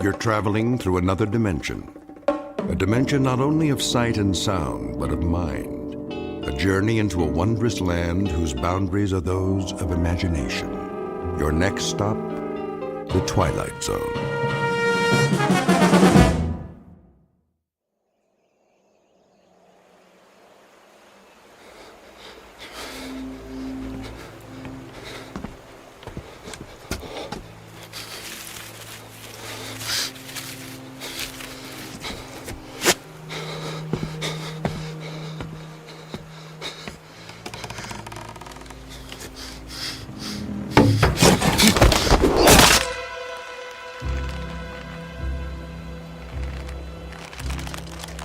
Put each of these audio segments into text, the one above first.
you're traveling through another dimension. A dimension not only of sight and sound, but of mind. A journey into a wondrous land whose boundaries are those of imagination. Your next stop, the Twilight Zone.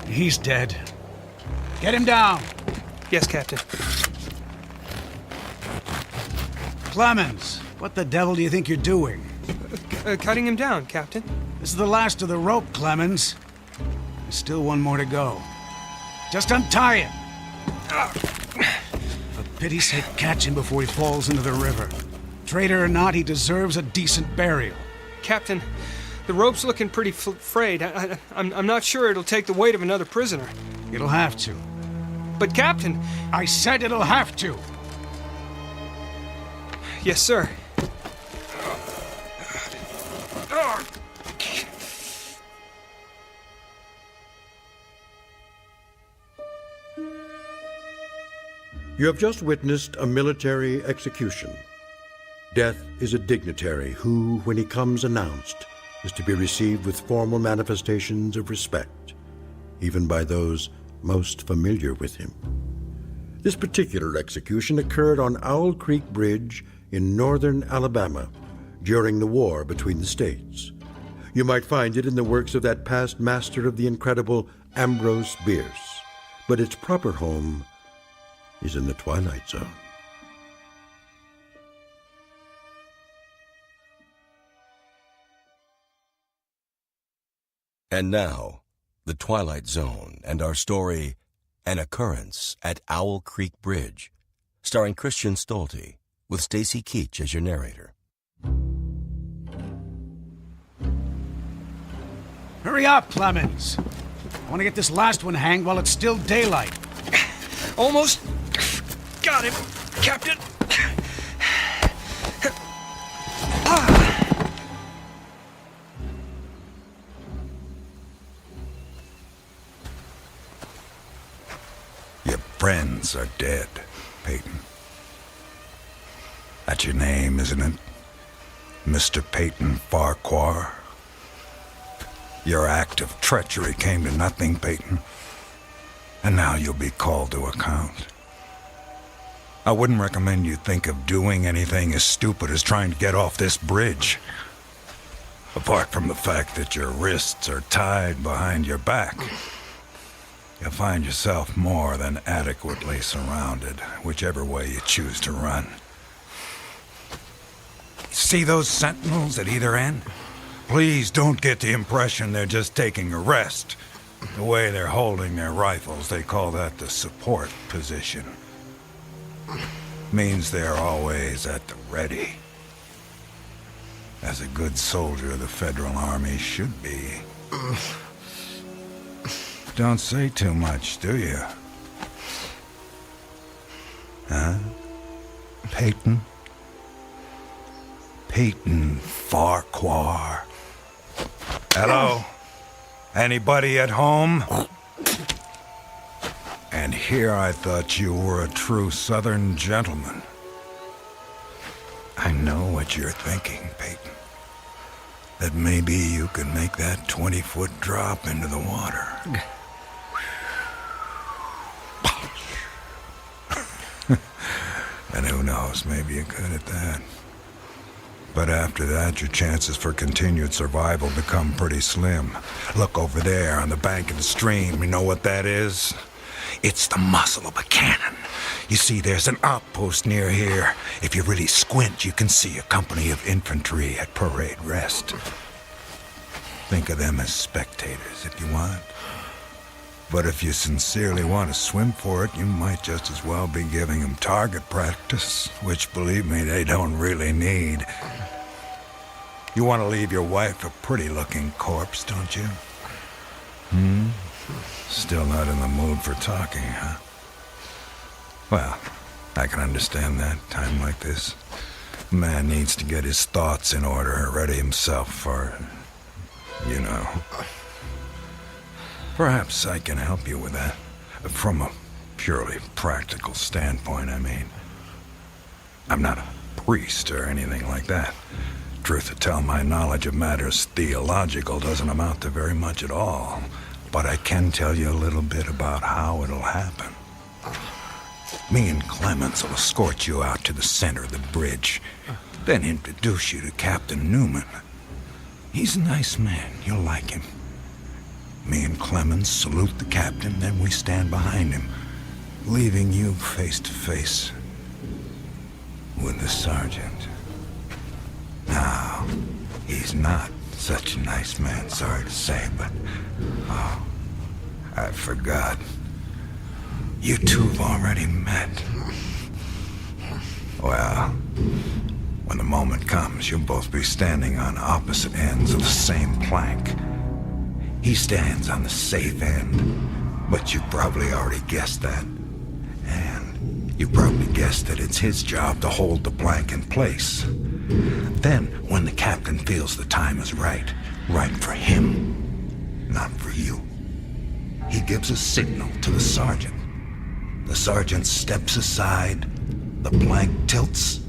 He's dead. Get him down. Yes, Captain. Clemens, what the devil do you think you're doing? Cutting him down, Captain. This is the last of the rope, Clemens. There's still one more to go. Just untie him. For pity's sake, catch him before he falls into the river. Traitor or not, he deserves a decent burial. Captain, the rope's looking pretty frayed. I'm not sure it'll take the weight of another prisoner. It'll have to. But, Captain... I said it'll have to. Yes, sir. You have just witnessed a military execution. Death is a dignitary who, when he comes announced, is to be received with formal manifestations of respect, even by those most familiar with him. This particular execution occurred on Owl Creek Bridge in northern Alabama during the war between the states. You might find it in the works of that past master of the incredible Ambrose Bierce, but its proper home is in the Twilight Zone. And now, the Twilight Zone and our story, An Occurrence at Owl Creek Bridge, starring Christian Stolte, with Stacy Keach as your narrator. Hurry up, Clemens. I want to get this last one hanged while it's still daylight. Almost got him, Captain. Your friends are dead, Peyton. That's your name, isn't it? Mr. Peyton Farquhar. Your act of treachery came to nothing, Peyton. And now you'll be called to account. I wouldn't recommend you think of doing anything as stupid as trying to get off this bridge. Apart from the fact that your wrists are tied behind your back, you'll find yourself more than adequately surrounded, whichever way you choose to run. See those sentinels at either end? Please don't get the impression they're just taking a rest. The way they're holding their rifles, they call that the support position. Means they're always at the ready. As a good soldier, the Federal Army should be. Don't say too much, do you? Huh? Peyton? Peyton Farquhar. Hello? Anybody at home? And here I thought you were a true Southern gentleman. I know what you're thinking, Peyton. That maybe you can make that 20-foot drop into the water. And who knows, maybe you're good at that. But after that, your chances for continued survival become pretty slim. Look over there on the bank of the stream. You know what that is? It's the muzzle of a cannon. You see, there's an outpost near here. If you really squint, you can see a company of infantry at parade rest. Think of them as spectators if you want. But if you sincerely want to swim for it, you might just as well be giving them target practice, which, believe me, they don't really need. You want to leave your wife a pretty-looking corpse, don't you? Still not in the mood for talking, huh? Well, I can understand that, time like this. A man needs to get his thoughts in order, ready himself for, you know. Perhaps I can help you with that. From a purely practical standpoint, I mean. I'm not a priest or anything like that. Truth to tell, my knowledge of matters theological doesn't amount to very much at all. But I can tell you a little bit about how it'll happen. Me and Clemens will escort you out to the center of the bridge, then introduce you to Captain Newman. He's a nice man. You'll like him. Me and Clemens salute the captain, then we stand behind him, leaving you face to face with the sergeant. Now, he's not such a nice man, sorry to say, but... Oh, I forgot. You two have already met. Well, when the moment comes, you'll both be standing on opposite ends of the same plank. He stands on the safe end, but you probably already guessed that. And you probably guessed that it's his job to hold the plank in place. Then, when the captain feels the time is right for him, not for you, he gives a signal to the sergeant. The sergeant steps aside, the plank tilts,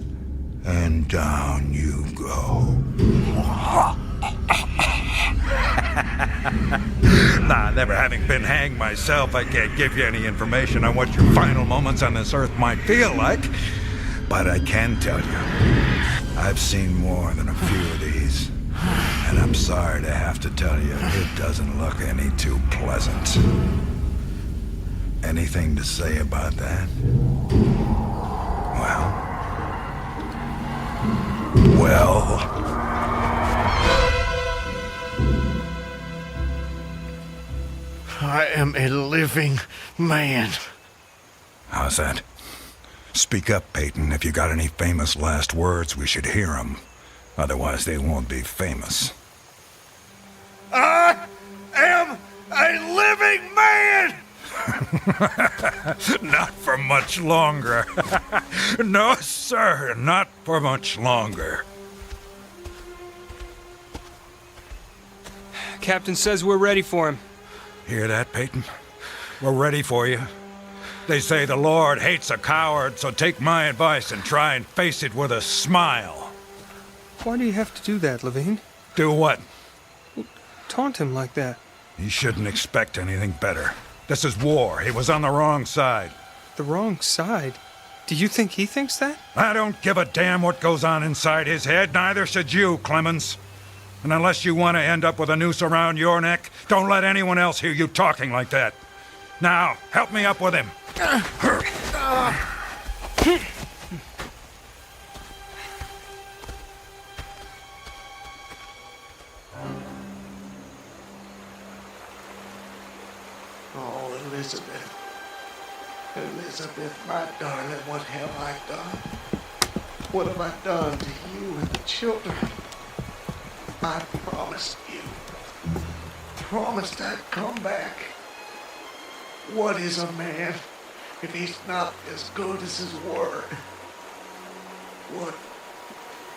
and down you go. Nah, never having been hanged myself, I can't give you any information on what your final moments on this earth might feel like. But I can tell you, I've seen more than a few of these. And I'm sorry to have to tell you, it doesn't look any too pleasant. Anything to say about that? Well... I am a living man. How's that? Speak up, Peyton. If you got any famous last words, we should hear them. Otherwise, they won't be famous. I am a living man! Not for much longer. No, sir, not for much longer. Captain says we're ready for him. Hear that, Peyton? We're ready for you. They say the Lord hates a coward, so take my advice and try and face it with a smile. Why do you have to do that, Levine? Do what? Taunt him like that. You shouldn't expect anything better. This is war. He was on the wrong side. The wrong side? Do you think he thinks that? I don't give a damn what goes on inside his head. Neither should you, Clemens. And unless you want to end up with a noose around your neck, don't let anyone else hear you talking like that. Now, help me up with him. Oh, Elizabeth. Elizabeth, my darling, what have I done? What have I done to you and the children? I promised you. Promised I'd come back. What is a man if he's not as good as his word? What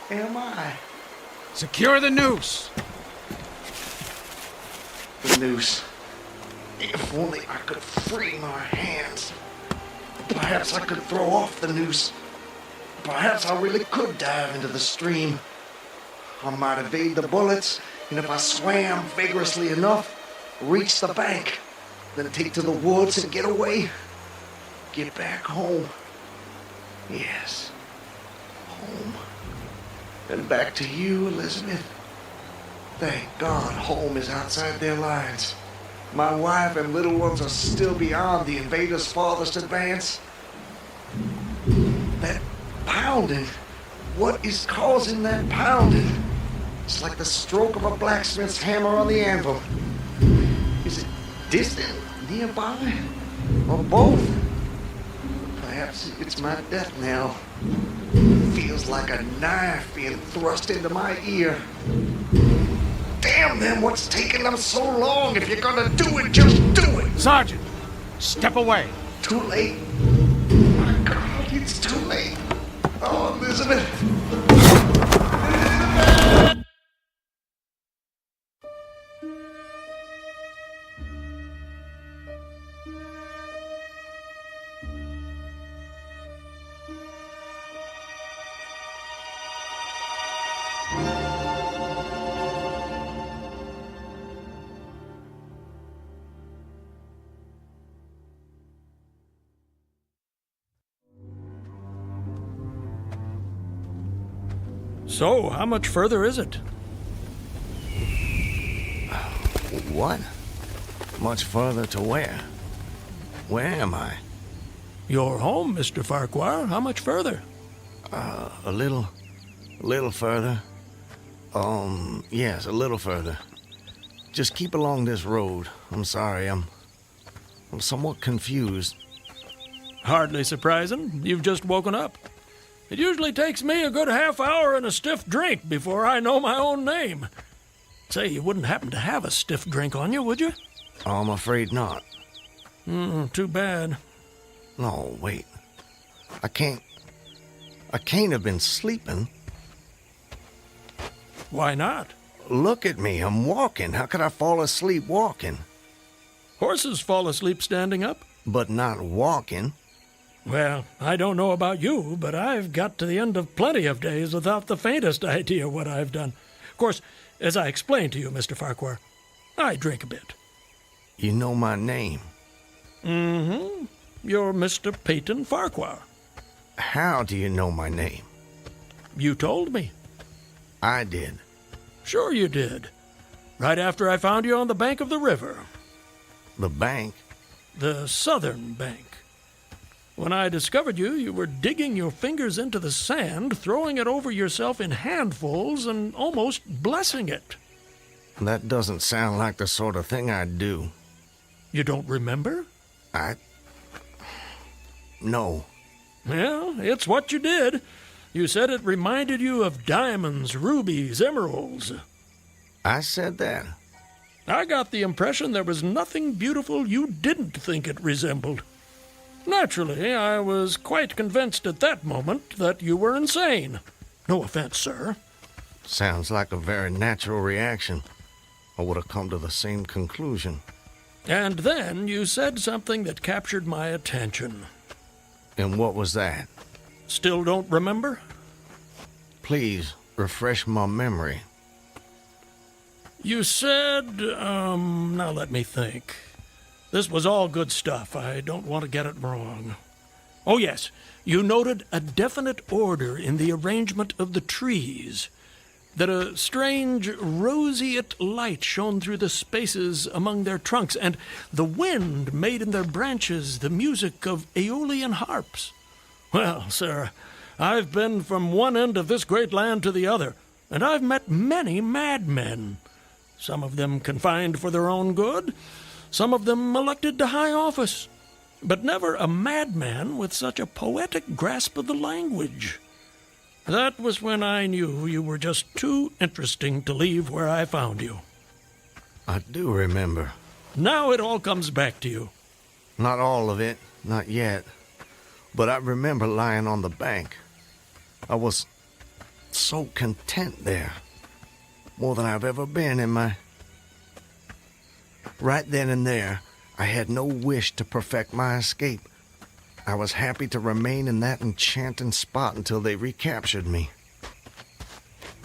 am I? Secure the noose. The noose. If only I could free my hands. Perhaps I could throw off the noose. Perhaps I really could dive into the stream. I might evade the bullets, and if I swam vigorously enough, reach the bank, then take to the woods and get away. Get back home. Yes, home. And back to you, Elizabeth. Thank God home is outside their lines. My wife and little ones are still beyond the invaders' farthest advance. That pounding. What is causing that pounding? It's like the stroke of a blacksmith's hammer on the anvil. Is it distant, nearby, or both? Perhaps it's my death knell. feels like a knife being thrust into my ear. Damn them, what's taking them so long? If you're gonna do it, just do it! Sergeant, step away. Too late. My God, it's too late. Oh, Elizabeth. So, how much further is it? What? Much further to where? Where am I? You're home, Mr. Farquhar. How much further? A little further. Yes, a little further. Just keep along this road. I'm sorry, I'm somewhat confused. Hardly surprising. You've just woken up. It usually takes me a good half hour and a stiff drink before I know my own name. Say, you wouldn't happen to have a stiff drink on you, would you? I'm afraid not. Too bad. No, wait. I can't have been sleeping. Why not? Look at me, I'm walking. How could I fall asleep walking? Horses fall asleep standing up. But not walking. Well, I don't know about you, but I've got to the end of plenty of days without the faintest idea what I've done. Of course, as I explained to you, Mr. Farquhar, I drink a bit. You know my name. Mm-hmm. You're Mr. Peyton Farquhar. How do you know my name? You told me. I did. Sure you did. Right after I found you on the bank of the river. The bank? The southern bank. When I discovered you, you were digging your fingers into the sand, throwing it over yourself in handfuls, and almost blessing it. That doesn't sound like the sort of thing I'd do. You don't remember? No. Well, it's what you did. You said it reminded you of diamonds, rubies, emeralds. I said that. I got the impression there was nothing beautiful you didn't think it resembled. Naturally, I was quite convinced at that moment that you were insane. No offense, sir. Sounds like a very natural reaction. I would have come to the same conclusion. And then you said something that captured my attention. And what was that? Still don't remember? Please, refresh my memory. You said, now let me think. This was all good stuff. I don't want to get it wrong. Oh, yes. You noted a definite order in the arrangement of the trees. That a strange roseate light shone through the spaces among their trunks, and the wind made in their branches the music of aeolian harps. Well, sir, I've been from one end of this great land to the other, and I've met many madmen. Some of them confined for their own good, some of them elected to high office, but never a madman with such a poetic grasp of the language. That was when I knew you were just too interesting to leave where I found you. I do remember. Now it all comes back to you. Not all of it, not yet. But I remember lying on the bank. I was so content there. More than I've ever been in my... Right then and there, I had no wish to perfect my escape. I was happy to remain in that enchanting spot until they recaptured me.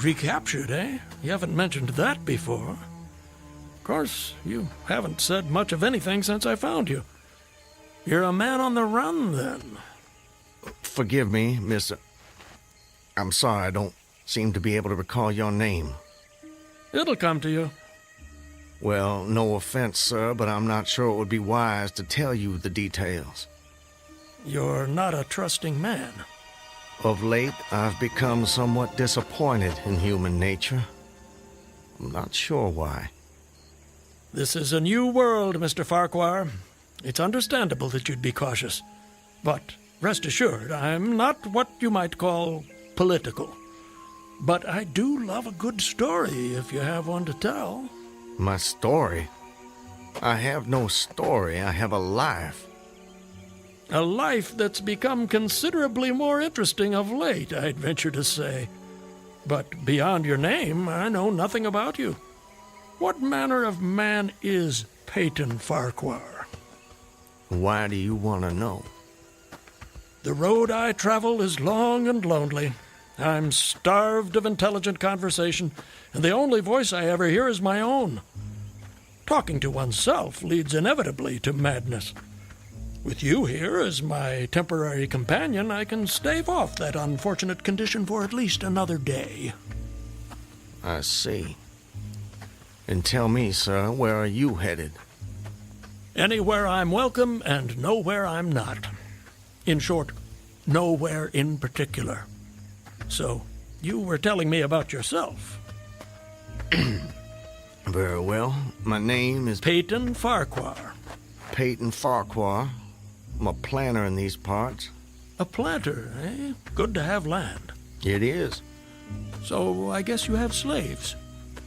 Recaptured, eh? You haven't mentioned that before. Of course, you haven't said much of anything since I found you. You're a man on the run, then. Forgive me, Miss... I'm sorry, I don't seem to be able to recall your name. It'll come to you. Well, no offense, sir, but I'm not sure it would be wise to tell you the details. You're not a trusting man. Of late, I've become somewhat disappointed in human nature. I'm not sure why. This is a new world, Mr. Farquhar. It's understandable that you'd be cautious. But rest assured, I'm not what you might call political. But I do love a good story if you have one to tell. My story? I have no story. I have a life. A life that's become considerably more interesting of late, I'd venture to say. But beyond your name, I know nothing about you. What manner of man is Peyton Farquhar? Why do you want to know? The road I travel is long and lonely. I'm starved of intelligent conversation, and the only voice I ever hear is my own. Talking to oneself leads inevitably to madness. With you here as my temporary companion, I can stave off that unfortunate condition for at least another day. I see. And tell me, sir, where are you headed? Anywhere I'm welcome and nowhere I'm not. In short, nowhere in particular. So, you were telling me about yourself. Very well. My name is Peyton Farquhar. Peyton Farquhar. I'm a planter in these parts. A planter, eh? Good to have land. It is. So, I guess you have slaves.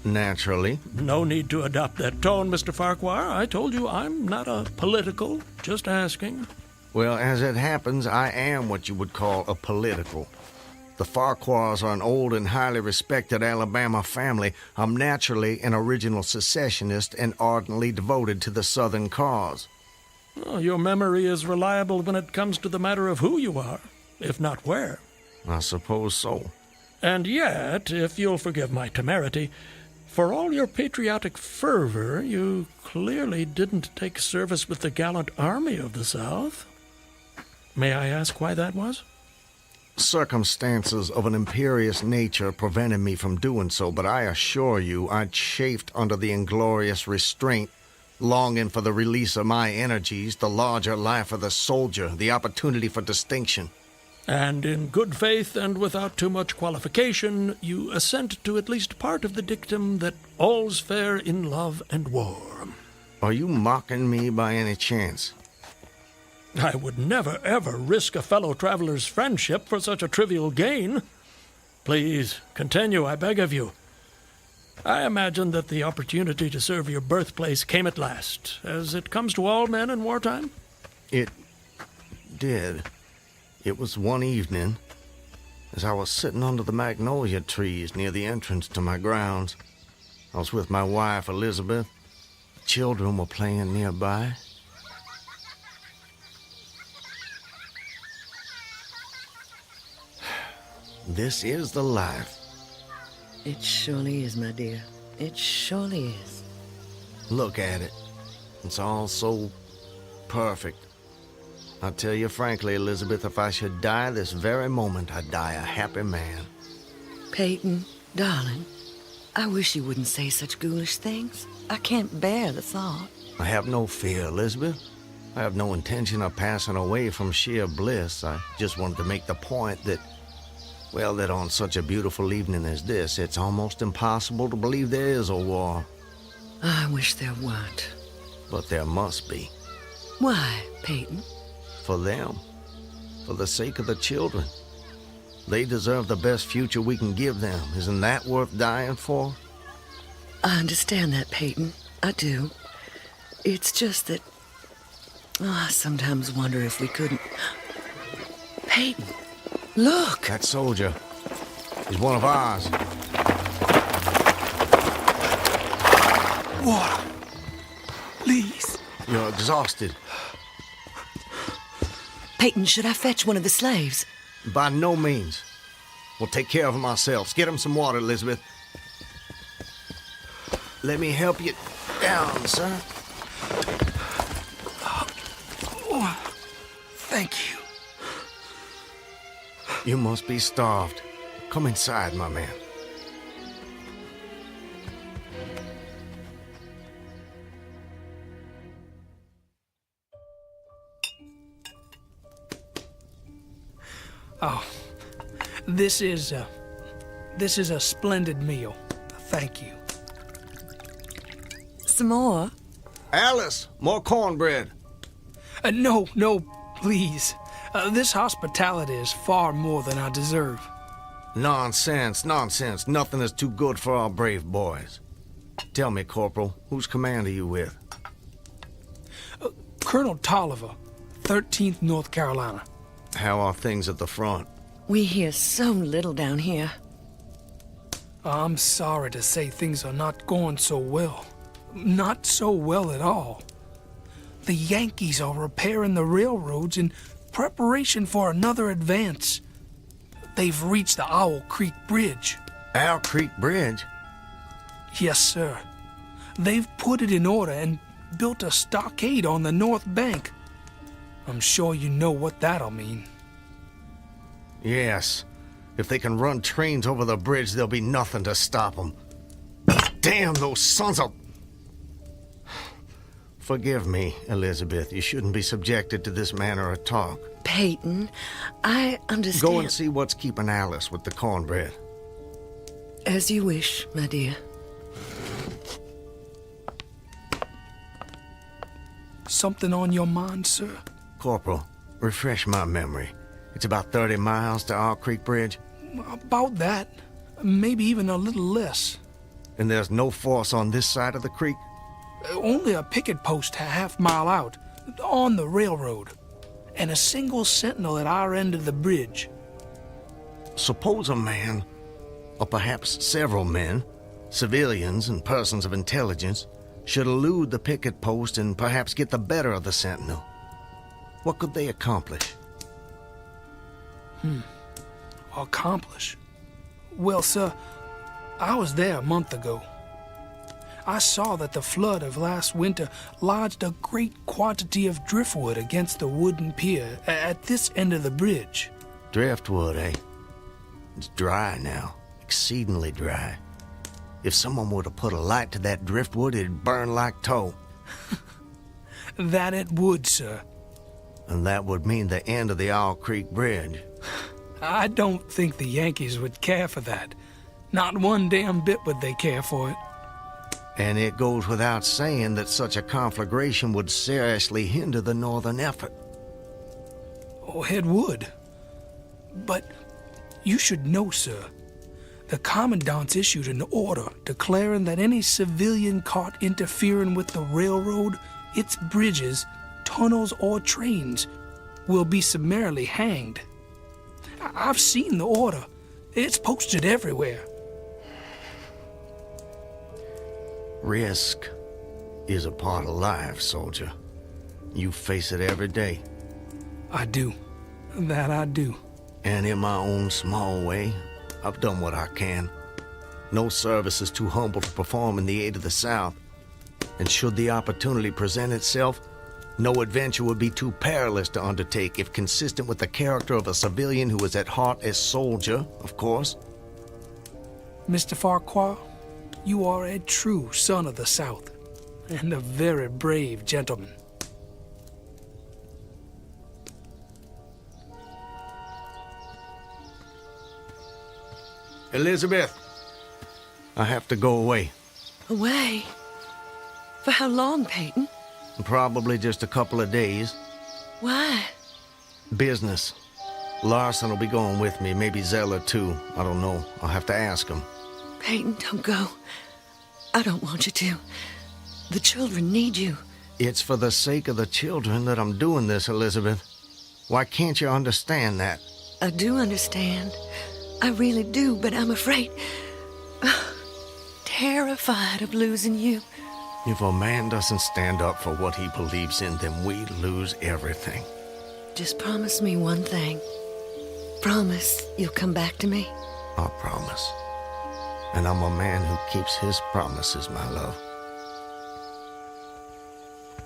Naturally. No need to adopt that tone, Mr. Farquhar. I told you I'm not a political, just asking. Well, as it happens, I am what you would call a political. The Farquhars are an old and highly respected Alabama family. I'm naturally an original secessionist and ardently devoted to the Southern cause. Oh, your memory is reliable when it comes to the matter of who you are, if not where. I suppose so. And yet, if you'll forgive my temerity, for all your patriotic fervor, you clearly didn't take service with the gallant army of the South. May I ask why that was? Circumstances of an imperious nature prevented me from doing so, but I assure you I chafed under the inglorious restraint, longing for the release of my energies, the larger life of the soldier, the opportunity for distinction. And in good faith and without too much qualification, you assent to at least part of the dictum that all's fair in love and war. Are you mocking me by any chance? I would never, ever risk a fellow traveler's friendship for such a trivial gain. Please, continue, I beg of you. I imagine that the opportunity to serve your birthplace came at last, as it comes to all men in wartime. It did. It was one evening, as I was sitting under the magnolia trees near the entrance to my grounds. I was with my wife, Elizabeth. The children were playing nearby. This is the life. It surely is, my dear. It surely is. Look at it. It's all so perfect. I'll tell you frankly, Elizabeth, if I should die this very moment, I'd die a happy man. Peyton, darling, I wish you wouldn't say such ghoulish things. I can't bear the thought. I have no fear, Elizabeth. I have no intention of passing away from sheer bliss. I just wanted to make the point that, well, that on such a beautiful evening as this, it's almost impossible to believe there is a war. I wish there weren't. But there must be. Why, Peyton? For them. For the sake of the children. They deserve the best future we can give them. Isn't that worth dying for? I understand that, Peyton. I do. It's just that... I sometimes wonder if we couldn't... Peyton, look! That soldier. He's one of ours. Water. Please. You're exhausted. Peyton, should I fetch one of the slaves? By no means. We'll take care of him ourselves. Get him some water, Elizabeth. Let me help you down, sir. Oh, thank you. You must be starved. Come inside, my man. Oh, this is a splendid meal. Thank you. Some more? Alice, more cornbread. No, please. This hospitality is far more than I deserve. Nonsense, nonsense. Nothing is too good for our brave boys. Tell me, Corporal, whose command are you with? Colonel Tolliver, 13th North Carolina. How are things at the front? We hear so little down here. I'm sorry to say things are not going so well. Not so well at all. The Yankees are repairing the railroads in preparation for another advance. They've reached the Owl Creek Bridge. Owl Creek Bridge? Yes, sir. They've put it in order and built a stockade on the north bank. I'm sure you know what that'll mean. Yes. If they can run trains over the bridge, there'll be nothing to stop them. Damn those sons of... Forgive me, Elizabeth. You shouldn't be subjected to this manner of talk. Peyton, I understand. Go and see what's keeping Alice with the cornbread. As you wish, my dear. Something on your mind, sir? Corporal, refresh my memory. It's about 30 miles to Owl Creek Bridge? About that. Maybe even a little less. And there's no force on this side of the creek? Only a picket post a half-mile out, on the railroad, and a single sentinel at our end of the bridge. Suppose a man, or perhaps several men, civilians and persons of intelligence, should elude the picket post and perhaps get the better of the sentinel. What could they accomplish? Accomplish? Well, sir, I was there a month ago. I saw that the flood of last winter lodged a great quantity of driftwood against the wooden pier at this end of the bridge. Driftwood, eh? It's dry now, exceedingly dry. If someone were to put a light to that driftwood, it'd burn like tow. That it would, sir. And that would mean the end of the Owl Creek Bridge. I don't think the Yankees would care for that. Not one damn bit would they care for it. And it goes without saying that such a conflagration would seriously hinder the northern effort. Oh, it would. But you should know, sir, the Commandant's issued an order declaring that any civilian caught interfering with the railroad, its bridges, tunnels, or trains will be summarily hanged. I've seen the order. It's posted everywhere. Risk is a part of life, soldier. You face it every day. I do. That I do. And in my own small way, I've done what I can. No service is too humble to perform in the aid of the South. And should the opportunity present itself, no adventure would be too perilous to undertake if consistent with the character of a civilian who is at heart a soldier, of course. Mr. Farquhar, you are a true son of the South, and a very brave gentleman. Elizabeth, I have to go away. Away? For how long, Peyton? Probably just a couple of days. Why? Business. Larson will be going with me, maybe Zeller too. I don't know. I'll have to ask him. Peyton, don't go. I don't want you to. The children need you. It's for the sake of the children that I'm doing this, Elizabeth. Why can't you understand that? I do understand. I really do, but I'm afraid... terrified of losing you. If a man doesn't stand up for what he believes in, then we lose everything. Just promise me one thing. Promise you'll come back to me. I promise. And I'm a man who keeps his promises, my love.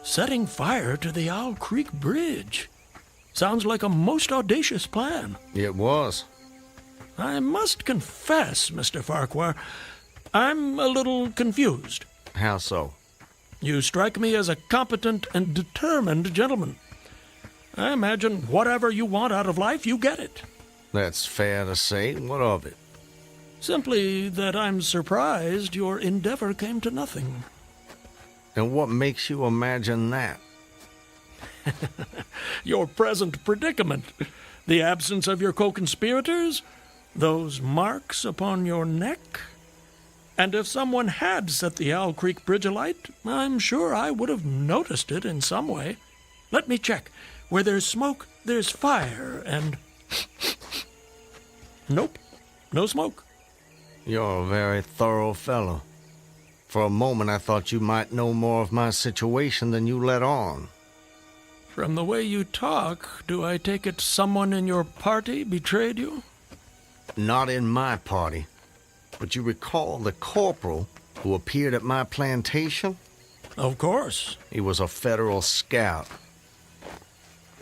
Setting fire to the Owl Creek Bridge. Sounds like a most audacious plan. It was. I must confess, Mr. Farquhar, I'm a little confused. How so? You strike me as a competent and determined gentleman. I imagine whatever you want out of life, you get it. That's fair to say. What of it? Simply that I'm surprised your endeavor came to nothing. And what makes you imagine that? Your present predicament. The absence of your co-conspirators. Those marks upon your neck? And if someone had set the Owl Creek Bridge alight, I'm sure I would have noticed it in some way. Let me check. Where there's smoke, there's fire, and... Nope, no smoke. You're a very thorough fellow. For a moment I thought you might know more of my situation than you let on. From the way you talk, do I take it someone in your party betrayed you? Not in my party. But you recall the corporal who appeared at my plantation? Of course. He was a federal scout.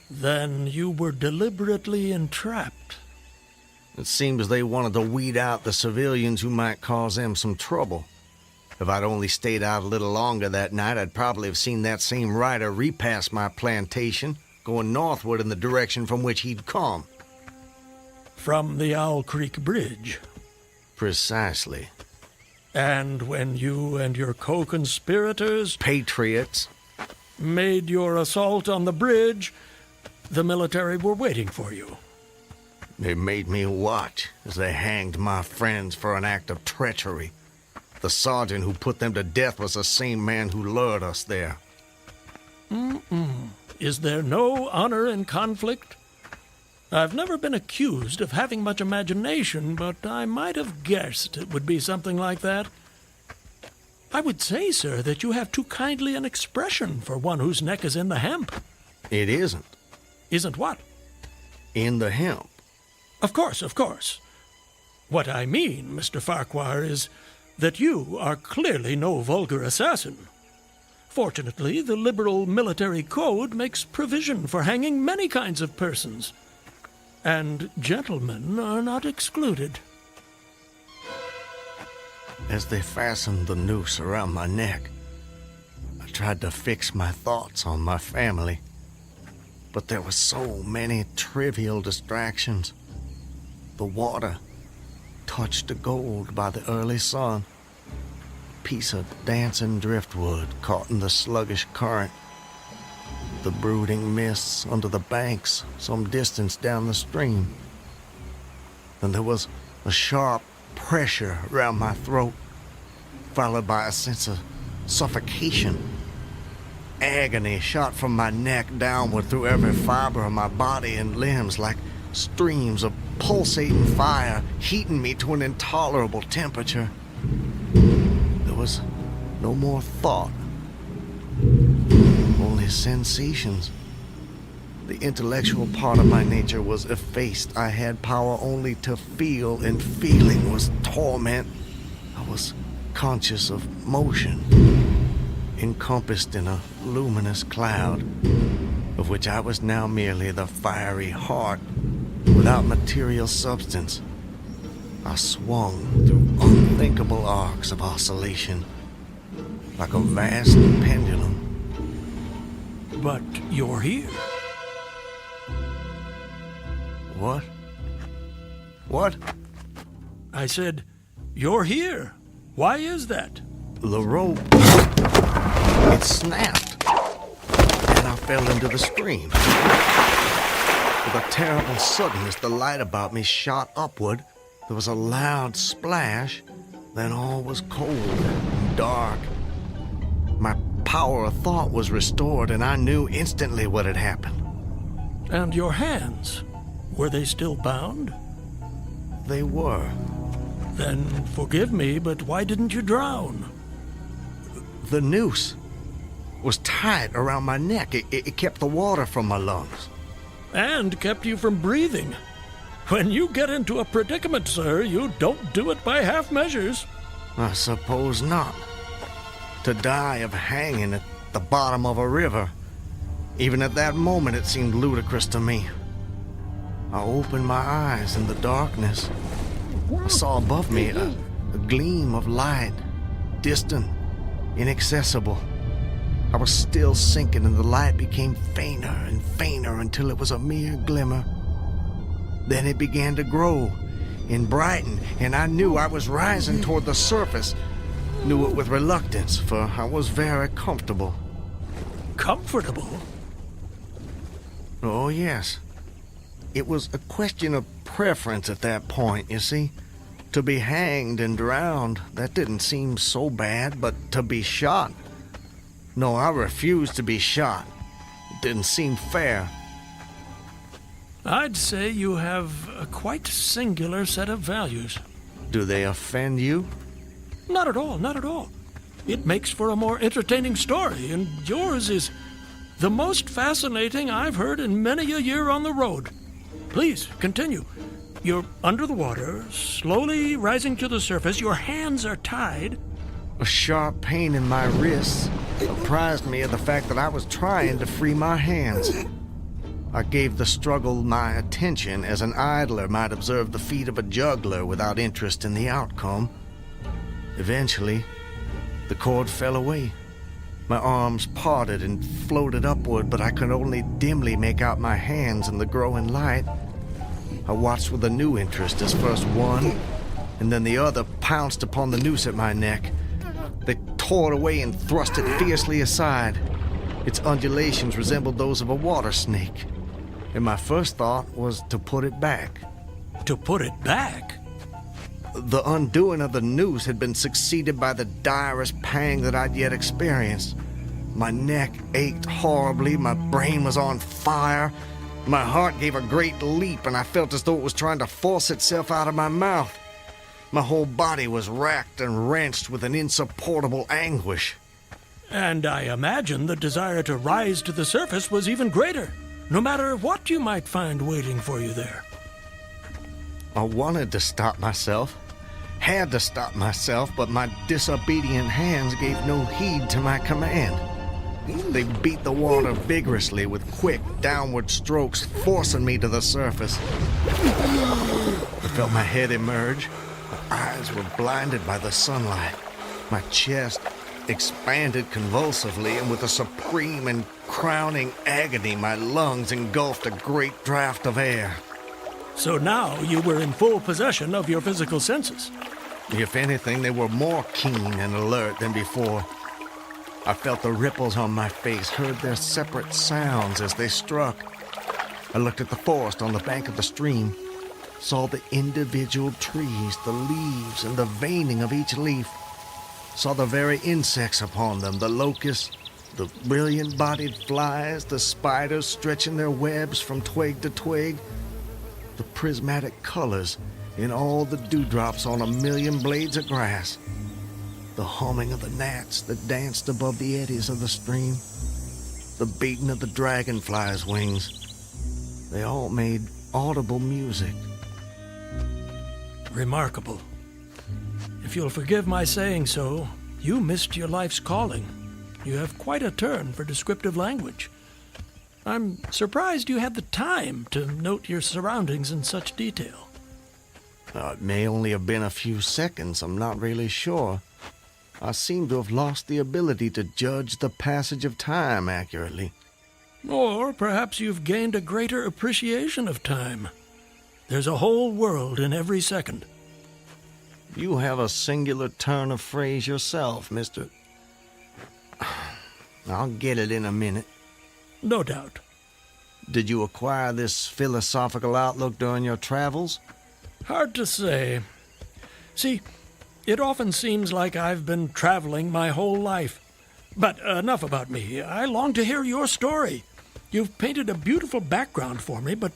Then you were deliberately entrapped. It seems they wanted to weed out the civilians who might cause them some trouble. If I'd only stayed out a little longer that night, I'd probably have seen that same rider repass my plantation, going northward in the direction from which he'd come. From the Owl Creek Bridge. Precisely. And when you and your co-conspirators... Patriots. ...made your assault on the bridge, the military were waiting for you. They made me watch as they hanged my friends for an act of treachery. The sergeant who put them to death was the same man who lured us there. Is there no honor in conflict? I've never been accused of having much imagination, but I might have guessed it would be something like that. I would say, sir, that you have too kindly an expression for one whose neck is in the hemp. It isn't. Isn't what? In the hemp. Of course, of course. What I mean, Mr. Farquhar, is that you are clearly no vulgar assassin. Fortunately, the liberal military code makes provision for hanging many kinds of persons. And gentlemen are not excluded. As they fastened the noose around my neck, I tried to fix my thoughts on my family. But there were so many trivial distractions. The water, touched to gold by the early sun. A piece of dancing driftwood caught in the sluggish current. The brooding mists under the banks some distance down the stream. Then there was a sharp pressure around my throat, followed by a sense of suffocation. Agony shot from my neck downward through every fiber of my body and limbs like streams of pulsating fire, heating me to an intolerable temperature. There was no more thought. Only sensations. The intellectual part of my nature was effaced. I had power only to feel, and feeling was torment. I was conscious of motion, encompassed in a luminous cloud, of which I was now merely the fiery heart, without material substance. I swung through unthinkable arcs of oscillation, like a vast pendulum. But you're here. What? What? I said, you're here. Why is that? The rope, it snapped, and I fell into the stream. With a terrible suddenness, the light about me shot upward. There was a loud splash, then all was cold and dark. My power of thought was restored, and I knew instantly what had happened. And your hands, were they still bound? They were. Then forgive me, but why didn't you drown? The noose was tight around my neck. It kept the water from my lungs. And kept you from breathing. When you get into a predicament, sir, you don't do it by half measures. I suppose not. To die of hanging at the bottom of a river. Even at that moment, it seemed ludicrous to me. I opened my eyes in the darkness. I saw above me a gleam of light, distant, inaccessible. I was still sinking, and the light became fainter and fainter until it was a mere glimmer. Then it began to grow and brighten, and I knew I was rising toward the surface. Knew it with reluctance, for I was very comfortable. Comfortable? Oh, yes. it was a question of preference at that point, you see. To be hanged and drowned, that didn't seem so bad, but to be shot? No, I refused to be shot. It didn't seem fair. I'd say you have a quite singular set of values. Do they offend you? Not at all, not at all. It makes for a more entertaining story, and yours is the most fascinating I've heard in many a year on the road. Please, continue. You're under the water, slowly rising to the surface. Your hands are tied. A sharp pain in my wrists apprised me of the fact that I was trying to free my hands. I gave the struggle my attention as an idler might observe the feat of a juggler without interest in the outcome. Eventually, the cord fell away. My arms parted and floated upward, but I could only dimly make out my hands in the growing light. I watched with a new interest as first one and then the other pounced upon the noose at my neck. They tore it away and thrust it fiercely aside. Its undulations resembled those of a water snake, and my first thought was to put it back. To put it back? The undoing of the noose had been succeeded by the direst pang that I'd yet experienced. My neck ached horribly, my brain was on fire, my heart gave a great leap, and I felt as though it was trying to force itself out of my mouth. My whole body was racked and wrenched with an insupportable anguish. And I imagine the desire to rise to the surface was even greater, no matter what you might find waiting for you there. I wanted to stop myself, had to stop myself, but my disobedient hands gave no heed to my command. They beat the water vigorously with quick, downward strokes, forcing me to the surface. I felt my head emerge. My eyes were blinded by the sunlight. My chest expanded convulsively, and with a supreme and crowning agony, my lungs engulfed a great draught of air. So now you were in full possession of your physical senses. If anything, they were more keen and alert than before. I felt the ripples on my face, heard their separate sounds as they struck. I looked at the forest on the bank of the stream, saw the individual trees, the leaves, and the veining of each leaf, saw the very insects upon them, the locusts, the brilliant-bodied flies, the spiders stretching their webs from twig to twig, the prismatic colors in all the dewdrops on a million blades of grass, the humming of the gnats that danced above the eddies of the stream, the beating of the dragonflies' wings. They all made audible music. Remarkable. If you'll forgive my saying so, you missed your life's calling. You have quite a turn for descriptive language. I'm surprised you had the time to note your surroundings in such detail. It may only have been a few seconds, I'm not really sure. I seem to have lost the ability to judge the passage of time accurately. Or perhaps you've gained a greater appreciation of time. There's a whole world in every second. You have a singular turn of phrase yourself, Mr. I'll get it in a minute. No doubt. Did you acquire this philosophical outlook during your travels? Hard to say. See, it often seems like I've been traveling my whole life. But enough about me. I long to hear your story. You've painted a beautiful background for me, but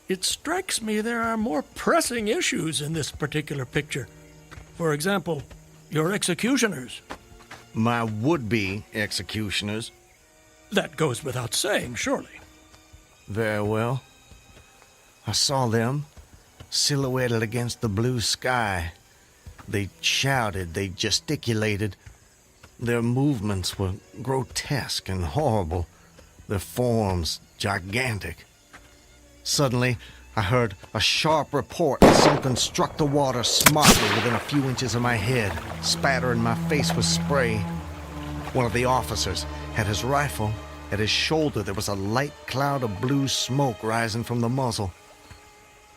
it strikes me there are more pressing issues in this particular picture. For example, your executioners. My would-be executioners? That goes without saying, surely. Very well. I saw them, silhouetted against the blue sky. They shouted, they gesticulated. Their movements were grotesque and horrible, their forms gigantic. Suddenly, I heard a sharp report as something struck the water smartly within a few inches of my head, spattering my face with spray. One of the officers had his rifle. At his shoulder, there was a light cloud of blue smoke rising from the muzzle.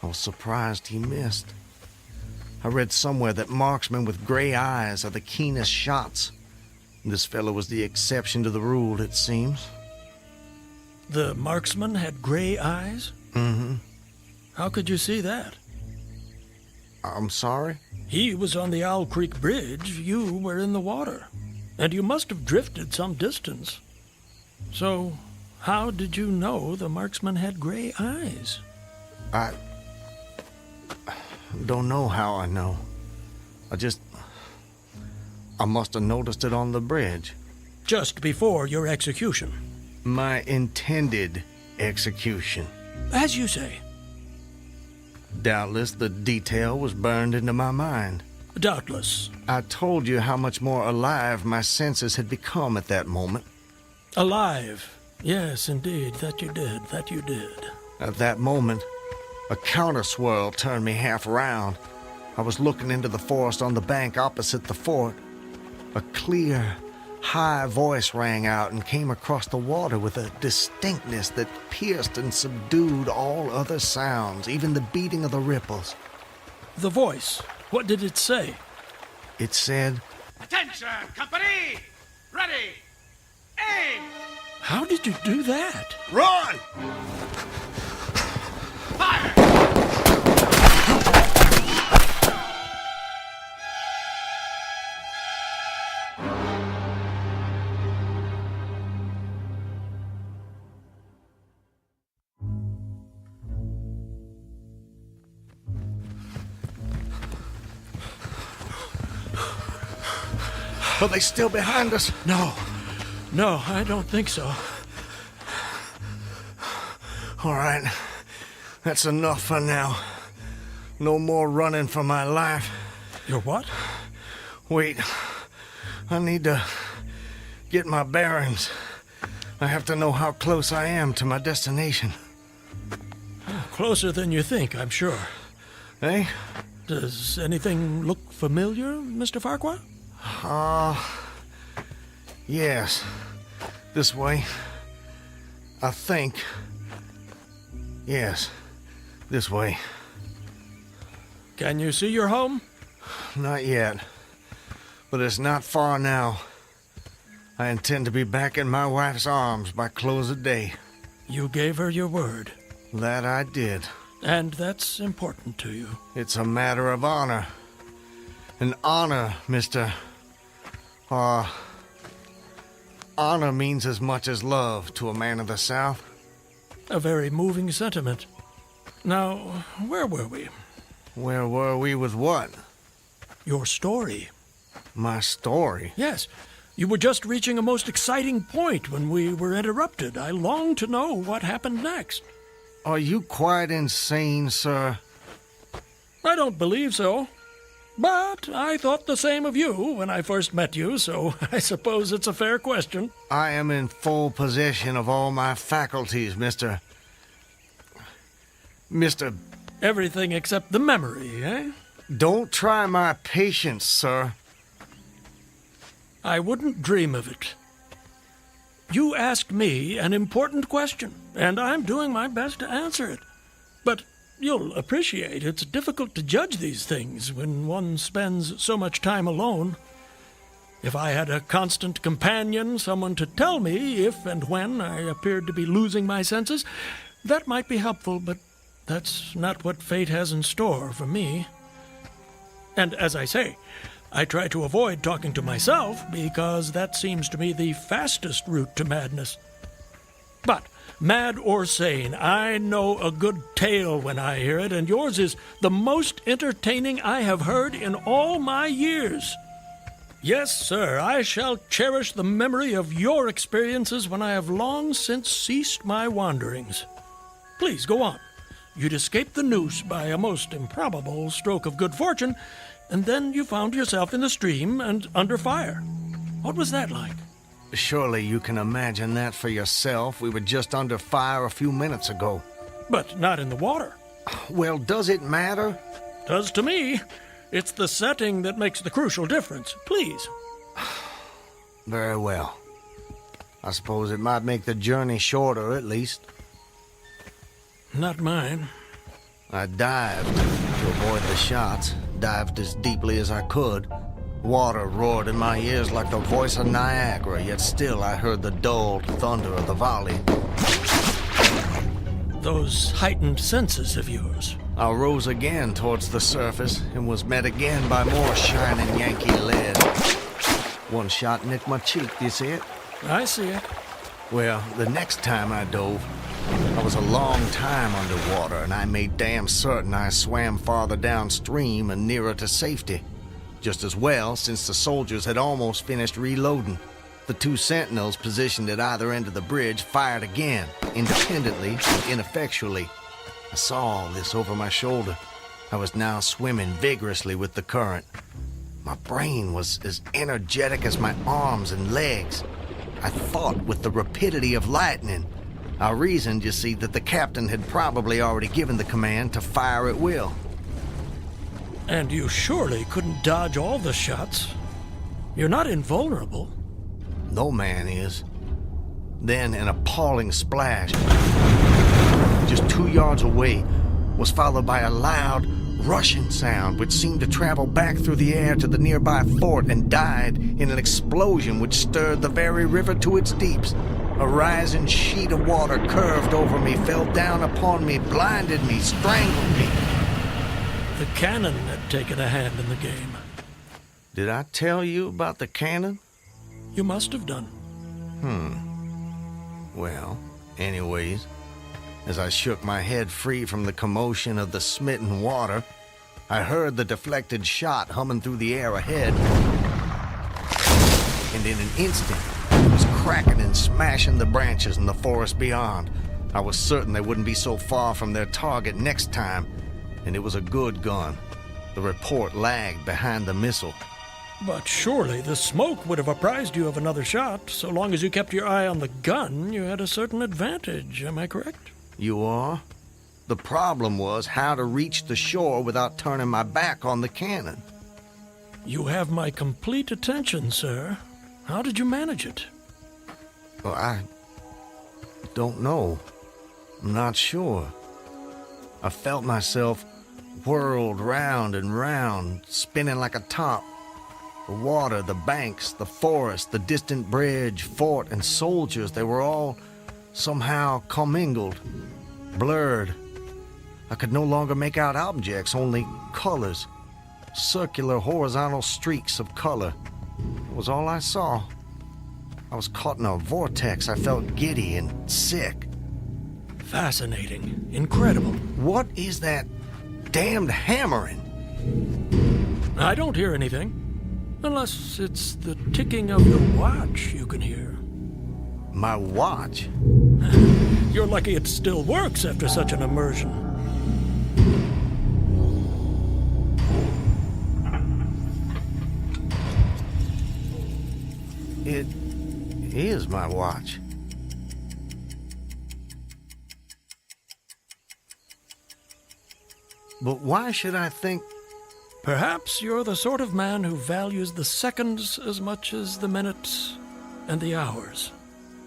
I was surprised he missed. I read somewhere that marksmen with gray eyes are the keenest shots. This fellow was the exception to the rule, it seems. The marksman had gray eyes? Mm-hmm. How could you see that? I'm sorry? He was on the Owl Creek Bridge, you were in the water, and you must have drifted some distance. So, how did you know the marksman had gray eyes? I don't know how I know. I must have noticed it on the bridge. Just before your execution. My intended execution. As you say. Doubtless the detail was burned into my mind. Doubtless. I told you how much more alive my senses had become at that moment. Alive. Yes, indeed, that you did, that you did. At that moment, a counter-swirl turned me half around. I was looking into the forest on the bank opposite the fort. A clear, high voice rang out and came across the water with a distinctness that pierced and subdued all other sounds, even the beating of the ripples. The voice, what did it say? It said, Attention, company! Ready! Aim! How did you do that? "Run!" Fire! Are they still behind us? No, I don't think so. All right. That's enough for now. No more running for my life. Your what? Wait. I need to get my bearings. I have to know how close I am to my destination. Closer than you think, I'm sure. Eh? Does anything look familiar, Mr. Farquhar? Yes. This way. I think. Yes. This way. Can you see your home? Not yet. But it's not far now. I intend to be back in my wife's arms by close of day. You gave her your word. That I did. And that's important to you. It's a matter of honor. An honor, Mr. Honor means as much as love to a man of the South. A very moving sentiment. Now, where were we? Where were we with what? Your story. My story? Yes. You were just reaching a most exciting point when we were interrupted. I long to know what happened next. Are you quite insane, sir? I don't believe so. But I thought the same of you when I first met you, so I suppose it's a fair question. I am in full possession of all my faculties, Mr. Everything except the memory, eh? Don't try my patience, sir. I wouldn't dream of it. You asked me an important question, and I'm doing my best to answer it. But you'll appreciate it's difficult to judge these things when one spends so much time alone. If I had a constant companion, someone to tell me if and when I appeared to be losing my senses, that might be helpful, but that's not what fate has in store for me. And as I say, I try to avoid talking to myself because that seems to me the fastest route to madness. But, mad or sane, I know a good tale when I hear it, and yours is the most entertaining I have heard in all my years. Yes, sir, I shall cherish the memory of your experiences when I have long since ceased my wanderings. Please, go on. You'd escaped the noose by a most improbable stroke of good fortune, and then you found yourself in the stream and under fire. What was that like? Surely you can imagine that for yourself. We were just under fire a few minutes ago. But not in the water. Well, does it matter? Does to me. It's the setting that makes the crucial difference. Please. Very well. I suppose it might make the journey shorter, at least. Not mine. I dived to avoid the shots, dived as deeply as I could. Water roared in my ears like the voice of Niagara, yet still I heard the dulled thunder of the volley. those heightened senses of yours? I rose again towards the surface and was met again by more shining Yankee lead. One shot nicked my cheek, do you see it? I see it. Well, the next time I dove, I was a long time underwater, and I made damn certain I swam farther downstream and nearer to safety. Just as well, since the soldiers had almost finished reloading. The two sentinels positioned at either end of the bridge fired again, independently and ineffectually. I saw all this over my shoulder. I was now swimming vigorously with the current. My brain was as energetic as my arms and legs. I thought with the rapidity of lightning. I reasoned, you see, that the captain had probably already given the command to fire at will. And you surely couldn't dodge all the shots. You're not invulnerable. No man is. Then an appalling splash, just 2 yards away, was followed by a loud, rushing sound which seemed to travel back through the air to the nearby fort and died in an explosion which stirred the very river to its deeps. A rising sheet of water curved over me, fell down upon me, blinded me, strangled me. The cannon had taken a hand in the game. Did I tell you about the cannon? You must have done. Well, anyways, as I shook my head free from the commotion of the smitten water, I heard the deflected shot humming through the air ahead. And in an instant, it was cracking and smashing the branches in the forest beyond. I was certain they wouldn't be so far from their target next time, and it was a good gun. The report lagged behind the missile. But surely the smoke would have apprised you of another shot. So long as you kept your eye on the gun, you had a certain advantage. Am I correct? You are? The problem was how to reach the shore without turning my back on the cannon. You have my complete attention, sir. How did you manage it? Well, I don't know. I'm not sure. I felt myself whirled round and round, spinning like a top. The water, the banks, the forest, the distant bridge, fort, and soldiers, they were all somehow commingled, blurred. I could no longer make out objects, only colors. Circular, horizontal streaks of color. It was all I saw. I was caught in a vortex. I felt giddy and sick. Fascinating. Incredible. What is that damned hammering? I don't hear anything. Unless it's the ticking of your watch you can hear. My watch? You're lucky it still works after such an immersion. It is my watch. But why should I think... Perhaps you're the sort of man who values the seconds as much as the minutes and the hours.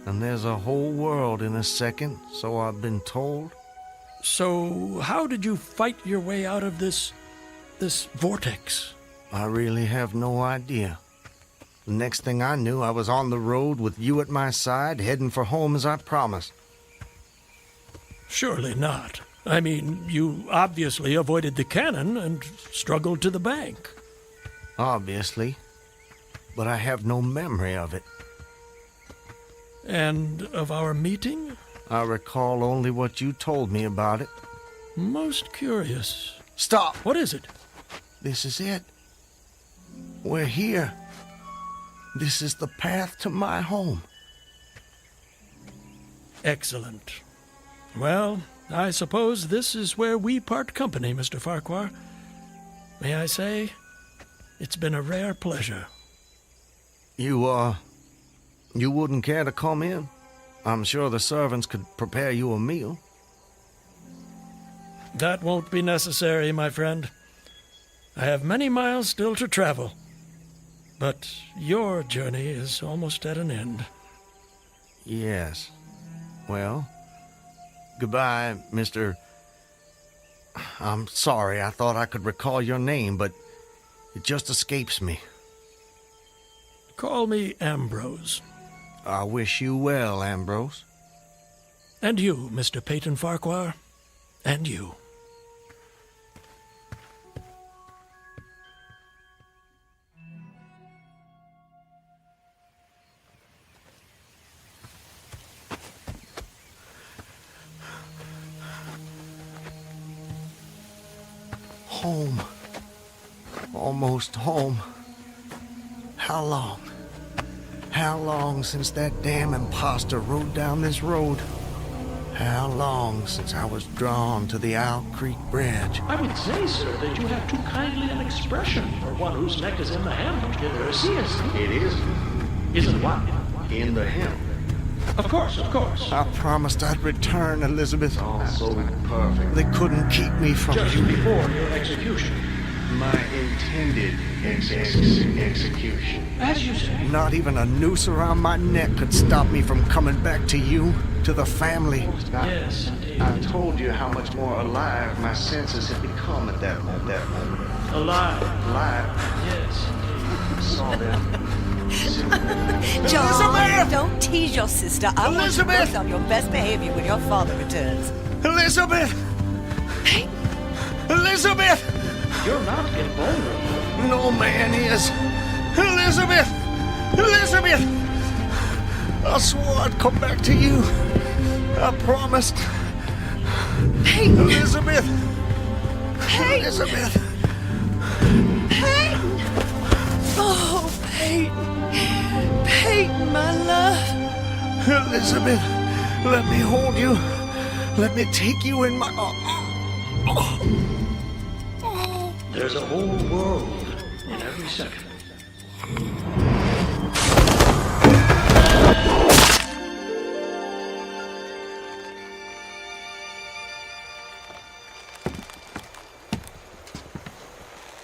And there's a whole world in a second, so I've been told. So how did you fight your way out of this vortex? I really have no idea. The next thing I knew, I was on the road with you at my side, heading for home as I promised. Surely not. I mean, you obviously avoided the cannon and struggled to the bank. Obviously. But I have no memory of it. And of our meeting? I recall only what you told me about it. Most curious. Stop! What is it? This is it. We're here. This is the path to my home. Excellent. Well, I suppose this is where we part company, Mr. Farquhar. May I say, it's been a rare pleasure. You wouldn't care to come in? I'm sure the servants could prepare you a meal. That won't be necessary, my friend. I have many miles still to travel. But your journey is almost at an end. Yes. Well, goodbye, Mr. I'm sorry, I thought I could recall your name, but it just escapes me. Call me Ambrose. I wish you well, Ambrose. And you, Mr. Peyton Farquhar. And you. Home. Almost home. How long? How long since that damn imposter rode down this road? How long since I was drawn to the Owl Creek Bridge? I would say, sir, that you have too kindly an expression for one whose neck is in the hem. It is. Isn't what? In the hem. Of course, of course. I promised I'd return, Elizabeth. All so perfect. They couldn't keep me from Just you. before your execution. My intended execution. As you say. Not even a noose around my neck could stop me from coming back to you, to the family. Yes, indeed. I told you how much more alive my senses had become at that moment. Alive. Alive. Yes. I saw them. John, don't tease your sister. I want you Elizabeth! both on your best behavior when your father returns. Elizabeth! Elizabeth! You're not invulnerable. No man is. Elizabeth! Elizabeth! I swore I'd come back to you. I promised. Peyton! Elizabeth! Peyton! Elizabeth! Peyton! Oh, Peyton. Peyton, my love. Elizabeth, let me hold you. Let me take you in my... There's a whole world in every second.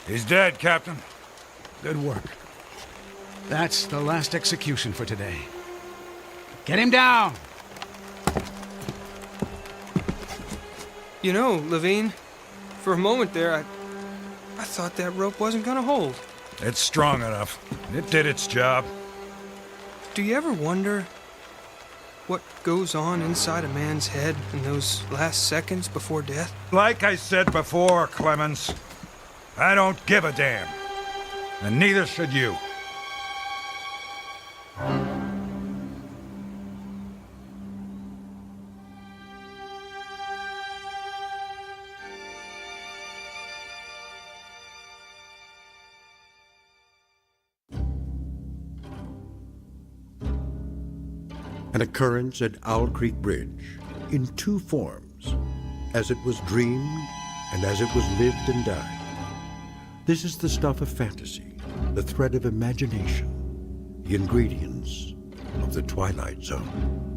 He's dead, Captain. Good work. That's the last execution for today. Get him down! You know, Levine, for a moment there, I thought that rope wasn't gonna hold. It's strong enough. It did its job. Do you ever wonder what goes on inside a man's head in those last seconds before death? Like I said before, Clemens, I don't give a damn. And neither should you. An occurrence at Owl Creek Bridge in two forms, as it was dreamed and as it was lived and died. This is the stuff of fantasy, the thread of imagination, the ingredients of the Twilight Zone.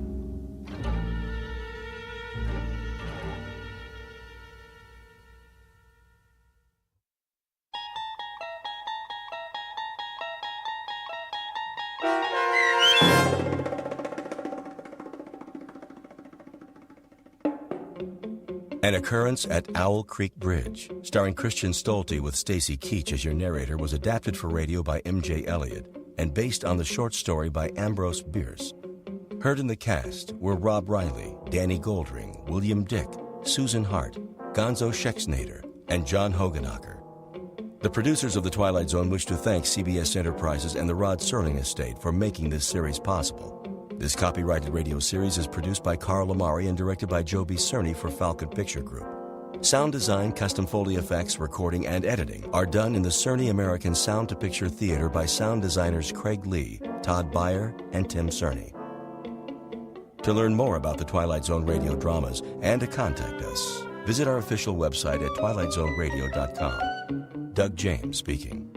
An Occurrence at Owl Creek Bridge, starring Christian Stolte with Stacy Keach as your narrator, was adapted for radio by M.J. Elliott and based on the short story by Ambrose Bierce. Heard in the cast were Rob Riley, Danny Goldring, William Dick, Susan Hart, Gonzo Schexnader, and John Hoganacher. The producers of The Twilight Zone wish to thank CBS Enterprises and the Rod Serling Estate for making this series possible. This copyrighted radio series is produced by Carl Amari and directed by Joe B. Cerny for Falcon Picture Group. Sound design, custom Foley effects, recording, and editing are done in the Cerny American Sound to Picture Theater by sound designers Craig Lee, Todd Beyer, and Tim Cerny. To learn more about the Twilight Zone radio dramas and to contact us, visit our official website at twilightzoneradio.com. Doug James speaking.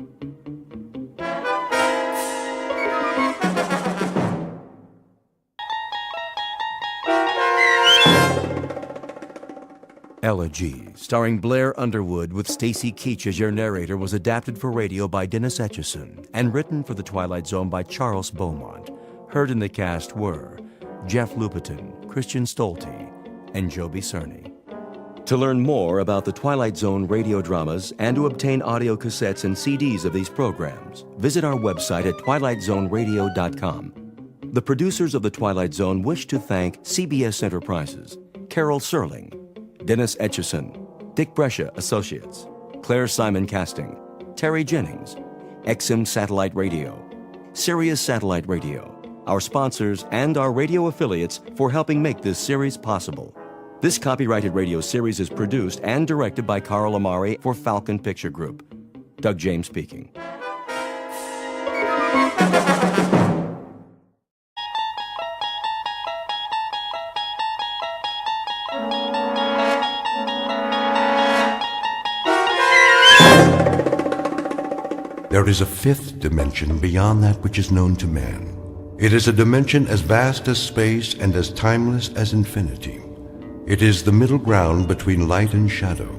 Elegy, starring Blair Underwood with Stacy Keach as your narrator, was adapted for radio by Dennis Etchison and written for The Twilight Zone by Charles Beaumont. Heard in the cast were Jeff Lupetin, Christian Stolte, and Joby Cerny. To learn more about the Twilight Zone radio dramas and to obtain audio cassettes and CDs of these programs, visit our website at twilightzoneradio.com. The producers of The Twilight Zone wish to thank CBS Enterprises, Carol Serling, Dennis Etchison, Dick Brescia Associates, Claire Simon Casting, Terry Jennings, XM Satellite Radio, Sirius Satellite Radio, our sponsors, and our radio affiliates for helping make this series possible. This copyrighted radio series is produced and directed by Carl Amari for Falcon Picture Group. Doug James speaking. There is a fifth dimension beyond that which is known to man. It is a dimension as vast as space and as timeless as infinity. It is the middle ground between light and shadow,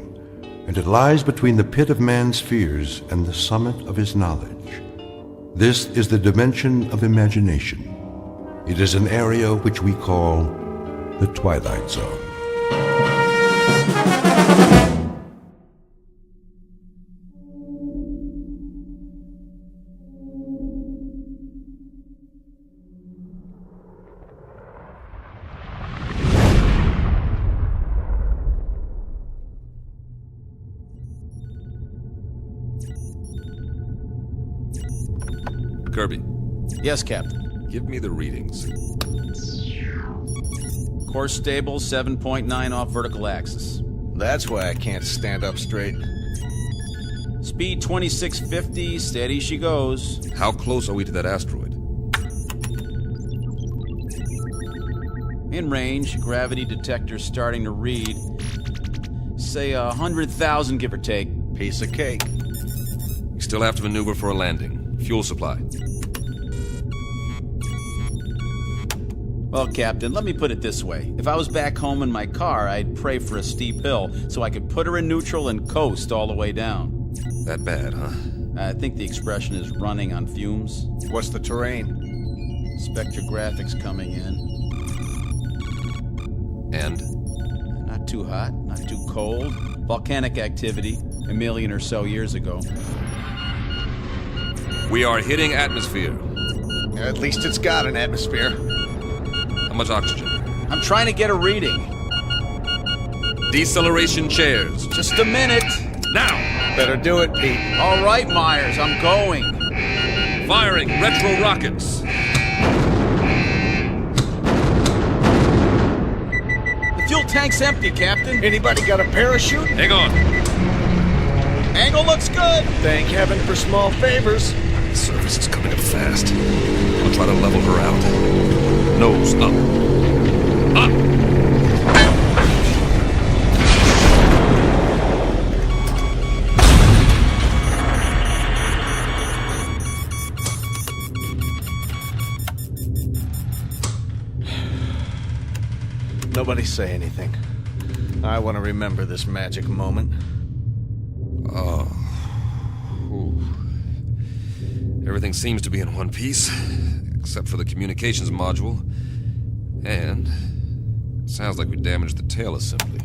and it lies between the pit of man's fears and the summit of his knowledge. This is the dimension of imagination. It is an area which we call the Twilight Zone. Kirby, Yes, Captain. give me the readings. Course stable, 7.9 off vertical axis. That's why I can't stand up straight. Speed 2650, steady she goes. How close are we to that asteroid? In range, gravity detector starting to read. Say 100,000, give or take. Piece of cake. We still have to maneuver for a landing. Fuel supply. Well, Captain, let me put it this way. If I was back home in my car, I'd pray for a steep hill so I could put her in neutral and coast all the way down. That bad, huh? I think the expression is running on fumes. What's the terrain? Spectrographics coming in. And? Not too hot, not too cold. Volcanic activity, 1 million or so years ago. We are hitting atmosphere. At least it's got an atmosphere. How much oxygen? I'm trying to get a reading. Deceleration chairs. Just a minute. Now! Better do it, Pete. All right, Myers, I'm going. Firing retro rockets. The fuel tank's empty, Captain. Anybody got a parachute? Hang on. Angle looks good. Thank heaven for small favors. The surface is coming up fast. I'll try to level her out. Nose up. Up! Nobody say anything. I want to remember this magic moment. Oh. Ooh. Everything seems to be in one piece, except for the communications module. And it sounds like we damaged the tail assembly.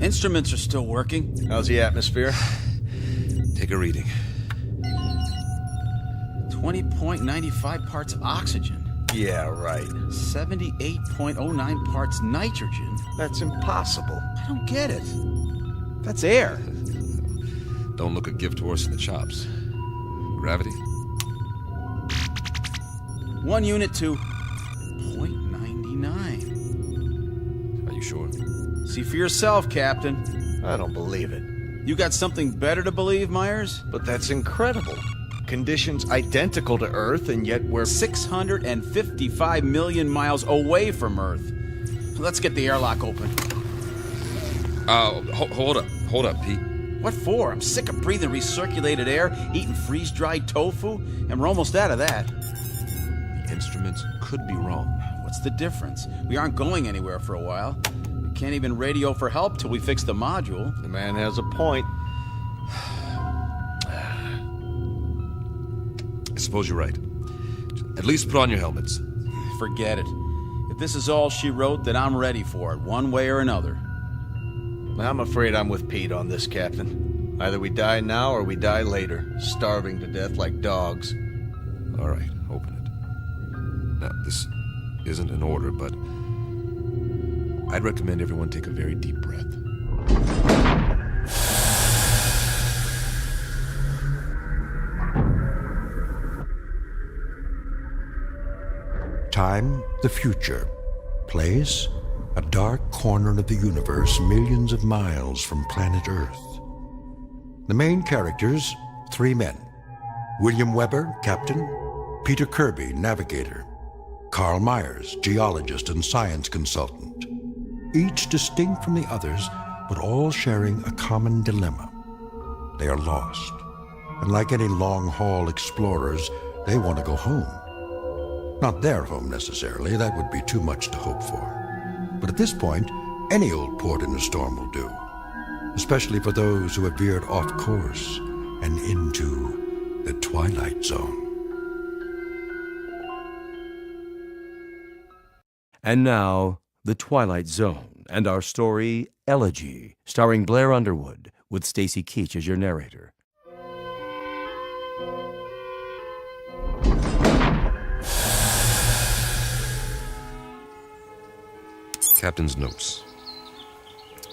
Instruments are still working. How's the atmosphere? Take a reading. 20.95 parts oxygen. Yeah, right. 78.09 parts nitrogen. That's impossible. I don't get it. That's air. Don't look a gift horse in the chops. Gravity? 1 unit to 0.99. Are you sure? See for yourself, Captain. I don't believe it. You got something better to believe, Myers? But that's incredible. Conditions identical to Earth, and yet we're 655 million miles away from Earth. Let's get the airlock open. Hold up, Pete. What for? I'm sick of breathing recirculated air, eating freeze-dried tofu, and we're almost out of that. The instruments could be wrong. What's the difference? We aren't going anywhere for a while. We can't even radio for help till we fix the module. The man has a point. I suppose you're right. At least put on your helmets. Forget it. If this is all she wrote, then I'm ready for it, one way or another. I'm afraid I'm with Pete on this, Captain. Either we die now or we die later, starving to death like dogs. All right, open it. Now, this isn't in order, but I'd recommend everyone take a very deep breath. Time, the future. Place, a dark corner of the universe millions of miles from planet Earth. The main characters, 3 men. William Weber, captain. Peter Kirby, navigator. Carl Myers, geologist and science consultant. Each distinct from the others, but all sharing a common dilemma. They are lost. And like any long-haul explorers, they want to go home. Not their home necessarily, that would be too much to hope for. But at this point, any old port in a storm will do. Especially for those who have veered off course and into the Twilight Zone. And now, The Twilight Zone, and our story, Elegy, starring Blair Underwood, with Stacy Keach as your narrator. Captain's notes.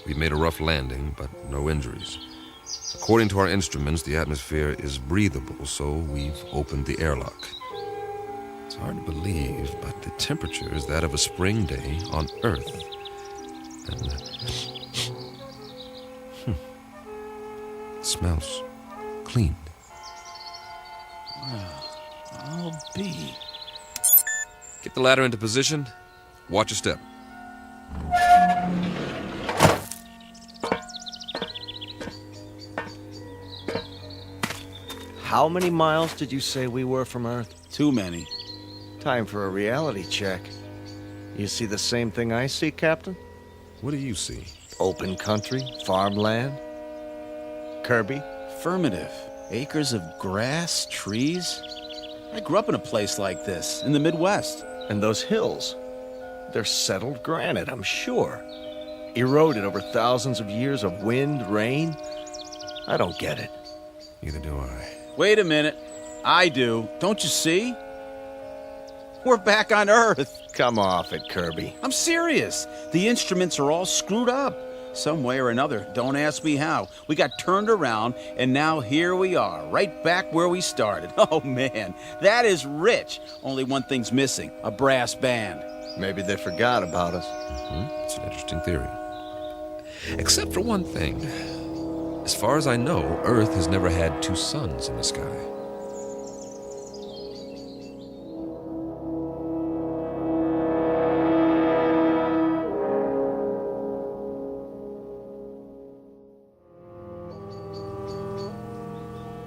We made a rough landing, but no injuries. According to our instruments, the atmosphere is breathable, so we've opened the airlock. It's hard to believe, but the temperature is that of a spring day on Earth. And it smells clean. Well, I'll be. Get the ladder into position. Watch your step. How many miles did you say we were from Earth? Too many. Time for a reality check. You see the same thing I see, Captain? What do you see? Open country, farmland. Kirby? Affirmative. Acres of grass, trees. I grew up in a place like this, in the Midwest. And those hills? They're settled granite, I'm sure. Eroded over thousands of years of wind, rain. I don't get it. Neither do I. Wait a minute. I do. Don't you see? We're back on Earth. Come off it, Kirby. I'm serious. The instruments are all screwed up. Some way or another. Don't ask me how. We got turned around, and now here we are, right back where we started. Oh, man. That is rich. Only one thing's missing. A brass band. Maybe they forgot about us. It's an interesting theory. Except for one thing. As far as I know, Earth has never had 2 suns in the sky.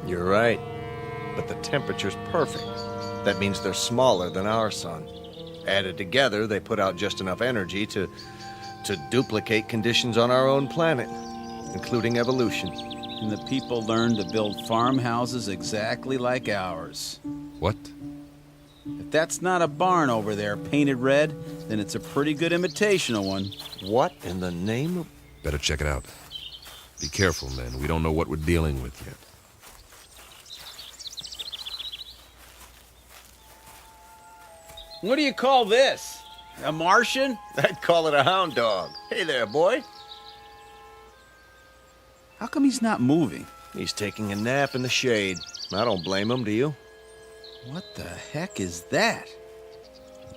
You're right. But the temperature's perfect. That means they're smaller than our sun. Added together, they put out just enough energy to duplicate conditions on our own planet, including evolution. And the people learned to build farmhouses exactly like ours. What? If that's not a barn over there painted red, then it's a pretty good imitation of one. What in the name of... Better check it out. Be careful, men. We don't know what we're dealing with yet. What do you call this? A Martian? I'd call it a hound dog. Hey there, boy. How come he's not moving? He's taking a nap in the shade. I don't blame him, do you? What the heck is that?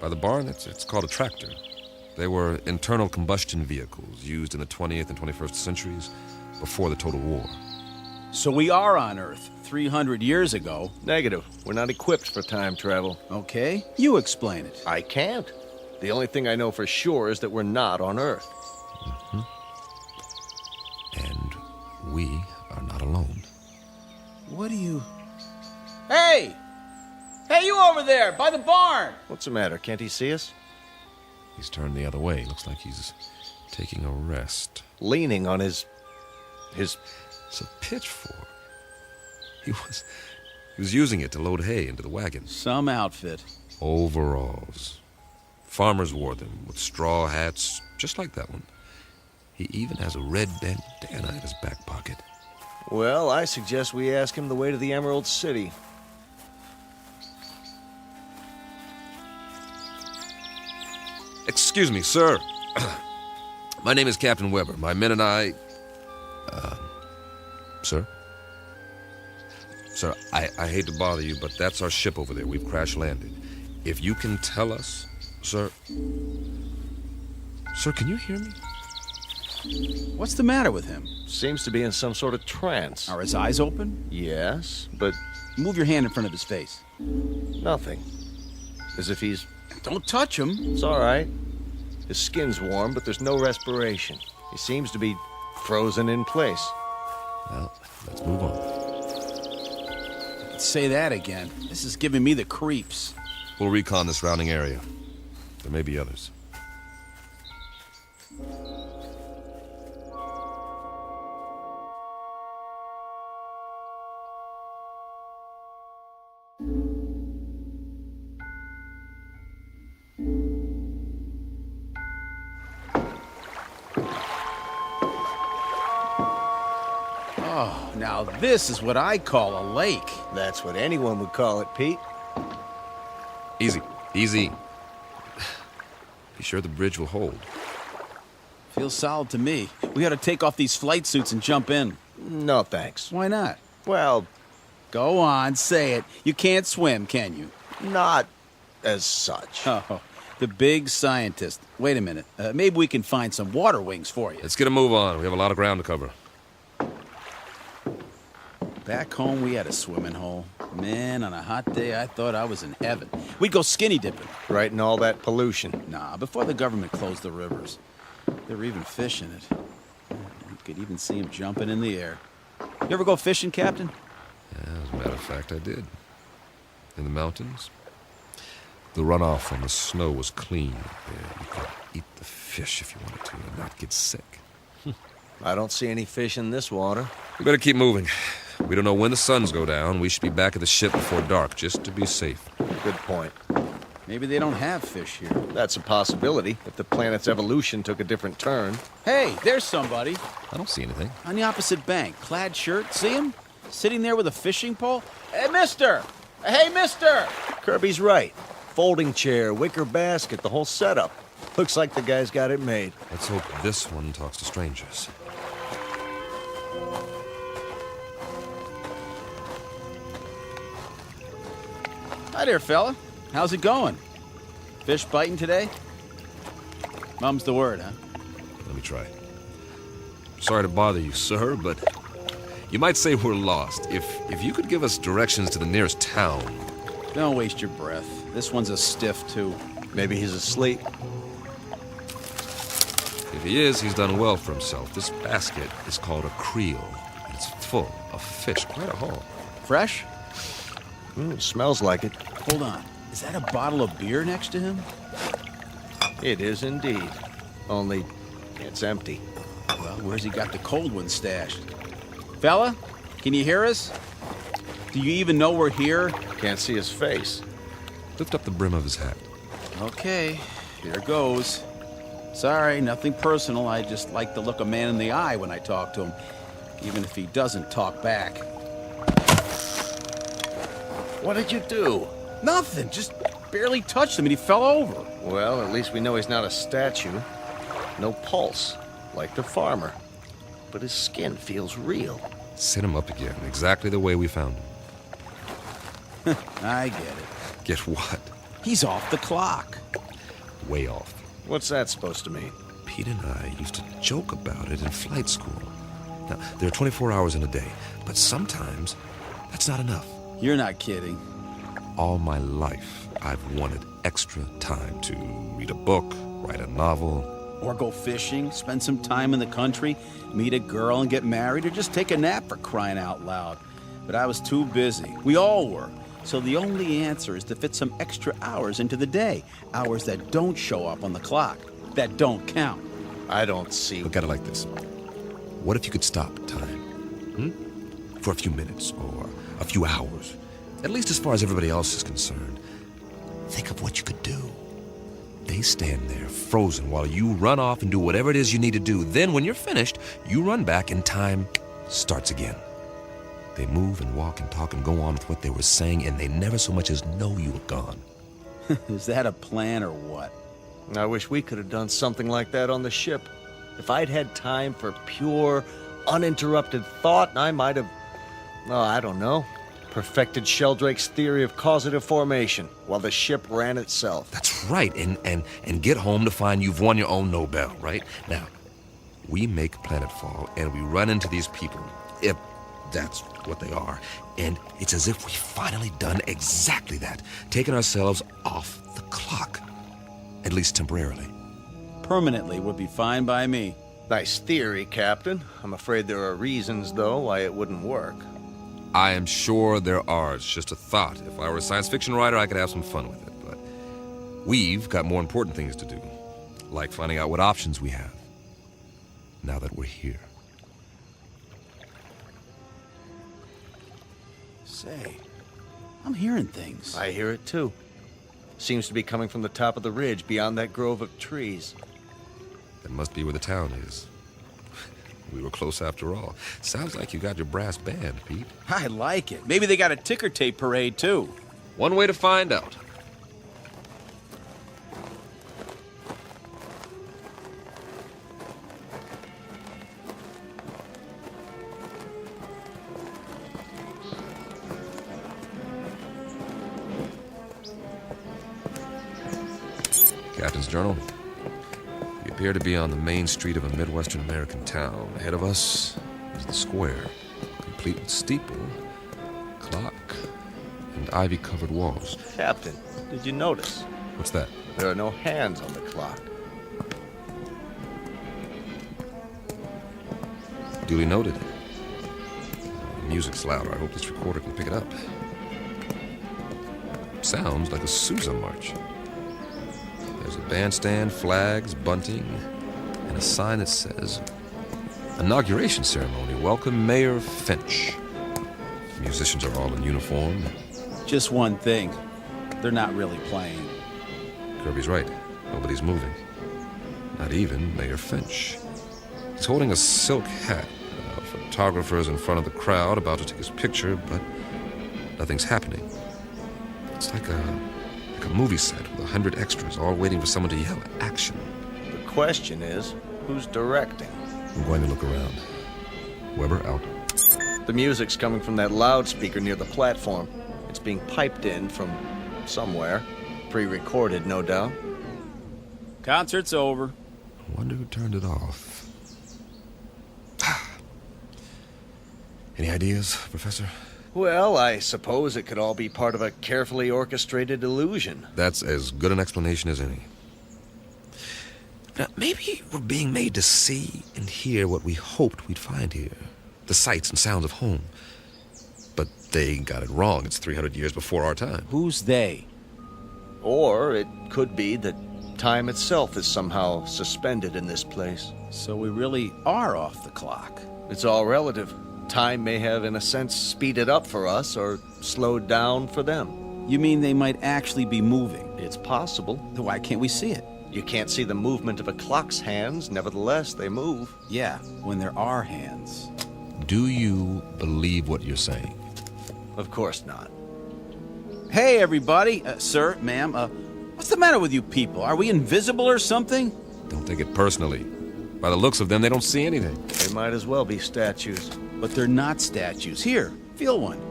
By the barn, it's called a tractor. They were internal combustion vehicles used in the 20th and 21st centuries before the Total War. So we are on Earth 300 years ago. Negative. We're not equipped for time travel. Okay, you explain it. I can't. The only thing I know for sure is that we're not on Earth. And we are not alone. What do you... Hey! Hey, you over there, by the barn! What's the matter? Can't he see us? He's turned the other way. Looks like he's taking a rest. Leaning on his... It's a pitchfork. He was using it to load hay into the wagon. Some outfit. Overalls. Farmers wore them with straw hats, just like that one. He even has a red bandana in his back pocket. Well, I suggest we ask him the way to the Emerald City. Excuse me, sir. My name is Captain Weber. My men and I... Sir? Sir, I hate to bother you, but that's our ship over there. We've crash-landed. If you can tell us... Sir... Sir, can you hear me? What's the matter with him? Seems to be in some sort of trance. Are his eyes open? Yes, but... Move your hand in front of his face. Nothing. As if he's... Don't touch him. It's all right. His skin's warm, but there's no respiration. He seems to be frozen in place. Well, let's move on. Say that again. This is giving me the creeps. We'll recon the surrounding area. There may be others. Oh, now this is what I call a lake. That's what anyone would call it, Pete. Easy, easy. Be sure the bridge will hold. Feels solid to me. We ought to take off these flight suits and jump in. No, thanks. Why not? Well, go on, say it. You can't swim, can you? Not as such. Oh, the big scientist. Wait a minute. Maybe we can find some water wings for you. Let's get a move on. We have a lot of ground to cover. Back home, we had a swimming hole. Man, on a hot day, I thought I was in heaven. We'd go skinny dipping. Right in all that pollution. Nah, before the government closed the rivers. They were even fishing it. You could even see them jumping in the air. You ever go fishing, Captain? Yeah, as a matter of fact, I did. In the mountains. The runoff from the snow was clean there. You could eat the fish if you wanted to and not get sick. I don't see any fish in this water. We better keep moving. We don't know when the suns go down. We should be back at the ship before dark, just to be safe. Good point. Maybe they don't have fish here. That's a possibility, if the planet's evolution took a different turn. Hey, there's somebody. I don't see anything. On the opposite bank, clad shirt. See him? Sitting there with a fishing pole. Hey, mister! Hey, mister! Kirby's right. Folding chair, wicker basket, the whole setup. Looks like the guy's got it made. Let's hope this one talks to strangers. Hi there, fella. How's it going? Fish biting today? Mum's the word, huh? Let me try. Sorry to bother you, sir, but you might say we're lost. If you could give us directions to the nearest town. Don't waste your breath. This one's a stiff, too. Maybe he's asleep. If he is, he's done well for himself. This basket is called a creel. It's full of fish, quite a haul. Fresh? Smells like it. Hold on. Is that a bottle of beer next to him? It is indeed. Only, it's empty. Well, where's he got the cold one stashed? Fella, can you hear us? Do you even know we're here? Can't see his face. Lift up the brim of his hat. Okay, here goes. Sorry, nothing personal. I just like to look a man in the eye when I talk to him, even if he doesn't talk back. What did you do? Nothing, just barely touched him and he fell over. Well, at least we know he's not a statue. No pulse, like the farmer. But his skin feels real. Sit him up again, exactly the way we found him. I get it. Get what? He's off the clock. Way off. What's that supposed to mean? Pete and I used to joke about it in flight school. Now, there are 24 hours in a day, but sometimes that's not enough. You're not kidding. All my life, I've wanted extra time to read a book, write a novel. Or go fishing, spend some time in the country, meet a girl and get married, or just take a nap for crying out loud. But I was too busy. We all were. So the only answer is to fit some extra hours into the day. Hours that don't show up on the clock. That don't count. I don't see... Look at it like this. What if you could stop time? For a few minutes, or a few hours. At least as far as everybody else is concerned. Think of what you could do. They stand there, frozen, while you run off and do whatever it is you need to do. Then, when you're finished, you run back and time starts again. They move and walk and talk and go on with what they were saying, and they never so much as know you were gone. Is that a plan or what? I wish we could have done something like that on the ship. If I'd had time for pure, uninterrupted thought, I might have, I don't know, perfected Sheldrake's theory of causative formation while the ship ran itself. That's right, and get home to find you've won your own Nobel, right? Now, we make planetfall, and we run into these people, if that's what they are, and it's as if we've finally done exactly that, taken ourselves off the clock, at least temporarily. Permanently would be fine by me. Nice theory, Captain. I'm afraid there are reasons, though, why it wouldn't work. I am sure there are. It's just a thought. If I were a science fiction writer, I could have some fun with it, but we've got more important things to do, like finding out what options we have, now that we're here. Say, I'm hearing things. I hear it, too. Seems to be coming from the top of the ridge beyond that grove of trees. That must be where the town is. We were close after all. Sounds like you got your brass band, Pete. I like it. Maybe they got a ticker tape parade, too. One way to find out. Captain's Journal. We appear to be on the main street of a Midwestern American town. Ahead of us is the square, complete with steeple, clock, and ivy-covered walls. Captain, did you notice? What's that? There are no hands on the clock. Duly noted. The music's louder. I hope this recorder can pick it up. Sounds like a Sousa march. There's a bandstand, flags, bunting, and a sign that says, Inauguration Ceremony. Welcome, Mayor Finch. The musicians are all in uniform. Just one thing. They're not really playing. Kirby's right. Nobody's moving. Not even Mayor Finch. He's holding a silk hat. Photographers in front of the crowd about to take his picture, but nothing's happening. It's like a movie set with 100 extras all waiting for someone to yell action. The question is, who's directing? I'm going to look around. Weber out. The music's coming from that loudspeaker near the platform. It's being piped in from somewhere. Pre-recorded, no doubt. Concert's over. I wonder who turned it off. Any ideas, Professor? Well, I suppose it could all be part of a carefully orchestrated illusion. That's as good an explanation as any. Now, maybe we're being made to see and hear what we hoped we'd find here. The sights and sounds of home. But they got it wrong. It's 300 years before our time. Who's they? Or it could be that time itself is somehow suspended in this place. So we really are off the clock. It's all relative. Time may have, in a sense, speeded up for us or slowed down for them. You mean they might actually be moving? It's possible. Then why can't we see it? You can't see the movement of a clock's hands, nevertheless, they move. Yeah, when there are hands. Do you believe what you're saying? Of course not. Hey, everybody. Sir, ma'am, what's the matter with you people? Are we invisible or something? Don't take it personally. By the looks of them, they don't see anything. They might as well be statues. But they're not statues. Here, feel one.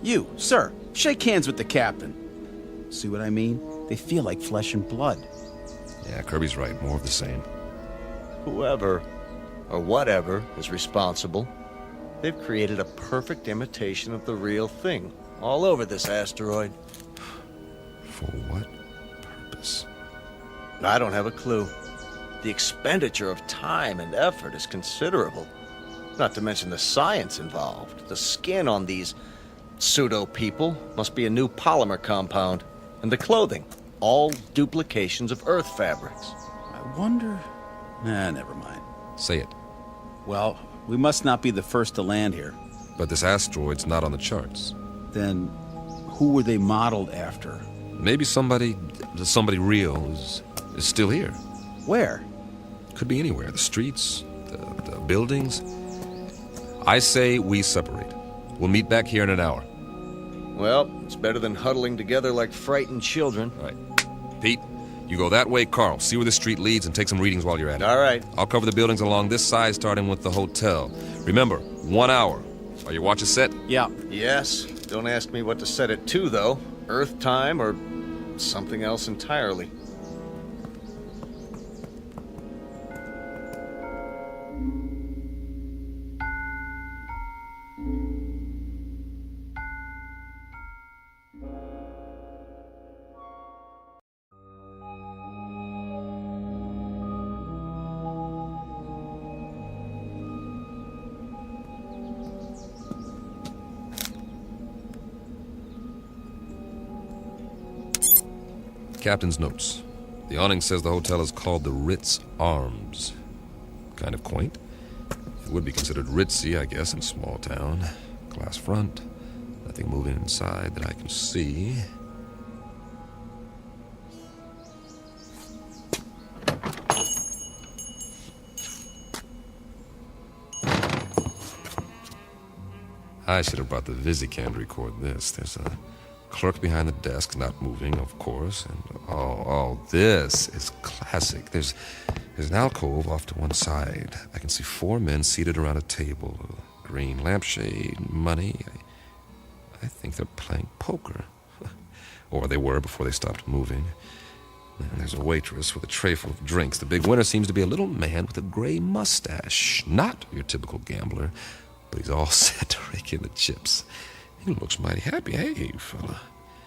You, sir, shake hands with the captain. See what I mean? They feel like flesh and blood. Yeah, Kirby's right. More of the same. Whoever, or whatever, is responsible, they've created a perfect imitation of the real thing all over this asteroid. For what purpose? I don't have a clue. The expenditure of time and effort is considerable. Not to mention the science involved. The skin on these pseudo-people must be a new polymer compound. And the clothing, all duplications of Earth fabrics. I wonder... never mind. Say it. Well, we must not be the first to land here. But this asteroid's not on the charts. Then who were they modeled after? Maybe somebody real is still here. Where? Could be anywhere. The streets, the buildings. I say we separate. We'll meet back here in an hour. Well, it's better than huddling together like frightened children. All right. Pete, You go that way, Carl. See where the street leads and take some readings while you're at it. All right. I'll cover the buildings along this side, starting with the hotel. Remember, 1 hour. Are your watches set? Yeah. Yes. Don't ask me what to set it to, though. Earth time or something else entirely. Captain's notes. The awning says the hotel is called the Ritz Arms. Kind of quaint. It would be considered ritzy, I guess, in a small town. Glass front. Nothing moving inside that I can see. I should have brought the Visicam to record this. There's a clerk behind the desk, not moving, of course. And this is classic. There's an alcove off to one side. I can see 4 men seated around a table. A green lampshade, money. I think they're playing poker. Or they were before they stopped moving. And there's a waitress with a tray full of drinks. The big winner seems to be a little man with a gray mustache. Not your typical gambler, but he's all set to rake in the chips. He looks mighty happy. Hey, fella.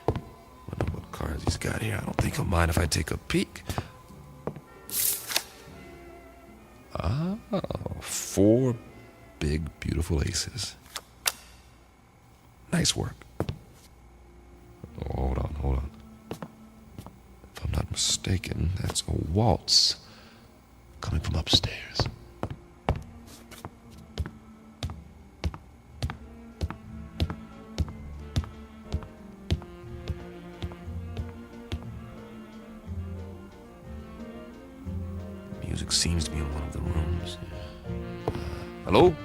Wonder what cards he's got here. I don't think he'll mind if I take a peek. 4 big, beautiful aces. Nice work. Oh, hold on. If I'm not mistaken, that's a waltz coming from upstairs. Music seems to be in one of the rooms. Hello?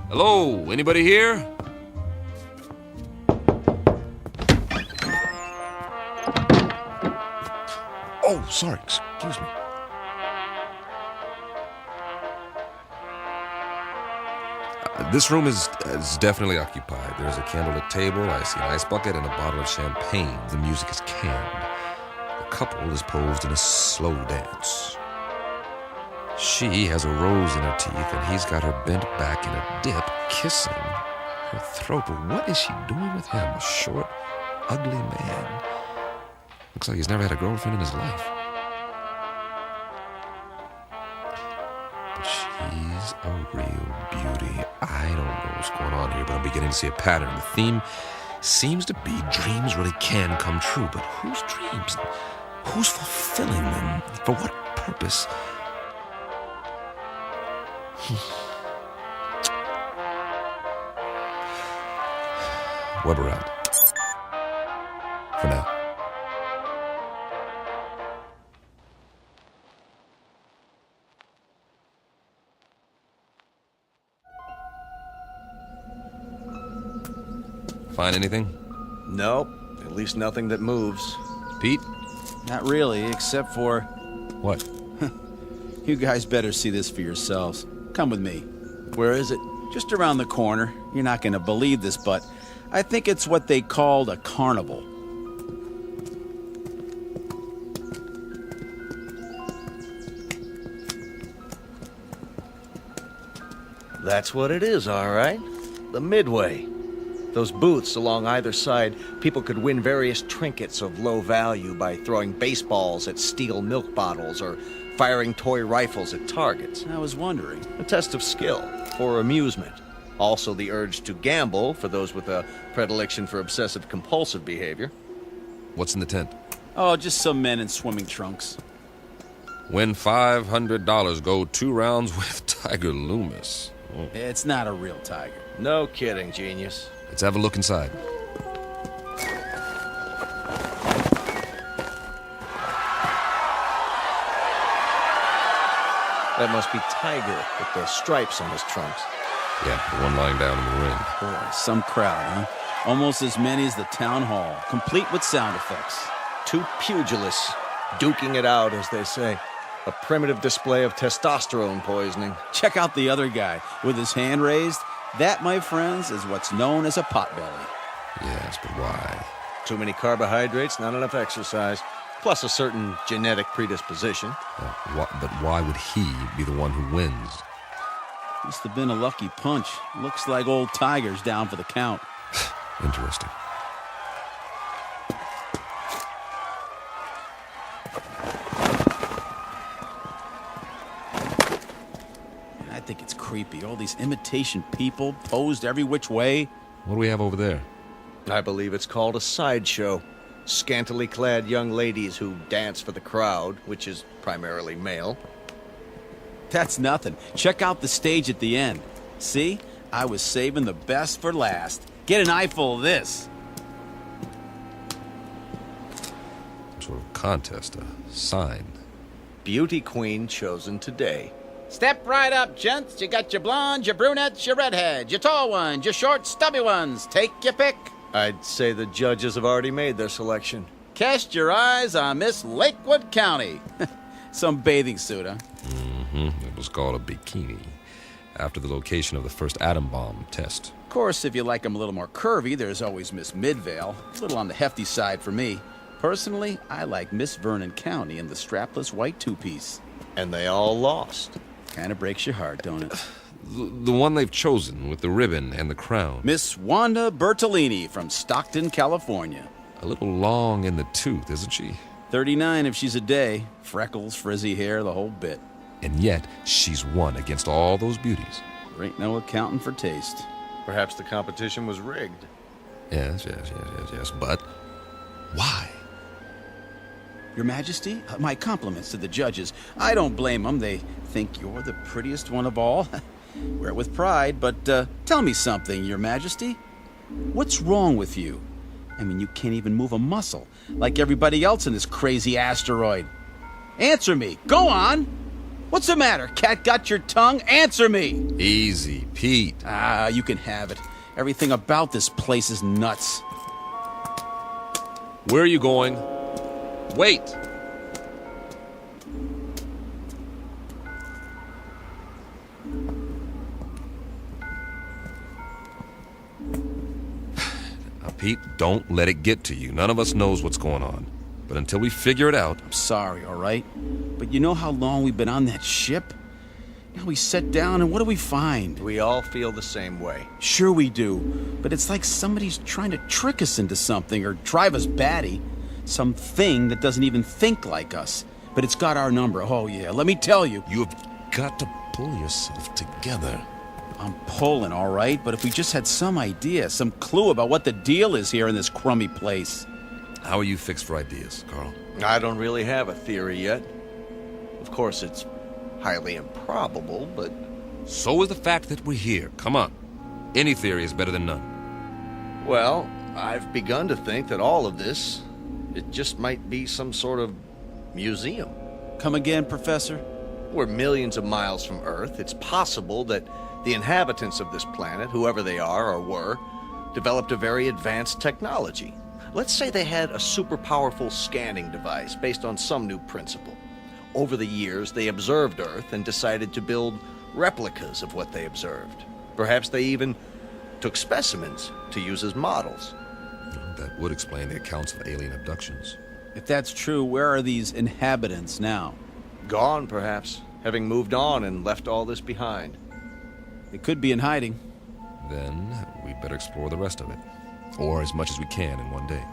Hello? Anybody here? Oh, sorry. Excuse me. This room is definitely occupied. There's a candlelit table, I see an ice bucket, and a bottle of champagne. The music is canned. The couple is posed in a slow dance. She has a rose in her teeth, and he's got her bent back in a dip, kissing her throat. But what is she doing with him? A short, ugly man. Looks like he's never had a girlfriend in his life. But she's a real beauty. I don't know what's going on here, but I'm beginning to see a pattern. The theme seems to be dreams really can come true, but whose dreams? Who's fulfilling them? For what purpose? Weber out. For now. Find anything? Nope. At least nothing that moves. Pete? Not really, except for... What? You guys better see this for yourselves. Come with me. Where is it? Just around the corner. You're not going to believe this, but I think it's what they called a carnival. That's what it is, all right. The Midway. Those booths along either side, people could win various trinkets of low value by throwing baseballs at steel milk bottles or firing toy rifles at targets. I was wondering. A test of skill, for amusement. Also the urge to gamble for those with a predilection for obsessive-compulsive behavior. What's in the tent? Oh, just some men in swimming trunks. Win $500, go 2 rounds with Tiger Loomis. Oh. It's not a real tiger. No kidding, genius. Let's have a look inside. That must be Tiger with the stripes on his trunks. Yeah, the one lying down in the ring. Boy, some crowd, huh? Almost as many as the town hall, complete with sound effects. two pugilists, duking it out, as they say. A primitive display of testosterone poisoning. Check out the other guy with his hand raised. That, my friends, is what's known as a potbelly. Yes, but why? Too many carbohydrates, not enough exercise, plus a certain genetic predisposition. But why would he be the one who wins? Must have been a lucky punch. Looks like old Tiger's down for the count. Interesting. I think it's creepy. All these imitation people posed every which way. What do we have over there? I believe it's called a sideshow. Scantily clad young ladies who dance for the crowd, which is primarily male. That's nothing. Check out the stage at the end. See? I was saving the best for last. Get an eyeful of this. Some sort of contest, a sign. Beauty queen chosen today. Step right up, gents. You got your blondes, your brunettes, your redheads, your tall ones, your short, stubby ones. Take your pick. I'd say the judges have already made their selection. Cast your eyes on Miss Lakewood County. Some bathing suit, huh? Mm-hmm. It was called a bikini, after the location of the first atom bomb test. Of course, if you like them a little more curvy, there's always Miss Midvale. A little on the hefty side for me. Personally, I like Miss Vernon County in the strapless white two-piece. And they all lost. Kind of breaks your heart, don't it? The one they've chosen with the ribbon and the crown. Miss Wanda Bertolini from Stockton, California. A little long in the tooth, isn't she? 39 if she's a day. Freckles, frizzy hair, the whole bit. And yet, she's won against all those beauties. There ain't no accounting for taste. Perhaps the competition was rigged. Yes. But why? Your Majesty, my compliments to the judges. I don't blame them. They think you're the prettiest one of all. Wear it with pride, but tell me something, Your Majesty. What's wrong with you? I mean, you can't even move a muscle, like everybody else in this crazy asteroid. Answer me. Go on. What's the matter? Cat got your tongue? Answer me. Easy, Pete. Ah, you can have it. Everything about this place is nuts. Where are you going? Wait! Now, Pete, don't let it get to you. None of us knows what's going on. But until we figure it out... I'm sorry, all right? But you know how long we've been on that ship? Now we sit down and what do we find? We all feel the same way. Sure we do. But it's like somebody's trying to trick us into something or drive us batty. Something that doesn't even think like us. But it's got our number. Oh, yeah. Let me tell you. You've got to pull yourself together. I'm pulling, all right? But if we just had some idea, some clue about what the deal is here in this crummy place. How are you fixed for ideas, Carl? I don't really have a theory yet. Of course, it's highly improbable, but... So is the fact that we're here. Come on. Any theory is better than none. Well, I've begun to think that all of this... it just might be some sort of museum. Come again, Professor? We're millions of miles from Earth. It's possible that the inhabitants of this planet, whoever they are or were, developed a very advanced technology. Let's say they had a super powerful scanning device based on some new principle. Over the years, they observed Earth and decided to build replicas of what they observed. Perhaps they even took specimens to use as models. That would explain the accounts of alien abductions. If that's true, where are these inhabitants now? Gone, perhaps, having moved on and left all this behind. They could be in hiding. Then we better explore the rest of it. Or as much as we can in one day.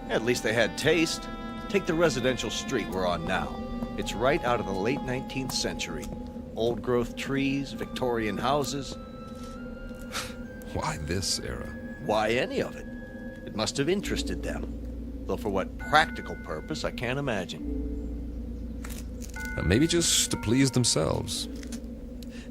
At least they had taste. Take the residential street we're on now. It's right out of the late 19th century. Old-growth trees, Victorian houses. Why this era? Why any of it? It must have interested them. Though for what practical purpose, I can't imagine. Maybe just to please themselves.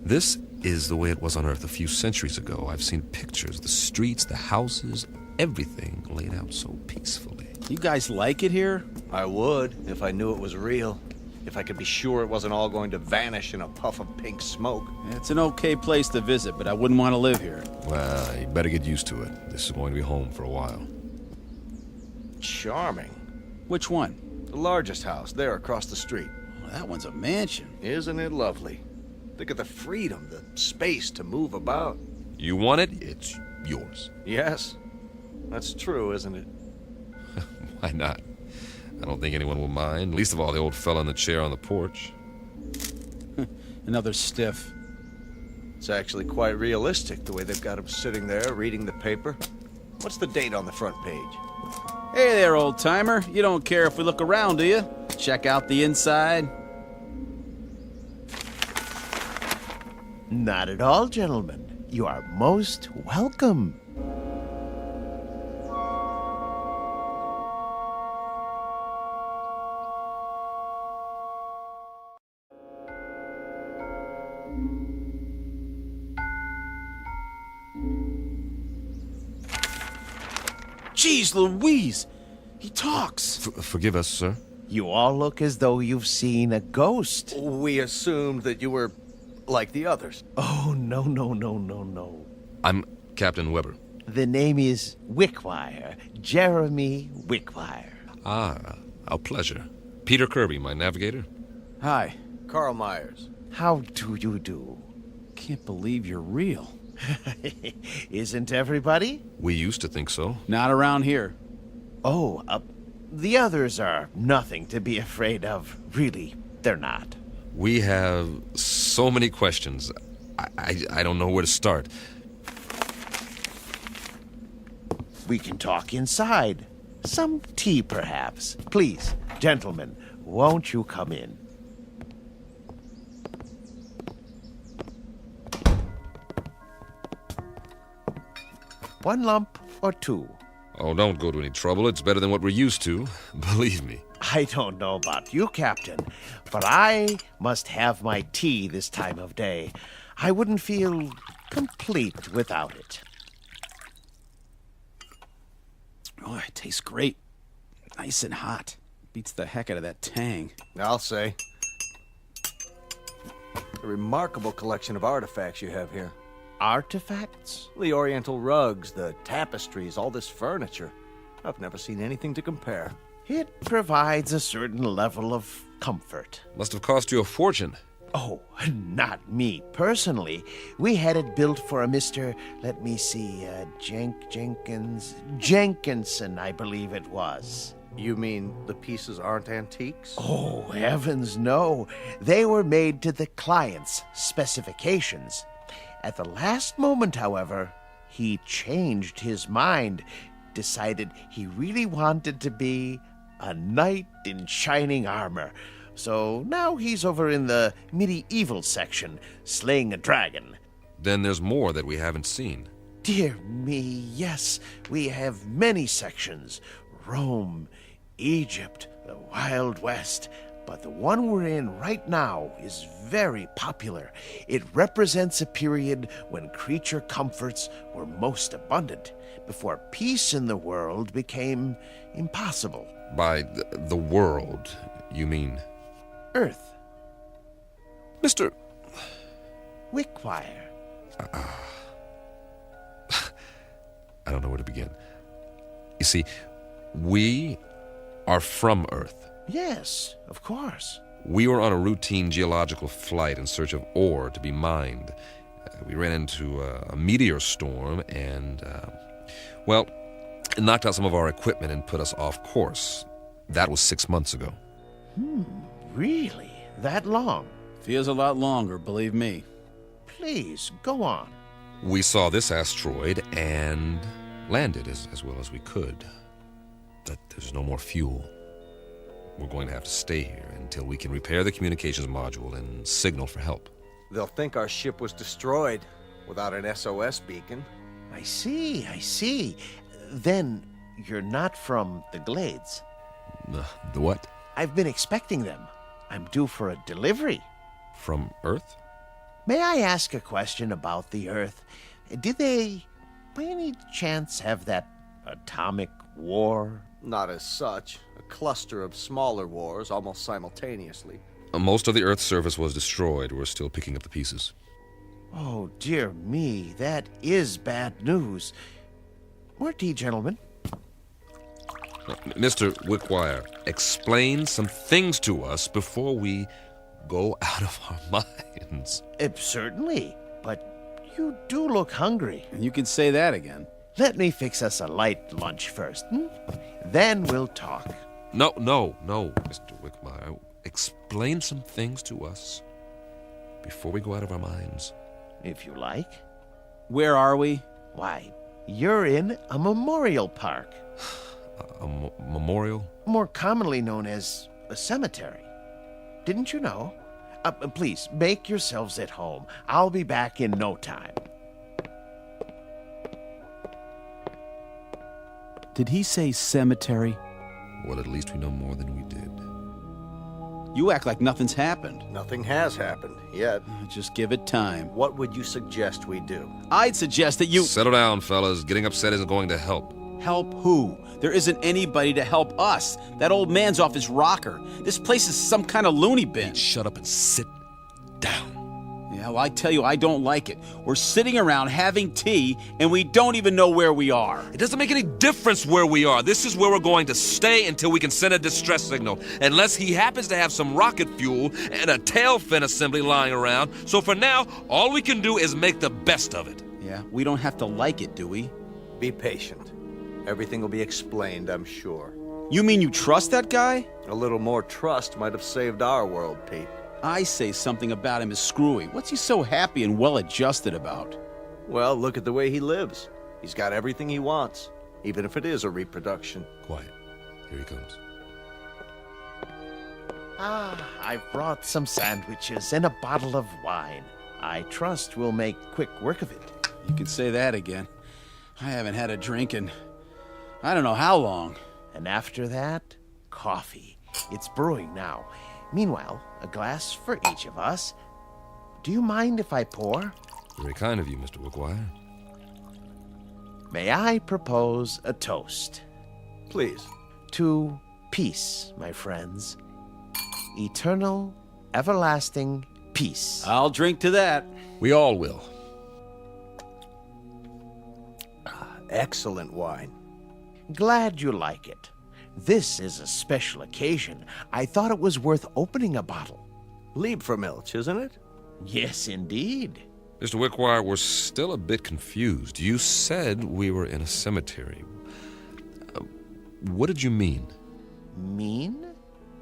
This is the way it was on Earth a few centuries ago. I've seen pictures, the streets, the houses, everything laid out so peacefully. You guys like it here? I would, if I knew it was real. if I could be sure it wasn't all going to vanish in a puff of pink smoke. It's an okay place to visit, but I wouldn't want to live here. Well, you better get used to it. This is going to be home for a while. Charming. Which one? The largest house, there across the street. Well, that one's a mansion. Isn't it lovely? Think of the freedom, the space to move about. You want it, it's yours. Yes, that's true, isn't it? Why not? I don't think anyone will mind, least of all the old fella in the chair on the porch. Another stiff. It's actually quite realistic, the way they've got him sitting there reading the paper. What's the date on the front page? Hey there, old-timer. You don't care if we look around, do you? Check out the inside. Not at all, gentlemen. You are most welcome. Jeez Louise! He talks! Forgive us, sir. You all look as though you've seen a ghost. We assumed that you were like the others. Oh, no. I'm Captain Weber. The name is Wickwire, Jeremy Wickwire. Ah, a pleasure. Peter Kirby, my navigator. Hi. Carl Myers. How do you do? Can't believe you're real. Isn't everybody? We used to think so. Not around here. Oh, the others are nothing to be afraid of. Really, they're not. We have so many questions. I don't know where to start. We can talk inside. Some tea, perhaps. Please, gentlemen, won't you come in? One lump or two? Oh, don't go to any trouble. It's better than what we're used to. Believe me. I don't know about you, Captain, but I must have my tea this time of day. I wouldn't feel complete without it. Oh, it tastes great. Nice and hot. Beats the heck out of that tang. I'll say. A remarkable collection of artifacts you have here. Artifacts? The oriental rugs, the tapestries, all this furniture. I've never seen anything to compare. It provides a certain level of comfort. Must have cost you a fortune. Oh, not me personally. We had it built for a Mr. Let me see, Jenkinson, I believe it was. You mean the pieces aren't antiques? Oh, heavens no. They were made to the client's specifications. At the last moment, however, he changed his mind, decided he really wanted to be a knight in shining armor. So now he's over in the medieval section, slaying a dragon. Then there's more that we haven't seen. Dear me, yes, we have many sections. Rome, Egypt, the Wild West. But the one we're in right now is very popular. It represents a period when creature comforts were most abundant, before peace in the world became impossible. By the world, you mean? Earth. Mr. Wickwire. I don't know where to begin. You see, we are from Earth. Yes, of course. We were on a routine geological flight in search of ore to be mined. We ran into a meteor storm and, well, it knocked out some of our equipment and put us off course. That was 6 months ago. Really? That long? Feels a lot longer, believe me. Please, go on. We saw this asteroid and landed as well as we could. But there's no more fuel. We're going to have to stay here until we can repair the communications module and signal for help. They'll think our ship was destroyed without an SOS beacon. I see. Then you're not from the Glades. The what? I've been expecting them. I'm due for a delivery. From Earth? May I ask a question about the Earth? Did they, by any chance, have that atomic war Not as such. A cluster of smaller wars almost simultaneously. Most of the Earth's surface was destroyed. We're still picking up the pieces. Oh, dear me, that is bad news. More tea, gentlemen. Mr. Wickwire, explain some things to us before we go out of our minds. Certainly, but you do look hungry. You can say that again. Let me fix us a light lunch first, Then we'll talk. No, Mr. Wickwire. Explain some things to us before we go out of our minds. If you like. Where are we? Why, you're in a memorial park. A memorial? More commonly known as a cemetery. Didn't you know? Please, make yourselves at home. I'll be back in no time. Did he say cemetery? Well, at least we know more than we did. You act like nothing's happened. Nothing has happened, yet. Just give it time. What would you suggest we do? I'd suggest that you... Settle down, fellas. Getting upset isn't going to help. Help who? There isn't anybody to help us. That old man's off his rocker. This place is some kind of loony bin. Shut up and sit down. Yeah, well, I tell you, I don't like it. We're sitting around having tea, and we don't even know where we are. It doesn't make any difference where we are. This is where we're going to stay until we can send a distress signal. Unless he happens to have some rocket fuel and a tail fin assembly lying around. So for now, all we can do is make the best of it. Yeah, we don't have to like it, do we? Be patient. Everything will be explained, I'm sure. You mean you trust that guy? A little more trust might have saved our world, Pete. I say something about him is screwy. What's he so happy and well-adjusted about? Well, look at the way he lives. He's got everything he wants, even if it is a reproduction. Quiet. Here he comes. I've brought some sandwiches and a bottle of wine. I trust we'll make quick work of it. You can say that again. I haven't had a drink in I don't know how long. And after that, coffee. It's brewing now. Meanwhile, a glass for each of us. Do you mind if I pour? Very kind of you, Mr. Wickwire. May I propose a toast? Please. To peace, my friends. Eternal, everlasting peace. I'll drink to that. We all will. Excellent wine. Glad you like it. This is a special occasion. I thought it was worth opening a bottle. Liebfraumilch, isn't it? Yes, indeed. Mr. Wickwire, we're still a bit confused. You said we were in a cemetery. What did you mean? Mean?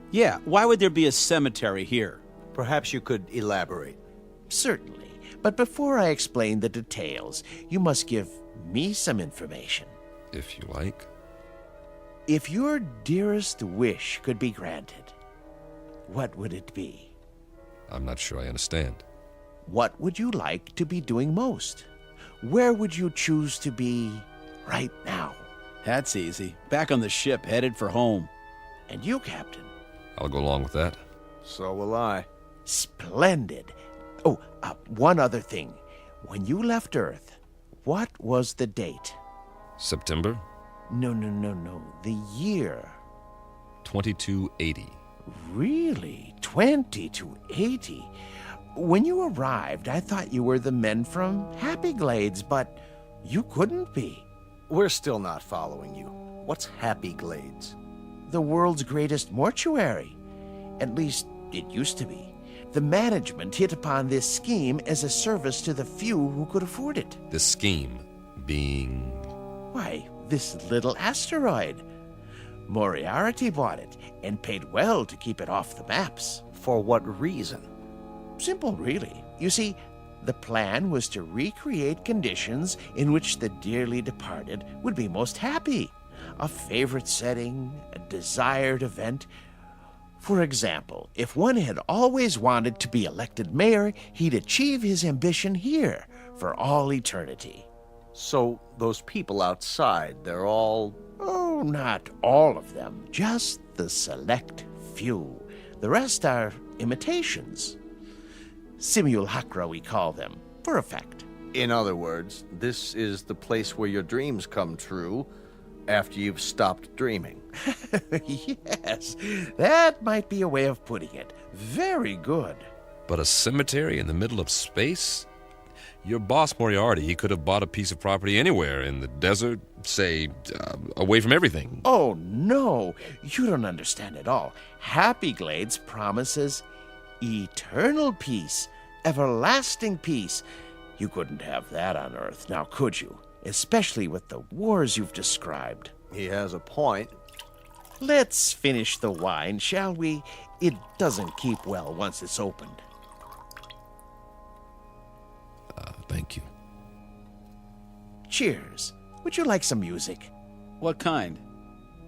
Yeah, why would there be a cemetery here? Perhaps you could elaborate. Certainly. But before I explain the details, you must give me some information. If you like. If your dearest wish could be granted, what would it be? I'm not sure I understand. What would you like to be doing most? Where would you choose to be right now? That's easy. Back on the ship, headed for home. And you, Captain? I'll go along with that. So will I. Splendid. Oh, one other thing. When you left Earth, what was the date? September? No. The year. 2280. Really? 2280? When you arrived, I thought you were the men from Happy Glades, but you couldn't be. We're still not following you. What's Happy Glades? The world's greatest mortuary. At least, it used to be. The management hit upon this scheme as a service to the few who could afford it. The scheme being... Why, this little asteroid. Moriarty bought it and paid well to keep it off the maps. For what reason? Simple, really. You see, the plan was to recreate conditions in which the dearly departed would be most happy. A favorite setting, a desired event. For example, if one had always wanted to be elected mayor, he'd achieve his ambition here for all eternity. So those people outside, they're all... Oh, not all of them. Just the select few. The rest are imitations. Simulacra, we call them, for effect. In other words, this is the place where your dreams come true after you've stopped dreaming. Yes, that might be a way of putting it. Very good. But a cemetery in the middle of space? Your boss, Moriarty, he could have bought a piece of property anywhere, in the desert, say, away from everything. Oh, no, you don't understand at all. Happy Glades promises eternal peace, everlasting peace. You couldn't have that on Earth, now could you? Especially with the wars you've described. He has a point. Let's finish the wine, shall we? It doesn't keep well once it's opened. Thank you. Cheers. Would you like some music? What kind?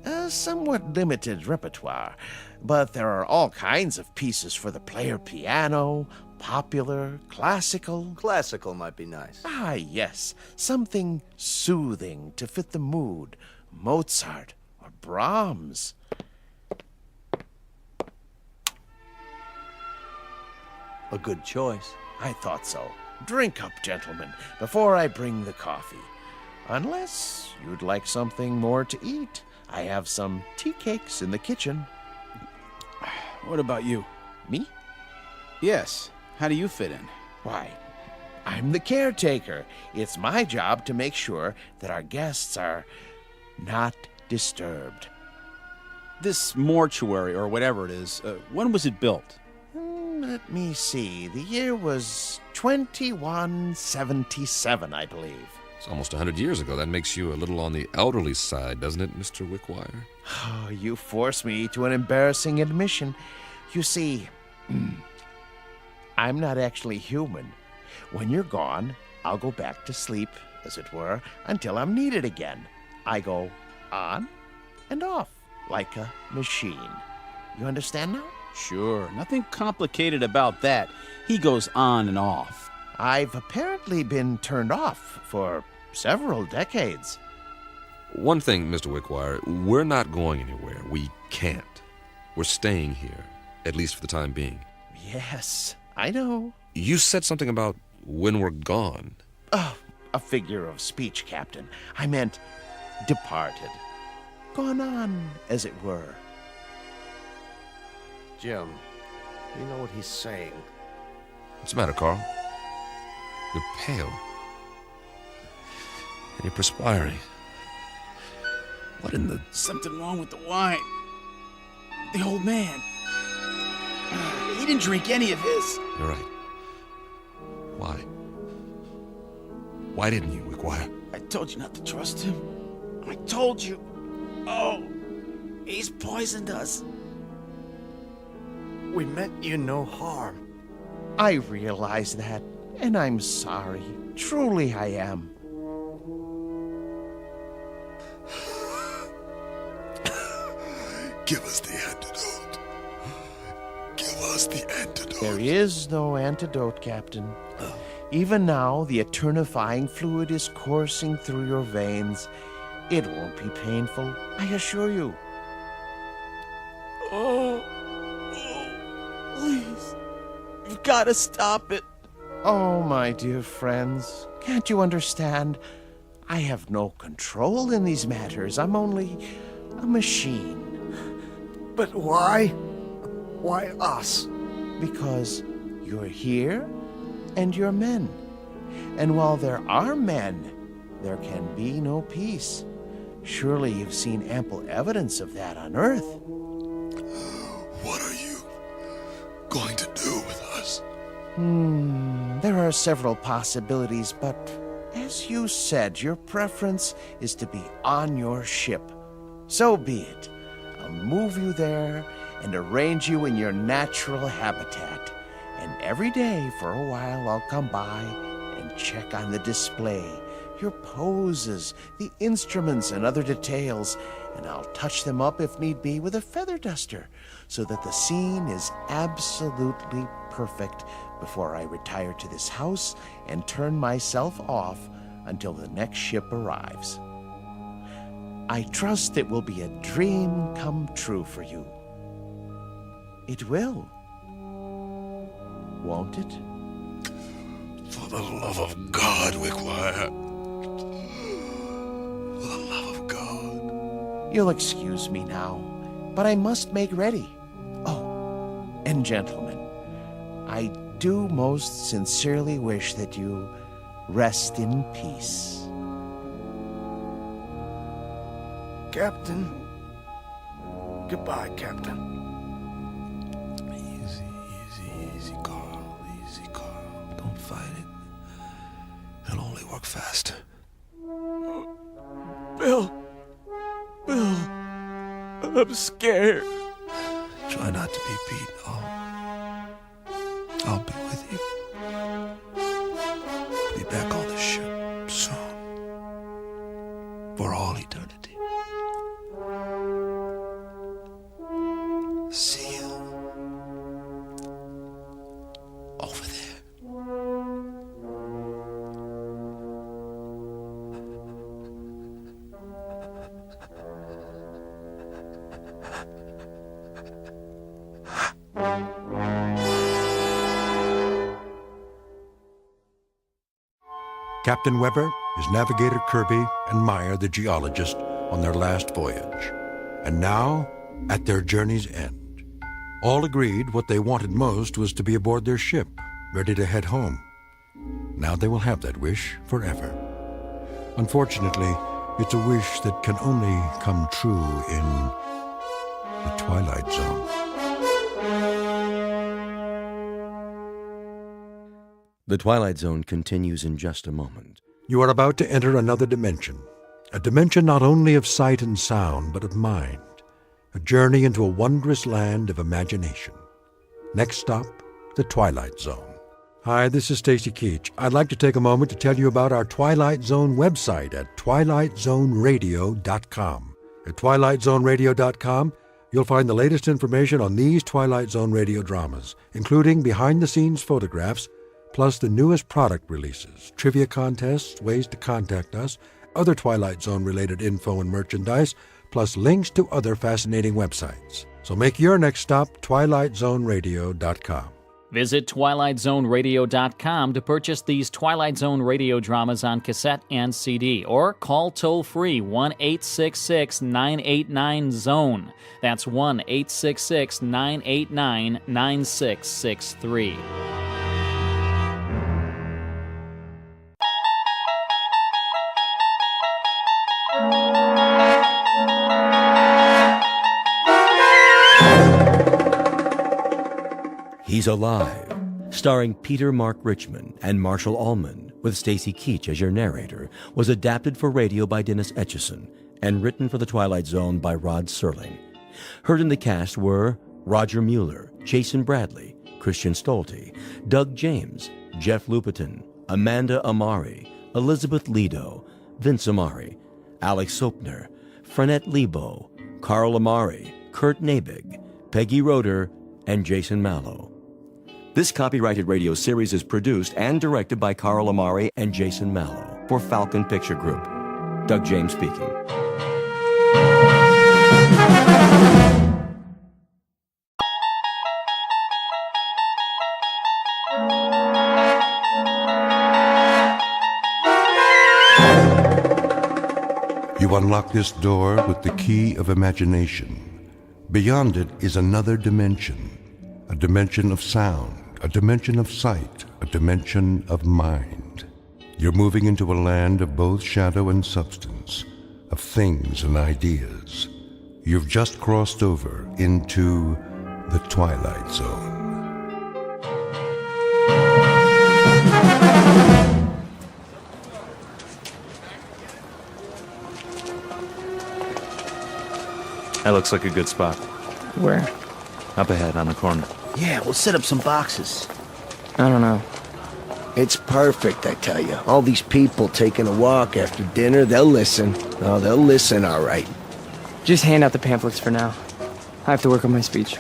A somewhat limited repertoire, but there are all kinds of pieces for the player piano, popular, classical. Classical might be nice. Ah, yes. Something soothing to fit the mood. Mozart or Brahms. A good choice. I thought so. Drink up, gentlemen, before I bring the coffee. Unless you'd like something more to eat. I have some tea cakes in the kitchen. What about you? Me? Yes. How do you fit in? Why, I'm the caretaker. It's my job to make sure that our guests are not disturbed. This mortuary, or whatever it is, when was it built? Let me see. The year was 2177, I believe. It's almost 100 years ago. That makes you a little on the elderly side, doesn't it, Mr. Wickwire? Oh, you force me to an embarrassing admission. You see, I'm not actually human. When you're gone, I'll go back to sleep, as it were, until I'm needed again. I go on and off like a machine. You understand now? Sure. Nothing complicated about that. He goes on and off. I've apparently been turned off for several decades. One thing, Mr. Wickwire, we're not going anywhere. We can't. We're staying here, at least for the time being. Yes, I know. You said something about when we're gone. Oh, a figure of speech, Captain. I meant departed. Gone on, as it were. Jim, you know what he's saying. What's the matter, Carl? You're pale. And you're perspiring. What in the... Something wrong with the wine. The old man. He didn't drink any of his. You're right. Why? Why didn't you, Wickwire? I told you not to trust him. I told you. Oh, he's poisoned us. We meant you no harm. I realize that, and I'm sorry. Truly I am. Give us the antidote. Give us the antidote. There is no antidote, Captain. Even now, the eternifying fluid is coursing through your veins. It won't be painful, I assure you. Oh, please. You've got to stop it. Oh, my dear friends, can't you understand? I have no control in these matters. I'm only a machine. But why? Why us? Because you're here and you're men. And while there are men, there can be no peace. Surely you've seen ample evidence of that on Earth. What are you going to do with us? There are several possibilities, but as you said, your preference is to be on your ship. So be it. I'll move you there and arrange you in your natural habitat. And every day for a while I'll come by and check on the display, your poses, the instruments and other details, and I'll touch them up if need be with a feather duster so that the scene is absolutely perfect before I retire to this house and turn myself off until the next ship arrives. I trust it will be a dream come true for you. It will. Won't it? For the love of God, Wickwire. For the love of God. You'll excuse me now, but I must make ready. Oh, and gentlemen, I do most sincerely wish that you rest in peace. Captain. Goodbye, Captain. Easy, Carl. Easy, Carl. Don't fight it. It'll only work fast. Bill, I'm scared. Try not to be, Pete. I'll be with you. Be back on the ship soon. For all eternity. See you over there. Captain Weber, his navigator Kirby, and Meyer, the geologist, on their last voyage. And now, at their journey's end. All agreed what they wanted most was to be aboard their ship, ready to head home. Now they will have that wish forever. Unfortunately, it's a wish that can only come true in the Twilight Zone. The Twilight Zone continues in just a moment. You are about to enter another dimension. A dimension not only of sight and sound, but of mind. A journey into a wondrous land of imagination. Next stop, the Twilight Zone. Hi, this is Stacy Keach. I'd like to take a moment to tell you about our Twilight Zone website at twilightzoneradio.com. At twilightzoneradio.com, you'll find the latest information on these Twilight Zone radio dramas, including behind-the-scenes photographs, plus the newest product releases, trivia contests, ways to contact us, other Twilight Zone-related info and merchandise, plus links to other fascinating websites. So make your next stop twilightzoneradio.com. Visit twilightzoneradio.com to purchase these Twilight Zone radio dramas on cassette and CD, or call toll-free 1-866-989-ZONE. That's 1-866-989-9663. He's Alive, starring Peter Mark Richmond and Marshall Allman, with Stacy Keach as your narrator, was adapted for radio by Dennis Etchison and written for The Twilight Zone by Rod Serling. Heard in the cast were Roger Mueller, Jason Bradley, Christian Stolte, Doug James, Jeff Lupetin, Amanda Amari, Elizabeth Lido, Vince Amari, Alex Sopner, Frenette Lebo, Carl Amari, Kurt Nabig, Peggy Roeder, and Jason Mallow. This copyrighted radio series is produced and directed by Carl Amari and Jason Mallow for Falcon Picture Group. Doug James speaking. You unlock this door with the key of imagination. Beyond it is another dimension, a dimension of sound, a dimension of sight, a dimension of mind. You're moving into a land of both shadow and substance, of things and ideas. You've just crossed over into the Twilight Zone. That looks like a good spot. Where? Up ahead on the corner. Yeah, we'll set up some boxes. I don't know. It's perfect, I tell you. All these people taking a walk after dinner, they'll listen. Oh, they'll listen, all right. Just hand out the pamphlets for now. I have to work on my speech.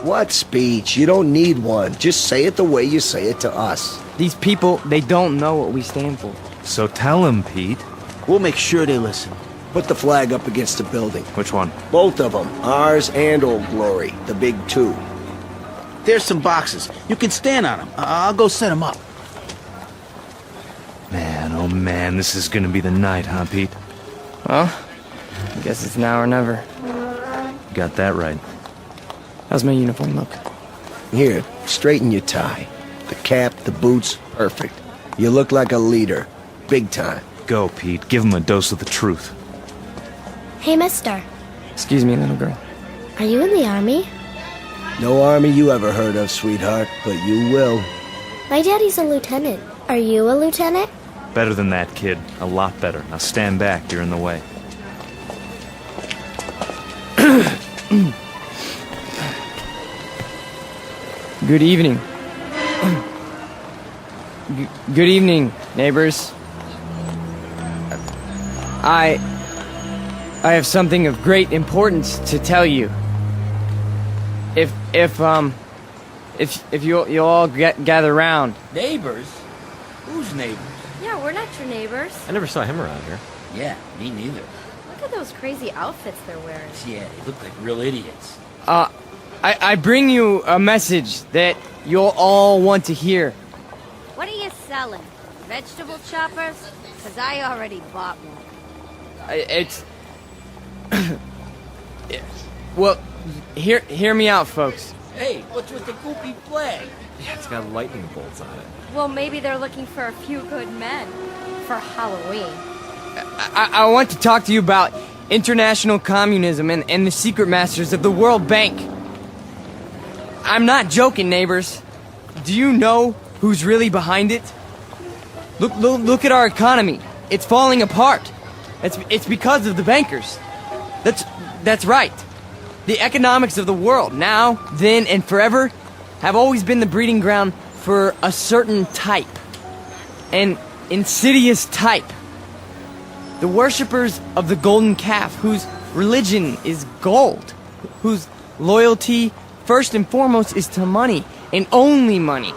What speech? You don't need one. Just say it the way you say it to us. These people, they don't know what we stand for. So tell them, Pete. We'll make sure they listen. Put the flag up against the building. Which one? Both of them. Ours and Old Glory. The big two. There's some boxes. You can stand on them. I'll go set them up. Man, oh man, this is gonna be the night, huh, Pete? Well, Guess it's now or never. Got that right. How's my uniform look? Here, straighten your tie. The cap, the boots, perfect. You look like a leader. Big time. Go, Pete. Give him a dose of the truth. Hey, mister. Excuse me, little girl. Are you in the army? No army you ever heard of, sweetheart, but you will. My daddy's a lieutenant. Are you a lieutenant? Better than that, kid. A lot better. Now stand back. You're in the way. Good evening. Good evening, neighbors. I have something of great importance to tell you. If you'll all gather round. Neighbors? Who's neighbors? Yeah, we're not your neighbors. I never saw him around here. Yeah, me neither. Look at those crazy outfits they're wearing. Yeah, they look like real idiots. I bring you a message that you'll all want to hear. What are you selling? Vegetable choppers? Because I already bought one. It's... Well, hear me out, folks. Hey, what's with the goopy flag? Yeah, it's got lightning bolts on it. Well, maybe they're looking for a few good men. For Halloween. I want to talk to you about international communism and the secret masters of the World Bank. I'm not joking, neighbors. Do you know who's really behind it? Look at our economy. It's falling apart. It's because of the bankers. That's right. The economics of the world, now, then, and forever, have always been the breeding ground for a certain type. An insidious type. The worshippers of the golden calf, whose religion is gold, whose loyalty, first and foremost, is to money, and only money.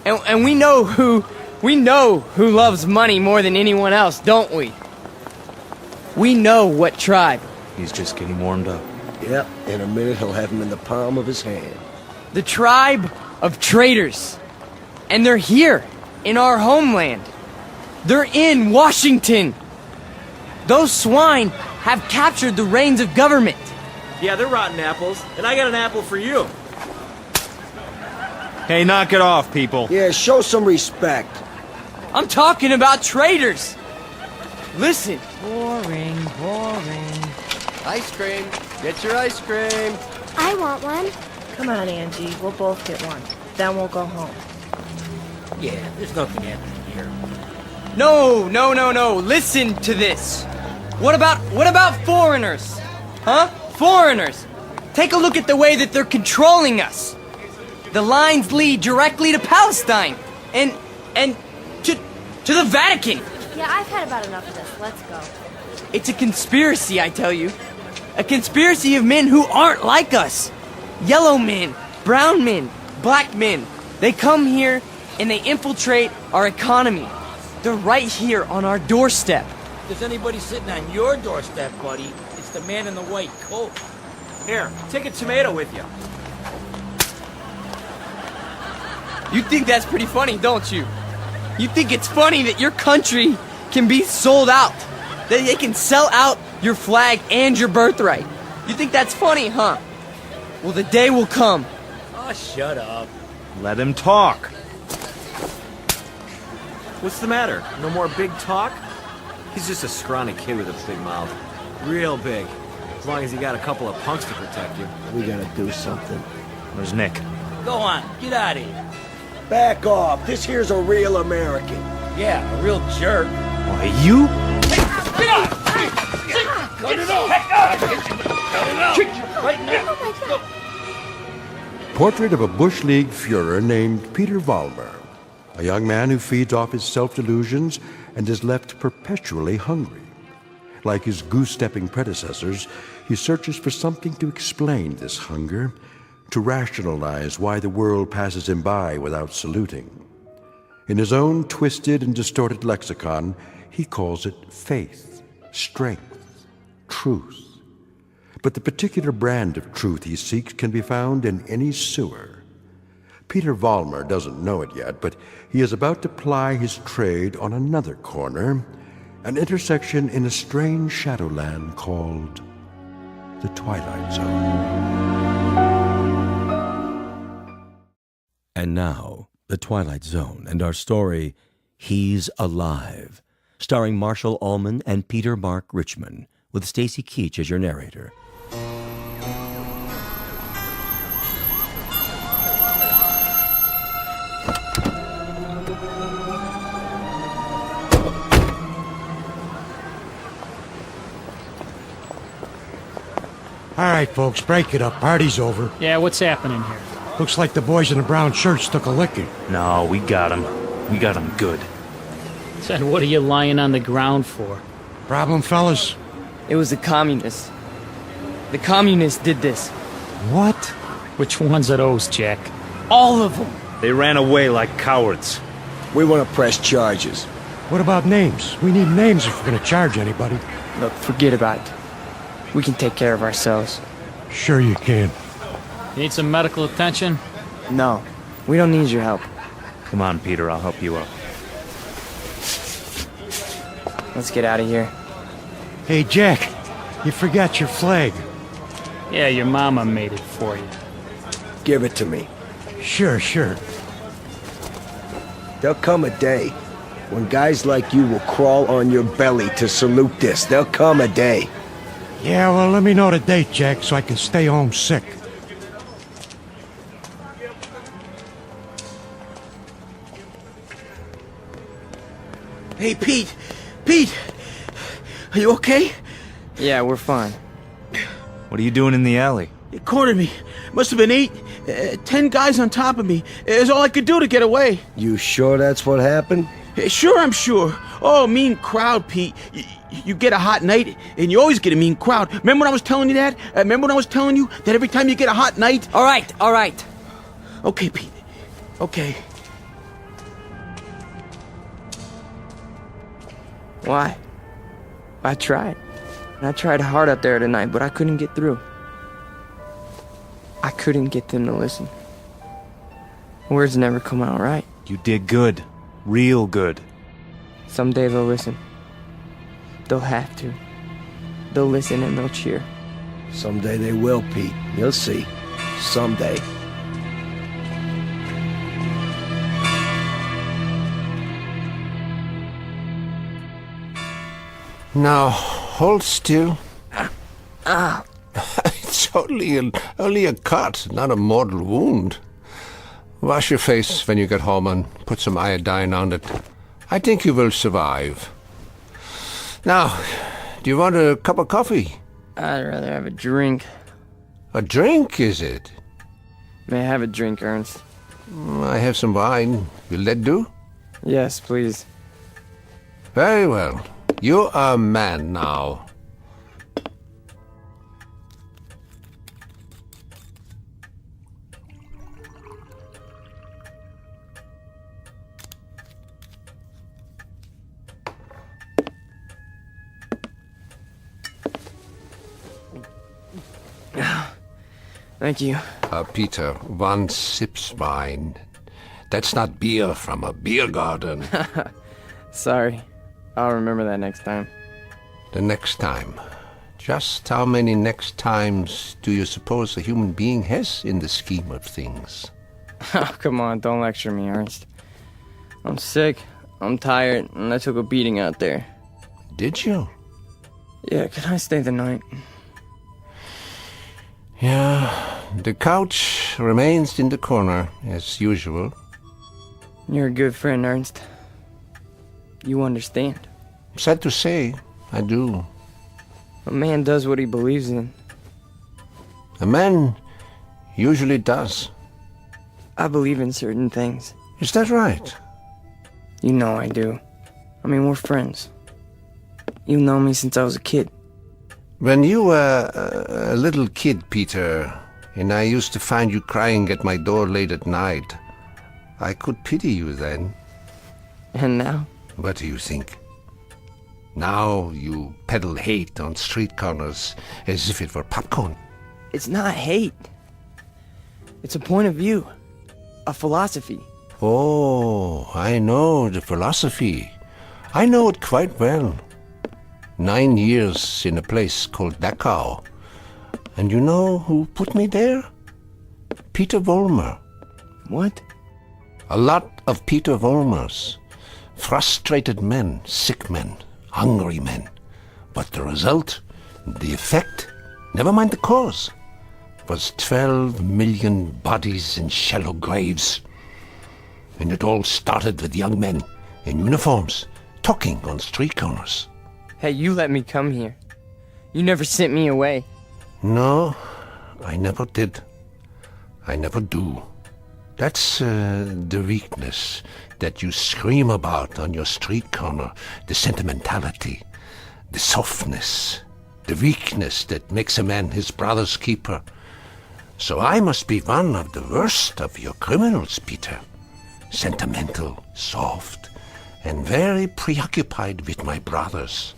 And we know who loves money more than anyone else, don't we? We know what tribe. He's just getting warmed up. Yep, in a minute he'll have him in the palm of his hand. The tribe of traitors. And they're here, in our homeland. They're in Washington. Those swine have captured the reins of government. Yeah, they're rotten apples, and I got an apple for you. Hey, knock it off, people. Yeah, show some respect. I'm talking about traitors. Listen. Boring. Ice cream. Get your ice cream. I want one. Come on, Angie. We'll both get one. Then we'll go home. Yeah, there's nothing happening here. No. Listen to this. What about foreigners? Huh? Foreigners. Take a look at the way that they're controlling us. The lines lead directly to Palestine and to the Vatican. Yeah, I've had about enough of this. Let's go. It's a conspiracy, I tell you. A conspiracy of men who aren't like us. Yellow men, brown men, black men. They come here and they infiltrate our economy. They're right here on our doorstep. If there's anybody sitting on your doorstep, buddy, it's the man in the white coat. Here, take a tomato with you. You think that's pretty funny, don't you? You think it's funny that your country can be sold out? That they can sell out your flag and your birthright? You think that's funny, huh? Well, the day will come. Oh, shut up. Let him talk. What's the matter? No more big talk? He's just a scrawny kid with a big mouth. Real big. As long as you got a couple of punks to protect you. We gotta do something. Where's Nick? Go on, get out of here. Back off. This here's a real American. Yeah, a real jerk. Why, you? Get off! Cut it off! Cut it off! Right now! Portrait of a Bush League Führer named Peter Vollmer, a young man who feeds off his self-delusions and is left perpetually hungry. Like his goose-stepping predecessors, he searches for something to explain this hunger, to rationalize why the world passes him by without saluting. In his own twisted and distorted lexicon, he calls it faith, strength, truth. But the particular brand of truth he seeks can be found in any sewer. Peter Vollmer doesn't know it yet, but he is about to ply his trade on another corner, an intersection in a strange shadowland called the Twilight Zone. And now, the Twilight Zone and our story, He's Alive, starring Marshall Allman and Peter Mark Richmond, with Stacy Keach as your narrator. All right, folks, break it up. Party's over. Yeah, what's happening here? Looks like the boys in the brown shirts took a licking. No, we got him. We got him good. Said, what are you lying on the ground for? Problem, fellas? It was the communists. The communists did this. What? Which ones are those, Jack? All of them. They ran away like cowards. We want to press charges. What about names? We need names if we're going to charge anybody. Look, forget about it. We can take care of ourselves. Sure you can. Need some medical attention? No, we don't need your help. Come on, Peter, I'll help you out. Let's get out of here. Hey, Jack, you forgot your flag. Yeah, your mama made it for you. Give it to me. Sure. There'll come a day when guys like you will crawl on your belly to salute this. There'll come a day. Yeah, well, let me know the date, Jack, so I can stay home sick. Hey, Pete! Pete! Are you okay? Yeah, we're fine. What are you doing in the alley? You cornered me. Must have been 10 guys on top of me. It was all I could do to get away. You sure that's what happened? Sure, I'm sure. Oh, mean crowd, Pete. You get a hot night, and you always get a mean crowd. Remember when I was telling you that? Remember when I was telling you that every time you get a hot night... All right. Okay, Pete. Okay. Why? I tried. I tried hard out there tonight, but I couldn't get through. I couldn't get them to listen. Words never come out right. You did good. Real good. Someday they'll listen. They'll have to. They'll listen and they'll cheer. Someday they will, Pete. You'll see. Someday. Now, hold still. It's only a cut, not a mortal wound. Wash your face when you get home and put some iodine on it. I think you will survive. Now, do you want a cup of coffee? I'd rather have a drink. A drink, is it? May I have a drink, Ernst? I have some wine. Will that do? Yes, please. Very well. You are a man now. Thank you. Peter, one sips wine. That's not beer from a beer garden. Sorry. I'll remember that next time. The next time. Just how many next times do you suppose a human being has in the scheme of things? Oh, come on, don't lecture me, Ernst. I'm sick, I'm tired, and I took a beating out there. Did you? Yeah, can I stay the night? Yeah, the couch remains in the corner, as usual. You're a good friend, Ernst. You understand. Sad to say, I do. A man does what he believes in. A man usually does. I believe in certain things. Is that right? You know I do. I mean, we're friends. You've known me since I was a kid. When you were a little kid, Peter, and I used to find you crying at my door late at night, I could pity you then. And now? What do you think? Now you peddle hate on street corners as if it were popcorn. It's not hate. It's a point of view. A philosophy. Oh, I know the philosophy. I know it quite well. 9 years in a place called Dachau. And you know who put me there? Peter Vollmer. What? A lot of Peter Vollmers. Frustrated men, sick men, hungry men. But the result, the effect, never mind the cause, was 12 million bodies in shallow graves. And it all started with young men in uniforms, talking on street corners. Hey, you let me come here. You never sent me away. No, I never did. I never do. That's the weakness that you scream about on your street corner. The sentimentality, the softness, the weakness that makes a man his brother's keeper. So I must be one of the worst of your criminals, Peter. Sentimental, soft, and very preoccupied with my brothers.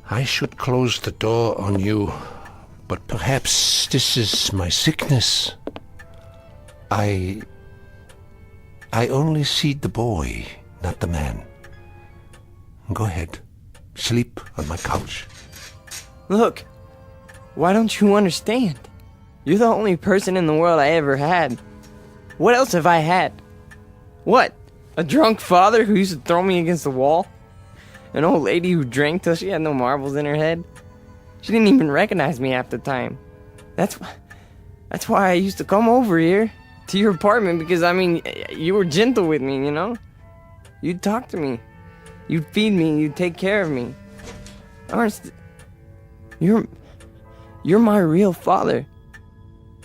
I should close the door on you, but perhaps this is my sickness. I only see the boy, not the man. Go ahead. Sleep on my couch. Look, why don't you understand? You're the only person in the world I ever had. What else have I had? What? A drunk father who used to throw me against the wall? An old lady who drank till she had no marbles in her head? She didn't even recognize me half the time. That's why I used to come over here to your apartment, because, I mean, you were gentle with me, you know? You'd talk to me. You'd feed me. You'd take care of me. Ernst, you're my real father.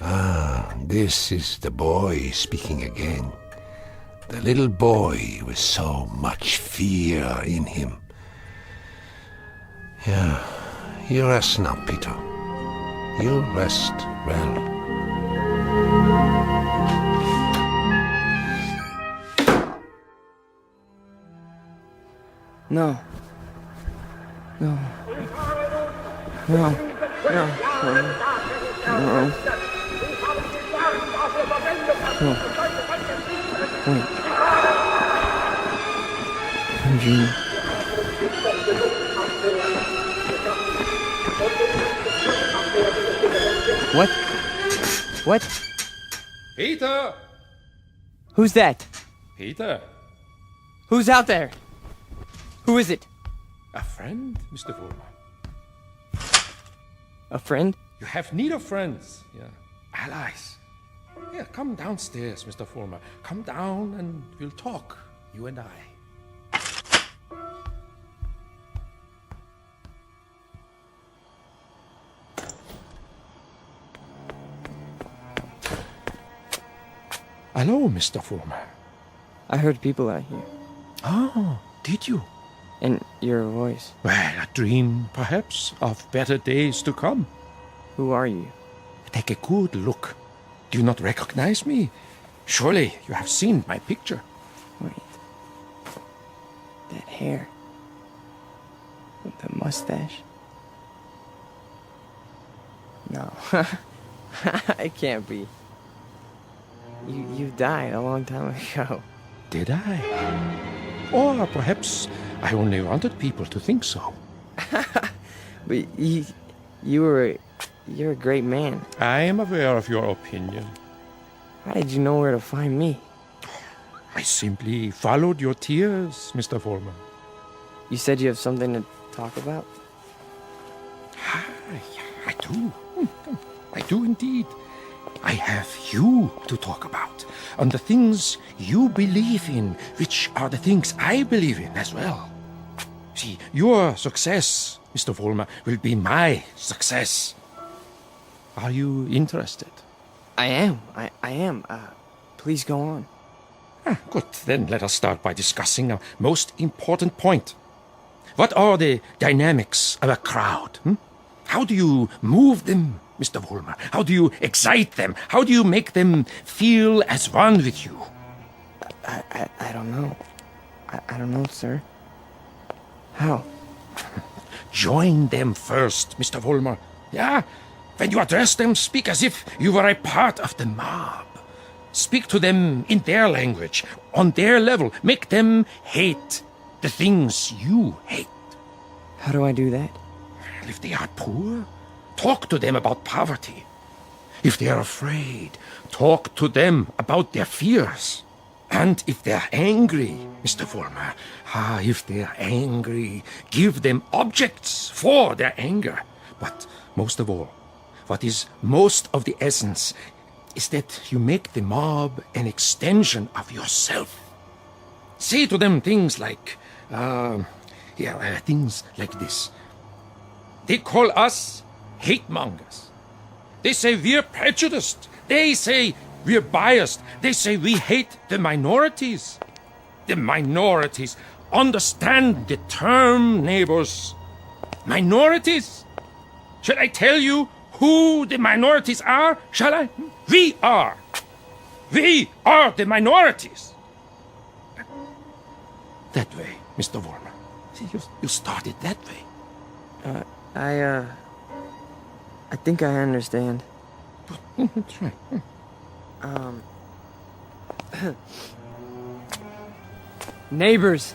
Ah, this is the boy speaking again. The little boy with so much fear in him. Yeah, you rest now, Peter. You rest well. No. No. No. No. No. No. Wait. Eugene. What? What? Peter! Who's that? Peter? Who's out there? Who is it? A friend, Mr. Vollmer. A friend? You have need of friends, yeah. Allies. Yeah, come downstairs, Mr. Vollmer. Come down and we'll talk, you and I. Hello, Mr. Vollmer. I heard people out here. Oh, did you? And your voice. Well, a dream, perhaps, of better days to come. Who are you? Take a good look. Do you not recognize me? Surely you have seen my picture. Wait. That hair. With the mustache. No. It can't be. You died a long time ago. Did I? Or perhaps I only wanted people to think so. But you're a great man. I am aware of your opinion. How did you know where to find me? I simply followed your tears, Mr. Vollmer. You said you have something to talk about? I do. I do indeed. I have you to talk about, and the things you believe in, which are the things I believe in as well. See, your success, Mr. Vollmer, will be my success. Are you interested? I am. I am. Please go on. Good. Then let us start by discussing a most important point. What are the dynamics of a crowd? How do you move them, Mr. Vollmer? How do you excite them? How do you make them feel as one with you? I don't know. I don't know, sir. How? Join them first, Mr. Vollmer. Yeah? When you address them, speak as if you were a part of the mob. Speak to them in their language, on their level. Make them hate the things you hate. How do I do that? If they are poor, talk to them about poverty. If they are afraid, talk to them about their fears. And if they are angry, Mr. Vollmer, if they are angry, give them objects for their anger. But most of all, what is most of the essence is that you make the mob an extension of yourself. Say to them things like, things like this. They call us hate mongers. They say we're prejudiced. They say we're biased. They say we hate the minorities. The minorities. Understand the term, neighbors. Minorities. Shall I tell you who the minorities are? Shall I? We are. We are the minorities. That way, Mr. Vollmer. See, you started that way. I think I understand. That's right. Neighbors.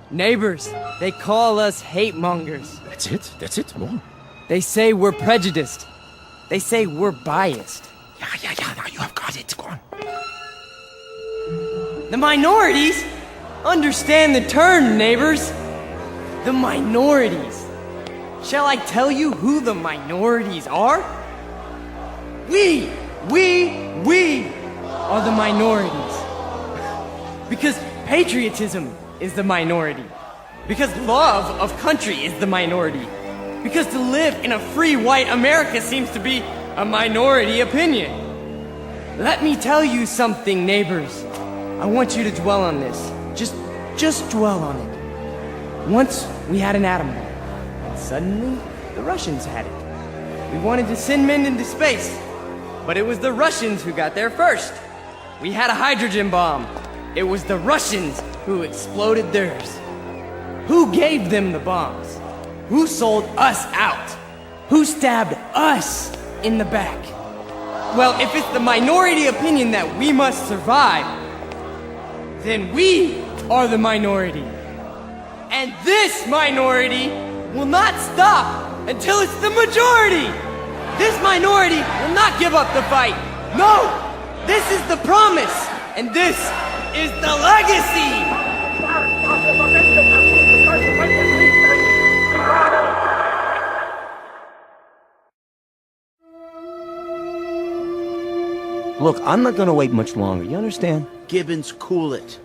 Neighbors. They call us hate mongers. That's it. More. They say we're prejudiced. They say we're biased. Yeah, now you have got it. Go on. The minorities? Understand the term, neighbors. The minorities. Shall I tell you who the minorities are? We are the minorities. Because patriotism is the minority. Because love of country is the minority. Because to live in a free white America seems to be a minority opinion. Let me tell you something, neighbors. I want you to dwell on this. Just dwell on it. Once we had an atom bomb. Suddenly, the Russians had it. We wanted to send men into space, but it was the Russians who got there first. We had a hydrogen bomb. It was the Russians who exploded theirs. Who gave them the bombs? Who sold us out? Who stabbed us in the back? Well, if it's the minority opinion that we must survive, then we are the minority. And this minority will not stop until it's the majority. This minority will not give up the fight. No, this is the promise, and this is the legacy. Look, I'm not gonna wait much longer, you understand? Gibbons, cool it.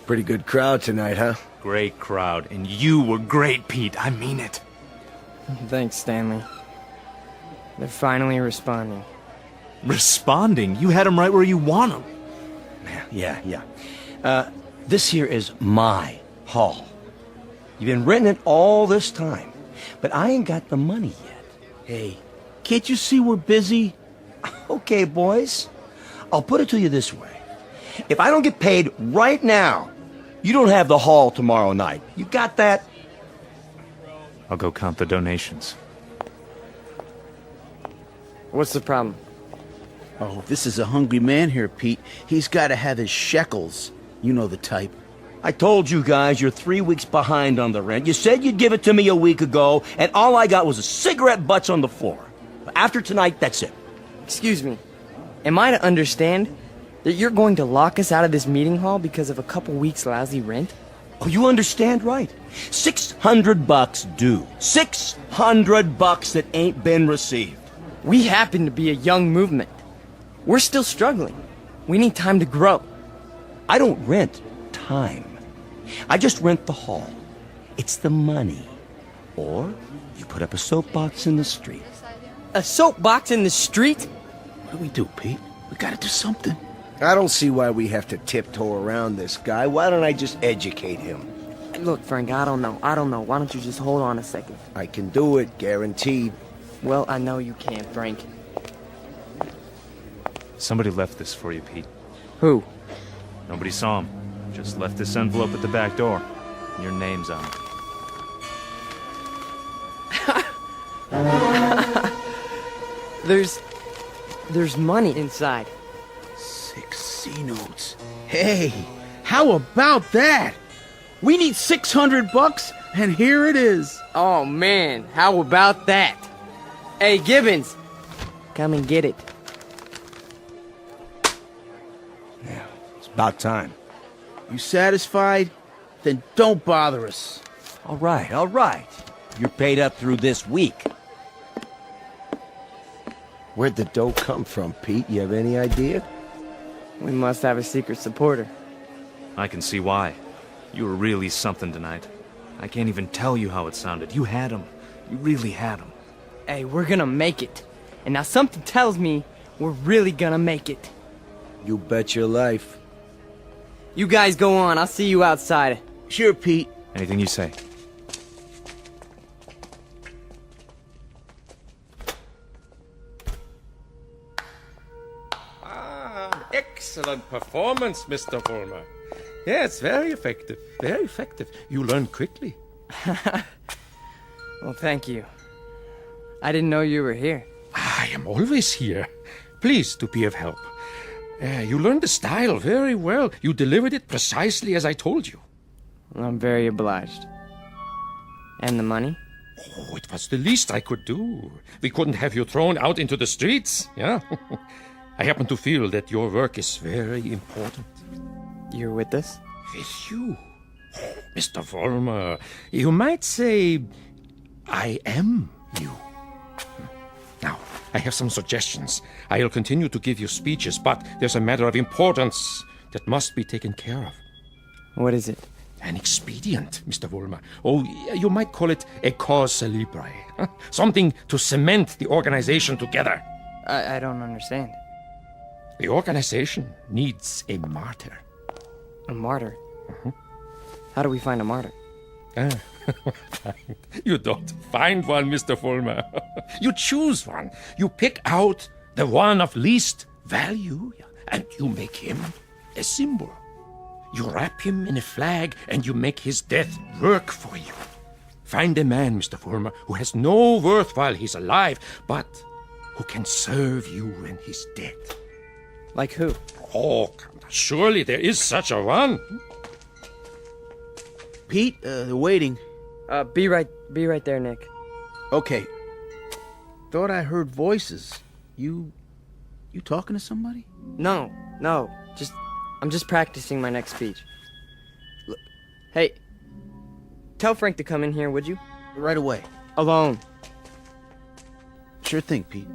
Pretty good crowd tonight, huh? Great crowd, and you were great, Pete. I mean it. Thanks, Stanley. They're finally responding. Responding? You had them right where you want them. Yeah. This here is my hall. You've been renting it all this time, but I ain't got the money yet. Hey, can't you see we're busy? Okay, boys. I'll put it to you this way. If I don't get paid right now, you don't have the hall tomorrow night. You got that? I'll go count the donations. What's the problem? Oh, this is a hungry man here, Pete. He's got to have his shekels. You know the type. I told you guys you're 3 weeks behind on the rent. You said you'd give it to me a week ago, and all I got was a cigarette butts on the floor. After tonight, that's it. Excuse me. Am I to understand that you're going to lock us out of this meeting hall because of a couple weeks' lousy rent? Oh, you understand right. $600 due. $600 that ain't been received. We happen to be a young movement. We're still struggling. We need time to grow. I don't rent time. I just rent the hall. It's the money. Or you put up a soapbox in the street. A soapbox in the street? What do we do, Pete? We gotta do something. I don't see why we have to tiptoe around this guy. Why don't I just educate him? Look, Frank, I don't know. Why don't you just hold on a second? I can do it, guaranteed. Well, I know you can, Frank. Somebody left this for you, Pete. Who? Nobody saw him. Just left this envelope at the back door. Your name's on it. There's money inside. 6 C notes. Hey, how about that? We need $600, and here it is. Oh, man, how about that? Hey, Gibbons, come and get it. Yeah, it's about time. You satisfied? Then don't bother us. All right. You're paid up through this week. Where'd the dough come from, Pete? You have any idea? We must have a secret supporter. I can see why. You were really something tonight. I can't even tell you how it sounded. You had him. You really had him. Hey, we're gonna make it. And now something tells me we're really gonna make it. You bet your life. You guys go on. I'll see you outside. Sure, Pete. Anything you say. Excellent performance, Mr. Vollmer. Yes, very effective. Very effective. You learn quickly. Well, thank you. I didn't know you were here. I am always here. Pleased to be of help. You learned the style very well. You delivered it precisely as I told you. I'm very obliged. And the money? Oh, it was the least I could do. We couldn't have you thrown out into the streets, yeah? I happen to feel that your work is very important. You're with us? With you? Oh, Mr. Vollmer, you might say I am you. Now, I have some suggestions. I'll continue to give you speeches, but there's a matter of importance that must be taken care of. What is it? An expedient, Mr. Vollmer. Oh, you might call it a cause célèbre. Something to cement the organization together. I don't understand. The organization needs a martyr. A martyr? How do we find a martyr? You don't find one, Mr. Vollmer. You choose one. You pick out the one of least value, and you make him a symbol. You wrap him in a flag, and you make his death work for you. Find a man, Mr. Vollmer, who has no worth while he's alive, but who can serve you when he's dead. Like who? Oh, surely there is such a one. Pete, they're waiting. Be right there, Nick. Okay. Thought I heard voices. You talking to somebody? No. I'm just practicing my next speech. Look, hey, tell Frank to come in here, would you? Right away. Alone. Sure thing, Pete.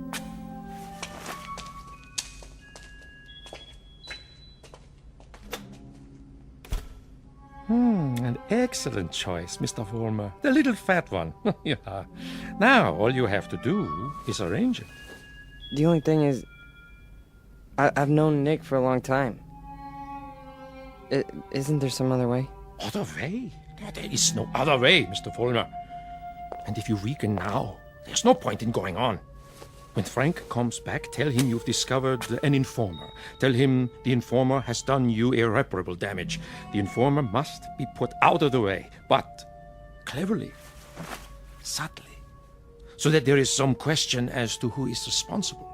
An excellent choice, Mr. Vollmer. The little fat one. Yeah. Now, all you have to do is arrange it. The only thing is, I've known Nick for a long time. Isn't there some other way? Other way? There is no other way, Mr. Vollmer. And if you weaken now, there's no point in going on. When Frank comes back, tell him you've discovered an informer. Tell him the informer has done you irreparable damage. The informer must be put out of the way, but cleverly, subtly, so that there is some question as to who is responsible.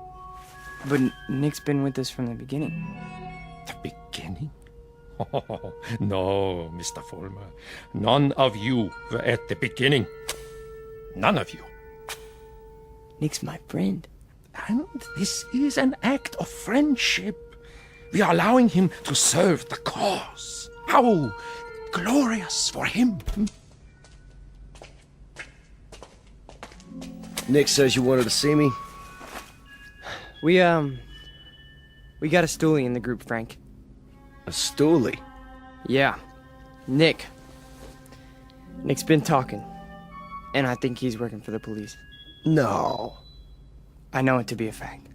But Nick's been with us from the beginning. The beginning? Oh, no, Mr. Vollmer. None of you were at the beginning. None of you. Nick's my friend. And this is an act of friendship. We are allowing him to serve the cause. How glorious for him. Nick says you wanted to see me? We got a stoolie in the group, Frank. A stoolie? Yeah. Nick's been talking. And I think he's working for the police. No. I know it to be a fact.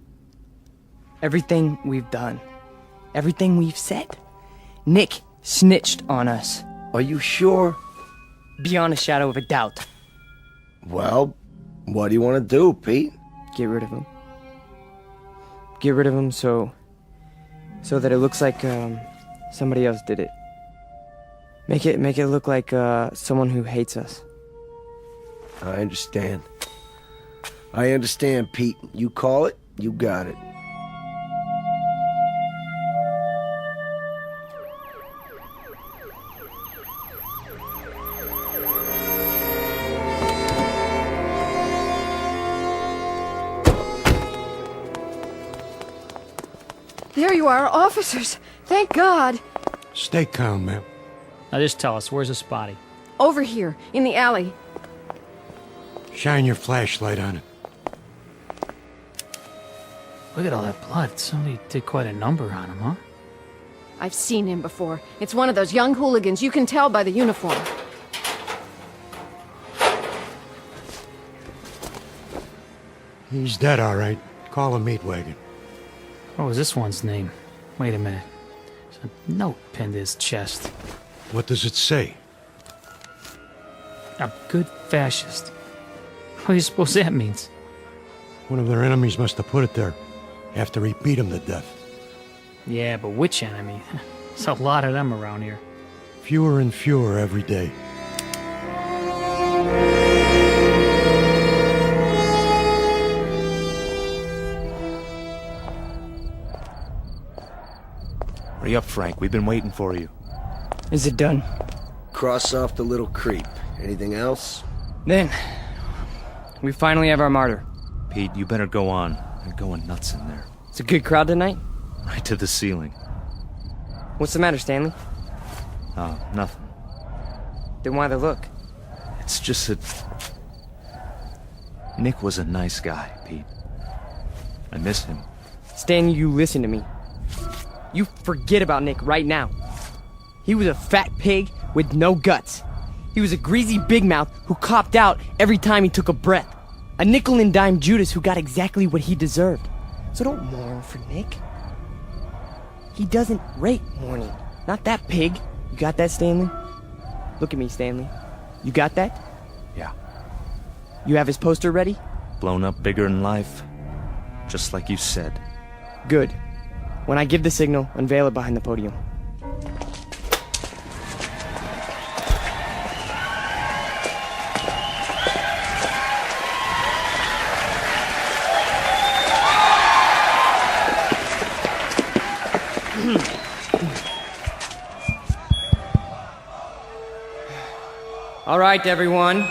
Everything we've done, everything we've said, Nick snitched on us. Are you sure? Beyond a shadow of a doubt. Well, what do you want to do, Pete? Get rid of him. Get rid of him so that it looks like somebody else did it. Make it look like someone who hates us. I understand. I understand, Pete. You call it, you got it. There you are, officers. Thank God. Stay calm, ma'am. Now just tell us, where's this body? Over here, in the alley. Shine your flashlight on it. Look at all that blood. Somebody did quite a number on him, huh? I've seen him before. It's one of those young hooligans. You can tell by the uniform. He's dead, all right. Call a meat wagon. What was this one's name? Wait a minute. There's a note pinned to his chest. What does it say? A good fascist. What do you suppose that means? One of their enemies must have put it there after he beat him to death. Yeah, but which enemy? There's a lot of them around here. Fewer and fewer every day. Hurry up, Frank. We've been waiting for you. Is it done? Cross off the little creep. Anything else? Then, we finally have our martyr. Pete, you better go on. They're going nuts in there. It's a good crowd tonight? Right to the ceiling. What's the matter, Stanley? Oh, nothing. Then why the look? It's just that... Nick was a nice guy, Pete. I miss him. Stanley, you listen to me. You forget about Nick right now. He was a fat pig with no guts. He was a greasy big mouth who copped out every time he took a breath. A nickel and dime Judas who got exactly what he deserved. So don't mourn for Nick. He doesn't rate mourning. Not that pig. You got that, Stanley? Look at me, Stanley. You got that? Yeah. You have his poster ready? Blown up bigger in life. Just like you said. Good. When I give the signal, unveil it behind the podium. All right, everyone.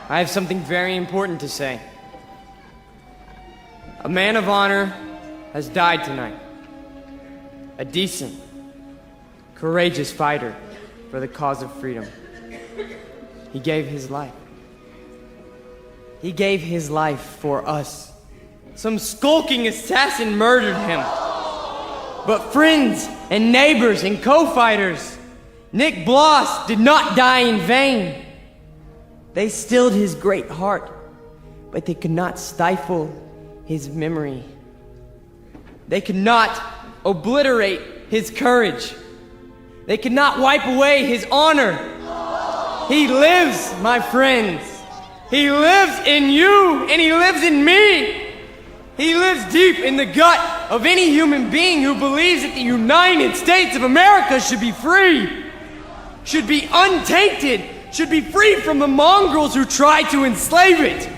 I have something very important to say. A man of honor has died tonight. A decent, courageous fighter for the cause of freedom. He gave his life. He gave his life for us. Some skulking assassin murdered him. But friends and neighbors and co-fighters, Nick Bloss did not die in vain. They stilled his great heart, but they could not stifle his memory. They could not obliterate his courage. They could not wipe away his honor. He lives, my friends. He lives in you, and he lives in me. He lives deep in the gut of any human being who believes that the United States of America should be free, should be untainted, should be free from the mongrels who try to enslave it.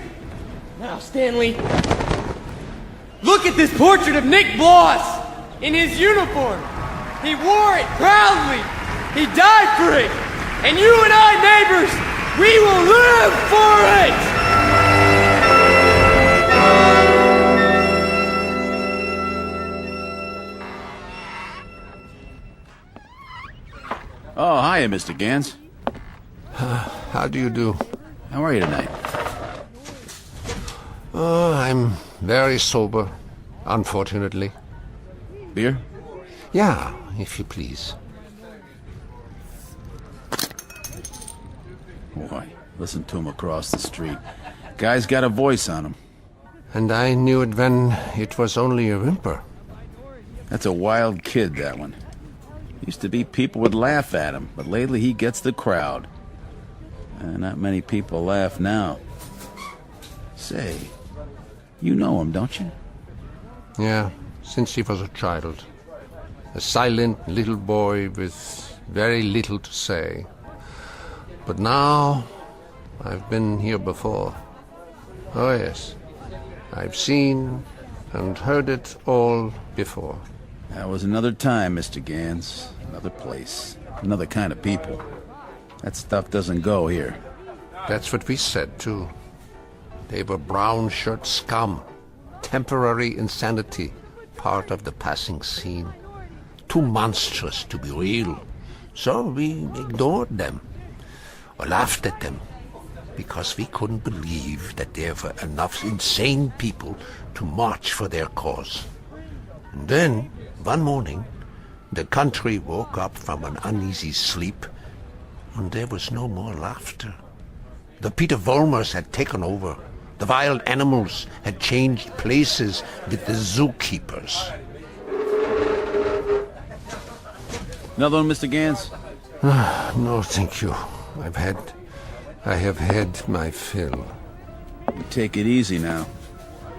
Now, Stanley, look at this portrait of Nick Bloss in his uniform. He wore it proudly. He died for it. And you and I, neighbors, we will live for it! Oh, hiya, Mr. Gans. How do you do? How are you tonight? I'm very sober, unfortunately. Beer? Yeah, if you please. Boy, listen to him across the street. Guy's got a voice on him. And I knew it when it was only a whimper. That's a wild kid, that one. Used to be people would laugh at him, but lately he gets the crowd. Not many people laugh now. Say, you know him, don't you? Yeah, since he was a child. A silent little boy with very little to say. But now, I've been here before. Oh yes, I've seen and heard it all before. That was another time, Mr. Gans. Another place. Another kind of people. That stuff doesn't go here. That's what we said, too. They were brown shirt scum. Temporary insanity. Part of the passing scene. too monstrous to be real. So we ignored them, or laughed at them, because we couldn't believe that there were enough insane people to march for their cause. And then, one morning, the country woke up from an uneasy sleep, and there was no more laughter. The Peter Volmers had taken over. The wild animals had changed places with the zookeepers. Another one, Mr. Gans? No, thank you. I have had my fill. You take it easy now.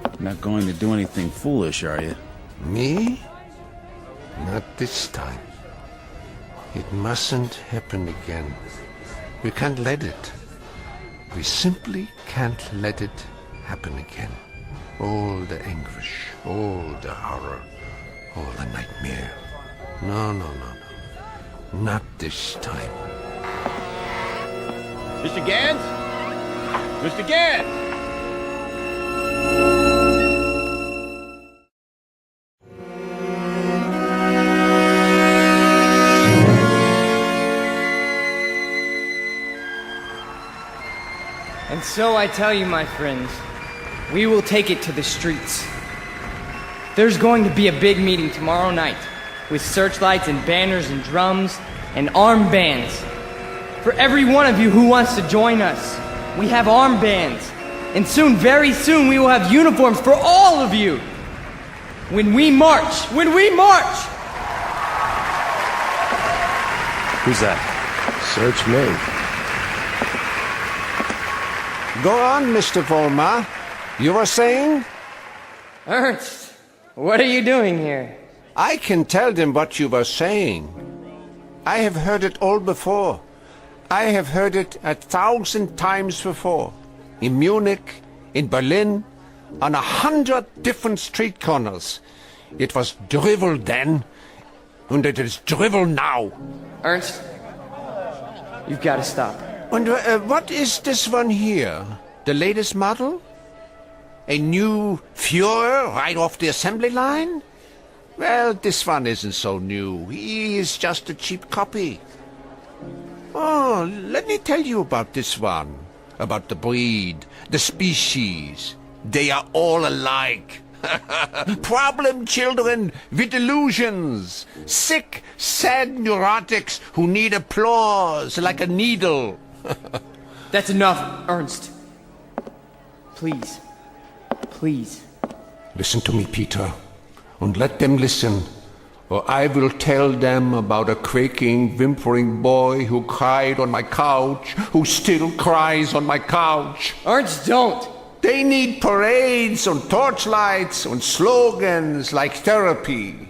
You're not going to do anything foolish, are you? Me? Not this time. It mustn't happen again. We can't let it. We simply can't let it happen again. All the anguish, all the horror, all the nightmare. No. Not this time. Mr. Gans? Mr. Gans! And so I tell you, my friends, we will take it to the streets. There's going to be a big meeting tomorrow night with searchlights and banners and drums and armbands. For every one of you who wants to join us, we have armbands. And soon, very soon, we will have uniforms for all of you. When we march! Who's that? Search me. Go on, Mr. Volmar. You were saying? Ernst, what are you doing here? I can tell them what you were saying. I have heard it all before. I have heard it 1,000 times before. In Munich, in Berlin, on 100 different street corners. It was drivel then, and it is drivel now. Ernst, you've got to stop. And what is this one here? The latest model? A new Führer right off the assembly line? Well, this one isn't so new. He is just a cheap copy. Oh, let me tell you about this one. About the breed, the species. They are all alike. Problem children with delusions. Sick, sad neurotics who need applause like a needle. That's enough, Ernst. Please. Listen to me, Peter, and let them listen, or I will tell them about a quaking, whimpering boy who cried on my couch, who still cries on my couch. Ernst, don't! They need parades and torchlights and slogans like therapy.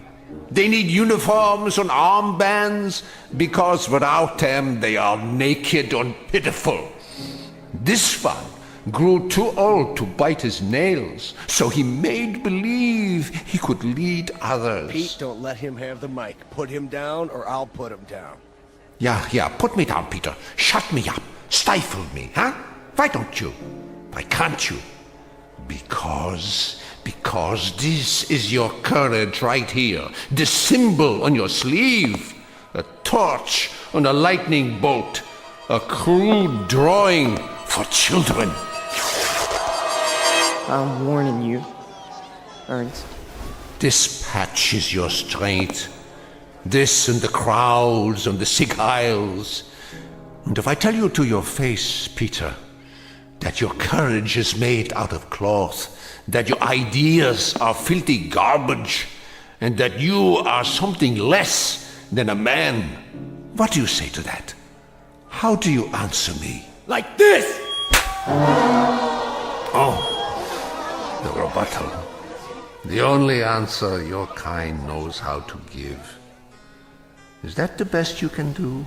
They need uniforms and armbands, because without them they are naked and pitiful. This one grew too old to bite his nails, so he made believe he could lead others. Pete, don't let him have the mic. Put him down, or I'll put him down. Yeah, put me down, Peter. Shut me up. Stifle me, huh? Why don't you? Why can't you? Because this is your courage right here. The symbol on your sleeve. A torch on a lightning bolt. A crude drawing for children. I'm warning you, Ernst. This patch is your strength. This and the crowds and the sick aisles. And if I tell you to your face, Peter, that your courage is made out of cloth, that your ideas are filthy garbage, and that you are something less than a man, what do you say to that? How do you answer me? Like this! Oh, the rebuttal. The only answer your kind knows how to give. Is that the best you can do?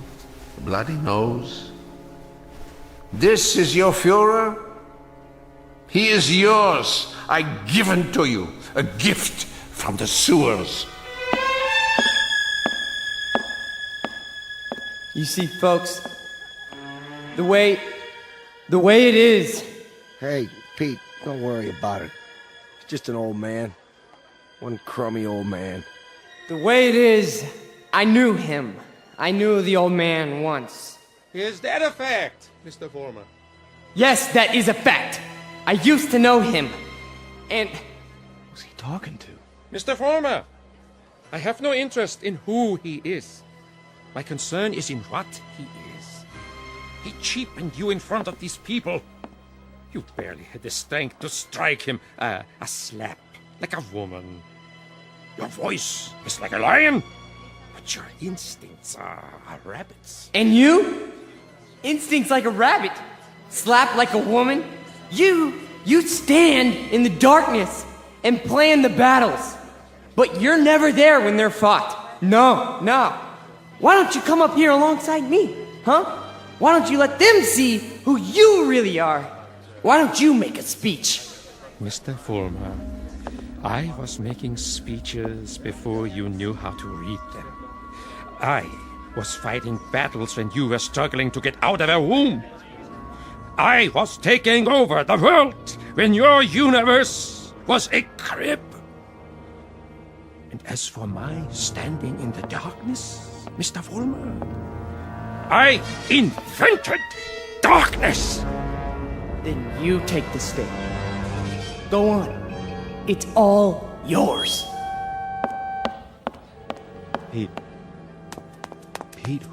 A bloody nose? This is your Führer? He is yours. I give him to you. A gift from the sewers. You see, folks, the way it is. Hey, Pete, don't worry about it. He's just an old man. One crummy old man. The way it is, I knew him. I knew the old man once. Is that a fact, Mr. Former? Yes, that is a fact. I used to know him. And... Who's he talking to? Mr. Former, I have no interest in who he is. My concern is in what he is. He cheapened you in front of these people. You barely had the strength to strike him a slap, like a woman. Your voice is like a lion, but your instincts are rabbits. And you? Instincts like a rabbit. Slap like a woman. You stand in the darkness and plan the battles. But you're never there when they're fought. No. Why don't you come up here alongside me, huh? Why don't you let them see who you really are? Why don't you make a speech? Mr. Fulmer, I was making speeches before you knew how to read them. I was fighting battles when you were struggling to get out of a womb. I was taking over the world when your universe was a crib. And as for my standing in the darkness, Mr. Fulmer, I invented darkness. Then you take the stage. Go on. It's all yours. Pete,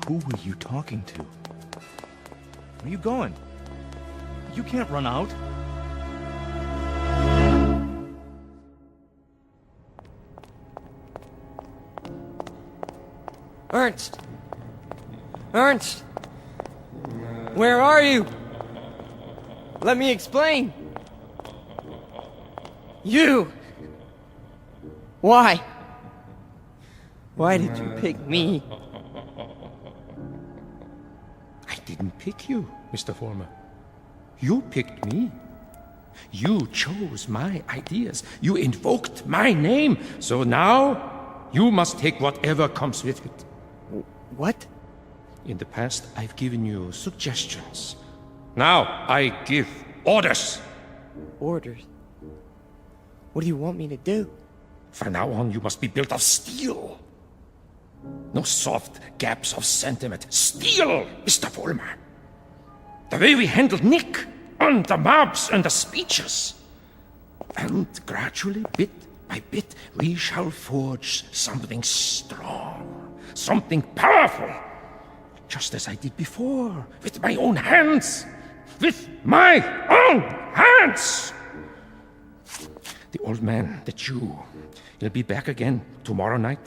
who were you talking to? Where are you going? You can't run out. Ernst! Where are you? Let me explain. You! Why? Why did you pick me? I didn't pick you, Mr. Former. You picked me. You chose my ideas. You invoked my name. So now, you must take whatever comes with it. What? In the past, I've given you suggestions. Now, I give orders. Orders? What do you want me to do? From now on, you must be built of steel. No soft gaps of sentiment. Steel, Mr. Fulmer. The way we handled Nick, and the mobs, and the speeches. And gradually, bit by bit, we shall forge something strong, something powerful. Just as I did before, with my own hands. With my own hands! The old man, the Jew, he'll be back again tomorrow night,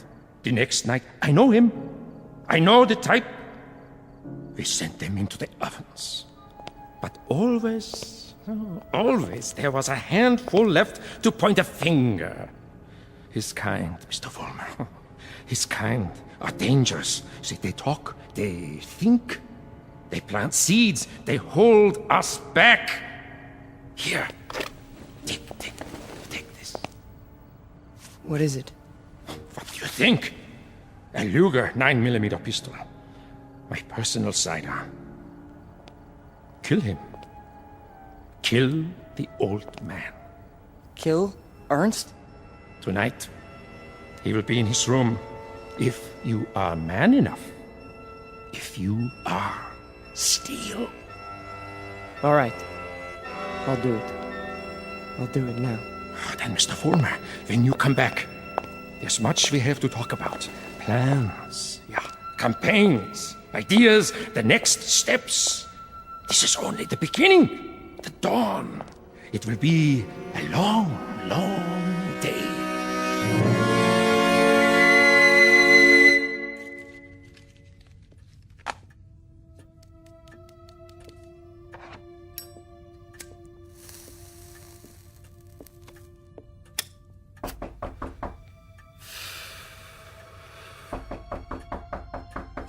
the next night. I know him. I know the type. We sent them into the ovens. But always there was a handful left to point a finger. His kind, Mr. Fulmer, his kind are dangerous. See, they talk, they think, they plant seeds, they hold us back. Here, take this. What is it? What do you think? A Luger 9mm pistol. My personal sidearm. Kill him. Kill the old man. Kill Ernst? Tonight, he will be in his room. If you are man enough. If you are steel. All right. I'll do it. I'll do it now. Then, Mr. Fulmer, when you come back, there's much we have to talk about. Plans, campaigns, ideas, the next steps. This is only the beginning, the dawn. It will be a long, long day.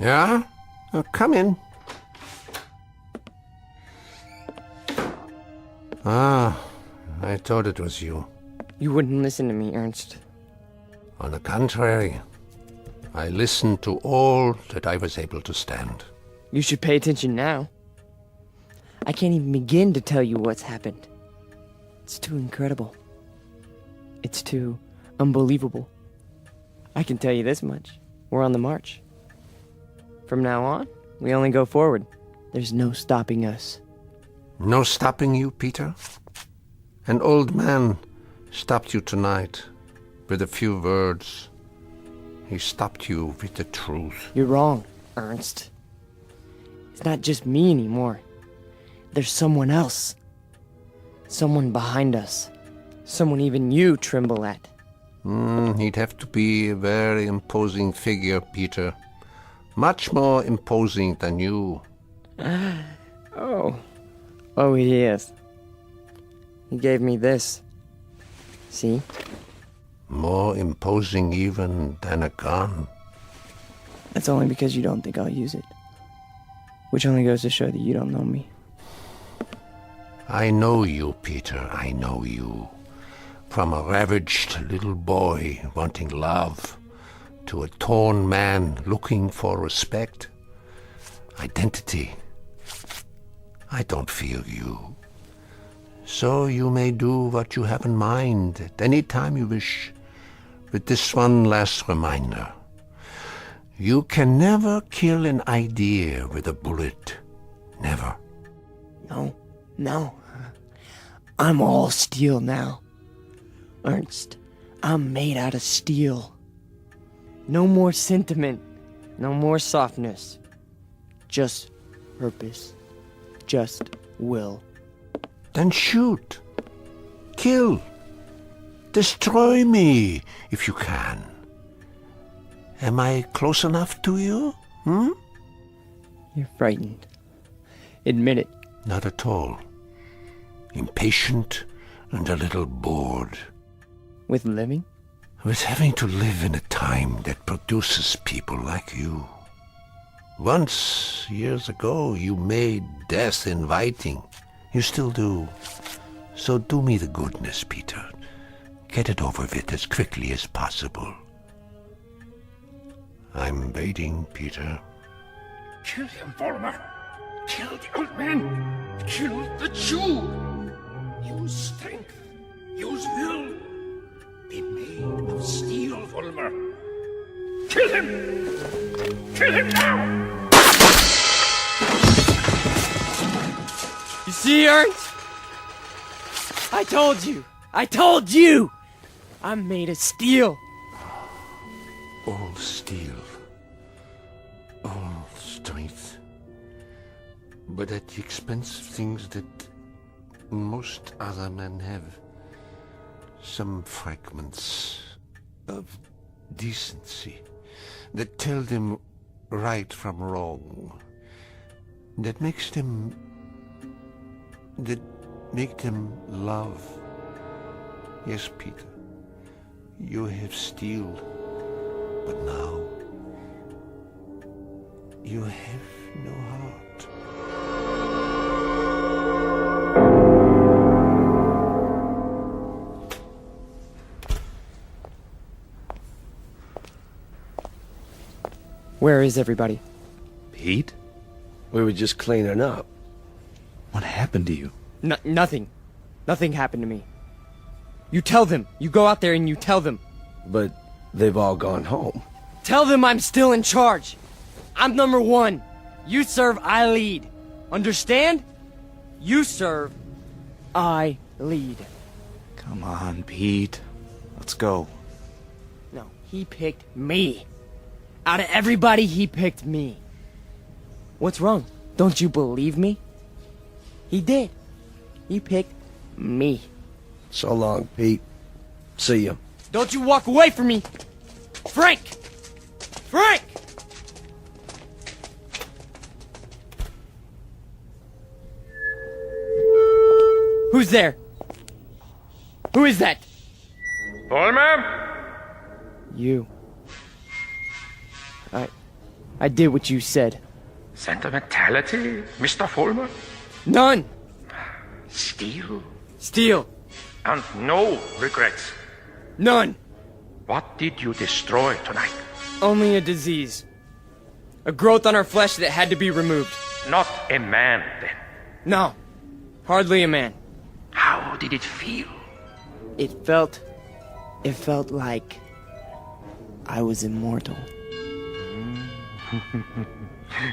Yeah? Come in. Ah, I thought it was you. You wouldn't listen to me, Ernst. On the contrary, I listened to all that I was able to stand. You should pay attention now. I can't even begin to tell you what's happened. It's too incredible. It's too unbelievable. I can tell you this much. we're on the march. From now on, we only go forward. There's no stopping us. No stopping you, Peter? An old man stopped you tonight with a few words. He stopped you with the truth. You're wrong, Ernst. It's not just me anymore. There's someone else. Someone behind us. Someone even you tremble at. He'd have to be a very imposing figure, Peter. Much more imposing than you. Oh, he is. He gave me this. See? More imposing even than a gun. That's only because you don't think I'll use it. Which only goes to show that you don't know me. I know you, Peter, I know you. From a ravaged little boy wanting love to a torn man looking for respect, identity. I don't fear you. So you may do what you have in mind at any time you wish. With this one last reminder. You can never kill an idea with a bullet. Never. No. I'm all steel now. Ernst, I'm made out of steel. No more sentiment. No more softness. Just purpose. Just will. Then shoot. Kill. Destroy me, if you can. Am I close enough to you? You're frightened. Admit it. Not at all. Impatient and a little bored. With living? With having to live in a time that produces people like you. Once, years ago, you made death inviting. You still do. So do me the goodness, Peter. Get it over with as quickly as possible. I'm waiting, Peter. Kill him, Vollmer. Kill the old man. Kill the Jew. Use strength. Use will. Be made of steel, Vollmer. Kill him! Kill him now! You see, Ernst? I told you! I told you! I'm made of steel. All steel. All strength. But at the expense of things that most other men have. Some fragments of decency that tell them right from wrong. That make them love. Yes, Peter, you have steel, but now you have no heart. Where is everybody? Pete? We were just cleaning up. What happened to you? Nothing. Nothing happened to me. You tell them. You go out there and you tell them. But they've all gone home. Tell them I'm still in charge. I'm number one. You serve, I lead. Understand? You serve, I lead. Come on, Pete. Let's go. No, he picked me. Out of everybody, he picked me. What's wrong? Don't you believe me? He did. He picked me. So long, Pete. See ya. Don't you walk away from me! Frank! Frank! Who's there? Who is that? Vollmer? You. I did what you said. Sentimentality, Mr. Vollmer? None! Steel? Steel. And no regrets? None! What did you destroy tonight? Only a disease. A growth on our flesh that had to be removed. Not a man, then? No. Hardly a man. How did it feel? It felt like I was immortal.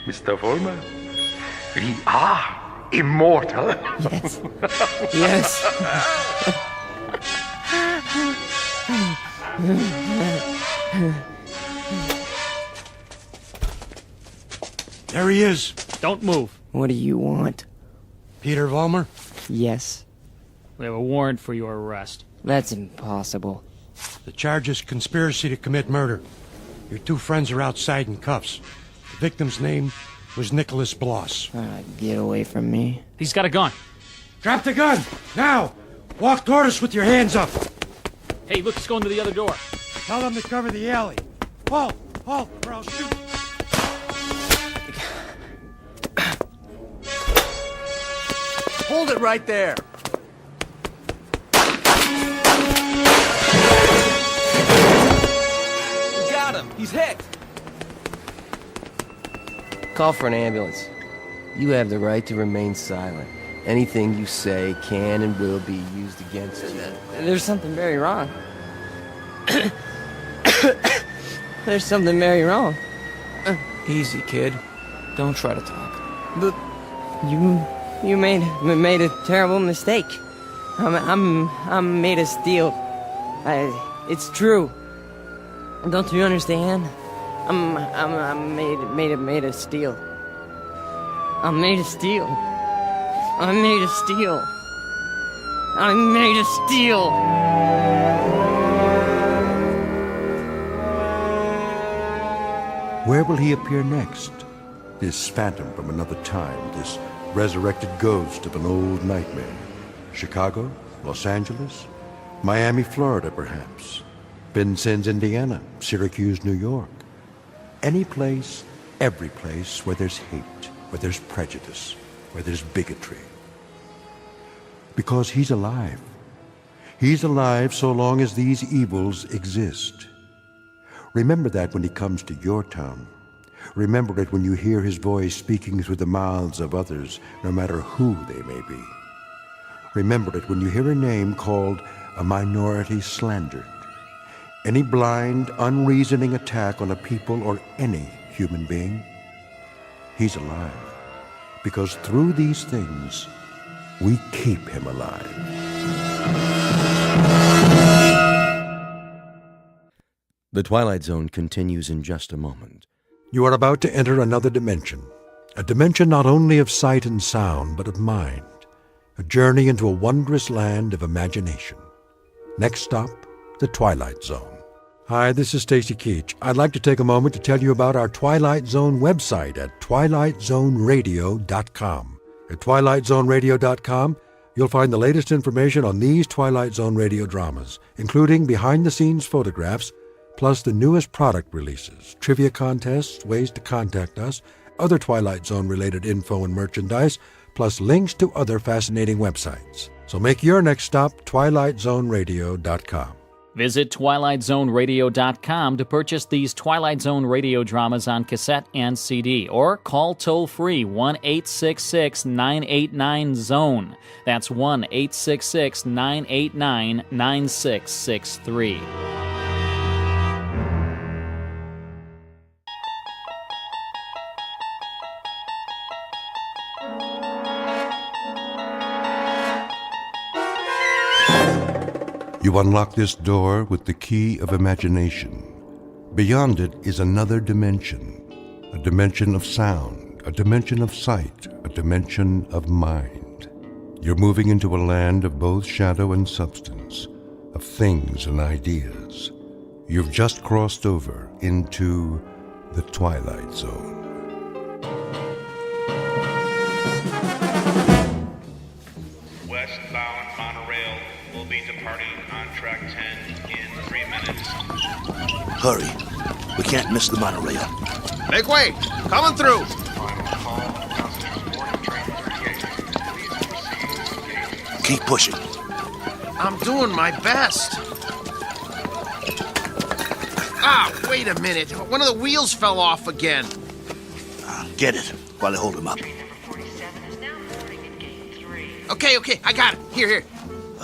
Mr. Vollmer, we are immortal. Yes. Yes. There he is. Don't move. What do you want? Peter Vollmer? Yes. We have a warrant for your arrest. That's impossible. The charge is conspiracy to commit murder. Your two friends are outside in cuffs. The victim's name was Nicholas Bloss. Get away from me. He's got a gun. Drop the gun! Now! Walk toward us with your hands up! Hey, look, he's going to the other door. Tell them to cover the alley. Halt! Halt, or I'll shoot! Hold it right there. We got him. He's hit. Call for an ambulance. You have the right to remain silent. Anything you say can and will be used against you. There's something very wrong. There's something very wrong. Easy, kid. Don't try to talk. You made a terrible mistake. I'm made of steel. It's true. Don't you understand? I'm made of steel. I'm made of steel. I'm made of steel. I'm made of steel. Where will he appear next? This phantom from another time, this resurrected ghost of an old nightmare. Chicago? Los Angeles? Miami, Florida, perhaps. Vincennes, Indiana. Syracuse, New York. Any place, every place where there's hate, where there's prejudice, where there's bigotry. Because he's alive. He's alive so long as these evils exist. Remember that when he comes to your town. Remember it when you hear his voice speaking through the mouths of others, no matter who they may be. Remember it when you hear a name called a minority slandered. Any blind, unreasoning attack on a people or any human being. He's alive. Because through these things, we keep him alive. The Twilight Zone continues in just a moment. You are about to enter another dimension. A dimension not only of sight and sound, but of mind. A journey into a wondrous land of imagination. Next stop, the Twilight Zone. Hi, this is Stacy Keach. I'd like to take a moment to tell you about our Twilight Zone website at twilightzoneradio.com. At twilightzoneradio.com, you'll find the latest information on these Twilight Zone radio dramas, including behind-the-scenes photographs, plus the newest product releases, trivia contests, ways to contact us, other Twilight Zone-related info and merchandise, plus links to other fascinating websites. So make your next stop twilightzoneradio.com. Visit twilightzoneradio.com to purchase these Twilight Zone radio dramas on cassette and CD, or call toll-free 1-866-989-ZONE. That's 1-866-989-9663. You unlock this door with the key of imagination. Beyond it is another dimension, a dimension of sound, a dimension of sight, a dimension of mind. You're moving into a land of both shadow and substance, of things and ideas. You've just crossed over into the Twilight Zone. Westbound monorail will be departing on track 10 in 3 minutes. Hurry. We can't miss the monorail. Make way! Coming through! Keep pushing. I'm doing my best. Ah, wait a minute. One of the wheels fell off again. Get it while I hold him up. Okay, I got it. Here.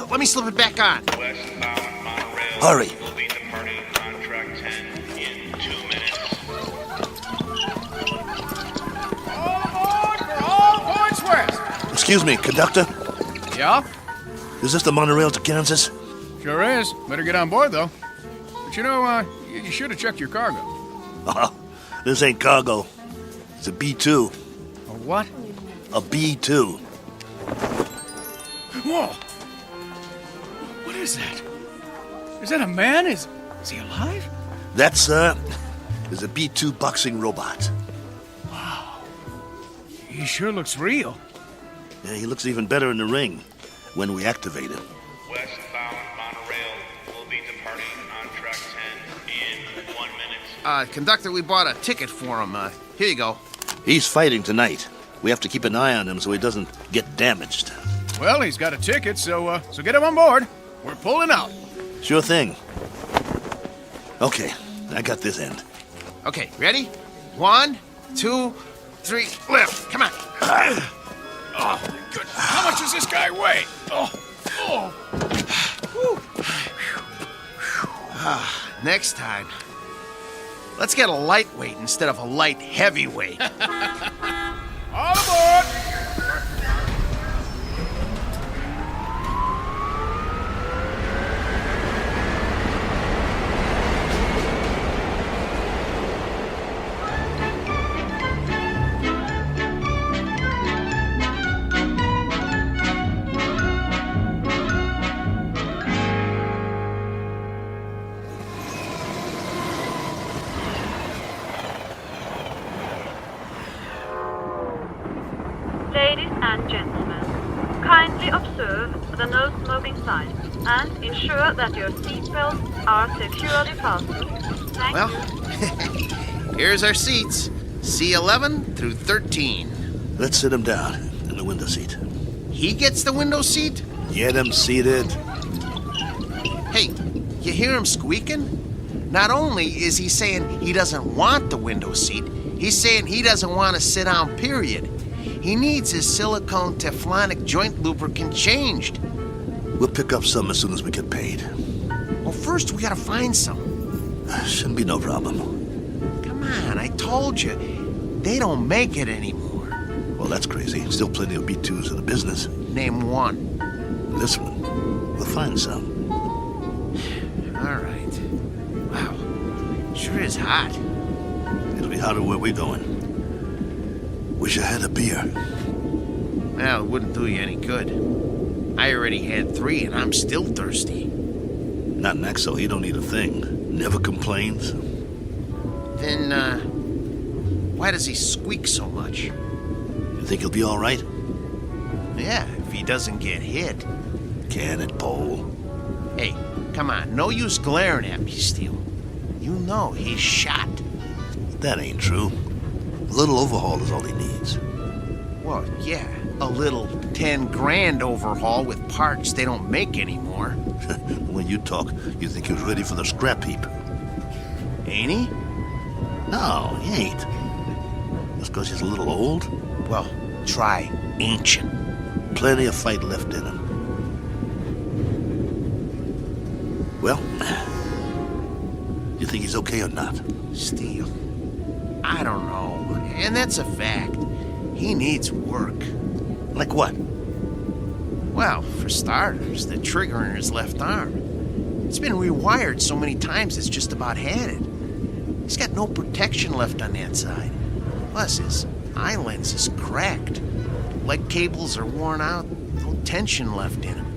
Let me slip it back on. Westbound monorail Hurry. will be departing on track 10 in 2 minutes. Excuse me, conductor. Yeah? Is this the monorail to Kansas? Sure is. Better get on board, though. But you know, you should have checked your cargo. This ain't cargo. It's a B-2. A what? A B-2. Whoa! What is that? Is that a man? Is he alive? That, sir, is a B-2 boxing robot. Wow. He sure looks real. Yeah, he looks even better in the ring when we activate him. Westbound monorail will be departing on track 10 in 1 minute. Conductor, we bought a ticket for him. Here you go. He's fighting tonight. We have to keep an eye on him so he doesn't get damaged. Well, he's got a ticket, so get him on board. We're pulling out. Sure thing. Okay, I got this end. Okay, ready? 1, 2, 3, lift. Come on. Oh, my goodness. How much does this guy weigh? Next time, let's get a lightweight instead of a light heavyweight. All aboard! Ladies and gentlemen, kindly observe the no smoking sign and ensure that your seatbelts are securely fastened. Thank you. Here's our seats. C11 through 13. Let's sit him down in the window seat. He gets the window seat? Get him seated. Hey, you hear him squeaking? Not only is he saying he doesn't want the window seat, he's saying he doesn't want to sit down, period. He needs his silicone Teflonic joint lubricant changed. We'll pick up some as soon as we get paid. Well, first we gotta find some. Shouldn't be no problem. Come on, I told you. They don't make it anymore. Well, that's crazy. Still plenty of B-2s in the business. Name one. This one. We'll find some. All right. Wow. Sure is hot. It'll be hotter where we're going. Wish I had a beer. Well, it wouldn't do you any good. I already had 3 and I'm still thirsty. Not Maxo, he don't need a thing. Never complains. Then, why does he squeak so much? You think he'll be all right? Yeah, if he doesn't get hit. Can it, Pole? Hey, come on, no use glaring at me, Steele. You know he's shot. That ain't true. A little overhaul is all he needs. Well, yeah, a little 10 grand overhaul with parts they don't make anymore. When you talk, you think he was ready for the scrap heap. Ain't he? No, he ain't. Just because he's a little old? Well, try ancient. Plenty of fight left in him. Well, you think he's okay or not? Steele, I don't know. And that's a fact. He needs work. Like what? Well, for starters, the trigger in his left arm. It's been rewired so many times it's just about had it. He's got no protection left on that side. Plus, his eye lens is cracked. Leg cables are worn out, no tension left in him.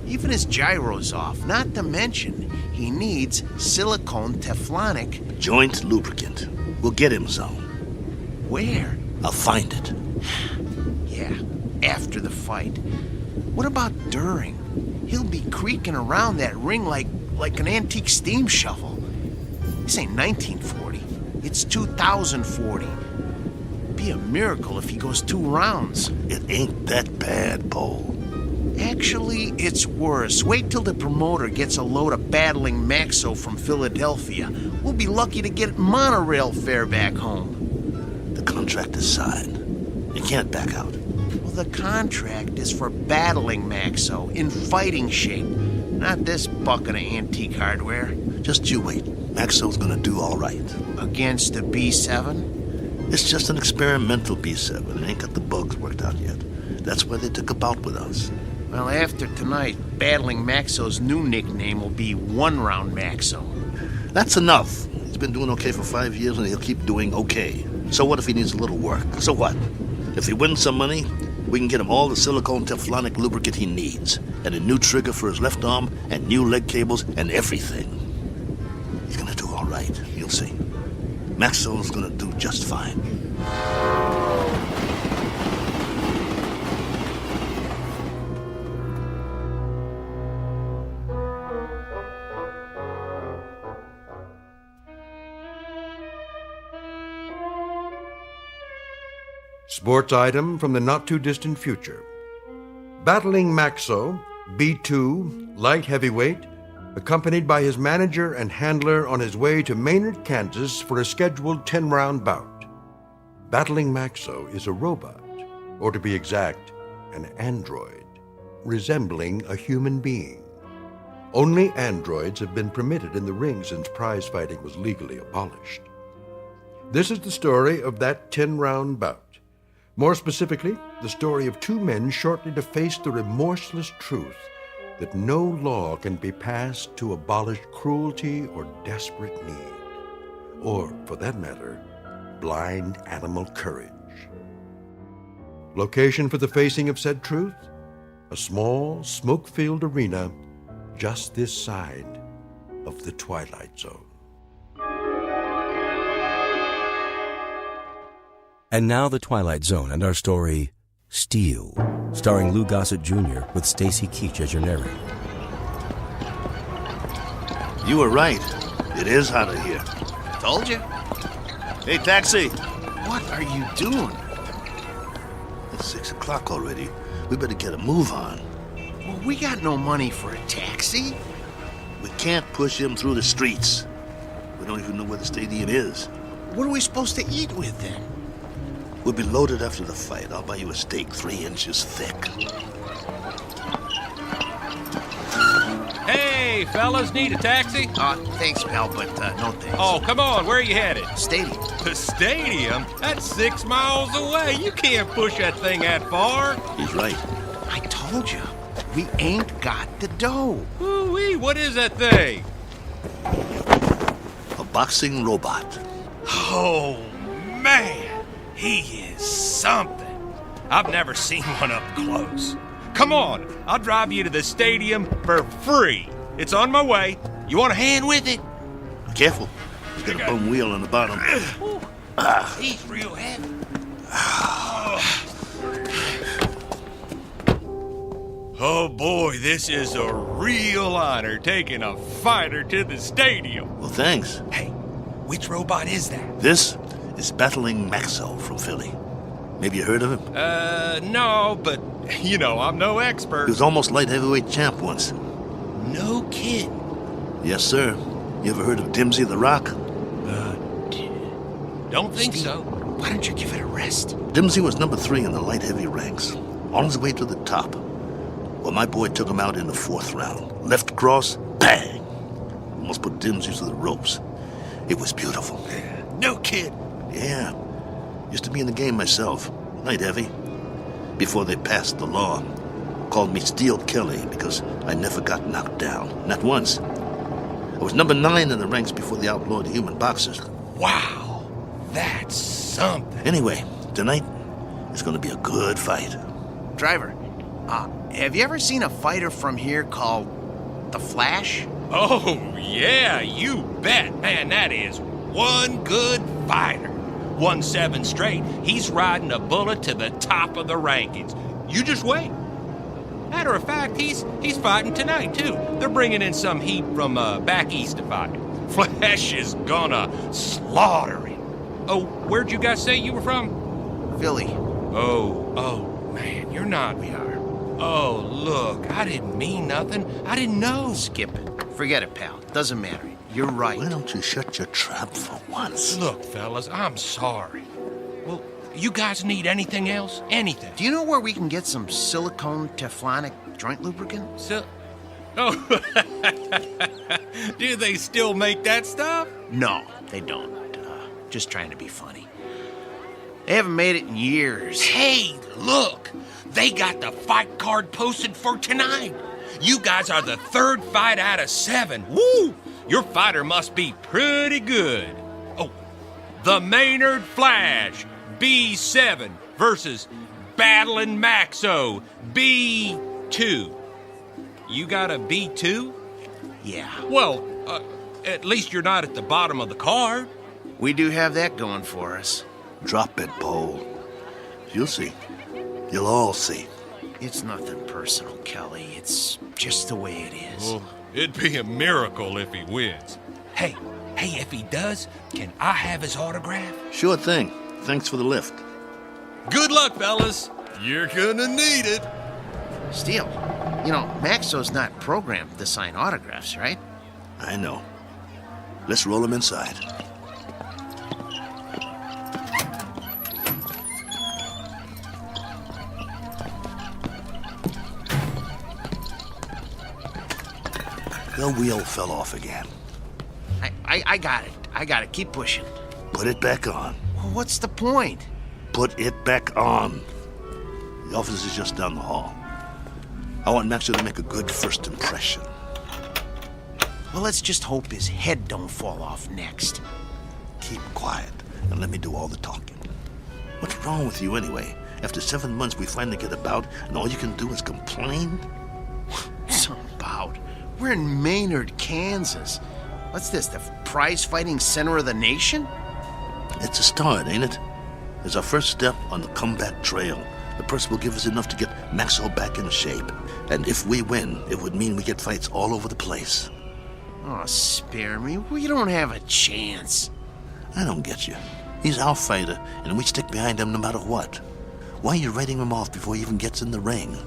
Even his gyro's off, not to mention he needs silicone Teflonic joint lubricant. We'll get him some. Where? I'll find it. Yeah, after the fight. What about during? He'll be creaking around that ring like an antique steam shovel. This ain't 1940. It's 2040. Be a miracle if he goes 2 rounds. It ain't that bad, Paul. Actually, it's worse. Wait till the promoter gets a load of battling Maxo from Philadelphia. We'll be lucky to get monorail fare back home. The contract is signed. You can't back out. Well, the contract is for battling Maxo in fighting shape, not this bucket of antique hardware. Just you wait. Maxo's gonna do all right. Against a B7? It's just an experimental B7. It ain't got the bugs worked out yet. That's why they took a bout with us. Well, after tonight, Battling Maxo's new nickname will be One Round Maxo. That's enough. He's been doing okay for 5 years, and he'll keep doing okay. So what if he needs a little work? So what? If he wins some money, we can get him all the silicone Teflonic lubricant he needs, and a new trigger for his left arm, and new leg cables, and everything. He's gonna do all right. You'll see. Maxwell's gonna do just fine. Sports item from the not-too-distant future. Battling Maxo, B2, light heavyweight, accompanied by his manager and handler on his way to Maynard, Kansas for a scheduled 10-round bout. Battling Maxo is a robot, or to be exact, an android, resembling a human being. Only androids have been permitted in the ring since prize fighting was legally abolished. This is the story of that 10-round bout. More specifically, the story of two men shortly to face the remorseless truth that no law can be passed to abolish cruelty or desperate need, or, for that matter, blind animal courage. Location for the facing of said truth? A small, smoke-filled arena just this side of the Twilight Zone. And now The Twilight Zone and our story, Steel, starring Lou Gossett Jr. with Stacy Keach as your narrator. You were right. It is hotter here. Told you. Hey, taxi! What are you doing? It's 6 o'clock already. We better get a move on. Well, we got no money for a taxi. We can't push him through the streets. We don't even know where the stadium is. What are we supposed to eat with then? We'll be loaded after the fight. I'll buy you a steak 3 inches thick. Hey, fellas, need a taxi? Thanks, pal, but no thanks. Oh, come on, where are you headed? Stadium. The stadium? That's 6 miles away. You can't push that thing that far. He's right. I told you, we ain't got the dough. Ooh-wee, what is that thing? A boxing robot. Oh, man. He is something. I've never seen one up close. Come on, I'll drive you to the stadium for free. It's on my way. You want a hand with it? Careful. He's got a bum wheel on the bottom. He's real heavy. Oh boy, this is a real honor taking a fighter to the stadium. Well, thanks. Hey, which robot is that? This is Battling Maxo from Philly. Maybe you heard of him? No, but, you know, I'm no expert. He was almost light heavyweight champ once. No kid. Yes, sir. You ever heard of Dimsy the Rock? Don't think so. Why don't you give it a rest? Dimsy was number 3 in the light heavy ranks, on his way to the top. Well, my boy took him out in the 4th round. Left cross, bang! Almost put Dimsy to the ropes. It was beautiful. No kid. Yeah. Used to be in the game myself. Light heavy. Before they passed the law. Called me Steel Kelly because I never got knocked down. Not once. I was number 9 in the ranks before they outlawed human boxers. Wow. That's something. Anyway, tonight is going to be a good fight. Driver, have you ever seen a fighter from here called The Flash? Oh, yeah, you bet. Man, that is one good fighter. 1-7 straight. He's riding a bullet to the top of the rankings. You just wait. Matter of fact, he's fighting tonight, too. They're bringing in some heat from back east to fight. Flash is gonna slaughter him. Oh, where'd you guys say you were from? Philly. Oh, man, you're not. We are. Oh, look, I didn't mean nothing. I didn't know. Skip it. Forget it, pal. Doesn't matter. You're right. Why don't you shut your trap for once? Look, fellas, I'm sorry. Well, you guys need anything else? Anything? Do you know where we can get some silicone Teflonic joint lubricant? Oh, do they still make that stuff? No, they don't. Just trying to be funny. They haven't made it in years. Hey, look! They got the fight card posted for tonight. You guys are the third fight out of 7. Woo! Your fighter must be pretty good. Oh, the Maynard Flash, B7 versus Battling Maxo, B2. You got a B2? Yeah. Well, at least you're not at the bottom of the card. We do have that going for us. Drop it, Paul. You'll see. You'll all see. It's nothing personal, Kelly. It's just the way it is. Well, it'd be a miracle if he wins. Hey, if he does, can I have his autograph? Sure thing. Thanks for the lift. Good luck, fellas. You're gonna need it. Steele, you know, Maxo's not programmed to sign autographs, right? I know. Let's roll him inside. The wheel fell off again. I got it. I got it. Keep pushing. Put it back on. Well, what's the point? Put it back on. The office is just down the hall. I want Maxo to make a good first impression. Well, let's just hope his head don't fall off next. Keep quiet and let me do all the talking. What's wrong with you anyway? After 7 months, we finally get about, and all you can do is complain? Some about. We're in Maynard, Kansas. What's this, the prize-fighting center of the nation? It's a start, ain't it? It's our first step on the comeback trail. The purse will give us enough to get Maxo back in shape. And if we win, it would mean we get fights all over the place. Oh, spare me. We don't have a chance. I don't get you. He's our fighter, and we stick behind him no matter what. Why are you writing him off before he even gets in the ring?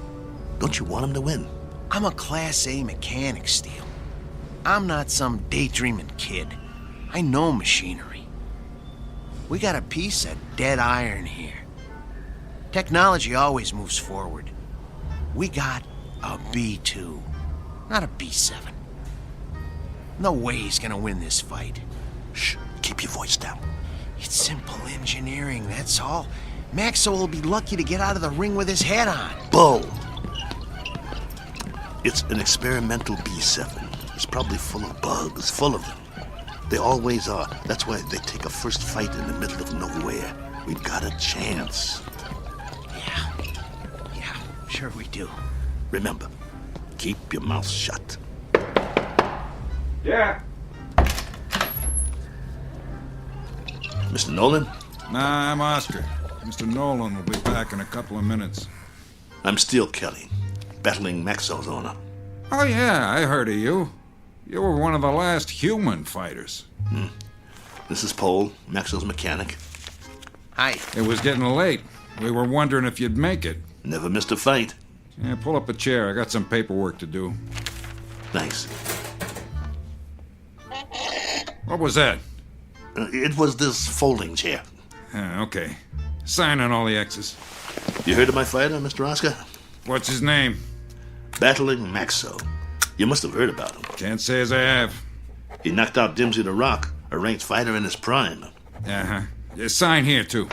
Don't you want him to win? I'm a Class A mechanic, Steele. I'm not some daydreaming kid. I know machinery. We got a piece of dead iron here. Technology always moves forward. We got a B2, not a B7. No way he's gonna win this fight. Shh, keep your voice down. It's simple engineering, that's all. Maxo will be lucky to get out of the ring with his head on. Bull! It's an experimental B7. It's probably full of bugs, full of them. They always are. That's why they take a first fight in the middle of nowhere. We've got a chance. Yeah, sure we do. Remember, keep your mouth shut. Yeah. Mr. Nolan? Nah, I'm Oscar. Mr. Nolan will be back in a couple of minutes. I'm Steele Kelly, battling Maxo's owner. Oh, yeah, I heard of you. You were one of the last human fighters. This is Paul, Maxo's mechanic. Hi. It was getting late. We were wondering if you'd make it. Never missed a fight. Yeah, pull up a chair. I got some paperwork to do. Thanks. What was that? It was this folding chair. Okay. Sign on all the X's. You heard of my fighter, Mr. Oscar? What's his name? Battling Maxo. You must have heard about him. Can't say as I have. He knocked out Dimsy the Rock, a ranked fighter in his prime. Uh-huh. Yeah, sign here, too.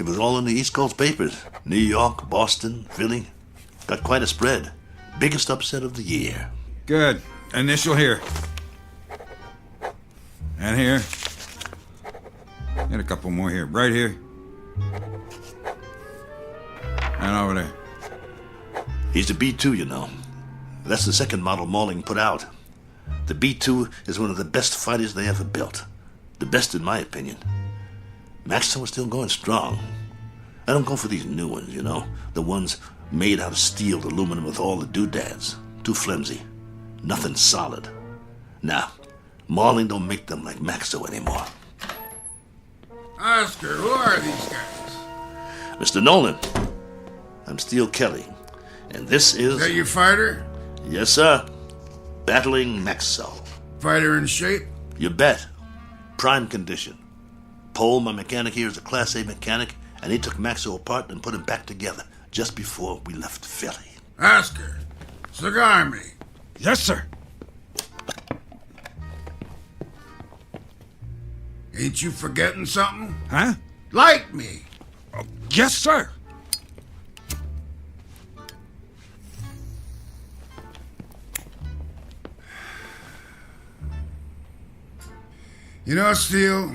It was all in the East Coast papers. New York, Boston, Philly. Got quite a spread. Biggest upset of the year. Good. Initial here. And here. And a couple more here. Right here. And over there. He's the B2, you know. That's the second model Malling put out. The B2 is one of the best fighters they ever built. The best in my opinion. Maxo is still going strong. I don't go for these new ones, you know. The ones made out of steel, aluminum with all the doodads. Too flimsy. Nothing solid. Nah, Malling don't make them like Maxo anymore. Oscar, who are these guys? Mr. Nolan, I'm Steele Kelly, and this is... Is that your fighter? Yes, sir. Battling Maxo. Fighter in shape? You bet. Prime condition. Paul, my mechanic here, is a Class A mechanic, and he took Maxo apart and put him back together just before we left Philly. Oscar, cigar me. Yes, sir. Ain't you forgetting something? Huh? Light me. Yes, sir. You know, Steele,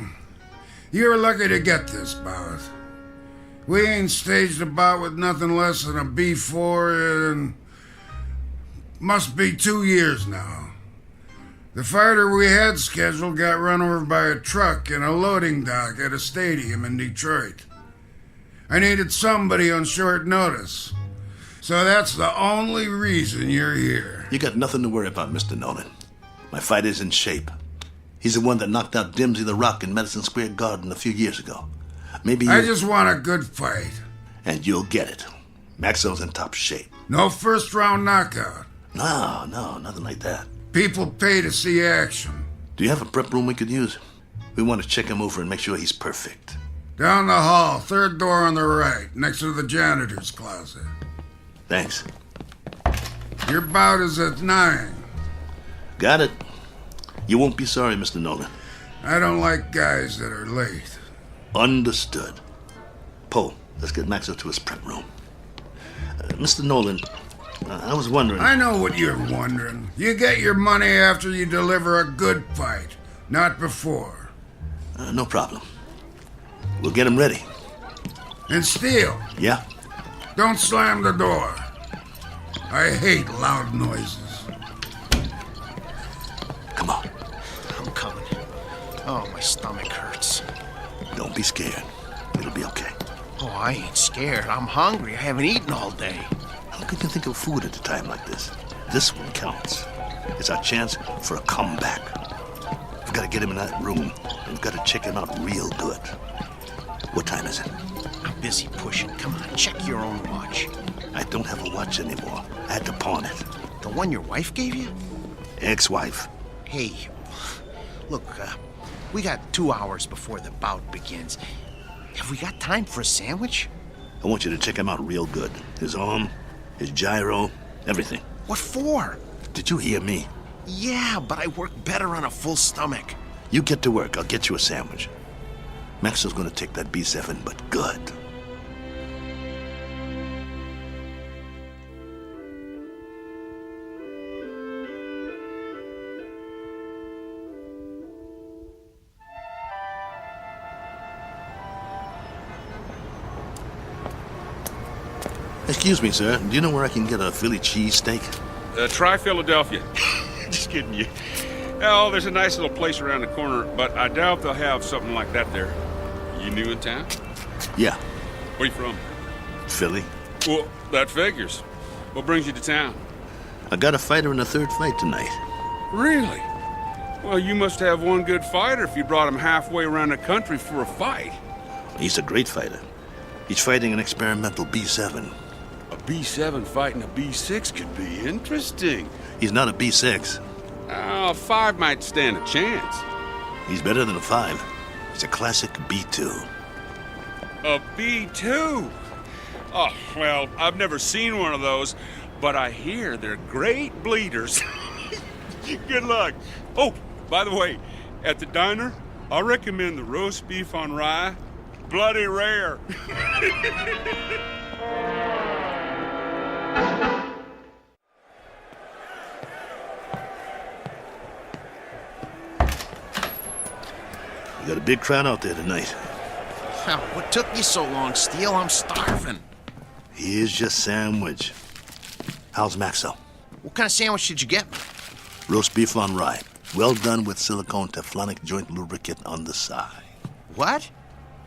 you're lucky to get this bout. We ain't staged a bout with nothing less than a B4 in must be 2 years now. The fighter we had scheduled got run over by a truck in a loading dock at a stadium in Detroit. I needed somebody on short notice. So that's the only reason you're here. You got nothing to worry about, Mr. Nolan. My fighter's in shape. He's the one that knocked out Dimsey the Rock in Madison Square Garden a few years ago. Maybe you... I just want a good fight. And you'll get it. Maxwell's in top shape. No first-round knockout. No, nothing like that. People pay to see action. Do you have a prep room we could use? We want to check him over and make sure he's perfect. Down the hall, third door on the right, next to the janitor's closet. Thanks. Your bout is at 9. Got it. You won't be sorry, Mr. Nolan. I don't like guys that are late. Understood. Poe, let's get Maxwell to his prep room. Mr. Nolan, I was wondering... I know what you're wondering. You get your money after you deliver a good fight, not before. No problem. We'll get him ready. And Steele. Yeah? Don't slam the door. I hate loud noises. Come on. I'm coming. Oh, my stomach hurts. Don't be scared. It'll be okay. Oh, I ain't scared. I'm hungry. I haven't eaten all day. How could you think of food at a time like this? This one counts. It's our chance for a comeback. We've got to get him in that room, and we've got to check him out real good. What time is it? I'm busy pushing. Come on, check your own watch. I don't have a watch anymore. I had to pawn it. The one your wife gave you? Ex-wife. Hey, look, we got 2 hours before the bout begins. Have we got time for a sandwich? I want you to check him out real good. His arm, his gyro, everything. What for? Did you hear me? Yeah, but I work better on a full stomach. You get to work. I'll get you a sandwich. Maxwell's gonna take that B7, but good. Excuse me, sir. Do you know where I can get a Philly cheesesteak? Try Philadelphia. Just kidding you. Oh, there's a nice little place around the corner, but I doubt they'll have something like that there. You new in town? Yeah. Where you from? Philly. Well, that figures. What brings you to town? I got a fighter in the third fight tonight. Really? Well, you must have one good fighter if you brought him halfway around the country for a fight. He's a great fighter. He's fighting an experimental B7. A B7 fighting a B6 could be interesting. He's not a B6. A 5 might stand a chance. He's better than a 5. He's a classic B2. A B2? Oh, well, I've never seen one of those, but I hear they're great bleeders. Good luck. Oh, by the way, at the diner, I recommend the roast beef on rye. Bloody rare. We got a big crowd out there tonight. What took you so long, Steele? I'm starving. Here's your sandwich. How's Maxwell? What kind of sandwich did you get me? Roast beef on rye. Well done with silicone Teflonic joint lubricant on the side. What?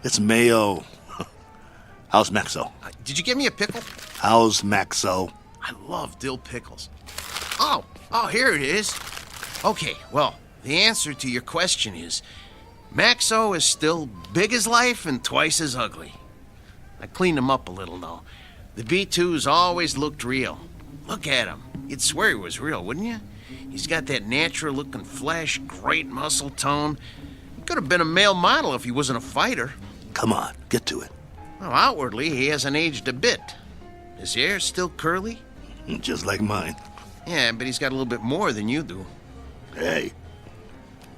It's mayo. How's Maxo? Did you give me a pickle? How's Maxo? I love dill pickles. Oh, here it is. Okay, well, the answer to your question is Maxo is still big as life and twice as ugly. I cleaned him up a little, though. The B2's always looked real. Look at him. You'd swear he was real, wouldn't you? He's got that natural-looking flesh, great muscle tone. He could have been a male model if he wasn't a fighter. Come on, get to it. Well, outwardly, he hasn't aged a bit. His hair's still curly? Just like mine. Yeah, but he's got a little bit more than you do. Hey,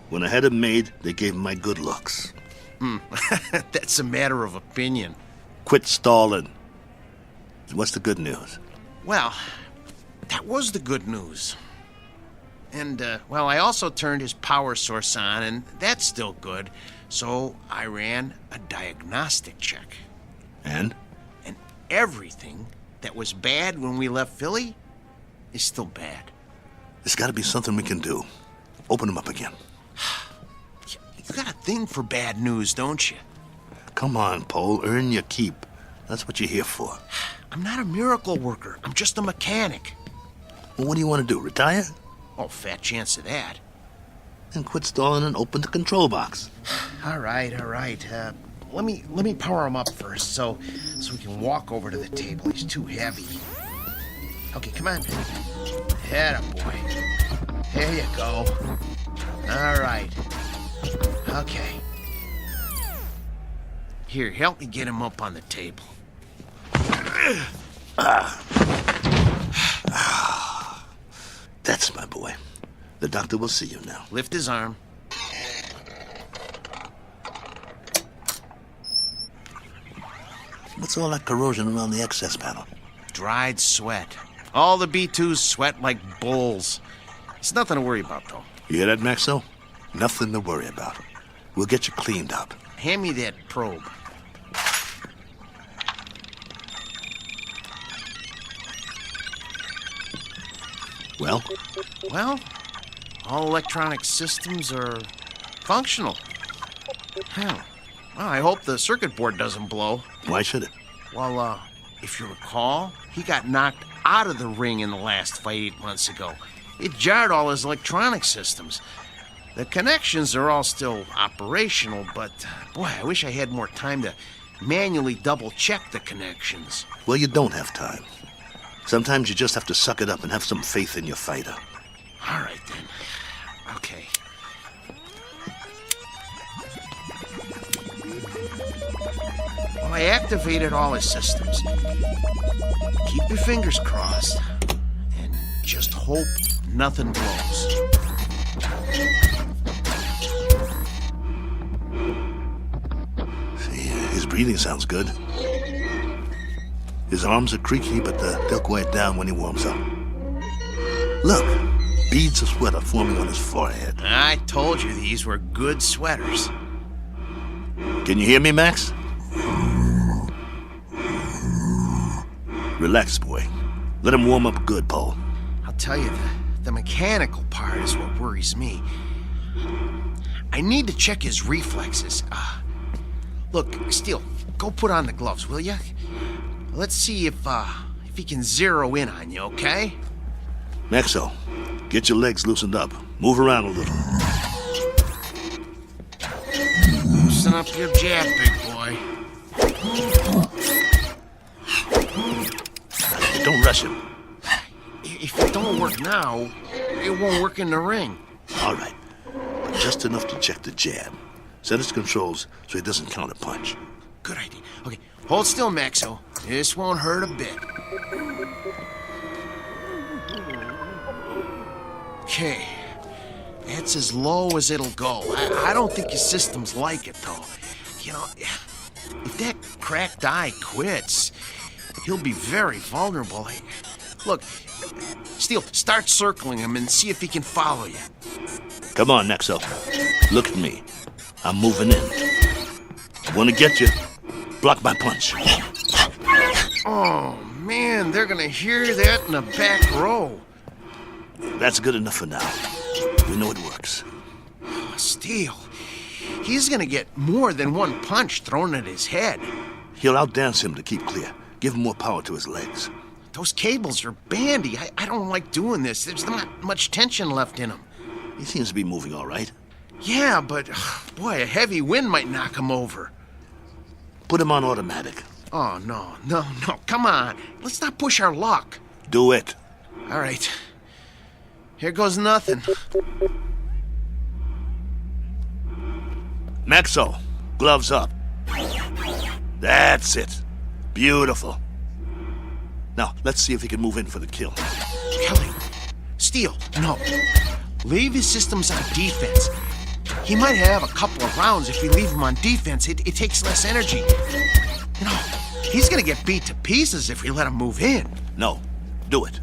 when I had him made, they gave him my good looks. That's a matter of opinion. Quit stalling. What's the good news? Well, that was the good news. And, well, I also turned his power source on, and that's still good. So I ran a diagnostic check. And? And everything that was bad when we left Philly is still bad. There's got to be something we can do. Open him up again. You got a thing for bad news, don't you? Come on, Paul. Earn your keep. That's what you're here for. I'm not a miracle worker. I'm just a mechanic. Well, what do you want to do? Retire? Oh, fat chance of that. Then quit stalling and open the control box. All right. Let me power him up first, so we can walk over to the table. He's too heavy. Okay, come on. Atta boy. There you go. All right. Okay. Here, help me get him up on the table. That's my boy. The doctor will see you now. Lift his arm. What's all that corrosion around the access panel? Dried sweat. All the B2s sweat like bulls. It's nothing to worry about, though. You hear that, Maxo? Nothing to worry about. We'll get you cleaned up. Hand me that probe. Well? Well, all electronic systems are functional. Well, I hope the circuit board doesn't blow. Why should it? Well, if you recall, he got knocked out of the ring in the last fight 8 months ago. It jarred all his electronic systems. The connections are all still operational, but, boy, I wish I had more time to manually double-check the connections. Well, you don't have time. Sometimes you just have to suck it up and have some faith in your fighter. All right, then. Okay. Well, I activated all his systems. Keep your fingers crossed and just hope nothing blows. See, his breathing sounds good. His arms are creaky, but they'll quiet down when he warms up. Look, beads of sweat are forming on his forehead. I told you these were good sweaters. Can you hear me, Max? Relax, boy. Let him warm up good, Paul. I'll tell you, the mechanical part is what worries me. I need to check his reflexes. Look, Steele, go put on the gloves, will you? Let's see if he can zero in on you, okay? Maxo, get your legs loosened up. Move around a little. Loosen up your jab, big boy. Don't rush him. If it don't work now, it won't work in the ring. All right. But just enough to check the jab. Set his controls so he doesn't counter punch. Good idea. Okay, hold still, Maxo. This won't hurt a bit. Okay. That's as low as it'll go. I don't think his systems like it, though. You know, if that cracked eye quits, he'll be very vulnerable. Look, Steele, start circling him and see if he can follow you. Come on, Nexo. Look at me. I'm moving in. I want to get you. Block my punch. Oh, man, they're gonna hear that in the back row. That's good enough for now. We know it works. Oh, Steele, he's gonna get more than one punch thrown at his head. He'll outdance him to keep clear. Give him more power to his legs. Those cables are bandy. I don't like doing this. There's not much tension left in him. He seems to be moving all right. Yeah, but, boy, a heavy wind might knock him over. Put him on automatic. Oh, no. Come on. Let's not push our luck. Do it. All right. Here goes nothing. Maxo, gloves up. That's it. Beautiful. Now, let's see if he can move in for the kill. Kelly, Steele, no. Leave his systems on defense. He might have a couple of rounds if we leave him on defense. It takes less energy. You know, he's gonna get beat to pieces if we let him move in. No, do it.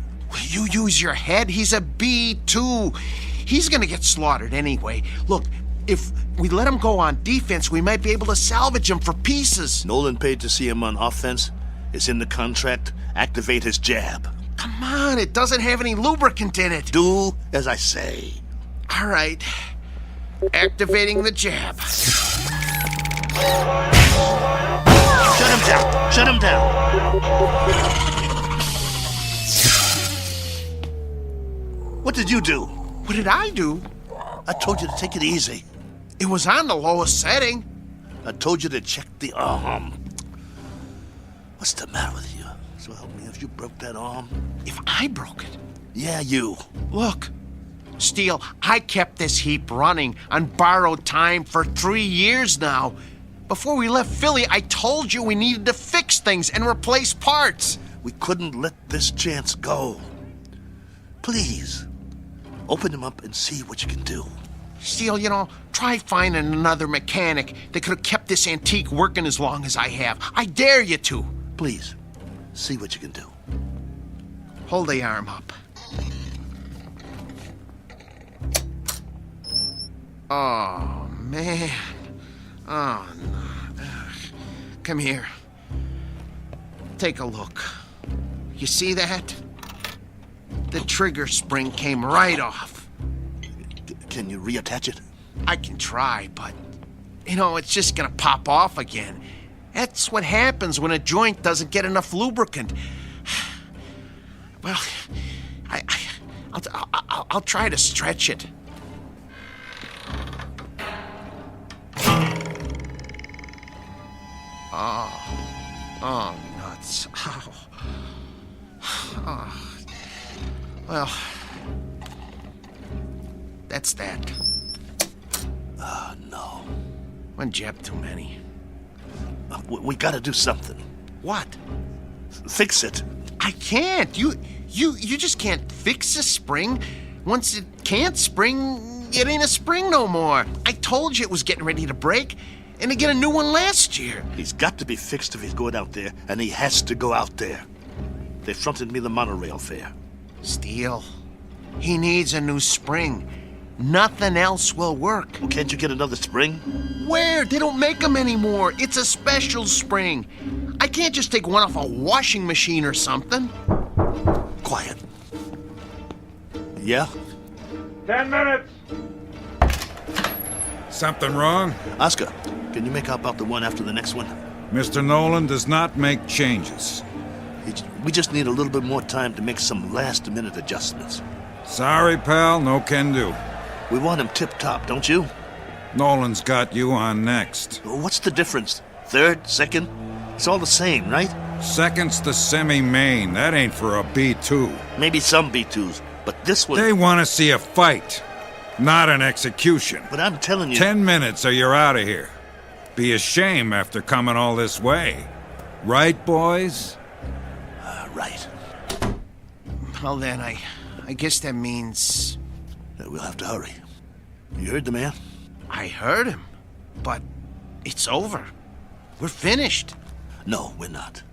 You use your head. He's a B2. He's gonna get slaughtered anyway. Look, if we let him go on defense, we might be able to salvage him for pieces. Nolan paid to see him on offense. It's in the contract. Activate his jab. Come on, it doesn't have any lubricant in it. Do as I say. All right. Activating the jab. Shut him down! Shut him down! What did you do? What did I do? I told you to take it easy. It was on the lowest setting. I told you to check the arm. What's the matter with you? So help me if you broke that arm. If I broke it? Yeah, you. Look, Steele, I kept this heap running on borrowed time for 3 years now. Before we left Philly, I told you we needed to fix things and replace parts. We couldn't let this chance go. Please, open him up and see what you can do. Steele, you know, try finding another mechanic that could have kept this antique working as long as I have. I dare you to. Please, see what you can do. Hold the arm up. Oh, man. Oh, no. Come here. Take a look. You see that? The trigger spring came right off. Can you reattach it? I can try, but, you know, it's just gonna pop off again. That's what happens when a joint doesn't get enough lubricant. Well, I'll try to stretch it. Oh, nuts. Oh. Well, that's that. No. One jab too many. We gotta do something. What? Fix it. I can't. You just can't fix a spring. Once it can't spring, it ain't a spring no more. I told you it was getting ready to break, and to get a new one last year. He's got to be fixed if he's going out there, and he has to go out there. They fronted me the monorail fare. Steele, he needs a new spring. Nothing else will work. Well, can't you get another spring? Where? They don't make them anymore. It's a special spring. I can't just take one off a washing machine or something. Quiet. Yeah? 10 minutes. Something wrong? Oscar, can you make up the one after the next one? Mr. Nolan does not make changes. We just need a little bit more time to make some last-minute adjustments. Sorry, pal, no can do. We want him tip-top, don't you? Nolan's got you on next. What's the difference? Third? Second? It's all the same, right? Second's the semi-main. That ain't for a B2. Maybe some B2s, but this one... They want to see a fight, not an execution. But I'm telling you... 10 minutes or you're out of here. Be a shame after coming all this way. Right, boys? Right. Well then, I guess that means... We'll have to hurry. You heard the man? I heard him, but it's over. We're finished. No, we're not.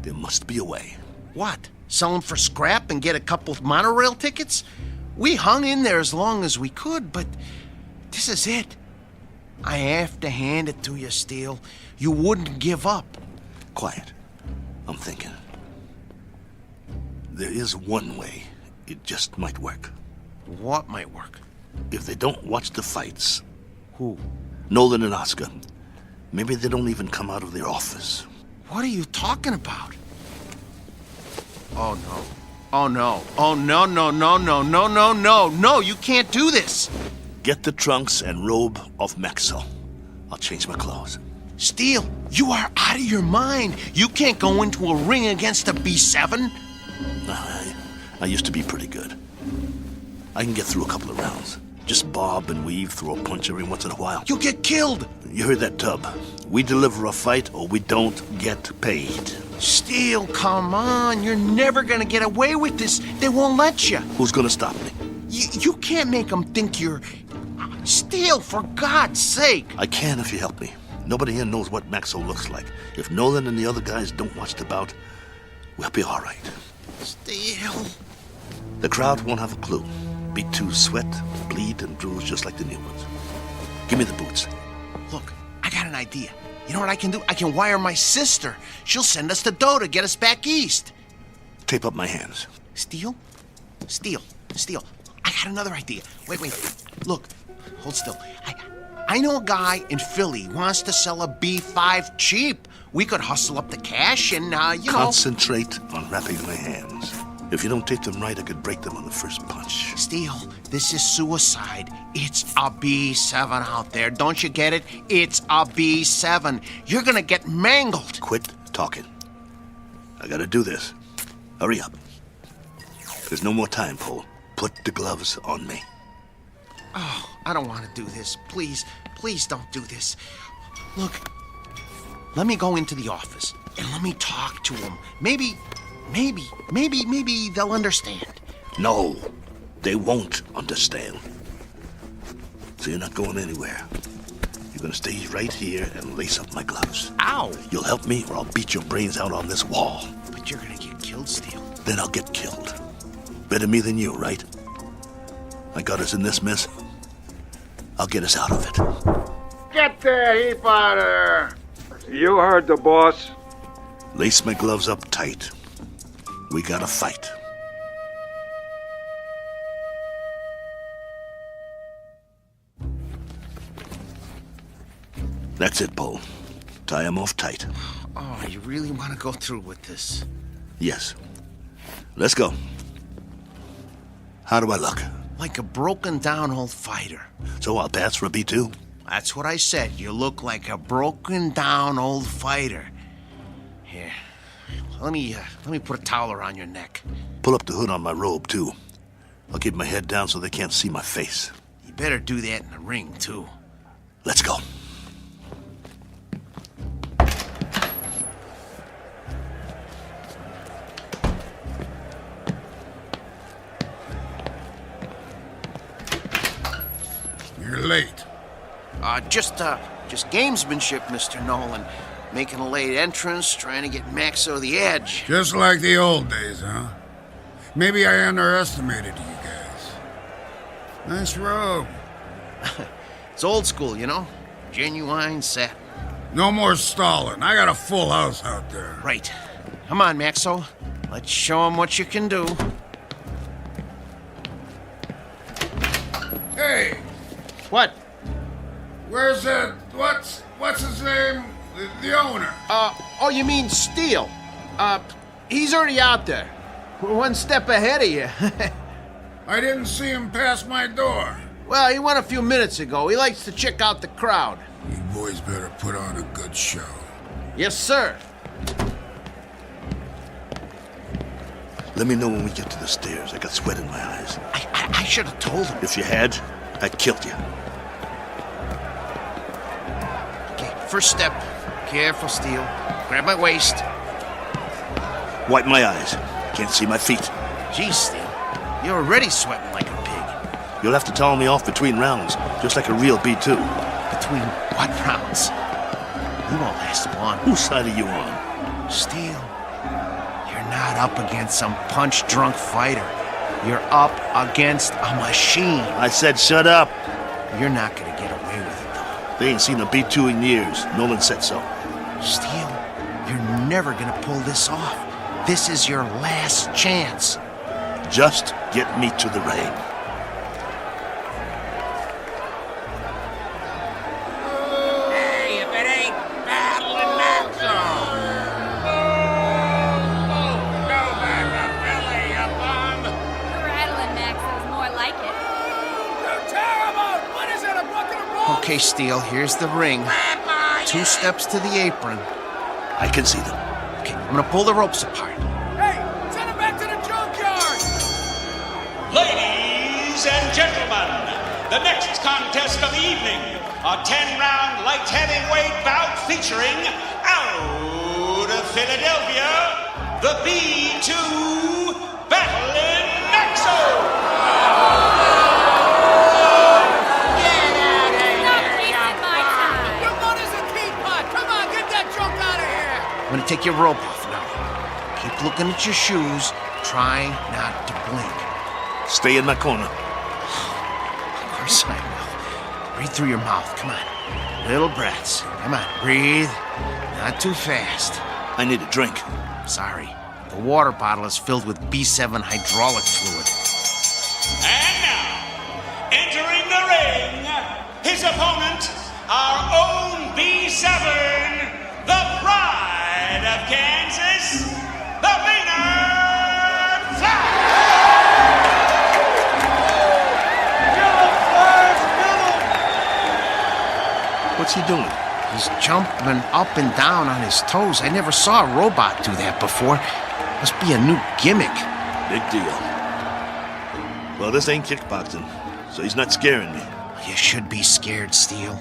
There must be a way. What? Sell them for scrap and get a couple of monorail tickets? We hung in there as long as we could, but this is it. I have to hand it to you, Steele. You wouldn't give up. Quiet. I'm thinking. There is one way. It just might work. What might work? If they don't watch the fights. Who? Nolan and Oscar. Maybe they don't even come out of their office. What are you talking about? Oh, no. Oh, no. Oh, no, no, no, no, no, no, no. No, you can't do this. Get the trunks and robe off Maxwell. I'll change my clothes. Steele, you are out of your mind. You can't go into a ring against a B7. I used to be pretty good. I can get through a couple of rounds. Just bob and weave, throw a punch every once in a while. You'll get killed. You heard that, Tub. We deliver a fight or we don't get paid. Steele, come on. You're never gonna get away with this. They won't let you. Who's gonna stop me? You can't make them think you're Steele, for God's sake! I can if you help me. Nobody here knows what Maxo looks like. If Nolan and the other guys don't watch the bout, we'll be all right. Steele. The crowd won't have a clue. B2 sweat, bleed, and bruise just like the new ones. Give me the boots. Look, I got an idea. You know what I can do? I can wire my sister. She'll send us the dough to get us back east. Tape up my hands. Steele? I got another idea. Wait. Look, hold still. I know a guy in Philly who wants to sell a B5 cheap. We could hustle up the cash and, Concentrate on wrapping my hands. If you don't take them right, I could break them on the first punch. Steele, this is suicide. It's a B7 out there. Don't you get it? It's a B7. You're gonna get mangled. Quit talking. I gotta do this. Hurry up. There's no more time, Paul. Put the gloves on me. Oh, I don't want to do this. Please don't do this. Look, let me go into the office and let me talk to them. Maybe they'll understand. No, they won't understand. So you're not going anywhere. You're gonna stay right here and lace up my gloves. Ow! You'll help me or I'll beat your brains out on this wall. But you're gonna get killed, Steele. Then I'll get killed. Better me than you, right? I got us in this mess. I'll get us out of it. Get the heap out of there! You heard the boss. Lace my gloves up tight. We gotta fight. That's it, Paul. Tie him off tight. Oh, you really want to go through with this? Yes. Let's go. How do I look? Like a broken down old fighter. So I'll pass for a B2? That's what I said. You look like a broken down old fighter. Here. Let me put a towel around your neck. Pull up the hood on my robe, too. I'll keep my head down so they can't see my face. You better do that in the ring, too. Let's go. You're late. Just gamesmanship, Mr. Nolan. Making a late entrance, trying to get Maxo the edge. Just like the old days, huh? Maybe I underestimated you guys. Nice robe. It's old school, you know? Genuine satin. No more stalling. I got a full house out there. Right. Come on, Maxo. Let's show him what you can do. Hey! What? Where's that... What's his name? The owner. Oh, you mean Steele? He's already out there. One step ahead of you. I didn't see him pass my door. Well, he went a few minutes ago. He likes to check out the crowd. You boys better put on a good show. Yes, sir. Let me know when we get to the stairs. I got sweat in my eyes. I should have told him. If you had, I'd killed you. Okay, first step. Careful, Steele. Grab my waist. Wipe my eyes. Can't see my feet. Geez, Steele. You're already sweating like a pig. You'll have to towel me off between rounds, just like a real B2. Between what rounds? You won't last long. Whose side are you on? Steele, you're not up against some punch-drunk fighter. You're up against a machine. I said shut up. You're not gonna get away with it, though. They ain't seen a B2 in years. Nolan said so. Steele, you're never gonna pull this off. This is your last chance. Just get me to the ring. Hey, if it ain't battling Maxo! Go back to Philly, you bum! Rattling Maxo's more like it. You're terrible! What is it, a book and a roll? Okay, Steele, here's the ring. 2 steps to the apron. I can see them. Okay, I'm gonna pull the ropes apart. Hey, send him back to the junkyard! Ladies and gentlemen, the next contest of the evening, a 10-round light heavyweight bout featuring out of Philadelphia, the B2 Battling Maxo! Get I'm gonna take your rope off now. Keep looking at your shoes. Try not to blink. Stay in my corner. Of course I will. Breathe through your mouth. Come on. Little breaths. Come on. Breathe. Not too fast. I need a drink. Sorry. The water bottle is filled with B7 hydraulic fluid. And now, entering the ring, his opponent, our own B7, the pride of Kansas, the Maynard Flash! What's he doing? He's jumping up and down on his toes. I never saw a robot do that before. Must be a new gimmick. Big deal. Well, this ain't kickboxing, so he's not scaring me. You should be scared, Steele.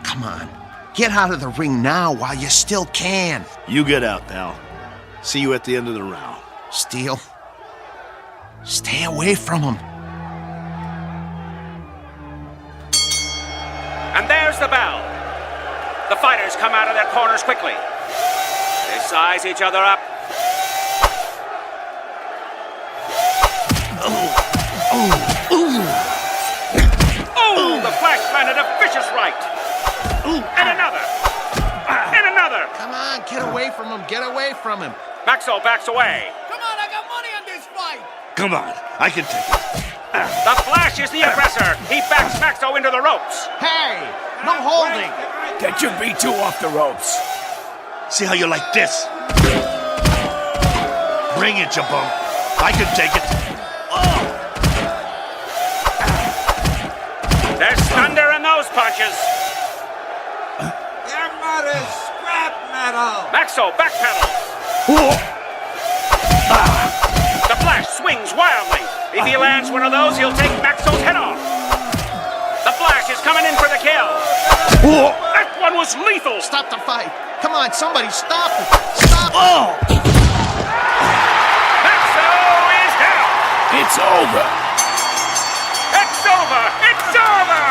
Come on. Get out of the ring now while you still can. You get out, pal. See you at the end of the round. Steele, stay away from him. And there's the bell. The fighters come out of their corners quickly. They size each other up. Oh, the Flash landed a vicious right. And another. And another. Come on, get away from him. Get away from him. Maxo backs away. Come on, I got money on this fight. Come on, I can take it. The Flash is the aggressor. He backs Maxo into the ropes. Hey, no holding. Get your B2 off the ropes. See how you like this? Bring it, you bum. I can take it. There's thunder in those punches. Your mother's scrap metal. Maxo backpedals. The Flash swings wildly. If he lands one of those, he'll take Maxo's head off. The Flash is coming in for the kill. That one was lethal. Stop the fight. Come on, somebody stop it. Stop it. Maxo is down. It's over. It's over. It's over.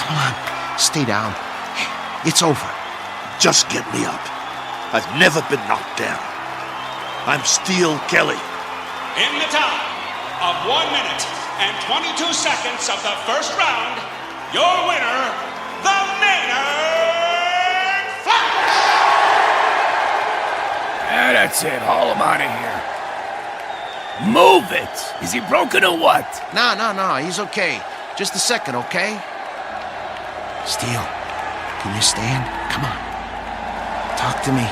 Come on, stay down. It's over. Just get me up. I've never been knocked down. I'm Steele Kelly. In the time of 1 minute and 22 seconds of the first round, your winner, the Maynard Flash! That's it. Haul him out of here. Move it. Is he broken or what? No. He's okay. Just a second, okay? Steele, can you stand? Come on. Talk to me.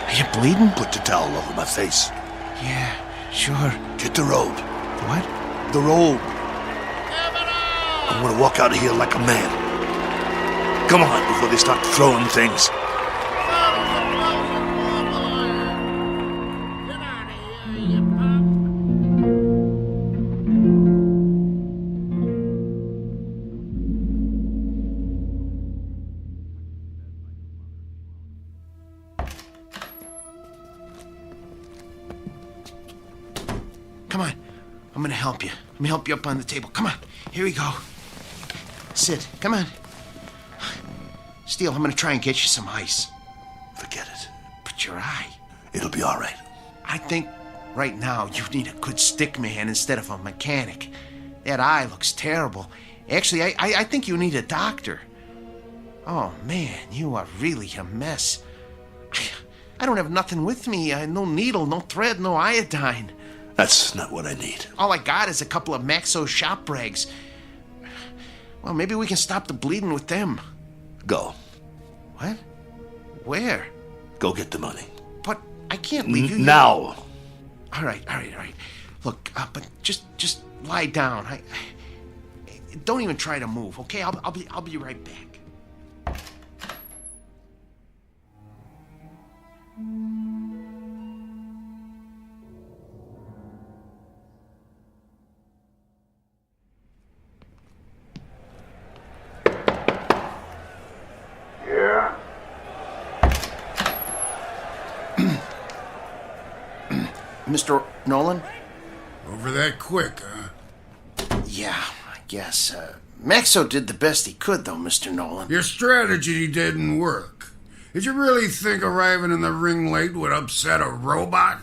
Are you bleeding? Put the towel over my face. Yeah, sure. Get the robe. What? The robe. I'm gonna walk out of here like a man. Come on, before they start throwing things. Come on. I'm gonna help you. Let me help you up on the table. Come on. Here we go. Sit. Come on. Steele, I'm gonna try and get you some ice. Forget it. But your eye. It'll be all right. I think right now you need a good stick man instead of a mechanic. That eye looks terrible. Actually, I think you need a doctor. Oh, man, you are really a mess. I don't have nothing with me. No needle, no thread, no iodine. That's not what I need. All I got is a couple of Maxo shop rags. Well, maybe we can stop the bleeding with them. Go. What? Where? Go get the money. But I can't leave you now. All right. Look, but just lie down. I don't even try to move, okay? I'll be right back. Yeah? Mr. Nolan? Over that quick, huh? Yeah, I guess. Maxo did the best he could, though, Mr. Nolan. Your strategy didn't work. Did you really think arriving in the ring late would upset a robot?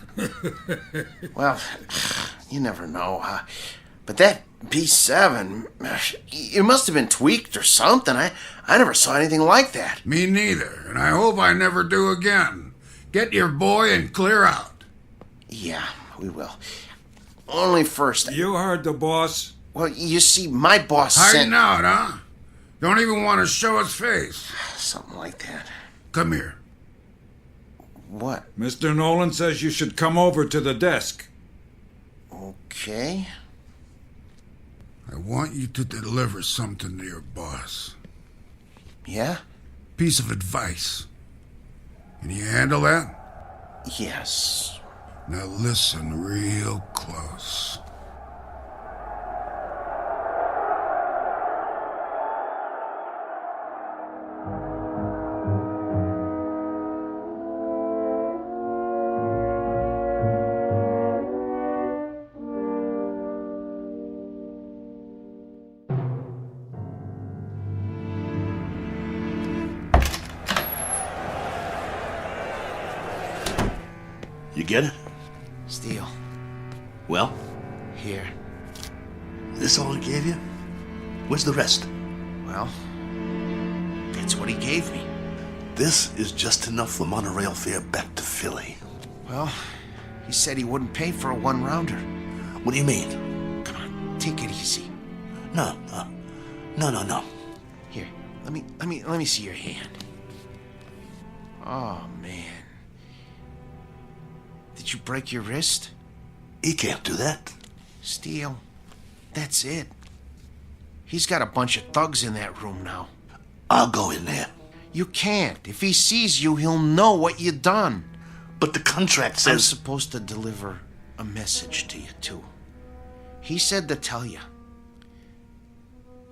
Well, you never know. But that B7, it must have been tweaked or something. I never saw anything like that. Me neither, and I hope I never do again. Get your boy and clear out. Yeah, we will. Only first... You heard the boss. Well, you see, my boss Hiding out, huh? Don't even want to show his face. Something like that. Come here. What? Mr. Nolan says you should come over to the desk. Okay. I want you to deliver something to your boss. Yeah? Piece of advice. Can you handle that? Yes. Now listen real close. You get it? Steele. Well? Here. This all he gave you? Where's the rest? Well, that's what he gave me. This is just enough for monorail fare back to Philly. Well, he said he wouldn't pay for a one-rounder. What do you mean? Come on, take it easy. No. Here, let me see your hand. Oh, man. Did you break your wrist? He can't do that. Steele, that's it. He's got a bunch of thugs in that room now. I'll go in there. You can't. If he sees you, he'll know what you done. But the contract says... I'm supposed to deliver a message to you, too. He said to tell you.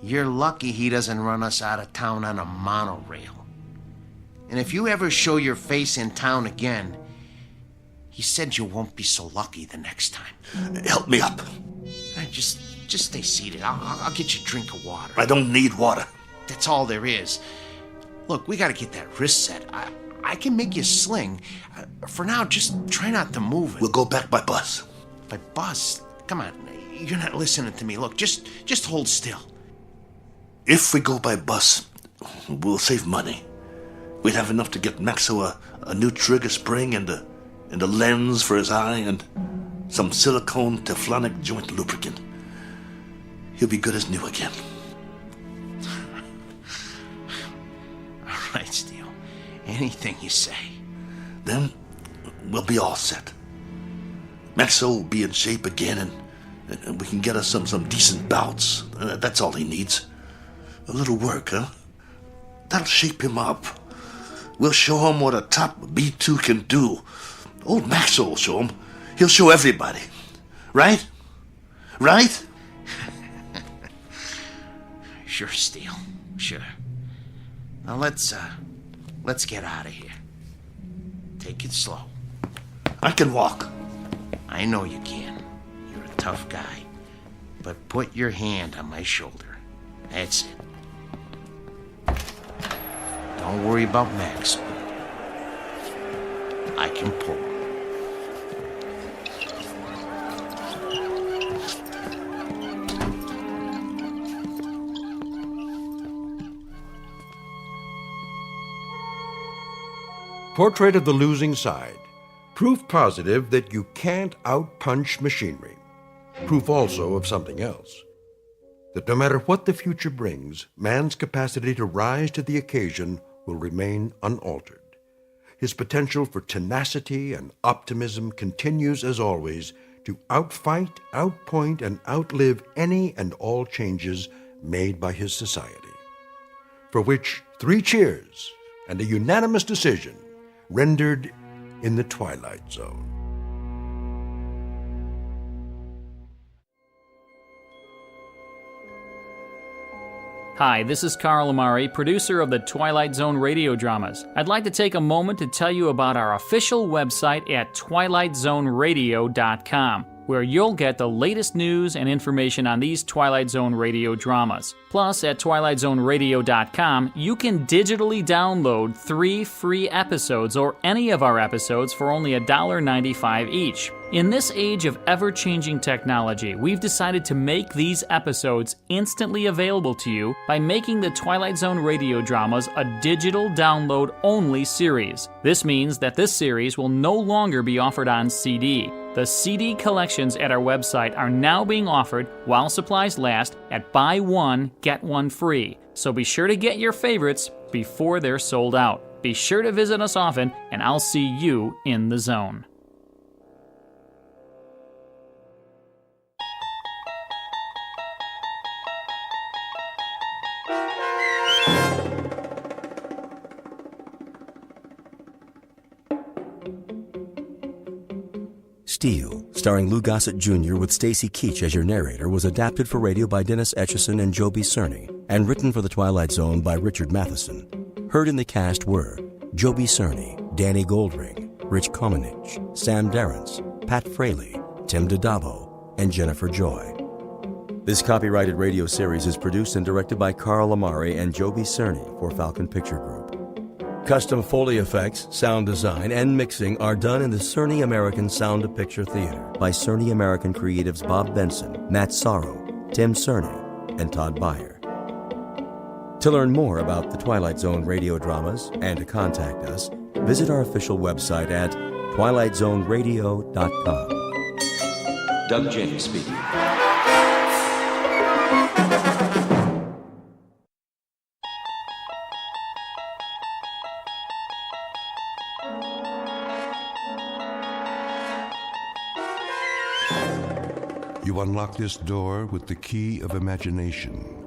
You're lucky he doesn't run us out of town on a monorail. And if you ever show your face in town again, he said you won't be so lucky the next time. Help me up. Just stay seated. I'll get you a drink of water. I don't need water. That's all there is. Look, we gotta get that wrist set. I can make you a sling. For now, just try not to move it. We'll go back by bus. By bus? Come on, you're not listening to me. Look, just hold still. If we go by bus, we'll save money. We'd have enough to get Maxo a new trigger spring and a lens for his eye and some silicone Teflonic joint lubricant. He'll be good as new again. All right, Steele. Anything you say. Then we'll be all set. Maxo will be in shape again, and we can get us some decent bouts. That's all he needs. A little work, huh? That'll shape him up. We'll show him what a top B2 can do. Old Maxo will show him. He'll show everybody. Right? Right? Sure, Steele. Sure. Now let's get out of here. Take it slow. I can walk. I know you can. You're a tough guy. But put your hand on my shoulder. That's it. Don't worry about Max. I can pull. Portrait of the Losing Side. Proof positive that you can't outpunch machinery. Proof also of something else. That no matter what the future brings, man's capacity to rise to the occasion will remain unaltered. His potential for tenacity and optimism continues, as always, to outfight, outpoint, and outlive any and all changes made by his society. For which 3 cheers and a unanimous decision rendered in the Twilight Zone. Hi, this is Carl Amari, producer of the Twilight Zone radio dramas. I'd like to take a moment to tell you about our official website at twilightzoneradio.com. where you'll get the latest news and information on these Twilight Zone radio dramas. Plus, at twilightzoneradio.com, you can digitally download 3 free episodes or any of our episodes for only $1.95 each. In this age of ever-changing technology, we've decided to make these episodes instantly available to you by making the Twilight Zone radio dramas a digital download-only series. This means that this series will no longer be offered on CD. The CD collections at our website are now being offered while supplies last at buy one, get one free. So be sure to get your favorites before they're sold out. Be sure to visit us often, and I'll see you in the zone. Steel, starring Lou Gossett Jr. with Stacy Keach as your narrator, was adapted for radio by Dennis Etchison and Joby Cerny, and written for The Twilight Zone by Richard Matheson. Heard in the cast were Joby Cerny, Danny Goldring, Rich Komenich, Sam Darrence, Pat Fraley, Tim DiDavo, and Jennifer Joy. This copyrighted radio series is produced and directed by Carl Amari and Joby Cerny for Falcon Picture Group. Custom Foley effects, sound design, and mixing are done in the Cerny American Sound of Picture Theater by Cerny American creatives Bob Benson, Matt Sorrow, Tim Cerny, and Todd Beyer. To learn more about the Twilight Zone radio dramas and to contact us, visit our official website at twilightzoneradio.com. Doug James speaking. You unlock this door with the key of imagination.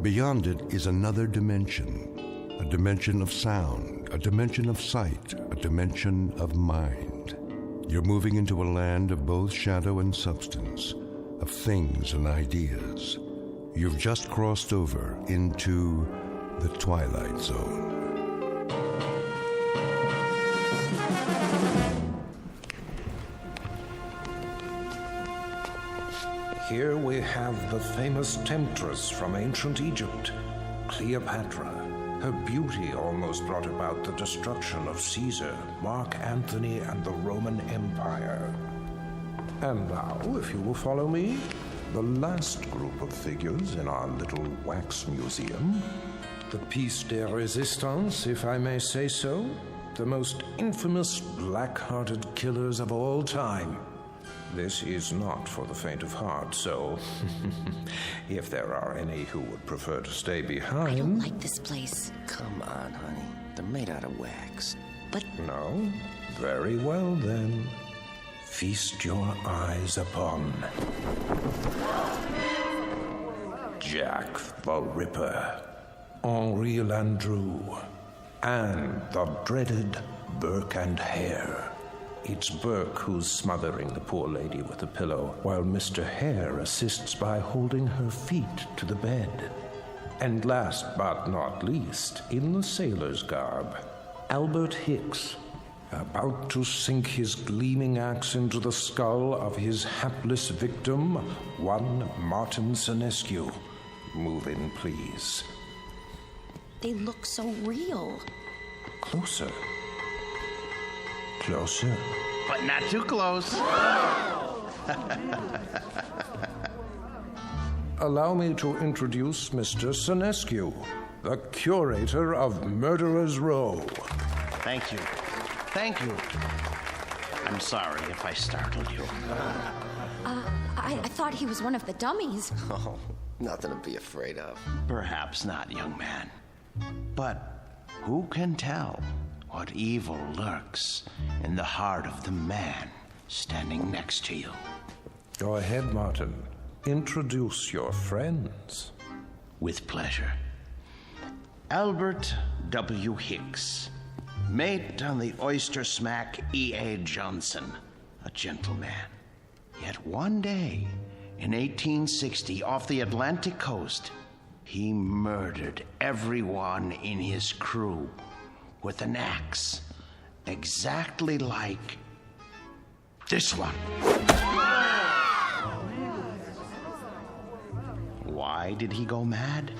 Beyond it is another dimension, a dimension of sound, a dimension of sight, a dimension of mind. You're moving into a land of both shadow and substance, of things and ideas. You've just crossed over into the Twilight Zone. Here we have the famous temptress from ancient Egypt, Cleopatra. Her beauty almost brought about the destruction of Caesar, Mark Antony, and the Roman Empire. And now, if you will follow me, the last group of figures in our little wax museum, the piece de resistance, if I may say so, the most infamous black-hearted killers of all time. This is not for the faint of heart, so if there are any who would prefer to stay behind... I don't like this place. Come on, honey. They're made out of wax. But... No? Very well, then. Feast your eyes upon... Jack the Ripper, Henri Landru, and the dreaded Burke and Hare. It's Burke who's smothering the poor lady with a pillow, while Mr. Hare assists by holding her feet to the bed. And last but not least, in the sailor's garb, Albert Hicks, about to sink his gleaming axe into the skull of his hapless victim, one Martin Senescu. Move in, please. They look so real. Closer. Closer. But not too close. Allow me to introduce Mr. Senescu, the curator of Murderer's Row. Thank you. Thank you. I'm sorry if I startled you. I thought he was one of the dummies. Oh, nothing to be afraid of. Perhaps not, young man. But who can tell what evil lurks in the heart of the man standing next to you? Go ahead, Martin. Introduce your friends. With pleasure. Albert W. Hicks, mate on the oyster smack E.A. Johnson, a gentleman. Yet one day, in 1860, off the Atlantic coast, he murdered everyone in his crew with an axe, exactly like this one. Why did he go mad?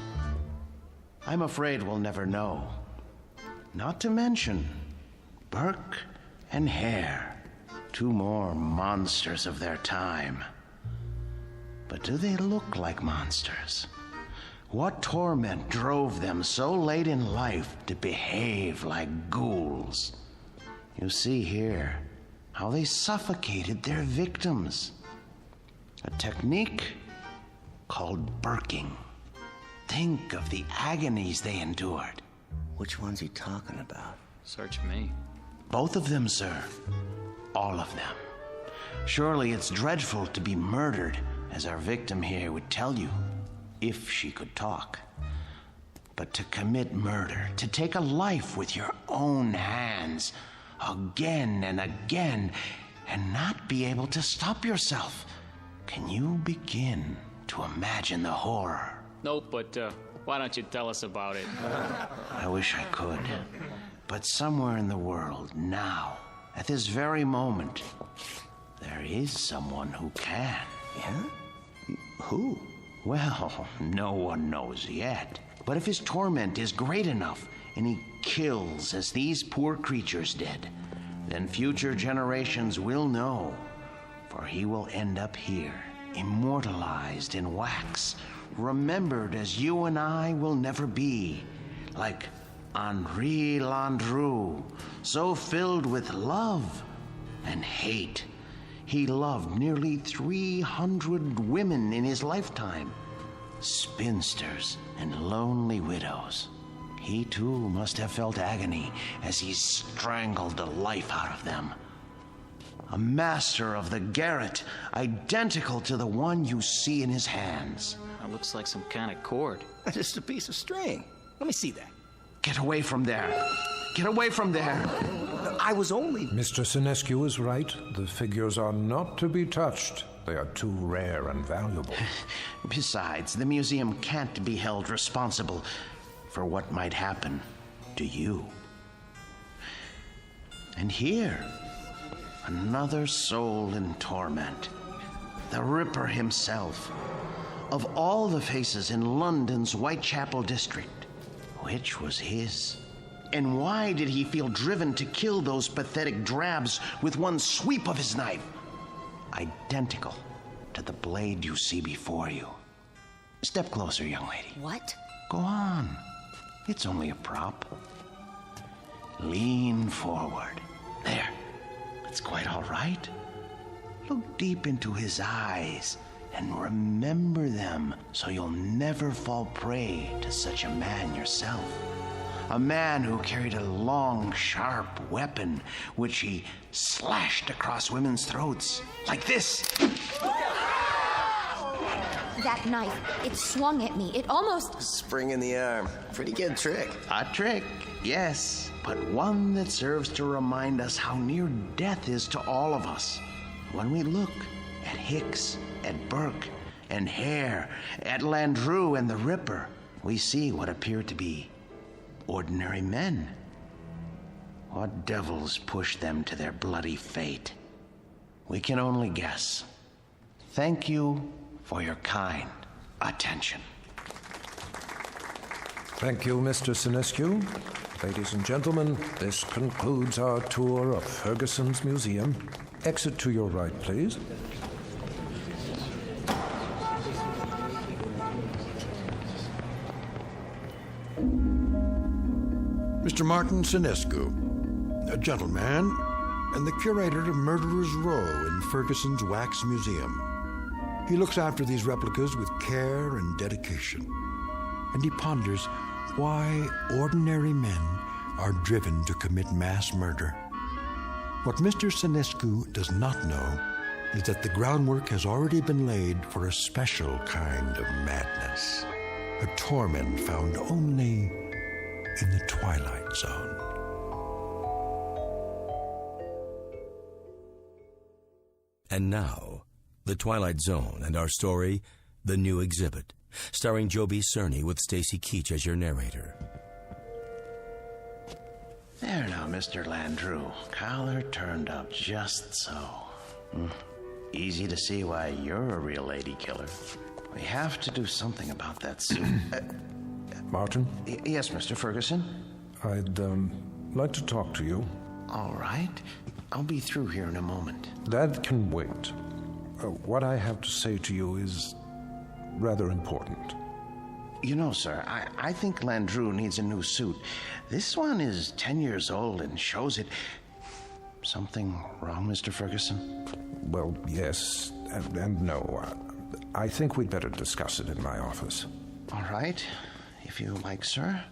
I'm afraid we'll never know. Not to mention Burke and Hare, two more monsters of their time. But do they look like monsters? What torment drove them so late in life to behave like ghouls? You see here how they suffocated their victims. A technique called burking. Think of the agonies they endured. Which one's he talking about? Search me. Both of them, sir. All of them. Surely it's dreadful to be murdered, as our victim here would tell you, if she could talk. But to commit murder, to take a life with your own hands, again and again, and not be able to stop yourself. Can you begin to imagine the horror? Nope, but why don't you tell us about it? I wish I could. But somewhere in the world, now, at this very moment, there is someone who can. Yeah? Who? Well, no one knows yet. But if his torment is great enough, and he kills as these poor creatures did, then future generations will know. For he will end up here, immortalized in wax, remembered as you and I will never be, like Henri Landru, so filled with love and hate. He loved nearly 300 women in his lifetime, spinsters and lonely widows. He too must have felt agony as he strangled the life out of them. A master of the garret, identical to the one you see in his hands. That looks like some kind of cord. Just a piece of string. Let me see that. Get away from there. Get away from there. I was only... Mr. Sinescu is right. The figures are not to be touched. They are too rare and valuable. Besides, the museum can't be held responsible for what might happen to you. And here, another soul in torment. The Ripper himself. Of all the faces in London's Whitechapel district, which was his? And why did he feel driven to kill those pathetic drabs with one sweep of his knife? Identical to the blade you see before you. Step closer, young lady. What? Go on. It's only a prop. Lean forward. There. It's quite all right. Look deep into his eyes and remember them so you'll never fall prey to such a man yourself. A man who carried a long, sharp weapon which he slashed across women's throats. Like this. That knife, it swung at me. It almost... Spring in the arm. Pretty good trick. A trick, yes, but one that serves to remind us how near death is to all of us. When we look at Hicks, at Burke, and Hare, at Landru and the Ripper, we see what appear to be ordinary men. What devils pushed them to their bloody fate? We can only guess. Thank you for your kind attention. Thank you, Mr. Sinescu. Ladies and gentlemen, this concludes our tour of Ferguson's Museum. Exit to your right, please. Mr. Martin Sinescu, a gentleman and the curator of Murderer's Row in Ferguson's Wax Museum. He looks after these replicas with care and dedication, and he ponders why ordinary men are driven to commit mass murder. What Mr. Sinescu does not know is that the groundwork has already been laid for a special kind of madness, a torment found only in the Twilight Zone. And now, The Twilight Zone and our story, The New Exhibit, starring Joby Cerny with Stacy Keach as your narrator. There now, Mr. Landru. Collar turned up just so. Easy to see why you're a real lady killer. We have to do something about that suit. Martin? Yes, Mr. Ferguson? I'd like to talk to you. All right. I'll be through here in a moment. That can wait. What I have to say to you is rather important. You know, sir, I think Landru needs a new suit. This one is 10 years old and shows it. Something wrong, Mr. Ferguson? Well, yes and no. I think we'd better discuss it in my office. All right, if you like, sir.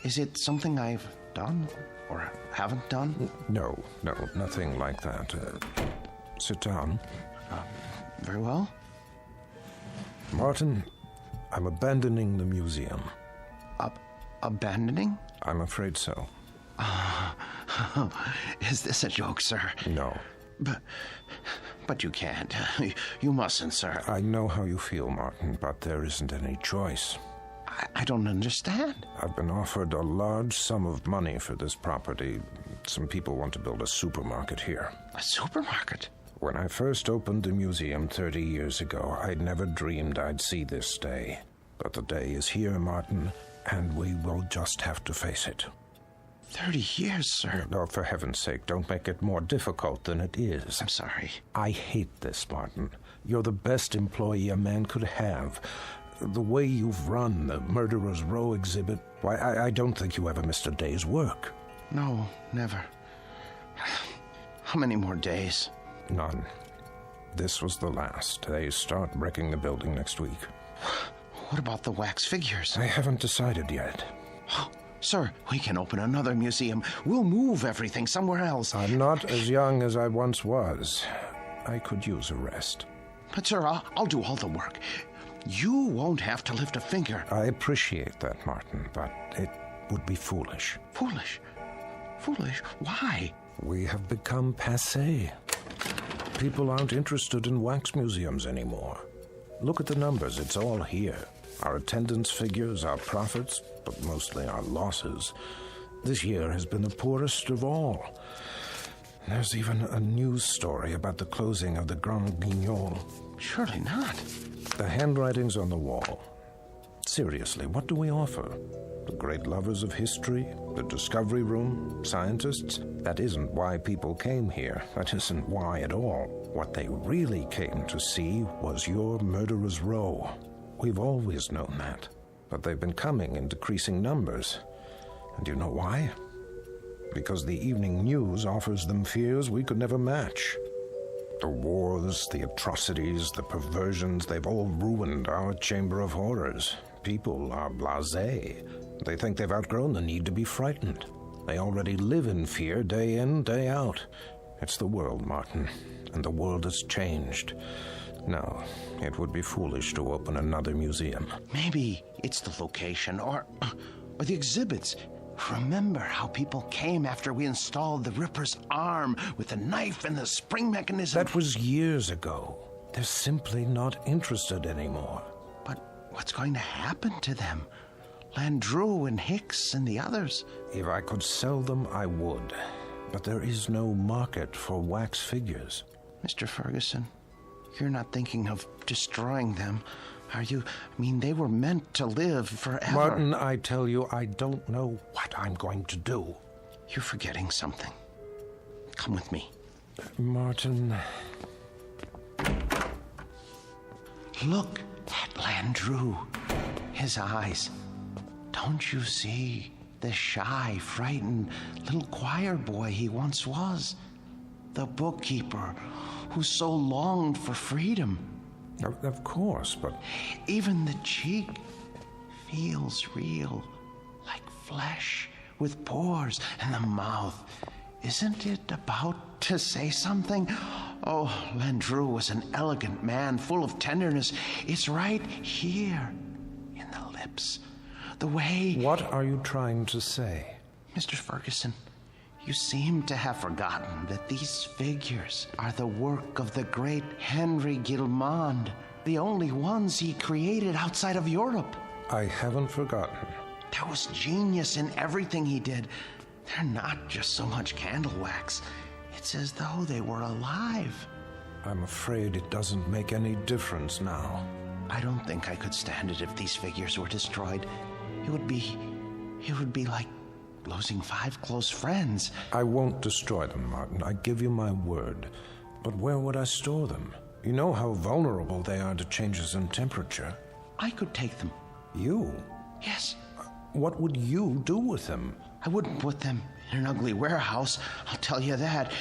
Is it something I've done or haven't done? No, nothing like that. Sit down. Very well. Martin, I'm abandoning the museum. Abandoning? I'm afraid so. Is this a joke, sir? No. But you can't. You mustn't, sir. I know how you feel, Martin, but there isn't any choice. I don't understand. I've been offered a large sum of money for this property. Some people want to build a supermarket here. A supermarket? When I first opened the museum 30 years ago, I'd never dreamed I'd see this day. But the day is here, Martin, and we will just have to face it. 30 years, sir. No, for heaven's sake, don't make it more difficult than it is. I'm sorry. I hate this, Martin. You're the best employee a man could have. The way you've run the Murderer's Row exhibit, why, I don't think you ever missed a day's work. No, never. How many more days? None. This was the last. They start wrecking the building next week. What about the wax figures? I haven't decided yet. Sir, we can open another museum. We'll move everything somewhere else. I'm not as young as I once was. I could use a rest. But, sir, I'll do all the work. You won't have to lift a finger. I appreciate that, Martin, but it would be foolish. Foolish? Foolish? Why? We have become passé. People aren't interested in wax museums anymore. Look at the numbers. It's all here. Our attendance figures, our profits, but mostly our losses. This year has been the poorest of all. There's even a news story about the closing of the Grand Guignol. Surely not. The handwriting's on the wall. Seriously, what do we offer? The great lovers of history? The discovery room? Scientists? That isn't why people came here. That isn't why at all. What they really came to see was your Murderer's Row. We've always known that. But they've been coming in decreasing numbers. And do you know why? Because the evening news offers them fears we could never match. The wars, the atrocities, the perversions, they've all ruined our chamber of horrors. People are blasé. They think they've outgrown the need to be frightened. They already live in fear day in, day out. It's the world, Martin, and the world has changed. No, it would be foolish to open another museum. Maybe it's the location or the exhibits. Remember how people came after we installed the Ripper's arm with the knife and the spring mechanism? That was years ago. They're simply not interested anymore. But what's going to happen to them? Landru and Hicks and the others? If I could sell them, I would. But there is no market for wax figures. Mr. Ferguson, you're not thinking of destroying them, are you? I mean, they were meant to live forever. Martin, I tell you, I don't know what I'm going to do. You're forgetting something. Come with me. Martin... Look at Landru. His eyes. Don't you see the shy, frightened little choir boy he once was? The bookkeeper who so longed for freedom. Of course, but... Even the cheek feels real, like flesh with pores, and the mouth. Isn't it about to say something? Oh, Landru was an elegant man, full of tenderness. It's right here, in the lips. The way... What are you trying to say? Mr. Ferguson, you seem to have forgotten that these figures are the work of the great Henry Guillemond, the only ones he created outside of Europe. I haven't forgotten. There was genius in everything he did. They're not just so much candle wax. It's as though they were alive. I'm afraid it doesn't make any difference now. I don't think I could stand it if these figures were destroyed. It would be like losing 5 close friends. I won't destroy them, Martin. I give you my word. But where would I store them? You know how vulnerable they are to changes in temperature. I could take them. You? Yes. What would you do with them? I wouldn't put them in an ugly warehouse, I'll tell you that.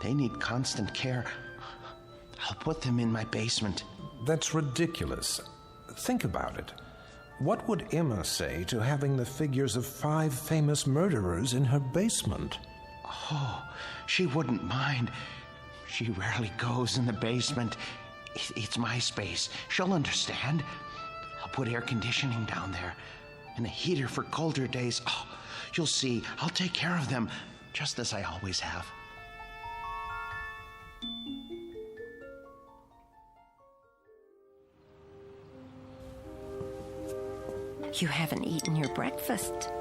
They need constant care. I'll put them in my basement. That's ridiculous. Think about it. What would Emma say to having the figures of 5 famous murderers in her basement? Oh, she wouldn't mind. She rarely goes in the basement. It's my space. She'll understand. I'll put air conditioning down there and a heater for colder days. Oh, you'll see. I'll take care of them, just as I always have. You haven't eaten your breakfast.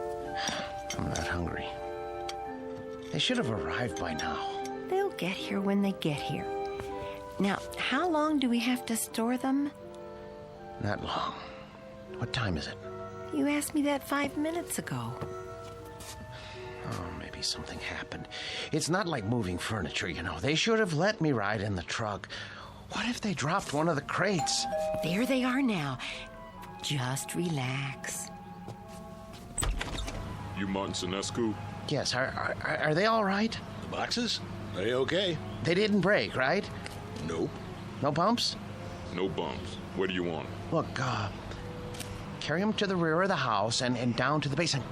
I'm not hungry. They should have arrived by now. They'll get here when they get here. Now, how long do we have to store them? Not long. What time is it? You asked me that 5 minutes ago. Oh, maybe something happened. It's not like moving furniture, you know. They should have let me ride in the truck. What if they dropped one of the crates? There they are now. Just relax. You Martin Sinescu? Yes, are they all right? The boxes? They okay? They didn't break, right? Nope. No bumps? No bumps. Where do you want them? Look, carry them to the rear of the house and down to the basement.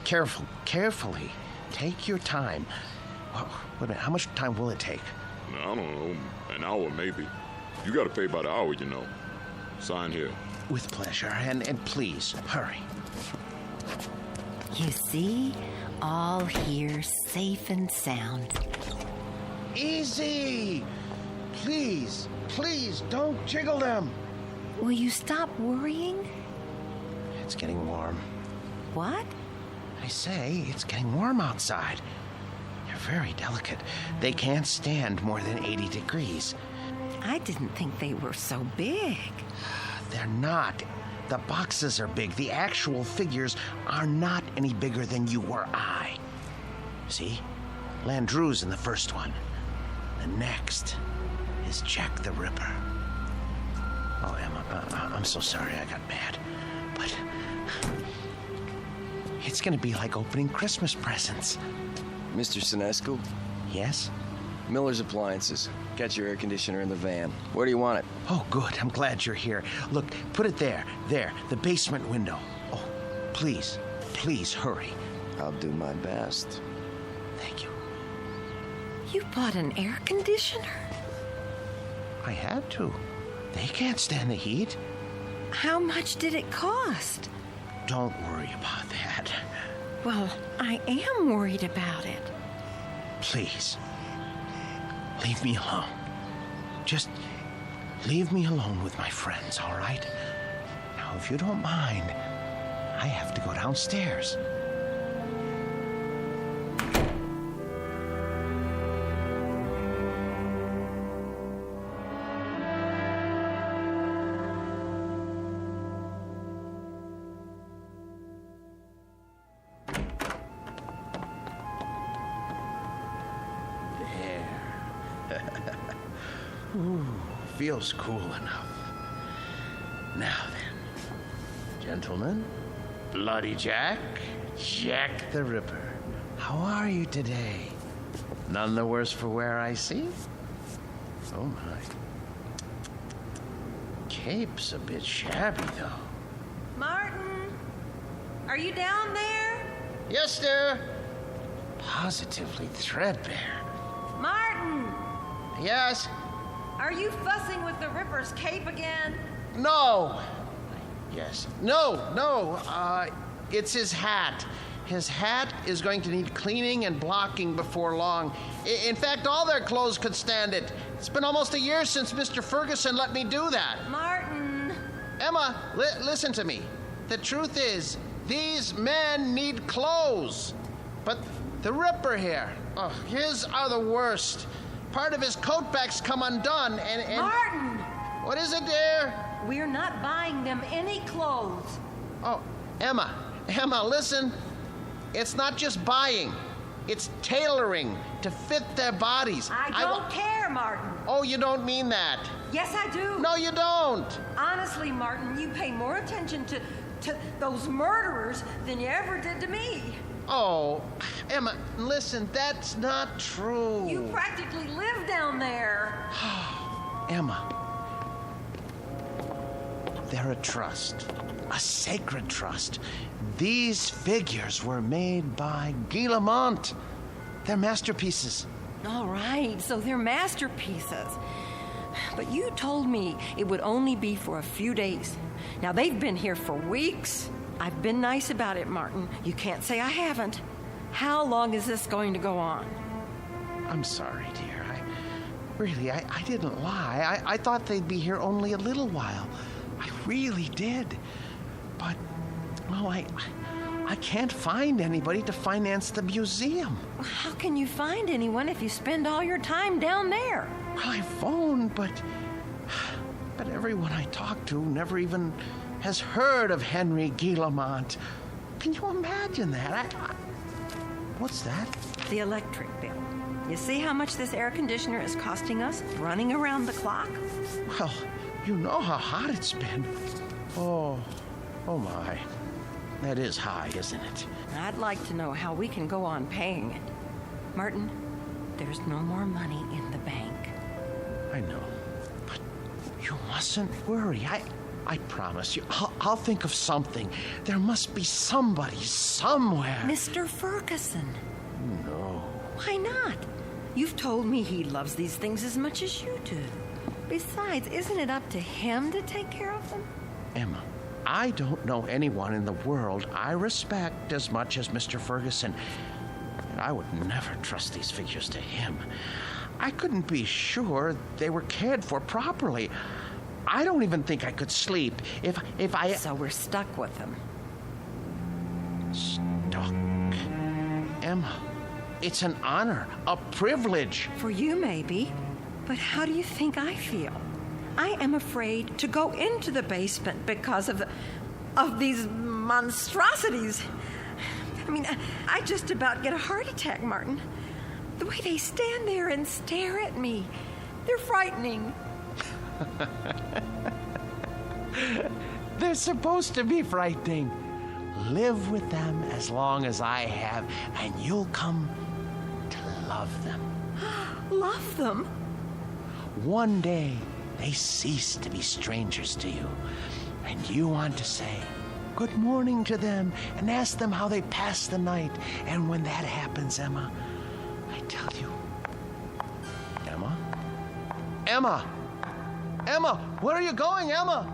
Carefully. Take your time. Wait a minute, how much time will it take? I don't know, an hour maybe. You gotta pay by the hour, you know. Sign here. With pleasure, and please, hurry. You see? All here, safe and sound. Easy! Please, don't jiggle them. Will you stop worrying? It's getting warm. What? I say, it's getting warm outside. They're very delicate. They can't stand more than 80 degrees. I didn't think they were so big. They're not. The boxes are big. The actual figures are not any bigger than you or I. See? Landru's in the first one. The next is Jack the Ripper. Oh, Emma, I'm so sorry I got mad. But it's gonna be like opening Christmas presents. Mr. Sinescu? Yes? Miller's Appliances. Got your air conditioner in the van. Where do you want it? Oh, good. I'm glad you're here. Look, put it there. There, the basement window. Oh, please, hurry. I'll do my best. Thank you. You bought an air conditioner? I had to. They can't stand the heat. How much did it cost? Don't worry about that. Well, I am worried about it. Please. Leave me alone. Just leave me alone with my friends, all right? Now, if you don't mind, I have to go downstairs. Ooh, feels cool enough. Now then, gentlemen, Bloody Jack, Jack the Ripper, how are you today? None the worse for wear, I see? Oh my. Cape's a bit shabby, though. Martin, are you down there? Yes, sir. Positively threadbare. Martin! Yes? Are you fussing with the Ripper's cape again? No. Yes. No. It's his hat. His hat is going to need cleaning and blocking before long. In fact, all their clothes could stand it. It's been almost a year since Mr. Ferguson let me do that. Martin! Emma, listen to me. The truth is, these men need clothes. But the Ripper here, his are the worst. part of his coat back's come undone, and... Martin! What is it, dear? We're not buying them any clothes. Oh, Emma, listen. It's not just buying. It's tailoring to fit their bodies. I don't care, Martin. Oh, you don't mean that. Yes, I do. No, you don't. Honestly, Martin, you pay more attention to those murderers than you ever did to me. Oh, Emma, listen, that's not true. You practically live down there. Emma, they're a trust, a sacred trust. These figures were made by Guy Lamont. They're masterpieces. All right, so they're masterpieces. But you told me it would only be for a few days. Now, they've been here for weeks. I've been nice about it, Martin. You can't say I haven't. How long is this going to go on? I'm sorry, dear. I didn't lie. I thought they'd be here only a little while. I really did. But, well, I can't find anybody to finance the museum. How can you find anyone if you spend all your time down there? Well, I phoned, but everyone I talk to never even has heard of Henry Guy Lamont. Can you imagine that? What's that? The electric bill. You see how much this air conditioner is costing us running around the clock? Well, you know how hot it's been. Oh my. That is high, isn't it? I'd like to know how we can go on paying it. Martin, there's no more money in the bank. I know. But you mustn't worry. I promise you, I'll think of something. There must be somebody somewhere. Mr. Ferguson. No. Why not? You've told me he loves these things as much as you do. Besides, isn't it up to him to take care of them? Emma, I don't know anyone in the world I respect as much as Mr. Ferguson. And I would never trust these figures to him. I couldn't be sure they were cared for properly. I don't even think I could sleep if I... So we're stuck with them. Stuck? Emma, it's an honor, a privilege. For you, maybe. But how do you think I feel? I am afraid to go into the basement because of these monstrosities. I mean, I just about get a heart attack, Martin. The way they stand there and stare at me, they're frightening. They're supposed to be frightening. Live with them as long as I have, and you'll come to love them. Love them? One day, they cease to be strangers to you, and you want to say good morning to them and ask them how they passed the night. And when that happens, Emma, I tell you, Emma, where are you going, Emma?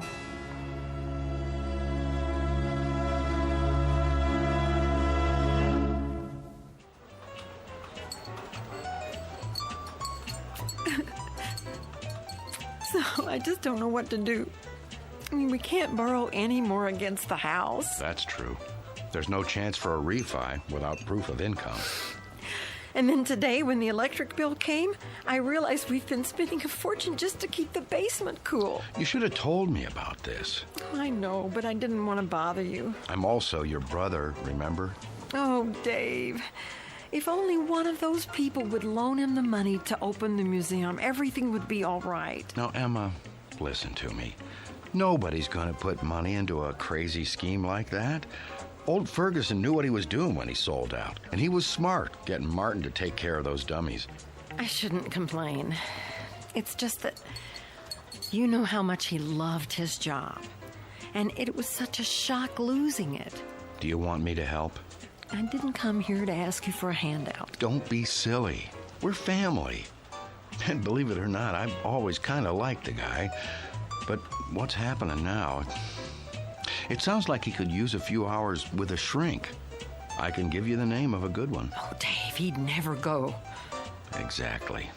So I just don't know what to do. I mean, we can't borrow any more against the house. That's true. There's no chance for a refi without proof of income. And then today, when the electric bill came, I realized we've been spending a fortune just to keep the basement cool. You should have told me about this. I know, but I didn't want to bother you. I'm also your brother, remember? Oh, Dave. If only one of those people would loan him the money to open the museum, everything would be all right. Now, Emma, listen to me. Nobody's going to put money into a crazy scheme like that. Old Ferguson knew what he was doing when he sold out, and he was smart getting Martin to take care of those dummies. I shouldn't complain. It's just that you know how much he loved his job, and it was such a shock losing it. Do you want me to help? I didn't come here to ask you for a handout. Don't be silly. We're family. And believe it or not, I've always kind of liked the guy. But what's happening now? It sounds like he could use a few hours with a shrink. I can give you the name of a good one. Oh, Dave, he'd never go. Exactly.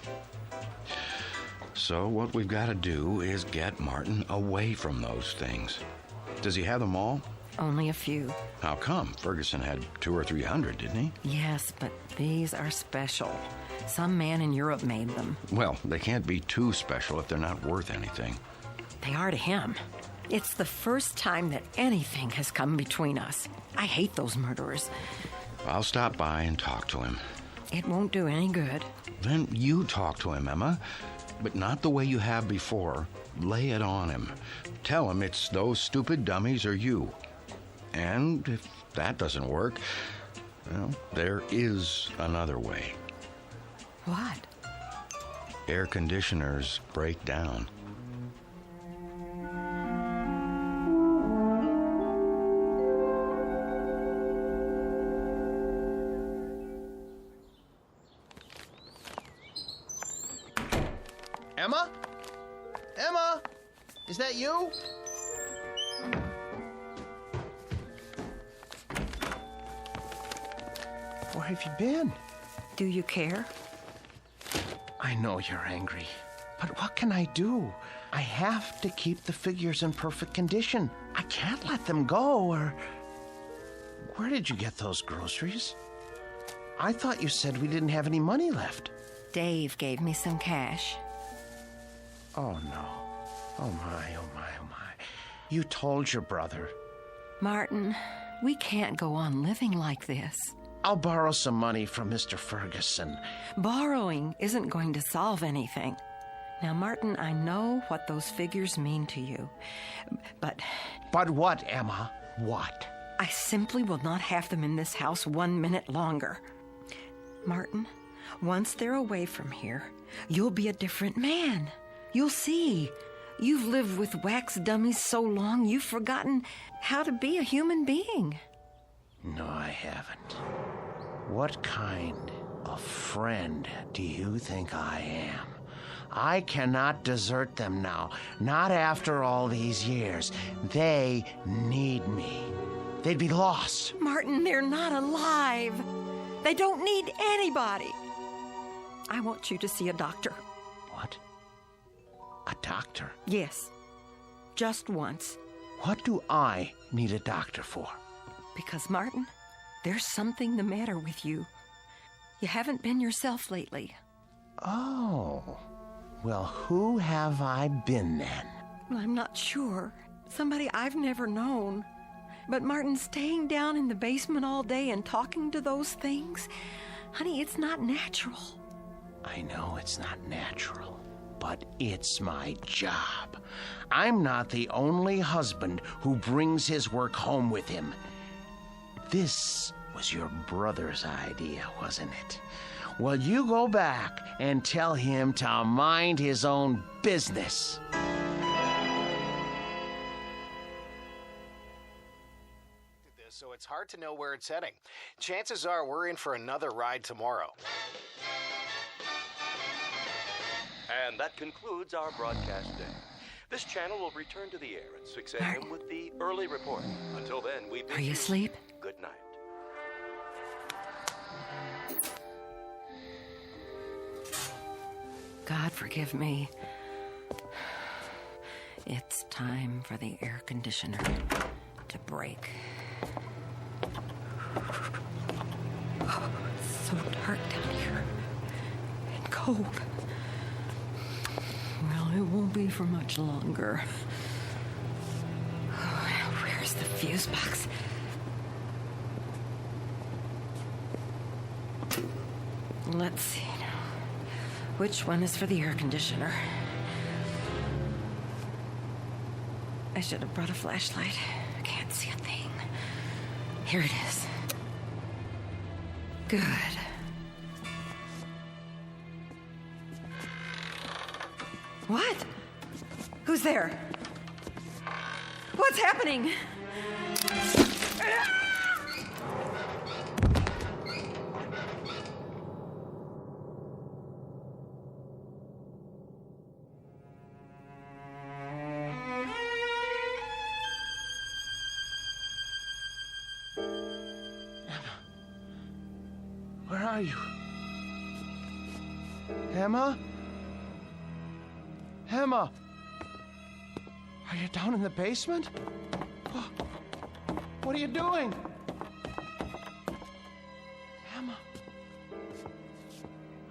So what we've got to do is get Martin away from those things. Does he have them all? Only a few. How come? Ferguson had 200 or 300, didn't he? Yes, but these are special. Some man in Europe made them. Well, they can't be too special if they're not worth anything. They are to him. It's the first time that anything has come between us. I hate those murderers. I'll stop by and talk to him. It won't do any good. Then you talk to him, Emma. But not the way you have before. Lay it on him. Tell him it's those stupid dummies or you. And if that doesn't work, well, there is another way. What? Air conditioners break down. Emma? Emma? Is that you? Where have you been? Do you care? I know you're angry, but what can I do? I have to keep the figures in perfect condition. I can't let them go, or... Where did you get those groceries? I thought you said we didn't have any money left. Dave gave me some cash. Oh, no. Oh, my, oh, my, oh, my. You told your brother. Martin, we can't go on living like this. I'll borrow some money from Mr. Ferguson. Borrowing isn't going to solve anything. Now, Martin, I know what those figures mean to you, but... But what, Emma? What? I simply will not have them in this house 1 minute longer. Martin, once they're away from here, you'll be a different man. You'll see. You've lived with wax dummies so long, you've forgotten how to be a human being. No, I haven't. What kind of friend do you think I am? I cannot desert them now, not after all these years. They need me. They'd be lost. Martin, they're not alive. They don't need anybody. I want you to see a doctor. What? A doctor? Yes. Just once. What do I need a doctor for? Because, Martin, there's something the matter with you. You haven't been yourself lately. Oh. Well, who have I been then? Well, I'm not sure. Somebody I've never known. But, Martin, staying down in the basement all day and talking to those things, honey, it's not natural. I know it's not natural, but it's my job. I'm not the only husband who brings his work home with him. This was your brother's idea, wasn't it? Well, you go back and tell him to mind his own business. So it's hard to know where it's heading. Chances are we're in for another ride tomorrow. And that concludes our broadcast day. This channel will return to the air at 6 a.m. with the early report. Until then, we bid Are you asleep? Good night. God forgive me. It's time for the air conditioner to break. Oh, it's so dark down here. And cold. Well, it won't be for much longer. Oh, where's the fuse box? Let's see now. Which one is for the air conditioner? I should have brought a flashlight. I can't see a thing. Here it is. Good. What? Who's there? What's happening? Where are you? Emma? Emma? Are you down in the basement? What are you doing? Emma.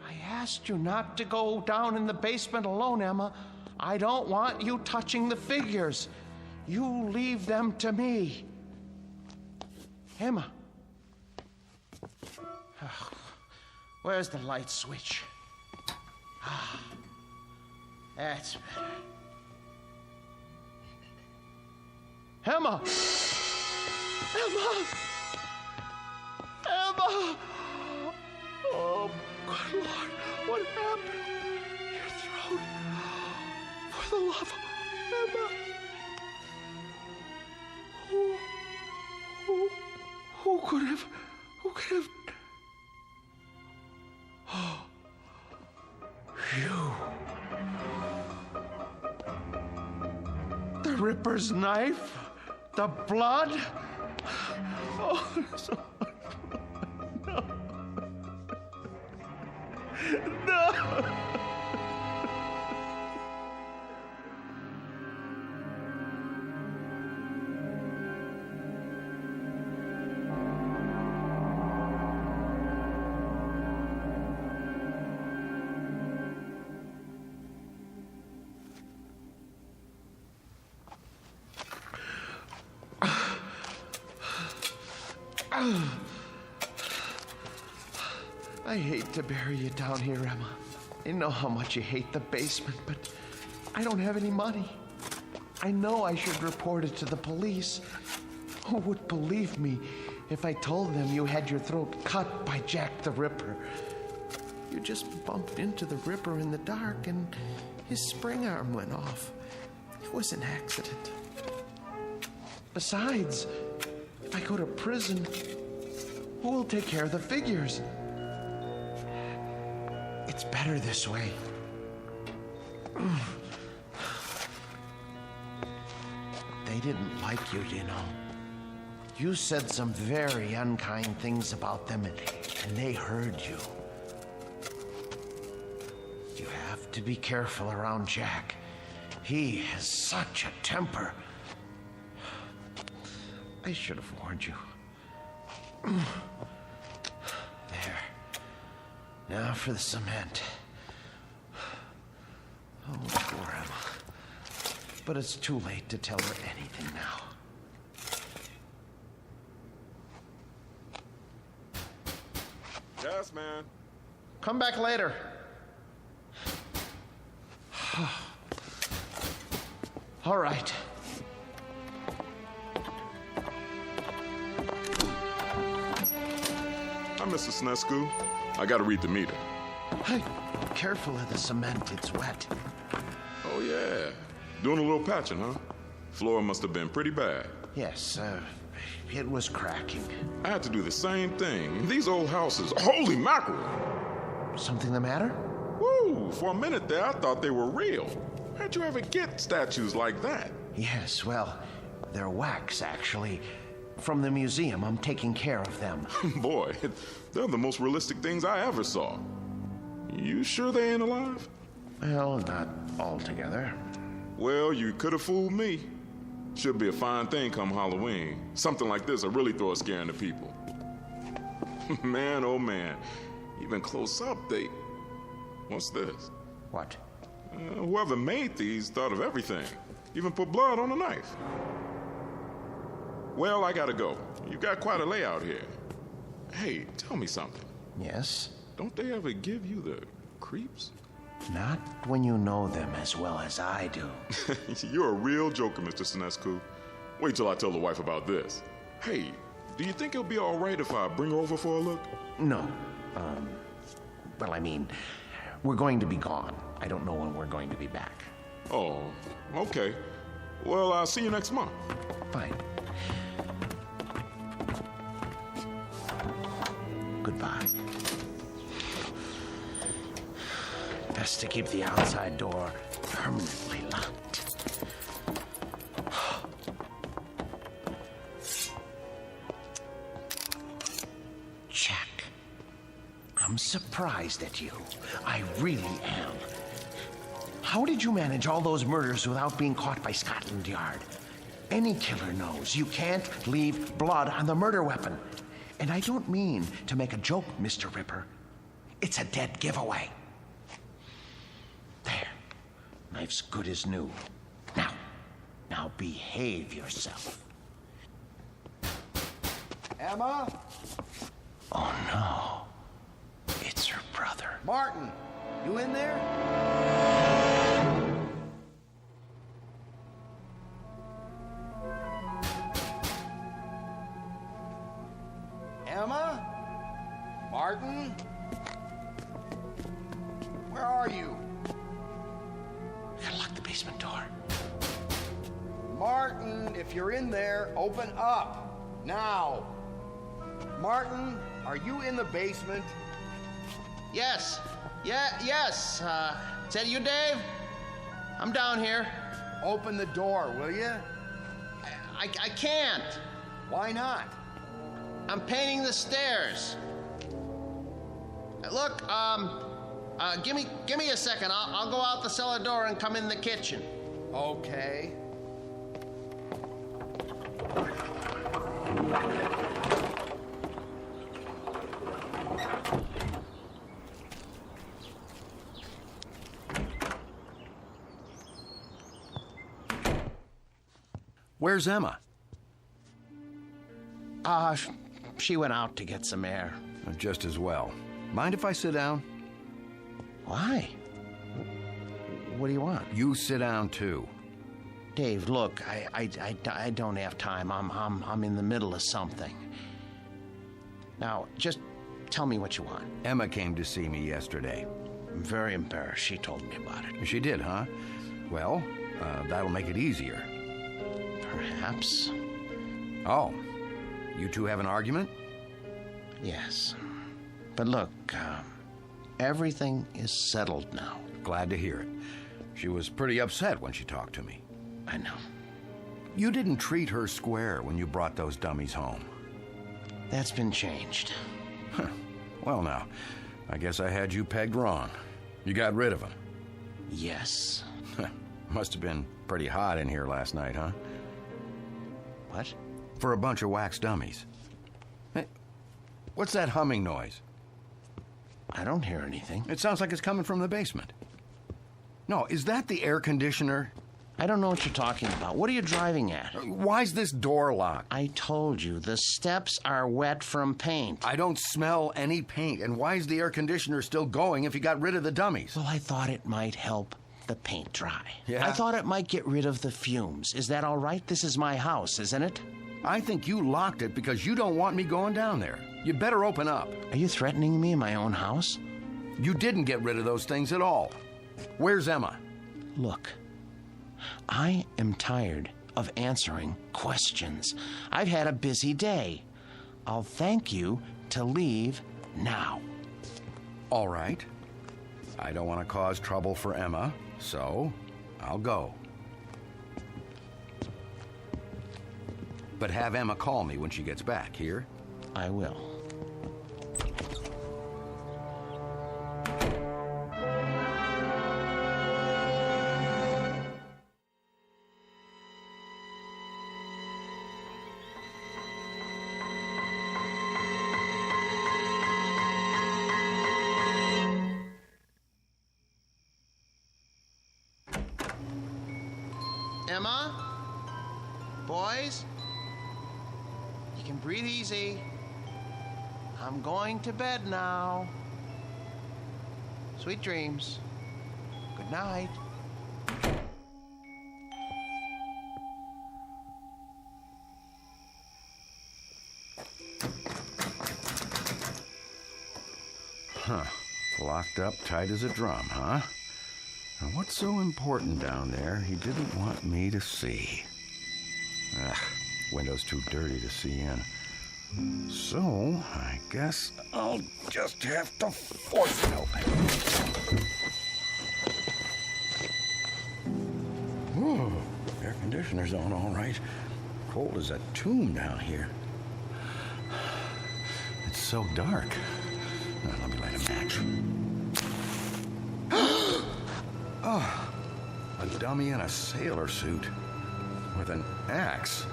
I asked you not to go down in the basement alone, Emma. I don't want you touching the figures. You leave them to me. Emma. Oh, where's the light switch? Ah, that's better. Emma! Emma! Emma! Oh, good Lord, what happened? Your throat. For the love of Emma. Who could have... Oh, you. The Ripper's knife? The blood? Oh, so no. No. I hate to bury you down here, Emma. I know how much you hate the basement, but I don't have any money. I know I should report it to the police. Who would believe me if I told them you had your throat cut by Jack the Ripper? You just bumped into the Ripper in the dark and his spring arm went off. It was an accident. Besides, if I go to prison, who will take care of the figures? It's better this way. They didn't like you, you know. You said some very unkind things about them, and they heard you. You have to be careful around Jack. He has such a temper. I should have warned you. There. Now for the cement. Oh, poor Emma. But it's too late to tell her anything now. Yes, man. Come back later. All right. Hi, Mr. Snesku. I gotta read the meter. Hey, careful of the cement. It's wet. Oh, yeah. Doing a little patching, huh? Floor must have been pretty bad. Yes, it was cracking. I had to do the same thing. These old houses, holy mackerel! Something the matter? Woo! For a minute there, I thought they were real. How'd you ever get statues like that? Yes, well, they're wax, actually. From the museum, I'm taking care of them. Boy, they're the most realistic things I ever saw. You sure they ain't alive? Well, not altogether. Well, you could have fooled me. Should be a fine thing come Halloween. Something like this will really throw a scare into people. Man, oh man. Even close up, they... What's this? What? Whoever made these thought of everything. Even put blood on a knife. Well, I gotta go. You got quite a layout here. Hey, tell me something. Yes? Don't they ever give you the creeps? Not when you know them as well as I do. You're a real joker, Mr. Sinescu. Wait till I tell the wife about this. Hey, do you think it'll be all right if I bring her over for a look? No. Well, I mean, we're going to be gone. I don't know when we're going to be back. Oh, okay. Well, I'll see you next month. Fine. Goodbye. Best to keep the outside door permanently locked. Jack, I'm surprised at you. I really am. How did you manage all those murders without being caught by Scotland Yard? Any killer knows you can't leave blood on the murder weapon. And I don't mean to make a joke, Mr. Ripper. It's a dead giveaway. There. Knife's good as new. Now behave yourself. Emma? Oh, no. It's her brother. Martin, you in there? Emma? Martin? Where are you? Gotta lock the basement door. Martin, if you're in there, open up. Now. Martin, are you in the basement? Yes. Yes. Is that you, Dave? I'm down here. Open the door, will you? I can't. Why not? I'm painting the stairs. Look, give me a second. I'll go out the cellar door and come in the kitchen. Okay. Where's Emma? She went out to get some air. Just as well. Mind if I sit down? Why? What do you want? You sit down, too. Dave, look, I don't have time. I'm in the middle of something. Now, just tell me what you want. Emma came to see me yesterday. I'm very embarrassed. She told me about it. She did, huh? Well, that'll make it easier. Perhaps. Oh, you two have an argument? Yes. But look, everything is settled now. Glad to hear it. She was pretty upset when she talked to me. I know. You didn't treat her square when you brought those dummies home. That's been changed. Huh. Well, now, I guess I had you pegged wrong. You got rid of them. Yes. Must have been pretty hot in here last night, huh? What? For a bunch of wax dummies. Hey, what's that humming noise? I don't hear anything. It sounds like it's coming from the basement. No, is that the air conditioner? I don't know what you're talking about. What are you driving at? Why's this door locked? I told you, the steps are wet from paint. I don't smell any paint. And why is the air conditioner still going if you got rid of the dummies? Well, I thought it might help the paint dry. Yeah? I thought it might get rid of the fumes. Is that all right? This is my house, isn't it? I think you locked it because you don't want me going down there. You better open up. Are you threatening me in my own house? You didn't get rid of those things at all. Where's Emma? Look, I am tired of answering questions. I've had a busy day. I'll thank you to leave now. All right. I don't want to cause trouble for Emma, so I'll go. But have Emma call me when she gets back, here? I will. Emma? Boys? You can breathe easy. I'm going to bed now. Sweet dreams. Good night. Huh. Locked up tight as a drum, huh? Now, what's so important down there he didn't want me to see? Ugh, window's too dirty to see in. So, I guess I'll just have to force it open. Whew, air conditioner's on all right. Cold as a tomb down here. It's so dark. Now, let me light a match. Oh, a dummy in a sailor suit. With an axe?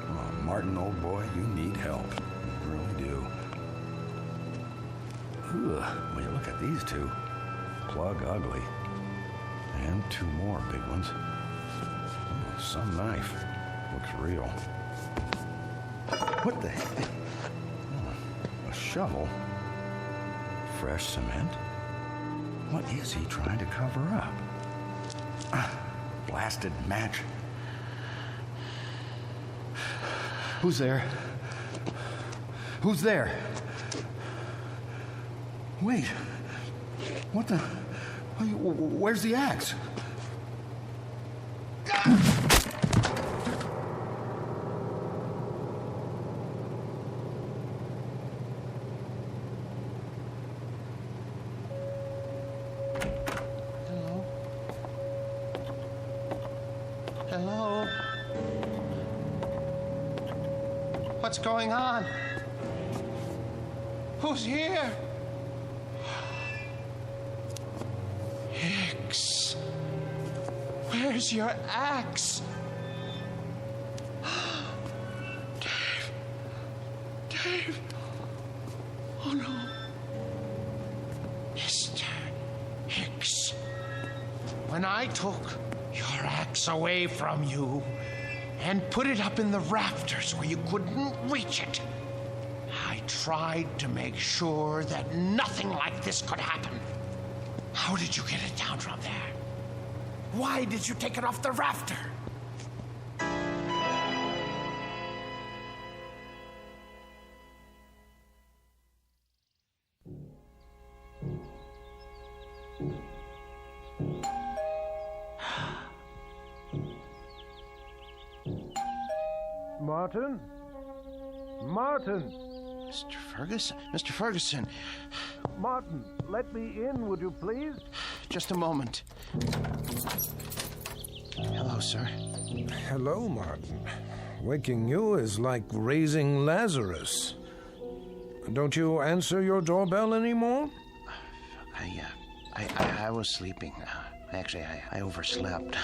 Oh, Martin, old boy, you need help. You really do. Ugh, when you look at these two, plug ugly. And two more big ones. Oh, some knife. Looks real. What the heck? Oh, a shovel? Fresh cement? What is he trying to cover up? Blasted match. Who's there? Who's there? Wait. What the? Where's the axe? Hello? What's going on? Who's here? Hicks. Where's your axe? Dave. Dave. Oh no. Mr. Hicks. When I took your axe away from you and put it up in the rafters where you couldn't reach it, I tried to make sure that nothing like this could happen. How did you get it down from there? Why did you take it off the rafter? Martin? Martin! Mr. Ferguson? Mr. Ferguson! Martin, let me in, would you please? Just a moment. Hello, sir. Hello, Martin. Waking you is like raising Lazarus. Don't you answer your doorbell anymore? I was sleeping. Actually, I overslept.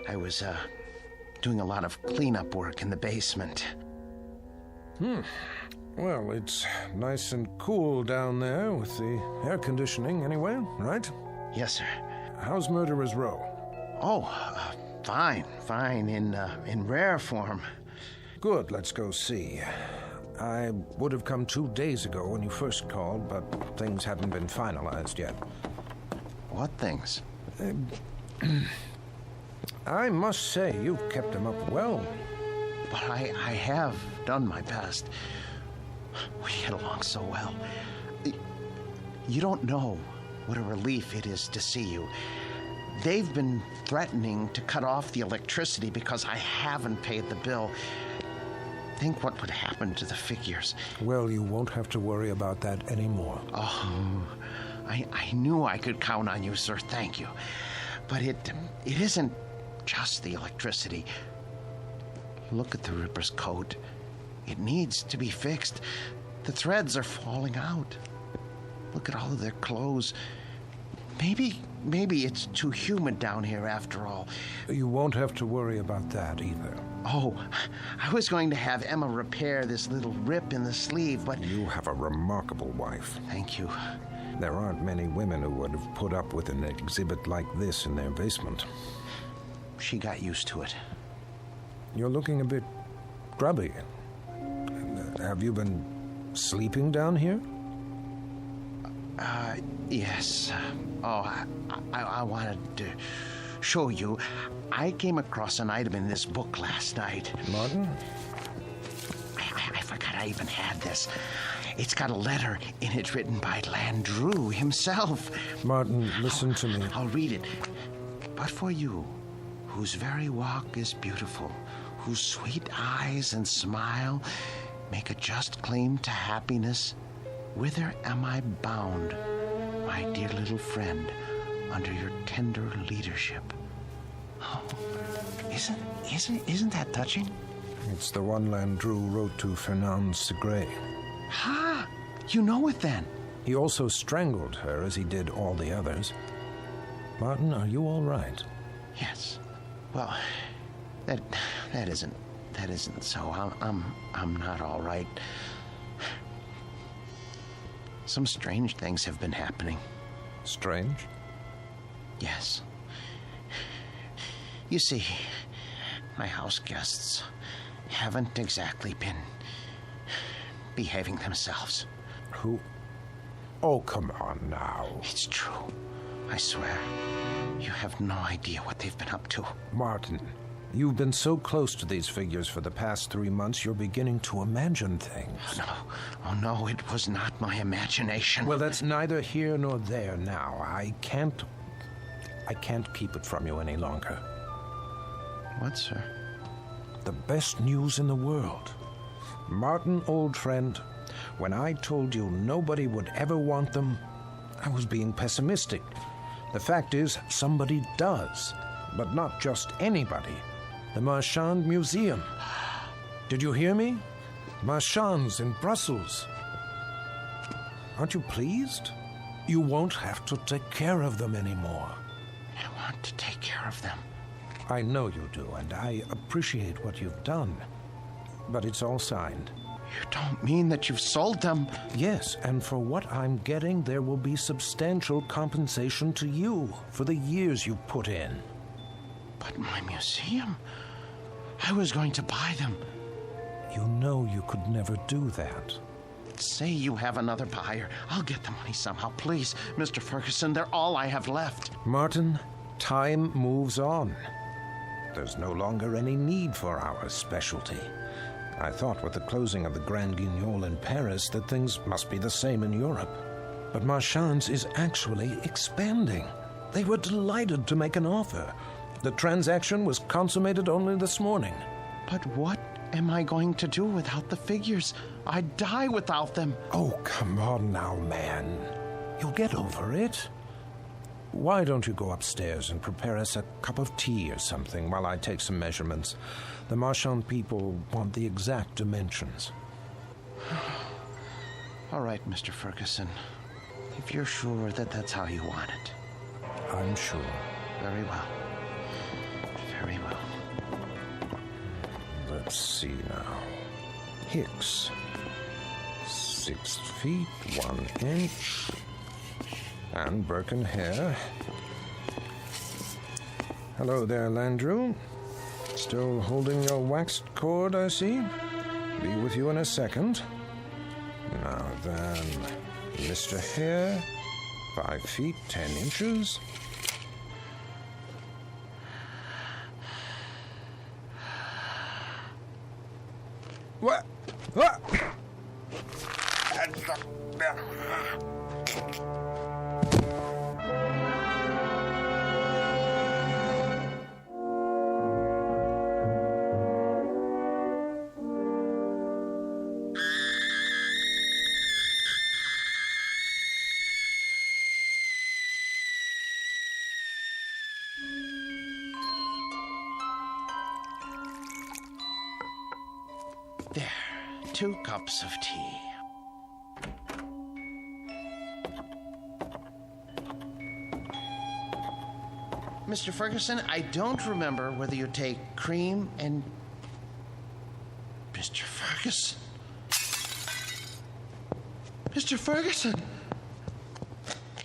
I was, doing a lot of cleanup work in the basement. Well, it's nice and cool down there with the air conditioning anyway, right? Yes, sir. How's Murderer's Row? Oh, fine, in rare form. Good, let's go see. I would have come 2 days ago when you first called, but things hadn't been finalized yet. What things? I must say, you've kept them up well. But I have done my best. We get along so well. You don't know what a relief it is to see you. They've been threatening to cut off the electricity because I haven't paid the bill. Think what would happen to the figures. Well, you won't have to worry about that anymore. Oh, I knew I could count on you, sir. Thank you. But it isn't just the electricity. Look at the Ripper's coat. It needs to be fixed. The threads are falling out. Look at all of their clothes. Maybe it's too humid down here after all. You won't have to worry about that either. Oh, I was going to have Emma repair this little rip in the sleeve, but... You have a remarkable wife. Thank you. There aren't many women who would have put up with an exhibit like this in their basement. She got used to it. You're looking a bit grubby. Have you been sleeping down here? Yes. I wanted to show you. I came across an item in this book last night. Martin? I forgot I even had this. It's got a letter in it written by Landru himself. Martin, listen to me. I'll read it. But for you, whose very walk is beautiful, whose sweet eyes and smile make a just claim to happiness, whither am I bound, my dear little friend, under your tender leadership? Oh, isn't that touching? It's the one Landru wrote to Fernand Segre. Ha! You know it then. He also strangled her as he did all the others. Martin, are you all right? Yes. Well, That isn't so. I'm not all right. Some strange things have been happening. Strange? Yes. You see, my house guests haven't exactly been behaving themselves. Who? Oh, come on now. It's true. I swear. You have no idea what they've been up to. Martin, you've been so close to these figures for the past 3 months, you're beginning to imagine things. Oh, no, it was not my imagination. Well, that's neither here nor there now. I can't keep it from you any longer. What, sir? The best news in the world. Martin, old friend, when I told you nobody would ever want them, I was being pessimistic. The fact is, somebody does. But not just anybody. The Marchand Museum. Did you hear me? Marchands in Brussels. Aren't you pleased? You won't have to take care of them anymore. I want to take care of them. I know you do, and I appreciate what you've done. But it's all signed. You don't mean that you've sold them? Yes, and for what I'm getting, there will be substantial compensation to you for the years you've put in. But my museum? I was going to buy them. You know you could never do that. Say you have another buyer. I'll get the money somehow. Please, Mr. Ferguson, they're all I have left. Martin, time moves on. There's no longer any need for our specialty. I thought with the closing of the Grand Guignol in Paris that things must be the same in Europe. But Marchand's is actually expanding. They were delighted to make an offer. The transaction was consummated only this morning. But what am I going to do without the figures? I'd die without them. Oh, come on now, man. You'll get over it. Why don't you go upstairs and prepare us a cup of tea or something while I take some measurements? The Marchand people want the exact dimensions. All right, Mr. Ferguson. If you're sure that that's how you want it. I'm sure. Very well. Very well. Let's see now. Hicks. 6 feet, 1 inch. And Birkin hair. Hello there, Landrew. Still holding your waxed cord, I see. Be with you in a second. Now then, Mr. Hare, 5 feet, 10 inches. What? What? There, 2 cups of tea. Mr. Ferguson, I don't remember whether you take cream and... Mr. Ferguson? Mr. Ferguson!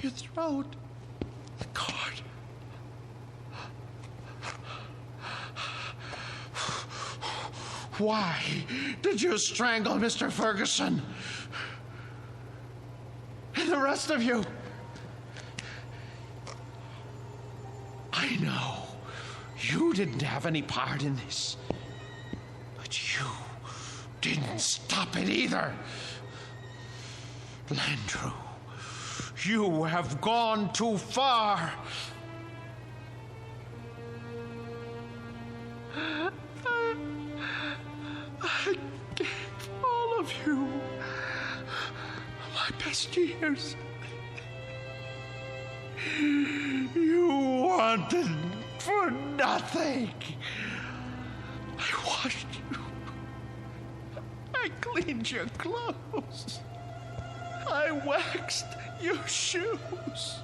Your throat. The cord. Why did you strangle Mr. Ferguson? And the rest of you? I know you didn't have any part in this, but you didn't stop it either. Landrew, you have gone too far. I gave all of you my best years. You wanted for nothing. I washed you. I cleaned your clothes. I waxed your shoes.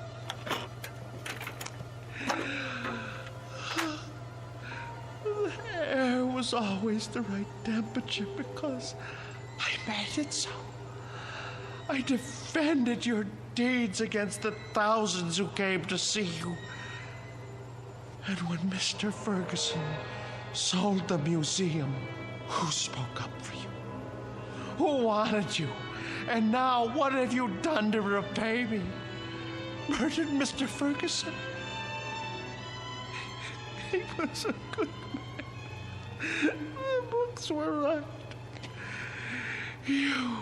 was always the right temperature because I made it so. I defended your deeds against the thousands who came to see you. And when Mr. Ferguson sold the museum, who spoke up for you? Who wanted you? And now, what have you done to repay me? Murdered Mr. Ferguson? He was a good man. The books were right. You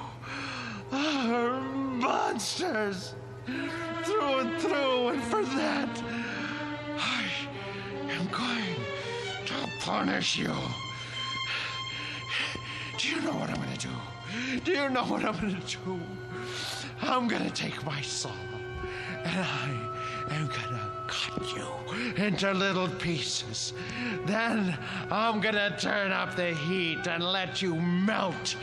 are monsters through and through, and for that, I am going to punish you. Do you know what I'm going to do? Do you know what I'm going to do? I'm going to take my saw, and I am going to cut you into little pieces. Then I'm going to turn up the heat and let you melt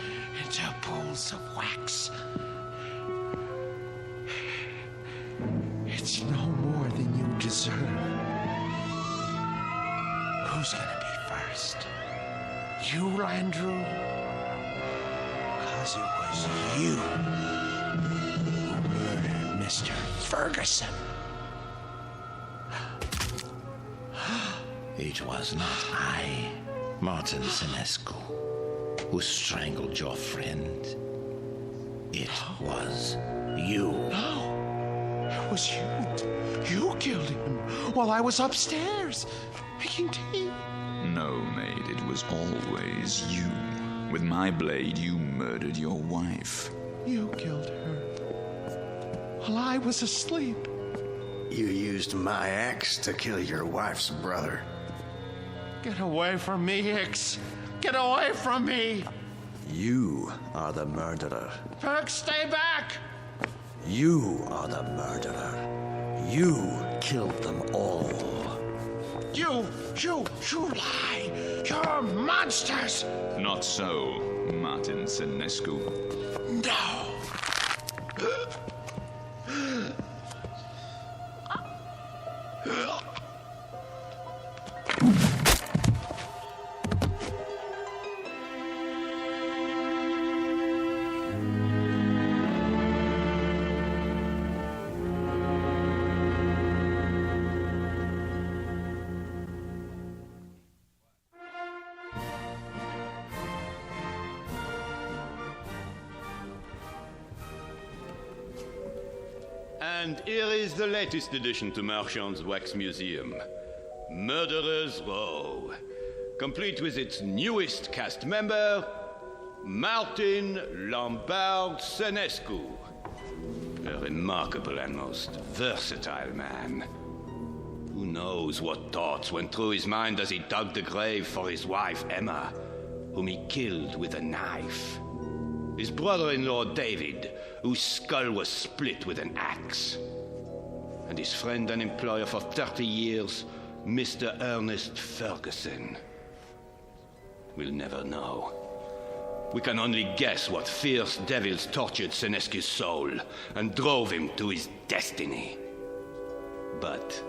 into pools of wax. It's no more than you deserve. Who's going to be first? You, Landrew? Because it was you who murdered Mr. Ferguson. It was not I, Martin Senescu, who strangled your friend. It was you. No, it was you. You killed him while I was upstairs making tea. No, maid, it was always you. With my blade, you murdered your wife. You killed her while I was asleep. You used my axe to kill your wife's brother. Get away from me, Hicks. Get away from me. You are the murderer. Perk, stay back. You are the murderer. You killed them all. You lie. You're monsters. Not so, Martin Senescu. No. And here is the latest addition to Marchand's Wax Museum, Murderer's Row, complete with its newest cast member, Martin Lombard Senescu, a remarkable and most versatile man. Who knows what thoughts went through his mind as he dug the grave for his wife, Emma, whom he killed with a knife. His brother-in-law, David, whose skull was split with an axe. And his friend and employer for 30 years, Mr. Ernest Ferguson. We'll never know. We can only guess what fierce devils tortured Senescu's soul and drove him to his destiny. But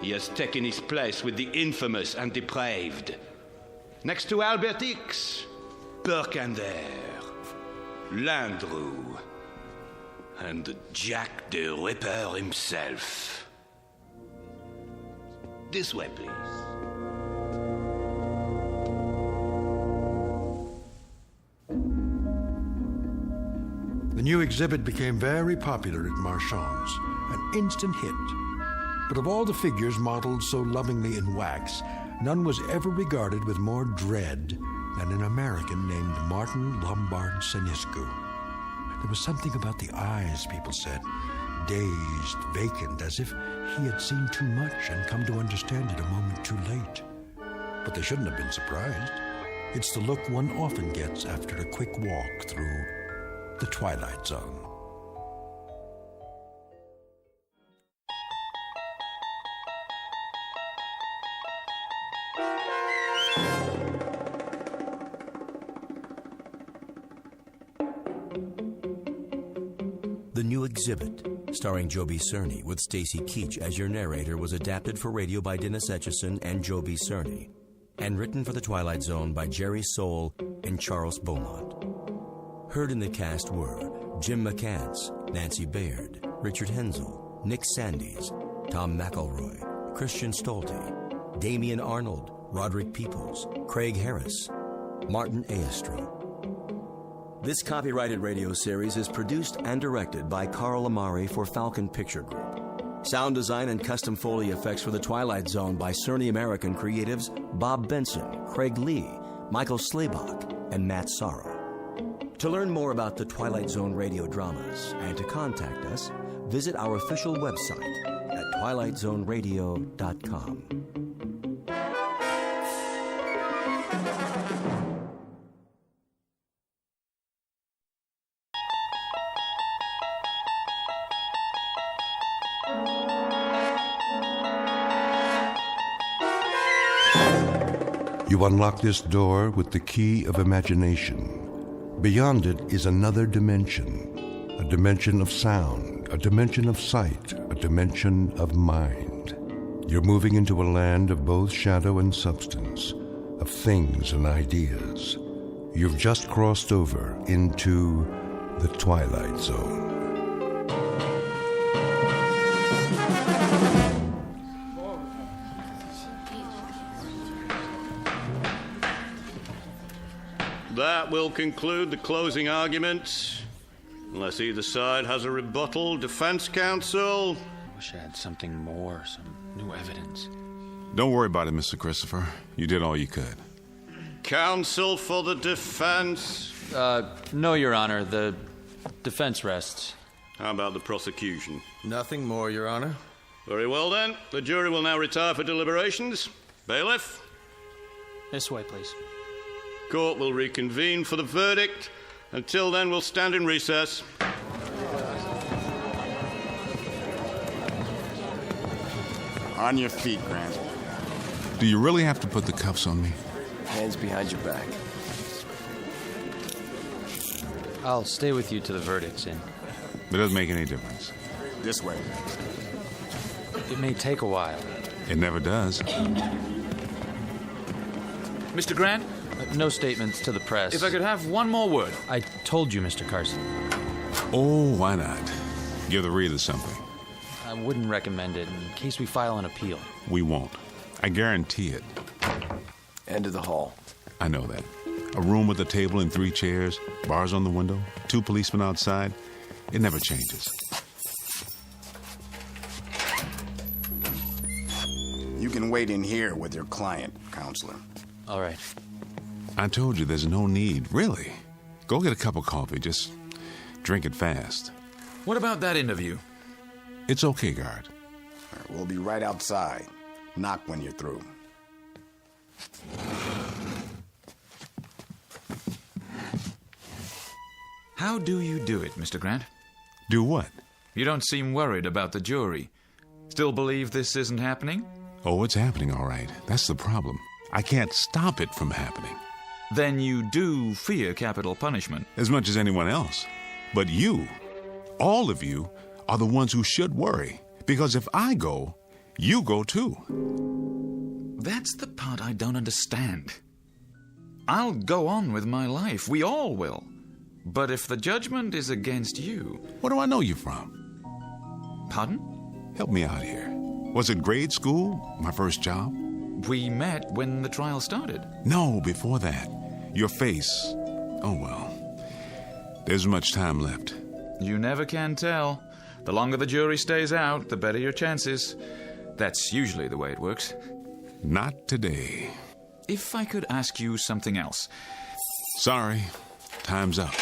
he has taken his place with the infamous and depraved. Next to Albert Hicks, Burkander, Landrew, and Jack the Ripper himself. This way, please. The new exhibit became very popular at Marchand's, an instant hit. But of all the figures modeled so lovingly in wax, none was ever regarded with more dread than an American named Martin Lombard Senescu. There was something about the eyes, people said, dazed, vacant, as if he had seen too much and come to understand it a moment too late. But they shouldn't have been surprised. It's the look one often gets after a quick walk through the Twilight Zone. The new exhibit, starring Joby Cerny with Stacy Keach as your narrator, was adapted for radio by Dennis Etchison and Joby Cerny, and written for The Twilight Zone by Jerry Soule and Charles Beaumont. Heard in the cast were Jim McCants, Nancy Baird, Richard Hensel, Nick Sandys, Tom McElroy, Christian Stolte, Damian Arnold, Roderick Peoples, Craig Harris, Martin Aestro. This copyrighted radio series is produced and directed by Carl Amari for Falcon Picture Group. Sound design and custom Foley effects for The Twilight Zone by Cerny American creatives Bob Benson, Craig Lee, Michael Slaybach, and Matt Sorrow. To learn more about the Twilight Zone radio dramas and to contact us, visit our official website at twilightzoneradio.com. You unlock this door with the key of imagination. Beyond it is another dimension, a dimension of sound, a dimension of sight, a dimension of mind. You're moving into a land of both shadow and substance, of things and ideas. You've just crossed over into the Twilight Zone. That will conclude the closing argument. Unless either side has a rebuttal. Defense counsel? Wish I had something more, some new evidence. Don't worry about it, Mr. Christopher. You did all you could. Counsel for the defense? No, Your Honor. The defense rests. How about the prosecution? Nothing more, Your Honor. Very well, then. The jury will now retire for deliberations. Bailiff? This way, please. Court will reconvene for the verdict. Until then, we'll stand in recess. On your feet, Grant. Do you really have to put the cuffs on me? Hands behind your back. I'll stay with you to the verdict's in. It doesn't make any difference. This way. It may take a while. It never does. Mr. Grant? No statements to the press. If I could have one more word. I told you, Mr. Carson. Oh, why not? Give the reader something. I wouldn't recommend it in case we file an appeal. We won't. I guarantee it. End of the hall. I know that. A room with a table and 3 chairs, bars on the window, 2 policemen outside. It never changes. You can wait in here with your client, counselor. All right. I told you there's no need, really. Go get a cup of coffee, just drink it fast. What about that interview? It's okay, guard. We'll be right outside. Knock when you're through. How do you do it, Mr. Grant? Do what? You don't seem worried about the jury. Still believe this isn't happening? Oh, it's happening, all right. That's the problem. I can't stop it from happening. Then you do fear capital punishment. As much as anyone else. But you, all of you, are the ones who should worry. Because if I go, you go too. That's the part I don't understand. I'll go on with my life. We all will. But if the judgment is against you... Where do I know you from? Pardon? Help me out here. Was it grade school? My first job? We met when the trial started. No, before that. Your face. Oh, well. There's much time left. You never can tell. The longer the jury stays out, the better your chances. That's usually the way it works. Not today. If I could ask you something else. Sorry. Time's up.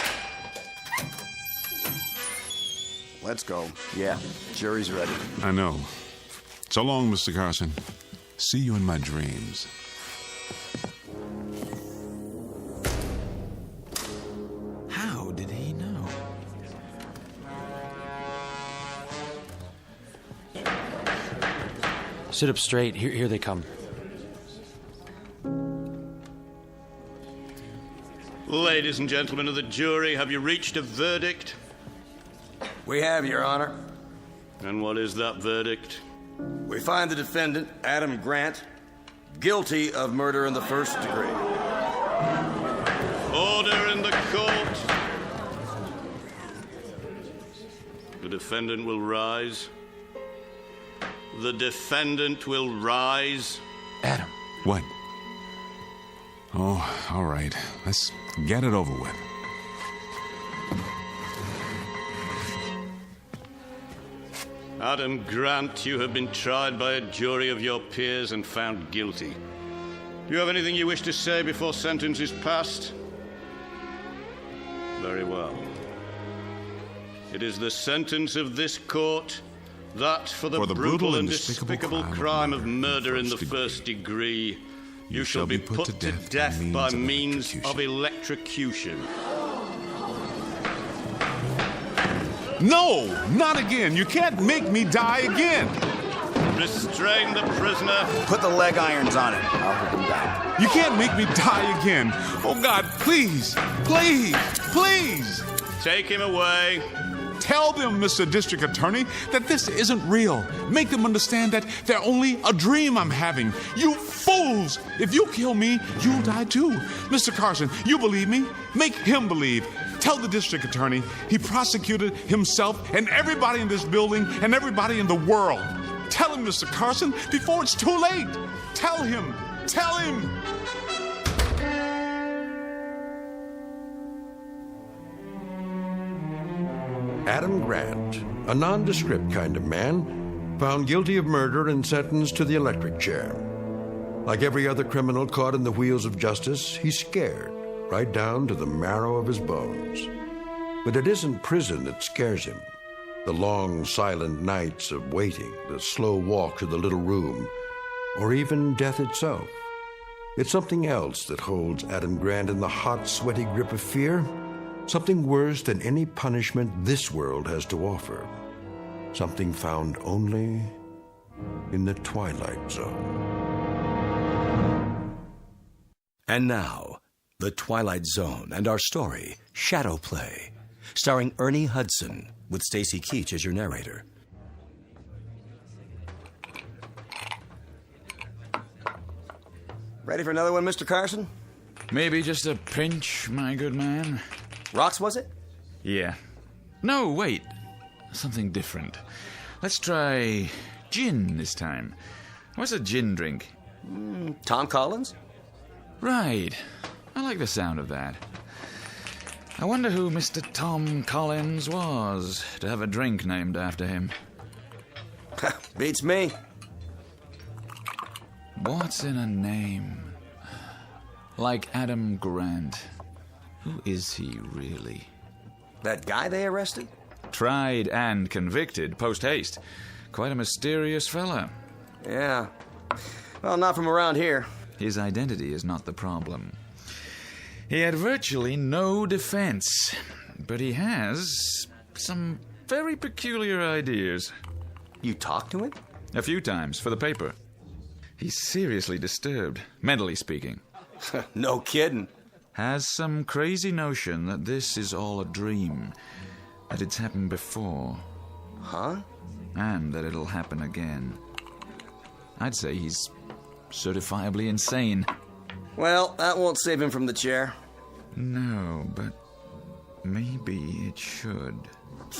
Let's go. Yeah, jury's ready. I know. So long, Mr. Carson. See you in my dreams. How did he know? Sit up straight. Here they come. Ladies and gentlemen of the jury, have you reached a verdict? We have, Your Honor. And what is that verdict? We find the defendant, Adam Grant, guilty of murder in the first degree. Order in the court. The defendant will rise. The defendant will rise. Adam. What? Oh, all right. Let's get it over with. Adam Grant, you have been tried by a jury of your peers and found guilty. Do you have anything you wish to say before sentence is passed? Very well. It is the sentence of this court that for the brutal and despicable crime of murder in the first degree, you shall be put to death by means of electrocution. No, not again. You can't make me die again. Restrain the prisoner. Put the leg irons on it. I'll put them back. You can't make me die again. Oh, God, please, please, please. Take him away. Tell them, Mr. District Attorney, that this isn't real. Make them understand that they're only a dream I'm having. You fools! If you kill me, you'll die too. Mr. Carson, you believe me? Make him believe. Tell the district attorney he prosecuted himself and everybody in this building and everybody in the world. Tell him, Mr. Carson, before it's too late. Tell him. Tell him. Adam Grant, a nondescript kind of man, found guilty of murder and sentenced to the electric chair. Like every other criminal caught in the wheels of justice, he's scared, right down to the marrow of his bones. But it isn't prison that scares him. The long, silent nights of waiting, the slow walk to the little room, or even death itself. It's something else that holds Adam Grant in the hot, sweaty grip of fear. Something worse than any punishment this world has to offer. Something found only in the Twilight Zone. And now, The Twilight Zone and our story, Shadow Play, starring Ernie Hudson, with Stacy Keach as your narrator. Ready for another one, Mr. Carson? Maybe just a pinch, my good man. Rocks, was it? Yeah. No, wait. Something different. Let's try gin this time. What's a gin drink? Tom Collins? Right. I like the sound of that. I wonder who Mr. Tom Collins was to have a drink named after him. Beats me. What's in a name? Like Adam Grant. Who is he, really? That guy they arrested? Tried and convicted post-haste. Quite a mysterious fella. Yeah. Well, not from around here. His identity is not the problem. He had virtually no defense, but he has some very peculiar ideas. You talked to him? A few times, for the paper. He's seriously disturbed, mentally speaking. No kidding. Has some crazy notion that this is all a dream, that it's happened before. Huh? And that it'll happen again. I'd say he's certifiably insane. Well, that won't save him from the chair. No, but maybe it should.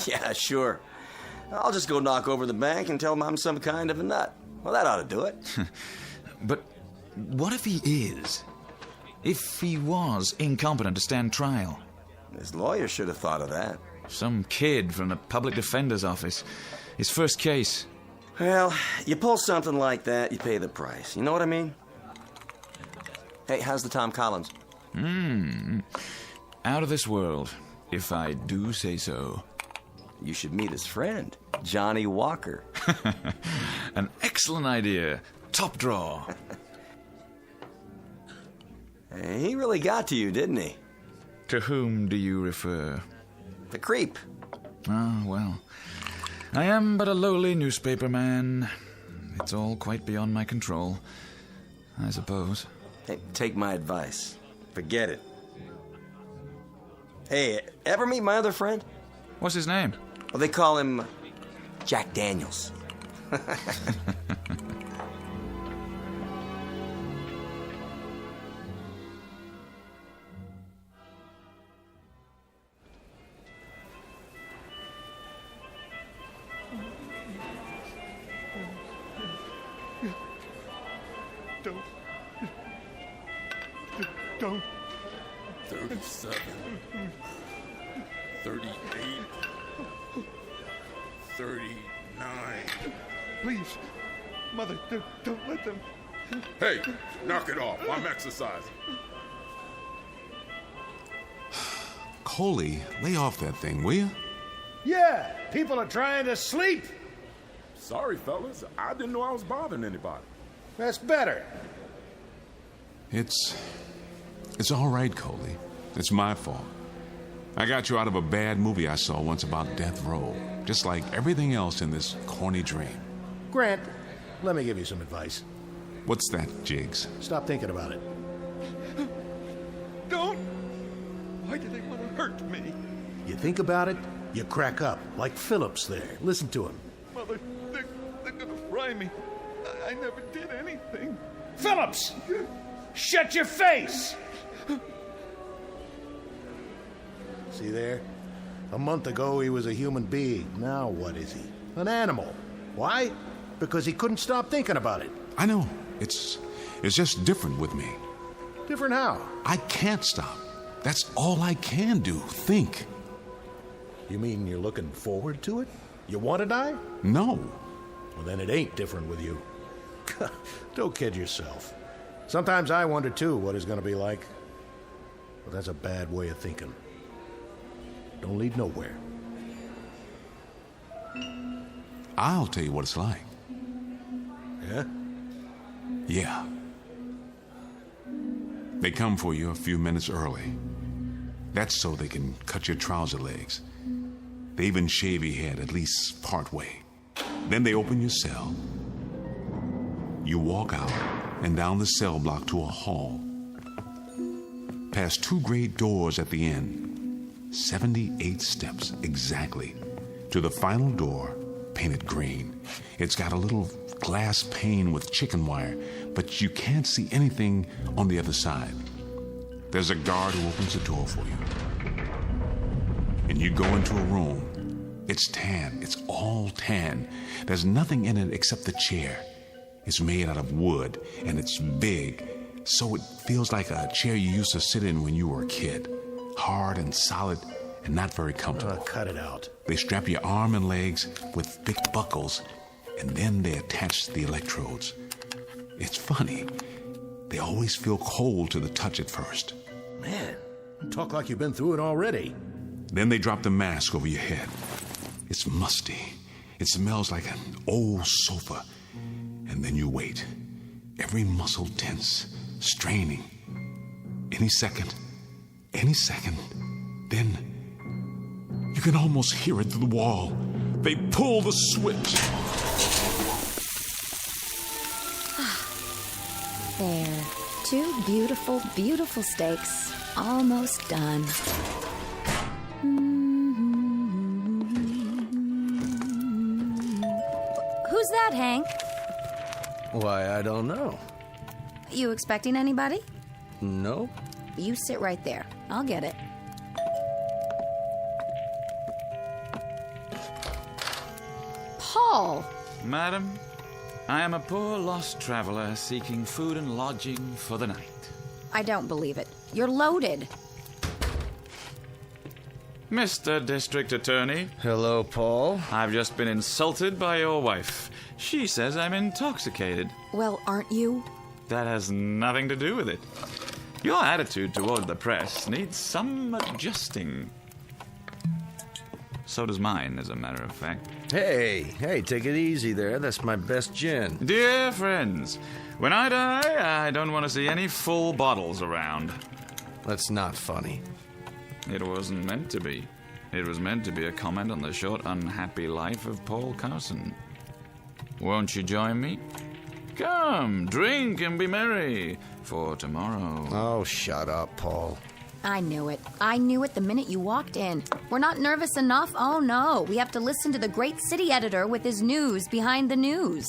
Yeah, sure. I'll just go knock over the bank and tell him I'm some kind of a nut. Well, that ought to do it. But what if he is? If he was incompetent to stand trial? His lawyer should have thought of that. Some kid from the public defender's office. His first case. Well, you pull something like that, you pay the price. You know what I mean? Hey, how's the Tom Collins? Out of this world, if I do say so. You should meet his friend, Johnny Walker. An excellent idea. Top draw. He really got to you, didn't he? To whom do you refer? The creep. Ah, well. I am but a lowly newspaper man. It's all quite beyond my control, I suppose. Hey, take my advice. Forget it. Hey, ever meet my other friend? What's his name? Well, they call him Jack Daniels. Don't. 37. 38. 39. Please, Mother, don't let them. Hey, knock it off. I'm exercising. Coley, lay off that thing, will you? Yeah, people are trying to sleep. Sorry, fellas. I didn't know I was bothering anybody. That's better. It's all right, Coley. It's my fault. I got you out of a bad movie I saw once about death row, just like everything else in this corny dream. Grant, let me give you some advice. What's that, Jiggs? Stop thinking about it. Don't! Why do they want to hurt me? You think about it, you crack up, like Phillips there. Listen to him. Mother, they're gonna fry me. I never did anything. Phillips! Shut your face! See there? A month ago he was a human being. Now what is he? An animal. Why? Because he couldn't stop thinking about it. I know. It's just different with me. Different how? I can't stop. That's all I can do. Think. You mean you're looking forward to it? You want to die? No. Well, then it ain't different with you. Don't kid yourself. Sometimes I wonder, too, what it's going to be like. But that's a bad way of thinking. Don't lead nowhere. I'll tell you what it's like. Yeah? Yeah. They come for you a few minutes early. That's so they can cut your trouser legs. They even shave your head at least part way. Then they open your cell. You walk out and down the cell block to a hall. Past 2 great doors at the end. 78 steps exactly to the final door, painted green. It's got a little glass pane with chicken wire, but you can't see anything on the other side. There's a guard who opens the door for you. And you go into a room. It's tan. It's all tan. There's nothing in it except the chair. It's made out of wood, and it's big, so it feels like a chair you used to sit in when you were a kid. Hard and solid and not very comfortable. Cut it out. They strap your arm and legs with big buckles, and then they attach the electrodes. It's funny. They always feel cold to the touch at first. Man, you talk like you've been through it already. Then they drop the mask over your head. It's musty. It smells like an old sofa. And then you wait. Every muscle tense, straining. Any second, then you can almost hear it through the wall. They pull the switch. There. 2 beautiful, beautiful steaks. Almost done. Who's that, Hank? Why, I don't know. You expecting anybody? No? You sit right there. I'll get it. Paul! Madam, I am a poor lost traveler seeking food and lodging for the night. I don't believe it. You're loaded. Mr. District Attorney. Hello, Paul. I've just been insulted by your wife. She says I'm intoxicated. Well, aren't you? That has nothing to do with it. Your attitude toward the press needs some adjusting. So does mine, as a matter of fact. Hey, take it easy there. That's my best gin. Dear friends, when I die, I don't want to see any full bottles around. That's not funny. It wasn't meant to be. It was meant to be a comment on the short, unhappy life of Paul Carson. Won't you join me? Come, drink and be merry for tomorrow. Oh, shut up, Paul. I knew it. I knew it the minute you walked in. We're not nervous enough? Oh, no. We have to listen to the great city editor with his news behind the news.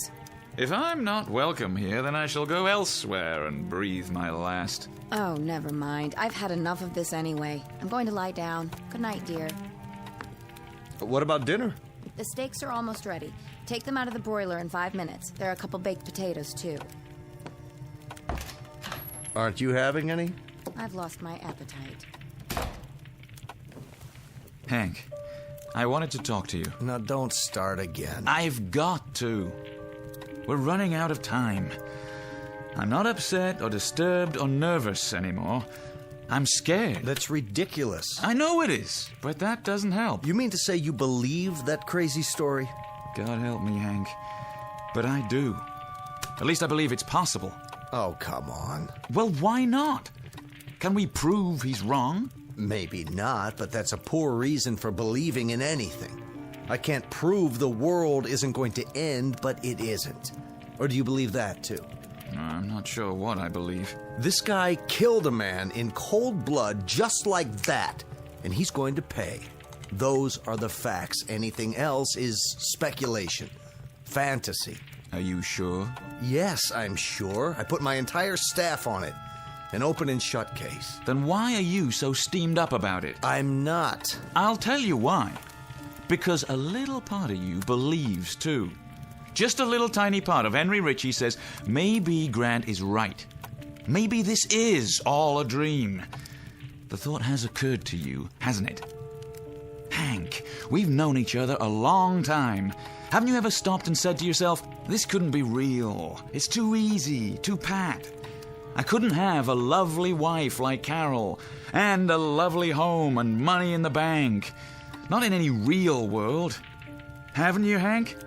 If I'm not welcome here, then I shall go elsewhere and breathe my last. Oh, never mind. I've had enough of this anyway. I'm going to lie down. Good night, dear. What about dinner? The steaks are almost ready. Take them out of the broiler in 5 minutes. There are a couple baked potatoes, too. Aren't you having any? I've lost my appetite. Hank, I wanted to talk to you. Now, don't start again. I've got to. We're running out of time. I'm not upset or disturbed or nervous anymore. I'm scared. That's ridiculous. I know it is, but that doesn't help. You mean to say you believe that crazy story? God help me, Hank. But I do. At least I believe it's possible. Oh, come on. Well, why not? Can we prove he's wrong? Maybe not, but that's a poor reason for believing in anything. I can't prove the world isn't going to end, but it isn't. Or do you believe that, too? I'm not sure what I believe. This guy killed a man in cold blood just like that, and he's going to pay. Those are the facts. Anything else is speculation, fantasy. Are you sure? Yes, I'm sure. I put my entire staff on it. An open and shut case. Then why are you so steamed up about it? I'm not. I'll tell you why. Because a little part of you believes, too. Just a little tiny part of Henry Ritchie says, maybe Grant is right. Maybe this is all a dream. The thought has occurred to you, hasn't it? Hank, we've known each other a long time. Haven't you ever stopped and said to yourself, this couldn't be real. It's too easy, too pat. I couldn't have a lovely wife like Carol, and a lovely home and money in the bank. Not in any real world. Haven't you, Hank?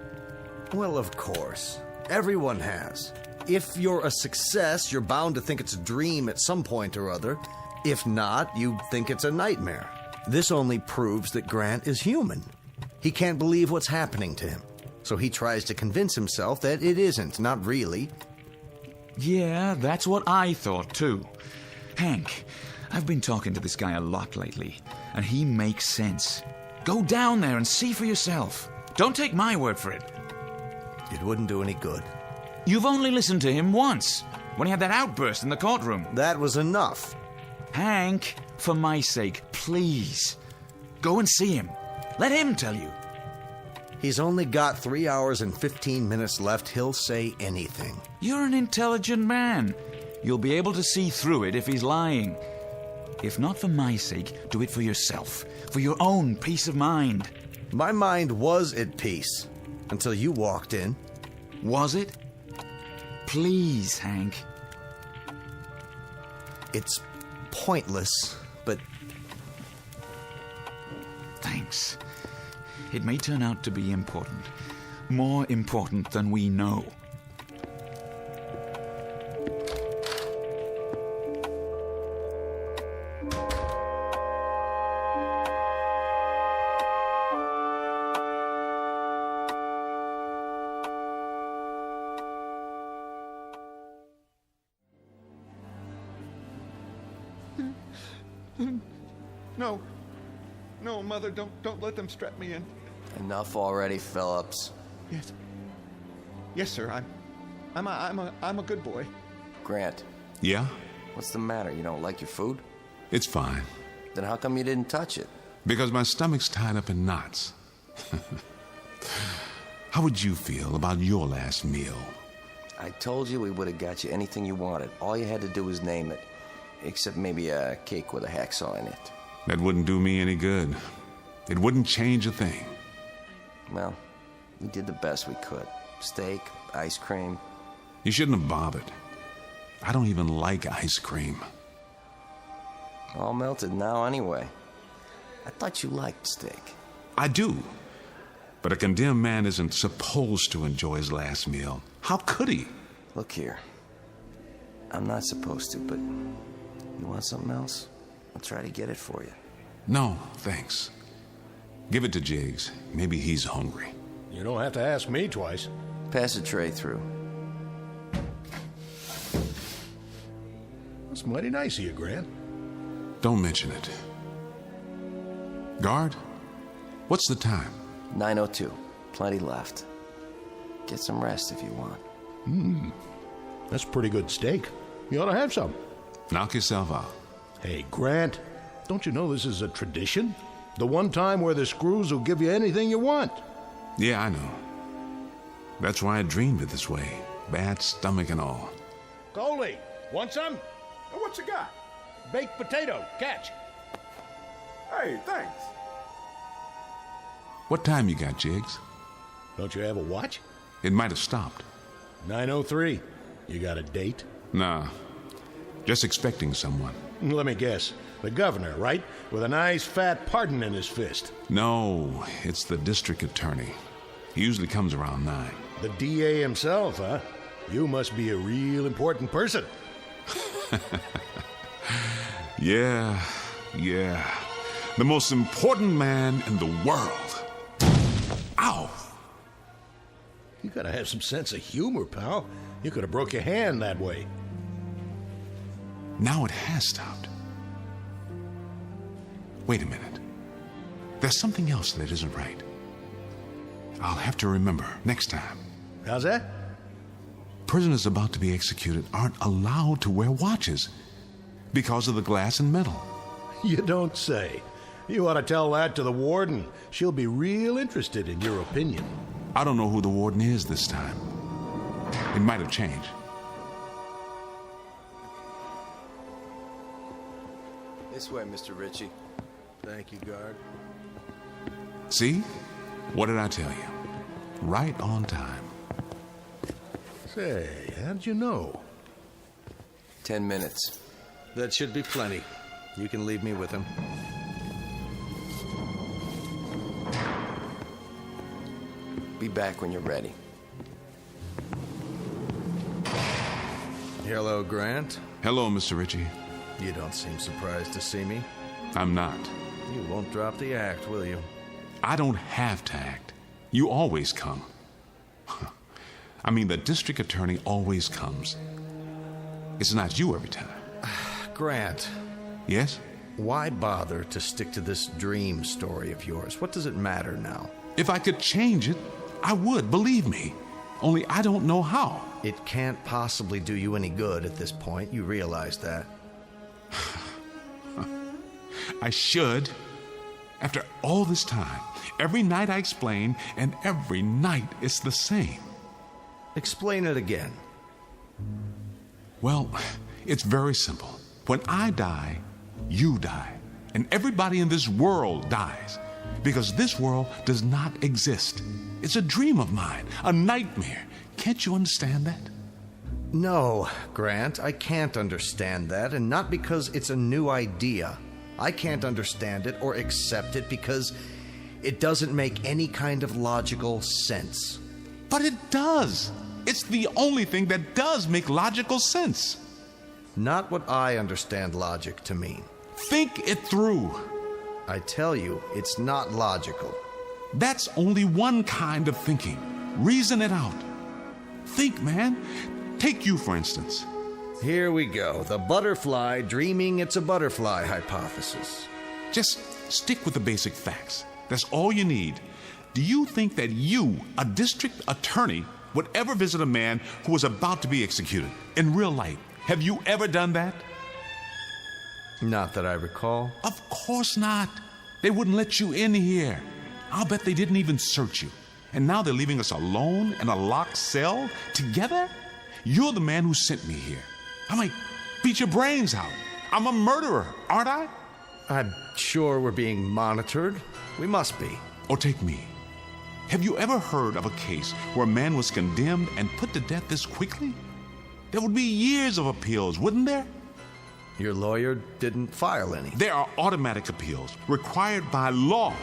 Well, of course. Everyone has. If you're a success, you're bound to think it's a dream at some point or other. If not, you think it's a nightmare. This only proves that Grant is human. He can't believe what's happening to him. So he tries to convince himself that it isn't, not really. Yeah, that's what I thought, too. Hank, I've been talking to this guy a lot lately, and he makes sense. Go down there and see for yourself. Don't take my word for it. It wouldn't do any good. You've only listened to him once, when he had that outburst in the courtroom. That was enough. Hank, for my sake, please. Go and see him. Let him tell you. He's only got 3 hours and 15 minutes left. He'll say anything. You're an intelligent man. You'll be able to see through it if he's lying. If not for my sake, do it for yourself. For your own peace of mind. My mind was at peace until you walked in. Was it? Please, Hank. It's pointless, but... Thanks. It may turn out to be important. More important than we know. No. No, Mother, don't let them strap me in. Enough already, Phillips. Yes. Yes, sir. I'm a good boy. Grant. Yeah? What's the matter? You don't like your food? It's fine. Then how come you didn't touch it? Because my stomach's tied up in knots. How would you feel about your last meal? I told you we would have got you anything you wanted. All you had to do was name it. Except maybe a cake with a hacksaw in it. That wouldn't do me any good. It wouldn't change a thing. Well, we did the best we could. Steak, ice cream. You shouldn't have bothered. I don't even like ice cream. All melted now anyway. I thought you liked steak. I do. But a condemned man isn't supposed to enjoy his last meal. How could he? Look here. I'm not supposed to, but you want something else? I'll try to get it for you. No, thanks. Give it to Jiggs. Maybe he's hungry. You don't have to ask me twice. Pass the tray through. That's mighty nice of you, Grant. Don't mention it. Guard, what's the time? 9:02. Plenty left. Get some rest if you want. That's pretty good steak. You ought to have some. Knock yourself out. Hey, Grant, don't you know this is a tradition? The one time where the screws will give you anything you want. Yeah, I know. That's why I dreamed it this way. Bad stomach and all. Coley, want some? What you got? Baked potato. Catch. Hey, thanks. What time you got, Jiggs? Don't you have a watch? It might have stopped. 9:03. You got a date? Nah. Just expecting someone. Let me guess. The governor, right? With a nice fat pardon in his fist. No, it's the district attorney. He usually comes around 9. The DA himself, huh? You must be a real important person. Yeah. The most important man in the world. Ow! You gotta have some sense of humor, pal. You could have broke your hand that way. Now it has stopped. Wait a minute. There's something else that isn't right. I'll have to remember next time. How's that? Prisoners about to be executed aren't allowed to wear watches because of the glass and metal. You don't say. You ought to tell that to the warden. She'll be real interested in your opinion. I don't know who the warden is this time. It might have changed. This way, Mr. Ritchie. Thank you, guard. See? What did I tell you? Right on time. Say, how'd you know? 10 minutes. That should be plenty. You can leave me with him. Be back when you're ready. Hello, Grant. Hello, Mr. Ritchie. You don't seem surprised to see me. I'm not. You won't drop the act, will you? I don't have to act. You always come. I mean, the district attorney always comes. It's not you every time. Grant. Yes? Why bother to stick to this dream story of yours? What does it matter now? If I could change it, I would, believe me. Only I don't know how. It can't possibly do you any good at this point. You realize that. I should. After all this time, every night I explain, and every night it's the same. Explain it again. Well, it's very simple. When I die, you die. And everybody in this world dies. Because this world does not exist. It's a dream of mine, a nightmare. Can't you understand that? No, Grant, I can't understand that, and not because it's a new idea. I can't understand it or accept it because it doesn't make any kind of logical sense. But it does. It's the only thing that does make logical sense. Not what I understand logic to mean. Think it through. I tell you, it's not logical. That's only one kind of thinking. Reason it out. Think, man. Take you, for instance. Here we go. The butterfly dreaming it's a butterfly hypothesis. Just stick with the basic facts. That's all you need. Do you think that you, a district attorney, would ever visit a man who was about to be executed in real life? Have you ever done that? Not that I recall. Of course not. They wouldn't let you in here. I'll bet they didn't even search you. And now they're leaving us alone in a locked cell together? You're the man who sent me here. I might beat your brains out. I'm a murderer, aren't I? I'm sure we're being monitored. We must be. Or take me. Have you ever heard of a case where a man was condemned and put to death this quickly? There would be years of appeals, wouldn't there? Your lawyer didn't file any. There are automatic appeals required by law.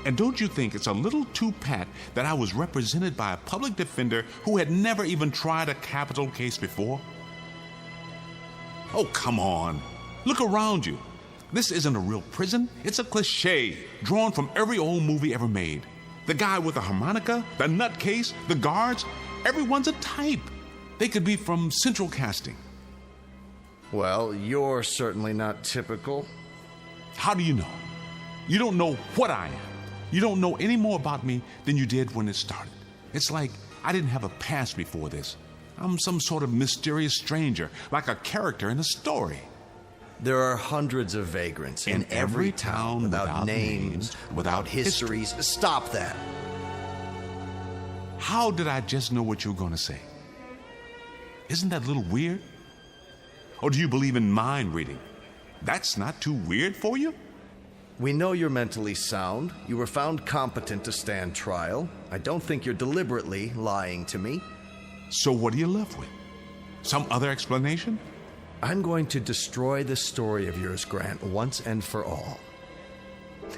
And don't you think it's a little too pat that I was represented by a public defender who had never even tried a capital case before? Oh, come on. Look around you. This isn't a real prison. It's a cliche drawn from every old movie ever made. The guy with the harmonica, the nutcase, the guards, everyone's a type. They could be from Central Casting. Well, you're certainly not typical. How do you know? You don't know what I am. You don't know any more about me than you did when it started. It's like I didn't have a past before this. I'm some sort of mysterious stranger, like a character in a story. There are hundreds of vagrants in every town without names, without histories. Stop that. How did I just know what you were going to say? Isn't that a little weird? Or do you believe in mind reading? That's not too weird for you? We know you're mentally sound. You were found competent to stand trial. I don't think you're deliberately lying to me. So what are you left with? Some other explanation? I'm going to destroy this story of yours, Grant, once and for all.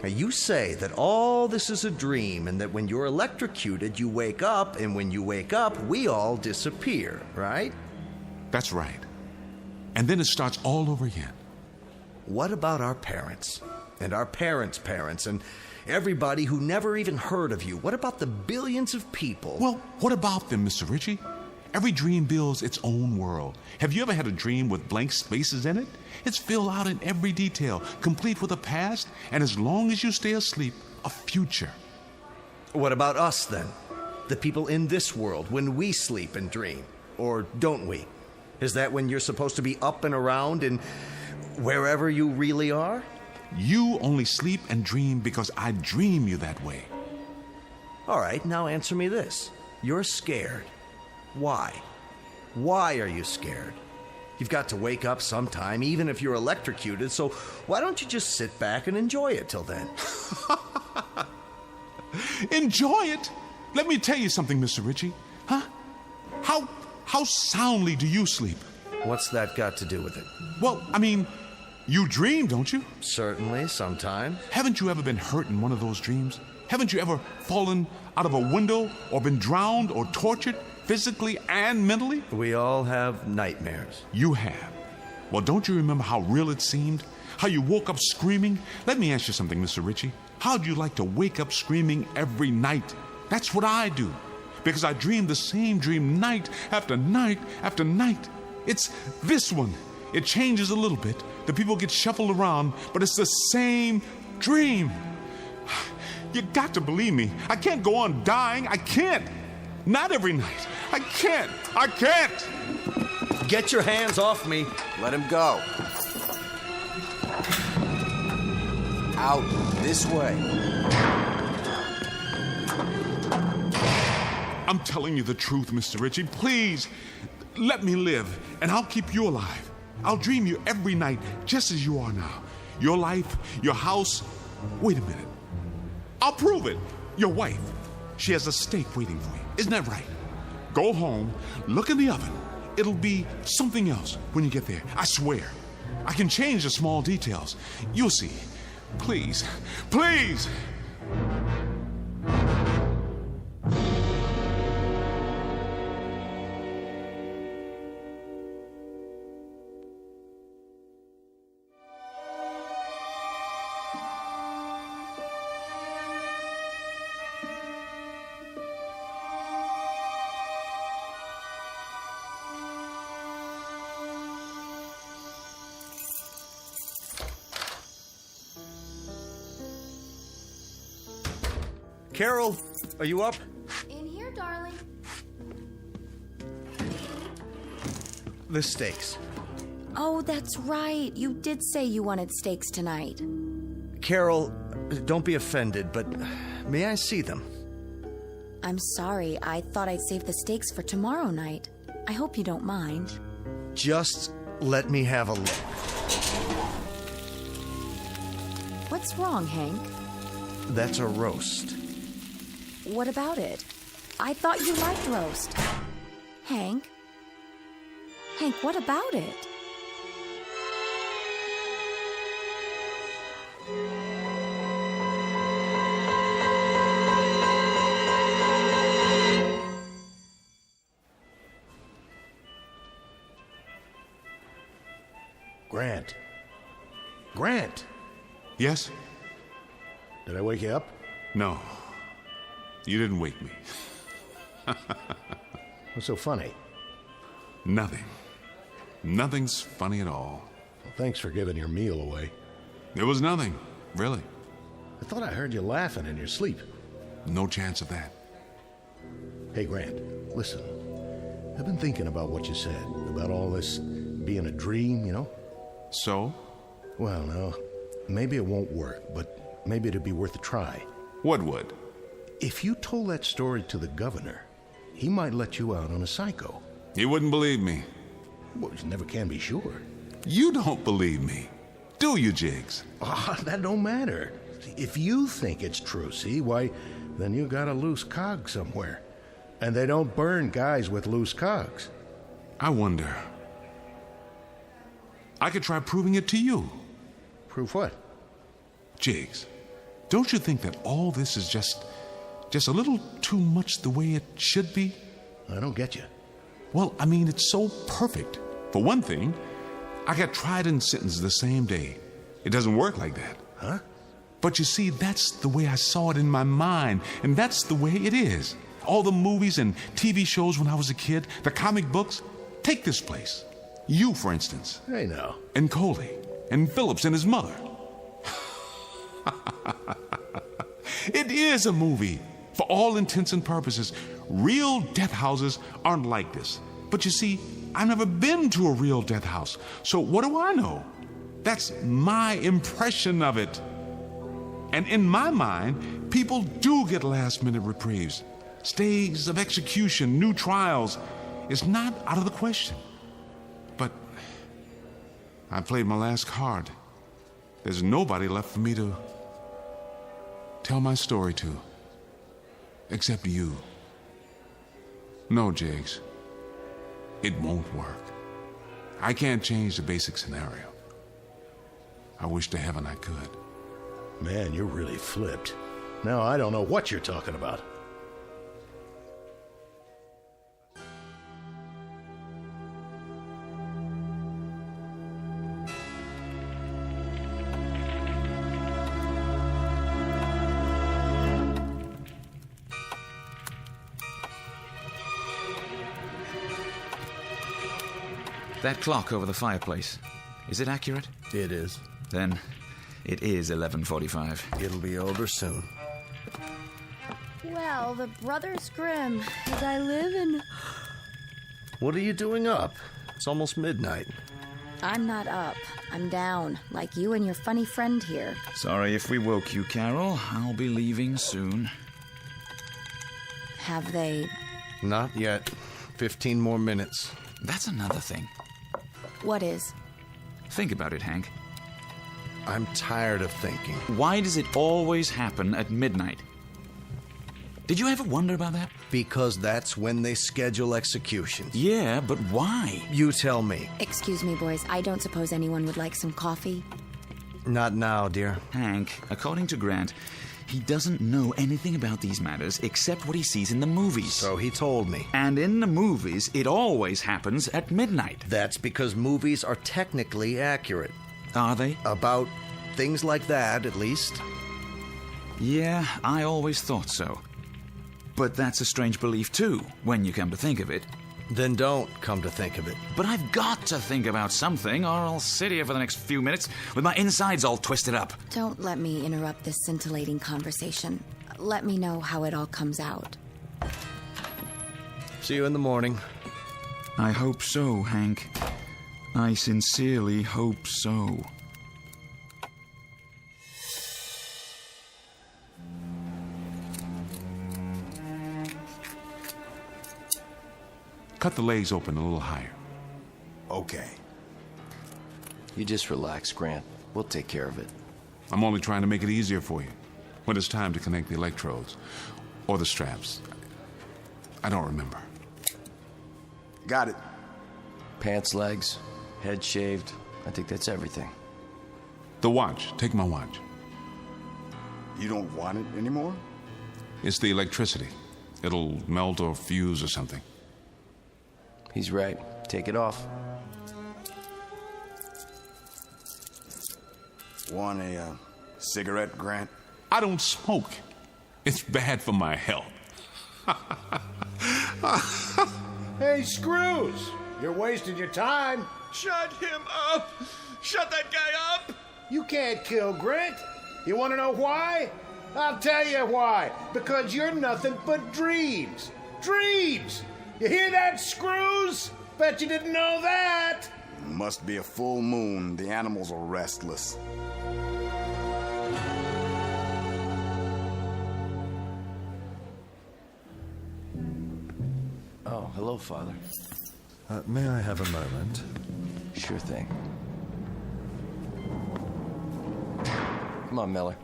Now, you say that all this is a dream and that when you're electrocuted, you wake up, and when you wake up, we all disappear, right? That's right. And then it starts all over again. What about our parents? And our parents' parents, and everybody who never even heard of you? What about the billions of people? Well, what about them, Mr. Ritchie? Every dream builds its own world. Have you ever had a dream with blank spaces in it? It's filled out in every detail, complete with a past, and as long as you stay asleep, a future. What about us, then? The people in this world, when we sleep and dream? Or don't we? Is that when you're supposed to be up and around and wherever you really are? You only sleep and dream because I dream you that way. All right, now answer me this. You're scared. Why? Why are you scared? You've got to wake up sometime, even if you're electrocuted, so why don't you just sit back and enjoy it till then? Enjoy it? Let me tell you something, Mr. Ritchie. Huh? How soundly do you sleep? What's that got to do with it? Well, I mean, you dream, don't you? Certainly, sometimes. Haven't you ever been hurt in one of those dreams? Haven't you ever fallen out of a window or been drowned or tortured physically and mentally? We all have nightmares. You have. Well, don't you remember how real it seemed? How you woke up screaming? Let me ask you something, Mr. Ritchie. How'd you like to wake up screaming every night? That's what I do. Because I dream the same dream night after night after night. It's this one. It changes a little bit. The people get shuffled around, but it's the same dream. You got to believe me. I can't go on dying. I can't. Not every night. I can't. I can't. Get your hands off me. Let him go. Out this way. I'm telling you the truth, Mr. Ritchie. Please, let me live, and I'll keep you alive. I'll dream you every night, just as you are now. Your life, your house. Wait a minute. I'll prove it. Your wife. She has a steak waiting for you. Isn't that right? Go home, look in the oven. It'll be something else when you get there. I swear. I can change the small details. You'll see. Please, please. Carol, are you up? In here, darling. The steaks. Oh, that's right. You did say you wanted steaks tonight. Carol, don't be offended, but may I see them? I'm sorry. I thought I'd save the steaks for tomorrow night. I hope you don't mind. Just let me have a look. What's wrong, Hank? That's a roast. What about it? I thought you liked roast. Hank? Hank, what about it? Grant. Grant! Yes? Did I wake you up? No. You didn't wake me. What's so funny? Nothing. Nothing's funny at all. Well, thanks for giving your meal away. There was nothing, really. I thought I heard you laughing in your sleep. No chance of that. Hey, Grant, listen. I've been thinking about what you said, about all this being a dream, you know? So? Well, no. Maybe it won't work, but maybe it'd be worth a try. What would? If you told that story to the governor, he might let you out on a psycho. He wouldn't believe me. Well, you never can be sure. You don't believe me, do you, Jiggs? Oh, that don't matter. If you think it's true, see, why, then you got a loose cog somewhere. And they don't burn guys with loose cogs. I wonder. I could try proving it to you. Prove what? Jiggs, don't you think that all this is just a little too much the way it should be? I don't get you. Well, I mean, it's so perfect. For one thing, I got tried and sentenced the same day. It doesn't work like that. Huh? But you see, that's the way I saw it in my mind, and that's the way it is. All the movies and TV shows when I was a kid, the comic books, take this place. You, for instance. Hey, now. And Coley. And Phillips and his mother. It is a movie. For all intents and purposes, real death houses aren't like this. But you see, I've never been to a real death house. So what do I know? That's my impression of it. And in my mind, people do get last-minute reprieves. Stays of execution, new trials. It's not out of the question. But I played my last card. There's nobody left for me to tell my story to. Except you. No, Jiggs. It won't work. I can't change the basic scenario. I wish to heaven I could. Man, you're really flipped. Now I don't know what you're talking about. That clock over the fireplace, is it accurate? It is. Then it is 11:45. It'll be over soon. Well, the Brothers Grimm, as I live in... What are you doing up? It's almost midnight. I'm not up. I'm down, like you and your funny friend here. Sorry if we woke you, Carol. I'll be leaving soon. Have they... Not yet. 15 more minutes. That's another thing. What is? Think about it, Hank. I'm tired of thinking. Why does it always happen at midnight? Did you ever wonder about that? Because that's when they schedule executions. Yeah, but why? You tell me. Excuse me, boys. I don't suppose anyone would like some coffee? Not now, dear. Hank, according to Grant, he doesn't know anything about these matters except what he sees in the movies. So he told me. And in the movies, it always happens at midnight. That's because movies are technically accurate. Are they? About things like that, at least. Yeah, I always thought so. But that's a strange belief, too, when you come to think of it. Then don't come to think of it. But I've got to think about something, or I'll sit here for the next few minutes with my insides all twisted up. Don't let me interrupt this scintillating conversation. Let me know how it all comes out. See you in the morning. I hope so, Hank. I sincerely hope so. Cut the legs open a little higher. Okay. You just relax, Grant. We'll take care of it. I'm only trying to make it easier for you when it's time to connect the electrodes or the straps. I don't remember. Got it. Pants, legs, head shaved. I think that's everything. The watch. Take my watch. You don't want it anymore? It's the electricity. It'll melt or fuse or something. He's right. Take it off. Want a cigarette, Grant? I don't smoke. It's bad for my health. Hey, Screws! You're wasting your time. Shut him up! Shut that guy up! You can't kill Grant. You want to know why? I'll tell you why. Because you're nothing but dreams. Dreams! You hear that, Screws? Bet you didn't know that. Must be a full moon. The animals are restless. Oh, hello, Father. May I have a moment? Sure thing. Come on, Miller.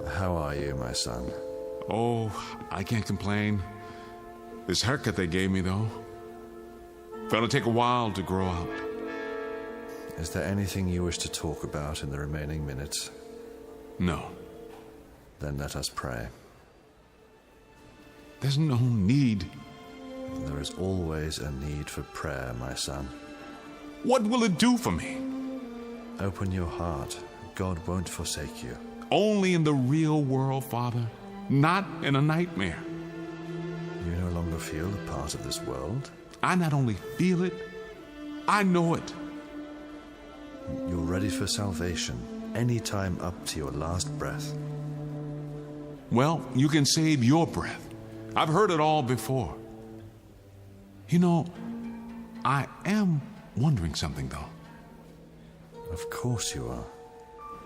How are you, my son? Oh, I can't complain. This haircut they gave me, though, gonna take a while to grow out. Is there anything you wish to talk about in the remaining minutes? No. Then let us pray. There's no need. There is always a need for prayer, my son. What will it do for me? Open your heart. God won't forsake you. Only in the real world, Father, not in a nightmare. You no longer feel a part of this world? I not only feel it, I know it. You're ready for salvation any time up to your last breath. Well, you can save your breath. I've heard it all before. You know, I am wondering something, though. Of course you are.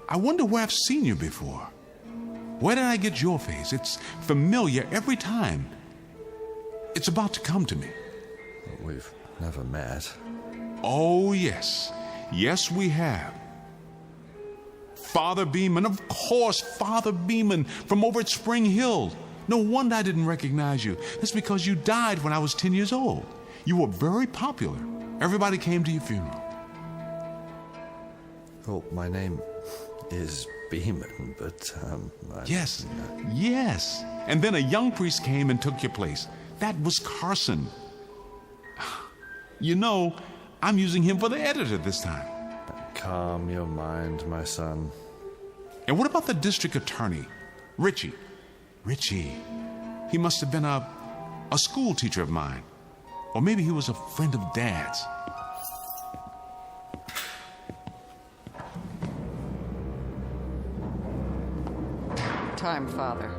I wonder where I've seen you before. Where did I get your face? It's familiar every time. It's about to come to me. We've never met. Oh, yes. Yes, we have. Father Beeman, of course, Father Beeman from over at Spring Hill. No wonder I didn't recognize you. That's because you died when I was 10 years old. You were very popular. Everybody came to your funeral. Oh, my name is Beeman, but, Yes, yes. And then a young priest came and took your place. That was Carson. You know, I'm using him for the editor this time. Calm your mind, my son. And what about the district attorney, Richie? Richie. He must have been a school teacher of mine. Or maybe he was a friend of Dad's. Time, Father.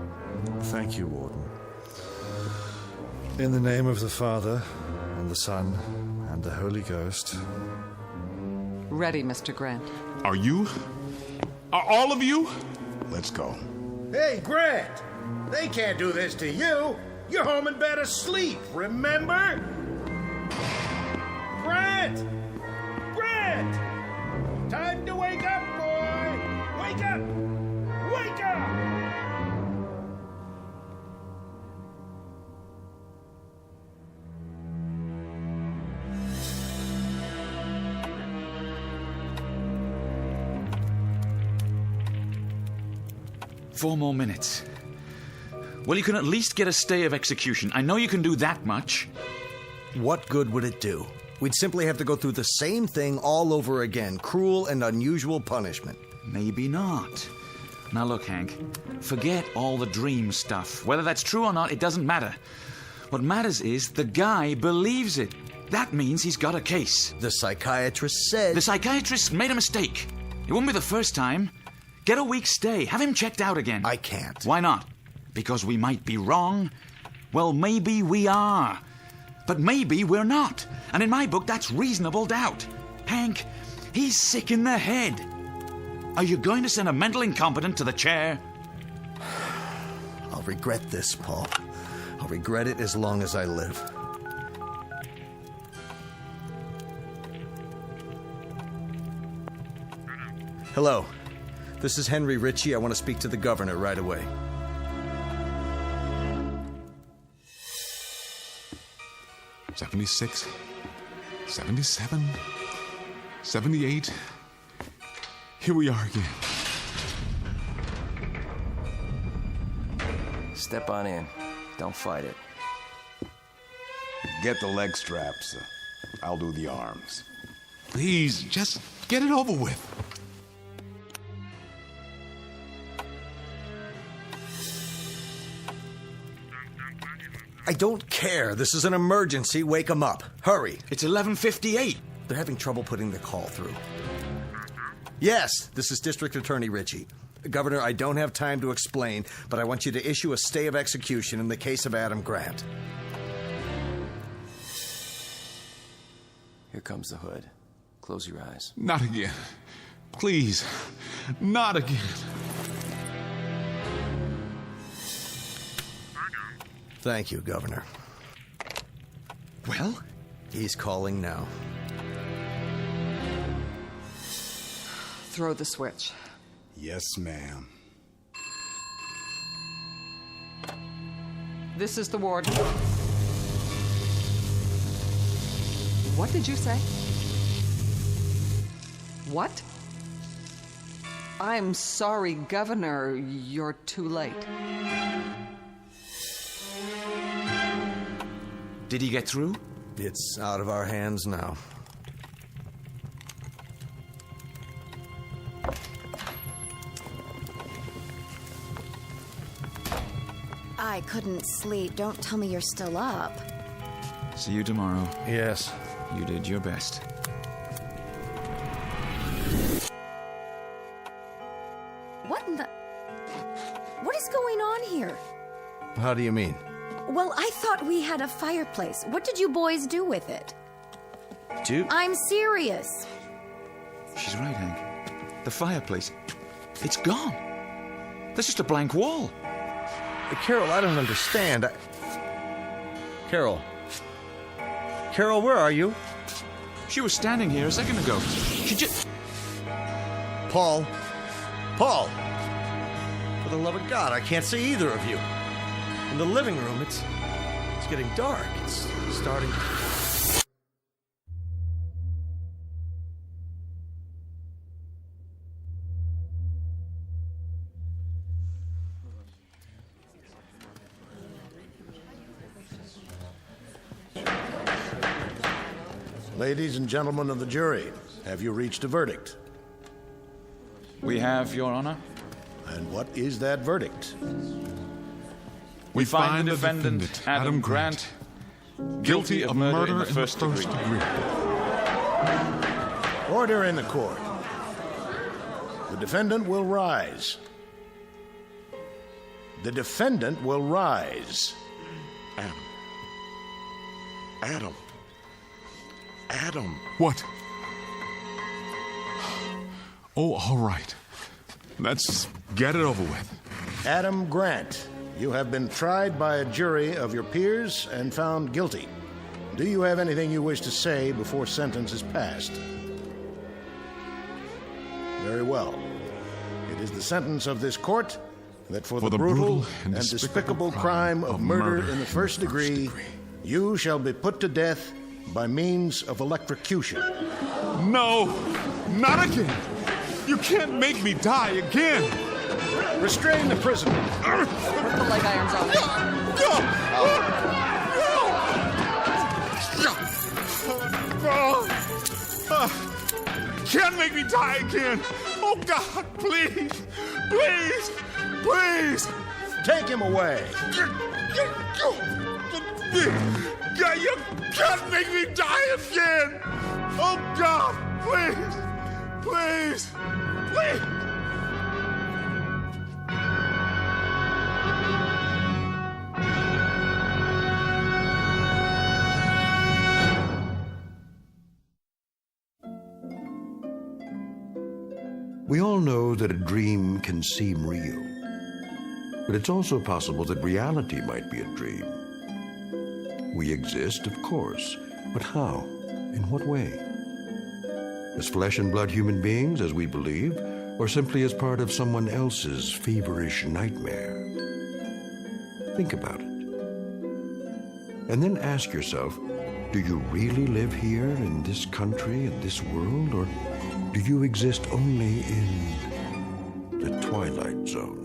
Thank you, Warden. In the name of the Father, and the Son, and the Holy Ghost. Ready, Mr. Grant. Are you? Are all of you? Let's go. Hey, Grant! They can't do this to you! You're home in bed asleep, remember? Grant! Grant! Time to wake up, boy! Wake up! Wake up! Four more minutes. Well, you can at least get a stay of execution. I know you can do that much. What good would it do? We'd simply have to go through the same thing all over again. Cruel and unusual punishment. Maybe not. Now look, Hank. Forget all the dream stuff. Whether that's true or not, it doesn't matter. What matters is the guy believes it. That means he's got a case. The psychiatrist said... The psychiatrist made a mistake. It won't be the first time. Get a week's stay. Have him checked out again. I can't. Why not? Because we might be wrong? Well, maybe we are. But maybe we're not. And in my book, that's reasonable doubt. Hank, he's sick in the head. Are you going to send a mental incompetent to the chair? I'll regret this, Paul. I'll regret it as long as I live. Hello. This is Henry Ritchie. I want to speak to the governor right away. "76, 77, 78. Here we are again. Step on in. Don't fight it. Get the leg straps. I'll do the arms. Please, just get it over with. I don't care. This is an emergency. Wake them up. Hurry. It's 11:58. They're having trouble putting the call through. Yes, this is District Attorney Ritchie. Governor, I don't have time to explain, but I want you to issue a stay of execution in the case of Adam Grant. Here comes the hood. Close your eyes. Not again. Please, not again. Thank you, Governor. Well? He's calling now. Throw the switch. Yes, ma'am. This is the warden. What did you say? What? I'm sorry, Governor. You're too late. Did he get through? It's out of our hands now. I couldn't sleep. Don't tell me you're still up. See you tomorrow. Yes. You did your best. What in the... What is going on here? How do you mean? Well, I thought we had a fireplace. What did you boys do with it? I'm serious. She's right, Hank. The fireplace, it's gone. There's just a blank wall. Carol, I don't understand. Carol, where are you? She was standing here a second ago. She just... Paul! For the love of God, I can't see either of you. In the living room, it's getting dark. It's starting... Ladies and gentlemen of the jury, have you reached a verdict? We have, Your Honor. And what is that verdict? We find the defendant, Adam Grant, guilty of murder in the first degree. Order in the court. The defendant will rise. The defendant will rise. Adam. What? Oh, all right. Let's get it over with. Adam Grant, you have been tried by a jury of your peers and found guilty. Do you have anything you wish to say before sentence is passed? Very well. It is the sentence of this court that for the brutal and despicable crime of murder in the first degree, you shall be put to death by means of electrocution. No, not again. You can't make me die again. Restrain the prisoner. Put the leg irons on. Can't make me die again. Oh, God, please. Please. Please. Take him away. You can't make me die again. Oh, God, please. Please. Please. We all know that a dream can seem real, but it's also possible that reality might be a dream. We exist, of course, but how? In what way? As flesh and blood human beings, as we believe, or simply as part of someone else's feverish nightmare? Think about it. And then ask yourself, do you really live here in this country, in this world, or do you exist only in the Twilight Zone?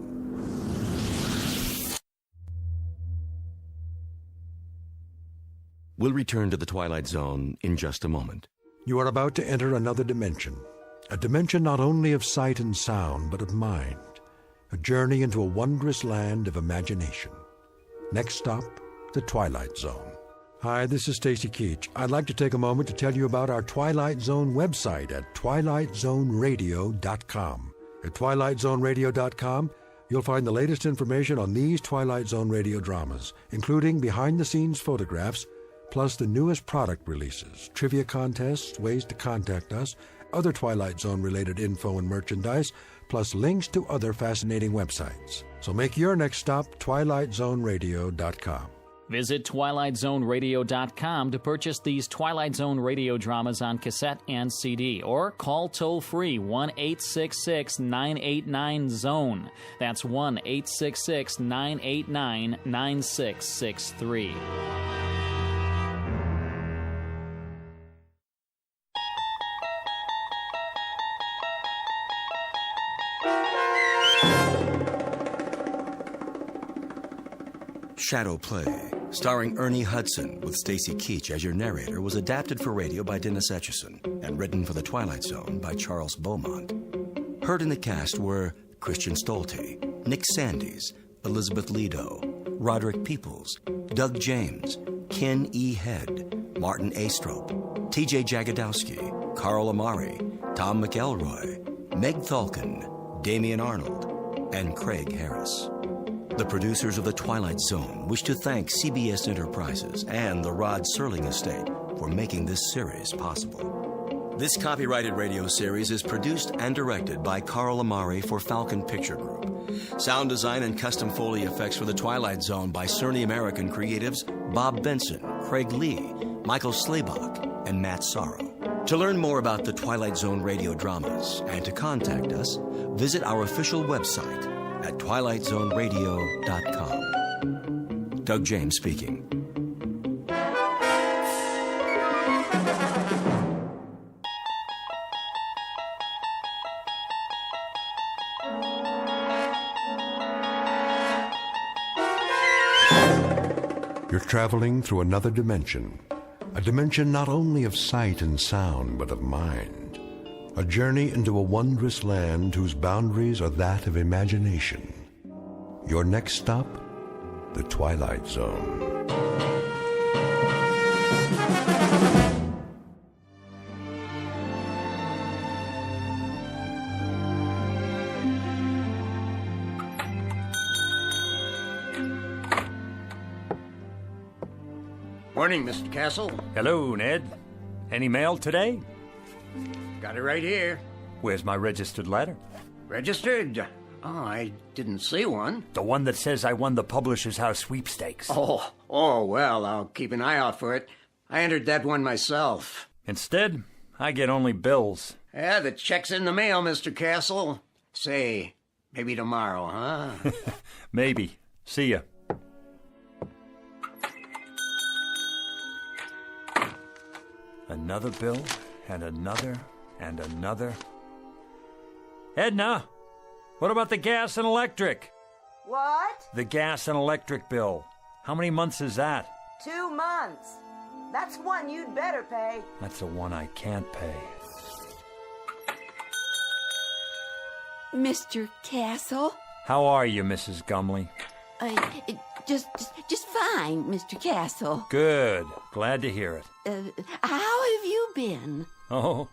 We'll return to the Twilight Zone in just a moment. You are about to enter another dimension, a dimension not only of sight and sound, but of mind, a journey into a wondrous land of imagination. Next stop, the Twilight Zone. Hi, this is Stacy Keach. I'd like to take a moment to tell you about our Twilight Zone website at twilightzoneradio.com. At twilightzoneradio.com, you'll find the latest information on these Twilight Zone radio dramas, including behind-the-scenes photographs, plus the newest product releases, trivia contests, ways to contact us, other Twilight Zone-related info and merchandise, plus links to other fascinating websites. So make your next stop twilightzoneradio.com. Visit TwilightZoneRadio.com to purchase these Twilight Zone radio dramas on cassette and CD, or call toll-free 1-866-989-ZONE. That's 1-866-989-9663. Shadow Play, starring Ernie Hudson with Stacy Keach as your narrator, was adapted for radio by Dennis Etchison and written for The Twilight Zone by Charles Beaumont. Heard in the cast were Christian Stolte, Nick Sandys, Elizabeth Lido, Roderick Peoples, Doug James, Ken E. Head, Martin Astrop, T.J. Jagodowski, Carl Amari, Tom McElroy, Meg Thalken, Damian Arnold, and Craig Harris. The producers of The Twilight Zone wish to thank CBS Enterprises and the Rod Serling Estate for making this series possible. This copyrighted radio series is produced and directed by Carl Amari for Falcon Picture Group. Sound design and custom Foley effects for The Twilight Zone by Cerny American creatives Bob Benson, Craig Lee, Michael Slaybach, and Matt Sorrow. To learn more about the Twilight Zone radio dramas and to contact us, visit our official website at twilightzoneradio.com. Doug James speaking. You're traveling through another dimension, a dimension not only of sight and sound, but of mind. A journey into a wondrous land whose boundaries are that of imagination. Your next stop, the Twilight Zone. Morning, Mr. Castle. Hello, Ned. Any mail today? Got it right here. Where's my registered letter? Registered? Oh, I didn't see one. The one that says I won the Publishers House sweepstakes. Oh, well, I'll keep an eye out for it. I entered that one myself. Instead, I get only bills. Yeah, the check's in the mail, Mr. Castle. Say, maybe tomorrow, huh? Maybe. See ya. Another bill, and another, and another. Edna, what about the gas and electric? What? The gas and electric bill. How many months is that? 2 months. That's one you'd better pay. That's the one I can't pay. Mr. Castle? How are you, Mrs. Gumley? Just fine, Mr. Castle. Good. Glad to hear it. How have you been? Oh,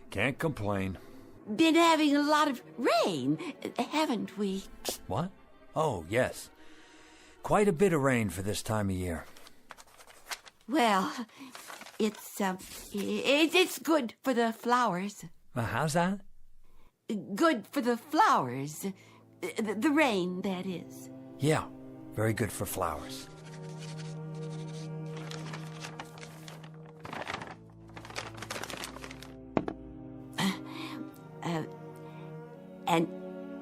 can't complain. Been having a lot of rain, haven't we? What? Oh, yes. Quite a bit of rain for this time of year. Well, it's good for the flowers. How's that? Good for the flowers. The rain, that is. Yeah, very good for flowers. An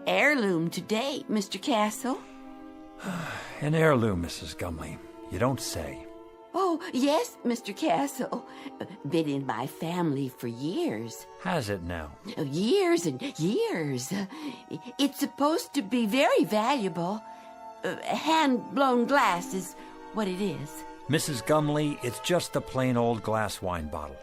heirloom today, Mr. Castle. An heirloom, Mrs. Gumley. You don't say. Oh, yes, Mr. Castle. Been in my family for years. Has it now? Years and years. It's supposed to be very valuable. Hand-blown glass is what it is. Mrs. Gumley, it's just a plain old glass wine bottle.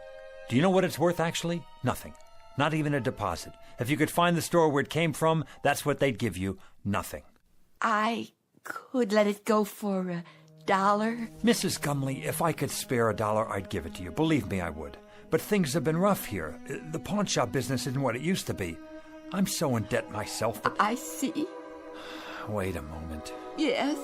Do you know what it's worth, actually? Nothing. Not even a deposit. If you could find the store where it came from, that's what they'd give you. Nothing. I could let it go for $1. Mrs. Gumley, if I could spare $1, I'd give it to you. Believe me, I would. But things have been rough here. The pawn shop business isn't what it used to be. I'm so in debt myself that... I see. Wait a moment. Yes.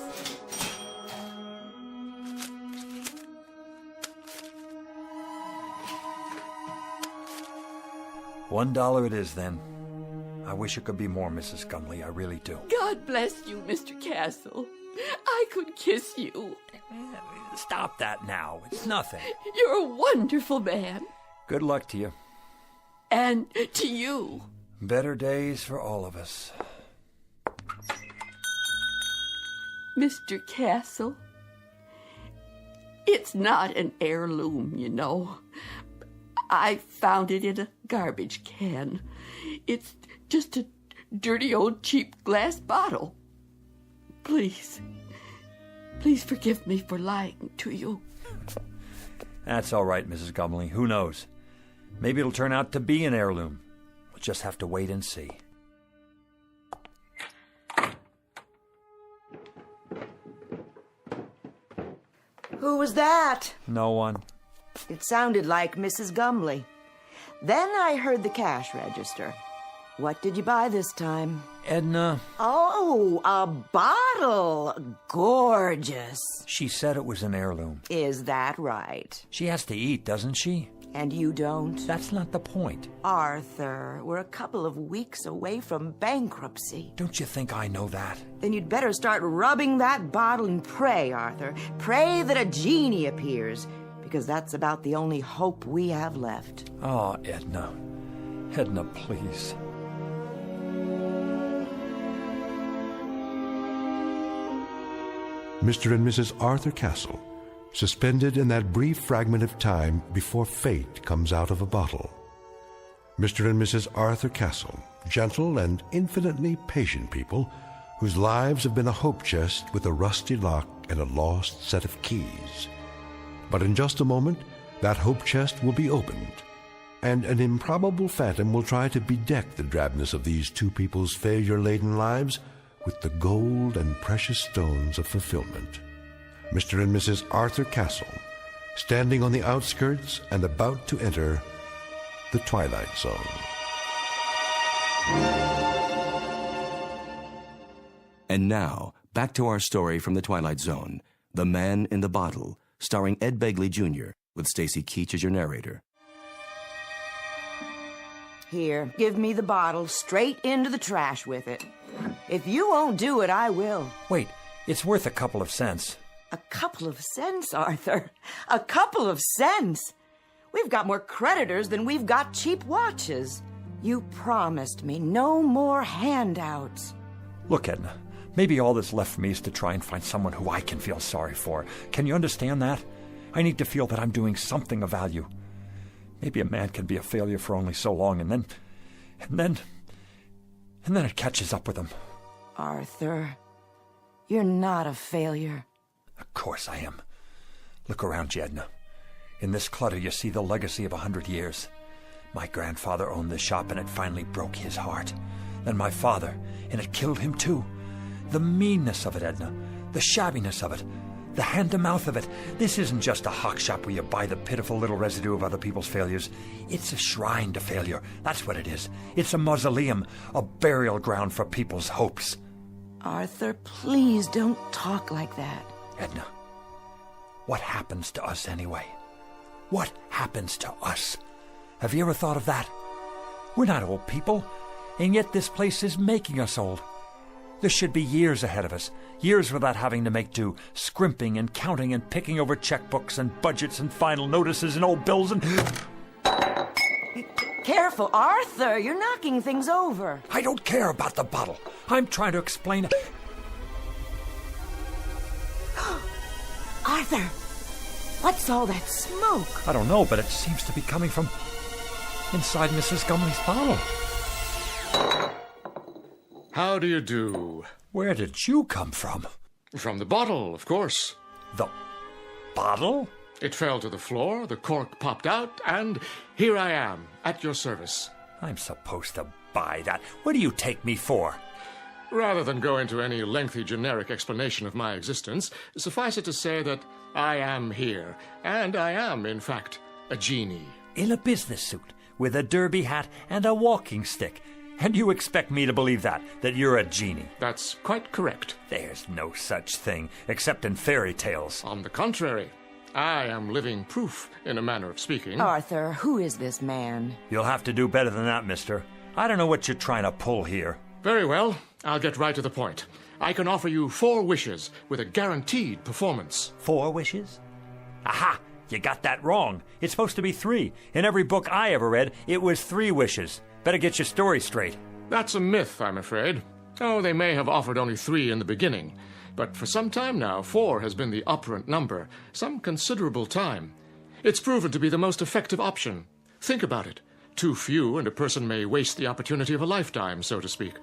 $1 it is, then. I wish it could be more, Mrs. Gumley. I really do. God bless you, Mr. Castle. I could kiss you. Stop that now. It's nothing. You're a wonderful man. Good luck to you. And to you. Better days for all of us. Mr. Castle, it's not an heirloom, you know. I found it in a garbage can. It's just a dirty old cheap glass bottle. Please forgive me for lying to you. That's all right, Mrs. Gumley. Who knows? Maybe it'll turn out to be an heirloom. We'll just have to wait and see. Who was that? No one. It sounded like Mrs. Gumley. Then I heard the cash register. What did you buy this time? Edna. Oh, a bottle. Gorgeous. She said it was an heirloom. Is that right? She has to eat, doesn't she? And you don't? That's not the point. Arthur, we're a couple of weeks away from bankruptcy. Don't you think I know that? Then you'd better start rubbing that bottle and pray, Arthur. Pray that a genie appears, because that's about the only hope we have left. Oh, Edna. Edna, please. Mr. and Mrs. Arthur Castle, suspended in that brief fragment of time before fate comes out of a bottle. Mr. and Mrs. Arthur Castle, gentle and infinitely patient people whose lives have been a hope chest with a rusty lock and a lost set of keys. But in just a moment, that hope chest will be opened, and an improbable phantom will try to bedeck the drabness of these two people's failure-laden lives with the gold and precious stones of fulfillment. Mr. and Mrs. Arthur Castle, standing on the outskirts and about to enter the Twilight Zone. And now, back to our story from the Twilight Zone, The Man in the Bottle, starring Ed Begley Jr., with Stacy Keach as your narrator. Here, give me the bottle straight into the trash with it. If you won't do it, I will. Wait, it's worth a couple of cents. A couple of cents, Arthur. A couple of cents. We've got more creditors than we've got cheap watches. You promised me no more handouts. Look, Edna, maybe all that's left for me is to try and find someone who I can feel sorry for. Can you understand that? I need to feel that I'm doing something of value. Maybe a man can be a failure for only so long, and then it catches up with him. Arthur, you're not a failure. Of course I am. Look around you, Edna. In this clutter, you see the legacy of 100 years. My grandfather owned this shop, and it finally broke his heart. Then my father, and it killed him too. The meanness of it, Edna. The shabbiness of it. The hand-to-mouth of it. This isn't just a hock shop where you buy the pitiful little residue of other people's failures. It's a shrine to failure. That's what it is. It's a mausoleum, a burial ground for people's hopes. Arthur, please don't talk like that. Edna, what happens to us anyway? What happens to us? Have you ever thought of that? We're not old people, and yet this place is making us old. There should be years ahead of us, years without having to make do, scrimping and counting and picking over checkbooks and budgets and final notices and old bills and... Careful, Arthur, you're knocking things over. I don't care about the bottle. I'm trying to explain... Arthur, what's all that smoke? I don't know, but it seems to be coming from inside Mrs. Gumley's bottle. How do you do? Where did you come from? From the bottle, of course. The bottle? It fell to the floor, the cork popped out, and here I am, at your service. I'm supposed to buy that. What do you take me for? Rather than go into any lengthy generic explanation of my existence, suffice it to say that I am here, and I am, in fact, a genie. In a business suit, with a derby hat and a walking stick. And you expect me to believe that you're a genie? That's quite correct. There's no such thing, except in fairy tales. On the contrary, I am living proof, in a manner of speaking. Arthur, who is this man? You'll have to do better than that, mister. I don't know what you're trying to pull here. Very well. I'll get right to the point. I can offer you 4 wishes with a guaranteed performance. 4 wishes? Aha! You got that wrong. It's supposed to be 3. In every book I ever read, it was 3 wishes. Better get your story straight. That's a myth, I'm afraid. Oh, they may have offered only 3 in the beginning. But for some time now, 4 has been the operant number. Some considerable time. It's proven to be the most effective option. Think about it. Too few, and a person may waste the opportunity of a lifetime, so to speak.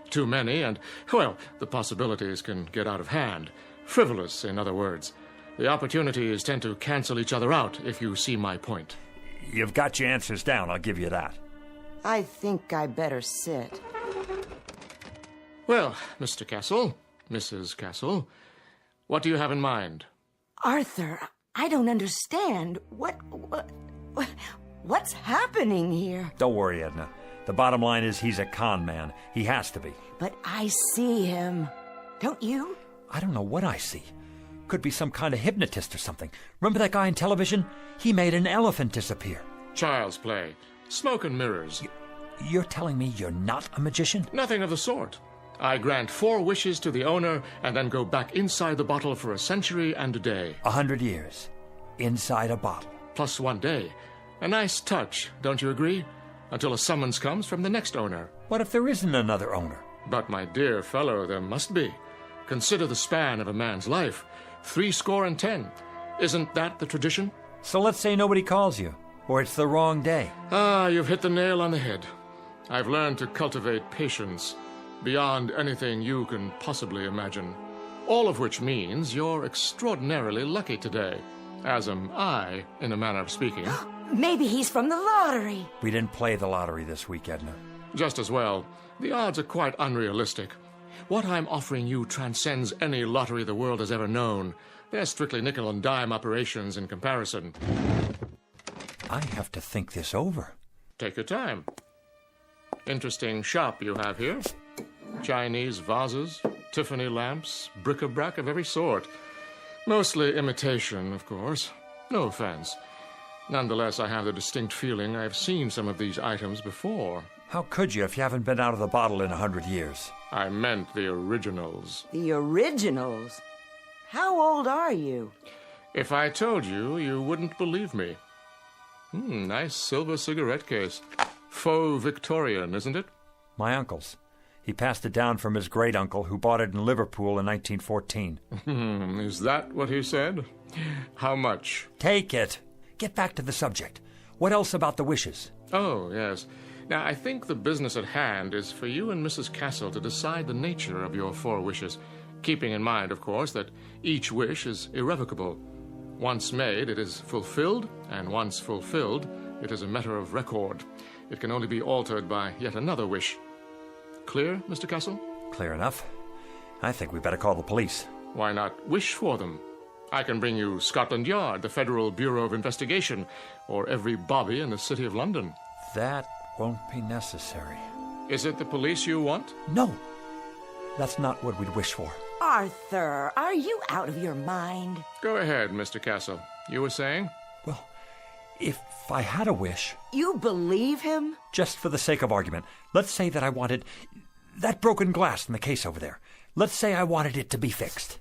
Too many, and, well, the possibilities can get out of hand. Frivolous, in other words. The opportunities tend to cancel each other out, if you see my point. You've got your answers down, I'll give you that. I think I better sit. Well, Mr. Castle, Mrs. Castle, what do you have in mind? Arthur, I don't understand. What's happening here? Don't worry, Edna. The bottom line is he's a con man. He has to be. But I see him. Don't you? I don't know what I see. Could be some kind of hypnotist or something. Remember that guy on television? He made an elephant disappear. Child's play. Smoke and mirrors. You're telling me you're not a magician? Nothing of the sort. I grant 4 wishes to the owner and then go back inside the bottle for a century and a day. 100 years. Inside a bottle. Plus 1 day. A nice touch, don't you agree? Until a summons comes from the next owner. What if there isn't another owner? But, my dear fellow, there must be. Consider the span of a man's life. 70. Isn't that the tradition? So let's say nobody calls you, or it's the wrong day. Ah, you've hit the nail on the head. I've learned to cultivate patience beyond anything you can possibly imagine. All of which means you're extraordinarily lucky today, as am I, in a manner of speaking. Maybe he's from the lottery. We didn't play the lottery this week, Edna. Just as well. The odds are quite unrealistic. What I'm offering you transcends any lottery the world has ever known. They're strictly nickel and dime operations in comparison. I have to think this over. Take your time. Interesting shop you have here. Chinese vases, Tiffany lamps, bric-a-brac of every sort. Mostly imitation, of course. No offense. Nonetheless, I have the distinct feeling I've seen some of these items before. How could you if you haven't been out of the bottle in 100 years? I meant the originals. The originals? How old are you? If I told you, you wouldn't believe me. Nice silver cigarette case. Faux Victorian, isn't it? My uncle's. He passed it down from his great-uncle, who bought it in Liverpool in 1914. Is that what he said? How much? Take it. Get back to the subject. What else about the wishes? Oh, yes. Now, I think the business at hand is for you and Mrs. Castle to decide the nature of your 4 wishes, keeping in mind, of course, that each wish is irrevocable. Once made, it is fulfilled, and once fulfilled, it is a matter of record. It can only be altered by yet another wish. Clear, Mr. Castle? Clear enough. I think we better call the police. Why not wish for them? I can bring you Scotland Yard, the Federal Bureau of Investigation, or every bobby in the City of London. That won't be necessary. Is it the police you want? No. That's not what we'd wish for. Arthur, are you out of your mind? Go ahead, Mr. Castle. You were saying? Well, if I had a wish... You believe him? Just for the sake of argument, let's say that I wanted that broken glass in the case over there. Let's say I wanted it to be fixed.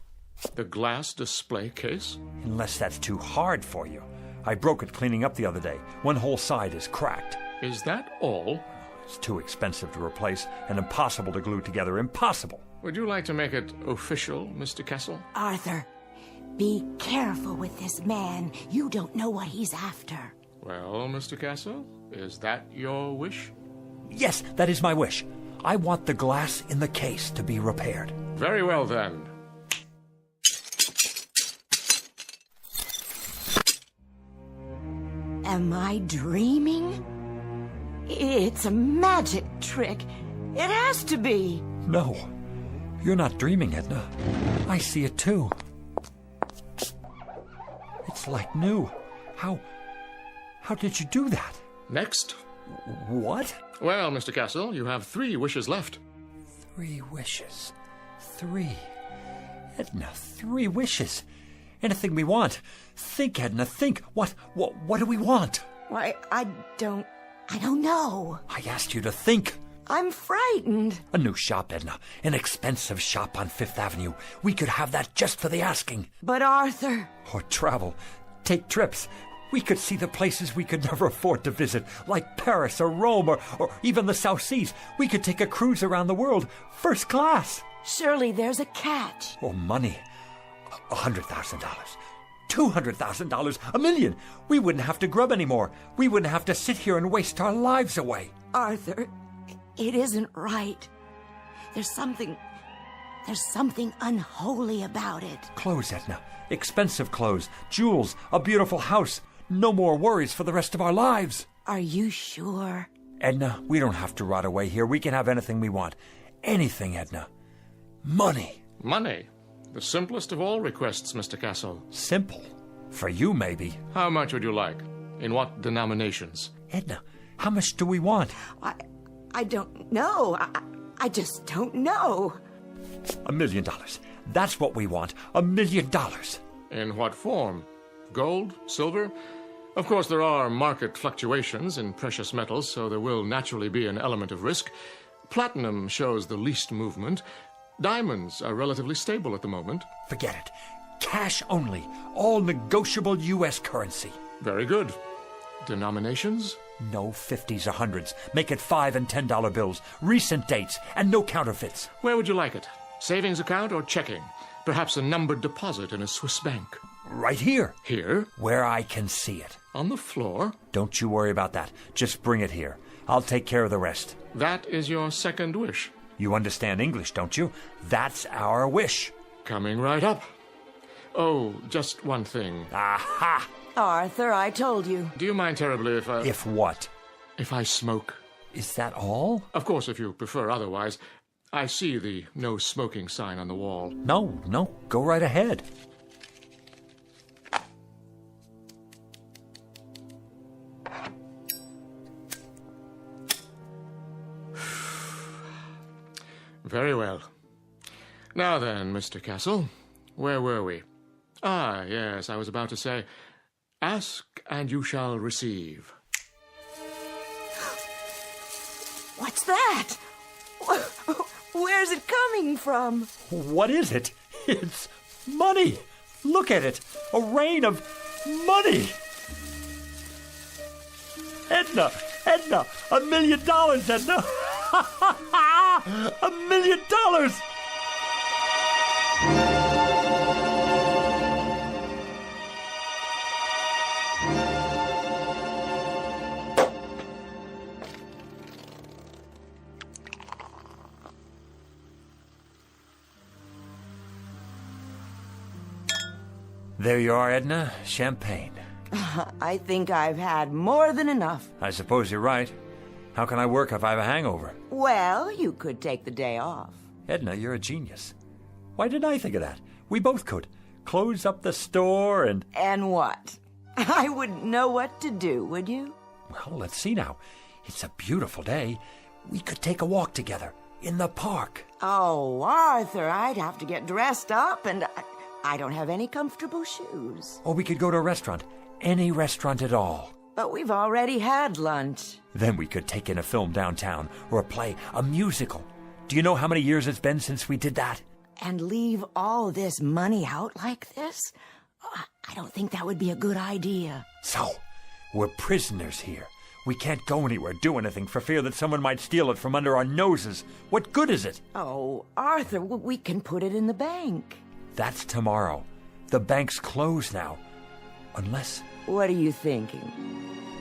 The glass display case? Unless that's too hard for you. I broke it cleaning up the other day. One whole side is cracked. Is that all? It's too expensive to replace and impossible to glue together. Impossible. Would you like to make it official, Mr. Castle? Arthur, be careful with this man. You don't know what he's after. Well, Mr. Castle, is that your wish? Yes, that is my wish. I want the glass in the case to be repaired. Very well, then. Am I dreaming? It's a magic trick. It has to be. No, you're not dreaming, Edna. I see it too. It's like new. How did you do that? Next. What? Well, Mr. Castle, you have 3 wishes left. 3 wishes. 3. Edna, 3 wishes. Anything we want. Think, Edna, think. What do we want? Why, I don't know. I asked you to think. I'm frightened. A new shop, Edna. An expensive shop on Fifth Avenue. We could have that just for the asking. But Arthur... Or travel. Take trips. We could see the places we could never afford to visit, like Paris or Rome or even the South Seas. We could take a cruise around the world, first class. Surely there's a catch. Oh, money. $100,000. $200,000. $1 million. We wouldn't have to grub anymore. We wouldn't have to sit here and waste our lives away. Arthur, it isn't right. There's something unholy about it. Clothes, Edna. Expensive clothes, jewels, a beautiful house. No more worries for the rest of our lives. Are you sure? Edna, we don't have to rot away here. We can have anything we want. Anything, Edna. Money. Money? The simplest of all requests, Mr. Castle. Simple? For you, maybe. How much would you like? In what denominations? Edna, how much do we want? I don't know. I just don't know. $1 million. That's what we want. $1 million. In what form? Gold? Silver? Of course, there are market fluctuations in precious metals, so there will naturally be an element of risk. Platinum shows the least movement. Diamonds are relatively stable at the moment. Forget it. Cash only. All negotiable U.S. currency. Very good. Denominations? No 50s or 100s. Make it $5 and $10 bills. Recent dates and no counterfeits. Where would you like it? Savings account or checking? Perhaps a numbered deposit in a Swiss bank. Right here. Here? Where I can see it. On the floor? Don't you worry about that. Just bring it here. I'll take care of the rest. That is your second wish. You understand English, don't you? That's our wish. Coming right up. Oh, just one thing. Aha! Arthur, I told you. Do you mind terribly if I... If what? If I smoke. Is that all? Of course, if you prefer otherwise. I see the no smoking sign on the wall. No. Go right ahead. Very well. Now then, Mr. Castle, where were we? Ah, yes, I was about to say, ask and you shall receive. What's that? Where's it coming from? What is it? It's money. Look at it. A rain of money. Edna, $1 million, Edna. $1 million. There you are, Edna. Champagne. I think I've had more than enough. I suppose you're right. How can I work if I have a hangover? Well, you could take the day off. Edna, you're a genius. Why didn't I think of that? We both could. Close up the store and... And what? I wouldn't know what to do, would you? Well, let's see now. It's a beautiful day. We could take a walk together in the park. Oh, Arthur, I'd have to get dressed up, and I don't have any comfortable shoes. Or we could go to a restaurant. Any restaurant at all. But we've already had lunch. Then we could take in a film downtown, or a play, a musical. Do you know how many years it's been since we did that? And leave all this money out like this? I don't think that would be a good idea. So, we're prisoners here. We can't go anywhere, do anything, for fear that someone might steal it from under our noses. What good is it? Oh, Arthur, we can put it in the bank. That's tomorrow. The bank's closed now. Unless... What are you thinking?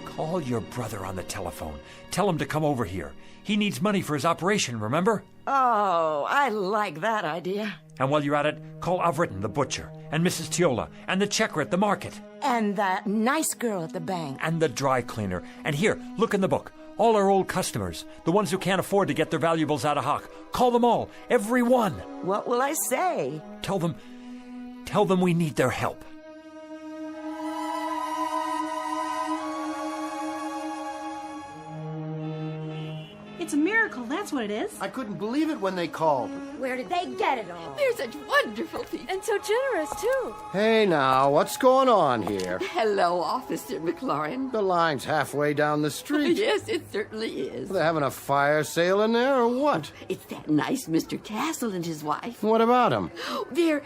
Call your brother on the telephone. Tell him to come over here. He needs money for his operation, remember? Oh, I like that idea. And while you're at it, call Avritton, the butcher, and Mrs. Tiola, and the checker at the market. And that nice girl at the bank. And the dry cleaner. And here, look in the book. All our old customers, the ones who can't afford to get their valuables out of hock. Call them all, every one. What will I say? Tell them we need their help. It's a miracle miracle, that's what it is. I couldn't believe it when they called. Where did they get it all? They're such wonderful people. And so generous, too. Hey now, what's going on here? Hello, Officer McLaurin. The line's halfway down the street. Yes, it certainly is. Are they having a fire sale in there or what? It's that nice Mr. Castle and his wife. What about them? They're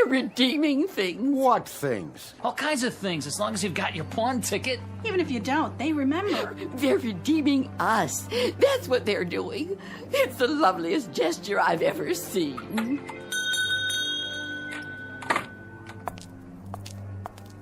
redeeming things. What things? All kinds of things, as long as you've got your pawn ticket. Even if you don't, they remember. They're redeeming us. That's what they're doing. It's the loveliest gesture I've ever seen.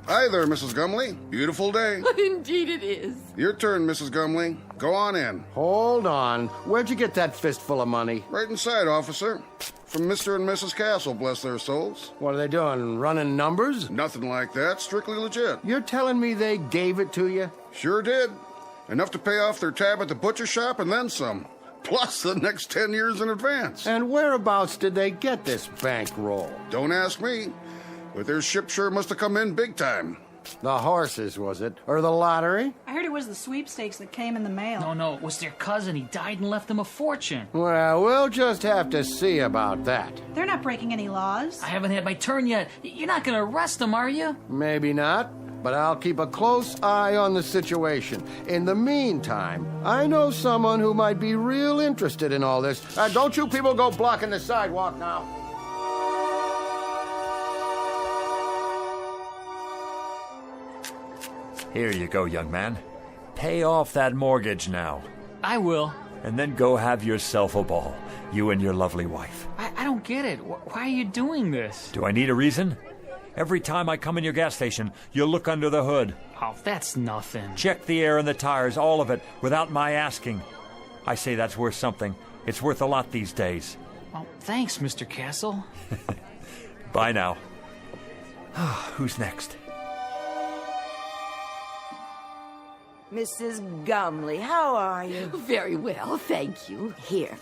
Hi there, Mrs. Gumley. Beautiful day. Indeed it is. Your turn, Mrs. Gumley. Go on in. Hold on. Where'd you get that fistful of money? Right inside, officer. From Mr. and Mrs. Castle, bless their souls. What are they doing, running numbers? Nothing like that. Strictly legit. You're telling me they gave it to you? Sure did. Enough to pay off their tab at the butcher shop and then some. Plus the next 10 years in advance. And whereabouts did they get this bankroll? Don't ask me. But their ship sure must have come in big time. The horses, was it? Or the lottery? I heard it was the sweepstakes that came in the mail. No, it was their cousin. He died and left them a fortune. Well, we'll just have to see about that. They're not breaking any laws. I haven't had my turn yet. You're not going to arrest them, are you? Maybe not, but I'll keep a close eye on the situation. In the meantime, I know someone who might be real interested in all this. Don't you people go blocking the sidewalk now. Here you go, young man. Pay off that mortgage now. I will. And then go have yourself a ball, you and your lovely wife. I don't get it. Why are you doing this? Do I need a reason? Every time I come in your gas station, you look under the hood. Oh, that's nothing. Check the air and the tires, all of it, without my asking. I say that's worth something. It's worth a lot these days. Well, thanks, Mr. Castle. Bye now. Who's next? Mrs. Gumley, how are you? Very well, thank you. Here,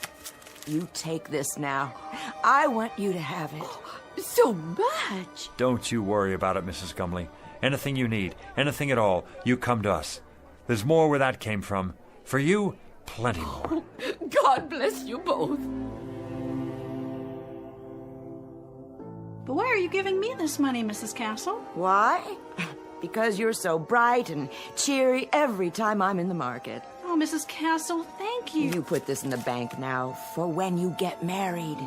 you take this now. I want you to have it. So much. Don't you worry about it, Mrs. Gumley. Anything you need, anything at all, you come to us. There's more where that came from. For you, plenty more. God bless you both. But why are you giving me this money, Mrs. Castle? Why? Because you're so bright and cheery every time I'm in the market. Oh, Mrs. Castle, thank you. You put this in the bank now for when you get married.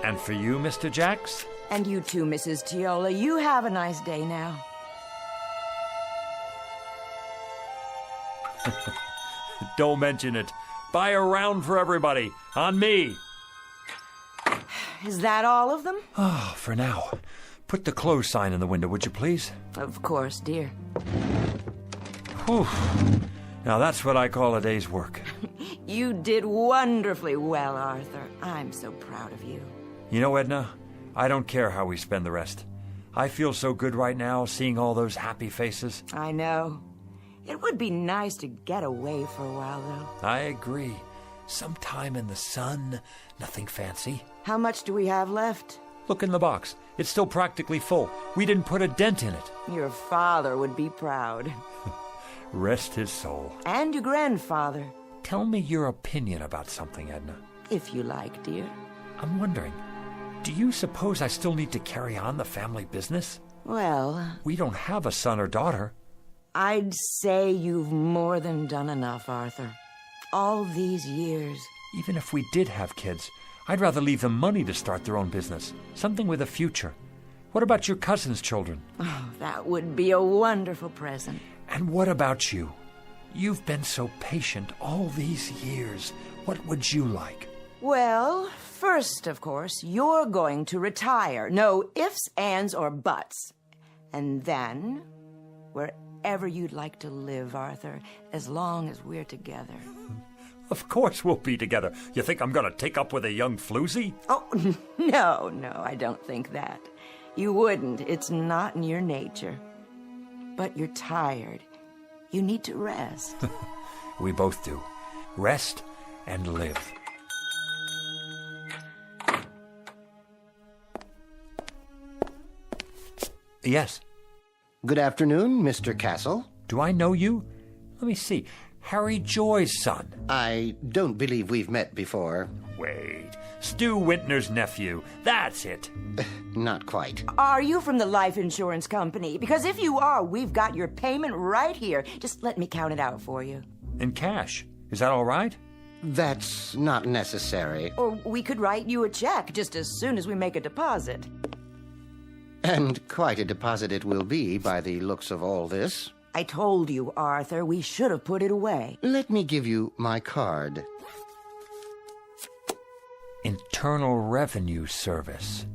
And for you, Mr. Jacks? And you too, Mrs. Tiola. You have a nice day now. Don't mention it. Buy a round for everybody. On me. Is that all of them? Oh, for now. Put the close sign in the window, would you please? Of course, dear. Whew. Now that's what I call a day's work. You did wonderfully well, Arthur. I'm so proud of you. You know, Edna, I don't care how we spend the rest. I feel so good right now, seeing all those happy faces. I know. It would be nice to get away for a while, though. I agree. Some time in the sun, nothing fancy. How much do we have left? Look in the box. It's still practically full. We didn't put a dent in it. Your father would be proud. Rest his soul. And your grandfather. Tell me your opinion about something, Edna. If you like, dear. I'm wondering, do you suppose I still need to carry on the family business? Well... We don't have a son or daughter. I'd say you've more than done enough, Arthur. All these years. Even if we did have kids, I'd rather leave them money to start their own business. Something with a future. What about your cousin's children? Oh, that would be a wonderful present. And what about you? You've been so patient all these years. What would you like? Well, first, of course, you're going to retire. No ifs, ands, or buts. And then, wherever you'd like to live, Arthur, as long as we're together. Of course we'll be together. You think I'm going to take up with a young floozy? Oh, no, I don't think that. You wouldn't. It's not in your nature. But you're tired. You need to rest. We both do. Rest and live. Yes. Good afternoon, Mr. Castle. Do I know you? Let me see. Harry Joy's son. I don't believe we've met before. Wait. Stu Wintner's nephew. That's it. Not quite. Are you from the life insurance company? Because if you are, we've got your payment right here. Just let me count it out for you. In cash. Is that all right? That's not necessary. Or we could write you a check just as soon as we make a deposit. And quite a deposit it will be by the looks of all this. I told you, Arthur, we should have put it away. Let me give you my card. Internal Revenue Service.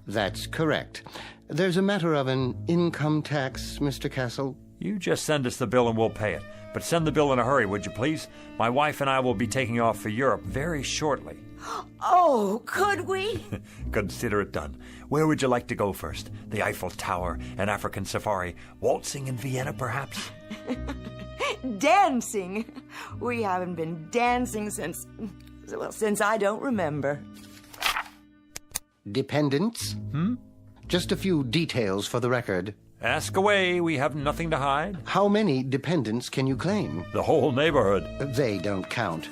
That's correct. There's a matter of an income tax, Mr. Castle. You just send us the bill and we'll pay it. But send the bill in a hurry, would you please? My wife and I will be taking off for Europe very shortly. Oh, could we? Consider it done. Where would you like to go first? The Eiffel Tower, an African safari, waltzing in Vienna, perhaps? Dancing. We haven't been dancing since I don't remember. Dependents? Just a few details for the record. Ask away, we have nothing to hide. How many dependents can you claim? The whole neighborhood. They don't count.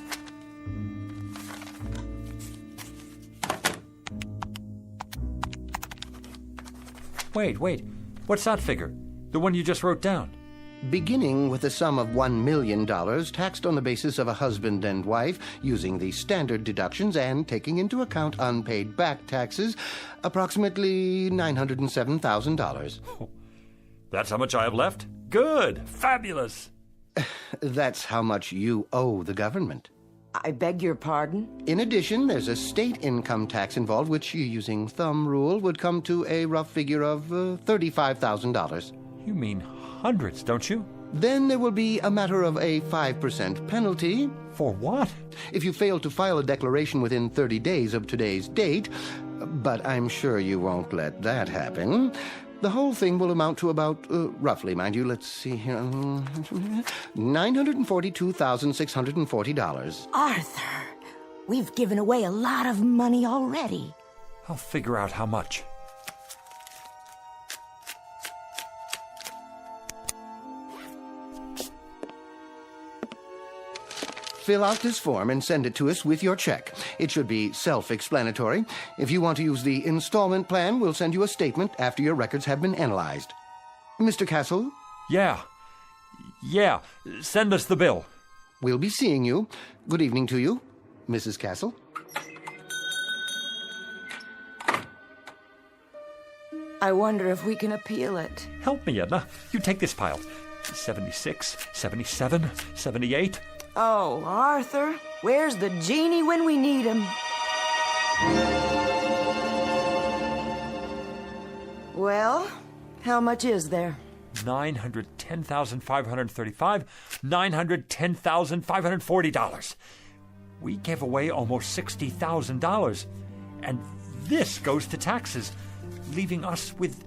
Wait. What's that figure? The one you just wrote down? Beginning with a sum of $1 million taxed on the basis of a husband and wife, using the standard deductions and taking into account unpaid back taxes, approximately $907,000. That's how much I have left? Good. Fabulous. That's how much you owe the government. I beg your pardon? In addition, there's a state income tax involved, which, using thumb rule, would come to a rough figure of $35,000. You mean hundreds, don't you? Then there will be a matter of a 5% penalty. For what? If you fail to file a declaration within 30 days of today's date, but I'm sure you won't let that happen. The whole thing will amount to about, roughly, mind you, let's see here, $942,640. Arthur, we've given away a lot of money already. I'll figure out how much. Fill out this form and send it to us with your check. It should be self-explanatory. If you want to use the installment plan, we'll send you a statement after your records have been analyzed. Mr. Castle? Yeah. Send us the bill. We'll be seeing you. Good evening to you, Mrs. Castle. I wonder if we can appeal it. Help me, Edna. You take this pile. 76, 77, 78... Oh, Arthur, where's the genie when we need him? Well, how much is there? $910,535, $910,540. We gave away almost $60,000. And this goes to taxes, leaving us with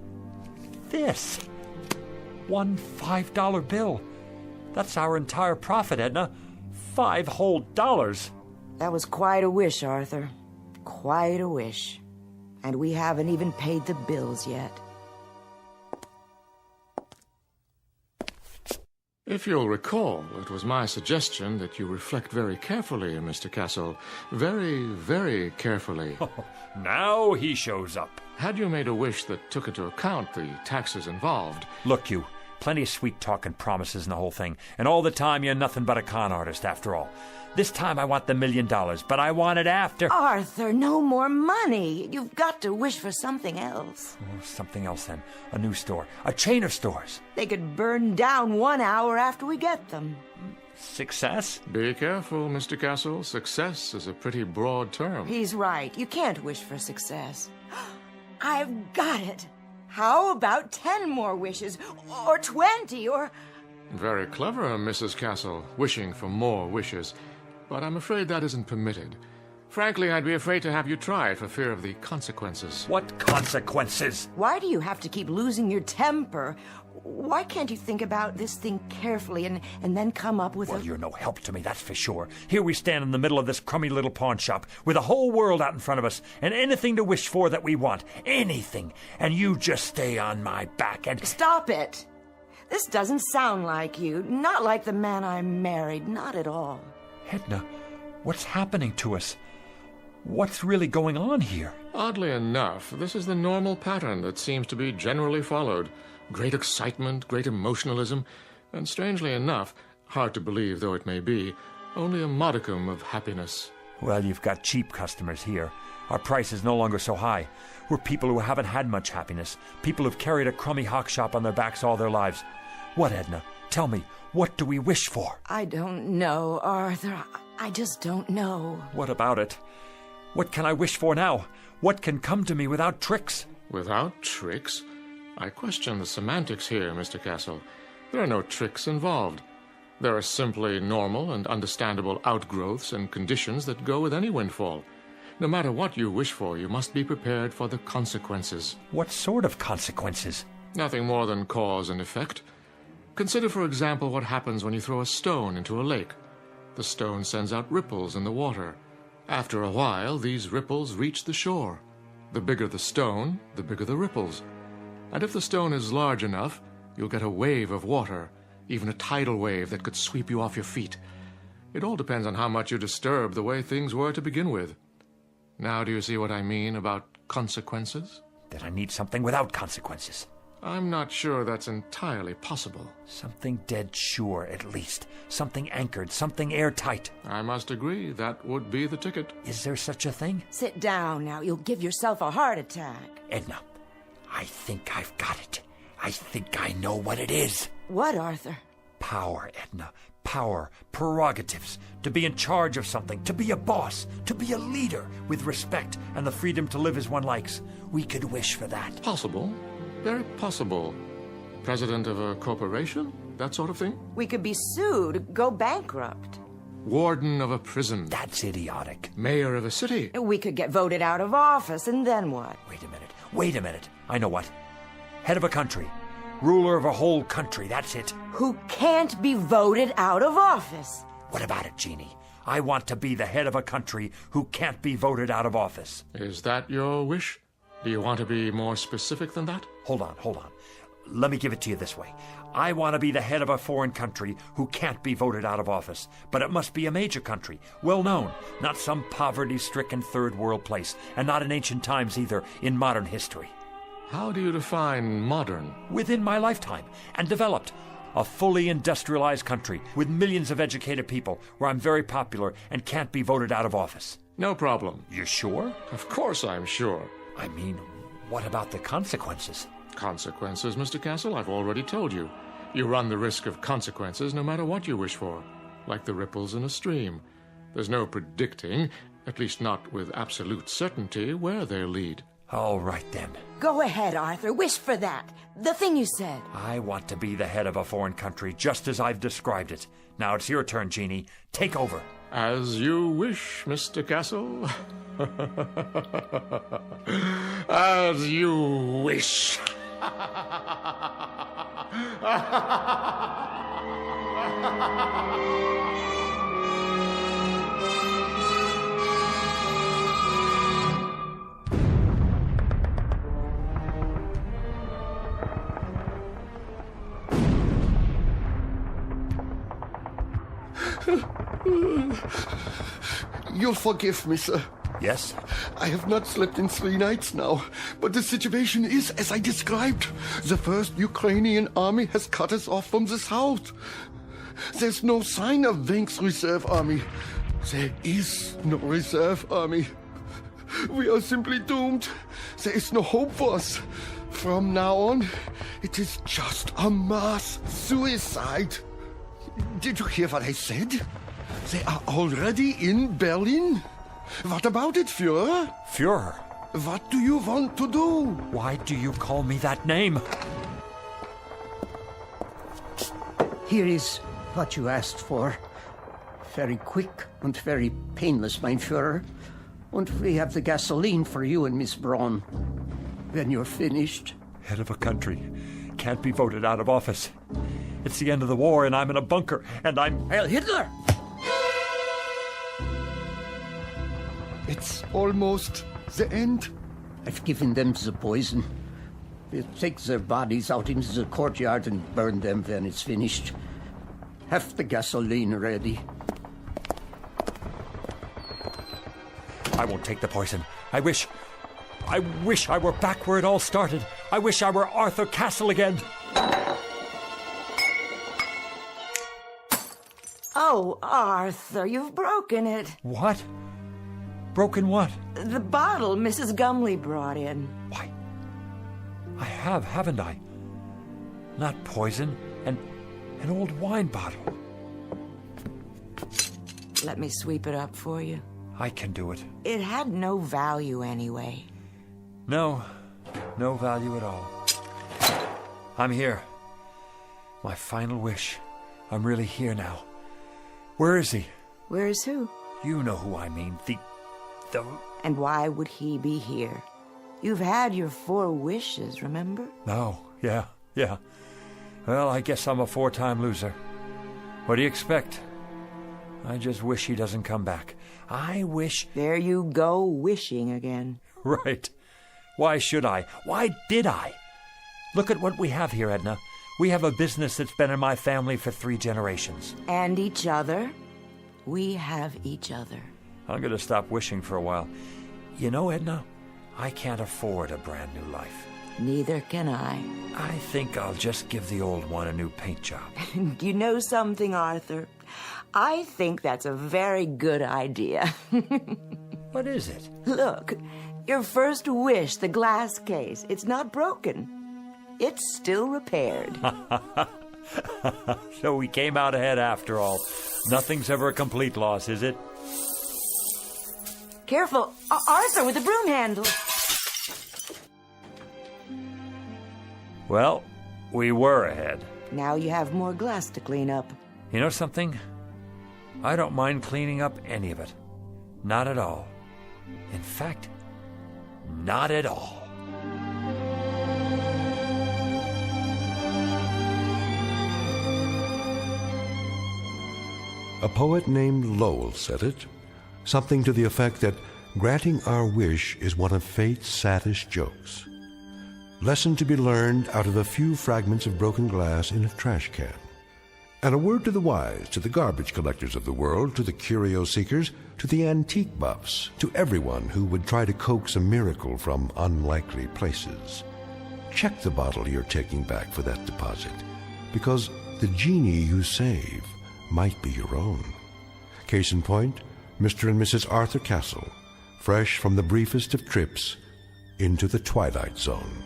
this. One $5 bill. That's our entire profit, Edna. $5 whole. That was quite a wish, Arthur. Quite a wish. And we haven't even paid the bills yet. If you'll recall, it was my suggestion that you reflect very carefully, Mr. Castle. Very, very carefully. Now he shows up. Had you made a wish that took into account the taxes involved... Look, you. Plenty of sweet talk and promises and the whole thing. And all the time, you're nothing but a con artist, after all. This time I want the $1 million, but I want it after... Arthur, no more money. You've got to wish for something else. Oh, something else, then. A new store. A chain of stores. They could burn down 1 hour after we get them. Success? Be careful, Mr. Castle. Success is a pretty broad term. He's right. You can't wish for success. I've got it. How about 10 more wishes? Or 20, or... Very clever, Mrs. Castle, wishing for more wishes. But I'm afraid that isn't permitted. Frankly, I'd be afraid to have you try it for fear of the consequences. What consequences? Why do you have to keep losing your temper? Why can't you think about this thing carefully and then come up with Well, you're no help to me, that's for sure. Here we stand in the middle of this crummy little pawn shop with the whole world out in front of us and anything to wish for that we want. Anything. And you just stay on my back and... Stop it! This doesn't sound like you. Not like the man I married. Not at all. Edna, what's happening to us? What's really going on here? Oddly enough, this is the normal pattern that seems to be generally followed. Great excitement, great emotionalism, and strangely enough, hard to believe though it may be, only a modicum of happiness. Well, you've got cheap customers here. Our price is no longer so high. We're people who haven't had much happiness. People who've carried a crummy hawk shop on their backs all their lives. What, Edna? Tell me, what do we wish for? I don't know, Arthur. I just don't know. What about it? What can I wish for now? What can come to me without tricks? Without tricks? I question the semantics here, Mr. Castle. There are no tricks involved. There are simply normal and understandable outgrowths and conditions that go with any windfall. No matter what you wish for, you must be prepared for the consequences. What sort of consequences? Nothing more than cause and effect. Consider, for example, what happens when you throw a stone into a lake. The stone sends out ripples in the water. After a while, these ripples reach the shore. The bigger the stone, the bigger the ripples. And if the stone is large enough, you'll get a wave of water, even a tidal wave that could sweep you off your feet. It all depends on how much you disturb the way things were to begin with. Now do you see what I mean about consequences? That I need something without consequences. I'm not sure that's entirely possible. Something dead sure, at least. Something anchored, something airtight. I must agree, that would be the ticket. Is there such a thing? Sit down now. You'll give yourself a heart attack. Edna, I think I've got it. I think I know what it is. What, Arthur? Power, Edna. Power, prerogatives, to be in charge of something, to be a boss, to be a leader, with respect and the freedom to live as one likes. We could wish for that. Possible. Very possible. President of a corporation? That sort of thing? We could be sued, go bankrupt. Warden of a prison? That's idiotic. Mayor of a city? We could get voted out of office, and then what? Wait a minute. I know what. Head of a country. Ruler of a whole country, that's it. Who can't be voted out of office. What about it, Jeannie? I want to be the head of a country who can't be voted out of office. Is that your wish? Do you want to be more specific than that? Hold on. Let me give it to you this way. I want to be the head of a foreign country who can't be voted out of office. But it must be a major country, well known, not some poverty-stricken third world place, and not in ancient times either, in modern history. How do you define modern? Within my lifetime, and developed. A fully industrialized country with millions of educated people where I'm very popular and can't be voted out of office. No problem. You're sure? Of course I'm sure. I mean, what about the consequences? Consequences, Mr. Castle? I've already told you. You run the risk of consequences no matter what you wish for, like the ripples in a stream. There's no predicting, at least not with absolute certainty, where they'll lead. All right, then. Go ahead, Arthur. Wish for that. The thing you said. I want to be the head of a foreign country, just as I've described it. Now it's your turn, Jeannie. Take over. As you wish, Mr. Castle. As you wish. You'll forgive me, sir. Yes? I have not slept in 3 nights now, but the situation is as I described. The first Ukrainian army has cut us off from the south. There's no sign of Wenk's reserve army. There is no reserve army. We are simply doomed. There is no hope for us. From now on, it is just a mass suicide. Did you hear what I said? They are already in Berlin. What about it, Führer? Führer? What do you want to do? Why do you call me that name? Here is what you asked for. Very quick and very painless, mein Führer. And we have the gasoline for you and Miss Braun. When you're finished. Head of a country. Can't be voted out of office. It's the end of the war and I'm in a bunker and I'm... Heil Hitler! It's almost the end. I've given them the poison. We'll take their bodies out into the courtyard and burn them when it's finished. Have the gasoline ready. I won't take the poison. I wish I were back where it all started. I wish I were Arthur Castle again. Oh, Arthur, you've broken it. What? Broken what? The bottle Mrs. Gumley brought in. Why? I have, haven't I? Not poison, an old wine bottle. Let me sweep it up for you. I can do it. It had no value anyway. No value at all. I'm here. My final wish. I'm really here now. Where is he? Where is who? You know who I mean. The... And why would he be here? You've had your 4 wishes, remember? No, yeah. Well, I guess I'm a 4-time loser. What do you expect? I just wish he doesn't come back. I wish... There you go, wishing again. Right. Why should I? Why did I? Look at what we have here, Edna. We have a business that's been in my family for 3 generations. And each other. We have each other. I'm going to stop wishing for a while. You know, Edna, I can't afford a brand new life. Neither can I. I think I'll just give the old one a new paint job. You know something, Arthur? I think that's a very good idea. What is it? Look, your first wish, the glass case, it's not broken. It's still repaired. So we came out ahead after all. Nothing's ever a complete loss, is it? Careful, Arthur, with the broom handle. Well, we were ahead. Now you have more glass to clean up. You know something? I don't mind cleaning up any of it. Not at all. In fact, not at all. A poet named Lowell said it, something to the effect that granting our wish is one of fate's saddest jokes. Lesson to be learned out of a few fragments of broken glass in a trash can. And a word to the wise, to the garbage collectors of the world, to the curio seekers, to the antique buffs, to everyone who would try to coax a miracle from unlikely places. Check the bottle you're taking back for that deposit, because the genie you save might be your own. Case in point, Mr. and Mrs. Arthur Castle, fresh from the briefest of trips into the Twilight Zone.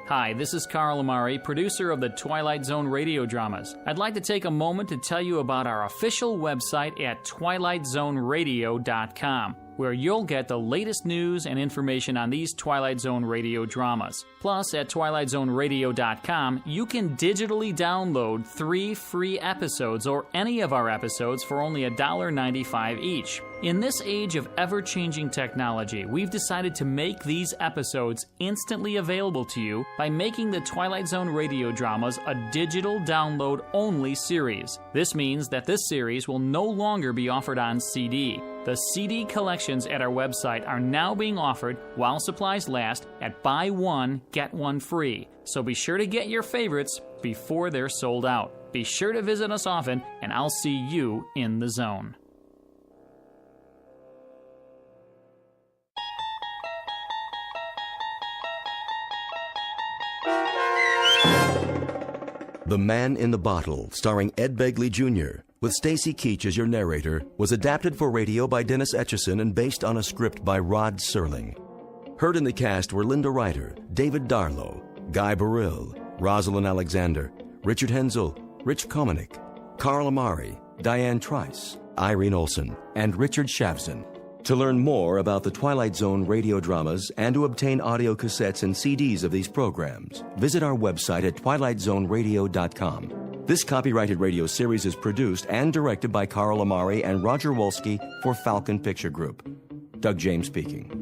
Hi, this is Carl Amari, producer of the Twilight Zone radio dramas. I'd like to take a moment to tell you about our official website at twilightzoneradio.com, where you'll get the latest news and information on these Twilight Zone radio dramas. Plus, at twilightzoneradio.com, you can digitally download 3 free episodes or any of our episodes for only $1.95 each. In this age of ever-changing technology, we've decided to make these episodes instantly available to you by making the Twilight Zone radio dramas a digital download-only series. This means that this series will no longer be offered on CD. The CD collections at our website are now being offered, while supplies last, at buy one, get one free. So be sure to get your favorites before they're sold out. Be sure to visit us often, and I'll see you in the zone. The Man in the Bottle, starring Ed Begley Jr., with Stacy Keach as your narrator, was adapted for radio by Dennis Etchison and based on a script by Rod Serling. Heard in the cast were Linda Ryder, David Darlow, Guy Burrill, Rosalind Alexander, Richard Hensel, Rich Komanek, Carl Amari, Diane Trice, Irene Olson, and Richard Shavson. To learn more about the Twilight Zone radio dramas and to obtain audio cassettes and CDs of these programs, visit our website at twilightzoneradio.com. This copyrighted radio series is produced and directed by Carl Amari and Roger Wolski for Falcon Picture Group. Doug James speaking.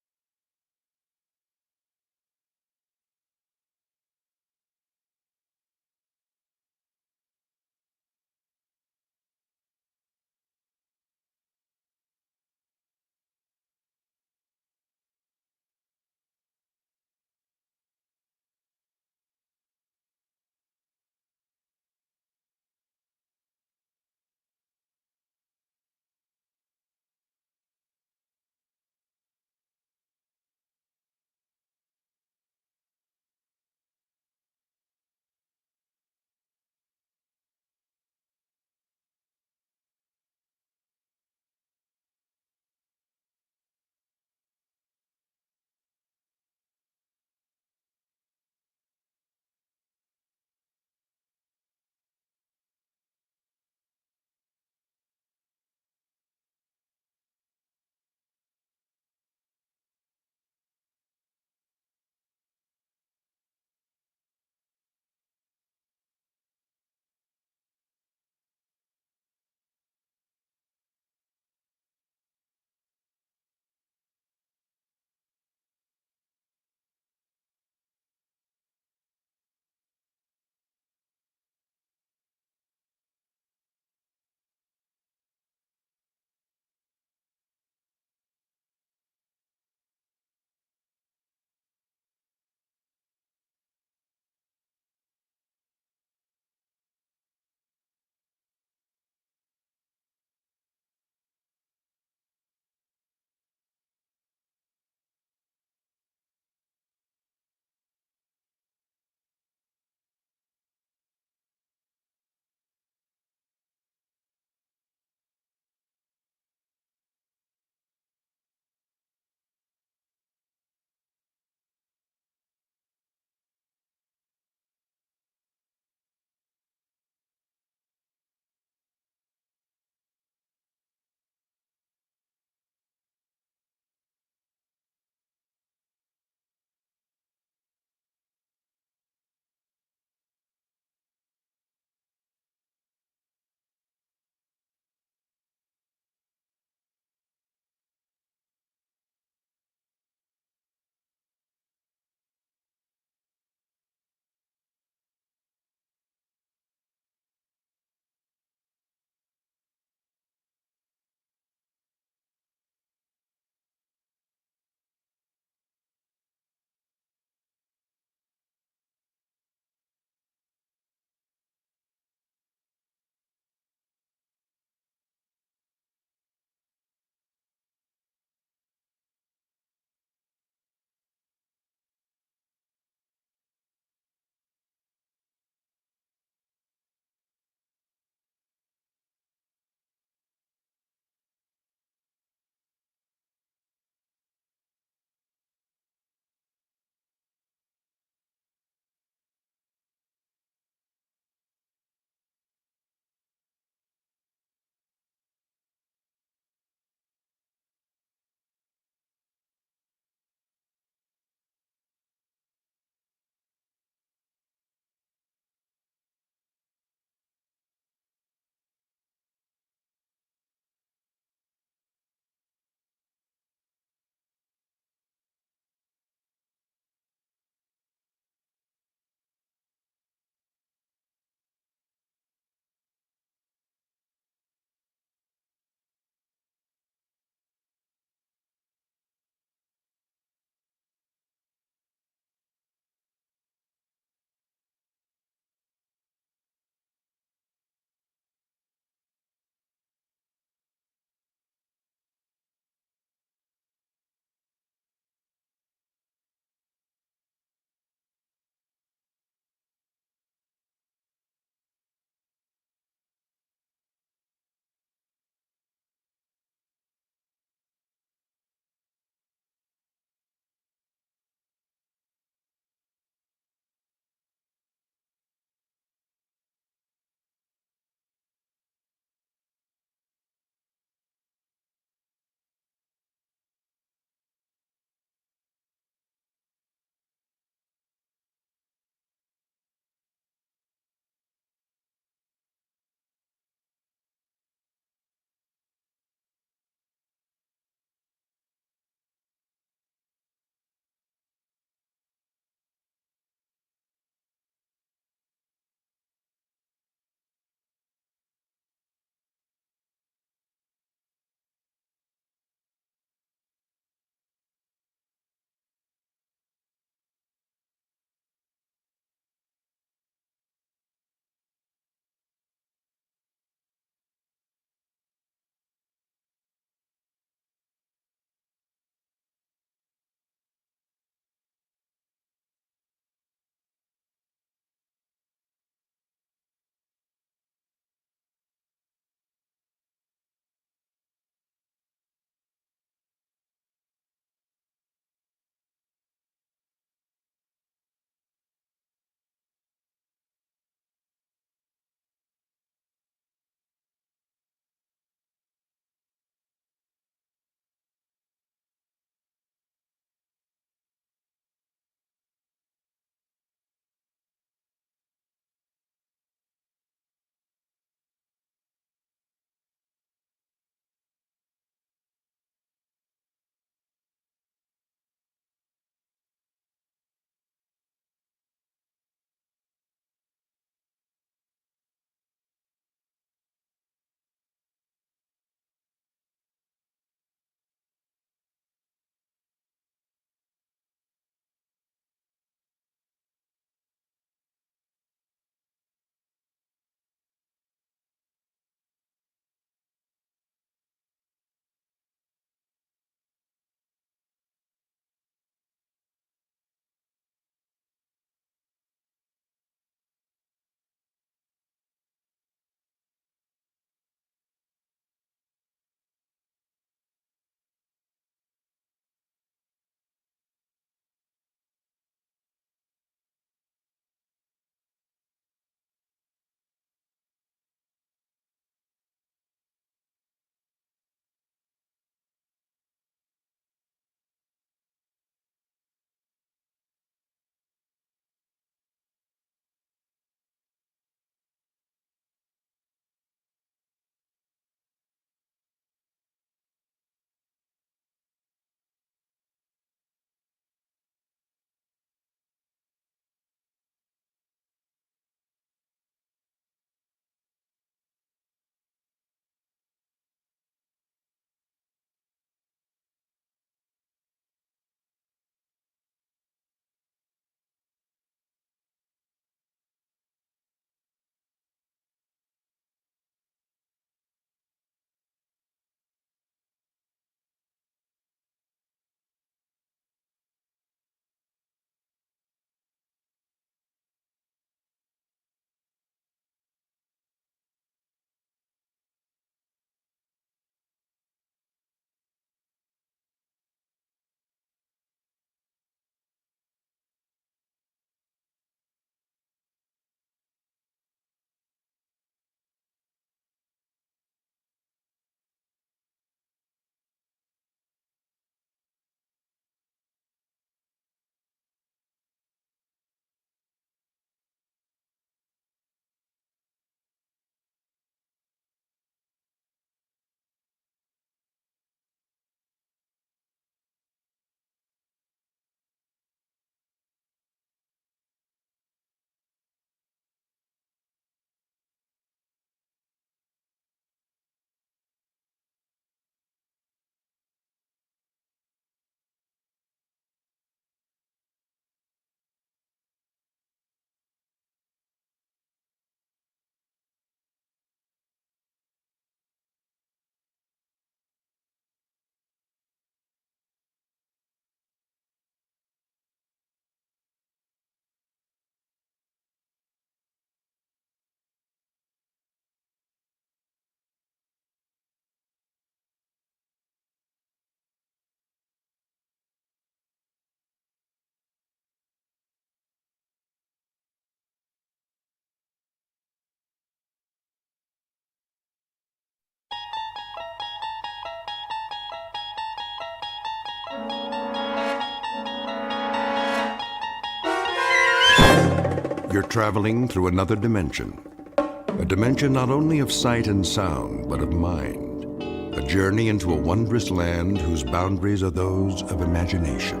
You're traveling through another dimension. A dimension not only of sight and sound, but of mind. A journey into a wondrous land whose boundaries are those of imagination.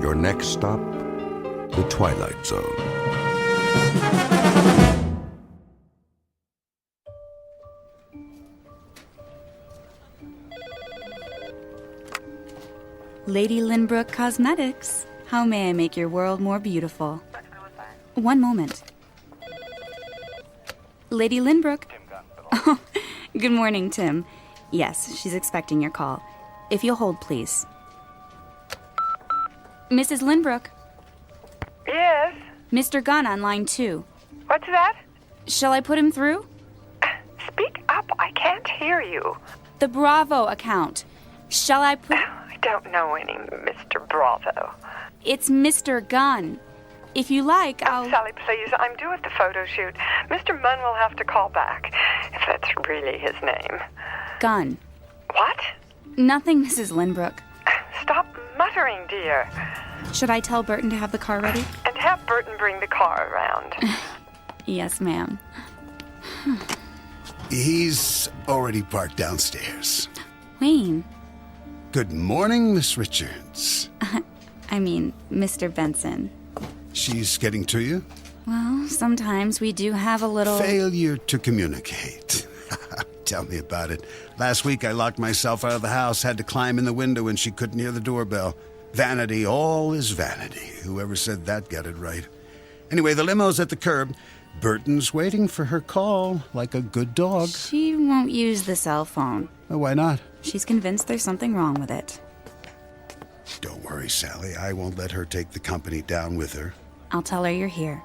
Your next stop, the Twilight Zone. Lady Lynbrook Cosmetics. How may I make your world more beautiful? One moment. Lady Lynbrook. Oh, good morning, Tim. Yes, she's expecting your call. If you'll hold, please. Mrs. Lynbrook. Yes? Mr. Gunn on line 2. What's that? Shall I put him through? Speak up. I can't hear you. The Bravo account. Shall I put... I don't know any Mr. Bravo. It's Mr. Gunn. If you like, I'll... Sally, please. I'm due at the photo shoot. Mr. Munn will have to call back, if that's really his name. Gunn. What? Nothing, Mrs. Lynbrook. Stop muttering, dear. Should I tell Burton to have the car ready? And have Burton bring the car around. Yes, ma'am. He's already parked downstairs. Wayne. Good morning, Miss Richards. I mean, Mr. Benson. She's getting to you? Well, sometimes we do have a little... Failure to communicate. Tell me about it. Last week I locked myself out of the house, had to climb in the window and she couldn't hear the doorbell. Vanity, all is vanity. Whoever said that got it right. Anyway, the limo's at the curb. Burton's waiting for her call, like a good dog. She won't use the cell phone. Oh, why not? She's convinced there's something wrong with it. Don't worry, Sally. I won't let her take the company down with her. I'll tell her you're here.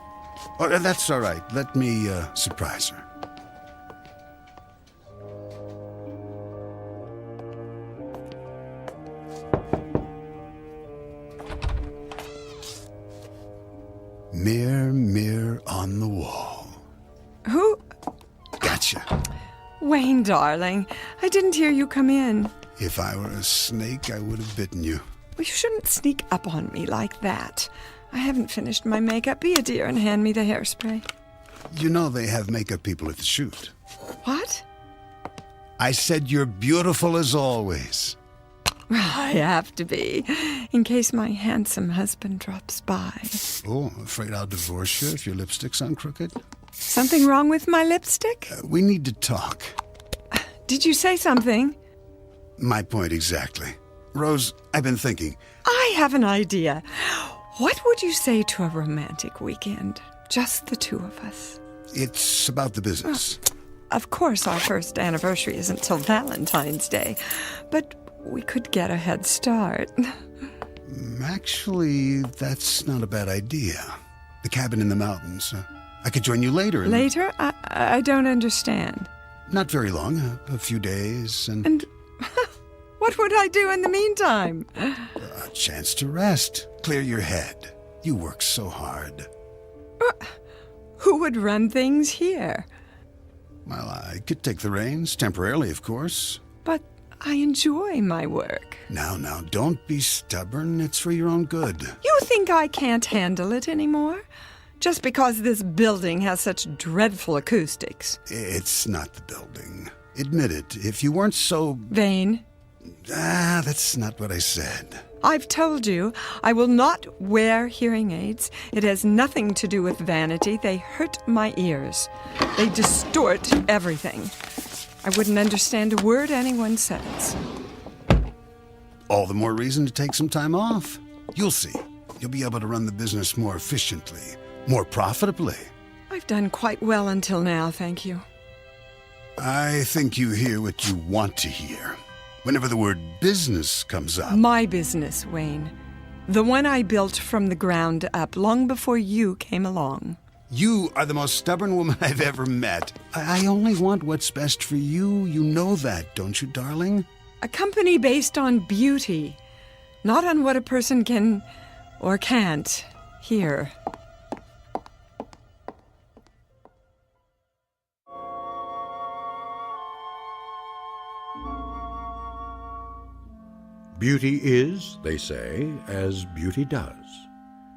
Oh, that's all right. Let me surprise her. Mirror, mirror on the wall. Who? Gotcha. Wayne, darling, I didn't hear you come in. If I were a snake, I would have bitten you. Well, you shouldn't sneak up on me like that. I haven't finished my makeup. Be a dear and hand me the hairspray. You know they have makeup people at the shoot. What? I said you're beautiful as always. I have to be, in case my handsome husband drops by. Oh, afraid I'll divorce you if your lipstick's on crooked? Something wrong with my lipstick? We need to talk. Did you say something? My point exactly. Rose, I've been thinking. I have an idea. What would you say to a romantic weekend? Just the two of us. It's about the business. Of course, our first anniversary isn't till Valentine's Day, but we could get a head start. Actually, that's not a bad idea. The cabin in the mountains. I could join you later. Later? I don't understand. Not very long. A few days and... And what would I do in the meantime? A chance to rest. Clear your head. You work so hard. Who would run things here? Well, I could take the reins, temporarily, of course. But I enjoy my work. Now, don't be stubborn. It's for your own good. You think I can't handle it anymore? Just because this building has such dreadful acoustics. It's not the building. Admit it. If you weren't so... vain? That's not what I said. I've told you, I will not wear hearing aids. It has nothing to do with vanity. They hurt my ears. They distort everything. I wouldn't understand a word anyone says. All the more reason to take some time off. You'll see. You'll be able to run the business more efficiently, more profitably. I've done quite well until now, thank you. I think you hear what you want to hear. Whenever the word business comes up. My business, Wayne. The one I built from the ground up long before you came along. You are the most stubborn woman I've ever met. I only want what's best for you. You know that, don't you, darling? A company based on beauty, not on what a person can or can't hear. Beauty is, they say, as beauty does.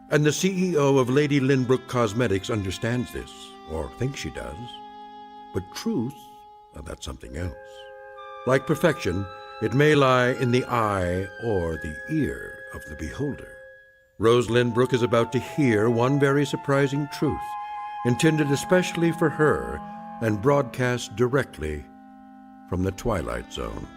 And the CEO of Lady Lynbrook Cosmetics understands this, or thinks she does. But truth, that's something else. Like perfection, it may lie in the eye or the ear of the beholder. Rose Lynbrook is about to hear one very surprising truth, intended especially for her and broadcast directly from the Twilight Zone.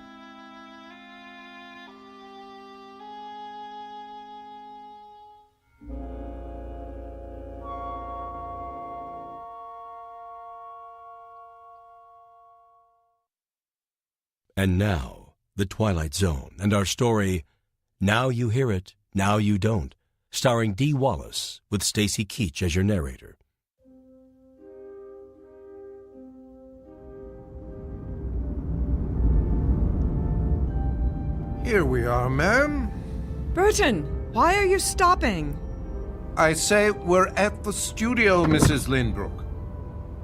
And now, The Twilight Zone and our story, Now You Hear It, Now You Don't, starring Dee Wallace with Stacy Keach as your narrator. Here we are, ma'am. Burton, why are you stopping? I say we're at the studio, Mrs. Lynbrook.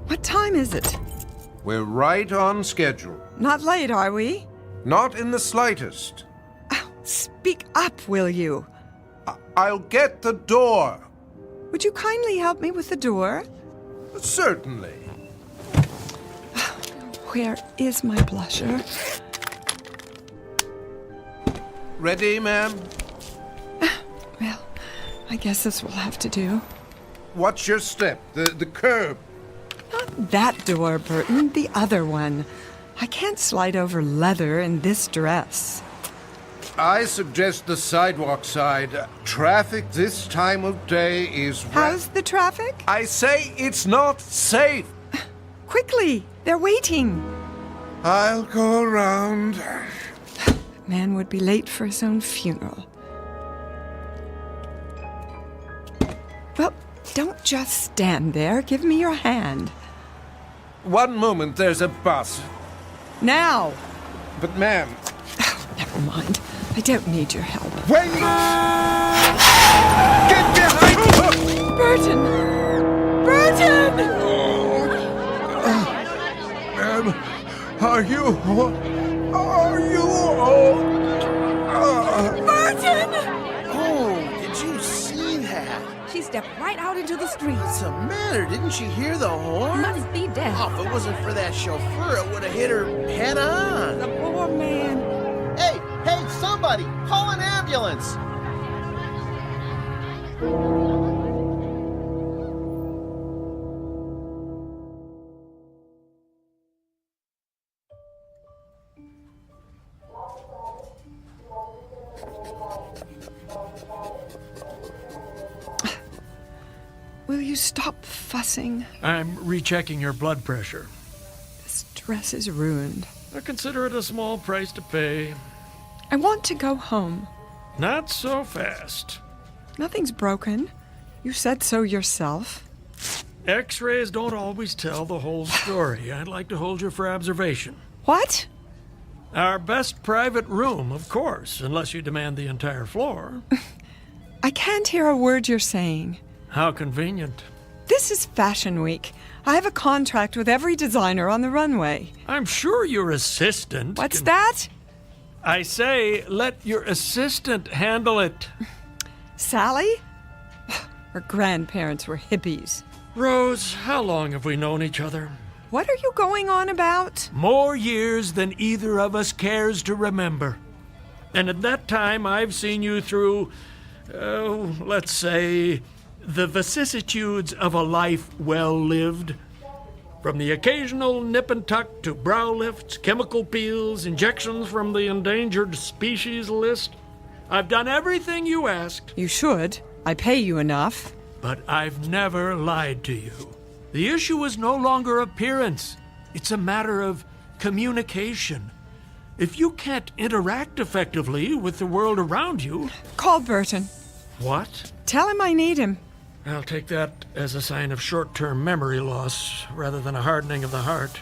What time is it? We're right on schedule. Not late, are we? Not in the slightest. Speak up, will you? I'll get the door. Would you kindly help me with the door? Certainly. Where is my blusher? Ready, ma'am? Well, I guess this will have to do. What's your step? The curb? Not that door, Burton. The other one. I can't slide over leather in this dress. I suggest the sidewalk side. Traffic this time of day is... How's the traffic? I say it's not safe. Quickly! They're waiting. I'll go around. Man would be late for his own funeral. Well, don't just stand there. Give me your hand. One moment, there's a bus. Now! But, ma'am... Never mind. I don't need your help. Wait! Get behind me! Burton! Burton! Ma'am, are you... Burton! Oh, did you see that? She stepped right out into the street. What's the matter? Didn't she hear the horn? Must be deaf. Oh, if it wasn't for that chauffeur, it would have hit her head on. The poor man. Hey, somebody! Call an ambulance! Will you stop fussing? I'm rechecking your blood pressure. This dress is ruined. I consider it a small price to pay. I want to go home. Not so fast. Nothing's broken. You said so yourself. X-rays don't always tell the whole story. I'd like to hold you for observation. What? Our best private room, of course, unless you demand the entire floor. I can't hear a word you're saying. How convenient. This is Fashion Week. I have a contract with every designer on the runway. I'm sure your assistant... What's that? I say, let your assistant handle it. Sally? Her grandparents were hippies. Rose, how long have we known each other? What are you going on about? More years than either of us cares to remember. And at that time, I've seen you through, let's say, the vicissitudes of a life well lived. From the occasional nip and tuck to brow lifts, chemical peels, injections from the endangered species list. I've done everything you asked. You should. I pay you enough. But I've never lied to you. The issue is no longer appearance. It's a matter of communication. If you can't interact effectively with the world around you... Call Burton. What? Tell him I need him. I'll take that as a sign of short-term memory loss rather than a hardening of the heart.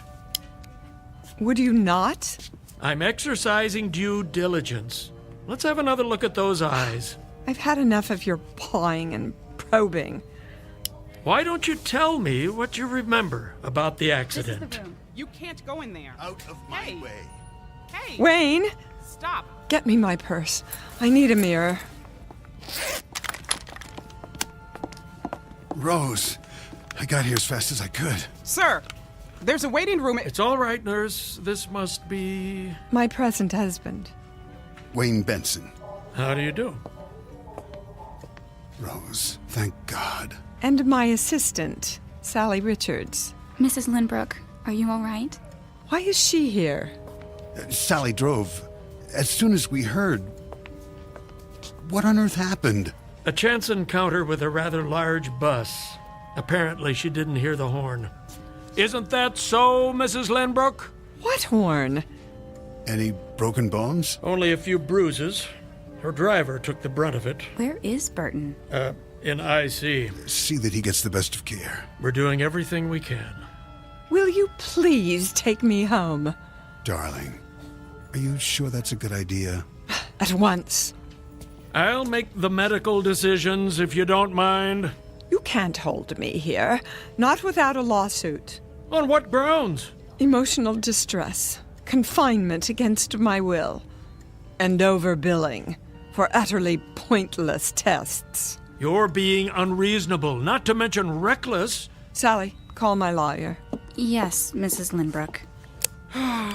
Would you not? I'm exercising due diligence. Let's have another look at those eyes. I've had enough of your pawing and probing. Why don't you tell me what you remember about the accident? This is the room. You can't go in there. Out of my way. Hey! Wayne! Stop! Get me my purse. I need a mirror. Rose, I got here as fast as I could. Sir, there's a waiting room. It's all right, nurse. This must be... My present husband. Wayne Benson. How do you do? Rose, thank God. And my assistant, Sally Richards. Mrs. Lindbrook, are you all right? Why is she here? Sally drove. As soon as we heard... What on earth happened? A chance encounter with a rather large bus. Apparently she didn't hear the horn. Isn't that so, Mrs. Lindbrook? What horn? Any broken bones? Only a few bruises. Her driver took the brunt of it. Where is Burton? In IC. See that he gets the best of care. We're doing everything we can. Will you please take me home? Darling, are you sure that's a good idea? At once. I'll make the medical decisions if you don't mind. You can't hold me here. Not without a lawsuit. On what grounds? Emotional distress. Confinement against my will. And overbilling for utterly pointless tests. You're being unreasonable, not to mention reckless. Sally, call my lawyer. Yes, Mrs. Lindbrook.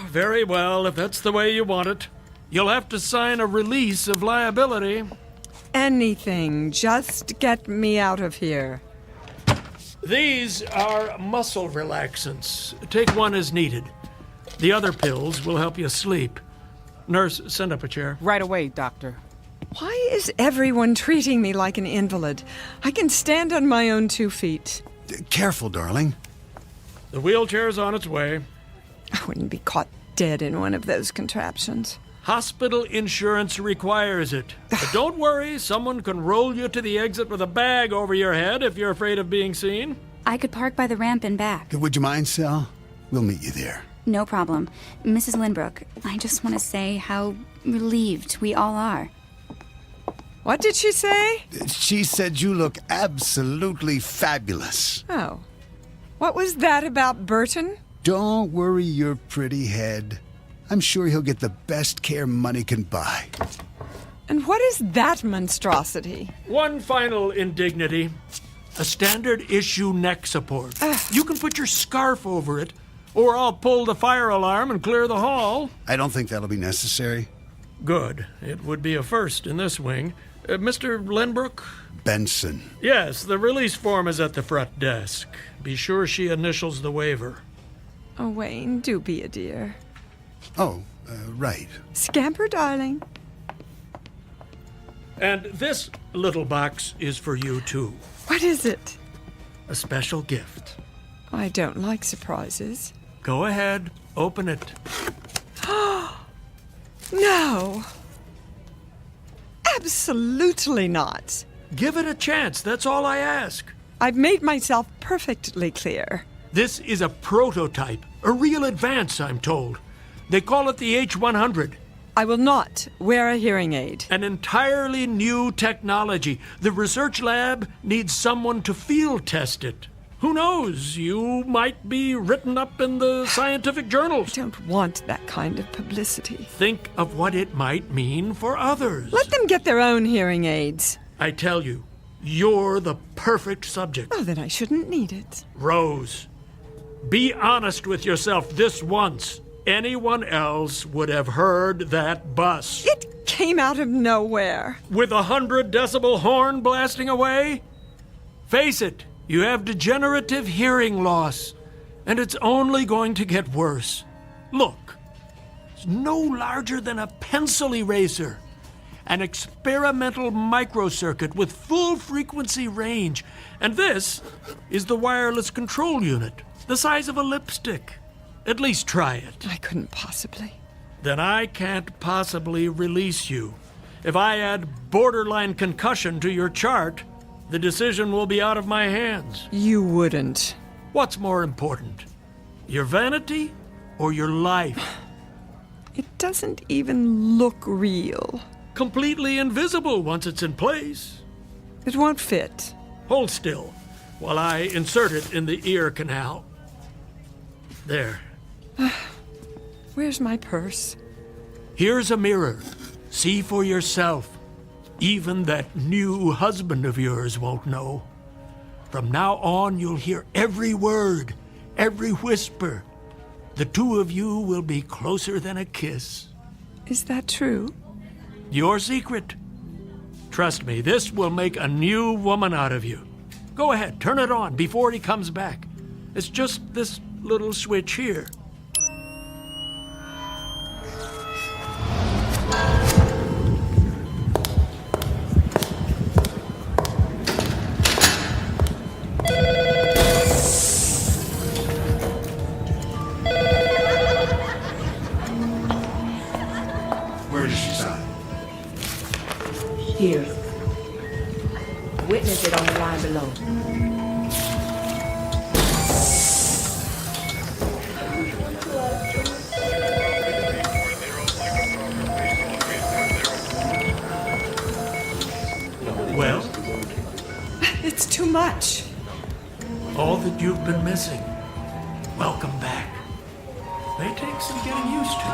Very well, if that's the way you want it. You'll have to sign a release of liability. Anything, just get me out of here. These are muscle relaxants. Take one as needed. The other pills will help you sleep. Nurse, send up a chair. Right away, doctor. Why is everyone treating me like an invalid? I can stand on my own 2 feet. Careful, darling. The wheelchair's on its way. I wouldn't be caught dead in one of those contraptions. Hospital insurance requires it. But don't worry, someone can roll you to the exit with a bag over your head if you're afraid of being seen. I could park by the ramp and back. Would you mind, Sal? We'll meet you there. No problem. Mrs. Lindbrook, I just want to say how relieved we all are. What did she say? She said you look absolutely fabulous. Oh. What was that about Burton? Don't worry your pretty head. I'm sure he'll get the best care money can buy. And what is that monstrosity? One final indignity. A standard issue neck support. You can put your scarf over it, or I'll pull the fire alarm and clear the hall. I don't think that'll be necessary. Good. It would be a first in this wing. Mr. Lindbrook? Benson. Yes, the release form is at the front desk. Be sure she initials the waiver. Oh, Wayne, do be a dear. Oh, right. Scamper, darling. And this little box is for you, too. What is it? A special gift. I don't like surprises. Go ahead. Open it. No. Absolutely not. Give it a chance. That's all I ask. I've made myself perfectly clear. This is a prototype. A real advance, I'm told. They call it the H100. I will not wear a hearing aid. An entirely new technology. The research lab needs someone to field test it. Who knows? You might be written up in the scientific journals. I don't want that kind of publicity. Think of what it might mean for others. Let them get their own hearing aids. I tell you, you're the perfect subject. Oh, then I shouldn't need it. Rose, be honest with yourself this once. Anyone else would have heard that bus. It came out of nowhere. With 100 decibel horn blasting away? Face it, you have degenerative hearing loss, and it's only going to get worse. Look, it's no larger than a pencil eraser. An experimental microcircuit with full frequency range. And this is the wireless control unit, the size of a lipstick. At least try it. I couldn't possibly. Then I can't possibly release you. If I add borderline concussion to your chart, the decision will be out of my hands. You wouldn't. What's more important? Your vanity or your life? It doesn't even look real. Completely invisible once it's in place. It won't fit. Hold still while I insert it in the ear canal. There. Where's my purse? Here's a mirror. See for yourself. Even that new husband of yours won't know. From now on, you'll hear every word, every whisper. The two of you will be closer than a kiss. Is that true? Your secret. Trust me, this will make a new woman out of you. Go ahead, turn it on before he comes back. It's just this little switch here. Where does she sign? Here. Witness it on the line below. Well, It's too much. all that you've been missing. Welcome back. May take some getting used to.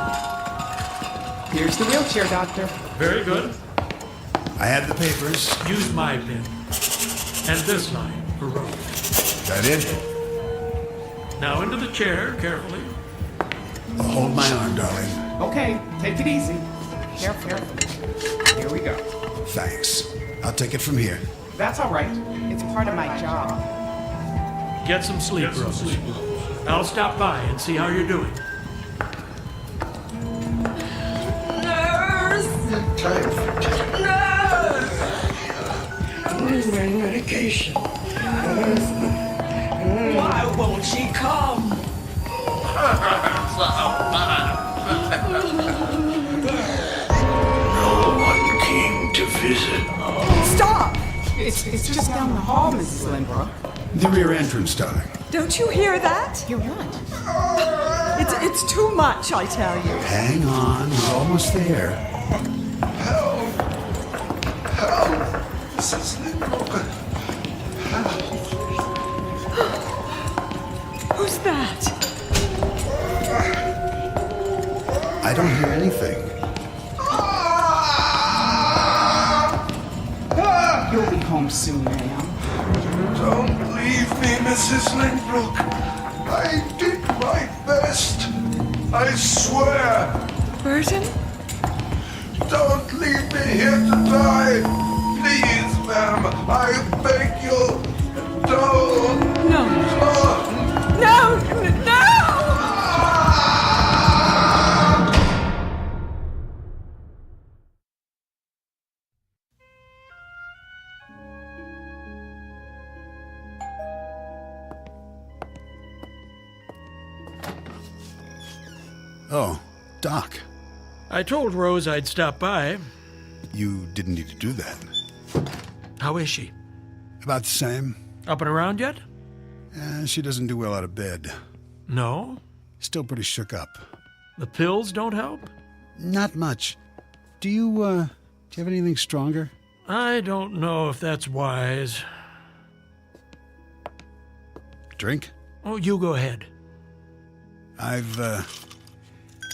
Here's the wheelchair, Doctor. Very good. I have the papers. Use my pen. And this line for Rose. That it? Now into the chair, carefully. Hold my arm, darling. Okay, take it easy. Careful. Here we go. Thanks. I'll take it from here. That's all right. It's part of my job. Get some sleep, Rose. I'll stop by and see how you're doing. Where's my medication? Why won't she come? No one came to visit. Stop! It's just down the hall, Mrs. Lindbrook. The rear entrance, darling. Don't you hear that? Hear what? It's too much, I tell you. Hang on, we're almost there. Help! Mrs. Lindbrook. Who's that? I don't hear anything. You'll be home soon, ma'am. Don't leave me, Mrs. Lindbrook. I did my best. I swear. Burton? Don't leave me here to die. Please, ma'am. I beg you. Don't. No. No! No! Oh, Doc. I told Rose I'd stop by. You didn't need to do that. How is she? About the same. Up and around yet? She doesn't do well out of bed. No? Still pretty shook up. The pills don't help? Not much. Do you have anything stronger? I don't know if that's wise. Drink? Oh, you go ahead. I've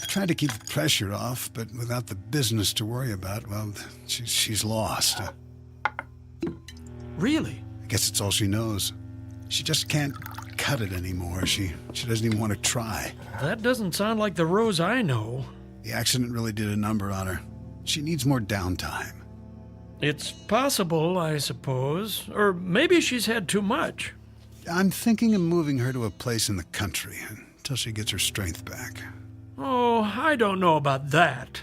tried to keep the pressure off, but without the business to worry about, well, she's lost. Really? I guess it's all she knows. She just can't cut it anymore. She doesn't even want to try. That doesn't sound like the Rose I know. The accident really did a number on her. She needs more downtime. It's possible, I suppose. Or maybe she's had too much. I'm thinking of moving her to a place in the country until she gets her strength back. Oh, I don't know about that.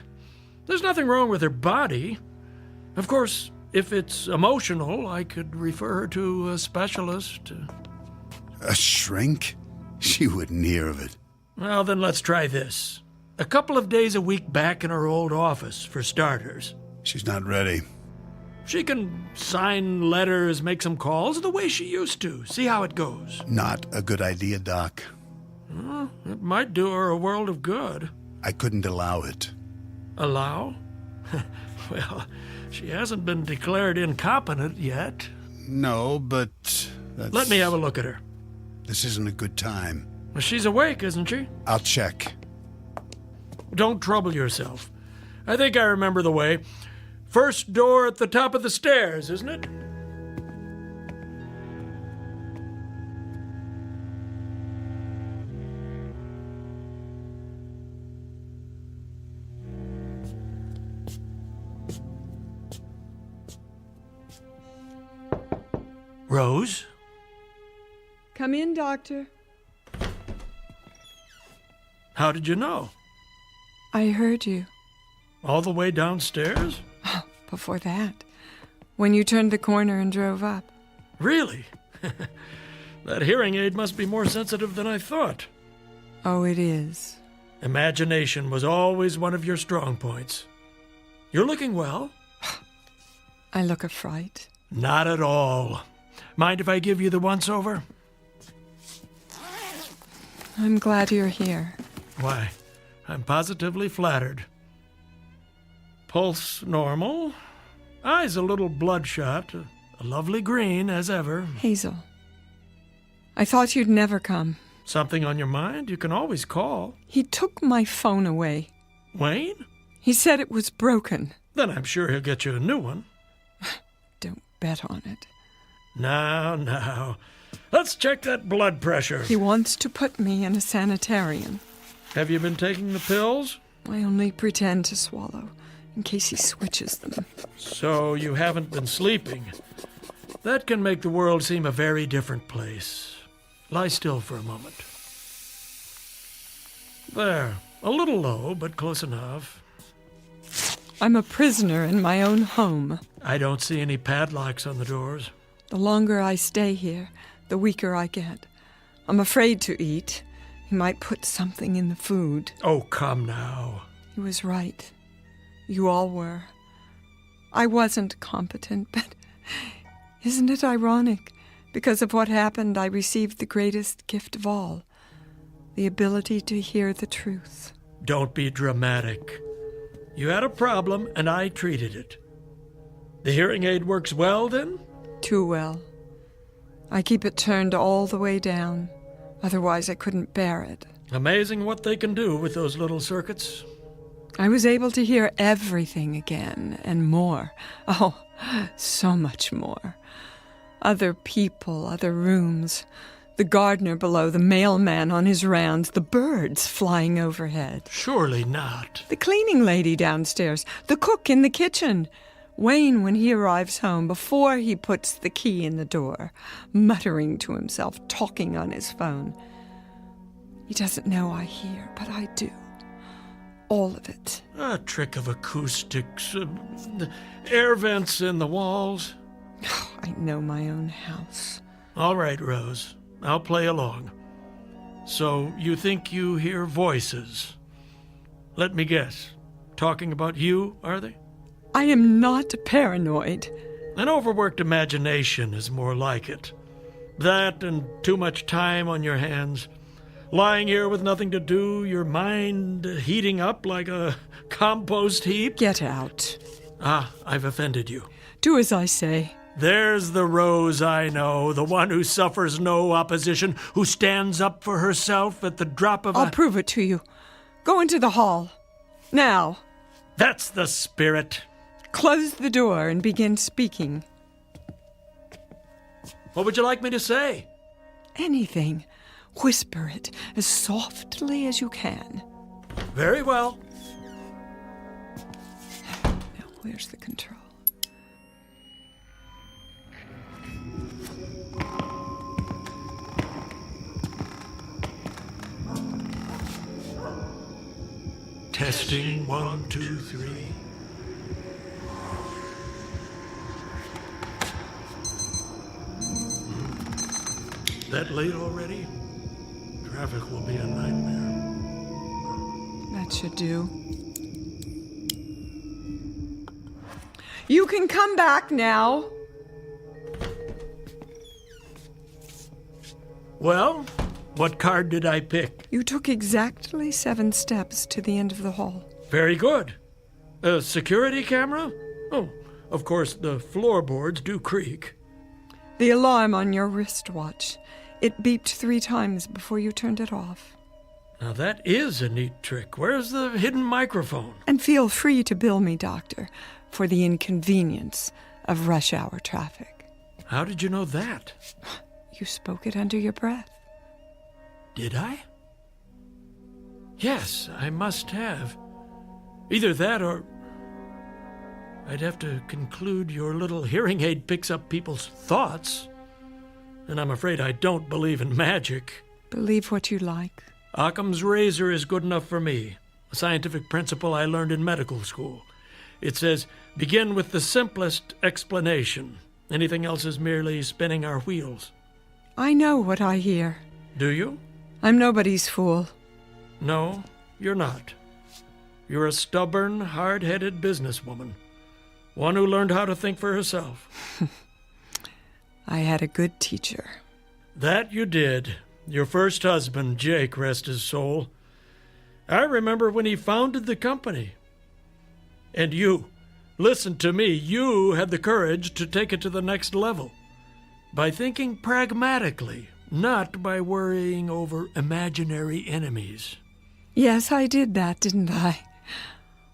There's nothing wrong with her body. Of course, if it's emotional, I could refer her to a specialist. A shrink? She wouldn't hear of it. Well, then let's try this. A couple of days a week back in her old office, for starters. She's not ready. She can sign letters, make some calls the way she used to. See how it goes. Not a good idea, Doc. Well, it might do her a world of good. I couldn't allow it. Allow? Well, she hasn't been declared incompetent yet. No, but that's... Let me have a look at her. This isn't a good time. Well, she's awake, isn't she? I'll check. Don't trouble yourself. I think I remember the way. First door at the top of the stairs, isn't it? Rose? Come in, Doctor. How did you know? I heard you. All the way downstairs? Before that, when you turned the corner and drove up. Really? That hearing aid must be more sensitive than I thought. Oh, it is. Imagination was always one of your strong points. You're looking well. I look a fright. Not at all. Mind if I give you the once-over? I'm glad you're here. Why, I'm positively flattered. Pulse normal. Eyes a little bloodshot. A lovely green, as ever. Hazel, I thought you'd never come. Something on your mind? You can always call. He took my phone away. Wayne? He said it was broken. Then I'm sure he'll get you a new one. Don't bet on it. Now. Let's check that blood pressure. He wants to put me in a sanitarium. Have you been taking the pills? I only pretend to swallow, in case he switches them. So you haven't been sleeping. That can make the world seem a very different place. Lie still for a moment. There. A little low, but close enough. I'm a prisoner in my own home. I don't see any padlocks on the doors. The longer I stay here, the weaker I get. I'm afraid to eat. He might put something in the food. Oh, come now. He was right. You all were. I wasn't competent, but isn't it ironic? Because of what happened, I received the greatest gift of all, the ability to hear the truth. Don't be dramatic. You had a problem, and I treated it. The hearing aid works well, then? Too well. I keep it turned all the way down. Otherwise, I couldn't bear it. Amazing what they can do with those little circuits. I was able to hear everything again, and more. Oh, so much more. Other people, other rooms. The gardener below, the mailman on his rounds, the birds flying overhead. Surely not. The cleaning lady downstairs, the cook in the kitchen. Wayne when he arrives home, before he puts the key in the door, muttering to himself, talking on his phone. He doesn't know I hear, but I do. All of it. A trick of acoustics, air vents in the walls. I know my own house. All right, Rose. I'll play along. So, you think you hear voices? Let me guess. Talking about you, are they? I am not paranoid. An overworked imagination is more like it. That and too much time on your hands. Lying here with nothing to do, your mind heating up like a compost heap. Get out. Ah, I've offended you. Do as I say. There's the Rose I know, the one who suffers no opposition, who stands up for herself at the drop of I'll prove it to you. Go into the hall. Now. That's the spirit. Close the door and begin speaking. What would you like me to say? Anything. Whisper it as softly as you can. Very well. Now, where's the control? Testing 1, 2, 3. That late already? Traffic will be a nightmare. That should do. You can come back now. Well, what card did I pick? You took exactly 7 steps to the end of the hall. Very good. A security camera? Oh, of course, the floorboards do creak. The alarm on your wristwatch. It beeped 3 times before you turned it off. Now that is a neat trick. Where's the hidden microphone? And feel free to bill me, Doctor, for the inconvenience of rush hour traffic. How did you know that? You spoke it under your breath. Did I? Yes, I must have. Either that or I'd have to conclude your little hearing aid picks up people's thoughts. and I'm afraid I don't believe in magic. Believe what you like. Occam's razor is good enough for me, a scientific principle I learned in medical school. It says, begin with the simplest explanation. Anything else is merely spinning our wheels. I know what I hear. Do you? I'm nobody's fool. No, you're not. You're a stubborn, hard-headed businesswoman. One who learned how to think for herself. I had a good teacher. That you did. Your first husband, Jake, rest his soul. I remember when he founded the company. And you, listen to me, you had the courage to take it to the next level. By thinking pragmatically, not by worrying over imaginary enemies. Yes, I did that, didn't I?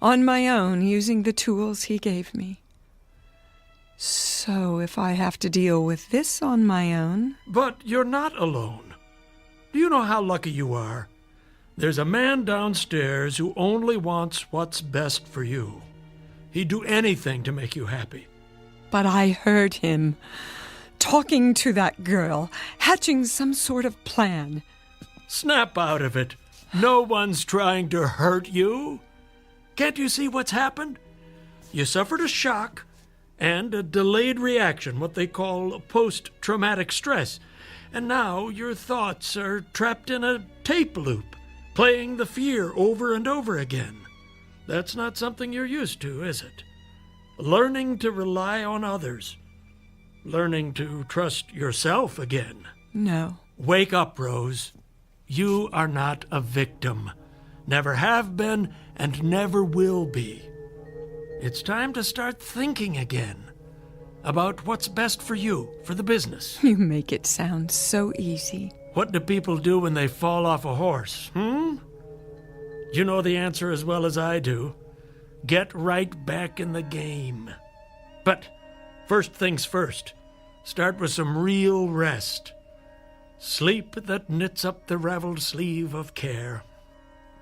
On my own, using the tools he gave me. So if I have to deal with this on my own... But you're not alone. Do you know how lucky you are? There's a man downstairs who only wants what's best for you. He'd do anything to make you happy. But I heard him talking to that girl, hatching some sort of plan. Snap out of it. No one's trying to hurt you. Can't you see what's happened? You suffered a shock and a delayed reaction, what they call post-traumatic stress. And now your thoughts are trapped in a tape loop, playing the fear over and over again. That's not something you're used to, is it? Learning to rely on others. Learning to trust yourself again. No. Wake up, Rose. You are not a victim. Never have been and never will be. It's time to start thinking again about what's best for you, for the business. You make it sound so easy. What do people do when they fall off a horse, You know the answer as well as I do. Get right back in the game. But first things first, start with some real rest. Sleep that knits up the raveled sleeve of care.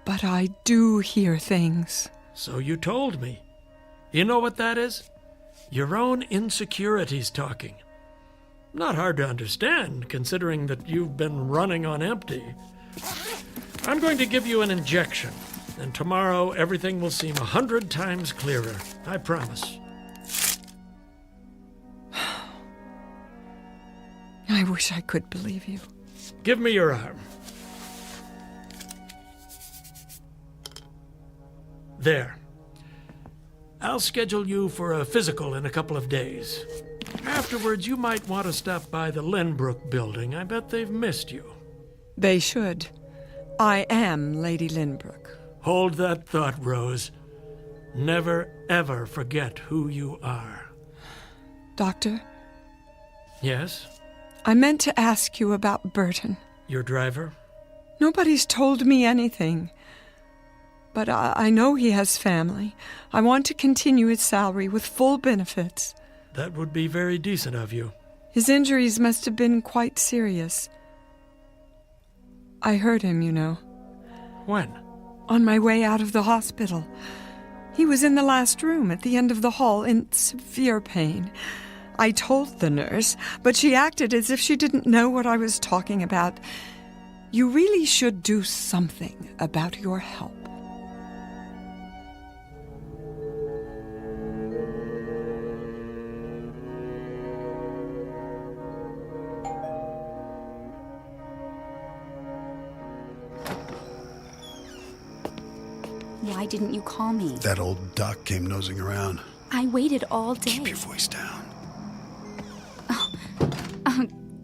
But I do hear things. So you told me. You know what that is? Your own insecurities talking. Not hard to understand, considering that you've been running on empty. I'm going to give you an injection, and tomorrow everything will seem 100 times clearer. I promise. I wish I could believe you. Give me your arm. There. I'll schedule you for a physical in a couple of days. Afterwards, you might want to stop by the Lynbrook building. I bet they've missed you. They should. I am Lady Lynbrook. Hold that thought, Rose. Never, ever forget who you are. Doctor? Yes? I meant to ask you about Burton. Your driver? Nobody's told me anything. But I know he has family. I want to continue his salary with full benefits. That would be very decent of you. His injuries must have been quite serious. I heard him, you know. When? On my way out of the hospital. He was in the last room at the end of the hall in severe pain. I told the nurse, but she acted as if she didn't know what I was talking about. You really should do something about your help. Why didn't you call me? That old duck came nosing around. I waited all day. Keep your voice down.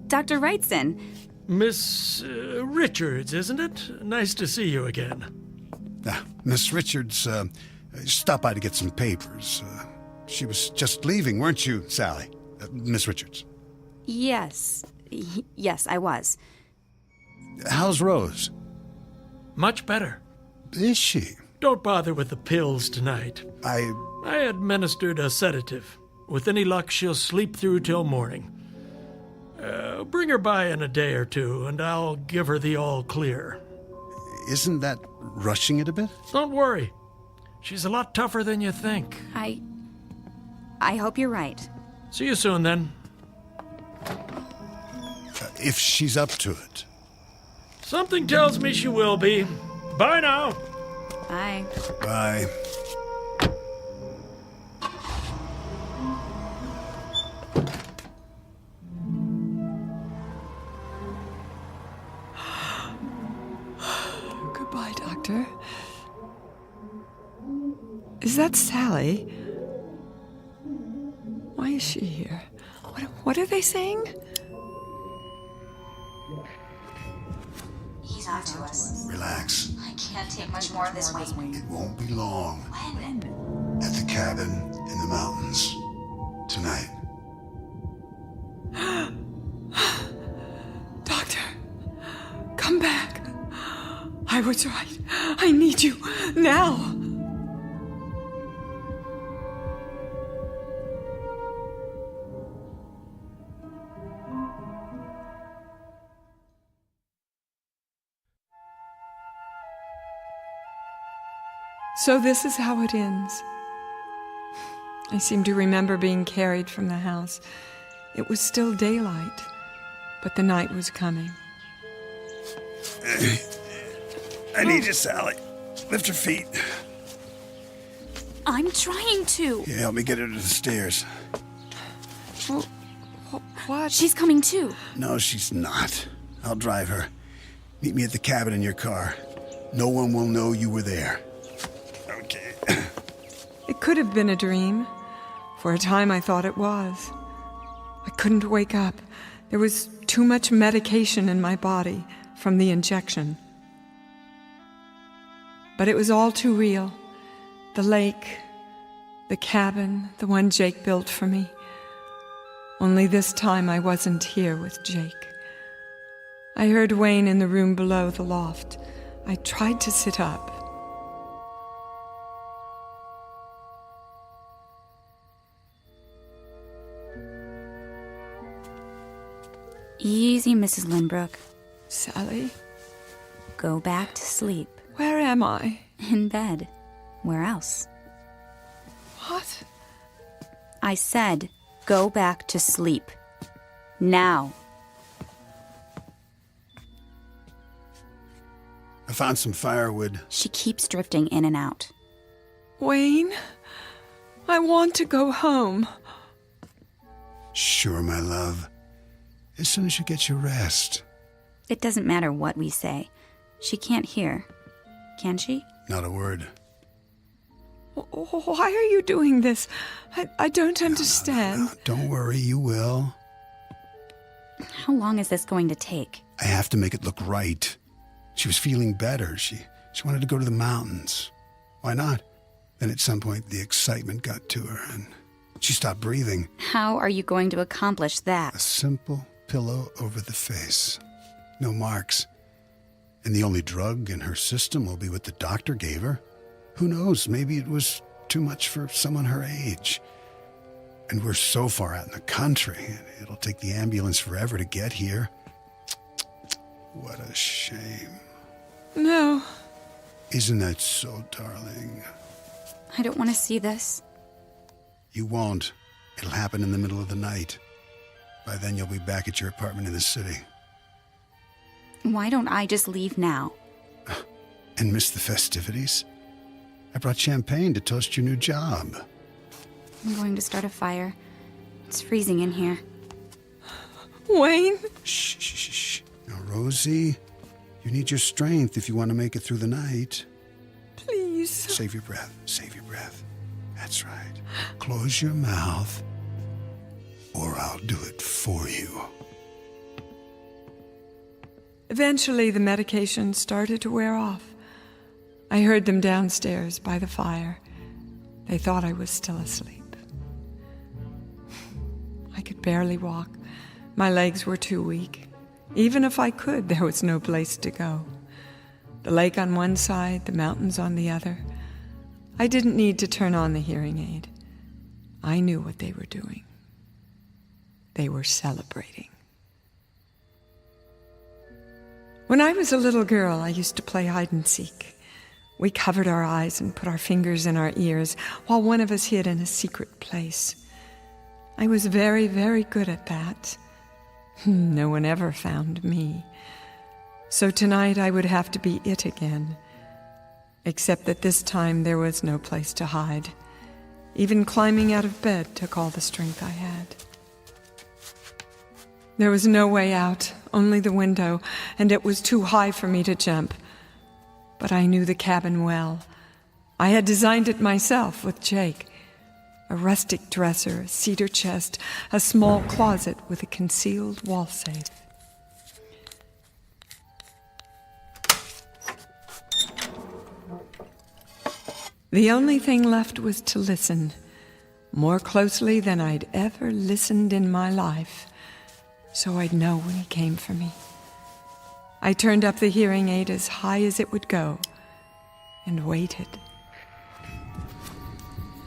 Dr. Wrightson. Miss Richards, isn't it? Nice to see you again. Miss Richards stopped by to get some papers. She was just leaving, weren't you, Sally? Miss Richards. Yes. Yes, I was. How's Rose? Much better. Is she? Don't bother with the pills tonight. I administered a sedative. With any luck, she'll sleep through till morning. Bring her by in a day or two, and I'll give her the all clear. Isn't that rushing it a bit? Don't worry. She's a lot tougher than you think. I hope you're right. See you soon, then. if she's up to it. Something tells me she will be. Bye now. Bye. Bye. Goodbye, Doctor. Is that Sally? Why is she here? What are they saying? He's on to us. Relax. I can't take much more of this weight. It won't be long. When? At the cabin in the mountains. Tonight. Doctor, come back. I was right. I need you now. So this is how it ends. I seem to remember being carried from the house. It was still daylight, but the night was coming. I need you, Sally. Lift your feet. I'm trying to. Yeah, help me get her to the stairs. Well, what? She's coming too. No, she's not. I'll drive her. Meet me at the cabin in your car. No one will know you were there. Okay. It could have been a dream. For a time I thought it was. I couldn't wake up. There was too much medication in my body from the injection. But it was all too real. The lake, the cabin, the one Jake built for me. Only this time I wasn't here with Jake. I heard Wayne in the room below the loft. I tried to sit up. Easy, Mrs. Lynbrook. Sally? Go back to sleep. Where am I? In bed. Where else? What? I said, go back to sleep. Now. I found some firewood. She keeps drifting in and out. Wayne, I want to go home. Sure, my love. As soon as you get your rest. It doesn't matter what we say. She can't hear. Can she? Not a word. Why are you doing this? I don't understand. No. Don't worry, you will. How long is this going to take? I have to make it look right. She was feeling better. She wanted to go to the mountains. Why not? Then at some point the excitement got to her and she stopped breathing. How are you going to accomplish that? A simple pillow over the face. No marks. And the only drug in her system will be what the doctor gave her. Who knows? Maybe it was too much for someone her age. And we're so far out in the country. It'll take the ambulance forever to get here. What a shame. No. Isn't that so, darling? I don't want to see this. You won't. It'll happen in the middle of the night. By then you'll be back at your apartment in the city. Why don't I just leave now? And miss the festivities? I brought champagne to toast your new job. I'm going to start a fire. It's freezing in here. Wayne? Shh, shh, shh, shh. Now, Rosie, you need your strength if you want to make it through the night. Please. Save your breath. Save your breath. That's right. Close your mouth, or I'll do it for you. Eventually, the medication started to wear off. I heard them downstairs by the fire. They thought I was still asleep. I could barely walk. My legs were too weak. Even if I could, there was no place to go. The lake on one side, the mountains on the other. I didn't need to turn on the hearing aid. I knew what they were doing. They were celebrating. When I was a little girl, I used to play hide and seek. We covered our eyes and put our fingers in our ears while one of us hid in a secret place. I was very, very good at that. No one ever found me. So tonight I would have to be it again. Except that this time there was no place to hide. Even climbing out of bed took all the strength I had. There was no way out, only the window, and it was too high for me to jump. But I knew the cabin well. I had designed it myself with Jake. A rustic dresser, a cedar chest, a small closet with a concealed wall safe. The only thing left was to listen, more closely than I'd ever listened in my life, so I'd know when he came for me. I turned up the hearing aid as high as it would go and waited.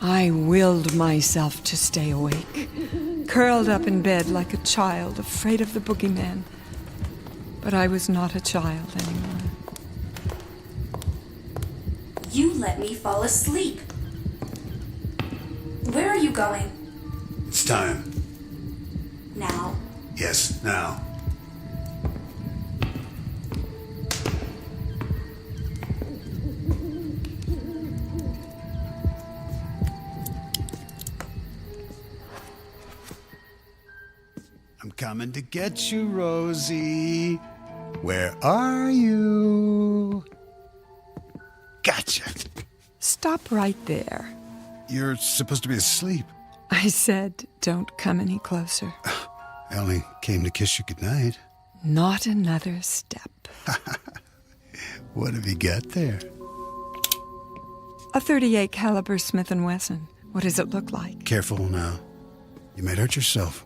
I willed myself to stay awake, curled up in bed like a child, afraid of the boogeyman. But I was not a child anymore. You let me fall asleep. Where are you going? It's time. Now. Yes, now. I'm coming to get you, Rosie. Where are you? Gotcha. Stop right there. You're supposed to be asleep. I said, don't come any closer. I only came to kiss you goodnight. Not another step. What have you got there? A .38 caliber Smith & Wesson. What does it look like? Careful now. You might hurt yourself.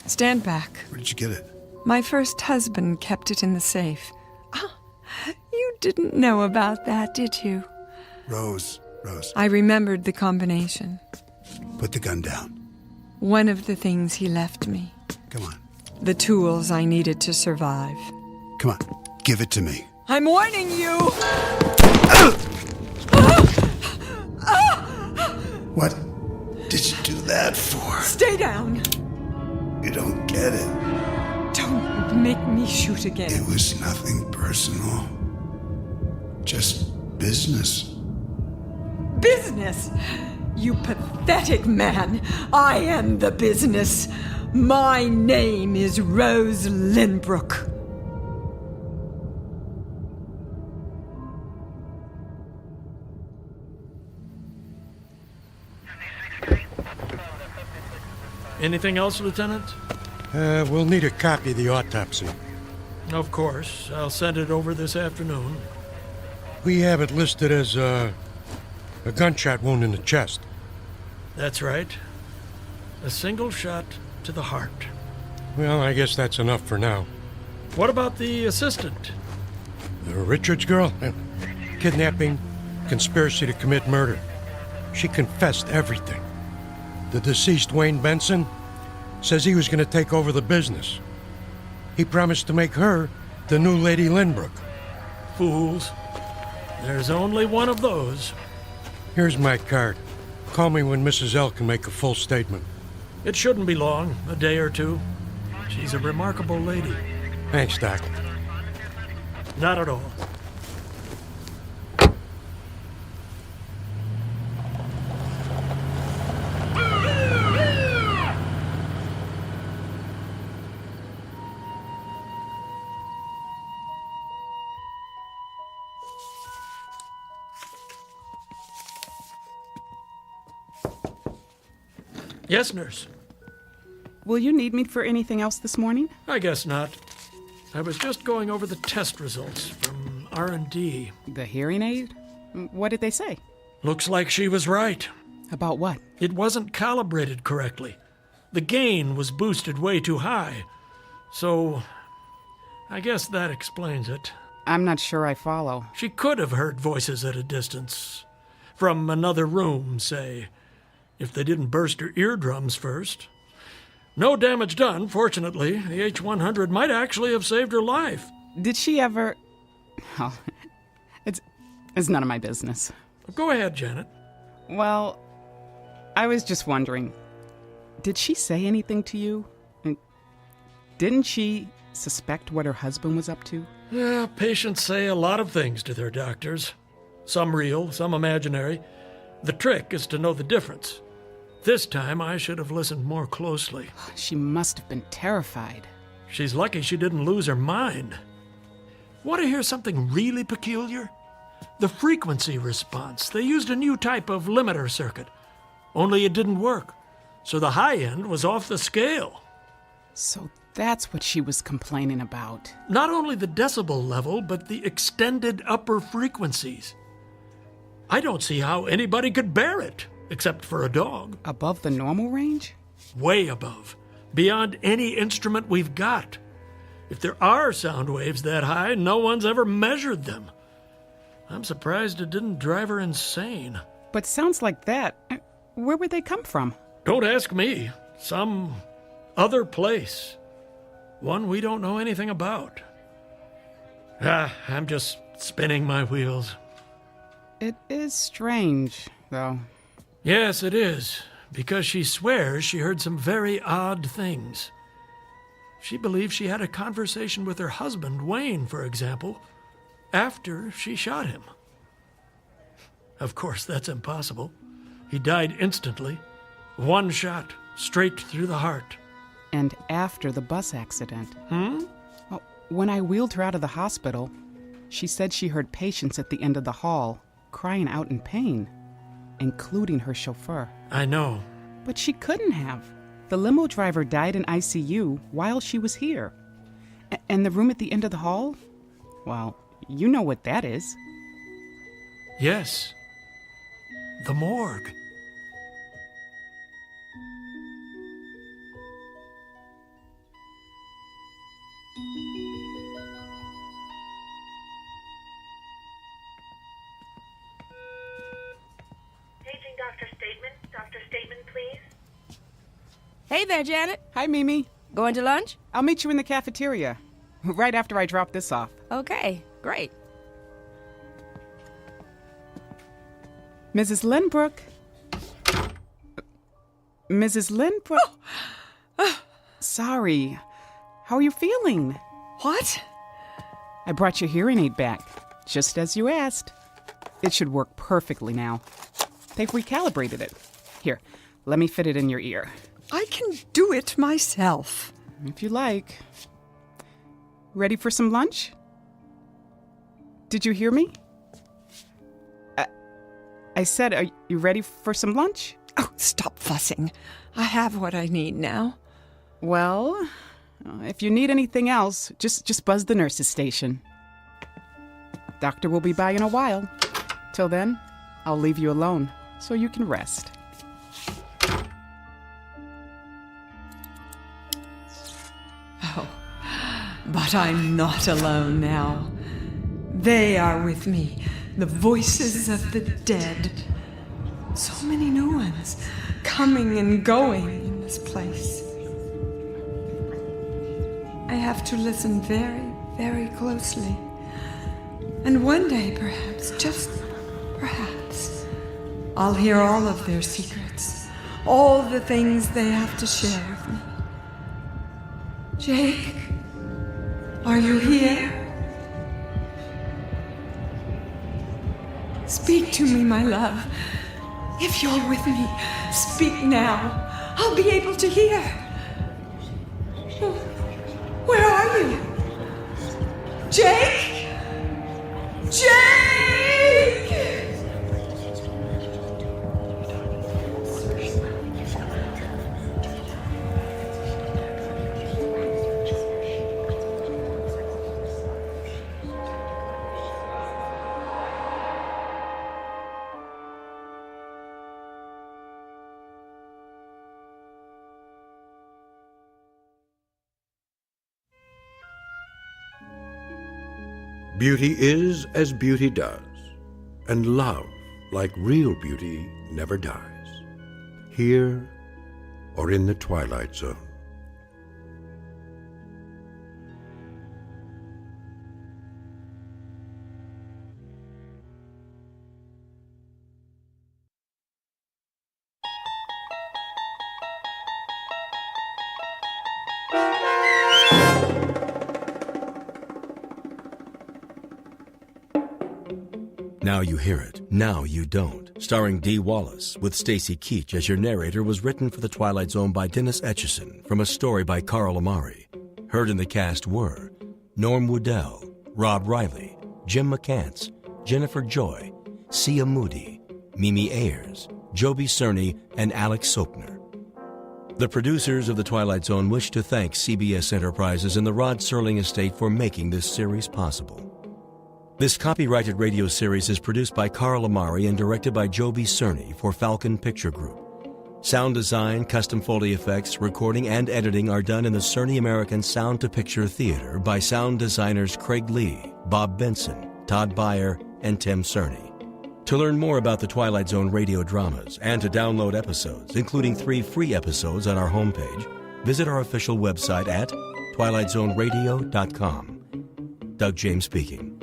Stand back. Where did you get it? My first husband kept it in the safe. Ah, you didn't know about that, did you? Rose. I remembered the combination. Put the gun down. One of the things he left me. Come on. The tools I needed to survive. Come on. Give it to me. I'm warning you! What did you do that for? Stay down! You don't get it. Don't make me shoot again. It was nothing personal. Just business. Business? You pathetic man. I am the business. My name is Rose Lynbrook. Anything else, Lieutenant? We'll need a copy of the autopsy. Of course. I'll send it over this afternoon. We have it listed as a gunshot wound in the chest. That's right. A single shot to the heart. Well, I guess that's enough for now. What about the assistant? The Richards girl? Kidnapping, conspiracy to commit murder. She confessed everything. The deceased Wayne Benson says he was going to take over the business. He promised to make her the new Lady Lynbrook. Fools. There's only one of those. Here's my card. Call me when Mrs. L can make a full statement. It shouldn't be long, a day or two. She's a remarkable lady. Thanks, Doc. Not at all. Yes, nurse. Will you need me for anything else this morning? I guess not. I was just going over the test results from R&D. The hearing aid? What did they say? Looks like she was right. About what? It wasn't calibrated correctly. The gain was boosted way too high. So, I guess that explains it. I'm not sure I follow. She could have heard voices at a distance. From another room, say. If they didn't burst her eardrums first. No damage done, fortunately. The H-100 might actually have saved her life. Did she ever... Oh, it's none of my business. Go ahead, Janet. Well, I was just wondering, did she say anything to you? Didn't she suspect what her husband was up to? Yeah, patients say a lot of things to their doctors. Some real, some imaginary. The trick is to know the difference. This time I should have listened more closely. She must have been terrified. She's lucky she didn't lose her mind. Want to hear something really peculiar? The frequency response. They used a new type of limiter circuit. Only it didn't work. So the high end was off the scale. So that's what she was complaining about. Not only the decibel level, but the extended upper frequencies. I don't see how anybody could bear it, except for a dog. Above the normal range? Way above. Beyond any instrument we've got. If there are sound waves that high, no one's ever measured them. I'm surprised it didn't drive her insane. But sounds like that, where would they come from? Don't ask me. Some other place. One we don't know anything about. I'm just spinning my wheels. It is strange, though. Yes, it is. Because she swears she heard some very odd things. She believes she had a conversation with her husband, Wayne, for example, after she shot him. Of course, that's impossible. He died instantly. One shot, straight through the heart. And after the bus accident. Well, when I wheeled her out of the hospital, she said she heard patients at the end of the hall crying out in pain, including her chauffeur. I know. But she couldn't have. The limo driver died in ICU while she was here. And the room at the end of the hall? Well, you know what that is. Yes. The morgue. Paging Dr. Stateman. Dr. Stateman, please. Hey there, Janet. Hi, Mimi. Going to lunch? I'll meet you in the cafeteria, right after I drop this off. Okay, great. Mrs. Lynbrook. Mrs. Lynbrook. Sorry. How are you feeling? What? I brought your hearing aid back, just as you asked. It should work perfectly now. They've recalibrated it. Here, let me fit it in your ear. I can do it myself. If you like. Ready for some lunch? Did you hear me? I said, are you ready for some lunch? Oh, stop fussing. I have what I need now. Well, if you need anything else, just buzz the nurse's station. Doctor will be by in a while. Till then, I'll leave you alone so you can rest. Oh, but I'm not alone now. They are with me, the voices of the dead. So many new ones, coming and going in this place. I have to listen very, very closely. And one day, perhaps, just perhaps, I'll hear all of their secrets, all the things they have to share with me. Jake, are you here? Speak to me, my love. If you're with me, speak now. I'll be able to hear. Where are you? Jake? Jake! Beauty is as beauty does, and love, like real beauty, never dies, here or in the Twilight Zone. Now You Hear It, Now You Don't, starring Dee Wallace, with Stacy Keach as your narrator, was written for The Twilight Zone by Dennis Etchison from a story by Carl Amari. Heard in the cast were Norm Woodell, Rob Riley, Jim McCants, Jennifer Joy, Sia Moody, Mimi Ayers, Joby Cerny, and Alex Sopner. The producers of The Twilight Zone wish to thank CBS Enterprises and the Rod Serling Estate for making this series possible. This copyrighted radio series is produced by Carl Amari and directed by Joby Cerny for Falcon Picture Group. Sound design, custom Foley effects, recording, and editing are done in the Cerny American Sound to Picture Theater by sound designers Craig Lee, Bob Benson, Todd Beyer, and Tim Cerny. To learn more about the Twilight Zone radio dramas and to download episodes, including 3 free episodes on our homepage, visit our official website at twilightzoneradio.com. Doug James speaking.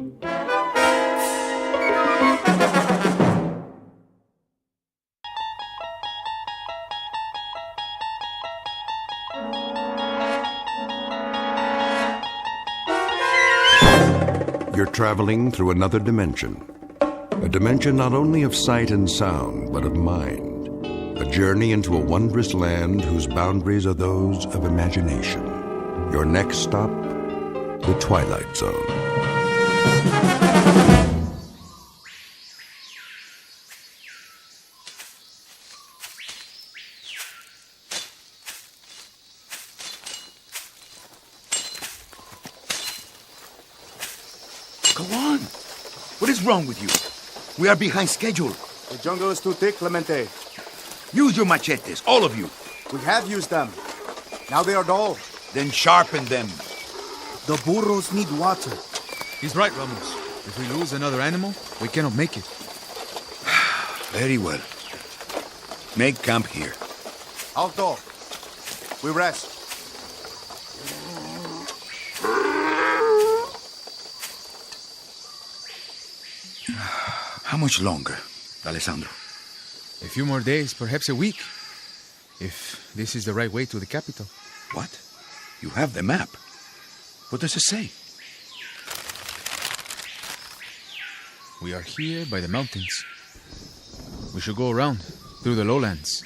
You're traveling through another dimension. A dimension not only of sight and sound, but of mind. A journey into a wondrous land whose boundaries are those of imagination. Your next stop, the Twilight Zone. Go on. What is wrong with you? We are behind schedule. The jungle is too thick, Clemente. Use your machetes, all of you. We have used them. Now they are dull. Then sharpen them. The burros need water. He's right, Ramos. If we lose another animal, we cannot make it. Very well. Make camp here. Alto. We rest. How much longer, Alessandro? A few more days, perhaps a week. If this is the right way to the capital. What? You have the map. What does it say? We are here by the mountains. We should go around, through the lowlands.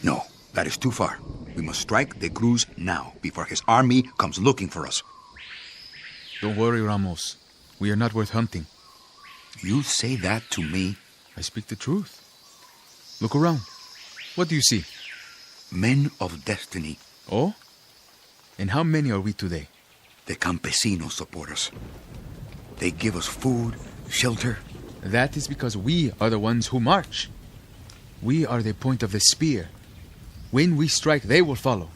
No, that is too far. We must strike the Cruz now, before his army comes looking for us. Don't worry, Ramos. We are not worth hunting. You say that to me? I speak the truth. Look around. What do you see? Men of destiny. Oh? And how many are we today? The campesinos support us. They give us food, shelter. That is because we are the ones who march. We are the point of the spear. When we strike, they will follow.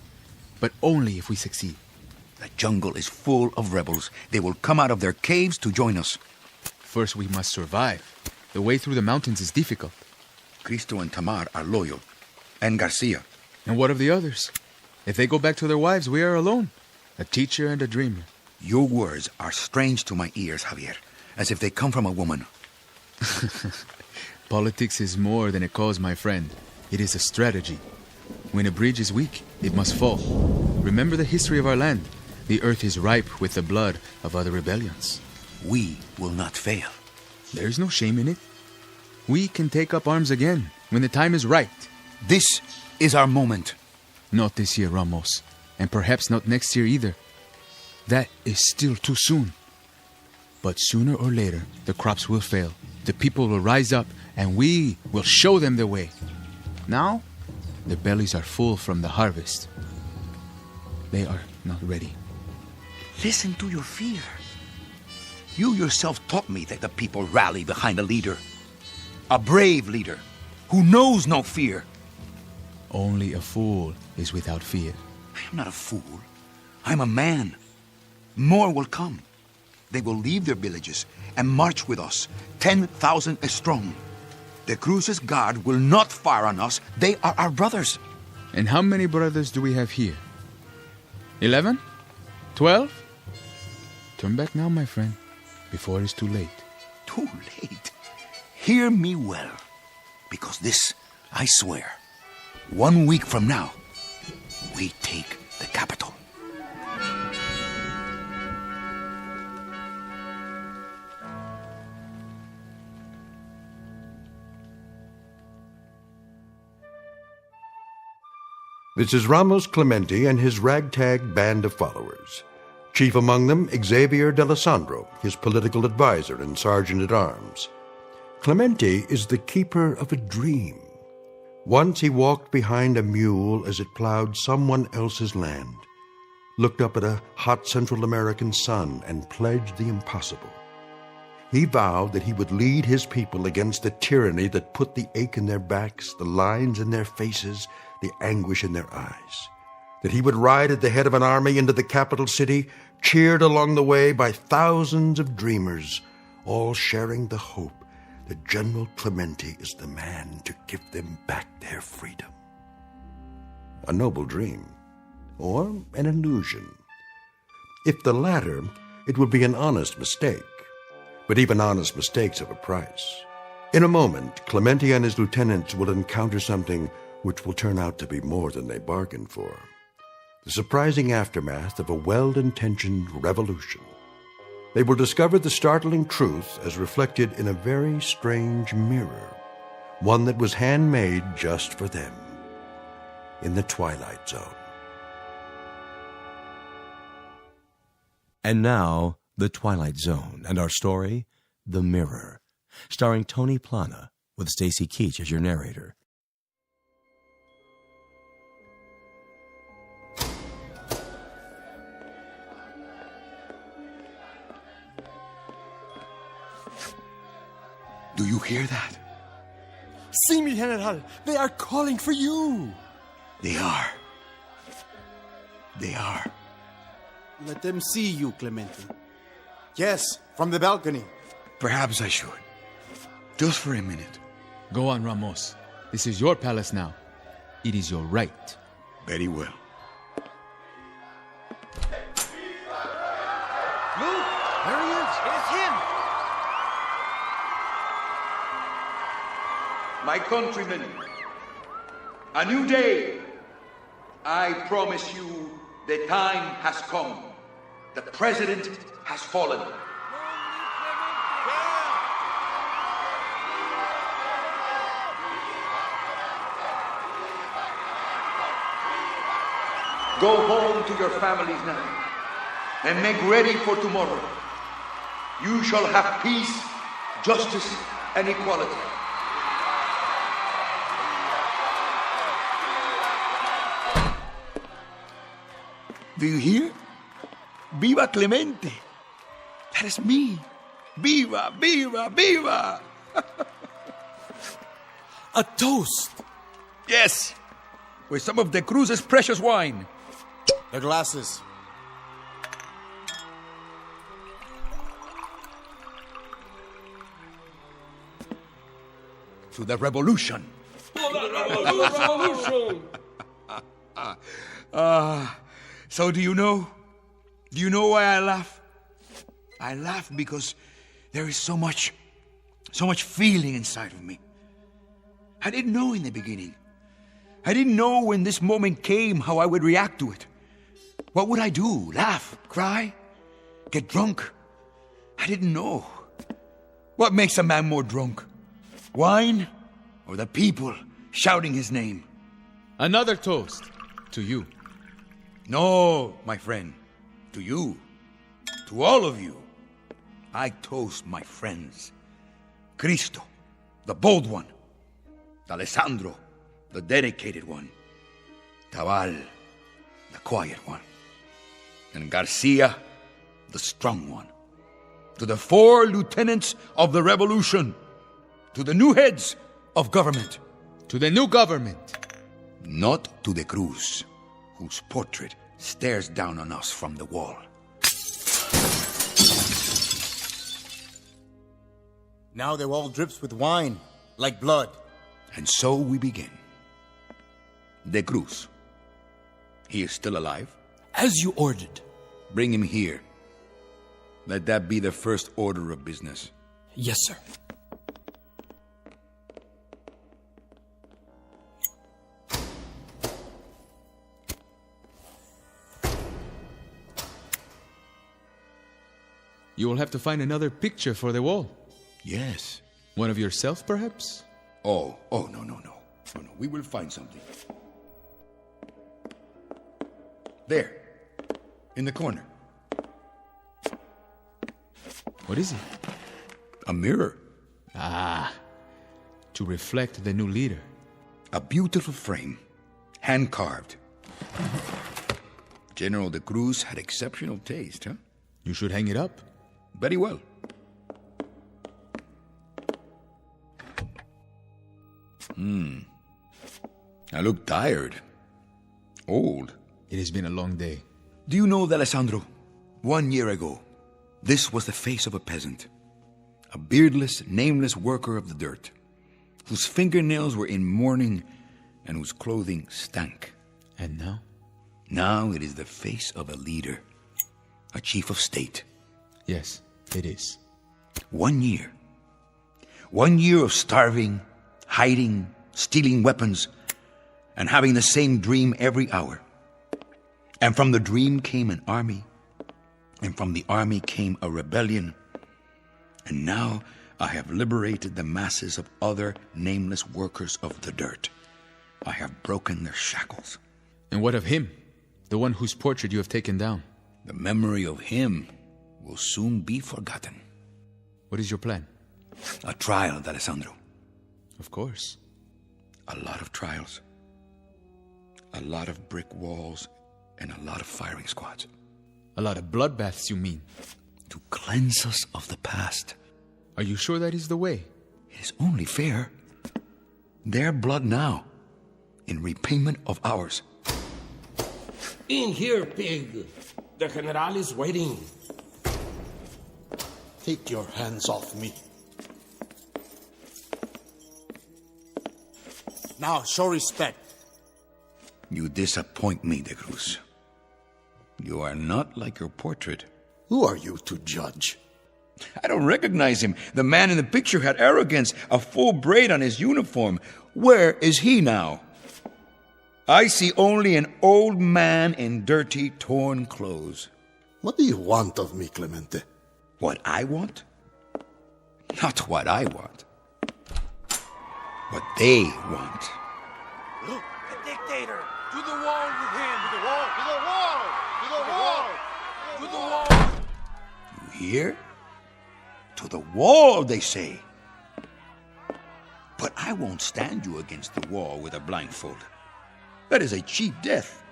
But only if we succeed. The jungle is full of rebels. They will come out of their caves to join us. First, we must survive. The way through the mountains is difficult. Cristo and Tamar are loyal. And Garcia. And what of the others? If they go back to their wives, we are alone. A teacher and a dreamer. Your words are strange to my ears, Javier. As if they come from a woman. Politics is more than a cause, my friend. It is a strategy. When a bridge is weak, it must fall. Remember the history of our land. The earth is ripe with the blood of other rebellions. We will not fail. There is no shame in it. We can take up arms again when the time is right. This is our moment. Not this year, Ramos. And perhaps not next year either. That is still too soon. But sooner or later, the crops will fail. The people will rise up, and we will show them the way. Now, their bellies are full from the harvest. They are not ready. Listen to your fear. You yourself taught me that the people rally behind a leader. A brave leader who knows no fear. Only a fool is without fear. I am not a fool. I'm a man. More will come. They will leave their villages and march with us, 10,000 strong. The Cruz's guard will not fire on us. They are our brothers. And how many brothers do we have here? 11? 12? Turn back now, my friend, before it is too late. Too late? Hear me well, because this, I swear, 1 week from now, we take the capital. This is Ramos Clemente and his ragtag band of followers. Chief among them, Xavier D'Alessandro, his political advisor and sergeant-at-arms. Clemente is the keeper of a dream. Once he walked behind a mule as it plowed someone else's land, looked up at a hot Central American sun, and pledged the impossible. He vowed that he would lead his people against the tyranny that put the ache in their backs, the lines in their faces, the anguish in their eyes. That he would ride at the head of an army into the capital city, cheered along the way by thousands of dreamers, all sharing the hope that General Clemente is the man to give them back their freedom. A noble dream, or an illusion. If the latter, it would be an honest mistake. But even honest mistakes have a price. In a moment, Clemente and his lieutenants will encounter something which will turn out to be more than they bargained for. The surprising aftermath of a well-intentioned revolution. They will discover the startling truth as reflected in a very strange mirror, one that was handmade just for them, in the Twilight Zone. And now, The Twilight Zone, and our story, The Mirror, starring Tony Plana, with Stacy Keach as your narrator. Do you hear that? See me, General. They are calling for you. They are. They are. Let them see you, Clemente. Yes, from the balcony. Perhaps I should. Just for a minute. Go on, Ramos. This is your palace now. It is your right. Very well. Look, there he is. It is him. My countrymen, a new day. I promise you the time has come. The president has fallen. Go home to your families now and make ready for tomorrow. You shall have peace, justice, and equality. Do you hear? Viva Clemente! That is me. Viva, viva, viva! A toast. Yes, with some of the Cruz's precious wine. The glasses. To the revolution. Revolution. So do you know? Do you know why I laugh? I laugh because there is so much feeling inside of me. I didn't know in the beginning. I didn't know when this moment came how I would react to it. What would I do? Laugh? Cry? Get drunk? I didn't know. What makes a man more drunk? Wine? Or the people shouting his name? Another toast to you. No, my friend. To you. To all of you. I toast my friends. Cristo, the bold one. Alessandro, the dedicated one. Tabal, the quiet one. And Garcia, the strong one. To the 4 lieutenants of the revolution. To the new heads of government. To the new government. Not to the Cruz, whose portrait stares down on us from the wall. Now the wall drips with wine, like blood. And so we begin. De Cruz. He is still alive? As you ordered. Bring him here. Let that be the first order of business. Yes, sir. You will have to find another picture for the wall. Yes. One of yourself, perhaps? Oh, no. We will find something. There. In the corner. What is it? A mirror. Ah, to reflect the new leader. A beautiful frame. Hand-carved. General de Cruz had exceptional taste, huh? You should hang it up. Very well. I look tired. Old. It has been a long day. Do you know, Alessandro? 1 year ago, this was the face of a peasant. A beardless, nameless worker of the dirt, whose fingernails were in mourning and whose clothing stank. And now? Now it is the face of a leader, a chief of state. Yes, it is. 1 year. 1 year of starving, hiding, stealing weapons, and having the same dream every hour. And from the dream came an army, and from the army came a rebellion. And now I have liberated the masses of other nameless workers of the dirt. I have broken their shackles. And what of him? The one whose portrait you have taken down? The memory of him will soon be forgotten. What is your plan? A trial, Alessandro. Of course. A lot of trials. A lot of brick walls and a lot of firing squads. A lot of bloodbaths, you mean? To cleanse us of the past. Are you sure that is the way? It is only fair. Their blood now, in repayment of ours. In here, pig. The General is waiting. Take your hands off me. Now, show respect. You disappoint me, de Cruz. You are not like your portrait. Who are you to judge? I don't recognize him. The man in the picture had arrogance, a full braid on his uniform. Where is he now? I see only an old man in dirty, torn clothes. What do you want of me, Clemente? What I want? Not what I want. What they want. Look, the dictator! To the wall with him! To the wall! To the wall! To the wall! To the wall! You hear? To the wall, they say. But I won't stand you against the wall with a blindfold. That is a cheap death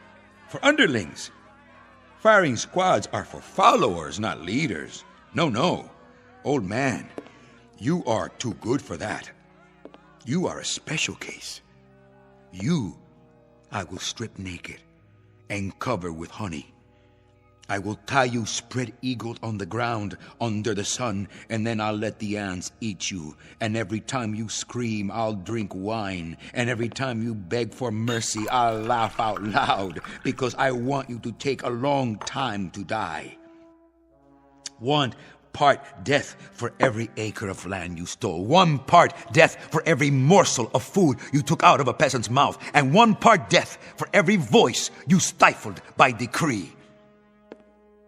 for underlings. Firing squads are for followers, not leaders. No, no. Old man, you are too good for that. You are a special case. You, I will strip naked and cover with honey. I will tie you spread-eagled on the ground under the sun, and then I'll let the ants eat you. And every time you scream, I'll drink wine. And every time you beg for mercy, I'll laugh out loud, because I want you to take a long time to die. 1 part death for every acre of land you stole. 1 part death for every morsel of food you took out of a peasant's mouth. And 1 part death for every voice you stifled by decree.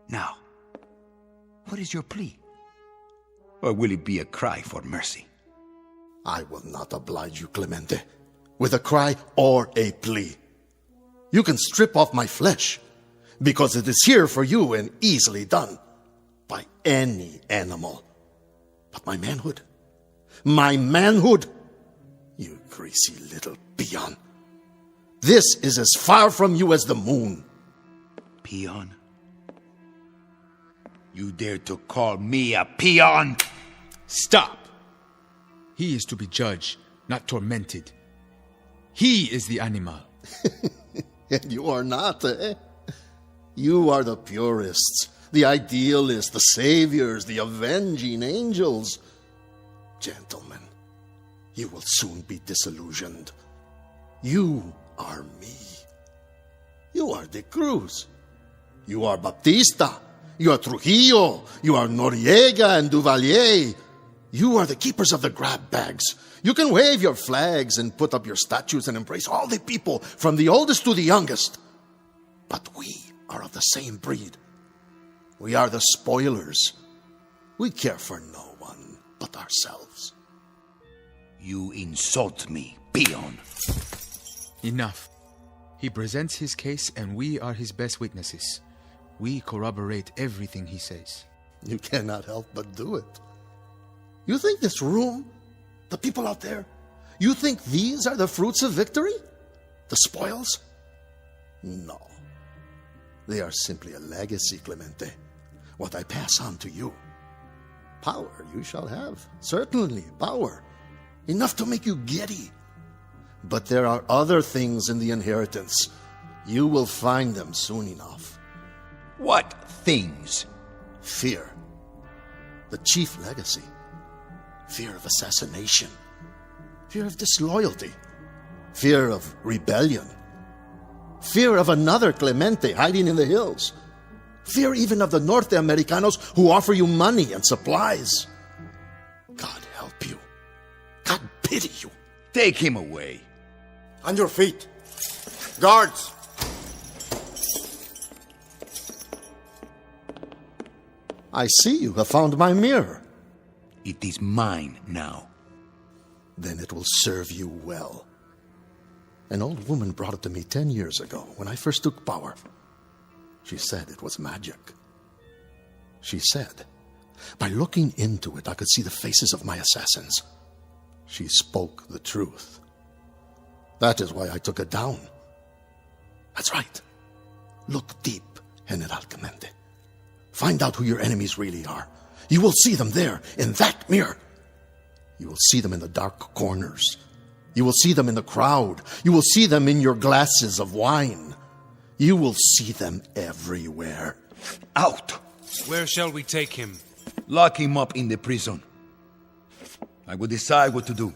Now, what is your plea? Or will it be a cry for mercy? I will not oblige you, Clemente, with a cry or a plea. You can strip off my flesh, because it is here for you and easily done by any animal. But my manhood, you greasy little peon, this is as far from you as the moon. Peon? You dare to call me a peon? Stop! He is to be judged, not tormented. He is the animal. And you are not, eh? You are the purists, the idealists, the saviors, the avenging angels. Gentlemen, you will soon be disillusioned. You are me. You are de Cruz. You are Baptista. You are Trujillo. You are Noriega and Duvalier. You are the keepers of the grab bags. You can wave your flags and put up your statues and embrace all the people, from the oldest to the youngest. But we are of the same breed. We are the spoilers. We care for no one but ourselves. You insult me, peon. Enough. He presents his case, and we are his best witnesses. We corroborate everything he says. You cannot help but do it. You think this room, the people out there, you think these are the fruits of victory? The spoils? No. They are simply a legacy, Clemente. What I pass on to you. Power you shall have. Certainly, power. Enough to make you giddy. But there are other things in the inheritance. You will find them soon enough. What things? Fear. The chief legacy. Fear of assassination. Fear of disloyalty. Fear of rebellion. Fear of another Clemente hiding in the hills. Fear even of the Norte Americanos who offer you money and supplies. God help you. God pity you. Take him away. On your feet. Guards! I see you have found my mirror. It is mine now. Then it will serve you well. An old woman brought it to me 10 years ago when I first took power. She said it was magic. She said, by looking into it, I could see the faces of my assassins. She spoke the truth. That is why I took it down. That's right. Look deep, General Clemente. Find out who your enemies really are. You will see them there, in that mirror. You will see them in the dark corners. You will see them in the crowd. You will see them in your glasses of wine. You will see them everywhere. Out! Where shall we take him? Lock him up in the prison. I will decide what to do.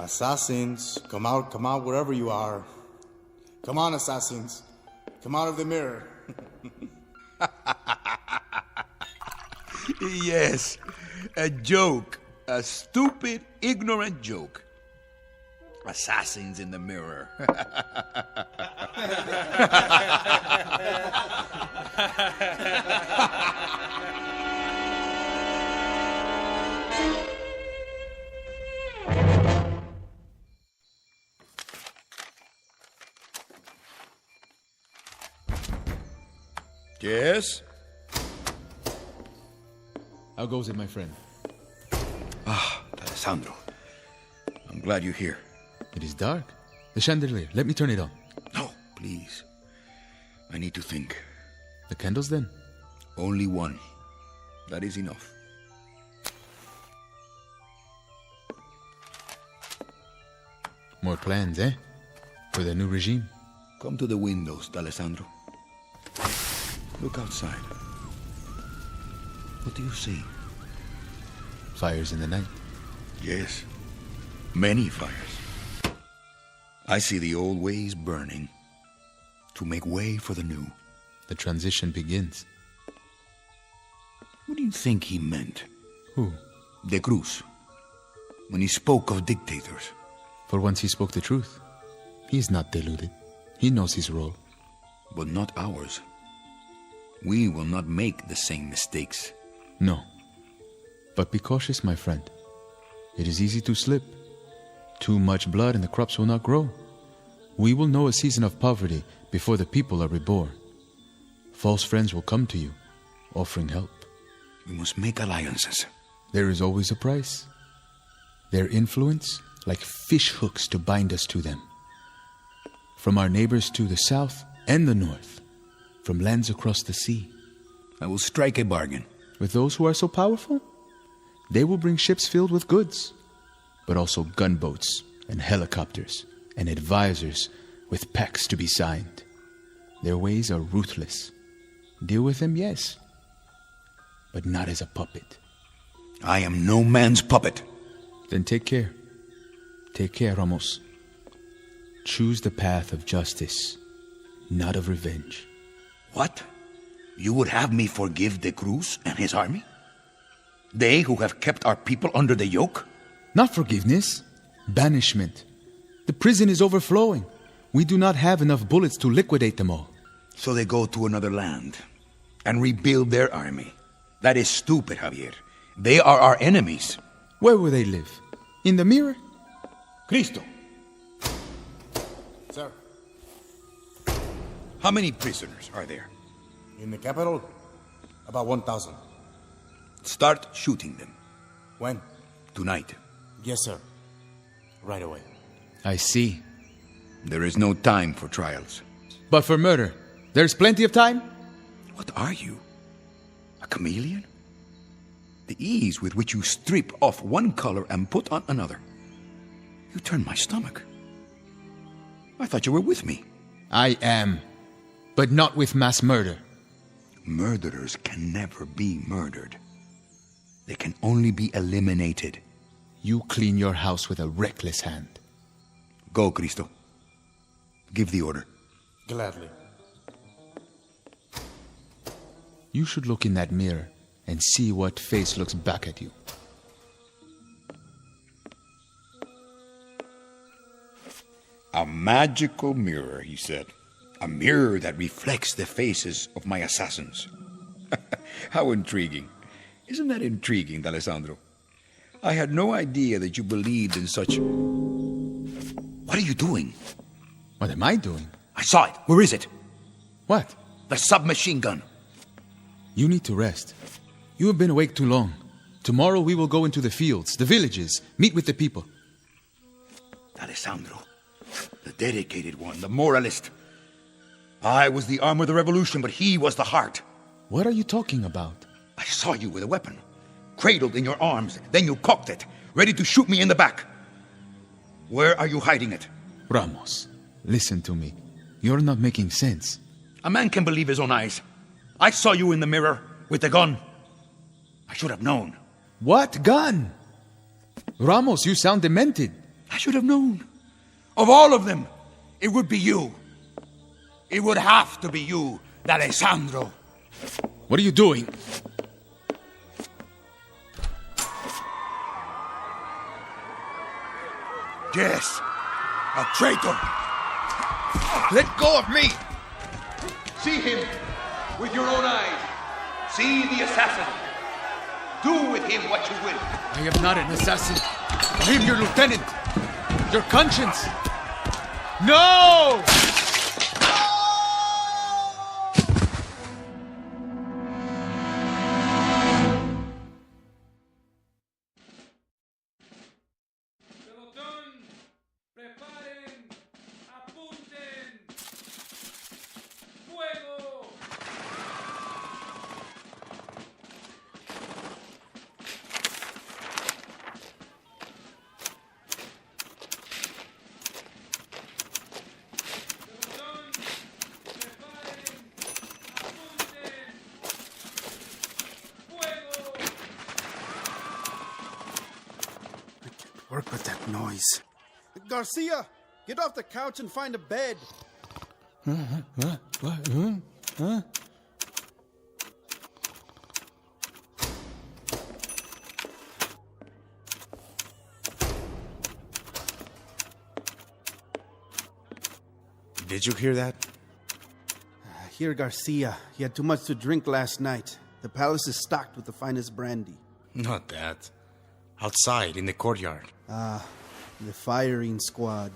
Assassins, come out wherever you are. Come on, assassins. Come out of the mirror. Yes, a joke. A stupid, ignorant joke. Assassins in the mirror. Yes? How goes it, my friend? Ah, Alessandro. I'm glad you're here. It is dark. The chandelier. Let me turn it on. No, please. I need to think. The candles, then? Only one. That is enough. More plans, eh? For the new regime? Come to the windows, D'Alessandro. Look outside. What do you see? Fires in the night. Yes. Many fires. I see the old ways burning to make way for the new. The transition begins. What do you think he meant? Who? De Cruz. When he spoke of dictators. For once he spoke the truth. He is not deluded. He knows his role. But not ours. We will not make the same mistakes. No. But be cautious, my friend. It is easy to slip. Too much blood and the crops will not grow. We will know a season of poverty before the people are reborn. False friends will come to you, offering help. We must make alliances. There is always a price. Their influence, like fish hooks to bind us to them. From our neighbors to the south and the north. From lands across the sea. I will strike a bargain. With those who are so powerful? They will bring ships filled with goods, but also gunboats and helicopters and advisors with pacts to be signed. Their ways are ruthless. Deal with them, yes, but not as a puppet. I am no man's puppet. Then take care. Take care, Ramos. Choose the path of justice, not of revenge. What? You would have me forgive De Cruz and his army? They who have kept our people under the yoke? Not forgiveness, banishment. The prison is overflowing. We do not have enough bullets to liquidate them all. So they go to another land and rebuild their army. That is stupid, Javier. They are our enemies. Where will they live? In the mirror? Cristo. Sir, How many prisoners are there? in the capital, about 1,000. Start shooting them. When? Tonight. Yes, sir. Right away. I see. There is no time for trials. But for murder, there's plenty of time? What are you? A chameleon? The ease with which you strip off one color and put on another. You turn my stomach. I thought you were with me. I am. But not with mass murder. Murderers can never be murdered. They can only be eliminated. You clean your house with a reckless hand. Go, Cristo. Give the order. Gladly. You should look in that mirror and see what face looks back at you. A magical mirror, he said. A mirror that reflects the faces of my assassins. How intriguing. Isn't that intriguing, D'Alessandro? I had no idea that you believed in such... What are you doing? What am I doing? I saw it. Where is it? What? The submachine gun. You need to rest. You have been awake too long. Tomorrow we will go into the fields, the villages, meet with the people. D'Alessandro, the dedicated one, the moralist. I was the arm of the revolution, but he was the heart. What are you talking about? I saw you with a weapon, cradled in your arms. Then you cocked it, ready to shoot me in the back. Where are you hiding it? Ramos, listen to me. You're not making sense. A man can believe his own eyes. I saw you in the mirror with the gun. I should have known. What gun? Ramos, you sound demented. I should have known. Of all of them, it would be you. It would have to be you, D'Alessandro. What are you doing? Yes, a traitor. Let go of me! See him with your own eyes. See the assassin. Do with him what you will. I am not an assassin. I am your lieutenant. Your conscience. No! Work with that noise. Garcia, get off the couch and find a bed. What? Did you hear that? Here, Garcia. He had too much to drink last night. The palace is stocked with the finest brandy. Not that. Outside, in the courtyard. Ah, the firing squad.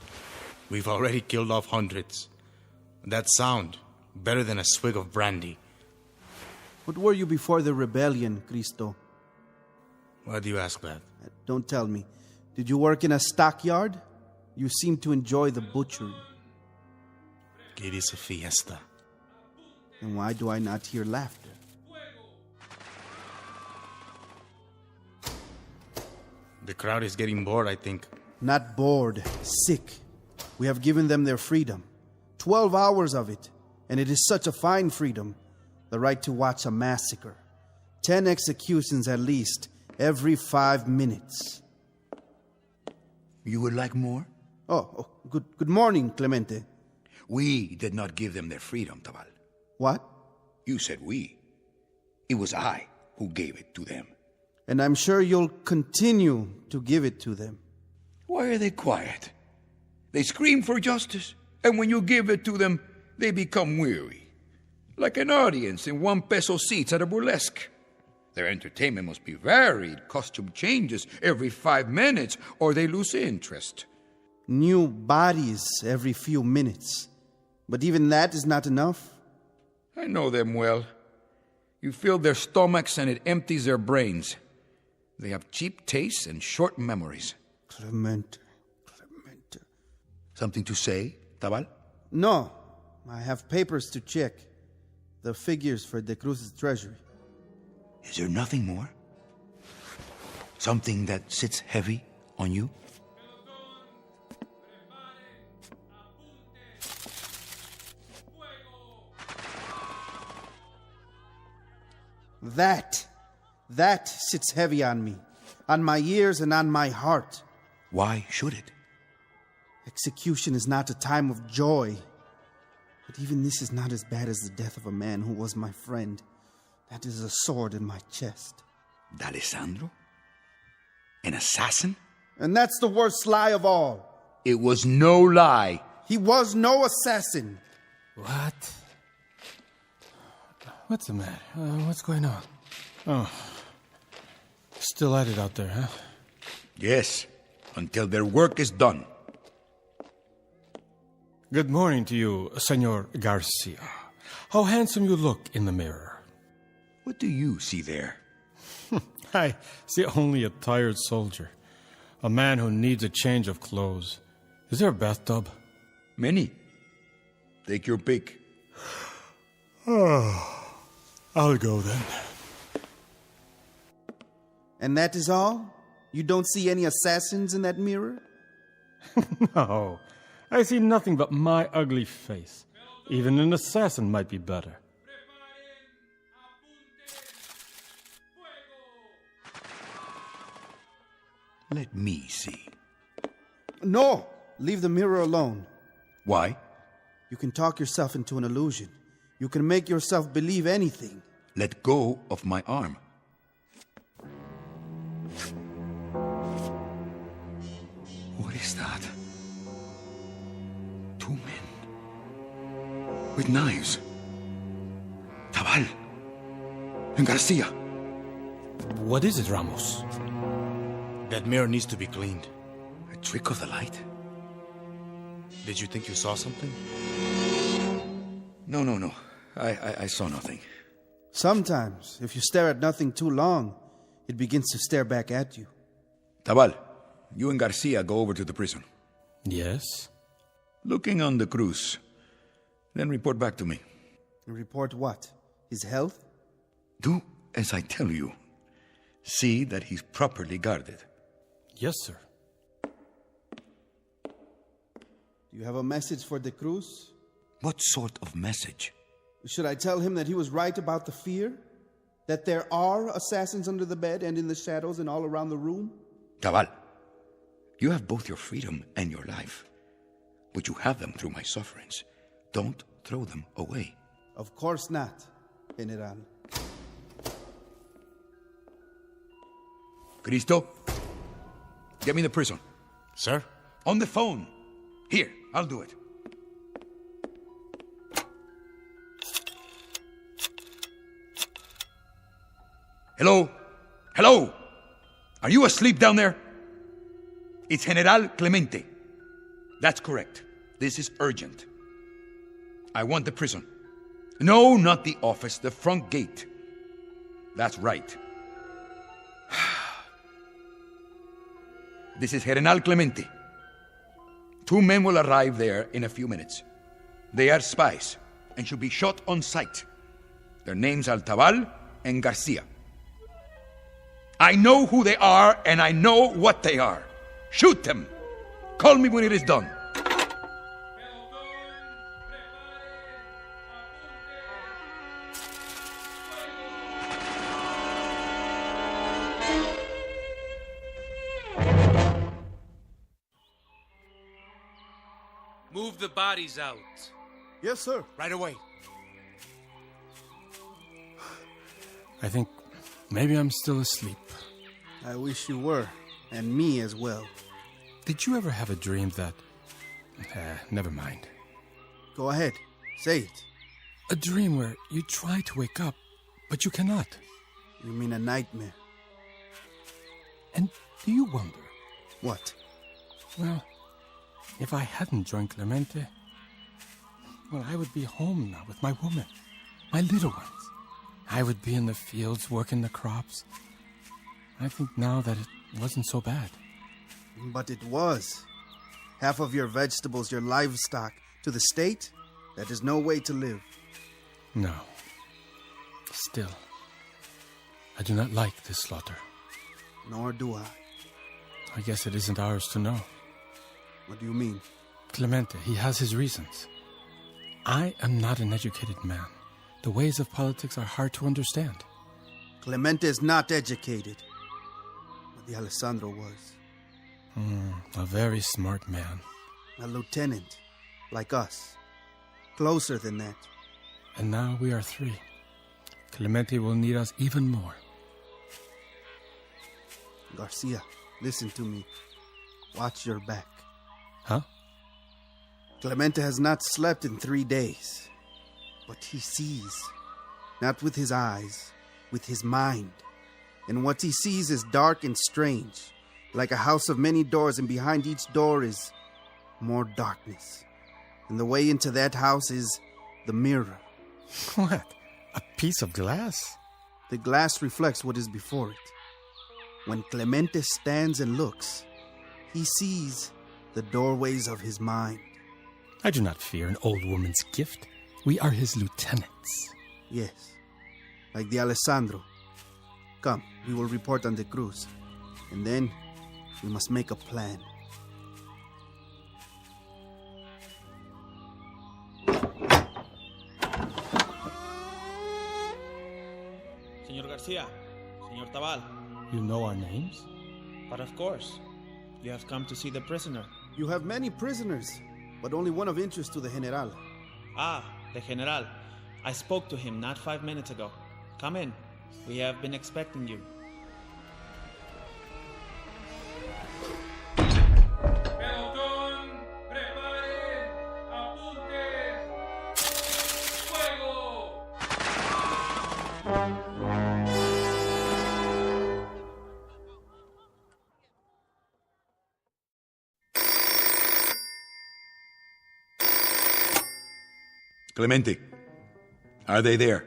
We've already killed off hundreds. That sound, better than a swig of brandy. What were you before the rebellion, Cristo? Why do you ask that? Don't tell me. Did you work in a stockyard? You seem to enjoy the butchery. It is a fiesta. And why do I not hear laughter? The crowd is getting bored, I think. Not bored, sick. We have given them their freedom. 12 hours of it. And it is such a fine freedom. The right to watch a massacre. 10 executions at least, every 5 minutes. You would like more? Oh, good morning, Clemente. We did not give them their freedom, Tabal. What? You said we. It was I who gave it to them. And I'm sure you'll continue to give it to them. Why are they quiet? They scream for justice, and when you give it to them, they become weary. Like an audience in 1 peso seats at a burlesque. Their entertainment must be varied. Costume changes every 5 minutes, or they lose interest. New bodies every few minutes. But even that is not enough. I know them well. You fill their stomachs and it empties their brains. They have cheap tastes and short memories. Clemente. Something to say, Tabal? No. I have papers to check. The figures for De Cruz's treasury. Is there nothing more? Something that sits heavy on you? That sits heavy on me, on my ears and on my heart. Why should it? Execution is not a time of joy. But even this is not as bad as the death of a man who was my friend. That is a sword in my chest. D'Alessandro? An assassin? And that's the worst lie of all. It was no lie. He was no assassin. What? What's the matter? What's going on? Oh. Still at it out there, huh? Yes, until their work is done. Good morning to you, Senor Garcia. How handsome you look in the mirror. What do you see there? I see only a tired soldier. A man who needs a change of clothes. Is there a bathtub? Many. Take your pick. Oh, I'll go then. And that is all? You don't see any assassins in that mirror? No, I see nothing but my ugly face. Even an assassin might be better. Let me see. No! Leave the mirror alone. Why? You can talk yourself into an illusion. You can make yourself believe anything. Let go of my arm. What is that? 2 men. With knives. Tabal. And Garcia. What is it, Ramos? That mirror needs to be cleaned. A trick of the light? Did you think you saw something? No. I saw nothing. Sometimes, if you stare at nothing too long, it begins to stare back at you. Tabal, you and Garcia go over to the prison. Yes? Looking on the Cruz. Then report back to me. Report what? His health? Do as I tell you. See that he's properly guarded. Yes, sir. Do you have a message for De Cruz? What sort of message? Should I tell him that he was right about the fear? That there are assassins under the bed and in the shadows and all around the room? Tabal, you have both your freedom and your life. But you have them through my sufferings. Don't throw them away. Of course not, General. Cristo, get me the prison. Sir? On the phone. Here, I'll do it. Hello? Hello? Are you asleep down there? It's General Clemente. That's correct. This is urgent. I want the prison. No, not the office, the front gate. That's right. This is General Clemente. 2 men will arrive there in a few minutes. They are spies and should be shot on sight. Their names are Tabal and Garcia. I know who they are and I know what they are. Shoot them. Call me when it is done. Move the bodies out. Yes, sir. Right away. I think maybe I'm still asleep. I wish you were, and me as well. Did you ever have a dream that... never mind. Go ahead, say it. A dream where you try to wake up, but you cannot. You mean a nightmare? And do you wonder? What? Well, if I hadn't joined Clemente, well, I would be home now with my woman, my little ones. I would be in the fields working the crops. I think now that it wasn't so bad. But it was. Half of your vegetables, your livestock, to the state? That is no way to live. No. Still, I do not like this slaughter. Nor do I. I guess it isn't ours to know. What do you mean? Clemente, he has his reasons. I am not an educated man. The ways of politics are hard to understand. Clemente is not educated. But the Alessandro was. A very smart man. A lieutenant, like us. Closer than that. And now we are 3. Clemente will need us even more. Garcia, listen to me. Watch your back. Huh? Clemente has not slept in 3 days. But he sees. Not with his eyes, with his mind. And what he sees is dark and strange. Like a house of many doors, and behind each door is more darkness. And the way into that house is the mirror. What? A piece of glass? The glass reflects what is before it. When Clemente stands and looks, he sees the doorways of his mind. I do not fear an old woman's gift. We are his lieutenants. Yes, like the Alessandro. Come, we will report on the Cruz. And then we must make a plan. Señor Garcia, Señor Tabal. You know our names? But of course, you have come to see the prisoner. You have many prisoners, but only one of interest to the General. Ah, the General. I spoke to him not 5 minutes ago. Come in. We have been expecting you. Clemente, are they there?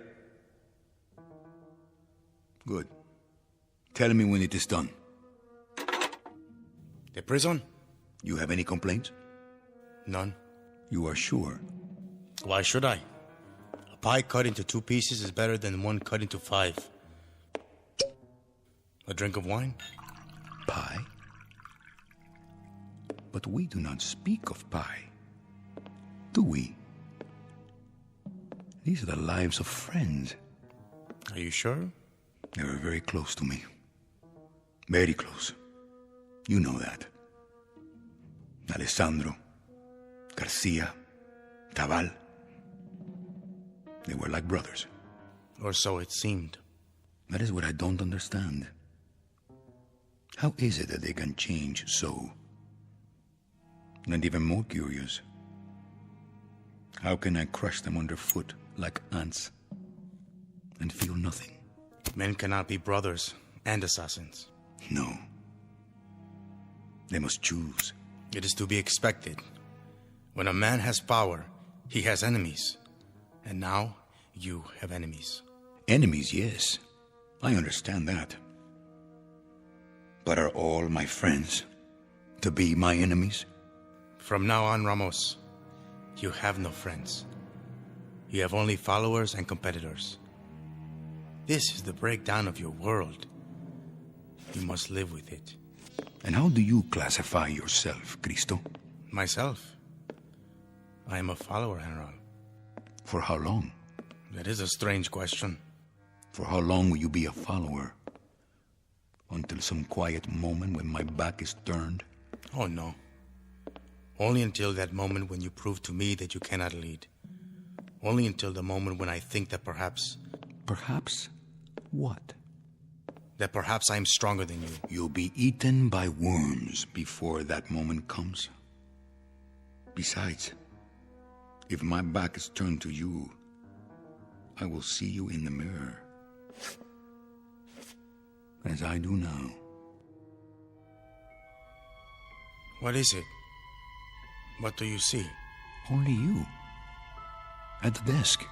Good. Tell me when it is done. The prison? You have any complaints? None. You are sure? Why should I? A pie cut into 2 pieces is better than one cut into 5. A drink of wine? Pie? But we do not speak of pie. Do we? These are the lives of friends. Are you sure? They were very close to me. Very close. You know that. Alessandro, Garcia, Tabal. They were like brothers. Or so it seemed. That is what I don't understand. How is it that they can change so? And even more curious, how can I crush them underfoot like ants and feel nothing? Men cannot be brothers and assassins. No. They must choose. It is to be expected. When a man has power, he has enemies. And now, you have enemies. Enemies, yes. I understand that. But are all my friends to be my enemies? From now on, Ramos, you have no friends. You have only followers and competitors. This is the breakdown of your world. You must live with it. And how do you classify yourself, Cristo? Myself? I am a follower, General. For how long? That is a strange question. For how long will you be a follower? Until some quiet moment when my back is turned? Oh, no. Only until that moment when you prove to me that you cannot lead. Only until the moment when I think that perhaps... Perhaps what? That perhaps I am stronger than you. You'll be eaten by worms before that moment comes. Besides, if my back is turned to you, I will see you in the mirror. as I do now. What is it? What do you see? Only you. At the desk.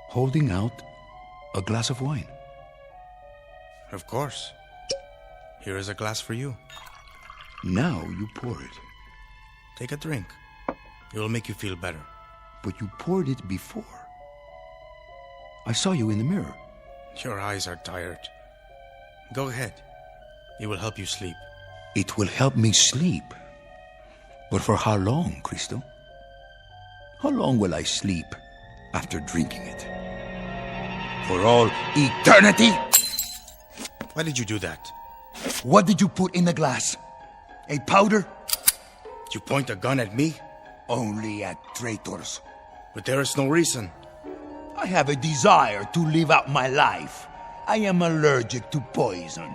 Holding out a glass of wine. Of course. Here is a glass for you. Now you pour it. Take a drink. It will make you feel better. But you poured it before. I saw you in the mirror. Your eyes are tired. Go ahead. It will help you sleep. It will help me sleep. But for how long, Cristo? How long will I sleep after drinking it? For all eternity? Why did you do that? What did you put in the glass? A powder? You point a gun at me? Only at traitors. But there is no reason. I have a desire to live out my life. I am allergic to poison.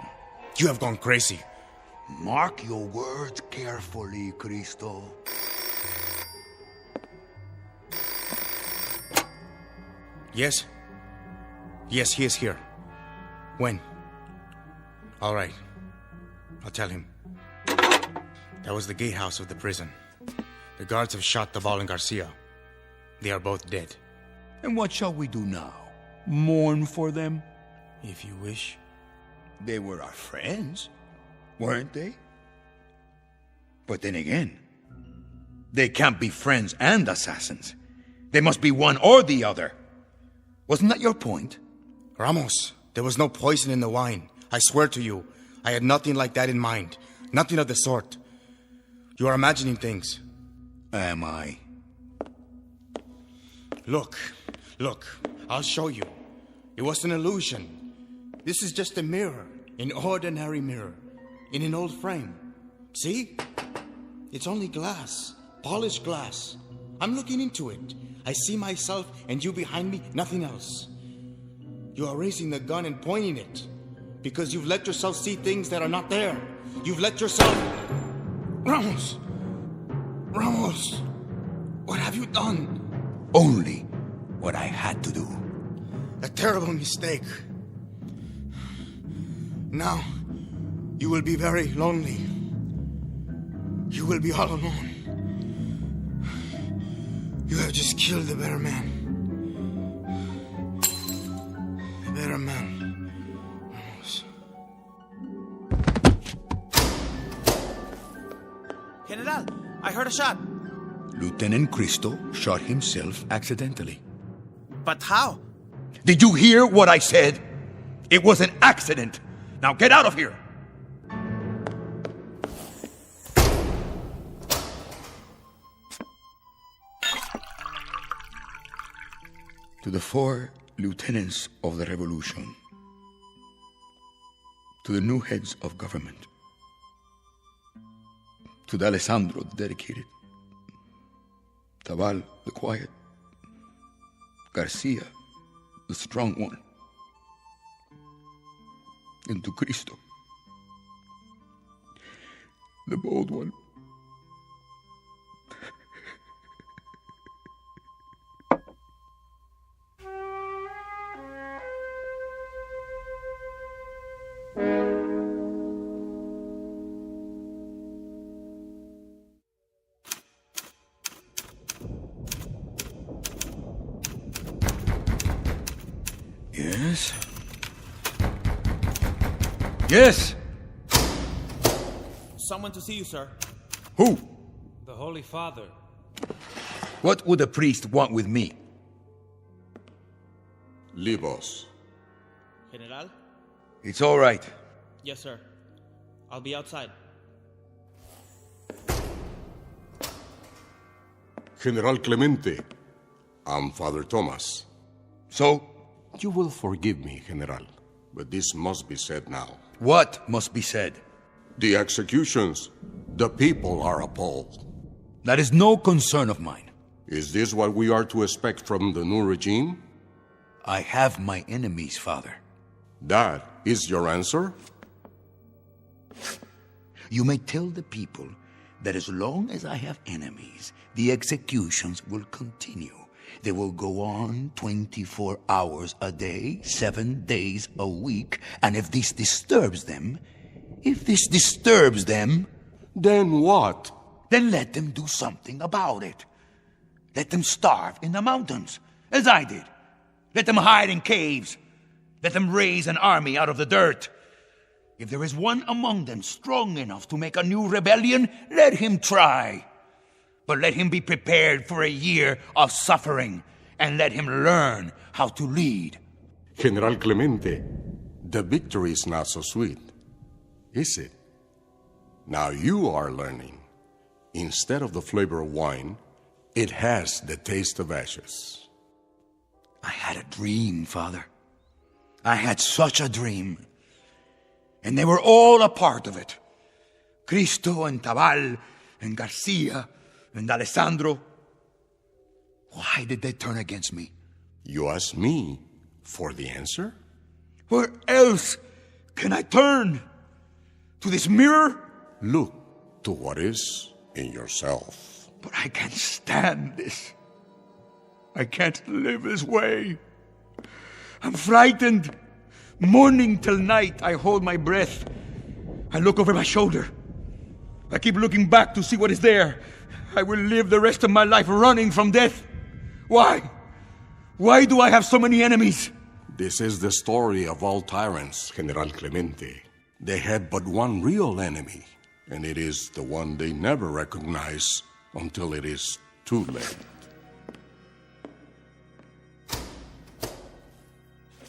You have gone crazy. Mark your words carefully, Cristo. Yes? Yes, he is here. When? All right. I'll tell him. That was the gatehouse of the prison. The guards have shot Tabal and Garcia. They are both dead. And what shall we do now? Mourn for them? If you wish. They were our friends, weren't they? But then again, they can't be friends and assassins. They must be one or the other. Wasn't that your point? Ramos, there was no poison in the wine. I swear to you, I had nothing like that in mind. Nothing of the sort. You are imagining things. Am I? Look, I'll show you. It was an illusion. This is just a mirror, an ordinary mirror, in an old frame. See? It's only glass, polished glass. I'm looking into it. I see myself and you behind me, nothing else. You are raising the gun and pointing it because you've let yourself see things that are not there. You've let yourself... Ramos! What have you done? Only what I had to do. A terrible mistake. Now, you will be very lonely. You will be all alone. You have just killed the better man. The better man. General, I heard a shot. Lieutenant Cristo shot himself accidentally. But how? Did you hear what I said? It was an accident. Now get out of here! To the 4 lieutenants of the revolution, to the new heads of government, to the Alessandro, the dedicated, Tabal, the quiet, Garcia, the strong one, and to Cristo, the bold one. Yes? Yes! Someone to see you, sir. Who? The Holy Father. What would a priest want with me? Libos. General? It's all right. Yes, sir. I'll be outside. General Clemente. I'm Father Thomas. So? You will forgive me, General, but this must be said now. What must be said? The executions. The people are appalled. That is no concern of mine. Is this what we are to expect from the new regime? I have my enemies, Father. That is your answer? You may tell the people that as long as I have enemies, the executions will continue. They will go on 24 hours a day, 7 days a week, and if this disturbs them, then what? Then let them do something about it. Let them starve in the mountains, as I did. Let them hide in caves. Let them raise an army out of the dirt. If there is one among them strong enough to make a new rebellion, let him try. But let him be prepared for a year of suffering, and let him learn how to lead. General Clemente, the victory is not so sweet, is it? Now you are learning. Instead of the flavor of wine, it has the taste of ashes. I had a dream, Father. I had such a dream. And they were all a part of it. Cristo and Tabal and Garcia and Alessandro. Why did they turn against me? You ask me for the answer? Where else can I turn? To this mirror? Look to what is in yourself. But I can't stand this. I can't live this way. I'm frightened. Morning till night, I hold my breath. I look over my shoulder. I keep looking back to see what is there. I will live the rest of my life running from death. Why? Why do I have so many enemies? This is the story of all tyrants, General Clemente. They had but one real enemy, and it is the one they never recognize until it is too late.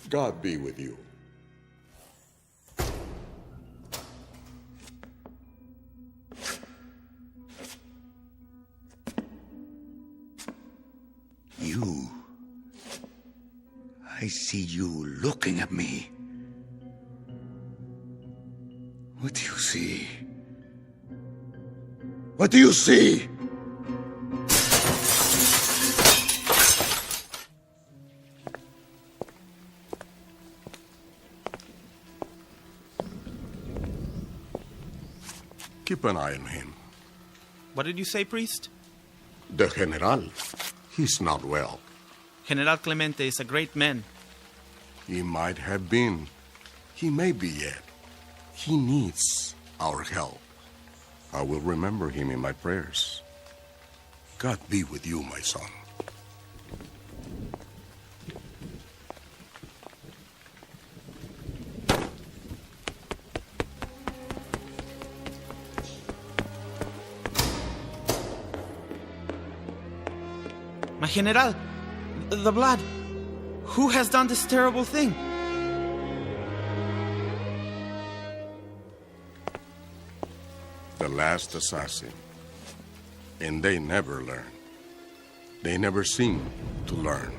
God be with you. You. I see you looking at me. What do you see? What do you see? Keep an eye on him. What did you say, priest? The General. He's not well. General Clemente is a great man. He might have been. He may be yet. He needs our help. I will remember him in my prayers. God be with you, my son. My General, the blood. Who has done this terrible thing? The last assassin. And they never learn. They never seem to learn.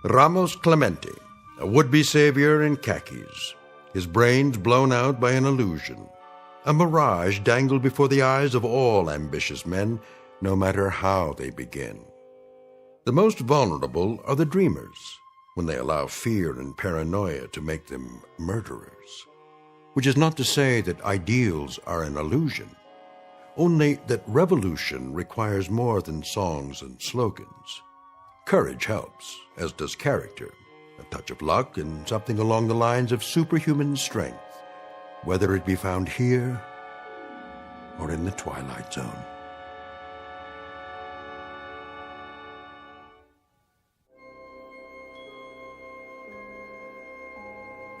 Ramos Clemente, a would-be savior in khakis, his brains blown out by an illusion, a mirage dangled before the eyes of all ambitious men, no matter how they begin. The most vulnerable are the dreamers, when they allow fear and paranoia to make them murderers. Which is not to say that ideals are an illusion, only that revolution requires more than songs and slogans. Courage helps, as does character, a touch of luck, and something along the lines of superhuman strength, whether it be found here or in the Twilight Zone.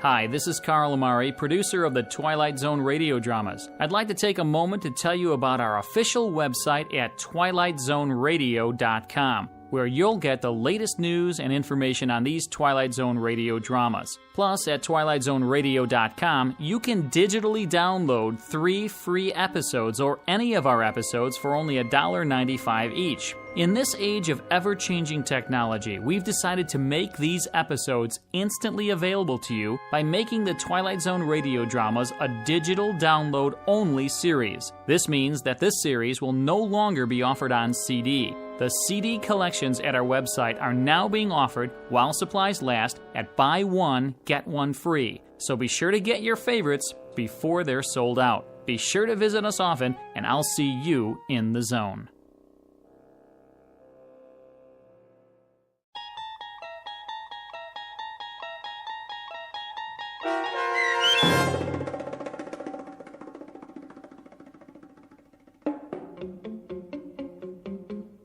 Hi, this is Carl Amari, producer of the Twilight Zone radio dramas. I'd like to take a moment to tell you about our official website at twilightzoneradio.com, where you'll get the latest news and information on these Twilight Zone radio dramas. Plus, at twilightzoneradio.com, you can digitally download 3 free episodes or any of our episodes for only $1.95 each. In this age of ever-changing technology, we've decided to make these episodes instantly available to you by making the Twilight Zone radio dramas a digital download-only series. This means that this series will no longer be offered on CD. The CD collections at our website are now being offered, while supplies last, at buy one, get one free. so be sure to get your favorites before they're sold out. Be sure to visit us often, and I'll see you in the zone.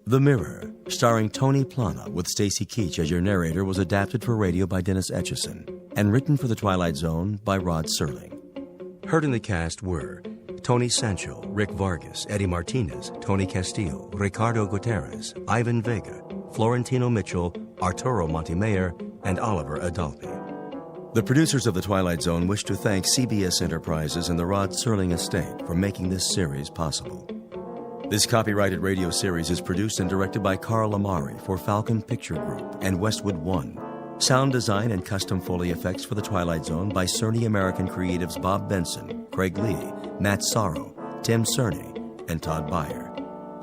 The Mirror, starring Tony Plana with Stacy Keach as your narrator, was adapted for radio by Dennis Etchison and written for The Twilight Zone by Rod Serling. Heard in the cast were Tony Sancho, Rick Vargas, Eddie Martinez, Tony Castillo, Ricardo Gutierrez, Ivan Vega, Florentino Mitchell, Arturo Montemayor, and Oliver Adalpi. The producers of The Twilight Zone wish to thank CBS Enterprises and the Rod Serling Estate for making this series possible. This copyrighted radio series is produced and directed by Carl Amari for Falcon Picture Group and Westwood One. Sound design and custom Foley effects for The Twilight Zone by Cerny American creatives Bob Benson, Craig Lee, Matt Sorrow, Tim Cerny, and Todd Beyer.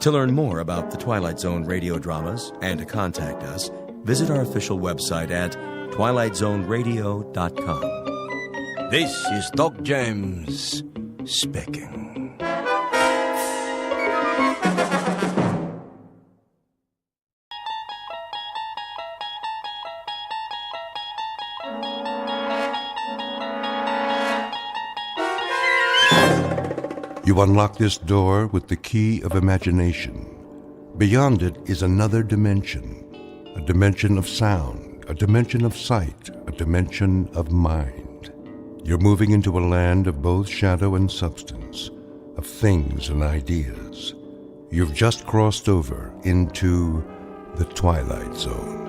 To learn more about The Twilight Zone radio dramas and to contact us, visit our official website at twilightzoneradio.com. This is Doc James speaking. You unlock this door with the key of imagination. Beyond it is another dimension, a dimension of sound, a dimension of sight, a dimension of mind. You're moving into a land of both shadow and substance, of things and ideas. You've just crossed over into the Twilight Zone.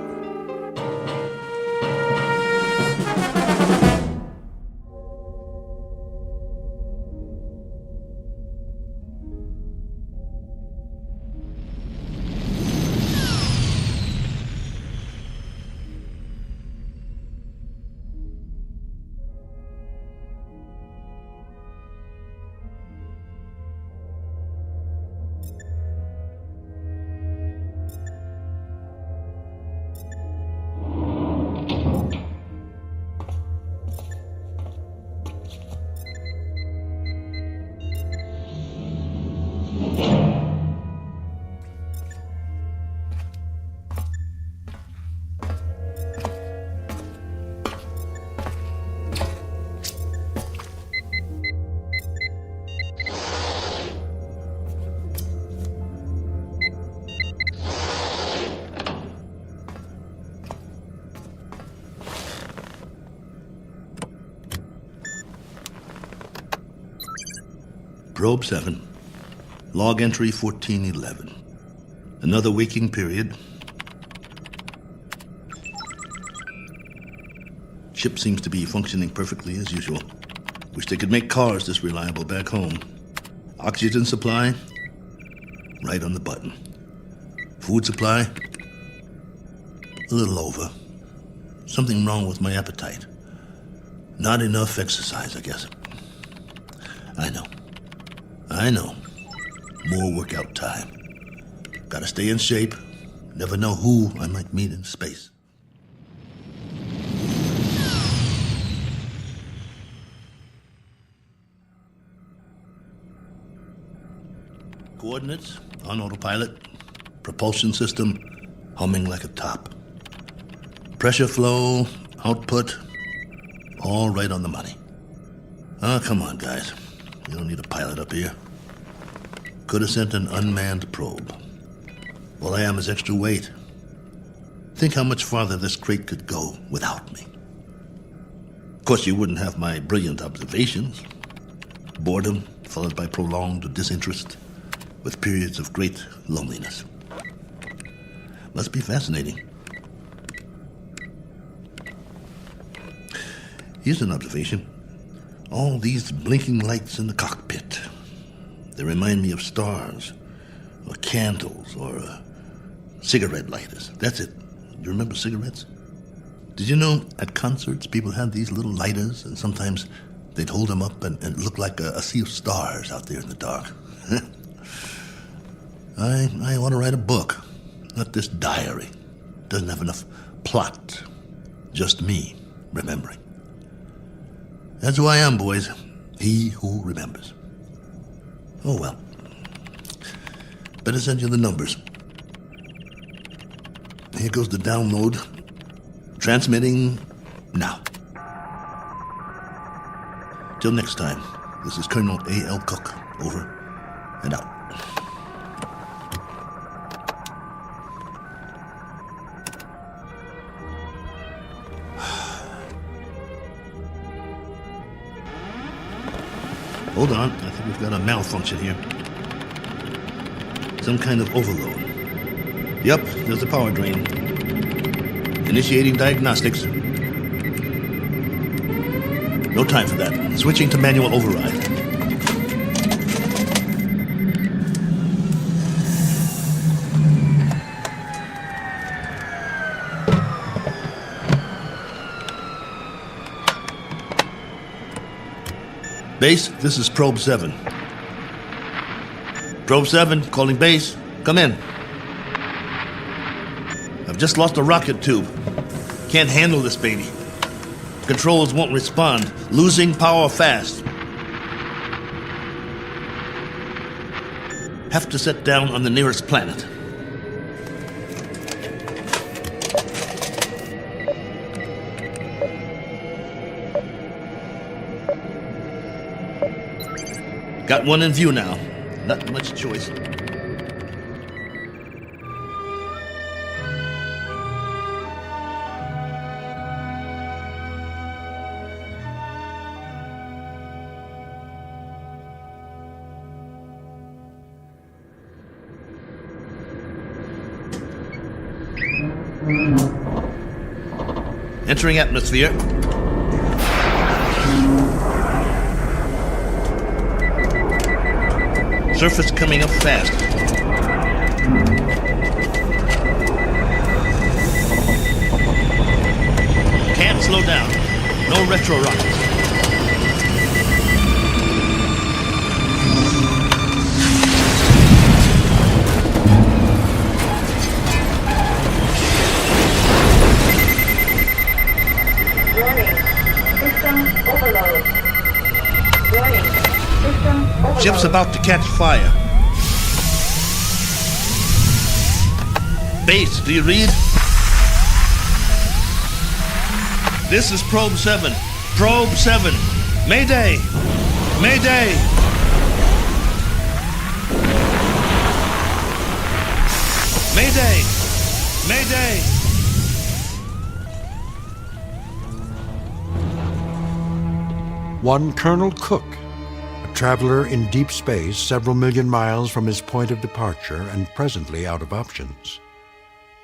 Probe 7. Log entry 1411. Another waking period. Ship seems to be functioning perfectly as usual. Wish they could make cars this reliable back home. Oxygen supply, right on the button. Food supply, a little over. Something wrong with my appetite. Not enough exercise, I guess. I know. More workout time. Gotta stay in shape. Never know who I might meet in space. Coordinates on autopilot. Propulsion system humming like a top. Pressure flow, output, all right on the money. Oh, come on, guys. You don't need a pilot up here. Could have sent an unmanned probe. All I am is extra weight. Think how much farther this crate could go without me. Of course, you wouldn't have my brilliant observations. Boredom followed by prolonged disinterest, with periods of great loneliness. Must be fascinating. Here's an observation. All these blinking lights in the cockpit. They remind me of stars, or candles, or cigarette lighters. That's it. You remember cigarettes? Did you know at concerts people had these little lighters, and sometimes they'd hold them up and it looked like a sea of stars out there in the dark? I want to write a book, not this diary. Doesn't have enough plot. Just me remembering. That's who I am, boys. He who remembers. Oh, well. Better send you the numbers. Here goes the download. Transmitting now. Till next time, this is Colonel A.L. Cook. Over and out. Hold on, I think we've got a malfunction here. Some kind of overload. Yep, there's a power drain. Initiating diagnostics. No time for that. Switching to manual override. Base, this is Probe 7. Probe 7, calling base. Come in. I've just lost a rocket tube. Can't handle this baby. Controls won't respond. Losing power fast. Have to set down on the nearest planet. Got one in view now. Not much choice. Entering atmosphere. Surface coming up fast. Can't slow down. No retro rockets. Warning. System overload. Warning. System overload. Ship's about to catch fire. Base, do you read? This is Probe 7. Probe 7. Mayday! Mayday! Mayday! Mayday! One Colonel Cook, a traveler in deep space several million miles from his point of departure and presently out of options.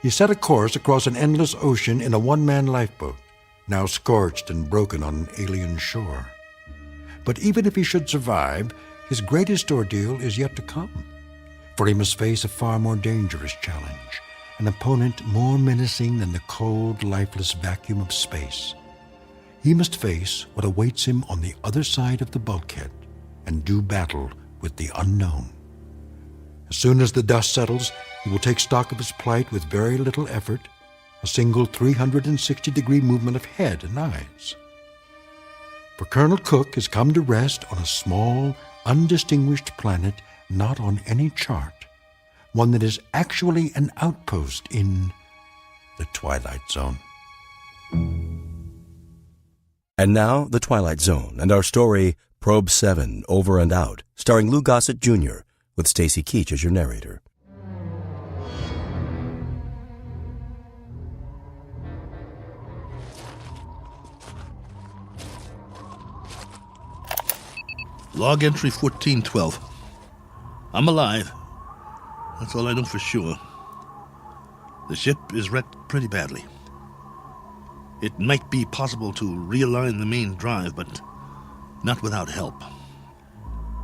He set a course across an endless ocean in a one-man lifeboat, now scorched and broken on an alien shore. But even if he should survive, his greatest ordeal is yet to come, for he must face a far more dangerous challenge, an opponent more menacing than the cold, lifeless vacuum of space. He must face what awaits him on the other side of the bulkhead and do battle with the unknown. As soon as the dust settles, he will take stock of his plight with very little effort, a single 360-degree movement of head and eyes. For Colonel Cook has come to rest on a small, undistinguished planet not on any chart, one that is actually an outpost in the Twilight Zone. And now, The Twilight Zone, and our story, Probe 7, Over and Out, starring Lou Gossett Jr., with Stacy Keach as your narrator. Log entry 1412. I'm alive. That's all I know for sure. The ship is wrecked pretty badly. It might be possible to realign the main drive, but not without help.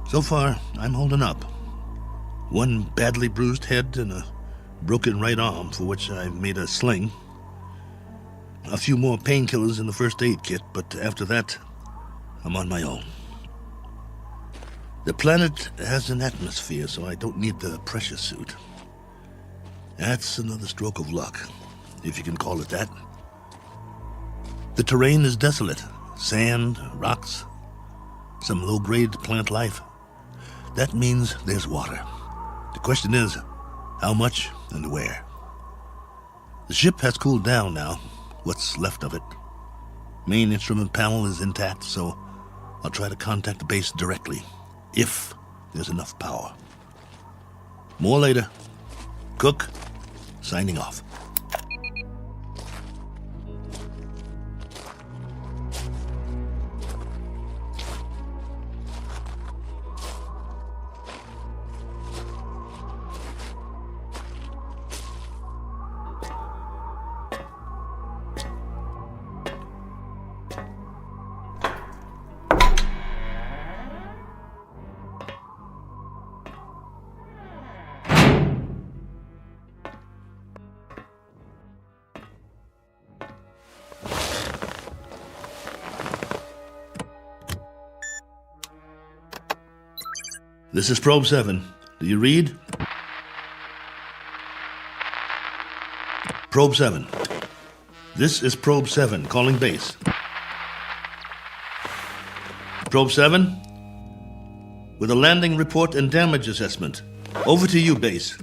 So far, I'm holding up. One badly bruised head and a broken right arm for which I've made a sling. A few more painkillers in the first aid kit, but after that, I'm on my own. The planet has an atmosphere, so I don't need the pressure suit. That's another stroke of luck, if you can call it that. The terrain is desolate, Sand, rocks, some low-grade plant life. That means there's water. The question is, how much and where? The ship has cooled down now, what's left of it. Main instrument panel is intact, so I'll try to contact the base directly, if there's enough power. More later. Cook, signing off. This is Probe 7. Do you read? Probe 7. This is Probe 7, calling base. Probe 7, with a landing report and damage assessment. Over to you, base.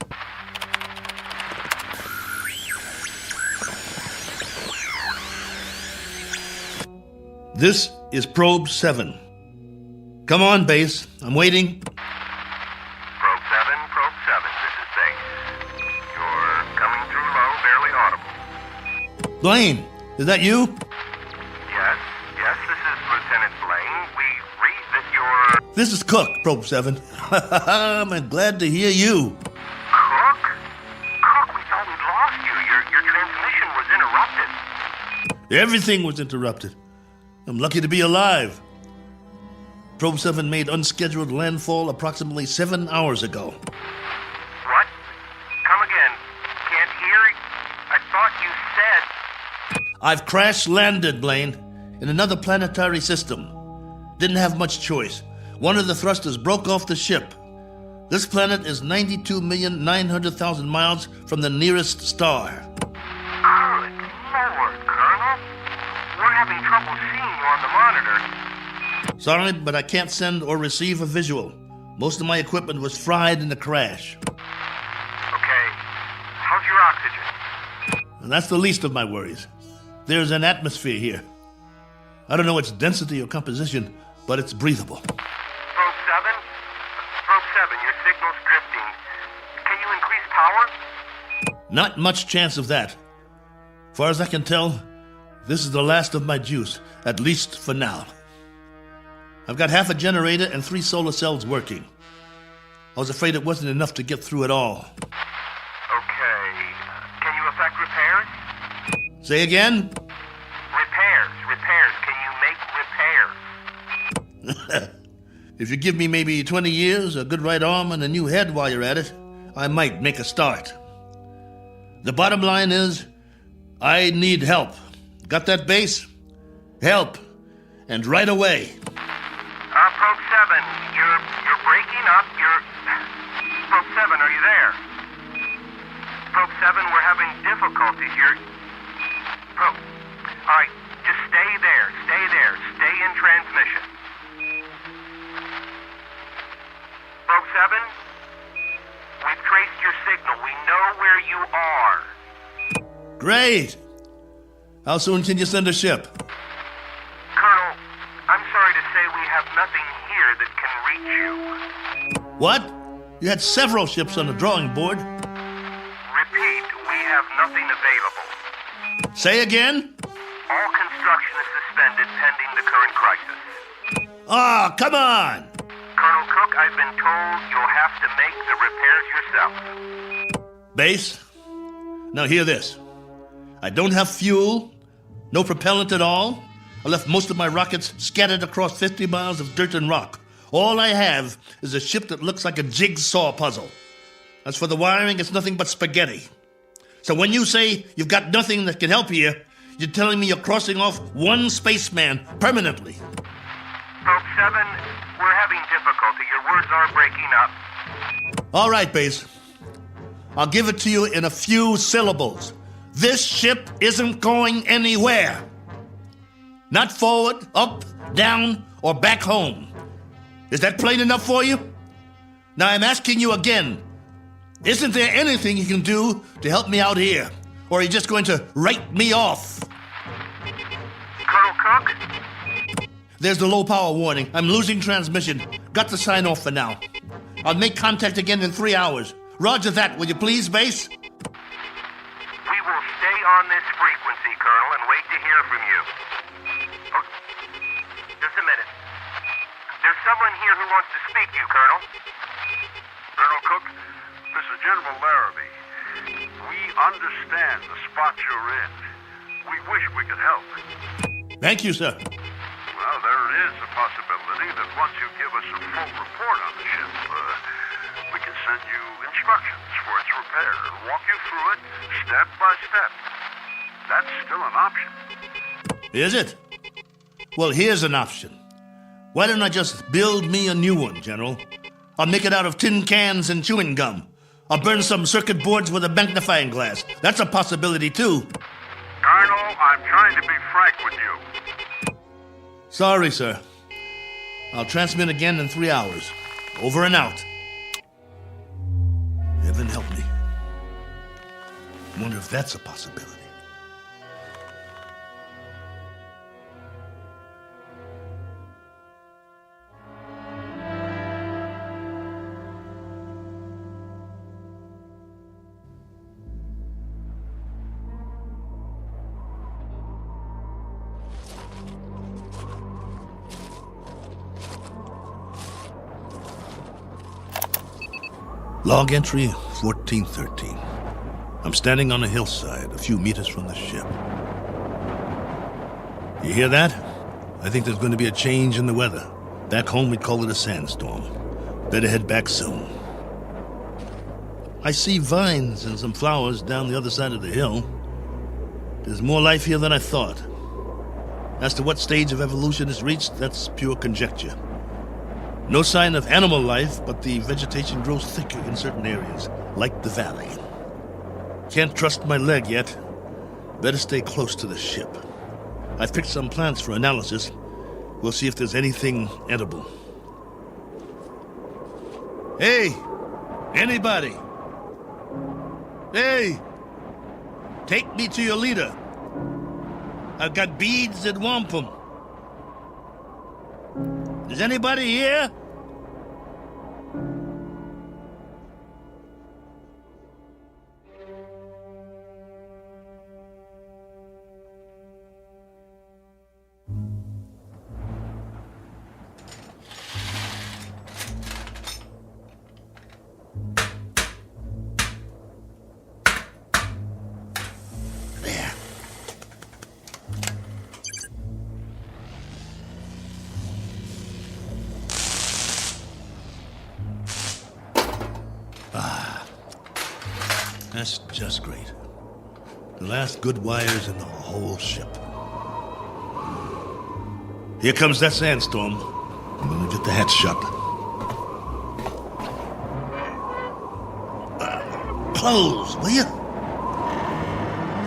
This is Probe 7. Come on, base. I'm waiting. Probe 7, this is base. You're coming through low, barely audible. Blaine, is that you? Yes, this is Lieutenant Blaine. We read that you're... This is Cook, Probe 7. I'm glad to hear you. Cook? Cook, we thought we'd lost you. Your transmission was interrupted. Everything was interrupted. I'm lucky to be alive. Probe 7 made unscheduled landfall approximately 7 hours ago. What? Come again. Can't hear. I thought you said... I've crash-landed, Blaine, in another planetary system. Didn't have much choice. One of the thrusters broke off the ship. This planet is 92,900,000 miles from the nearest star. Good Lord, Colonel. We're having trouble seeing you on the monitor. Sorry, but I can't send or receive a visual. Most of my equipment was fried in the crash. Okay. How's your oxygen? And that's the least of my worries. There's an atmosphere here. I don't know its density or composition, but it's breathable. Probe 7? Probe 7, your signal's drifting. Can you increase power? Not much chance of that. Far as I can tell, this is the last of my juice, at least for now. I've got half a generator and 3 solar cells working. I was afraid it wasn't enough to get through it all. Okay. Can you effect repairs? Say again? Repairs. Can you make repairs? If you give me maybe 20 years, a good right arm, and a new head while you're at it, I might make a start. The bottom line is, I need help. Got that, base? Help. And right away. Probe 7, you're breaking up. Probe 7, are you there? Probe 7, we're having difficulties. Probe. All right, just stay there. Stay in transmission. Probe 7, we've traced your signal. We know where you are. Great. How soon can you send a ship? Colonel, I'm sorry to say we have nothing here that can reach you. What? You had several ships on the drawing board. Repeat, we have nothing available. Say again? All construction is suspended pending the current crisis. Ah, come on! Colonel Cook, I've been told you'll have to make the repairs yourself. Base, now hear this. I don't have fuel, no propellant at all. I left most of my rockets scattered across 50 miles of dirt and rock. All I have is a ship that looks like a jigsaw puzzle. As for the wiring, it's nothing but spaghetti. So when you say you've got nothing that can help here, you're telling me you're crossing off one spaceman permanently. Probe 7, we're having difficulty. Your words are breaking up. All right, Base. I'll give it to you in a few syllables. This ship isn't going anywhere. Not forward, up, down, or back home. Is that plain enough for you? Now I'm asking you again. Isn't there anything you can do to help me out here? Or are you just going to write me off? Colonel Cook? There's the low power warning. I'm losing transmission. Got to sign off for now. I'll make contact again in 3 hours. Roger that, will you please, base? We will stay on this frequency, Colonel, and wait to hear from you. Oh, just a minute. There's someone here who wants to speak to you, Colonel. Colonel Cook, this is General Larrabee. We understand the spot you're in. We wish we could help. Thank you, sir. Well, there is a possibility that once you give us a full report on the ship, we can send you instructions for its repair and walk you through it step by step. That's still an option. Is it? Well, here's an option. Why don't I just build me a new one, General? I'll make it out of tin cans and chewing gum. I'll burn some circuit boards with a magnifying glass. That's a possibility, too. Colonel, I'm trying to be frank with you. Sorry, sir. I'll transmit again in 3 hours. Over and out. Heaven help me. Wonder if that's a possibility. Log entry 1413. I'm standing on a hillside a few meters from the ship. You hear that? I think there's going to be a change in the weather. Back home we'd call it a sandstorm. Better head back soon. I see vines and some flowers down the other side of the hill. There's more life here than I thought. As to what stage of evolution it's reached, that's pure conjecture. No sign of animal life, but the vegetation grows thicker in certain areas, like the valley. Can't trust my leg yet. Better stay close to the ship. I've picked some plants for analysis. We'll see if there's anything edible. Hey! Anybody! Hey! Take me to your leader. I've got beads and wampum. Is anybody here? That's just great. The last good wires in the whole ship. Here comes that sandstorm. I'm gonna get the hatch shut. Close, will you?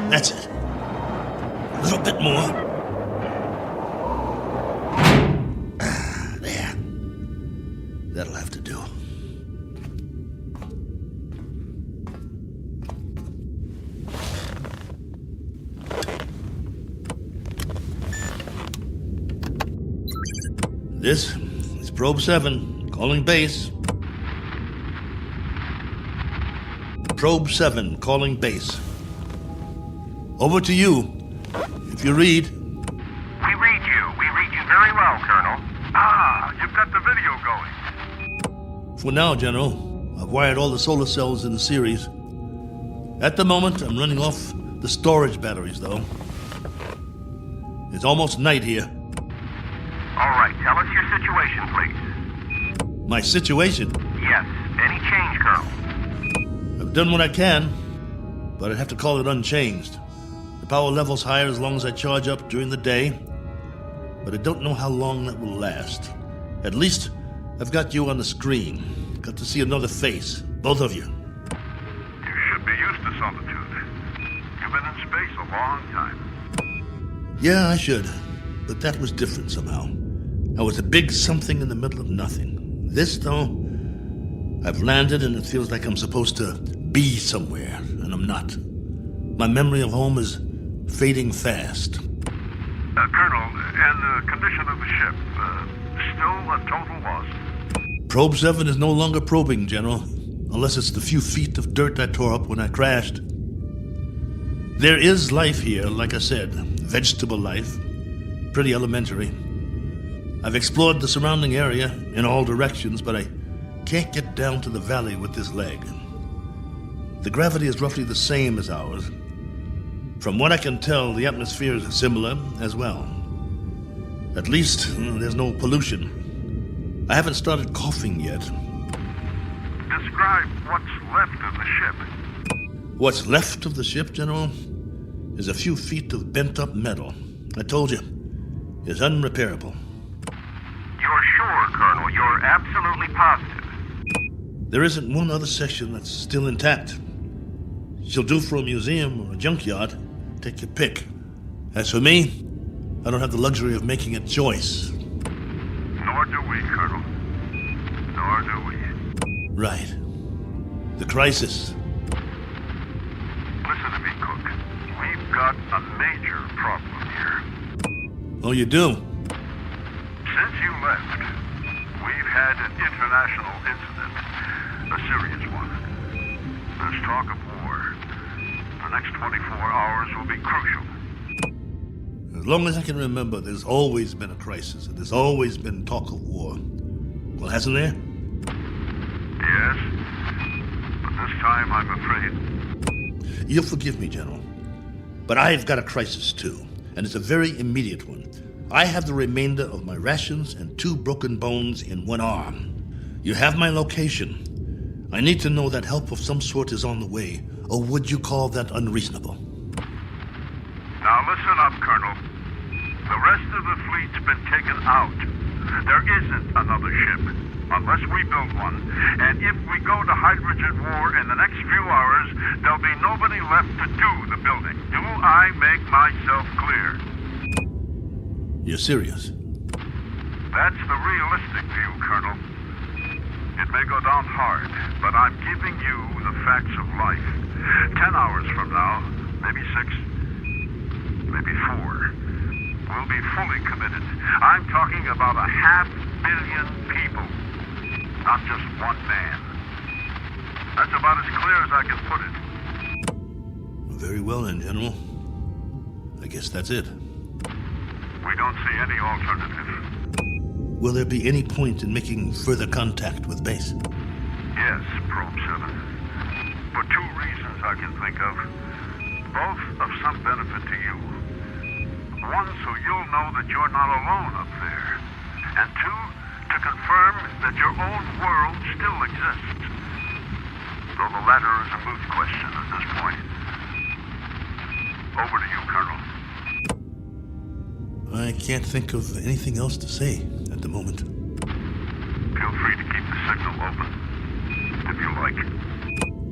That's it. A little bit more. There. That'll have to do. This is Probe 7, calling base. Probe 7, calling base. Over to you. If you read. We read you very well, Colonel. Ah, you've got the video going. For now, General, I've wired all the solar cells in series. At the moment, I'm running off the storage batteries, though. It's almost night here. All right, tell us your situation, please. My situation? Yes, any change, Colonel? I've done what I can, but I'd have to call it unchanged. The power level's higher as long as I charge up during the day, but I don't know how long that will last. At least, I've got you on the screen. Got to see another face, both of you. You should be used to solitude. You've been in space a long time. Yeah, I should. but that was different somehow. I was a big something in the middle of nothing. This, though, I've landed and it feels like I'm supposed to be somewhere, and I'm not. My memory of home is fading fast. Colonel, and the condition of the ship, still a total loss? Probe 7 is no longer probing, General, unless it's the few feet of dirt I tore up when I crashed. There is life here, like I said, vegetable life, pretty elementary. I've explored the surrounding area in all directions, but I can't get down to the valley with this leg. The gravity is roughly the same as ours. From what I can tell, the atmosphere is similar as well. At least, there's no pollution. I haven't started coughing yet. Describe what's left of the ship. What's left of the ship, General, is a few feet of bent-up metal. I told you, it's unrepairable. You're sure, Colonel? You're absolutely positive? There isn't one other section that's still intact. She'll do for a museum or a junkyard. Take your pick. As for me, I don't have the luxury of making a choice. Nor do we, Colonel. Nor do we. Right. The crisis. Listen to me, Cook. We've got a major problem here. Oh, you do? Since you left, we've had an international incident. A serious one. There's talk of war. The next 24 hours will be crucial. As long as I can remember, there's always been a crisis, and there's always been talk of war. Well, hasn't there? Yes, but this time I'm afraid... You'll forgive me, General, but I've got a crisis too, and it's a very immediate one. I have the remainder of my rations and 2 broken bones in one arm. You have my location. I need to know that help of some sort is on the way, or would you call that unreasonable? Now listen up, Colonel. The rest of the fleet's been taken out. There isn't another ship, unless we build one. And if we go to hydrogen war in the next few hours, there'll be nobody left to do the building. Do I make myself clear? You're serious? That's the realistic view, Colonel. It may go down hard, but I'm giving you the facts of life. 10 hours from now, maybe 6, maybe 4, we'll be fully committed. I'm talking about 500 million people, not just one man. That's about as clear as I can put it. Very well then, General. I guess that's it. We don't see any alternative. Will there be any point in making further contact with base? Yes, Probe 7. For 2 reasons I can think of. Both of some benefit to you. One, so you'll know that you're not alone up there. And 2, to confirm that your own world still exists. Though the latter is a moot question at this point. Over to you, Colonel. I can't think of anything else to say at the moment. Feel free to keep the signal open, if you like.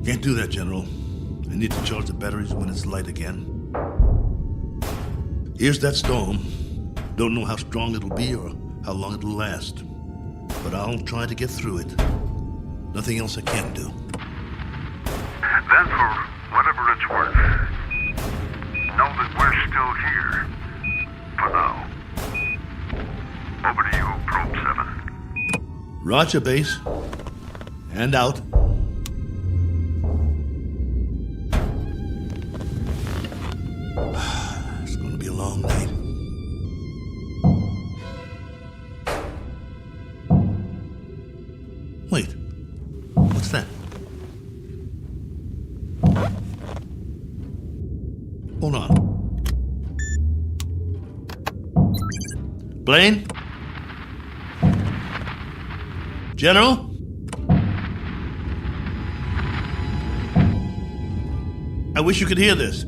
Can't do that, General. I need to charge the batteries when it's light again. Here's that storm. Don't know how strong it'll be or how long it'll last. But I'll try to get through it. Nothing else I can do. Then, for whatever it's worth, know that we're still here. For now. Over to you, Probe 7. Roger, base. And out. It's going to be a long night. Wait. What's that? Hold on. Blaine? General? I wish you could hear this.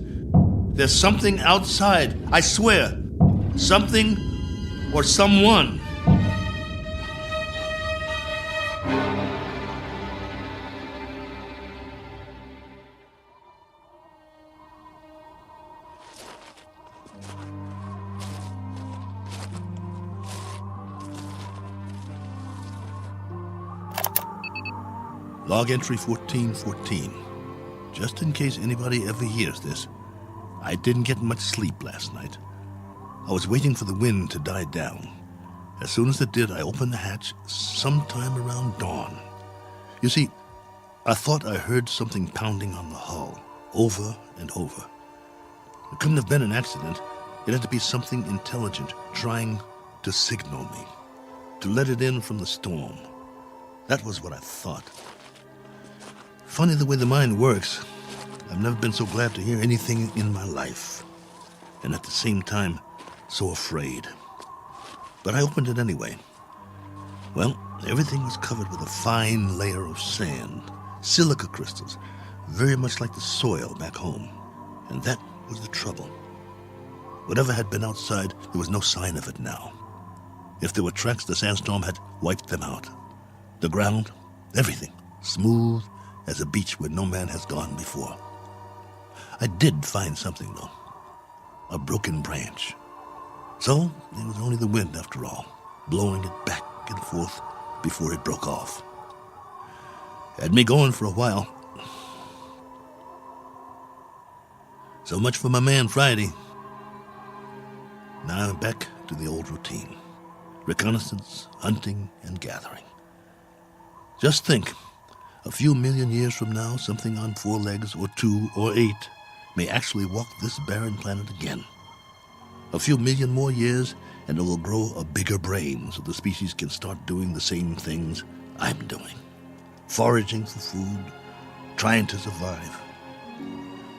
There's something outside, I swear. Something or someone. Log entry 1414. Just in case anybody ever hears this, I didn't get much sleep last night. I was waiting for the wind to die down. As soon as it did, I opened the hatch sometime around dawn. You see, I thought I heard something pounding on the hull, over and over. It couldn't have been an accident. It had to be something intelligent, trying to signal me, to let it in from the storm. That was what I thought. Funny the way the mind works. I've never been so glad to hear anything in my life. And at the same time, so afraid. But I opened it anyway. Well, everything was covered with a fine layer of sand, silica crystals, very much like the soil back home. And that was the trouble. Whatever had been outside, there was no sign of it now. If there were tracks, the sandstorm had wiped them out. The ground, everything, smooth as a beach where no man has gone before. I did find something, though. A broken branch. So, it was only the wind, after all, blowing it back and forth before it broke off. Had me going for a while. So much for my man Friday. Now I'm back to the old routine. Reconnaissance, hunting, and gathering. Just think, a few million years from now, something on 4 legs, or 2, or 8, may actually walk this barren planet again. A few million more years, and it will grow a bigger brain so the species can start doing the same things I'm doing. Foraging for food, trying to survive.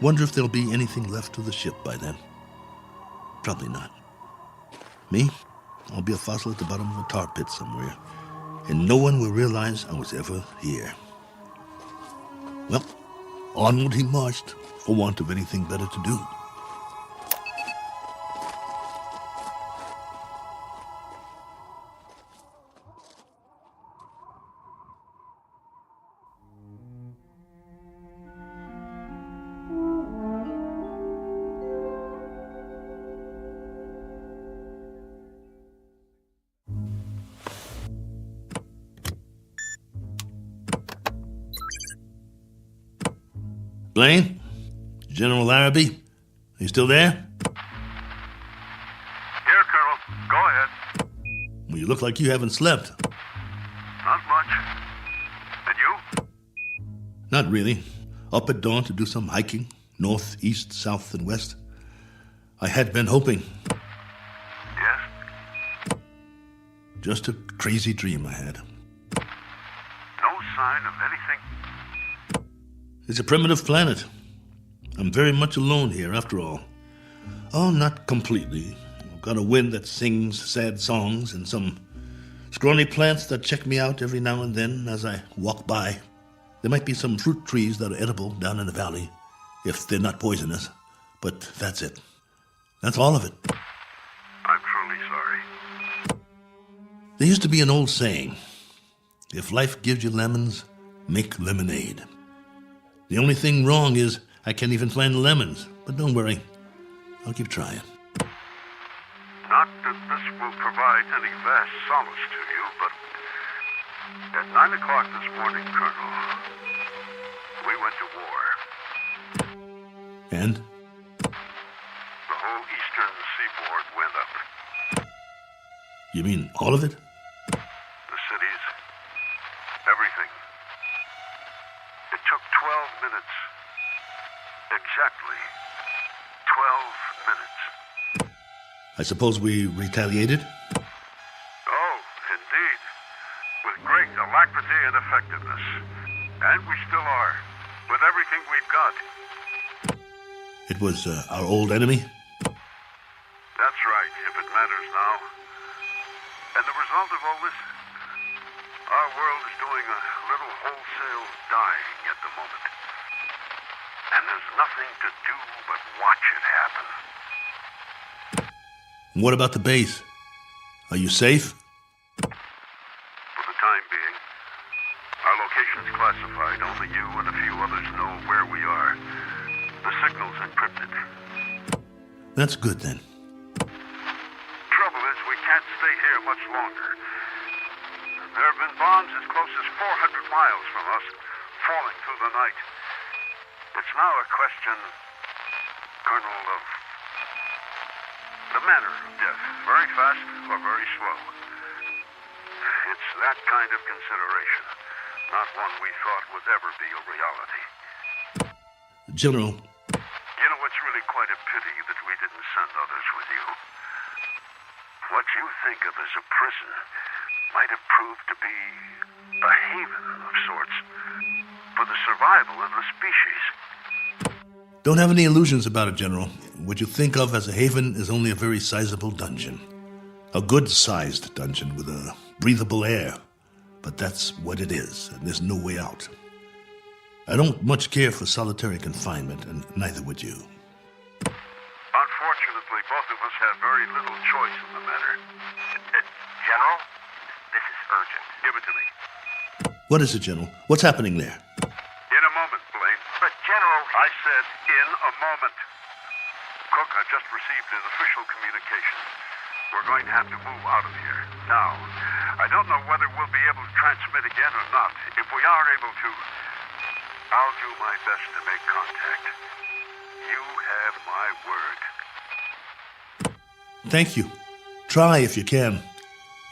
Wonder if there'll be anything left to the ship by then. Probably not. Me? I'll be a fossil at the bottom of a tar pit somewhere, and no one will realize I was ever here. Well, onward he marched, for want of anything better to do. Blaine? General Larrabee? Are you still there? Here, Colonel. Go ahead. Well, you look like you haven't slept. Not much. And you? Not really. Up at dawn to do some hiking, north, east, south, and west. I had been hoping. Yes? Just a crazy dream I had. No sign of anything? It's a primitive planet. I'm very much alone here, after all. Oh, not completely. I've got a wind that sings sad songs and some scrawny plants that check me out every now and then as I walk by. There might be some fruit trees that are edible down in the valley, if they're not poisonous. But that's it. That's all of it. I'm truly sorry. There used to be an old saying, if life gives you lemons, make lemonade. The only thing wrong is I can't even find the lemons. But don't worry. I'll keep trying. Not that this will provide any vast solace to you, but at 9 o'clock this morning, Colonel, we went to war. And? The whole eastern seaboard went up. You mean all of it? The cities, everything. It took 12 minutes. Exactly 12 minutes. I suppose we retaliated? Oh, indeed. With great alacrity and effectiveness. And we still are. With everything we've got. It was our old enemy? That's right, if it matters now. And the result of all this? Our world is doing a little wholesale dying at the moment. And there's nothing to do but watch it happen. What about the base? Are you safe? For the time being, our location's classified. Only you and a few others know where we are. The signal's encrypted. That's good then. Trouble is, we can't stay here much longer. There have been bombs as close as 400 miles from us, falling through the night. It's now a question, Colonel, of the manner of death. Very fast or very slow. It's that kind of consideration, not one we thought would ever be a reality. General. You know, it's really quite a pity that we didn't send others with you. What you think of as a prison might have proved to be a haven of sorts for the survival of the species. Don't have any illusions about it, General. What you think of as a haven is only a very sizable dungeon. A good-sized dungeon with a breathable air. But that's what it is, and there's no way out. I don't much care for solitary confinement, and neither would you. Unfortunately, both of us have very little choice in the matter. General, this is urgent. Give it to me. What is it, General? What's happening there? In a moment, Blaine. But, General... I said in a moment. Cook, I've just received his official communication. We're going to have to move out of here. Now, I don't know whether we'll be able to transmit again or not. If we are able to, I'll do my best to make contact. You have my word. Thank you. Try if you can.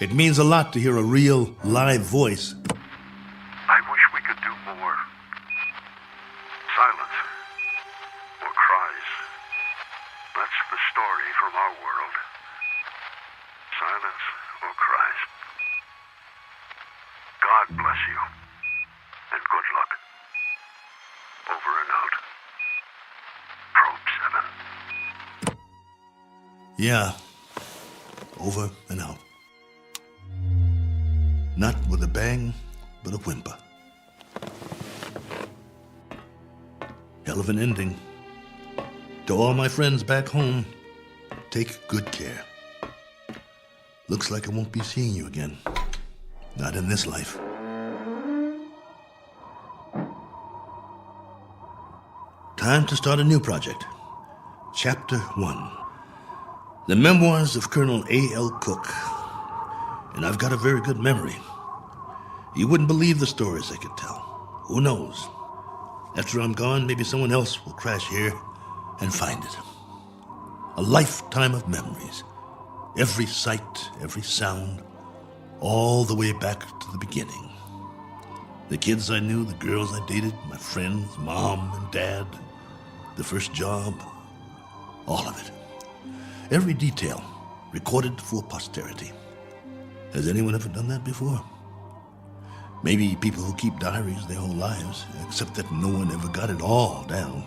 It means a lot to hear a real, live voice. I wish we could do more. Silence. Or cries. That's the story from our world. Silence or cries. God bless you. And good luck. Over and out. Probe 7. Yeah. Over and out. Not with a bang, but a whimper. Hell of an ending. To all my friends back home, take good care. Looks like I won't be seeing you again. Not in this life. Time to start a new project. Chapter 1. The Memoirs of Colonel A.L. Cook. And I've got a very good memory. You wouldn't believe the stories I could tell. Who knows? After I'm gone, maybe someone else will crash here and find it. A lifetime of memories. Every sight, every sound, all the way back to the beginning. The kids I knew, the girls I dated, my friends, mom and dad, the first job, all of it. Every detail recorded for posterity. Has anyone ever done that before? Maybe people who keep diaries their whole lives, except that no one ever got it all down.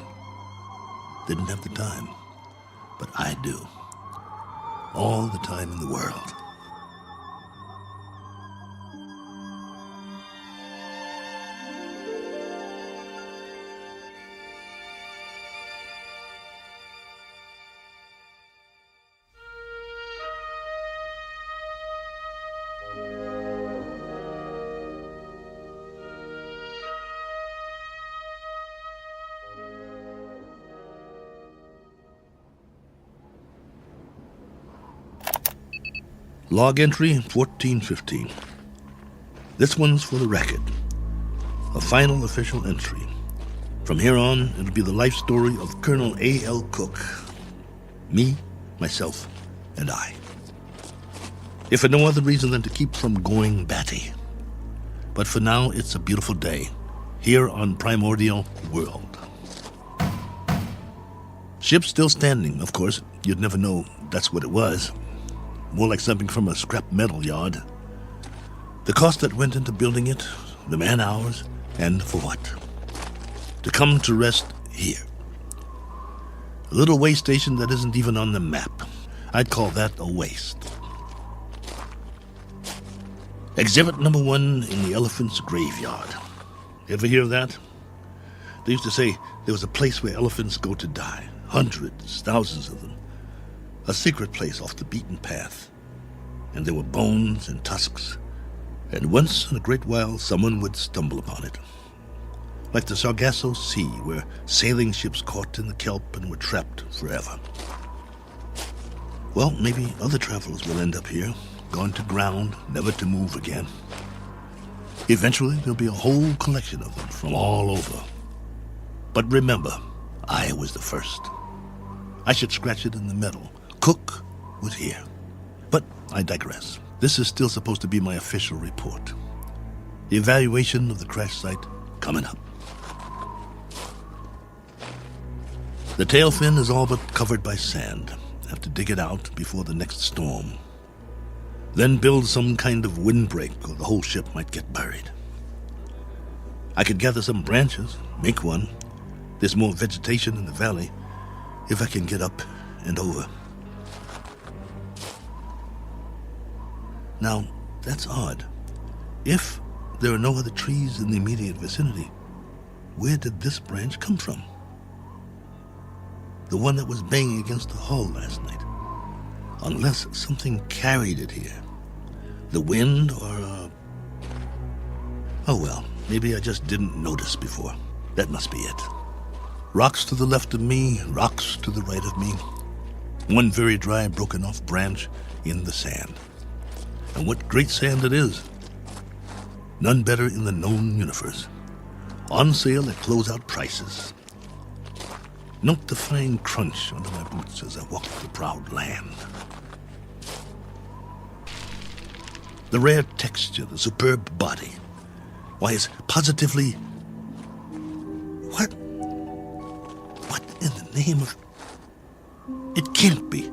Didn't have the time, but I do. All the time in the world. Log entry 1415. This one's for the record. A final official entry. From here on, it'll be the life story of Colonel A.L. Cook. Me, myself, and I. If for no other reason than to keep from going batty. But for now, it's a beautiful day. Here on Primordial World. Ship's still standing, of course. You'd never know that's what it was. More like something from a scrap metal yard. The cost that went into building it, the man hours, and for what? To come to rest here. A little way station that isn't even on the map. I'd call that a waste. Exhibit number 1 in the elephant's graveyard. Ever hear of that? They used to say there was a place where elephants go to die. Hundreds, thousands of them. A secret place off the beaten path. And there were bones and tusks. And once in a great while, someone would stumble upon it. Like the Sargasso Sea, where sailing ships caught in the kelp and were trapped forever. Well, maybe other travelers will end up here, gone to ground, never to move again. Eventually, there'll be a whole collection of them from all over. But remember, I was the first. I should scratch it in the metal. Cook was here. But I digress. This is still supposed to be my official report. The evaluation of the crash site coming up. The tail fin is all but covered by sand. Have to dig it out before the next storm. Then build some kind of windbreak or the whole ship might get buried. I could gather some branches, make one. There's more vegetation in the valley if I can get up and over. Now, that's odd. If there are no other trees in the immediate vicinity, where did this branch come from? The one that was banging against the hull last night. Unless something carried it here. The wind or... Oh well, maybe I just didn't notice before. That must be it. Rocks to the left of me, rocks to the right of me. One very dry, broken off branch in the sand. And what great sand it is. None better in the known universe. On sale at closeout prices. Note the fine crunch under my boots as I walk the proud land. The rare texture, the superb body. Why, it's positively... What in the name of... It can't be.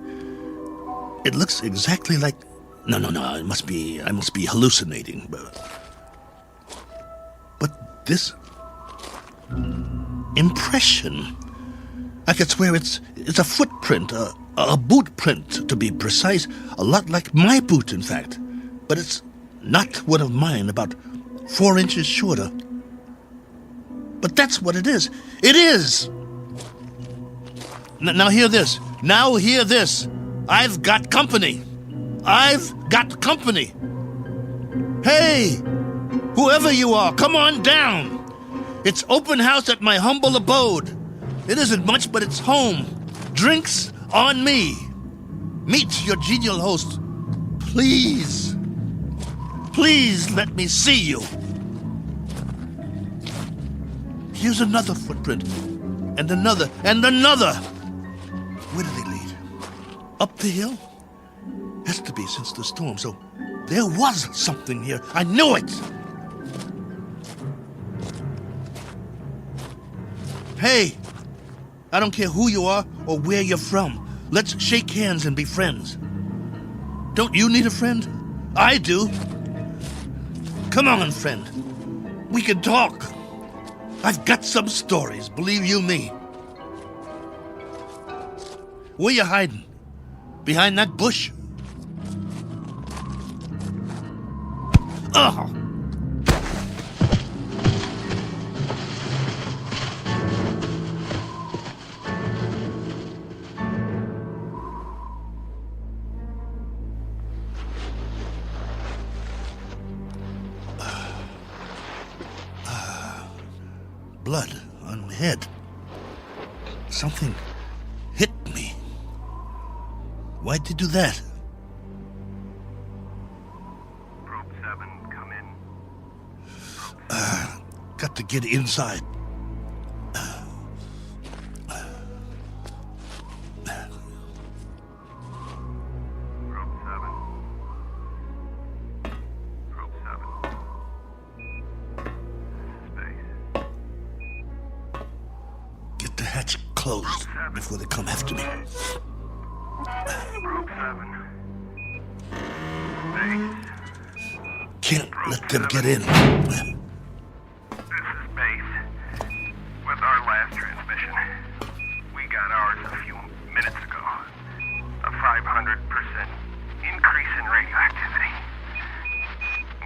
It looks exactly like... No, I must be hallucinating. But this... impression... I could swear it's a footprint, a boot print, to be precise. A lot like my boot, in fact. But it's not one of mine, about 4 inches shorter. But that's what it is. It is! Now hear this. Now hear this. I've got company. I've got company. Hey! Whoever you are, come on down. It's open house at my humble abode. It isn't much, but it's home. Drinks on me. Meet your genial host. Please. Please let me see you. Here's another footprint. And another. And another. Where do they lead? Up the hill? Has to be since the storm, so there was something here. I knew it. Hey. I don't care who you are or where you're from. Let's shake hands and be friends. Don't you need a friend? I do. Come on, friend. We can talk. I've got some stories, believe you me. Where you hiding? Behind that bush? Oh! Blood on the head. Something hit me. Why'd they do that? Probe 7, come in. Got to get inside. Closed before they come after me. Probe 7. Can't let them get in. This is Base. With our last transmission, we got ours a few minutes ago. A 500% increase in radioactivity.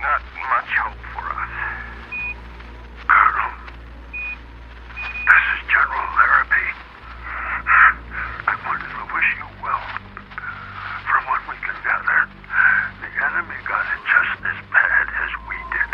Not much hope for us. Colonel, this is General Larrabee. I wanted to wish you well. From what we can gather, the enemy got it just as bad as we did.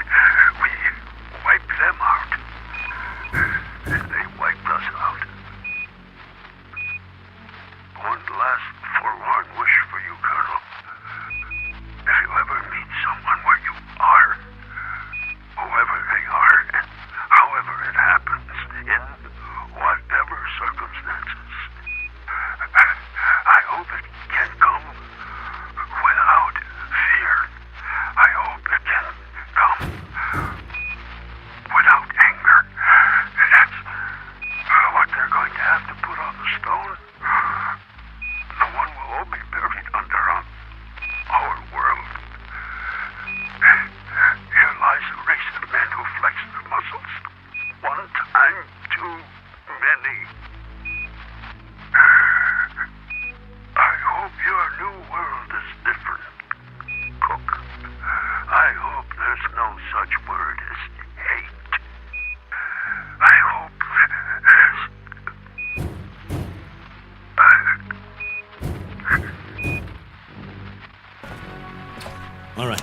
All right.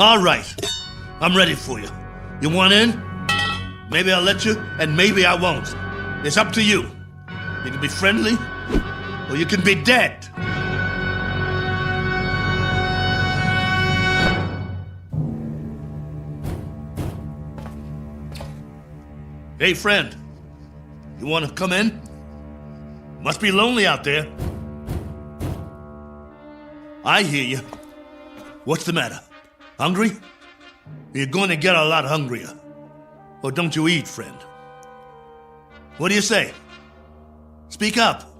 All right. I'm ready for you. You want in? Maybe I'll let you, and maybe I won't. It's up to you. You can be friendly, or you can be dead. Hey, friend. You want to come in? Must be lonely out there. I hear you. What's the matter? Hungry? You're going to get a lot hungrier. Or don't you eat, friend? What do you say? Speak up.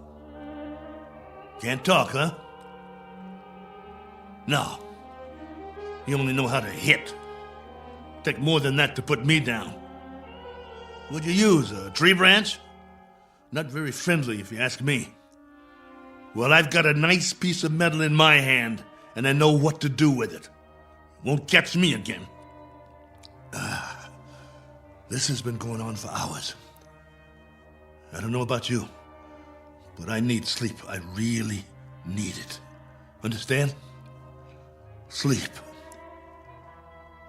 Can't talk, huh? No. You only know how to hit. Take more than that to put me down. What'd you use, a tree branch? Not very friendly, if you ask me. Well, I've got a nice piece of metal in my hand, and I know what to do with it. Won't catch me again. This has been going on for hours. I don't know about you, but I need sleep. I really need it. Understand? Sleep.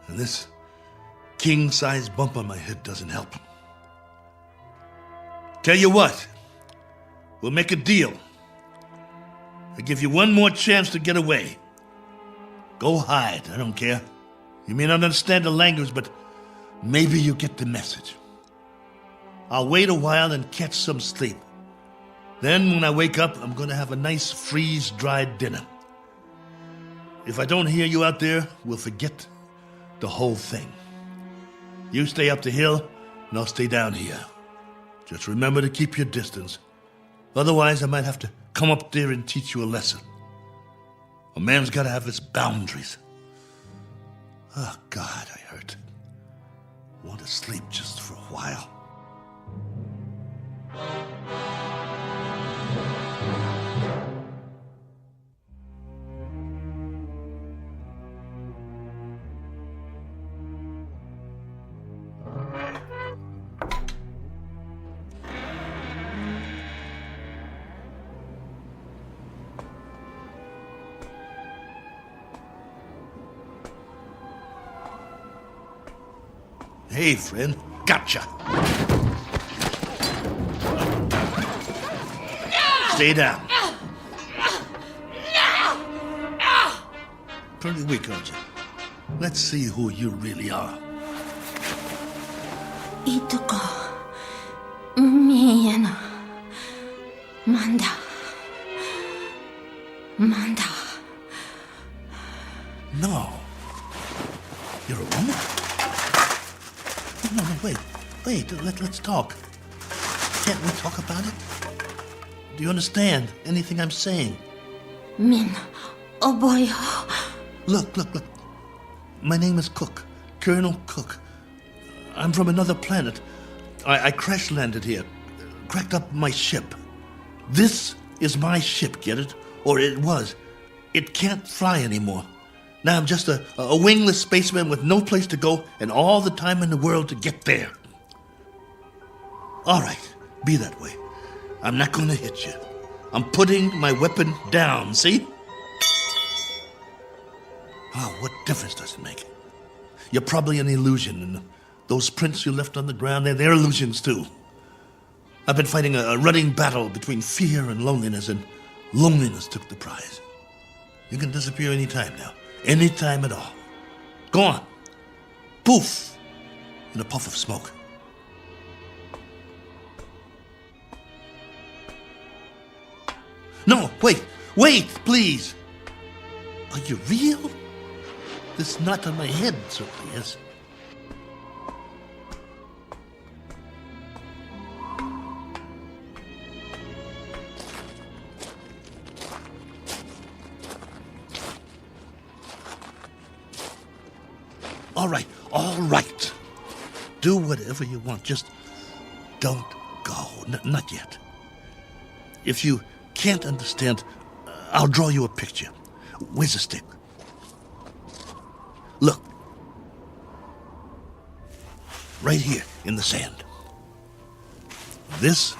And this king-size bump on my head doesn't help. Tell you what, we'll make a deal. I give you one more chance to get away. Go hide, I don't care. You may not understand the language, but maybe you get the message. I'll wait a while and catch some sleep. Then when I wake up, I'm going to have a nice freeze-dried dinner. If I don't hear you out there, we'll forget the whole thing. You stay up the hill, and I'll stay down here. Just remember to keep your distance. Otherwise, I might have to come up there and teach you a lesson. A man's got to have his boundaries. Oh, God, I hurt. I want to sleep just for a while. Hey, friend. Gotcha. Stay down. Pretty weak, aren't you? Let's see who you really are. Ituko. Miena. Manda. Manda. No. You're a woman? No, wait. Let's talk. Can't we talk about it? Do you understand anything I'm saying? Min. Oh boy. Look. My name is Cook. Colonel Cook. I'm from another planet. I crash-landed here. Cracked up my ship. This is my ship, get it? Or it was. It can't fly anymore. Now I'm just a wingless spaceman with no place to go and all the time in the world to get there. All right, be that way. I'm not going to hit you. I'm putting my weapon down, see? Oh, what difference does it make? You're probably an illusion, and those prints you left on the ground, they're illusions too. I've been fighting a running battle between fear and loneliness, and loneliness took the prize. You can disappear any time now. Any time at all. Go on. Poof! In a puff of smoke. No, wait, please. Are you real? This knot on my head certainly is. All right. Do whatever you want. Just don't go. Not yet. If you can't understand, I'll draw you a picture. Where's the stick? Look. Right here in the sand. This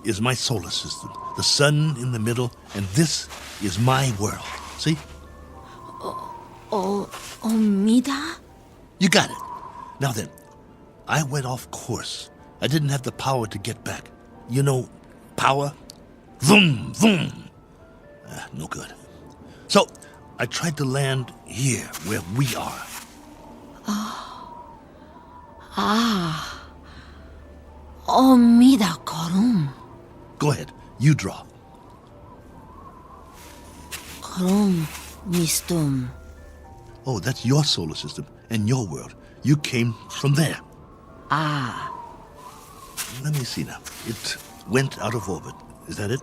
is my solar system. The sun in the middle, and this is my world. See? Omida? You got it. Now then, I went off course. I didn't have the power to get back. You know, power? Vroom, vroom. No good. So, I tried to land here, where we are. Omida Korum. Go ahead, you draw. Korum Mistum. Oh, that's your solar system and your world. You came from there. Let me see now. It went out of orbit. Is that it?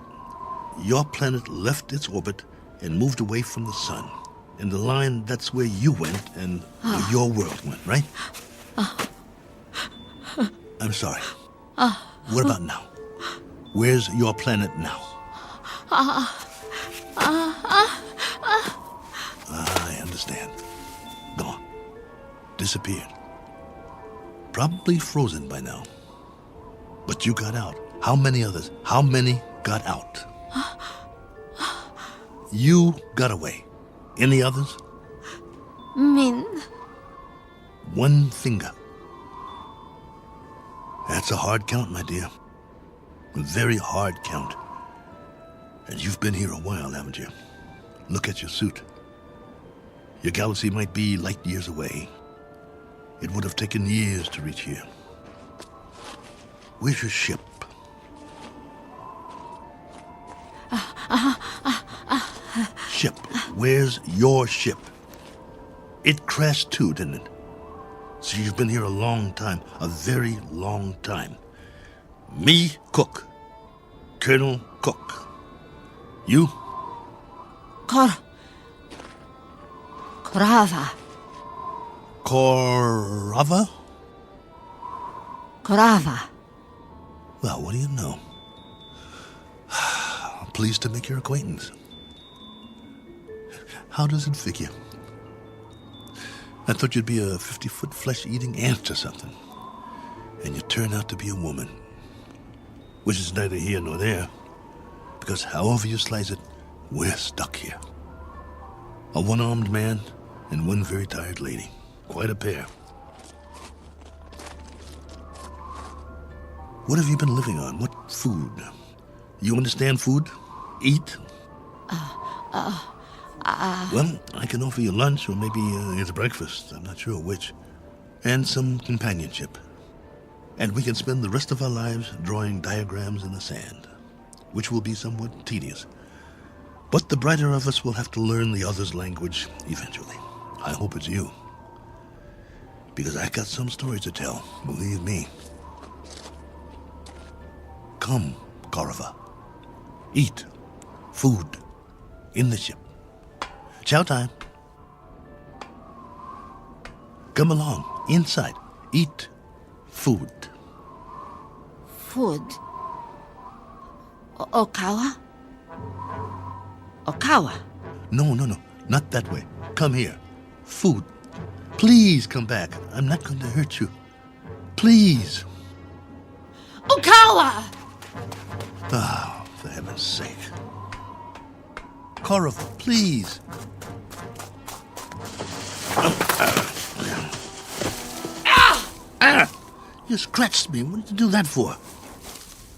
Your planet left its orbit and moved away from the sun. And the line, that's where you went and where your world went, right? I'm sorry. What about now? Where's your planet now? I understand. Gone. Disappeared. Probably frozen by now. But you got out. How many others? How many got out? You got away. Any others? Min. One finger. That's a hard count, my dear. A very hard count. And you've been here a while, haven't you? Look at your suit. Your galaxy might be light years away. It would have taken years to reach here. Where's your ship? Ship. Where's your ship? It crashed too, didn't it? So you've been here a long time. A very long time. Me, Cook. Colonel Cook. You? Korava. Korava? Korava. Well, what do you know? I'm pleased to make your acquaintance. How does it figure? I thought you'd be a 50-foot flesh-eating ant or something. And you turn out to be a woman. Which is neither here nor there. Because however you slice it, we're stuck here. A one-armed man and one very tired lady. Quite a pair. What have you been living on? What food? You understand food? Eat? Well, I can offer you lunch or maybe it's breakfast. I'm not sure which. And some companionship. And we can spend the rest of our lives drawing diagrams in the sand, which will be somewhat tedious. But the brighter of us will have to learn the other's language eventually. I hope it's you. Because I got some stories to tell, believe me. Come, Korova. Eat. Food. In the ship. Chow time. Come along. Inside. Eat. Food. Food. Okawa? Okawa? No. Not that way. Come here. Food. Please come back. I'm not going to hurt you. Please. Okawa! Oh, for heaven's sake. Korova, please. You scratched me. What did you do that for?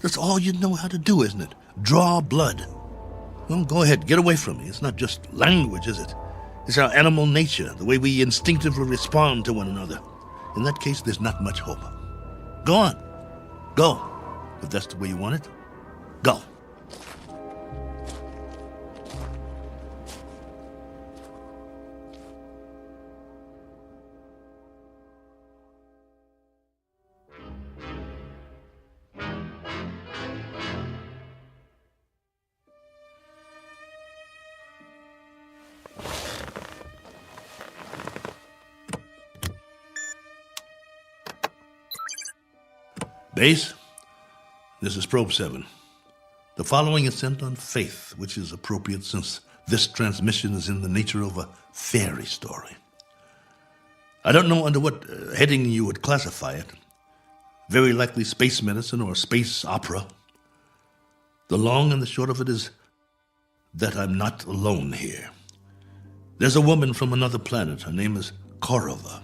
That's all you know how to do, isn't it? Draw blood. Well, go ahead. Get away from me. It's not just language, is it? It's our animal nature, the way we instinctively respond to one another. In that case, there's not much hope. Go on. Go. If that's the way you want it, go. Base, this is Probe 7. The following is sent on faith, which is appropriate since this transmission is in the nature of a fairy story. I don't know under what heading you would classify it. Very likely space medicine or space opera. The long and the short of it is that I'm not alone here. There's a woman from another planet. Her name is Korova.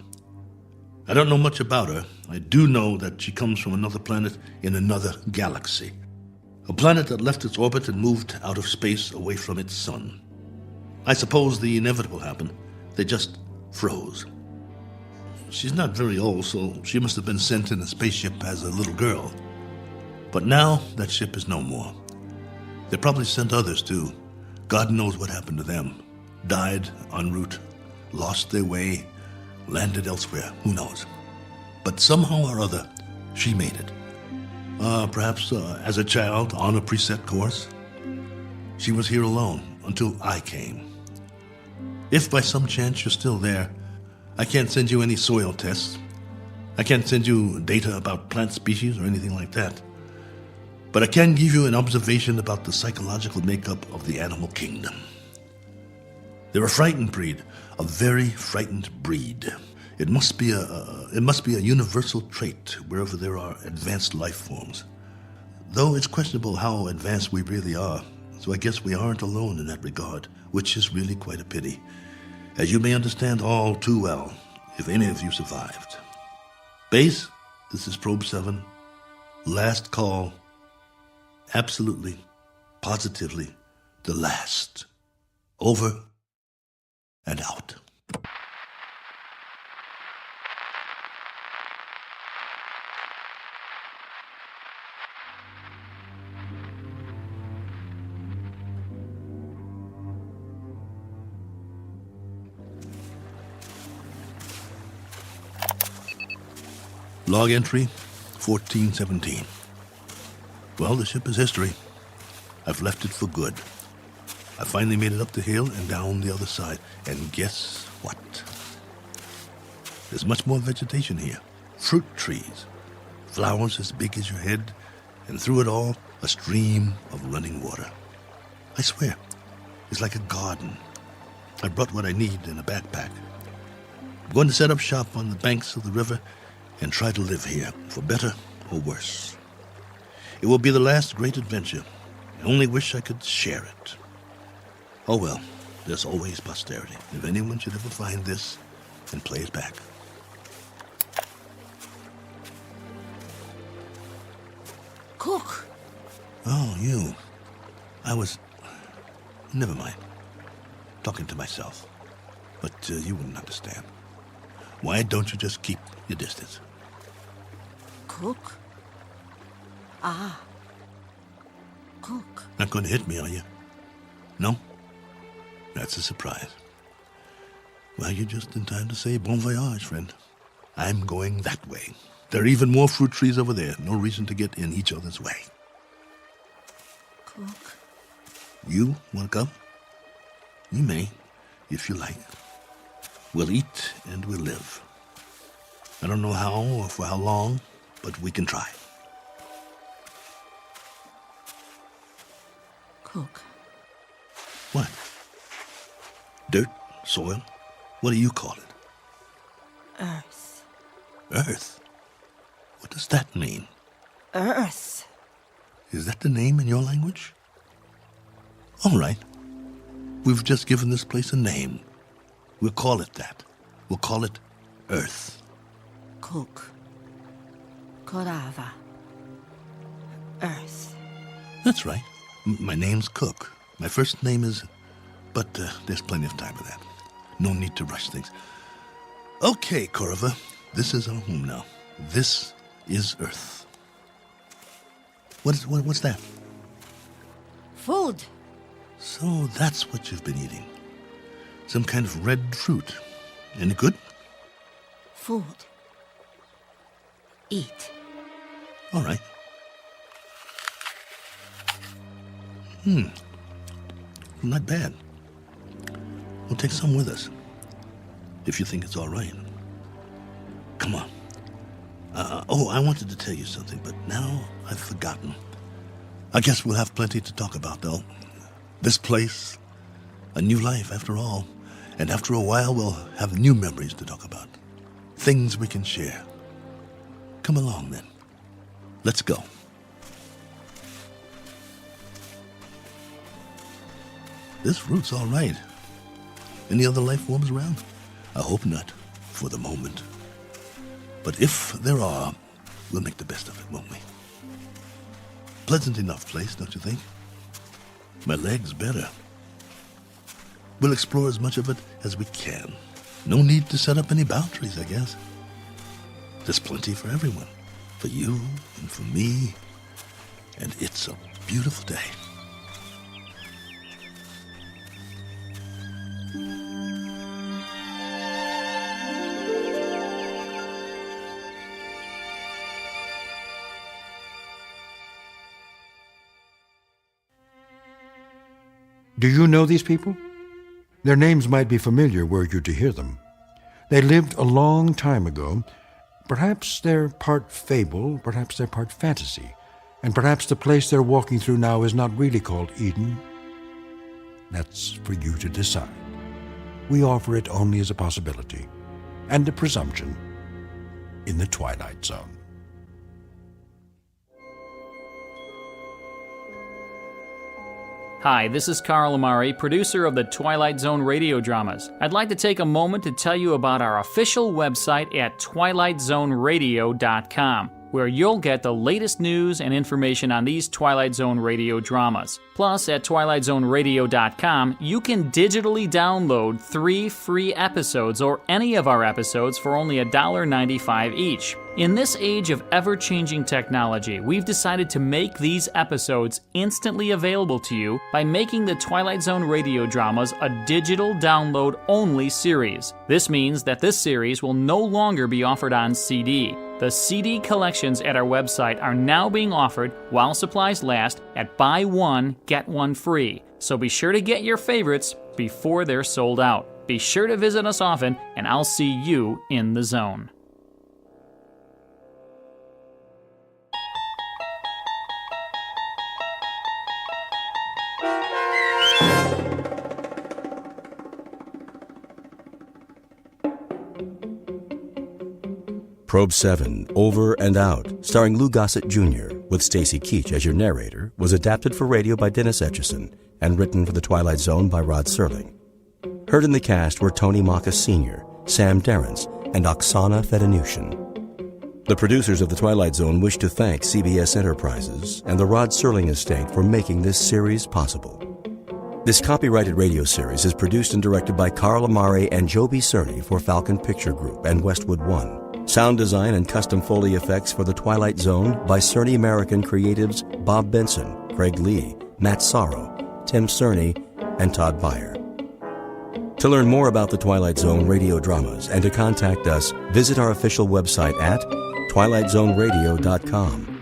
I don't know much about her. I do know that she comes from another planet in another galaxy. A planet that left its orbit and moved out of space away from its sun. I suppose the inevitable happened. They just froze. She's not very old, so she must have been sent in a spaceship as a little girl. But now that ship is no more. They probably sent others too. God knows what happened to them. Died en route, lost their way, landed elsewhere, who knows. But somehow or other, she made it. Perhaps as a child on a preset course. She was here alone until I came. If by some chance you're still there, I can't send you any soil tests. I can't send you data about plant species or anything like that. But I can give you an observation about the psychological makeup of the animal kingdom. They're a frightened breed, a very frightened breed. It must be a universal trait wherever there are advanced life forms. Though it's questionable how advanced we really are, so I guess we aren't alone in that regard, which is really quite a pity, as you may understand all too well if any of you survived. Base, this is Probe 7. Last call. Absolutely, positively, the last. Over and out. Log entry 1417. Well, the ship is history. I've left it for good. I finally made it up the hill and down the other side. And guess what? There's much more vegetation here. Fruit trees. Flowers as big as your head. And through it all, a stream of running water. I swear, it's like a garden. I brought what I need in a backpack. I'm going to set up shop on the banks of the river and try to live here, for better or worse. It will be the last great adventure. I only wish I could share it. Oh well, there's always posterity, if anyone should ever find this and play it back. Cook. Oh, you. Never mind. Talking to myself. But you wouldn't understand. Why don't you just keep your distance? Cook? Ah. Cook. Not going to hit me, are you? No? That's a surprise. Well, you're just in time to say bon voyage, friend. I'm going that way. There are even more fruit trees over there. No reason to get in each other's way. Cook. You want to come? You may, if you like. We'll eat and we'll live. I don't know how or for how long, but we can try. Cook. What? Dirt? Soil? What do you call it? Earth. Earth? What does that mean? Earth. Is that the name in your language? All right. We've just given this place a name. We'll call it that. We'll call it Earth. Cook. Korava. Earth. That's right. My name's Cook. My first name is... But there's plenty of time for that. No need to rush things. Okay, Korova. This is our home now. This is Earth. What's that? Food. So that's what you've been eating. Some kind of red fruit. Any good? Food. Eat. All right. Not bad. We'll take some with us. If you think it's all right. Come on. I wanted to tell you something, but now I've forgotten. I guess we'll have plenty to talk about, though. This place, a new life after all. And after a while, we'll have new memories to talk about. Things we can share. Come along, then. Let's go. This route's all right. Any other life forms around? I hope not, for the moment. But if there are, we'll make the best of it, won't we? Pleasant enough place, don't you think? My leg's better. We'll explore as much of it as we can. No need to set up any boundaries, I guess. There's plenty for everyone. For you and for me. And it's a beautiful day. Do you know these people? Their names might be familiar were you to hear them. They lived a long time ago. Perhaps they're part fable, perhaps they're part fantasy, and perhaps the place they're walking through now is not really called Eden. That's for you to decide. We offer it only as a possibility and a presumption in the Twilight Zone. Hi, this is Carl Amari, producer of the Twilight Zone radio dramas. I'd like to take a moment to tell you about our official website at twilightzoneradio.com, where you'll get the latest news and information on these Twilight Zone radio dramas. Plus, at twilightzoneradio.com, you can digitally download 3 free episodes or any of our episodes for only $1.95 each. In this age of ever-changing technology, we've decided to make these episodes instantly available to you by making the Twilight Zone radio dramas a digital download-only series. This means that this series will no longer be offered on CD. The CD collections at our website are now being offered while supplies last at buy one, get one free. So be sure to get your favorites before they're sold out. Be sure to visit us often, and I'll see you in the zone. Probe 7, Over and Out, starring Lou Gossett Jr., with Stacy Keach as your narrator, was adapted for radio by Dennis Etchison and written for The Twilight Zone by Rod Serling. Heard in the cast were Tony Maka Sr., Sam Darrence, and Oksana Fedanushin. The producers of The Twilight Zone wish to thank CBS Enterprises and the Rod Serling estate for making this series possible. This copyrighted radio series is produced and directed by Carl Amari and Joby Cerny for Falcon Picture Group and Westwood One. Sound design and custom Foley effects for The Twilight Zone by Cerny American creatives Bob Benson, Craig Lee, Matt Sorrow, Tim Cerny, and Todd Beyer. To learn more about The Twilight Zone radio dramas and to contact us, visit our official website at twilightzoneradio.com.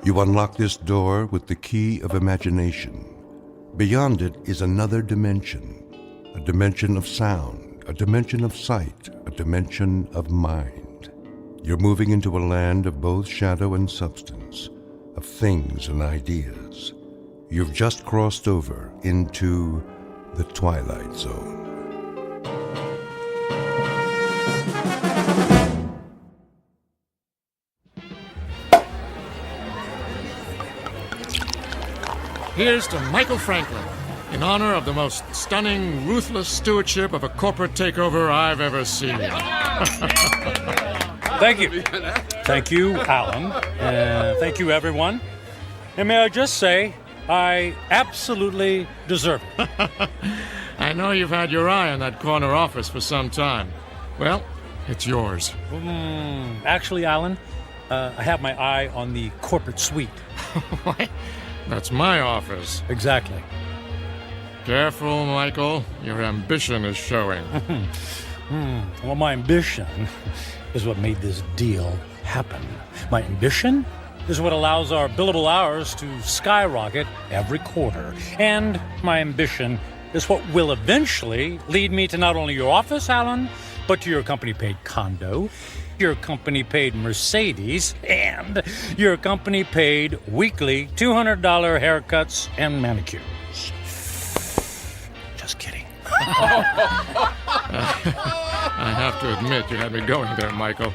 You unlock this door with the key of imagination. Beyond it is another dimension, a dimension of sound, a dimension of sight, a dimension of mind. You're moving into a land of both shadow and substance, of things and ideas. You've just crossed over into the Twilight Zone. Here's to Michael Franklin, in honor of the most stunning, ruthless stewardship of a corporate takeover I've ever seen. Thank you. Thank you, Alan. Thank you, everyone. And may I just say, I absolutely deserve it. I know you've had your eye on that corner office for some time. Well, it's yours. Actually, Alan, I have my eye on the corporate suite. What? That's my office. Exactly. Careful, Michael. Your ambition is showing. Well, my ambition is what made this deal happen. My ambition is what allows our billable hours to skyrocket every quarter. And my ambition is what will eventually lead me to not only your office, Alan, but to your company-paid condo, your company-paid Mercedes, and your company-paid weekly $200 haircuts and manicures. Just kidding. I have to admit, you had me going there, Michael.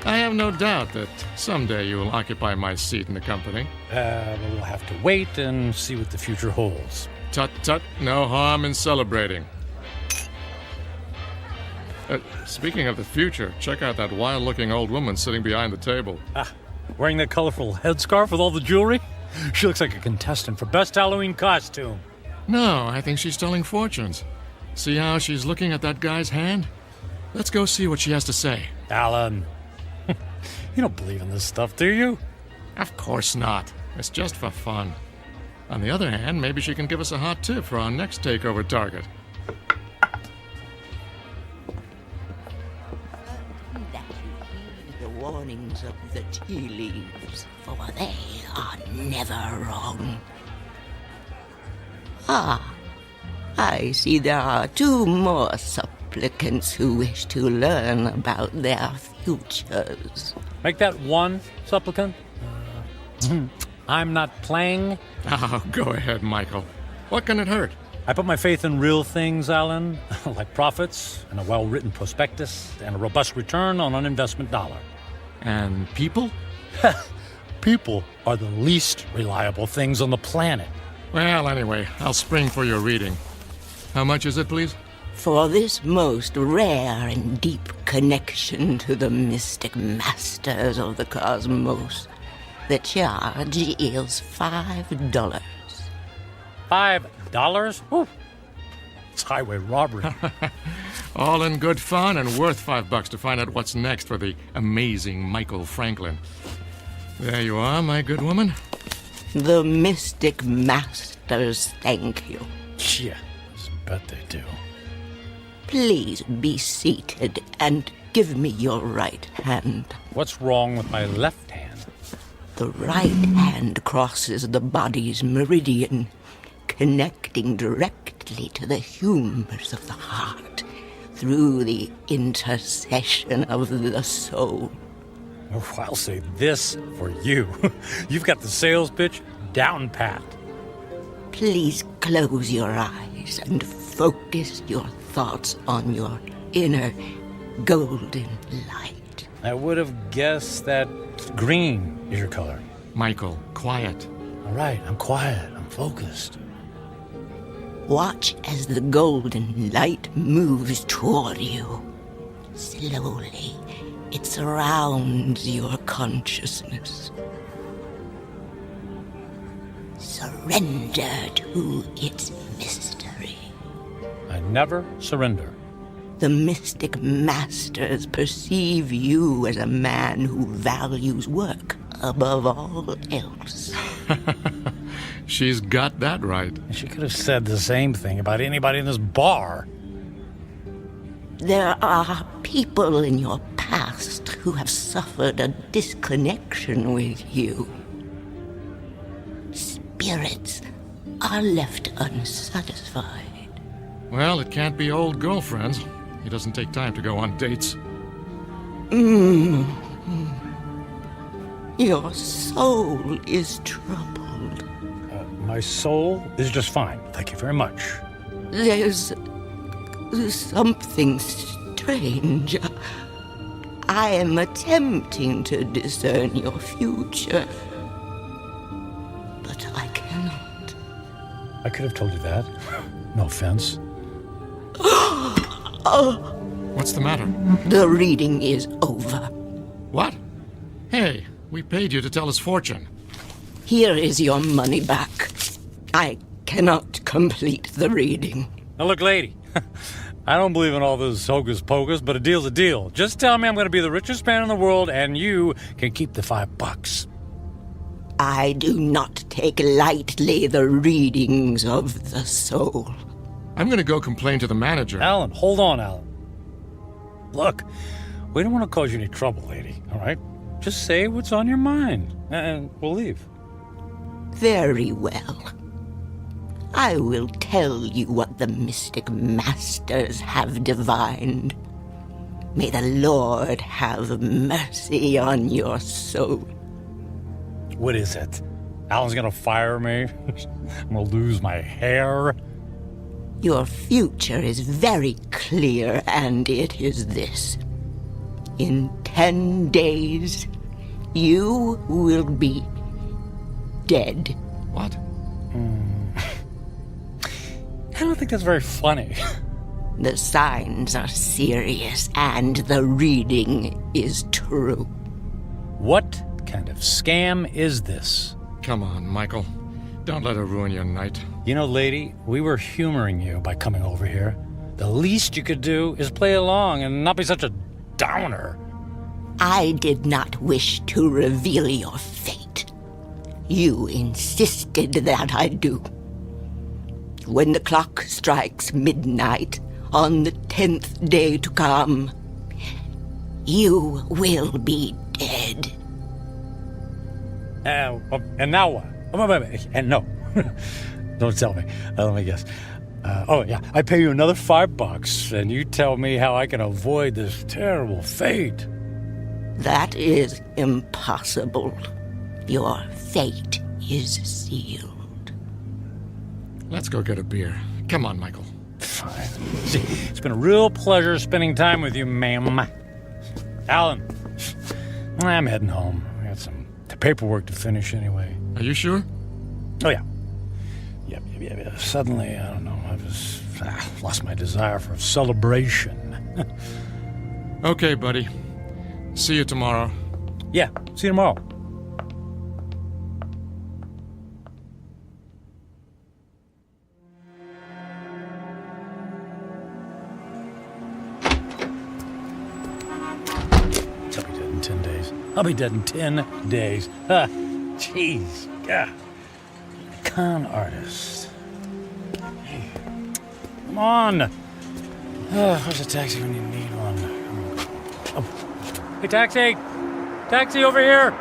I have no doubt that someday you will occupy my seat in the company. We'll have to wait and see what the future holds. Tut tut, no harm in celebrating. Speaking of the future, check out that wild-looking old woman sitting behind the table. Wearing that colorful headscarf with all the jewelry? She looks like a contestant for Best Halloween Costume. No, I think she's telling fortunes. See how she's looking at that guy's hand? Let's go see what she has to say. Alan, you don't believe in this stuff, do you? Of course not. It's just for fun. On the other hand, maybe she can give us a hot tip for our next takeover target. The warnings of the tea leaves, for they are never wrong. I see there are 2 more supplicants who wish to learn about their futures. Make that 1 supplicant. I'm not playing. Oh, go ahead, Michael. What can it hurt? I put my faith in real things, Alan, like profits and a well-written prospectus and a robust return on an investment dollar. And people? People are the least reliable things on the planet. Well, anyway, I'll spring for your reading. How much is it, please? For this most rare and deep connection to the mystic masters of the cosmos, the charge is $5. $5? Ooh. It's highway robbery. All in good fun and worth $5 to find out what's next for the amazing Michael Franklin. There you are, my good woman. The mystic masters thank you. Yeah, I bet they do. Please be seated and give me your right hand. What's wrong with my left hand? The right hand crosses the body's meridian, connecting directly to the humors of the heart through the intercession of the soul. Oh, I'll say this for you. You've got the sales pitch down pat. Please close your eyes and focus your thoughts on your inner golden light. I would have guessed that green is your color. Michael, quiet. All right, I'm quiet. I'm focused. Watch as the golden light moves toward you. Slowly, it surrounds your consciousness. Surrender to its mystery. I never surrender. The mystic masters perceive you as a man who values work above all else. She's got that right. She could have said the same thing about anybody in this bar. There are people in your past who have suffered a disconnection with you. Spirits are left unsatisfied. Well, it can't be old girlfriends. He doesn't take time to go on dates. Your soul is troubled. My soul is just fine. Thank you very much. There's something strange. I am attempting to discern your future, but I cannot. I could have told you that. No offense. What's the matter? The reading is over. What? Hey, we paid you to tell us fortune. Here is your money back. I cannot complete the reading. Now look, lady, I don't believe in all this hocus pocus, but a deal's a deal. Just tell me I'm going to be the richest man in the world, and you can keep the $5. I do not take lightly the readings of the soul. I'm going to go complain to the manager. Alan, hold on, Alan. Look, we don't want to cause you any trouble, lady, all right? Just say what's on your mind, and we'll leave. Very well. I will tell you what the mystic masters have divined. May the Lord have mercy on your soul. What is it? Alan's gonna fire me? I'm gonna lose my hair? Your future is very clear, and it is this. In 10 days, you will be dead. What? I don't think that's very funny. The signs are serious, and the reading is true. What kind of scam is this? Come on, Michael. Don't let her ruin your night. You know, lady, we were humoring you by coming over here. The least you could do is play along and not be such a downer. I did not wish to reveal your fate. You insisted that I do. When the clock strikes midnight on the 10th day to come, you will be dead. And now what? And no. Don't tell me. Let me guess. I pay you another $5, and you tell me how I can avoid this terrible fate. That is impossible. Your fate is sealed. Let's go get a beer. Come on, Michael. Fine. See, it's been a real pleasure spending time with you, ma'am. Alan, I'm heading home. I got some paperwork to finish anyway. Are you sure? Oh, yeah. Yep. Suddenly, I don't know, I just lost my desire for celebration. Okay, buddy. See you tomorrow. Yeah, see you tomorrow. I'll be dead in 10 days. Jeez. God. Con artist. Hey. Come on. Where's a taxi when you need one? Oh. Hey, taxi! Taxi over here!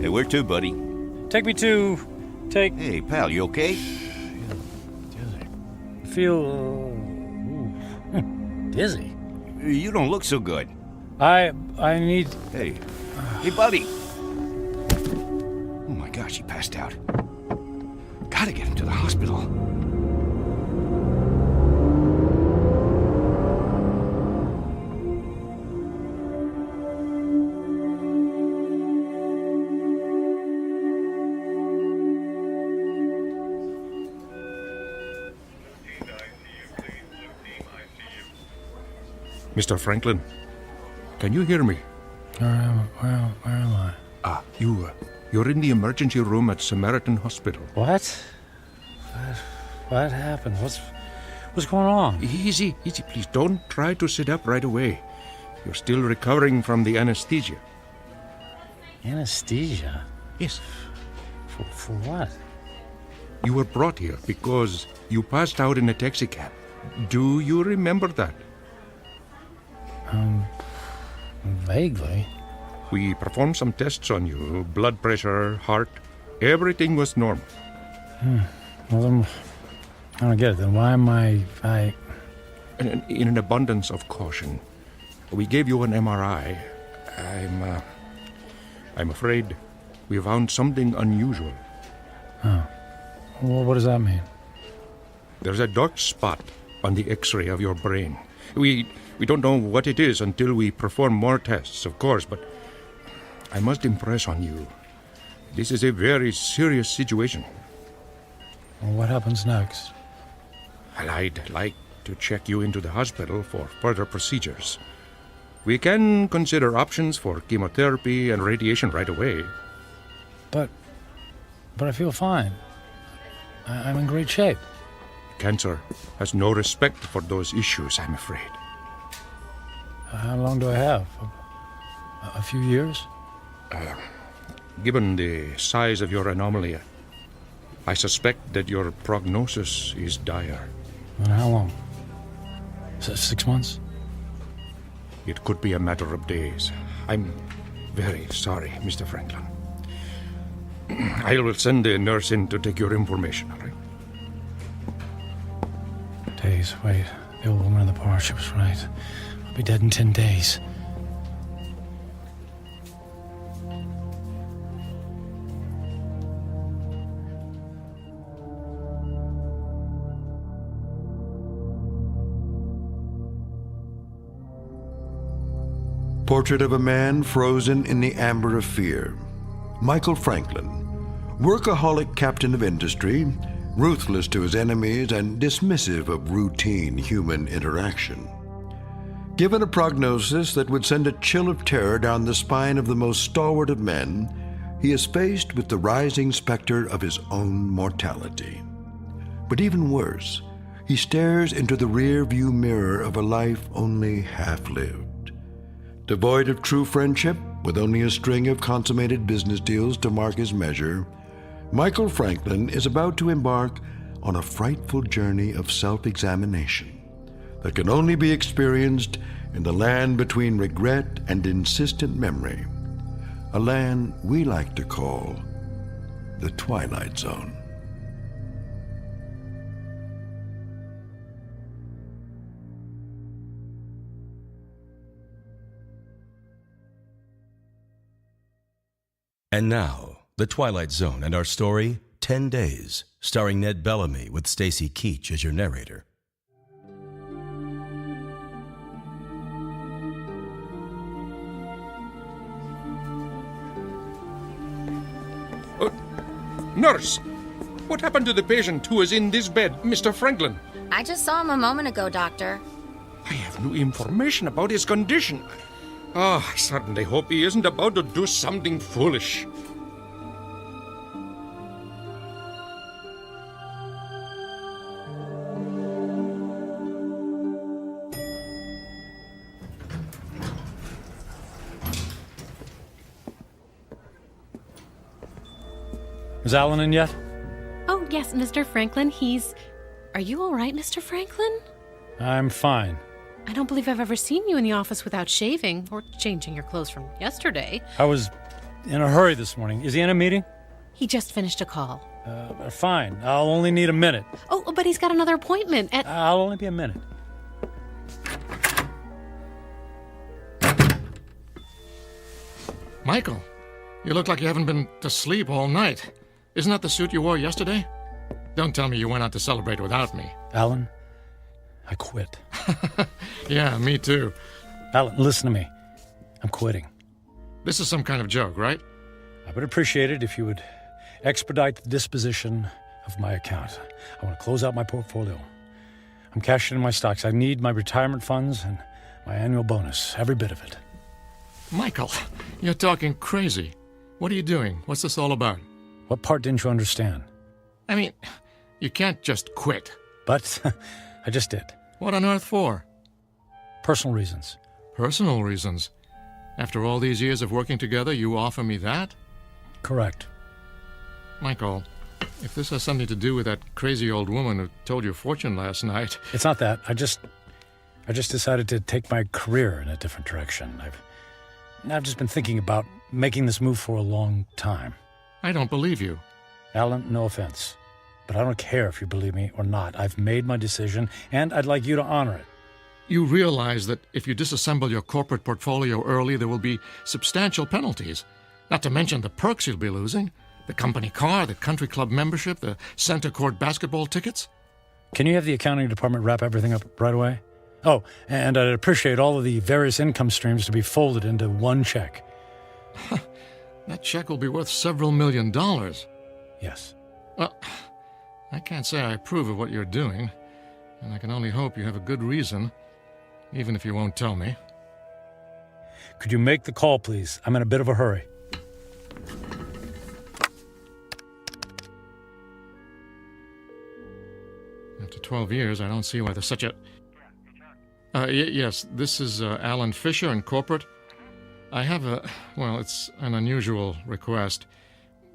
Hey, where to, buddy? Take me to... Hey, pal, you okay? Feel dizzy. You don't look so good. I need... Hey, buddy. Oh my gosh, he passed out. Gotta get him to the hospital. Mr. Franklin, can you hear me? Where am I? You're in the emergency room at Samaritan Hospital. What? What happened? What's going on? Easy, please. Don't try to sit up right away. You're still recovering from the anesthesia. Anesthesia? Yes. For what? You were brought here because you passed out in a taxicab. Do you remember that? Vaguely. We performed some tests on you. Blood pressure, heart. Everything was normal. Well, then, I don't get it. Then why am I... In an abundance of caution, we gave you an MRI. I'm afraid we found something unusual. Oh. Well, what does that mean? There's a dark spot on the X-ray of your brain. We don't know what it is until we perform more tests, of course, but I must impress on you. This is a very serious situation. Well, what happens next? I'd like to check you into the hospital for further procedures. We can consider options for chemotherapy and radiation right away. But I feel fine. I'm in great shape. Cancer has no respect for those issues, I'm afraid. How long do I have? A few years? Given the size of your anomaly, I suspect that your prognosis is dire. And how long? 6 months? It could be a matter of days. I'm very sorry, Mr. Franklin. I will send the nurse in to take your information, all right? Days, wait. The old woman in the bar, she was right. I'll be dead in 10 days. portrait of a man frozen in the amber of fear. Michael Franklin, workaholic captain of industry, ruthless to his enemies and dismissive of routine human interaction. Given a prognosis that would send a chill of terror down the spine of the most stalwart of men, he is faced with the rising specter of his own mortality. But even worse, he stares into the rear-view mirror of a life only half-lived. Devoid of true friendship, with only a string of consummated business deals to mark his measure, Michael Franklin is about to embark on a frightful journey of self-examination that can only be experienced in the land between regret and insistent memory, a land we like to call the Twilight Zone. And now, The Twilight Zone and our story, 10 Days, starring Ned Bellamy with Stacy Keach as your narrator. Nurse, what happened to the patient who is in this bed, Mr. Franklin? I just saw him a moment ago, Doctor. I have no information about his condition. I certainly hope he isn't about to do something foolish. Is Alan in yet? Oh, yes, Mr. Franklin. Are you all right, Mr. Franklin? I'm fine. I don't believe I've ever seen you in the office without shaving or changing your clothes from yesterday. I was in a hurry this morning. Is he in a meeting? He just finished a call. Fine. I'll only need a minute. Oh, but he's got another appointment at... I'll only be a minute. Michael, you look like you haven't been to sleep all night. Isn't that the suit you wore yesterday? Don't tell me you went out to celebrate without me. Alan, I quit. Yeah, me too. Alan, listen to me. I'm quitting. This is some kind of joke, right? I would appreciate it if you would expedite the disposition of my account. I want to close out my portfolio. I'm cashing in my stocks. I need my retirement funds and my annual bonus, every bit of it. Michael, you're talking crazy. What are you doing? What's this all about? What part didn't you understand? I mean, you can't just quit. But I just did. What on earth for? Personal reasons. Personal reasons? After all these years of working together, you offer me that? Correct. Michael, if this has something to do with that crazy old woman who told your fortune last night... It's not that. I just decided to take my career in a different direction. I've just been thinking about making this move for a long time. I don't believe you. Alan, no offense, but I don't care if you believe me or not. I've made my decision, and I'd like you to honor it. You realize that if you disassemble your corporate portfolio early, there will be substantial penalties. Not to mention the perks you'll be losing. The company car, the country club membership, the center court basketball tickets. Can you have the accounting department wrap everything up right away? Oh, and I'd appreciate all of the various income streams to be folded into one check. That check will be worth several $1 million. Yes. Well, I can't say I approve of what you're doing, and I can only hope you have a good reason, even if you won't tell me. Could you make the call, please? I'm in a bit of a hurry. After 12 years, I don't see why there's such a... yes, this is Alan Fisher in corporate. I have it's an unusual request.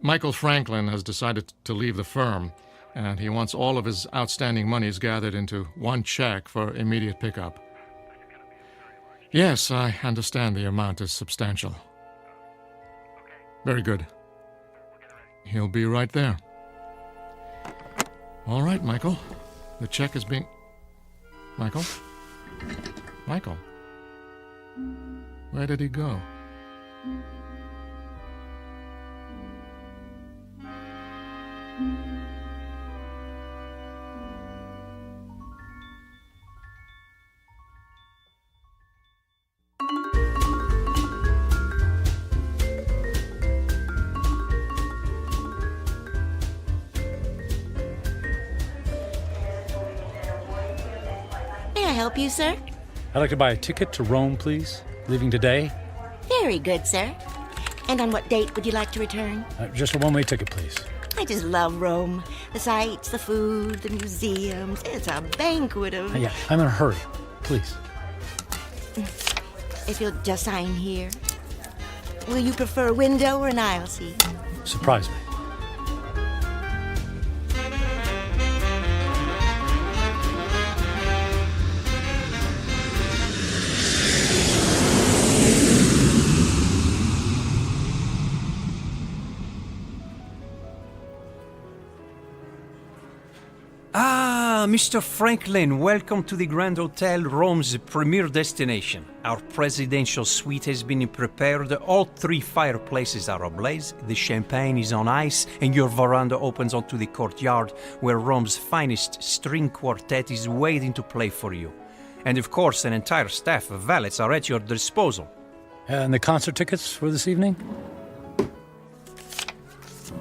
Michael Franklin has decided to leave the firm, and he wants all of his outstanding monies gathered into one check for immediate pickup. Yes, I understand the amount is substantial. Very good. He'll be right there. All right, Michael. The check is being... Michael? Michael? Where did he go? help you, sir? I'd like to buy a ticket to Rome, please. Leaving today. Very good, sir. And on what date would you like to return? Just a one-way ticket, please. I just love Rome. The sights, the food, the museums. It's a banquet of... Yeah, I'm in a hurry. Please. If you'll just sign here. Will you prefer a window or an aisle seat? Surprise me. Ah, Mr. Franklin, welcome to the Grand Hotel, Rome's premier destination. Our presidential suite has been prepared. All 3 fireplaces are ablaze, the champagne is on ice, and your veranda opens onto the courtyard where Rome's finest string quartet is waiting to play for you. And of course, an entire staff of valets are at your disposal. And the concert tickets for this evening?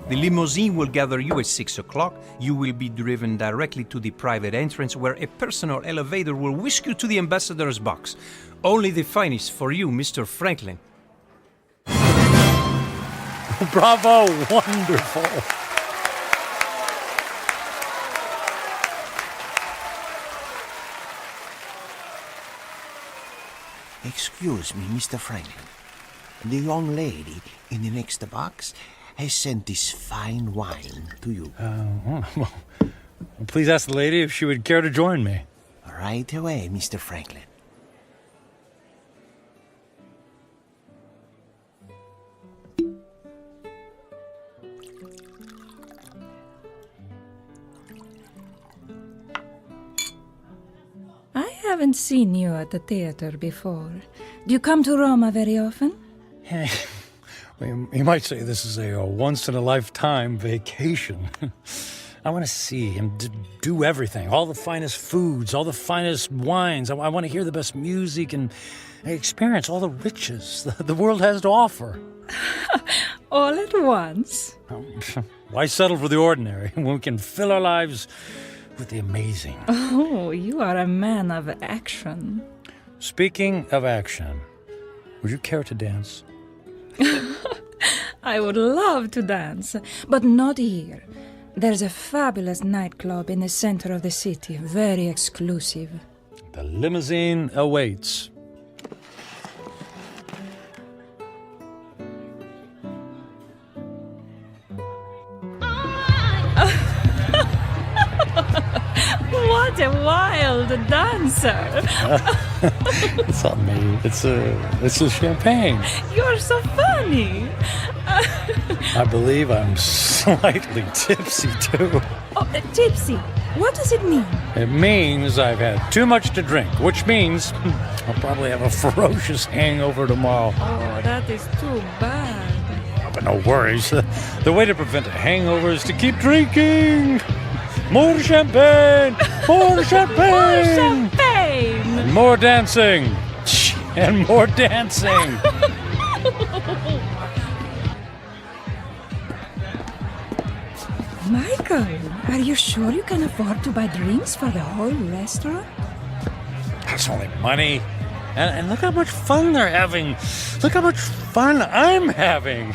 The limousine will gather you at 6 o'clock. You will be driven directly to the private entrance where a personal elevator will whisk you to the ambassador's box. Only the finest for you, Mr. Franklin. Bravo! Wonderful! Excuse me, Mr. Franklin. The young lady in the next box has sent this fine wine to you. Well, please ask the lady if she would care to join me. Right away, Mr. Franklin. I haven't seen you at the theater before. Do you come to Roma very often? You might say this is a once-in-a-lifetime vacation. I want to see and do everything. All the finest foods, all the finest wines. I want to hear the best music and experience all the riches the world has to offer. All at once? Why settle for the ordinary when we can fill our lives with the amazing? Oh, you are a man of action. Speaking of action, would you care to dance? I would love to dance, but not here. There's a fabulous nightclub in the center of the city, very exclusive. The limousine awaits. What a wild dancer! It's not me. It's the champagne. You're so funny. I believe I'm slightly tipsy too. Oh, tipsy. What does it mean? It means I've had too much to drink, which means I'll probably have a ferocious hangover tomorrow. Oh, that is too bad. Oh, but no worries. The way to prevent a hangover is to keep drinking. More champagne! More champagne! More champagne! And more dancing! And more dancing! Michael, are you sure you can afford to buy drinks for the whole restaurant? That's only money. And look how much fun they're having. Look how much fun I'm having.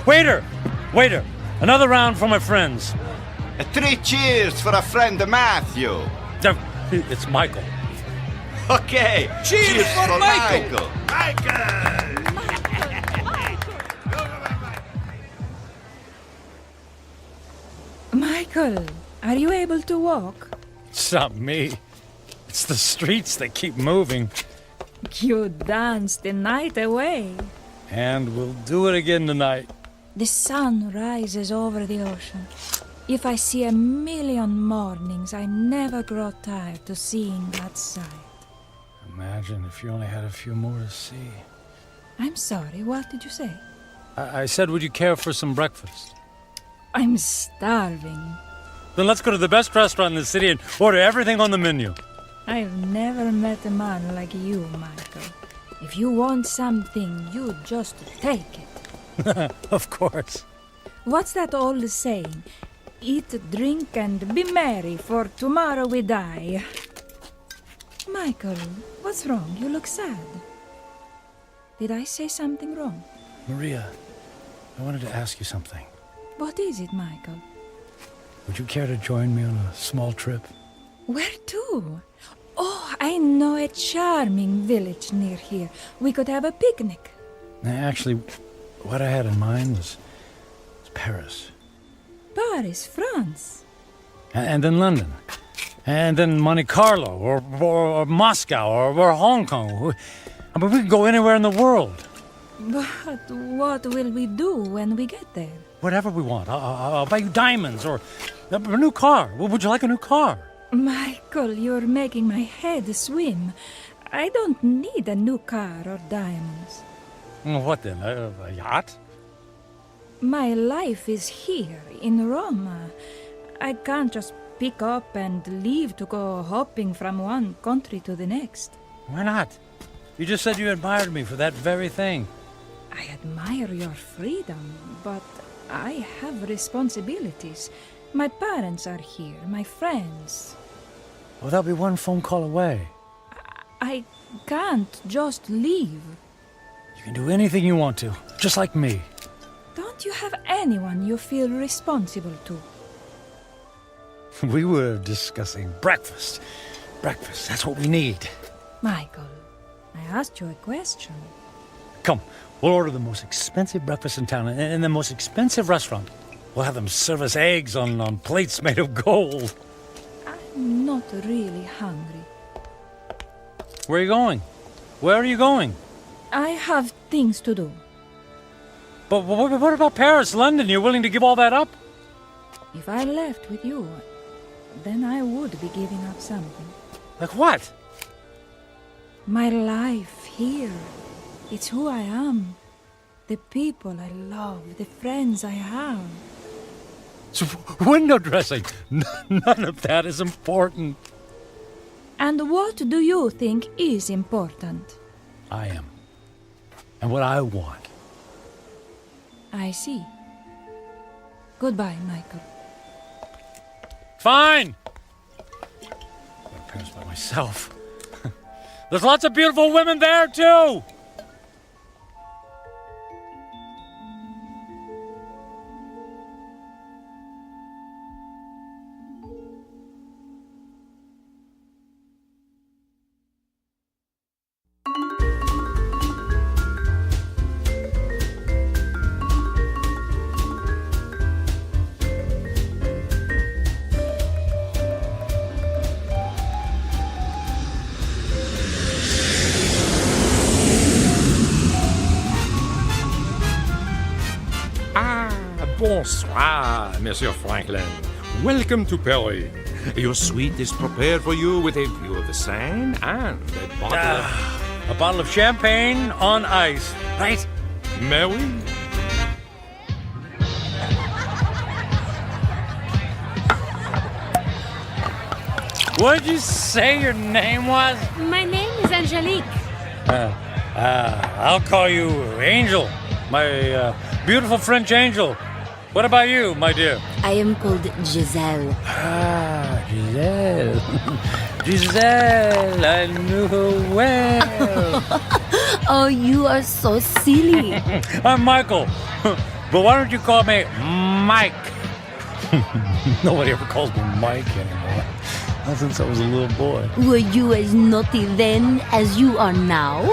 Waiter! Another round for my friends. 3 cheers for a friend Matthew. It's Michael. Okay, cheers for Michael. Michael, are you able to walk? It's not me. It's the streets that keep moving. You danced the night away. And we'll do it again tonight. The sun rises over the ocean. If I see 1,000,000 mornings, I never grow tired to seeing that sight. Imagine if you only had a few more to see. I'm sorry, what did you say? I said, would you care for some breakfast? I'm starving. Then let's go to the best restaurant in the city and order everything on the menu. I've never met a man like you, Michael. If you want something, you just take it. Of course. What's that old saying? Eat, drink, and be merry, for tomorrow we die. Michael, what's wrong? You look sad. Did I say something wrong? Maria, I wanted to ask you something. What is it, Michael? Would you care to join me on a small trip? Where to? Oh, I know a charming village near here. We could have a picnic. Actually, what I had in mind was Paris. Paris, France. And then London. And then Monte Carlo, or Moscow, or Hong Kong. I mean, we could go anywhere in the world. But what will we do when we get there? Whatever we want. I'll buy you diamonds, or a new car. Would you like a new car? Michael, you're making my head swim. I don't need a new car or diamonds. What then? A yacht? My life is here, in Rome. I can't just pick up and leave to go hopping from one country to the next. Why not? You just said you admired me for that very thing. I admire your freedom, but I have responsibilities. My parents are here, my friends. Well, they'll be one phone call away. I can't just leave. You can do anything you want to, just like me. Don't you have anyone you feel responsible to? We were discussing breakfast. Breakfast, that's what we need. Michael, I asked you a question. Come, we'll order the most expensive breakfast in town in the most expensive restaurant. We'll have them serve us eggs on plates made of gold. I'm not really hungry. Where are you going? Where are you going? I have things to do. But what about Paris, London? You're willing to give all that up? If I left with you, then I would be giving up something. Like what? My life here. It's who I am. The people I love, the friends I have. So, window dressing. None of that is important. And what do you think is important? I am. And what I want. I see. Goodbye, Michael. Fine! I'm going to Paris by myself. There's lots of beautiful women there, too! Bonsoir, Monsieur Franklin. Welcome to Paris. Your suite is prepared for you with a view of the Seine and a bottle of champagne on ice, right? Mais oui. What did you say your name was? My name is Angelique. I'll call you Angel, my beautiful French angel. What about you, my dear? I am called Giselle. Ah, Giselle. Giselle, I knew her well. Oh, you are so silly. I'm Michael. But why don't you call me Mike? Nobody ever calls me Mike anymore. Not since I was a little boy. Were you as naughty then as you are now?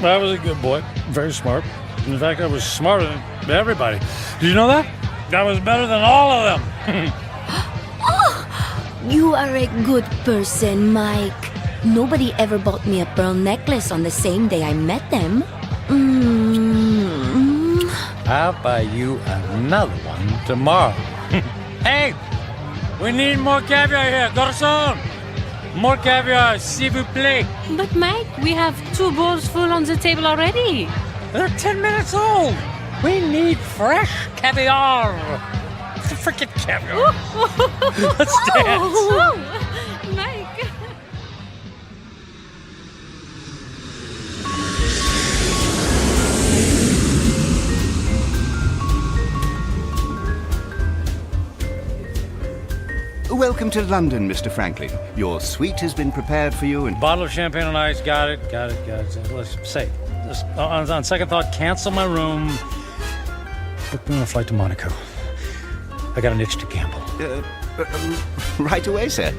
I was a good boy. Very smart. In fact, I was smarter than everybody. Did you know that? I was better than all of them. Oh, you are a good person, Mike. Nobody ever bought me a pearl necklace on the same day I met them. I'll buy you another one tomorrow. Hey, we need more caviar here, garçon. More caviar, s'il vous plaît. But Mike, we have 2 bowls full on the table already. They're 10 minutes old. We need fresh caviar. Forget caviar. Let's dance. Mike. Welcome to London, Mr. Franklin. Your suite has been prepared for you and... Bottle of champagne on ice. Got it. Let's say, just on second thought, cancel my room. Book me on a flight to Monaco. I got an itch to gamble. Right away, sir.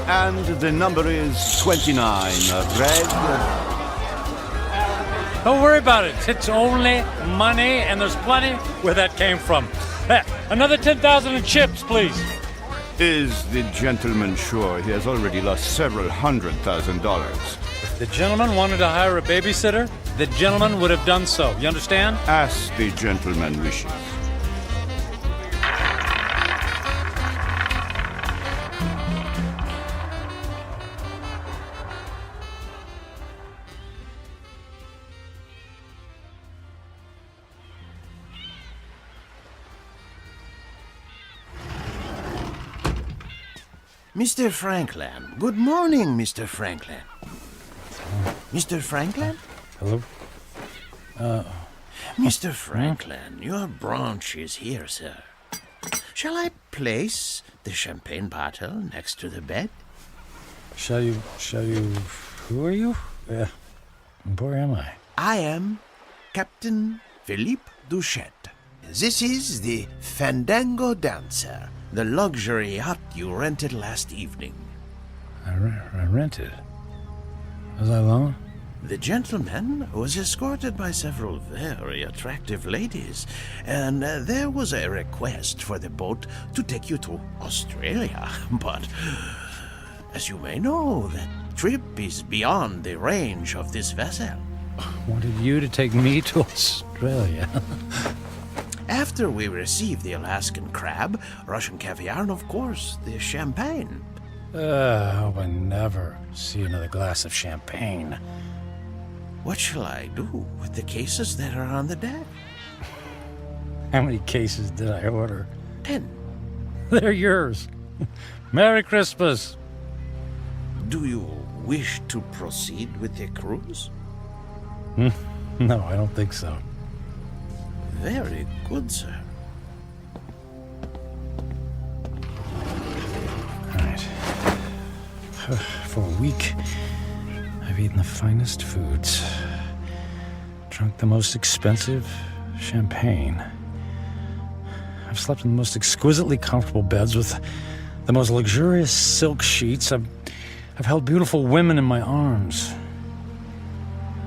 And the number is 29, Greg. Don't worry about it. It's only money, and there's plenty where that came from. Another 10,000 in chips, please. Is the gentleman sure he has already lost several $100,000? If the gentleman wanted to hire a babysitter, the gentleman would have done so. You understand? As the gentleman wishes. Mr. Franklin. Good morning, Mr. Franklin. Mr. Franklin? Hello? Mr. Franklin, your branch is here, sir. Shall I place the champagne bottle next to the bed? Shall you... Who are you? Where am I? I am Captain Philippe Duchette. This is the Fandango Dancer, the luxury yacht you rented last evening. I rented? Was I alone? The gentleman was escorted by several very attractive ladies, and there was a request for the boat to take you to Australia. But, as you may know, that trip is beyond the range of this vessel. Wanted you to take me to Australia. After we received the Alaskan crab, Russian caviar, and of course, the champagne. I hope I never see another glass of champagne. What shall I do with the cases that are on the deck? How many cases did I order? 10. They're yours. Merry Christmas. Do you wish to proceed with the cruise? No, I don't think so. Very good, sir. All right. For a week, I've eaten the finest foods, drunk the most expensive champagne. I've slept in the most exquisitely comfortable beds with the most luxurious silk sheets. I've held beautiful women in my arms.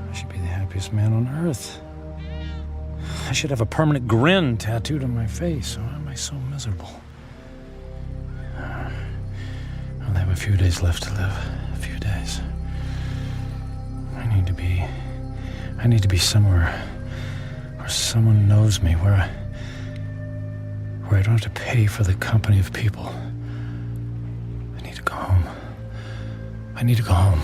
I should be the happiest man on earth. I should have a permanent grin tattooed on my face. Why am I so miserable? I'll have a few days left to live. A few days. I need to be somewhere where someone knows me, where I don't have to pay for the company of people. I need to go home. I need to go home.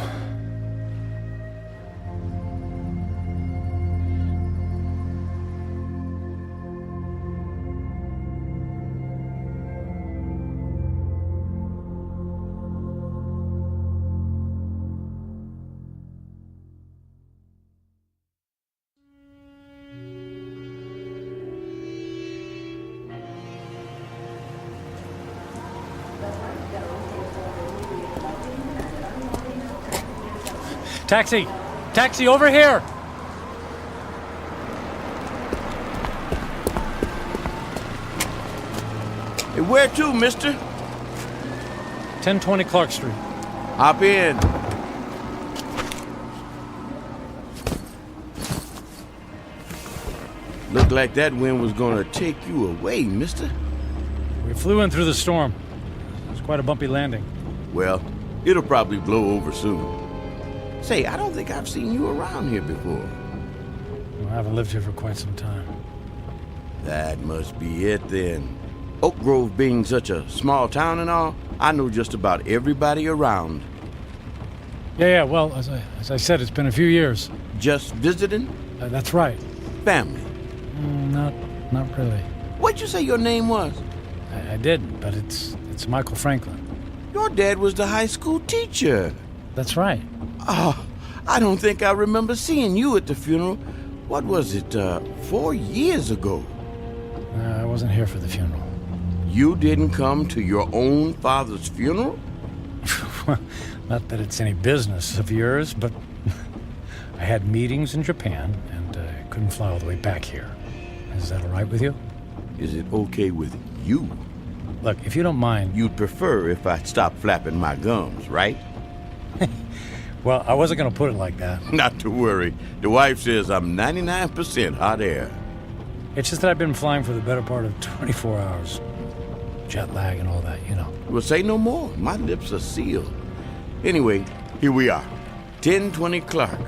Taxi! Taxi, over here! Hey, where to, mister? 1020 Clark Street. Hop in. Looked like that wind was gonna take you away, mister. We flew in through the storm. It was quite a bumpy landing. Well, it'll probably blow over soon. Say, I don't think I've seen you around here before. Well, I haven't lived here for quite some time. That must be it then. Oak Grove being such a small town and all, I know just about everybody around. Yeah, well, as I said, it's been a few years. Just visiting? That's right. Family? Not really. What'd you say your name was? I didn't, but it's Michael Franklin. Your dad was the high school teacher. That's right. Oh, I don't think I remember seeing you at the funeral. What was it, 4 years ago? I wasn't here for the funeral. You didn't come to your own father's funeral? Not that it's any business of yours, but I had meetings in Japan and couldn't fly all the way back here. Is that all right with you? Is it okay with you? Look, if you don't mind... You'd prefer if I stopped flapping my gums, right? Well, I wasn't going to put it like that. Not to worry. The wife says I'm 99% hot air. It's just that I've been flying for the better part of 24 hours. Jet lag and all that, you know. Well, say no more. My lips are sealed. Anyway, here we are. 1020 Clark.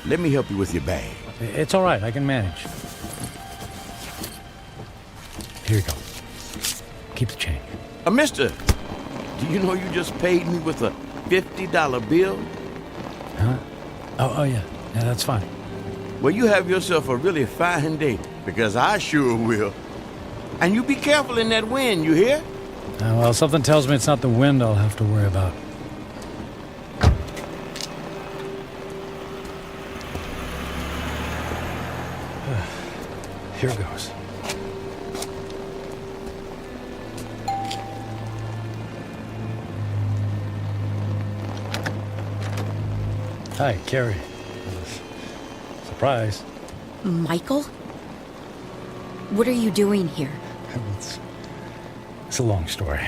Let me help you with your bag. It's all right. I can manage. Here you go. Keep the change. Mister, do you know you just paid me with a $50 bill? Huh? Oh, yeah. Yeah, that's fine. Well, you have yourself a really fine day, because I sure will. And you be careful in that wind, you hear? Well, something tells me it's not the wind I'll have to worry about. Here goes. Hi, Carrie. Surprise. Michael? What are you doing here? It's a long story.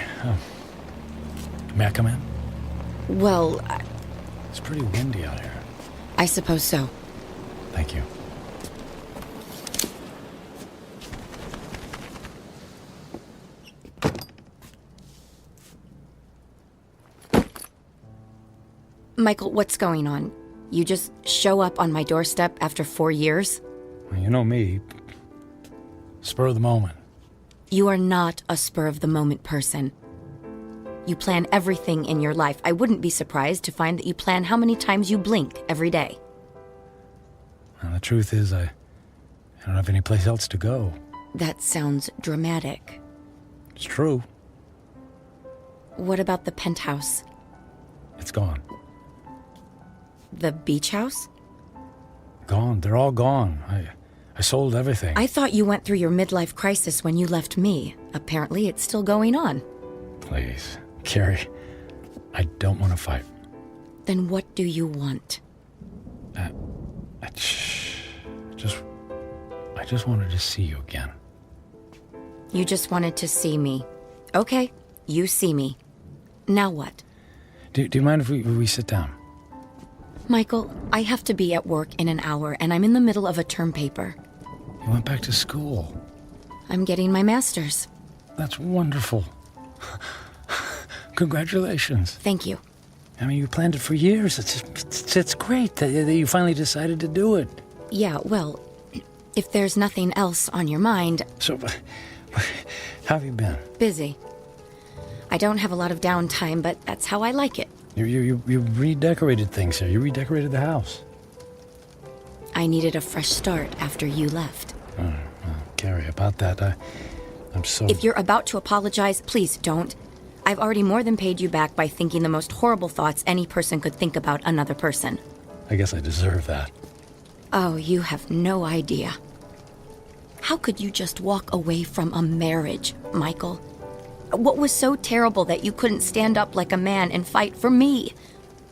May I come in? Well, It's pretty windy out here. I suppose so. Thank you. Michael, what's going on? You just show up on my doorstep after 4 years? Well, you know me. Spur of the moment. You are not a spur-of-the-moment person. You plan everything in your life. I wouldn't be surprised to find that you plan how many times you blink every day. Well, the truth is, I don't have any place else to go. That sounds dramatic. It's true. What about the penthouse? It's gone. The beach house? Gone. They're all gone. I sold everything. I thought you went through your midlife crisis when you left me. Apparently, it's still going on. Please, Carrie, I don't want to fight. Then what do you want? I just wanted to see you again. You just wanted to see me. Okay, you see me. Now what? Do you mind if we sit down? Michael, I have to be at work in an hour, and I'm in the middle of a term paper. You went back to school. I'm getting my master's. That's wonderful. Congratulations. Thank you. I mean, you planned it for years. It's great that you finally decided to do it. Yeah, well, if there's nothing else on your mind... So, how have you been? Busy. I don't have a lot of downtime, but that's how I like it. You redecorated things here. You redecorated the house. I needed a fresh start after you left. Oh, well, Carrie, about that, I'm so... If you're about to apologize, please don't. I've already more than paid you back by thinking the most horrible thoughts any person could think about another person. I guess I deserve that. Oh, you have no idea. How could you just walk away from a marriage, Michael? What was so terrible that you couldn't stand up like a man and fight for me?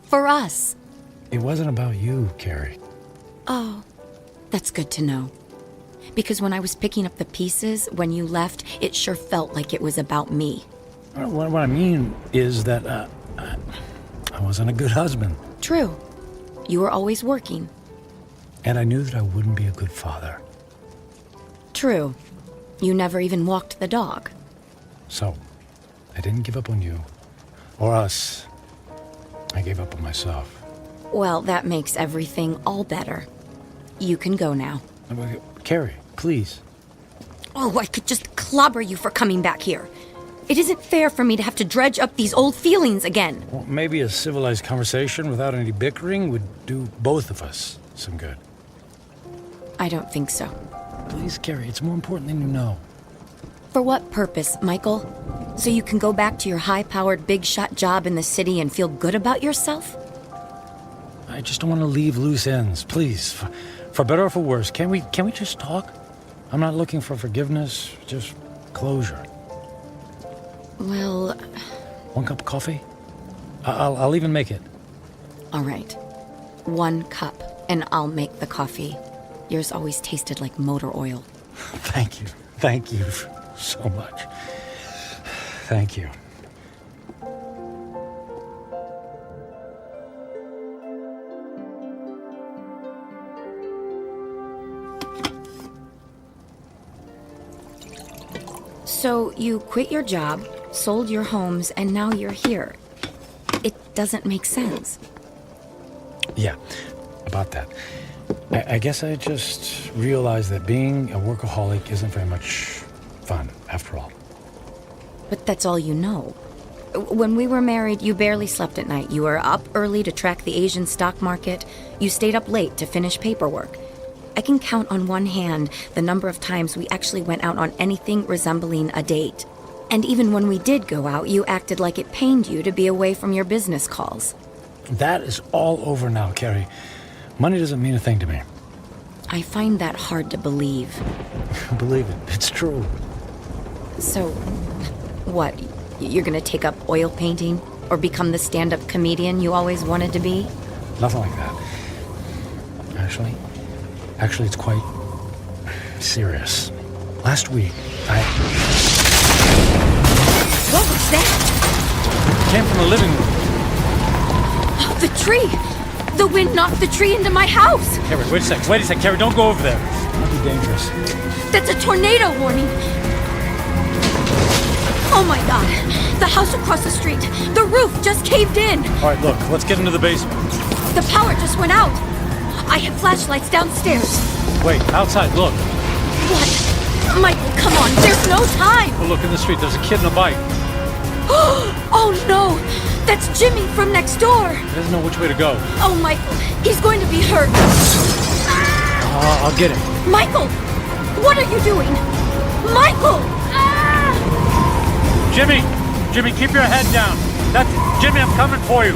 For us? It wasn't about you, Carrie. Oh, that's good to know. Because when I was picking up the pieces, when you left, it sure felt like it was about me. What I mean is that I wasn't a good husband. True. You were always working. And I knew that I wouldn't be a good father. True. You never even walked the dog. So, I didn't give up on you. Or us. I gave up on myself. Well, that makes everything all better. You can go now. Carrie, please. Oh, I could just clobber you for coming back here. It isn't fair for me to have to dredge up these old feelings again. Well, maybe a civilized conversation without any bickering would do both of us some good. I don't think so. Please, Carrie, it's more important than you know. For what purpose, Michael? So you can go back to your high-powered, big-shot job in the city and feel good about yourself? I just don't want to leave loose ends, please. For better or for worse, can we just talk? I'm not looking for forgiveness, just closure. Well... One cup of coffee? I'll even make it. All right. 1 cup, and I'll make the coffee. Yours always tasted like motor oil. Thank you. Thank you so much. Thank you. So you quit your job, sold your homes, and now you're here. It doesn't make sense. Yeah, about that. I guess I just realized that being a workaholic isn't very much fun, after all. But that's all you know. When we were married, you barely slept at night. You were up early to track the Asian stock market. You stayed up late to finish paperwork. I can count on one hand the number of times we actually went out on anything resembling a date. And even when we did go out, you acted like it pained you to be away from your business calls. That is all over now, Carrie. Money doesn't mean a thing to me. I find that hard to believe. Believe it, it's true. So, what? You're gonna take up oil painting? Or become the stand-up comedian you always wanted to be? Nothing like that. Actually, it's quite serious. Last week, What was that? It came from the living room. Oh, the tree! The wind knocked the tree into my house! Carrie, wait a sec, Carrie, don't go over there. It might be dangerous. That's a tornado warning! Oh my god! The house across the street! The roof just caved in! All right, look, let's get into the basement. The power just went out! I have flashlights downstairs. Wait, outside, look. What? Michael, come on, there's no time! Oh, look in the street, there's a kid in a bike. Oh no! That's Jimmy from next door! He doesn't know which way to go. Oh, Michael, he's going to be hurt. I'll get him. Michael! What are you doing? Michael! Jimmy, keep your head down. Jimmy, I'm coming for you.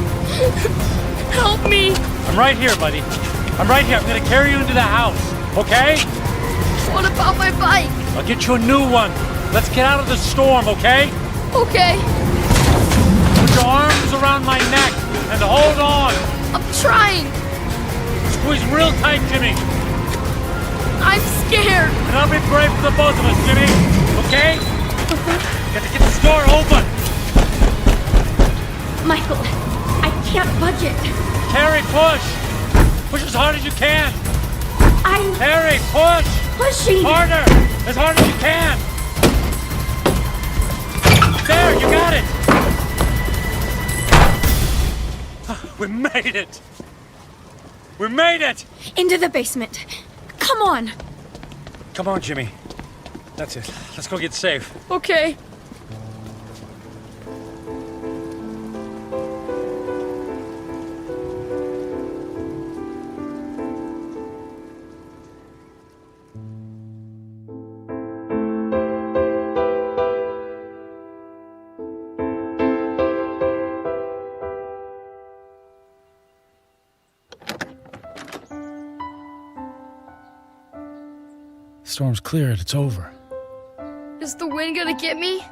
Help me! I'm right here, buddy. I'm right here. I'm gonna carry you into the house, okay? What about my bike? I'll get you a new one. Let's get out of the storm, okay? Okay. Put your arms around my neck and hold on. I'm trying. Squeeze real tight, Jimmy. I'm scared. And I'll be brave for the both of us, Jimmy. Okay? Got to get this door open. Michael, I can't budge it. Carrie, push. Push as hard as you can. Carrie, push. Pushing. Harder. As hard as you can. There, you got it. We made it. We made it. Into the basement. Come on. Come on, Jimmy. That's it. Let's go get safe. Okay. Storm's cleared. It's over. Is the wind gonna get me?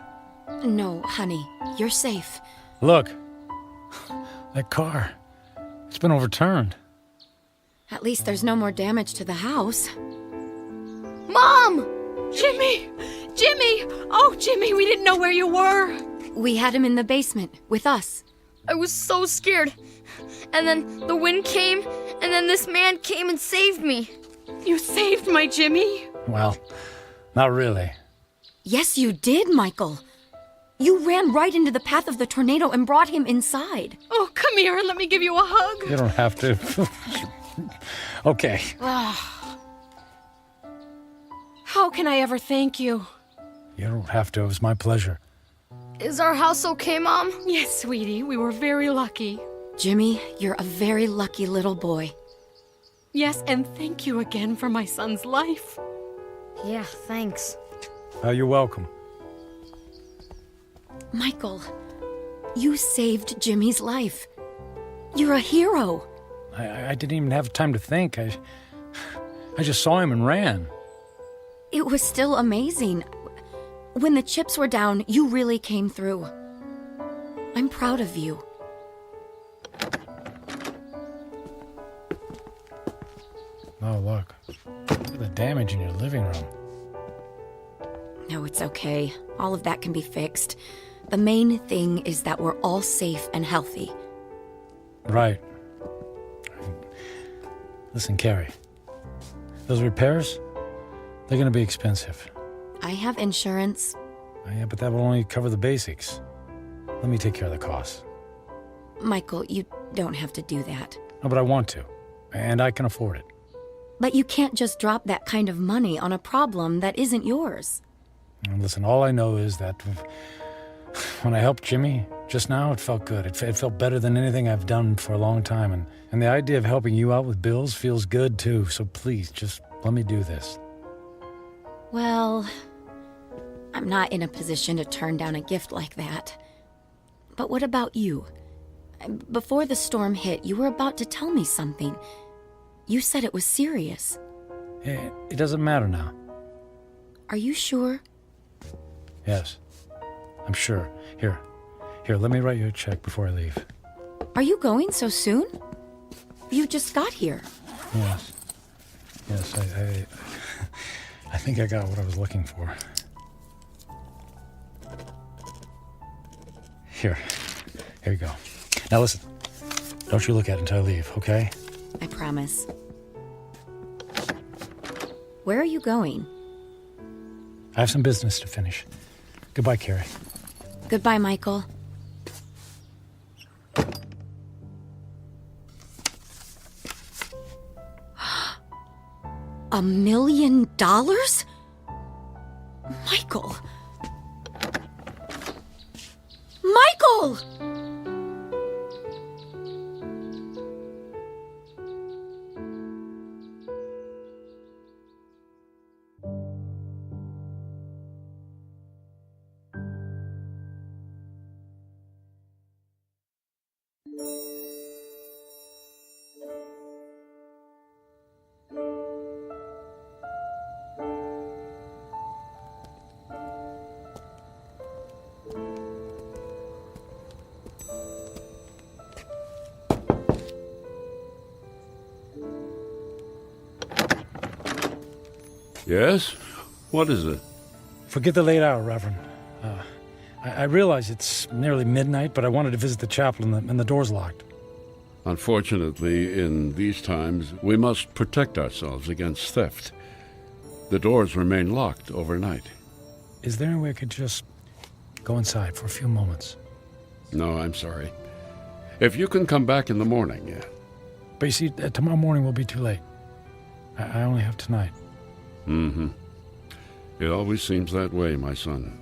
No, honey. You're safe. Look. That car. It's been overturned. At least there's no more damage to the house. Mom! Jimmy! Jimmy! Oh, Jimmy, we didn't know where you were. We had him in the basement with us. I was so scared. And then the wind came, and then this man came and saved me. You saved my Jimmy? Well, not really. Yes, you did, Michael. You ran right into the path of the tornado and brought him inside. Oh, come here and let me give you a hug. You don't have to. Okay. How can I ever thank you? You don't have to. It was my pleasure. Is our house okay, Mom? Yes, sweetie. We were very lucky. Jimmy, you're a very lucky little boy. Yes, and thank you again for my son's life. Yeah, thanks. You're welcome. Michael, you saved Jimmy's life. You're a hero. I didn't even have time to think. I just saw him and ran. It was still amazing. When the chips were down, you really came through. I'm proud of you. Oh, look. Look at the damage in your living room. No, it's okay. All of that can be fixed. The main thing is that we're all safe and healthy. Right. Listen, Carrie. Those repairs, they're going to be expensive. I have insurance. Yeah, but that will only cover the basics. Let me take care of the costs. Michael, you don't have to do that. No, but I want to. And I can afford it. But you can't just drop that kind of money on a problem that isn't yours. And listen, all I know is that when I helped Jimmy just now, it felt good. It felt better than anything I've done for a long time. And the idea of helping you out with bills feels good, too. So please, just let me do this. Well, I'm not in a position to turn down a gift like that. But what about you? Before the storm hit, you were about to tell me something. You said it was serious. It doesn't matter now. Are you sure? Yes, I'm sure. Here, let me write you a check before I leave. Are you going so soon? You just got here. Yes, I think I got what I was looking for. Here you go. Now listen, don't you look at it until I leave, okay? I promise. Where are you going? I have some business to finish. Goodbye, Carrie. Goodbye, Michael. $1 million? Michael! Michael! Yes? What is it? Forget the late hour, Reverend. I realize it's nearly midnight, but I wanted to visit the chapel and the door's locked. Unfortunately, in these times, we must protect ourselves against theft. The doors remain locked overnight. Is there any way I could just go inside for a few moments? No, I'm sorry. If you can come back in the morning, yeah. But you see, tomorrow morning will be too late. I only have tonight. Mm-hmm. It always seems that way, my son.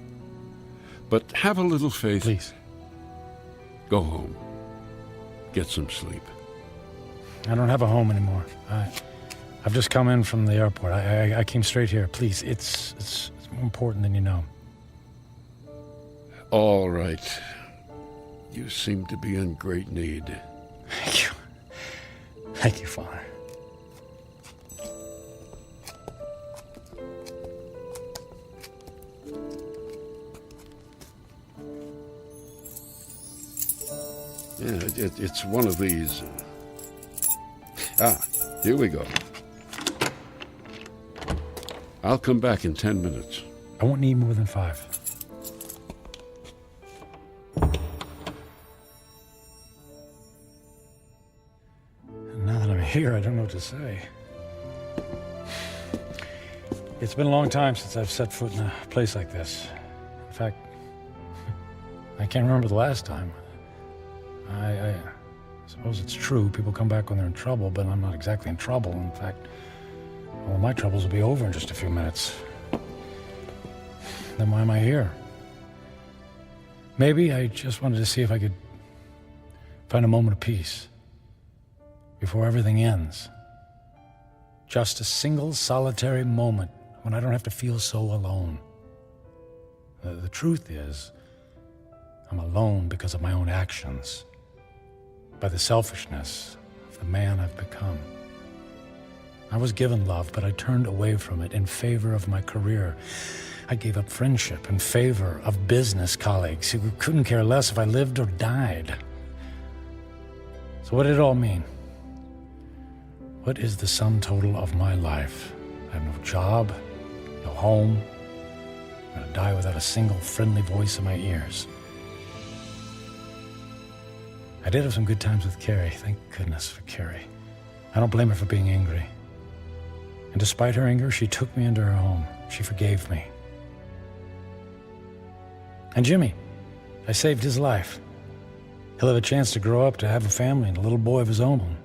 But have a little faith. Please. Go home. Get some sleep. I don't have a home anymore. I've just come in from the airport. I came straight here. Please, it's more important than you know. All right. You seem to be in great need. Thank you. Thank you, Father. Yeah, it's one of these. Here we go. I'll come back in 10 minutes. I won't need more than 5. And now that I'm here, I don't know what to say. It's been a long time since I've set foot in a place like this. In fact, I can't remember the last time. I suppose it's true. People come back when they're in trouble, but I'm not exactly in trouble. In fact, all my troubles will be over in just a few minutes. Then why am I here? Maybe I just wanted to see if I could find a moment of peace before everything ends. Just a single solitary moment when I don't have to feel so alone. The truth is, I'm alone because of my own actions, by the selfishness of the man I've become. I was given love, but I turned away from it in favor of my career. I gave up friendship in favor of business colleagues who couldn't care less if I lived or died. So what did it all mean? What is the sum total of my life? I have no job, no home. I'm gonna die without a single friendly voice in my ears. I did have some good times with Carrie. Thank goodness for Carrie. I don't blame her for being angry. And despite her anger, she took me into her home. She forgave me. And Jimmy, I saved his life. He'll have a chance to grow up, to have a family, and a little boy of his own.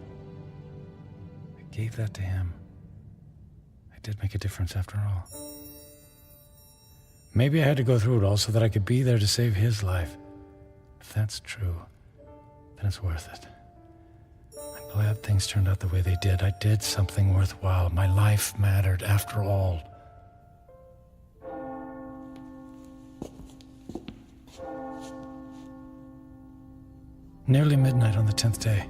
I gave that to him. I did make a difference after all. Maybe I had to go through it all so that I could be there to save his life. If that's true, then it's worth it. I'm glad things turned out the way they did. I did something worthwhile. My life mattered after all. Nearly midnight on the 10th day,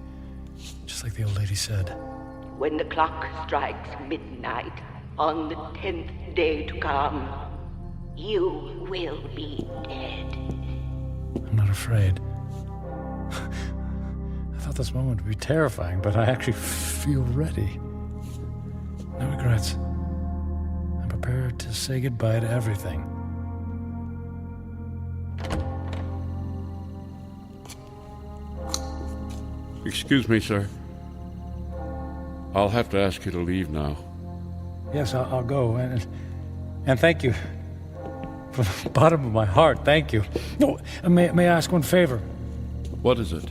just like the old lady said. When the clock strikes midnight on the 10th day to come, you will be dead. I'm not afraid. I thought this moment would be terrifying, but I actually feel ready. No regrets. I'm prepared to say goodbye to everything. Excuse me, sir. I'll have to ask you to leave now. Yes, I'll go, and thank you. From the bottom of my heart, thank you. No, may I ask one favor? What is it?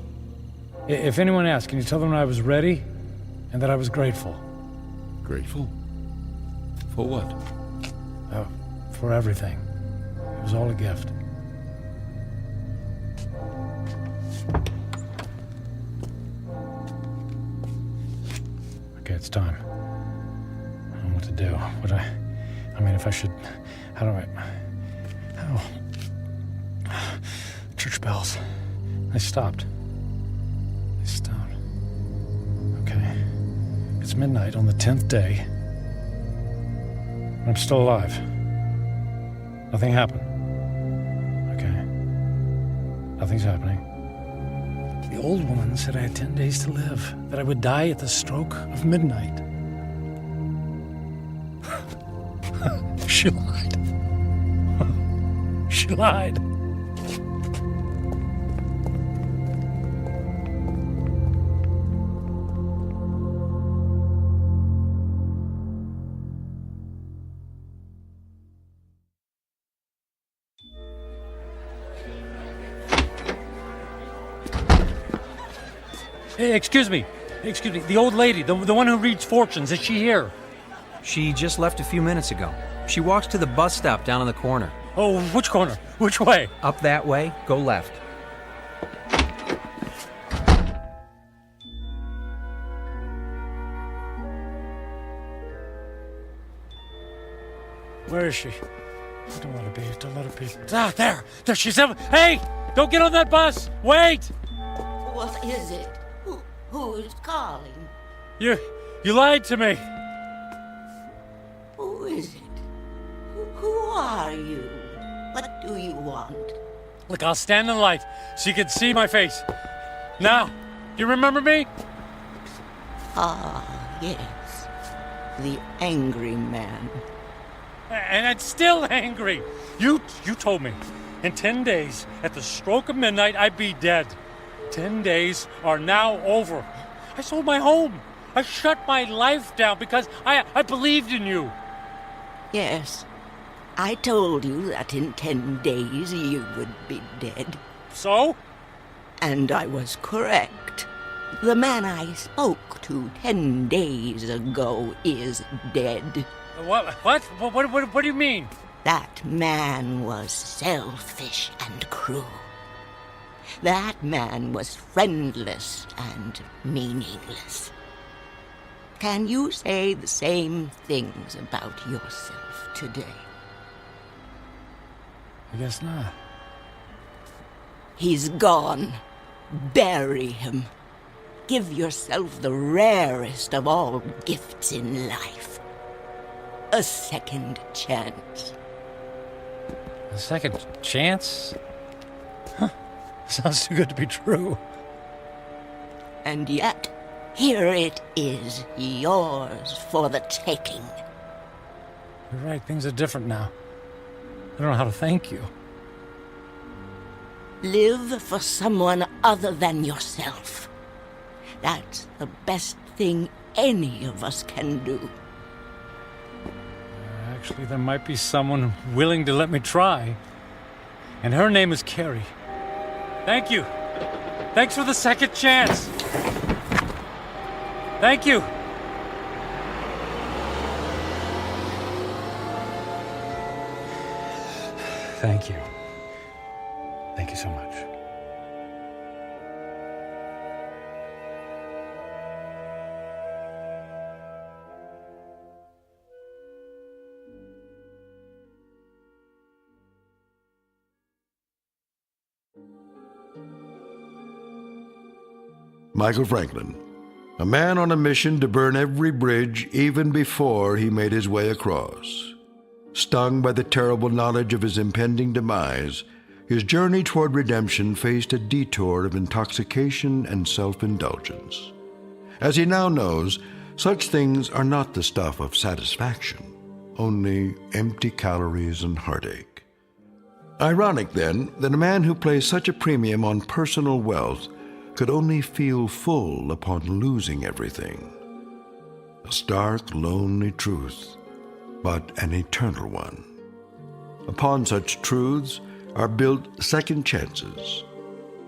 If anyone asks, can you tell them I was ready and that I was grateful? Grateful? For what? For everything. It was all a gift. Okay, it's time. I don't know what to do. I mean, if I should... How do I... Church bells. They stopped. Okay. It's midnight on the 10th day. And I'm still alive. Nothing happened. Okay. Nothing's happening. The old woman said I had 10 days to live, that I would die at the stroke of midnight. She lied. She lied. Hey, excuse me. The old lady, the one who reads fortunes, is she here? She just left a few minutes ago. She walks to the bus stop down in the corner. Oh, which corner? Which way? Up that way, go left. Where is she? I don't want to be. Don't let her be. Ah, there she's. Hey! Don't get on that bus! Wait! What is it? Who is calling? You lied to me. Who is it? Who are you? What do you want? Look, I'll stand in the light so you can see my face. Now, do you remember me? Ah, yes. The angry man. And I'm still angry. You told me in 10 days, at the stroke of midnight, I'd be dead. 10 days are now over. I sold my home. I shut my life down because I believed in you. Yes. I told you that in 10 days you would be dead. So? And I was correct. The man I spoke to 10 days ago is dead. What do you mean? That man was selfish and cruel. That man was friendless and meaningless. Can you say the same things about yourself today? I guess not. He's gone. Bury him. Give yourself the rarest of all gifts in life. A second chance. A second chance? Huh. Sounds too good to be true. And yet, here it is, yours for the taking. You're right, things are different now. I don't know how to thank you. Live for someone other than yourself. That's the best thing any of us can do. Actually, there might be someone willing to let me try. And her name is Carrie. Thank you. Thanks for the second chance. Thank you. Thank you. Thank you so much. Michael Franklin, a man on a mission to burn every bridge even before he made his way across. Stung by the terrible knowledge of his impending demise, his journey toward redemption faced a detour of intoxication and self-indulgence. As he now knows, such things are not the stuff of satisfaction, only empty calories and heartache. Ironic, then, that a man who placed such a premium on personal wealth could only feel full upon losing everything. A stark, lonely truth, but an eternal one. Upon such truths are built second chances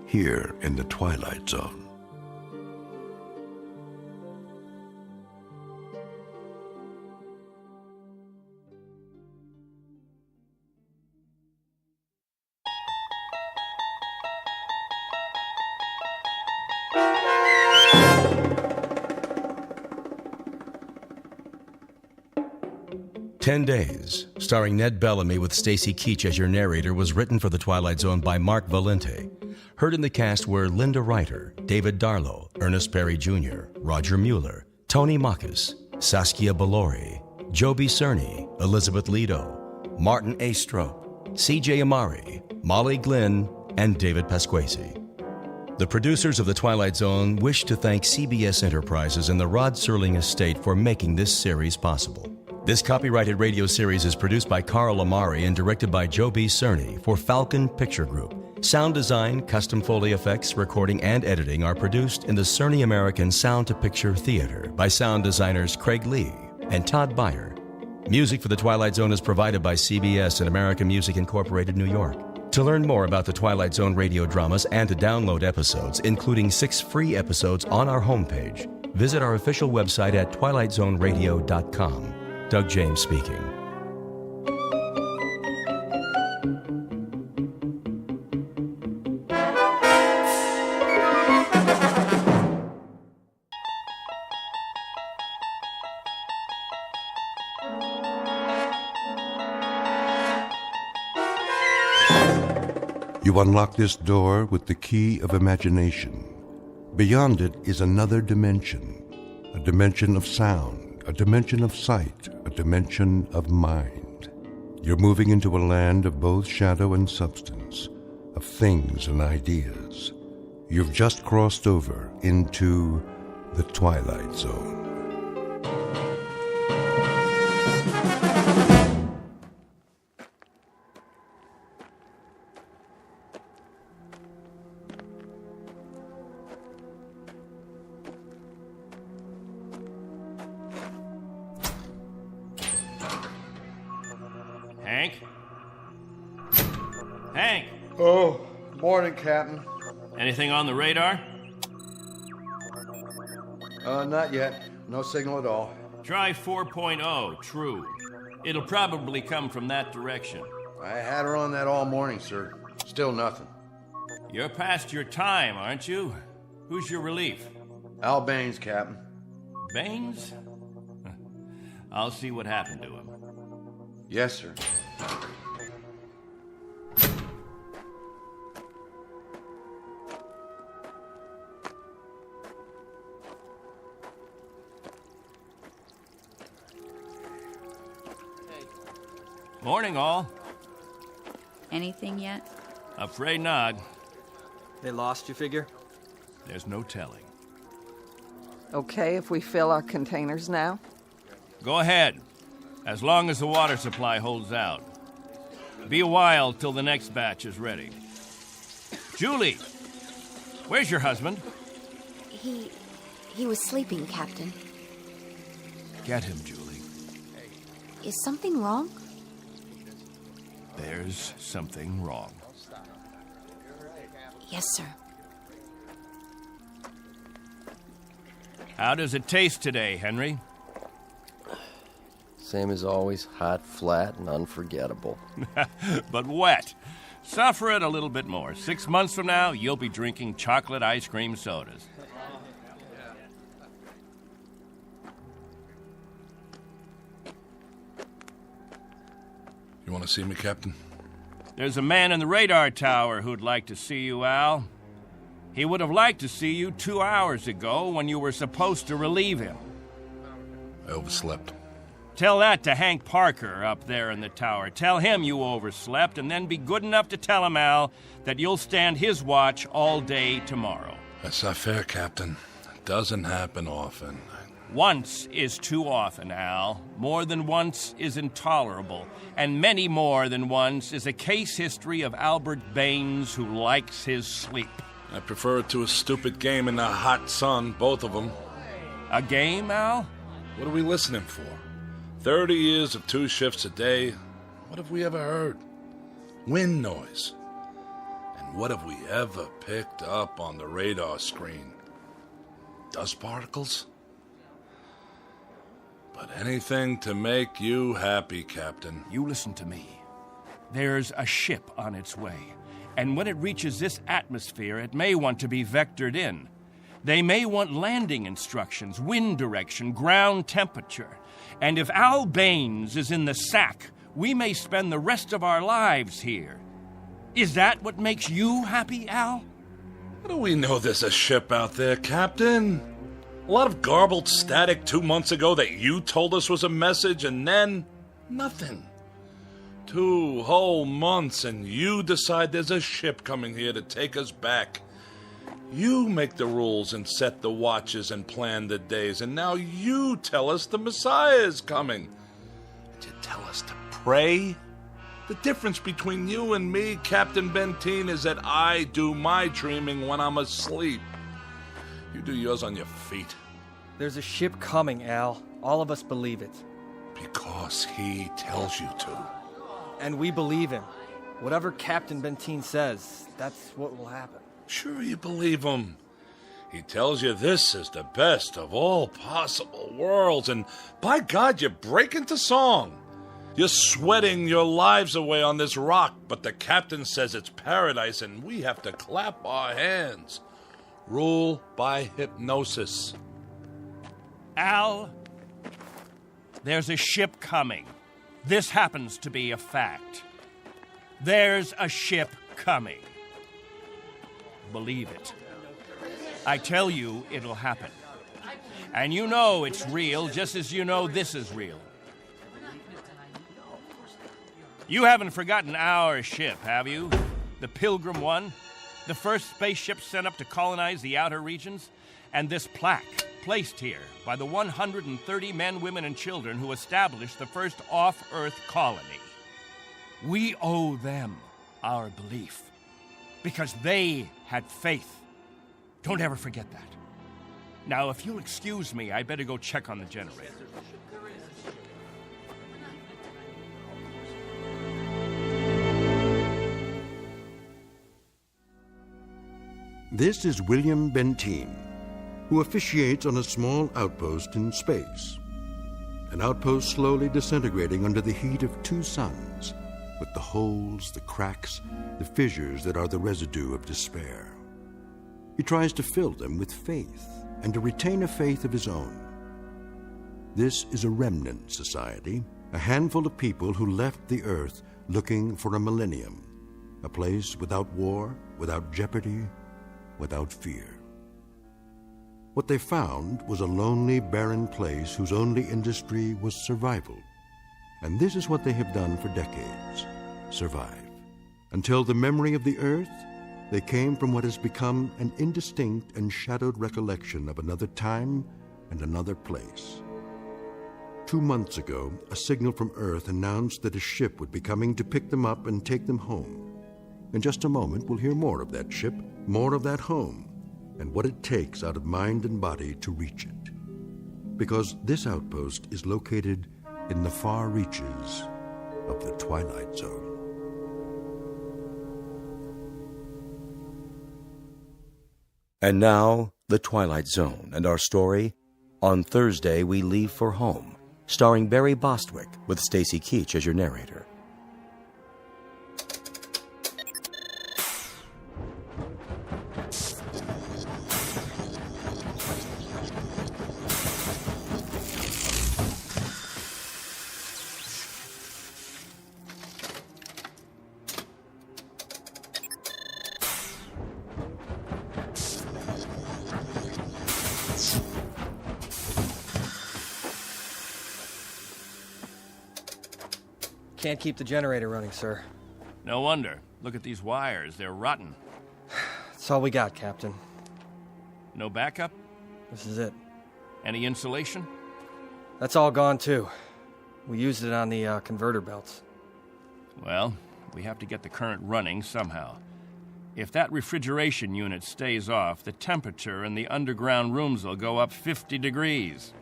here in the Twilight Zone. "10 Days," starring Ned Bellamy with Stacy Keach as your narrator, was written for The Twilight Zone by Mark Valente. Heard in the cast were Linda Reiter, David Darlow, Ernest Perry Jr., Roger Mueller, Tony Makis, Saskia Bellori, Joby Cerny, Elizabeth Lido, Martin A. Strope, C.J. Amari, Molly Glynn, and David Pasquesi. The producers of The Twilight Zone wish to thank CBS Enterprises and the Rod Serling Estate for making this series possible. This copyrighted radio series is produced by Carl Amari and directed by Joe B. Cerny for Falcon Picture Group. Sound design, custom Foley effects, recording, and editing are produced in the Cerny American Sound to Picture Theater by sound designers Craig Lee and Todd Beyer. Music for The Twilight Zone is provided by CBS and American Music Incorporated, New York. To learn more about the Twilight Zone radio dramas and to download episodes, including 6 free episodes on our homepage, visit our official website at twilightzoneradio.com. Doug James speaking. You unlock this door with the key of imagination. Beyond it is another dimension, a dimension of sound, a dimension of sight, a dimension of mind. You're moving into a land of both shadow and substance, of things and ideas. You've just crossed over into the Twilight Zone. Hank? Hank! Oh, morning, Captain. Anything on the radar? Not yet. No signal at all. Try 4.0, true. It'll probably come from that direction. I had her on that all morning, sir. Still nothing. You're past your time, aren't you? Who's your relief? Al Baines, Captain. Baines? I'll see what happened to him. Yes, sir. Morning, all. Anything yet? Afraid not. They lost, you figure? There's no telling. Okay if we fill our containers now? Go ahead, as long as the water supply holds out. Be a while till the next batch is ready. Julie, where's your husband? He was sleeping, Captain. Get him, Julie. Is something wrong? There's something wrong. Yes, sir. How does it taste today, Henry? Same as always, hot, flat, and unforgettable. But wet. Suffer it a little bit more. 6 months from now, you'll be drinking chocolate ice cream sodas. You want to see me, Captain? There's a man in the radar tower who'd like to see you, Al. He would have liked to see you 2 hours ago when you were supposed to relieve him. I overslept. Tell that to Hank Parker up there in the tower. Tell him you overslept, and then be good enough to tell him, Al, that you'll stand his watch all day tomorrow. That's not fair, Captain. It doesn't happen often. Once is too often, Al. More than once is intolerable. And many more than once is a case history of Albert Baines who likes his sleep. I prefer it to a stupid game in the hot sun, both of them. A game, Al? What are we listening for? 30 years of 2 shifts a day. What have we ever heard? Wind noise. And what have we ever picked up on the radar screen? Dust particles? But anything to make you happy, Captain. You listen to me. There's a ship on its way, and when it reaches this atmosphere, it may want to be vectored in. They may want landing instructions, wind direction, ground temperature. And if Al Baines is in the sack, we may spend the rest of our lives here. Is that what makes you happy, Al? How do we know there's a ship out there, Captain? A lot of garbled static 2 months ago that you told us was a message, and then nothing. 2 whole months, and you decide there's a ship coming here to take us back. You make the rules and set the watches and plan the days, and now you tell us the Messiah is coming. And you tell us to pray? The difference between you and me, Captain Benteen, is that I do my dreaming when I'm asleep. You do yours on your feet. There's a ship coming, Al. All of us believe it. Because he tells you to. And we believe him. Whatever Captain Benteen says, that's what will happen. Sure you believe him. He tells you this is the best of all possible worlds, and by God, you break into song. You're sweating your lives away on this rock, but the captain says it's paradise, and we have to clap our hands. Rule by hypnosis. Al, there's a ship coming. This happens to be a fact. There's a ship coming. Believe it. I tell you, it'll happen. And you know it's real, just as you know this is real. You haven't forgotten our ship, have you? The Pilgrim 1? The first spaceship sent up to colonize the outer regions? And this plaque, placed here by the 130 men, women, and children who established the first off-Earth colony. We owe them our belief. Because they had faith. Don't ever forget that. Now, if you'll excuse me, I better go check on the generator. This is William Benteen, who officiates on a small outpost in space. An outpost slowly disintegrating under the heat of 2 suns, with the holes, the cracks, the fissures that are the residue of despair. He tries to fill them with faith and to retain a faith of his own. This is a remnant society, a handful of people who left the earth looking for a millennium, a place without war, without jeopardy, without fear. What they found was a lonely, barren place whose only industry was survival, And this is what they have done for decades: survive. Until the memory of the Earth, they came from what has become an indistinct and shadowed recollection of another time and another place. 2 months ago, a signal from Earth announced that a ship would be coming to pick them up and take them home. In just a moment, we'll hear more of that ship, more of that home, and what it takes out of mind and body to reach it. Because this outpost is located in the far reaches of the Twilight Zone. And now, The Twilight Zone, and our story, On Thursday We Leave for Home, starring Barry Bostwick, with Stacy Keach as your narrator. Can't keep the generator running, sir. No wonder. Look at these wires. They're rotten. That's all we got, Captain. No backup? This is it. Any insulation? That's all gone, too. We used it on the converter belts. Well, we have to get the current running somehow. If that refrigeration unit stays off, the temperature in the underground rooms will go up 50 degrees.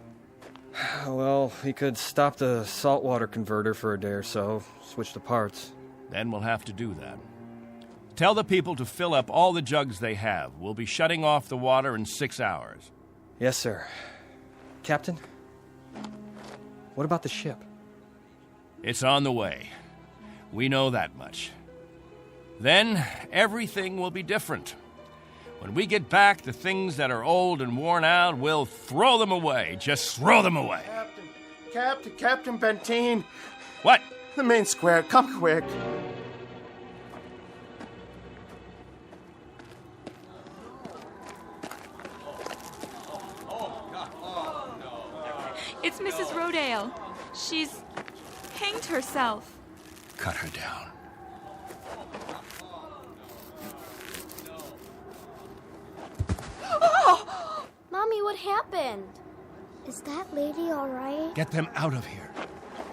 Well, we could stop the saltwater converter for a day or so, switch the parts. Then we'll have to do that. Tell the people to fill up all the jugs they have. We'll be shutting off the water in 6 hours. Yes, sir. Captain, what about the ship? It's on the way. We know that much. Then everything will be different. When we get back, the things that are old and worn out, we'll throw them away. Just throw them away. Captain Benteen. What? The main square. Come quick. It's Mrs. Rodale. She's hanged herself. Cut her down. Oh! Mommy, what happened? Is that lady all right? Get them out of here.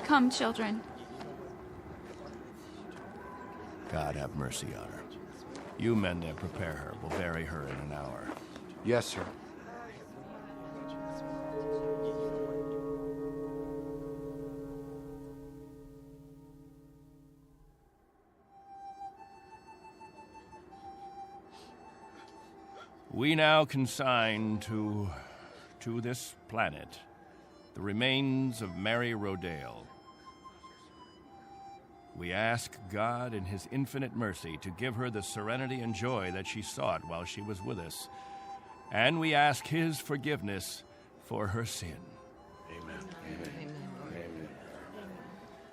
Come, children. God have mercy on her. You men there prepare her. We'll bury her in an hour. Yes, sir. We now consign to this planet the remains of Mary Rodale. We ask God in His infinite mercy to give her the serenity and joy that she sought while she was with us. And we ask His forgiveness for her sin. Amen. Amen.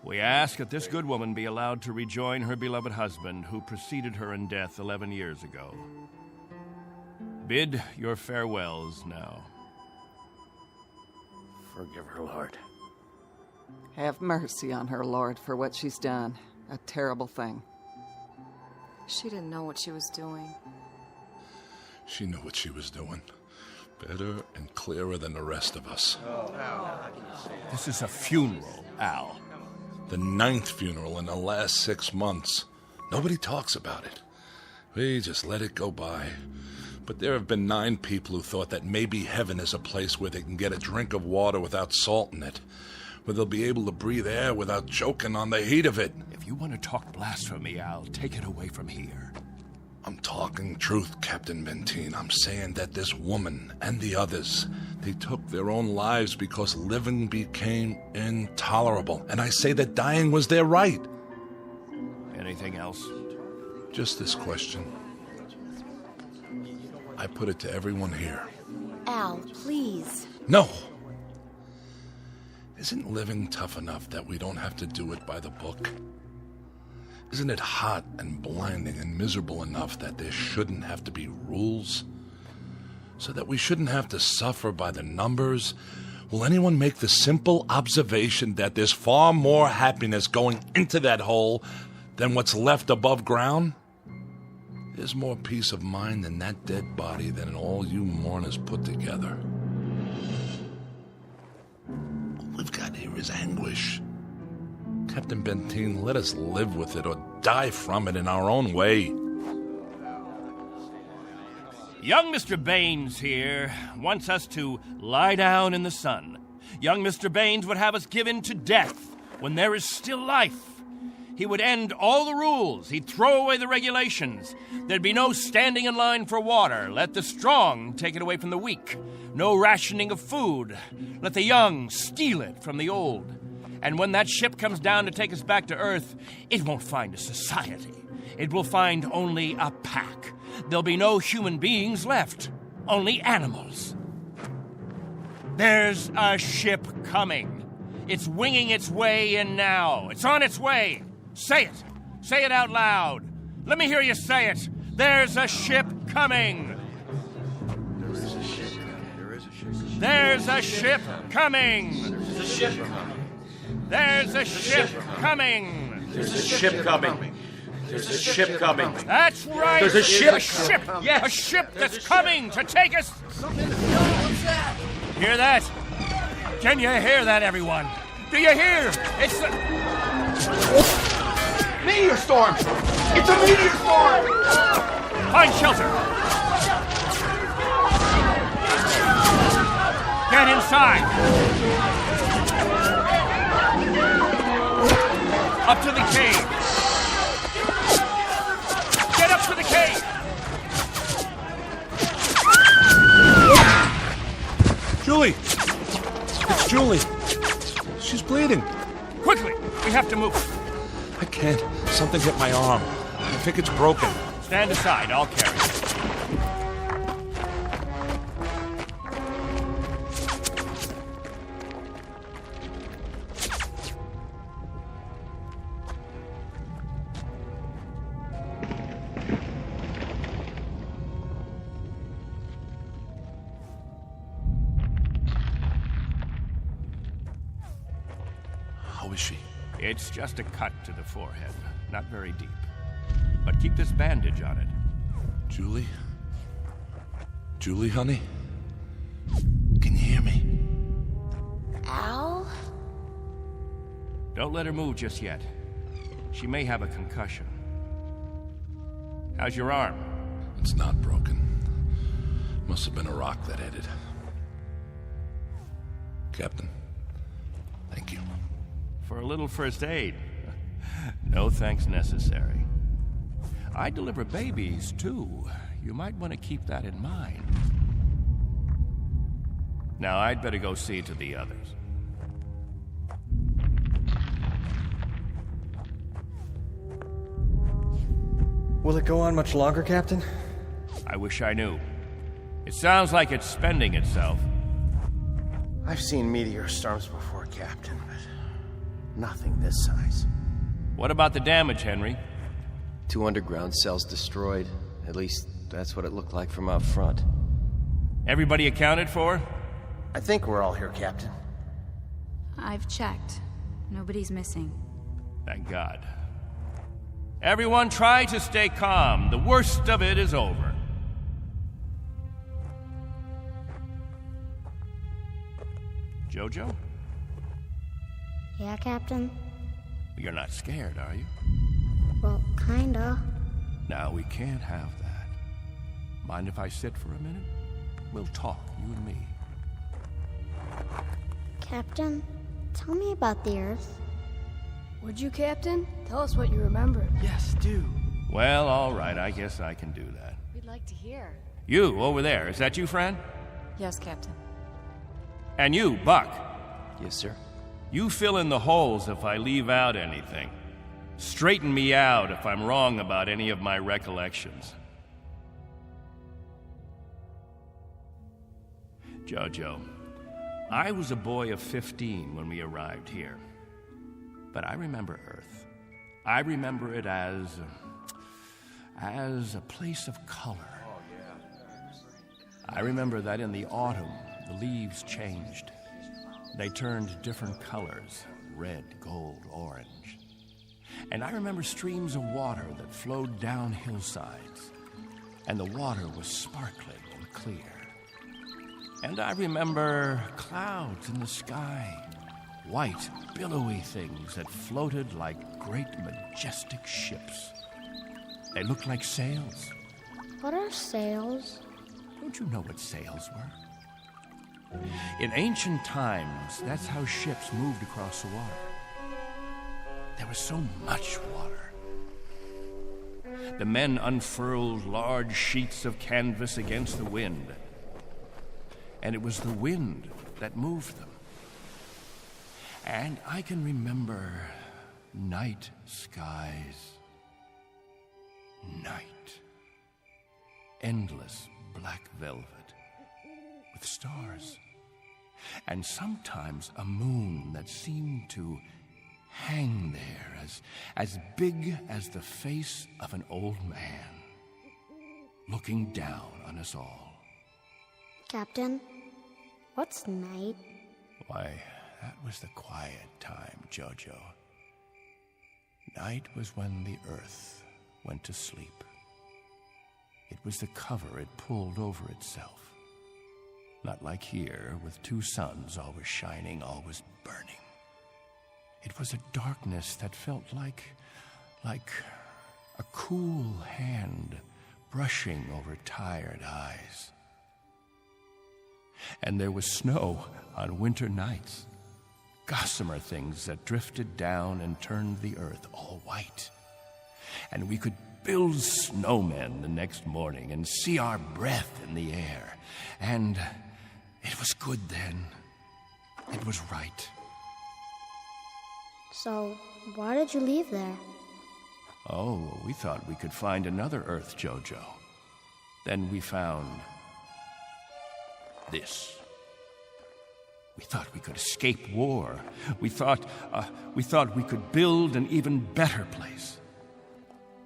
We ask that this good woman be allowed to rejoin her beloved husband who preceded her in death 11 years ago. Bid your farewells now. Forgive her, Lord. Have mercy on her, Lord, for what she's done. A terrible thing. She didn't know what she was doing. She knew what she was doing. Better and clearer than the rest of us. This is a funeral, Al. The 9th funeral in the last 6 months. Nobody talks about it. We just let it go by. But there have been 9 people who thought that maybe heaven is a place where they can get a drink of water without salt in it, where they'll be able to breathe air without choking on the heat of it. If you want to talk blasphemy, Al, take it away from here. I'm talking truth, Captain Benteen. I'm saying that this woman and the others, they took their own lives because living became intolerable. And I say that dying was their right. Anything else? Just this question. I put it to everyone here. Al, please. No! Isn't living tough enough that we don't have to do it by the book? Isn't it hot and blinding and miserable enough that there shouldn't have to be rules? So that we shouldn't have to suffer by the numbers will anyone make the simple observation that there's far more happiness going into that hole than what's left above ground? There's more peace of mind in that dead body than in all you mourners put together. All we've got here is anguish. Captain Benteen, let us live with it or die from it in our own way. Young Mr. Baines here wants us to lie down in the sun. Young Mr. Baines would have us given to death when there is still life. He would end all the rules. He'd throw away the regulations. There'd be no standing in line for water. Let the strong take it away from the weak. No rationing of food. Let the young steal it from the old. And when that ship comes down to take us back to Earth, it won't find a society. It will find only a pack. There'll be no human beings left. Only animals. There's a ship coming. It's winging its way in now. It's on its way. Say it. Say it out loud. Let me hear you say it. There's a ship coming. There is a ship coming. There is a ship. There's a ship coming. There's a ship coming. There's a ship coming. There's a ship coming. There's a ship coming. That's right. There's a ship. A ship. Yes. A ship that's coming to take us. What's that? Hear that? Can you hear that, everyone? Do you hear? It's the... Meteor storm! It's a meteor storm! Find shelter. Get inside. Up to the cave. Get up to the cave. Julie! It's Julie. She's bleeding. Quickly, we have to move. I can't. Something hit my arm. I think it's broken. Stand aside, I'll carry it. How is she? It's just a cut to the forehead, not very deep. But keep this bandage on it. Julie? Julie, honey? Can you hear me? Al? Don't let her move just yet. She may have a concussion. How's your arm? It's not broken. Must have been a rock that hit it. Captain, thank you. For a little first aid. No thanks necessary. I deliver babies, too. You might want to keep that in mind. Now, I'd better go see to the others. Will it go on much longer, Captain? I wish I knew. It sounds like it's spending itself. I've seen meteor storms before, Captain, but nothing this size. What about the damage, Henry? 2 underground cells destroyed. At least, that's what it looked like from out front. Everybody accounted for? I think we're all here, Captain. I've checked. Nobody's missing. Thank God. Everyone try to stay calm. The worst of it is over. Jojo? Yeah, Captain? You're not scared, are you? Well, kinda. Now, we can't have that. Mind if I sit for a minute? We'll talk, you and me. Captain, tell me about the Earth. Would you, Captain? Tell us what you remember. Yes, do. Well, all right, I guess I can do that. We'd like to hear. You, over there, is that you, Fran? Yes, Captain. And you, Buck. Yes, sir. You fill in the holes if I leave out anything. Straighten me out if I'm wrong about any of my recollections. Jojo, I was a boy of 15 when we arrived here. But I remember Earth. I remember it as a place of color. I remember that in the autumn, the leaves changed. They turned different colors, red, gold, orange. And I remember streams of water that flowed down hillsides, and the water was sparkling and clear. And I remember clouds in the sky, white, billowy things that floated like great, majestic ships. They looked like sails. What are sails? Don't you know what sails were? In ancient times, that's how ships moved across the water. There was so much water. The men unfurled large sheets of canvas against the wind, and it was the wind that moved them. And I can remember night skies. Night. Endless black velvet with stars. And sometimes a moon that seemed to hang there as big as the face of an old man, looking down on us all. Captain, what's night? Why, that was the quiet time, Jojo. Night was when the earth went to sleep. It was the cover it pulled over itself. Not like here, with two suns always shining, always burning. It was a darkness that felt like a cool hand brushing over tired eyes. And there was snow on winter nights, gossamer things that drifted down and turned the earth all white. And we could build snowmen the next morning and see our breath in the air. And it was good then. It was right. So, why did you leave there? Oh, we thought we could find another Earth, Jojo. Then we found this. We thought we could escape war. We thought we could build an even better place.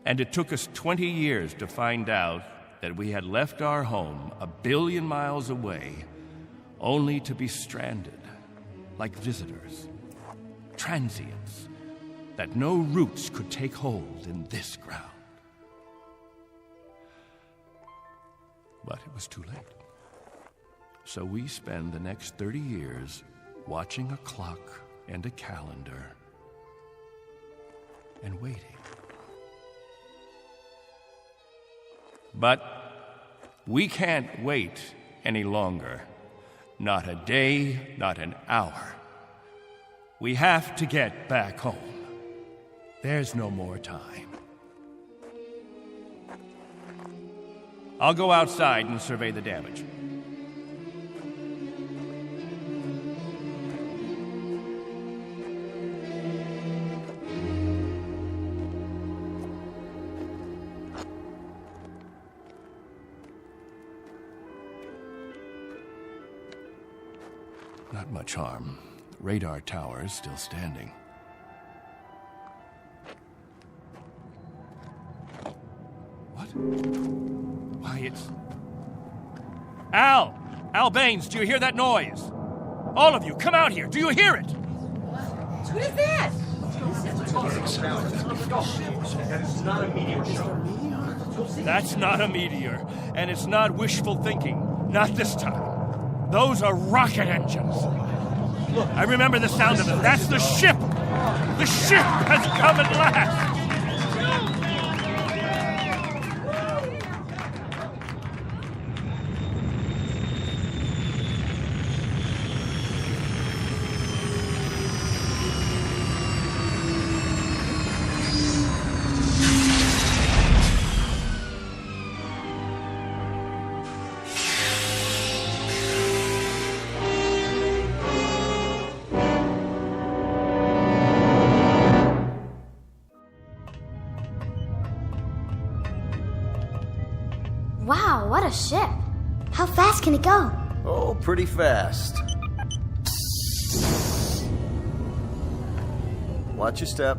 And it took us 20 years to find out that we had left our home 1 billion miles away, only to be stranded, like visitors, transients, that no roots could take hold in this ground. But it was too late. So we spend the next 30 years watching a clock and a calendar and waiting. But we can't wait any longer. Not a day, not an hour. We have to get back home. There's no more time. I'll go outside and survey the damage. Not much harm. Radar tower's still standing. What? Why, it's... Al! Al Baines, do you hear that noise? All of you, come out here. Do you hear it? What is that? That's not a meteor, and it's not wishful thinking. Not this time. Those are rocket engines. Look, I remember the sound of it. That's the ship. The ship has come at last. Wow, what a ship. How fast can it go? Oh, pretty fast. Watch your step.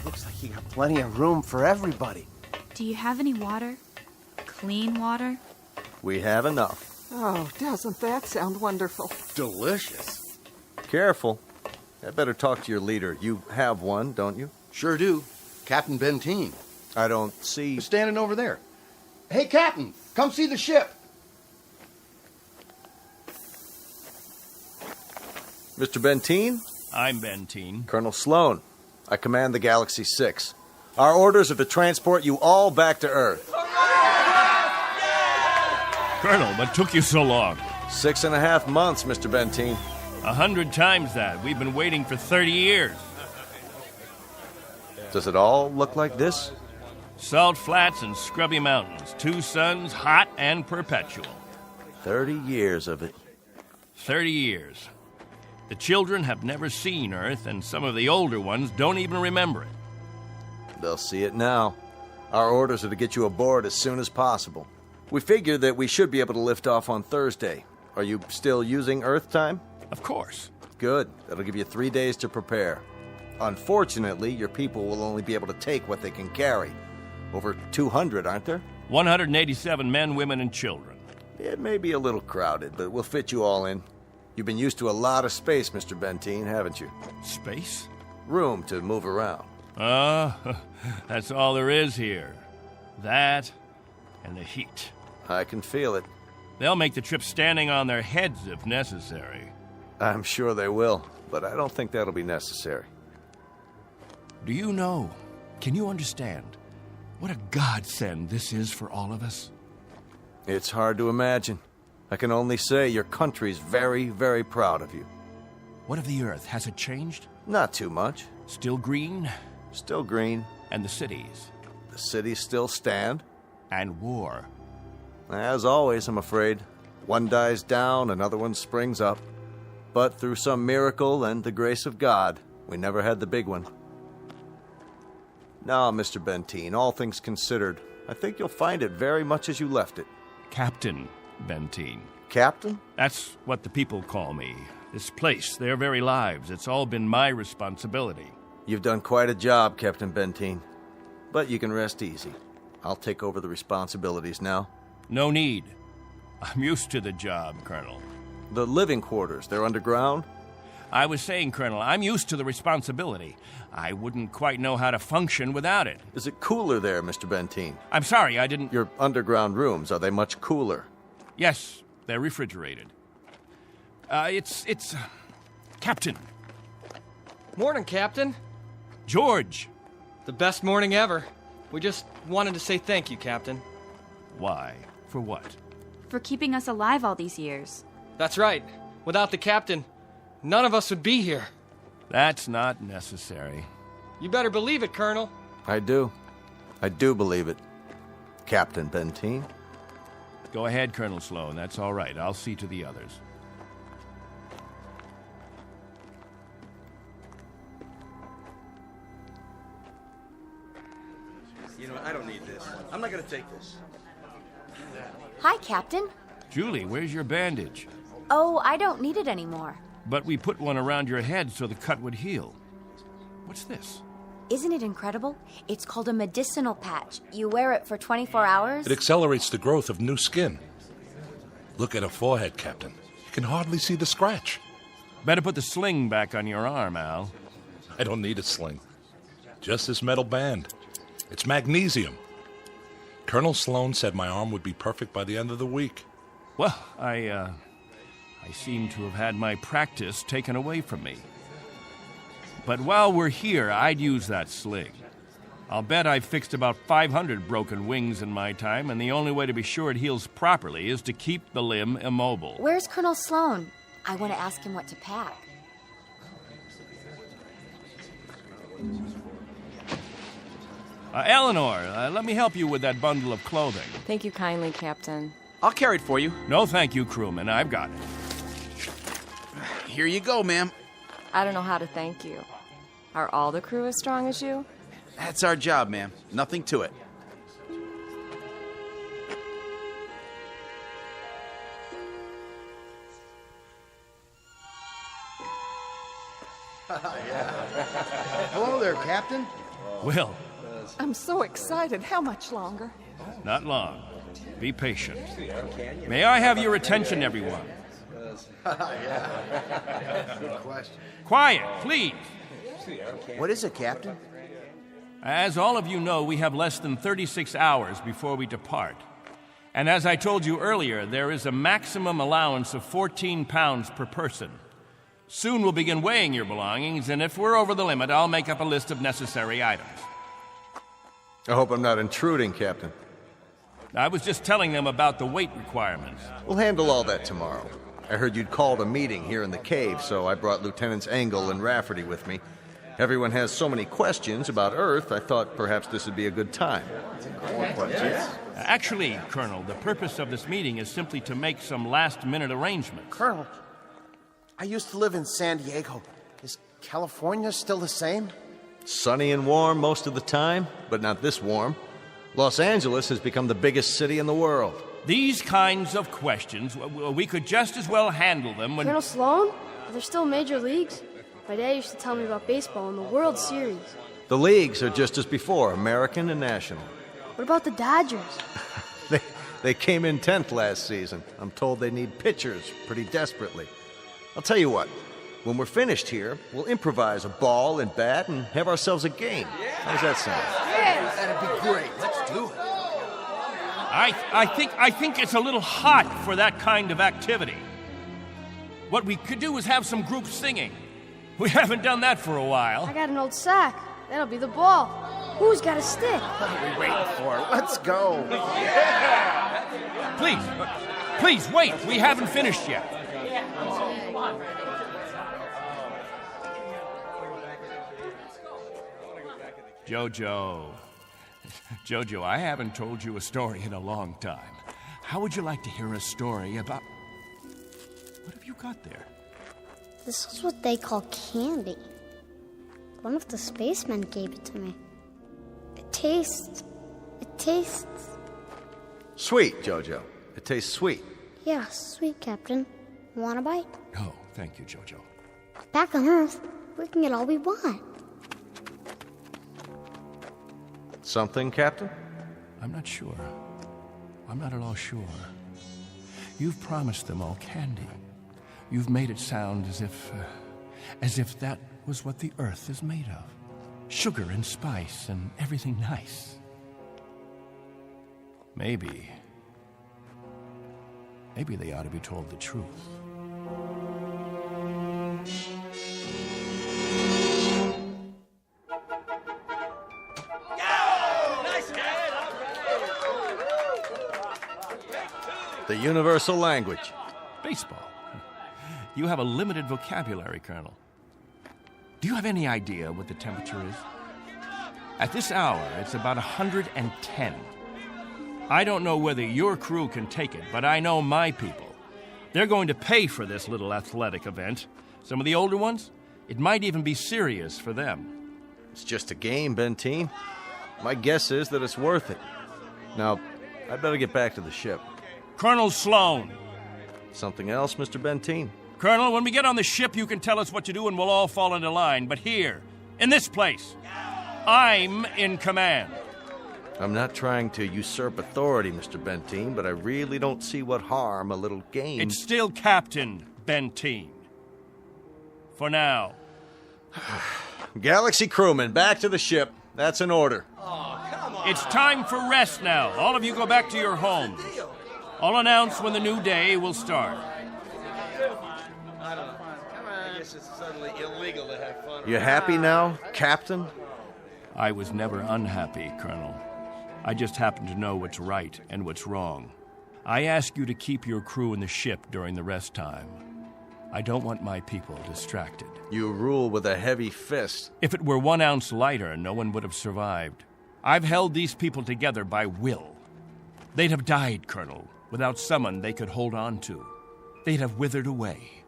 Looks like you got plenty of room for everybody. Do you have any water? Clean water? We have enough. Oh, doesn't that sound wonderful? Delicious. Careful. I better talk to your leader. You have one, don't you? Sure do. Captain Benteen. I don't see... He's standing over there. Hey, Captain, come see the ship. Mr. Benteen? I'm Benteen. Colonel Sloan. I command the Galaxy 6. Our orders are to transport you all back to Earth. Colonel, what took you so long? 6.5 months, Mr. Benteen. 100 times that. We've been waiting for 30 years. Does it all look like this? Salt flats and scrubby mountains. 2 suns, hot and perpetual. 30 years of it. 30 years. The children have never seen Earth, and some of the older ones don't even remember it. They'll see it now. Our orders are to get you aboard as soon as possible. We figure that we should be able to lift off on Thursday. Are you still using Earth time? Of course. Good. That'll give you 3 days to prepare. Unfortunately, your people will only be able to take what they can carry. Over 200, aren't there? 187 men, women, and children. It may be a little crowded, but we'll fit you all in. You've been used to a lot of space, Mr. Benteen, haven't you? Space? Room to move around. That's all there is here. That and the heat. I can feel it. They'll make the trip standing on their heads if necessary. I'm sure they will, but I don't think that'll be necessary. Do you know, can you understand what a godsend this is for all of us? It's hard to imagine. I can only say your country's very, very proud of you. What of the Earth? Has it changed? Not too much. Still green? Still green. And the cities? The cities still stand. And war? As always, I'm afraid. One dies down, another one springs up. But through some miracle and the grace of God, we never had the big one. Now, Mr. Benteen, all things considered, I think you'll find it very much as you left it. Captain Benteen. Captain? That's what the people call me. This place, their very lives, it's all been my responsibility. You've done quite a job, Captain Benteen. But you can rest easy. I'll take over the responsibilities now. No need. I'm used to the job, Colonel. The living quarters, they're underground? I was saying, Colonel, I'm used to the responsibility. I wouldn't quite know how to function without it. Is it cooler there, Mr. Benteen? I'm sorry, I didn't... Your underground rooms, are they much cooler? Yes, they're refrigerated. It's... Captain. Morning, Captain. George. The best morning ever. We just wanted to say thank you, Captain. Why? For what? For keeping us alive all these years. That's right. Without the captain, none of us would be here. That's not necessary. You better believe it, Colonel. I do. I do believe it. Captain Benteen. Go ahead, Colonel Sloan. That's all right. I'll see to the others. You know, I don't need this. I'm not gonna take this. Hi, Captain. Julie, where's your bandage? Oh, I don't need it anymore. But we put one around your head so the cut would heal. What's this? Isn't it incredible? It's called a medicinal patch. You wear it for 24 hours. It accelerates the growth of new skin. Look at her forehead, Captain. You can hardly see the scratch. Better put the sling back on your arm, Al. I don't need a sling. Just this metal band. It's magnesium. Colonel Sloan said my arm would be perfect by the end of the week. Well, I seem to have had my practice taken away from me. But while we're here, I'd use that sling. I'll bet I've fixed about 500 broken wings in my time, and the only way to be sure it heals properly is to keep the limb immobile. Where's Colonel Sloan? I want to ask him what to pack. Eleanor, let me help you with that bundle of clothing. Thank you kindly, Captain. I'll carry it for you. No, thank you, crewman. I've got it. Here you go, ma'am. I don't know how to thank you. Are all the crew as strong as you? That's our job, ma'am. Nothing to it. Hello there, Captain. Well, I'm so excited. How much longer? not long. Be patient. May I have your attention, everyone? Good question. Quiet, please. What is it, Captain? As all of you know, we have less than 36 hours before we depart. And as I told you earlier, there is a maximum allowance of 14 pounds per person. Soon we'll begin weighing your belongings, and if we're over the limit, I'll make up a list of necessary items. I hope I'm not intruding, Captain. I was just telling them about the weight requirements. We'll handle all that tomorrow. I heard you'd called a meeting here in the cave, so I brought Lieutenants Engel and Rafferty with me. Everyone has so many questions about Earth, I thought perhaps this would be a good time. Actually, Colonel, the purpose of this meeting is simply to make some last-minute arrangements. Colonel, I used to live in San Diego. Is California still the same? Sunny and warm most of the time, but not this warm. Los Angeles has become the biggest city in the world. These kinds of questions, we could just as well handle them when... Colonel Sloan? Are there still major leagues? My dad used to tell me about baseball and the World Series. The leagues are just as before, American and national. What about the Dodgers? They came in 10th last season. I'm told they need pitchers pretty desperately. I'll tell you what, when we're finished here, we'll improvise a ball and bat and have ourselves a game. How's that sound? Yeah, that'd be great. Let's do it. I think it's a little hot for that kind of activity. What we could do is have some group singing. We haven't done that for a while. I got an old sack. That'll be the ball. Who's got a stick? What are we waiting for? Let's go. Please, wait. We haven't finished yet. Jojo, I haven't told you a story in a long time. How would you like to hear a story about... What have you got there? This is what they call candy. One of the spacemen gave it to me. It tastes... Sweet, Jojo. It tastes sweet. Yeah, sweet, Captain. Want a bite? Oh, thank you, Jojo. Back on Earth, we can get all we want. Something, Captain? I'm not sure. I'm not at all sure. You've promised them all candy. You've made it sound as if that was what the Earth is made of. Sugar and spice and everything nice. Maybe they ought to be told the truth. The universal language. Baseball. You have a limited vocabulary, Colonel. Do you have any idea what the temperature is? At this hour, it's about 110. I don't know whether your crew can take it, but I know my people. They're going to pay for this little athletic event. Some of the older ones, it might even be serious for them. It's just a game, Benteen. My guess is that it's worth it. Now, I'd better get back to the ship. Colonel Sloan. Something else, Mr. Benteen? Colonel, when we get on the ship, you can tell us what to do and we'll all fall into line. But here, in this place, I'm in command. I'm not trying to usurp authority, Mr. Benteen, but I really don't see what harm a little game... It's still Captain Benteen. For now. Galaxy crewmen, back to the ship. That's an order. Oh, come on. It's time for rest now. All of you go back to your homes. I'll announce when the new day will start. I don't know. I guess it's suddenly illegal to have fun. You happy now, Captain? I was never unhappy, Colonel. I just happen to know what's right and what's wrong. I ask you to keep your crew in the ship during the rest time. I don't want my people distracted. You rule with a heavy fist. If it were 1 ounce lighter, no one would have survived. I've held these people together by will. They'd have died, Colonel, without someone they could hold on to. They'd have withered away.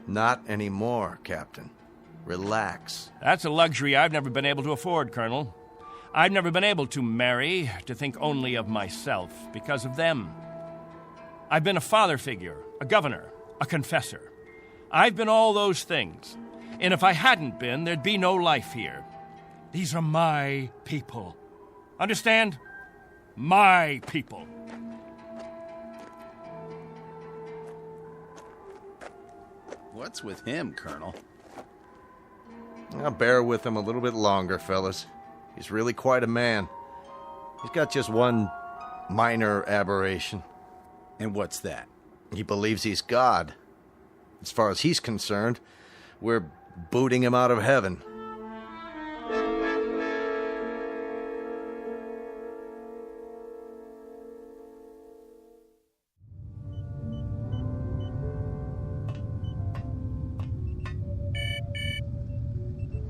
Not anymore, Captain. Relax. That's a luxury I've never been able to afford, Colonel. I've never been able to marry, to think only of myself, because of them. I've been a father figure, a governor, a confessor. I've been all those things. And if I hadn't been, there'd be no life here. These are my people. Understand? My people. What's with him, Colonel? I'll bear with him a little bit longer, fellas. He's really quite a man. He's got just one minor aberration. And what's that? He believes he's God. As far as he's concerned, we're booting him out of heaven.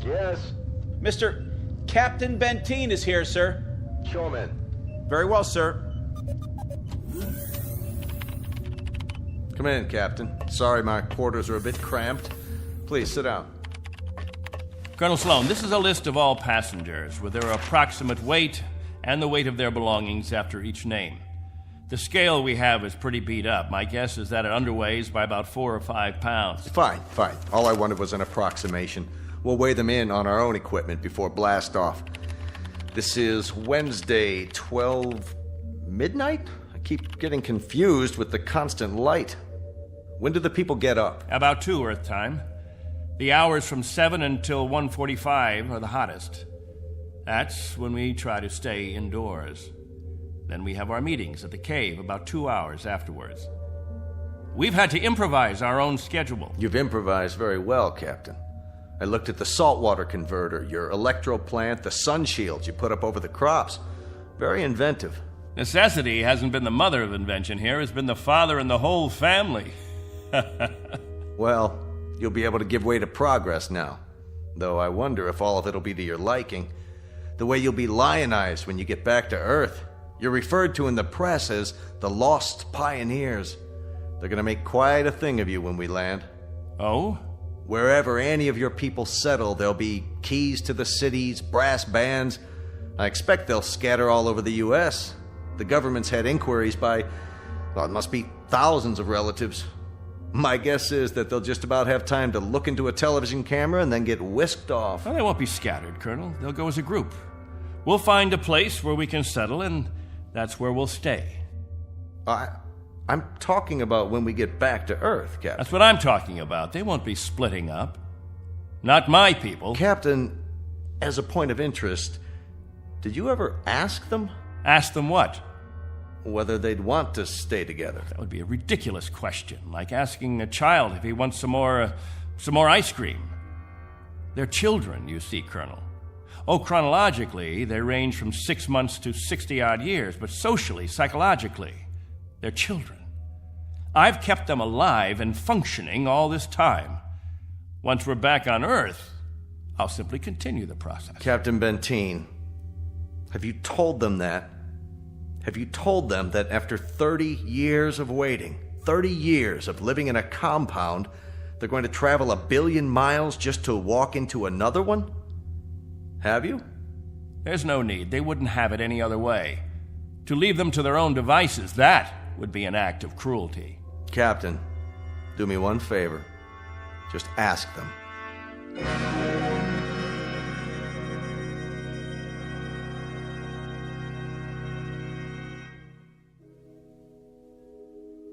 Yes? Mr. Captain Benteen is here, sir. Show him in. Very well, sir. Come in, Captain. Sorry my quarters are a bit cramped. Please, sit down. Colonel Sloan, this is a list of all passengers with their approximate weight and the weight of their belongings after each name. The scale we have is pretty beat up. My guess is that it underweighs by about 4 or 5 pounds. Fine. All I wanted was an approximation. We'll weigh them in on our own equipment before blast off. This is Wednesday, 12 midnight? I keep getting confused with the constant light. When do the people get up? About 2 Earth time. The hours from 7 until 1:45 are the hottest. That's when we try to stay indoors. Then we have our meetings at the cave about 2 hours afterwards. We've had to improvise our own schedule. You've improvised very well, Captain. I looked at the saltwater converter, your electro plant, the sun shields you put up over the crops. Very inventive. Necessity hasn't been the mother of invention here. It's been the father and the whole family. Well, you'll be able to give way to progress now. Though I wonder if all of it'll be to your liking. The way you'll be lionized when you get back to Earth. You're referred to in the press as the Lost Pioneers. They're gonna make quite a thing of you when we land. Oh? Wherever any of your people settle, there'll be keys to the cities, brass bands. I expect they'll scatter all over the U.S. The government's had inquiries by, well, it must be thousands of relatives. My guess is that they'll just about have time to look into a television camera and then get whisked off. Well, they won't be scattered, Colonel. They'll go as a group. We'll find a place where we can settle, and that's where we'll stay. I'm talking about when we get back to Earth, Captain. That's what I'm talking about. They won't be splitting up. Not my people. Captain, as a point of interest, did you ever ask them? Ask them what? Whether they'd want to stay together. That would be a ridiculous question, like asking a child if he wants some more ice cream. They're children, you see, Colonel. Oh, chronologically, they range from 6 months to 60-odd years, but socially, psychologically, they're children. I've kept them alive and functioning all this time. Once we're back on Earth, I'll simply continue the process. Captain Benteen, have you told them that? Have you told them that after 30 years of waiting, 30 years of living in a compound, they're going to travel 1 billion miles just to walk into another one? Have you? There's no need. They wouldn't have it any other way. To leave them to their own devices, that would be an act of cruelty. Captain, do me one favor. Just ask them.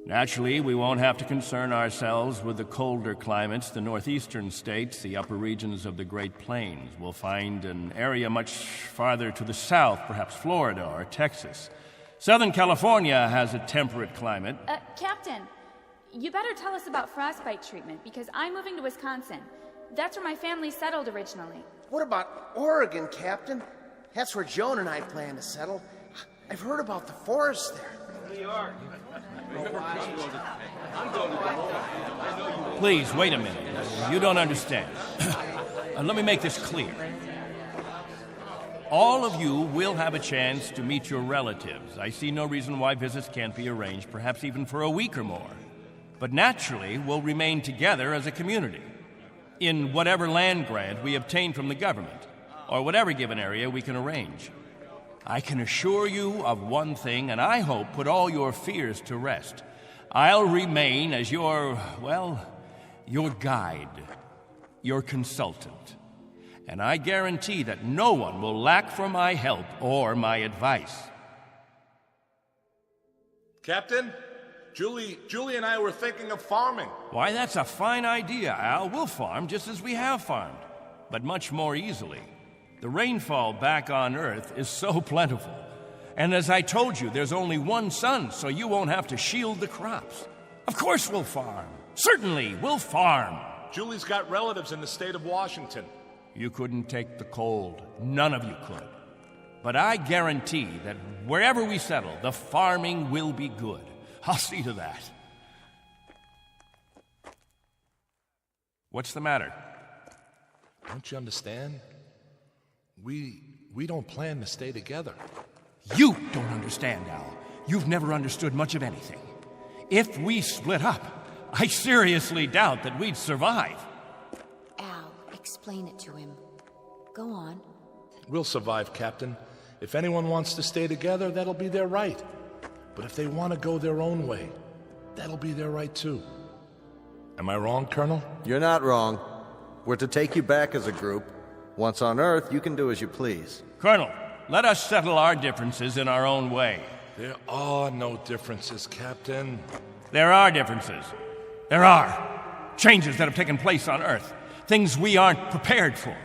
Naturally, we won't have to concern ourselves with the colder climates, the northeastern states, the upper regions of the Great Plains. We'll find an area much farther to the south, perhaps Florida or Texas. Southern California has a temperate climate. Captain, you better tell us about frostbite treatment, because I'm moving to Wisconsin. That's where my family settled originally. What about Oregon, Captain? That's where Joan and I plan to settle. I've heard about the forest there. New York. Please, wait a minute. You don't understand. Let me make this clear. All of you will have a chance to meet your relatives. I see no reason why visits can't be arranged, perhaps even for a week or more. But naturally, we'll remain together as a community in whatever land grant we obtain from the government, or whatever given area we can arrange. I can assure you of one thing, and I hope put all your fears to rest. I'll remain as your guide, your consultant. And I guarantee that no one will lack for my help or my advice. Captain? Julie and I were thinking of farming. Why, that's a fine idea, Al. We'll farm just as we have farmed, but much more easily. The rainfall back on Earth is so plentiful. And as I told you, there's only one sun, so you won't have to shield the crops. Of course we'll farm. Certainly, we'll farm. Julie's got relatives in the state of Washington. You couldn't take the cold. None of you could. But I guarantee that wherever we settle, the farming will be good. I'll see to that. What's the matter? Don't you understand? We don't plan to stay together. You don't understand, Al. You've never understood much of anything. If we split up, I seriously doubt that we'd survive. Al, explain it to him. Go on. We'll survive, Captain. If anyone wants to stay together, that'll be their right. But if they want to go their own way, that'll be their right too. Am I wrong, Colonel? You're not wrong. We're to take you back as a group. Once on Earth, you can do as you please. Colonel, let us settle our differences in our own way. There are no differences, Captain. There are differences. There are. Changes that have taken place on Earth. Things we aren't prepared for.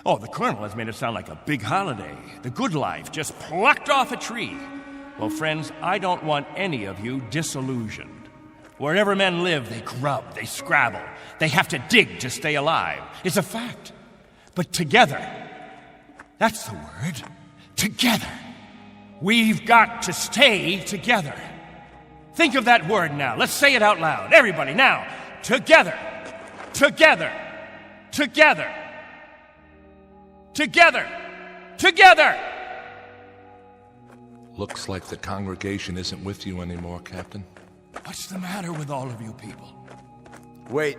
Oh, the Colonel has made it sound like a big holiday. The good life just plucked off a tree. Well, friends, I don't want any of you disillusioned. Wherever men live, they grub, they scrabble. They have to dig to stay alive. It's a fact. But together, that's the word, together. We've got to stay together. Think of that word now. Let's say it out loud. Everybody, now. Together. Together. Together. Together. Together. Looks like the congregation isn't with you anymore, Captain. What's the matter with all of you people? Wait.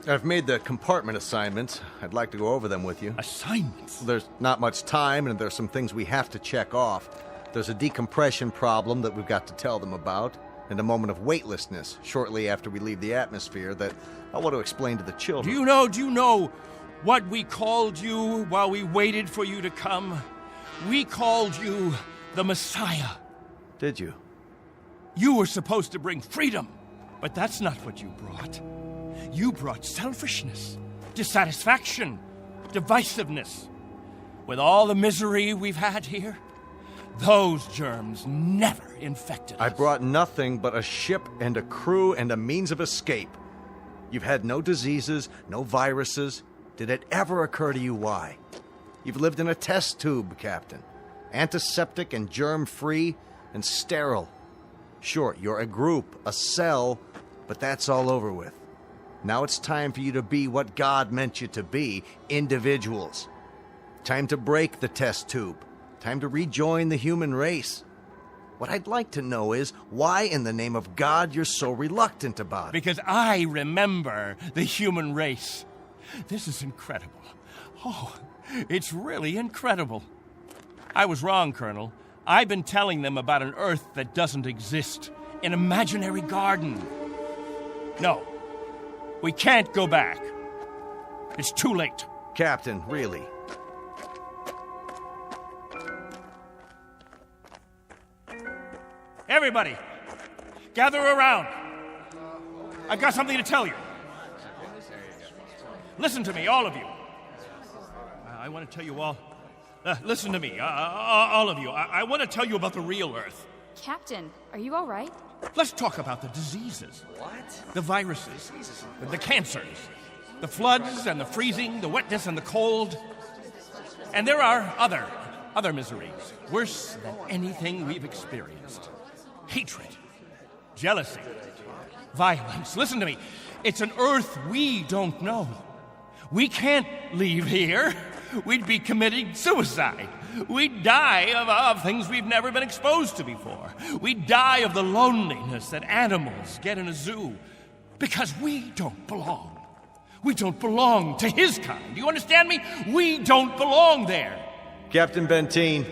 I've made the compartment assignments. I'd like to go over them with you. Assignments? There's not much time, and there's some things we have to check off. There's a decompression problem that we've got to tell them about, and a moment of weightlessness shortly after we leave the atmosphere that I want to explain to the children. Do you know what we called you while we waited for you to come? We called you the Messiah. Did you? You were supposed to bring freedom, but that's not what you brought. You brought selfishness, dissatisfaction, divisiveness. With all the misery we've had here, those germs never infected us. I brought nothing but a ship and a crew and a means of escape. You've had no diseases, no viruses. Did it ever occur to you why? You've lived in a test tube, Captain. Antiseptic and germ-free and sterile. Sure, you're a group, a cell, but that's all over with. Now it's time for you to be what God meant you to be, individuals. Time to break the test tube. Time to rejoin the human race. What I'd like to know is, why in the name of God you're so reluctant about it? Because I remember the human race. This is incredible. Oh, it's really incredible. I was wrong, Colonel. I've been telling them about an Earth that doesn't exist. An imaginary garden. No. We can't go back. It's too late. Captain, really? Everybody, gather around. I've got something to tell you. Listen to me, all of you. I want to tell you all. Listen to me, all of you. I want to tell you about the real Earth. Captain, are you all right? Let's talk about the diseases. What? The viruses, the cancers, the floods and the freezing, the wetness and the cold. And there are other miseries, worse than anything we've experienced. Hatred, jealousy, violence. Listen to me. It's an Earth we don't know. We can't leave here. We'd be committing suicide. We'd die of things we've never been exposed to before. We'd die of the loneliness that animals get in a zoo because we don't belong. We don't belong to his kind. Do you understand me? We don't belong there. Captain Benteen,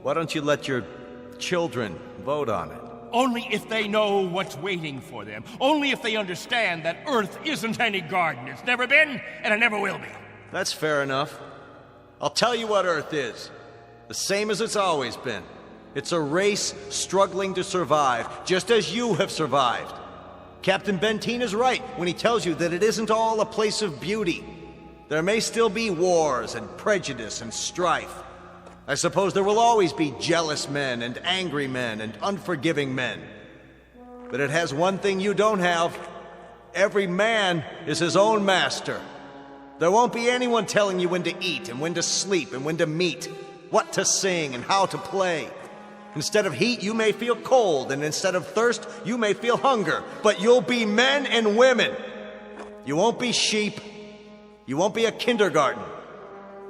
why don't you let your children vote on it? Only if they know what's waiting for them. Only if they understand that Earth isn't any garden. It's never been, and it never will be. That's fair enough. I'll tell you what Earth is. The same as it's always been. It's a race struggling to survive, just as you have survived. Captain Benteen is right when he tells you that it isn't all a place of beauty. There may still be wars and prejudice and strife. I suppose there will always be jealous men and angry men and unforgiving men. But it has one thing you don't have. Every man is his own master. There won't be anyone telling you when to eat and when to sleep and when to meet, what to sing and how to play. Instead of heat, you may feel cold, and instead of thirst, you may feel hunger. But you'll be men and women. You won't be sheep. You won't be a kindergarten.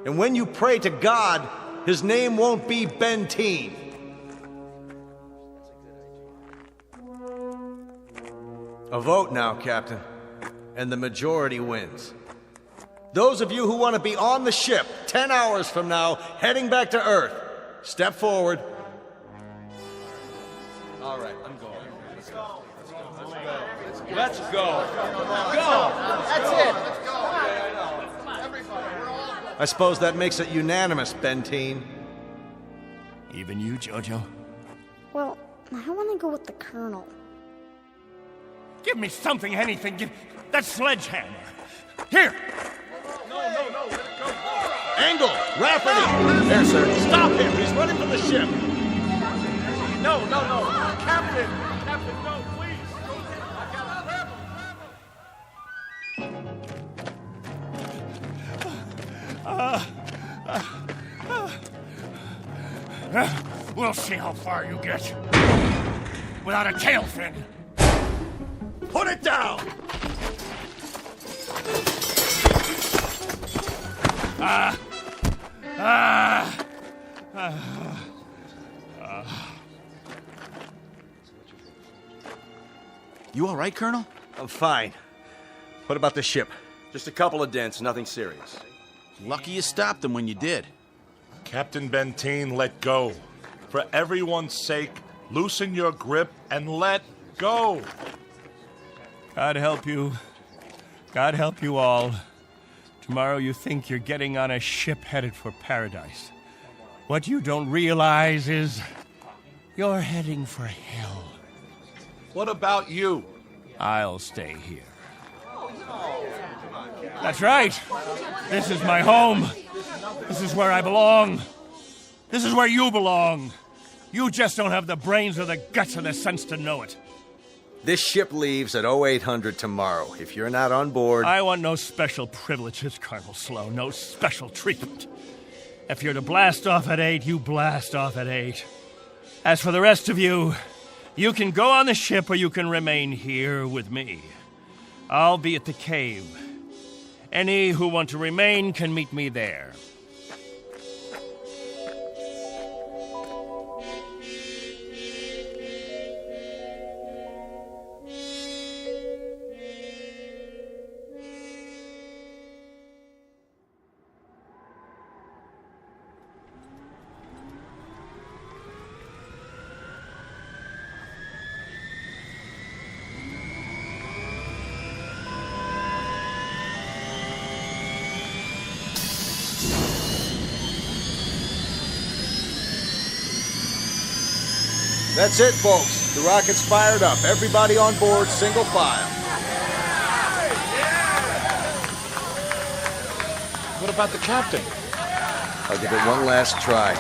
And when you pray to God, his name won't be Benteen. A vote now, Captain, and the majority wins. Those of you who want to be on the ship 10 hours from now, heading back to Earth, step forward. All right, I'm going. Let's go. Let's go. Go. That's it. I suppose that makes it unanimous, Benteen. Even you, Jojo? Well, I want to go with the Colonel. Give me something, anything. Give that sledgehammer. Here! No, let it go. Angle! Rafferty! There, sir. Stop him! He's running from the ship! No. Captain, no, please. I gotta grab him. We'll see how far you get. Without a tail fin. Put it down! You all right, Colonel? I'm fine. What about the ship? Just a couple of dents, nothing serious. Lucky you stopped them when you did. Captain Benteen, let go. For everyone's sake, loosen your grip and let go. God help you. God help you all. Tomorrow you think you're getting on a ship headed for paradise. What you don't realize is you're heading for hell. What about you? I'll stay here. That's right. This is my home. This is where I belong. This is where you belong. You just don't have the brains or the guts or the sense to know it. This ship leaves at 0800 tomorrow. If you're not on board... I want no special privileges, Colonel Slow. No special treatment. If you're to blast off at 8, you blast off at 8. As for the rest of you, you can go on the ship or you can remain here with me. I'll be at the cave. Any who want to remain can meet me there. That's it, folks. The rocket's fired up. Everybody on board, single file. What about the captain? I'll give it one last try.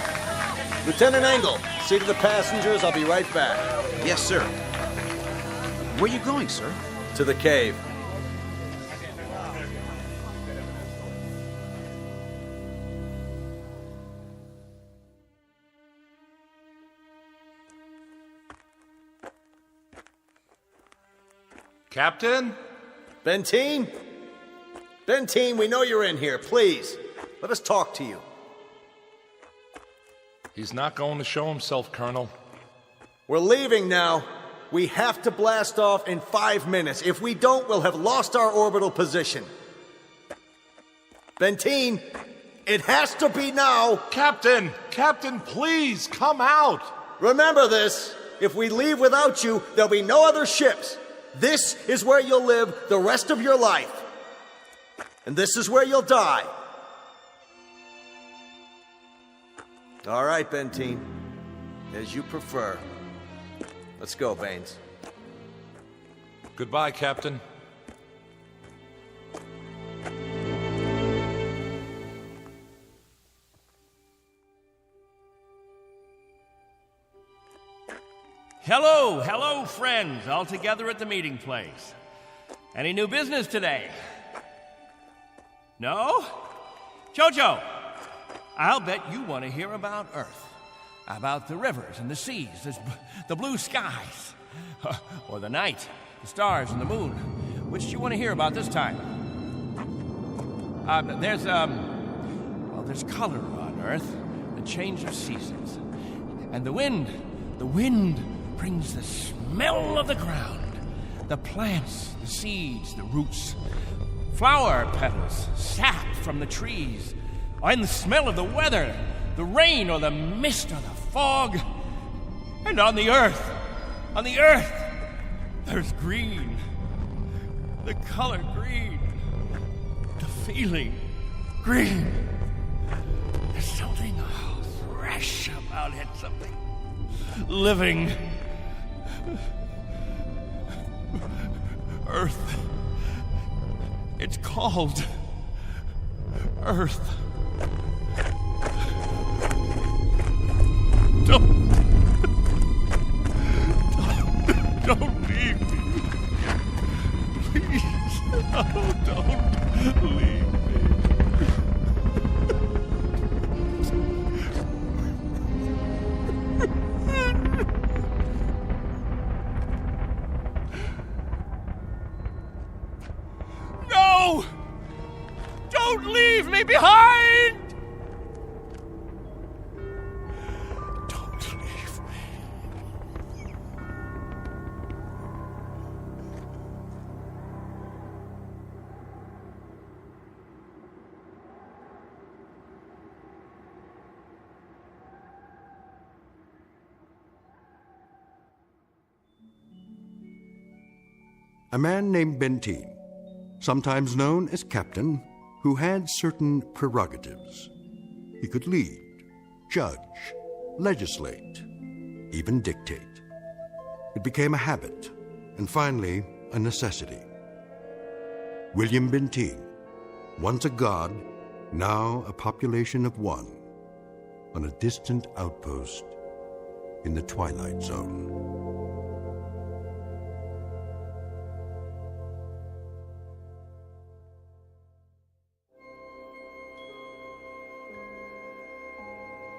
Lieutenant Engel, see to the passengers. I'll be right back. Yes, sir. Where are you going, sir? To the cave. Captain? Benteen? Benteen, we know you're in here. Please, let us talk to you. He's not going to show himself, Colonel. We're leaving now. We have to blast off in 5 minutes. If we don't, we'll have lost our orbital position. Benteen, it has to be now. Captain, please, come out. Remember this. If we leave without you, there'll be no other ships. This is where you'll live the rest of your life. And this is where you'll die. All right, Benteen. As you prefer. Let's go, Baines. Goodbye, Captain. Hello, friends, all together at the meeting place. Any new business today? No? Jojo, I'll bet you want to hear about Earth. About the rivers and the seas, the blue skies, or the night, the stars and the moon. Which do you want to hear about this time? There's color on Earth, the change of seasons. And the wind brings the smell of the ground, the plants, the seeds, the roots, flower petals, sap from the trees, and the smell of the weather, the rain or the mist or the fog. And on the earth, there's green, the color green, the feeling green. There's something fresh about it, something living. Earth. It's called Earth. Don't leave me. Please. Oh, don't leave No! Don't leave me behind! Don't leave me. A man named Benteen, sometimes known as Captain, who had certain prerogatives. He could lead, judge, legislate, even dictate. It became a habit, and finally, a necessity. William Benteen, once a god, now a population of one, on a distant outpost in the Twilight Zone.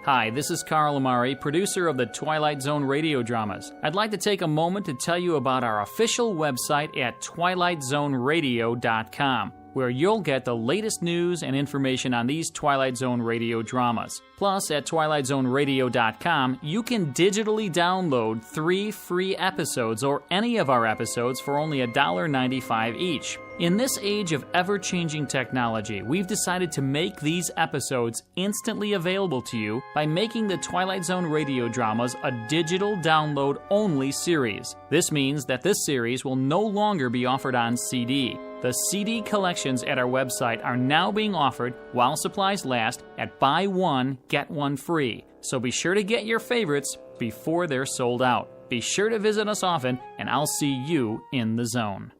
Hi, this is Carl Amari, producer of the Twilight Zone radio dramas. I'd like to take a moment to tell you about our official website at twilightzoneradio.com, where you'll get the latest news and information on these Twilight Zone radio dramas. Plus, at twilightzoneradio.com, you can digitally download 3 free episodes or any of our episodes for only $1.95 each. In this age of ever-changing technology, we've decided to make these episodes instantly available to you by making the Twilight Zone radio dramas a digital download-only series. This means that this series will no longer be offered on CD. The CD collections at our website are now being offered while supplies last at buy one, get one free. So be sure to get your favorites before they're sold out. Be sure to visit us often, and I'll see you in the zone.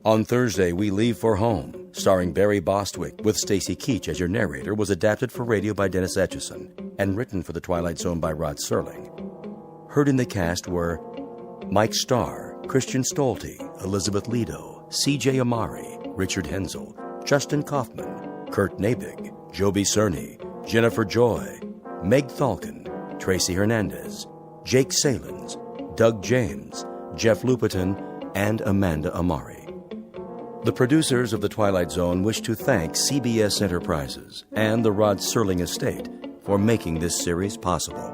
On Thursday, We Leave for Home, starring Barry Bostwick with Stacy Keach as your narrator, was adapted for radio by Dennis Etchison and written for The Twilight Zone by Rod Serling. Heard in the cast were Mike Starr, Christian Stolte, Elizabeth Lido, C.J. Amari, Richard Hensel, Justin Kaufman, Kurt Nabig, Joby Cerny, Jennifer Joy, Meg Thalken, Tracy Hernandez, Jake Salins, Doug James, Jeff Lupetin, and Amanda Amari. The producers of The Twilight Zone wish to thank CBS Enterprises and the Rod Serling Estate for making this series possible.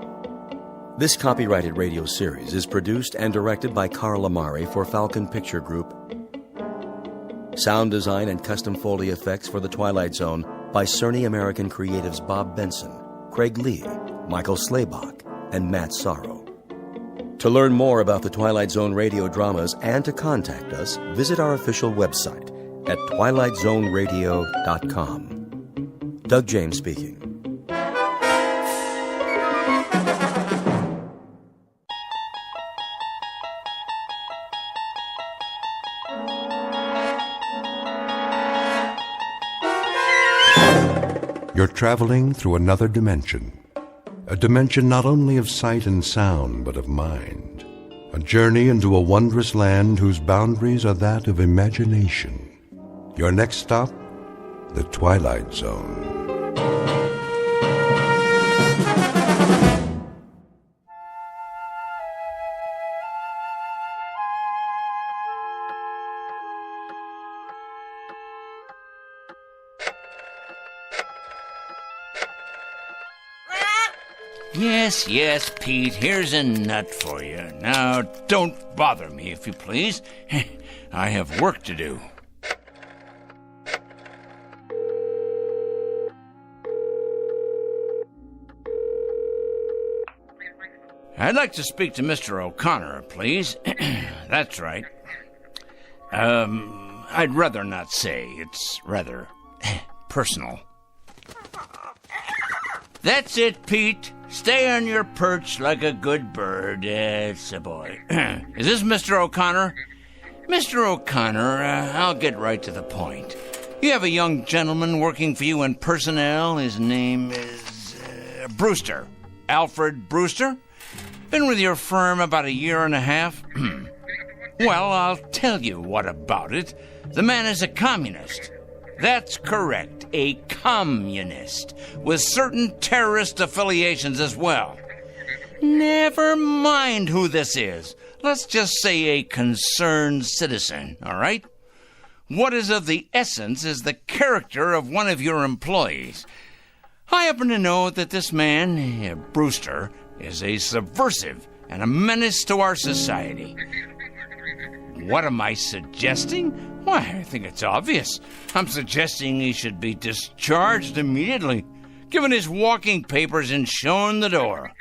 This copyrighted radio series is produced and directed by Carl Amari for Falcon Picture Group. Sound design and custom Foley effects for The Twilight Zone by Cerny American creatives Bob Benson, Craig Lee, Michael Slaybach, and Matt Sorrow. To learn more about the Twilight Zone radio dramas and to contact us, visit our official website at twilightzoneradio.com. Doug James speaking. You're traveling through another dimension. A dimension not only of sight and sound, but of mind. A journey into a wondrous land whose boundaries are that of imagination. Your next stop, the Twilight Zone. Yes, Pete, here's a nut for you. Now, don't bother me, if you please. I have work to do. I'd like to speak to Mr. O'Connor, please. That's right. I'd rather not say. It's rather personal. That's it, Pete. Stay on your perch like a good bird. It's a boy. Is this Mr. O'Connor? Mr. O'Connor, I'll get right to the point. You have a young gentleman working for you in personnel. His name is Brewster. Alfred Brewster. Been with your firm about 1.5 years. Well, I'll tell you what about it. The man is a communist. That's correct, a communist, with certain terrorist affiliations as well. Never mind who this is. Let's just say a concerned citizen, all right? What is of the essence is the character of one of your employees. I happen to know that this man, Brewster, is a subversive and a menace to our society. What am I suggesting? Why, I think it's obvious. I'm suggesting he should be discharged immediately, given his walking papers and shown the door.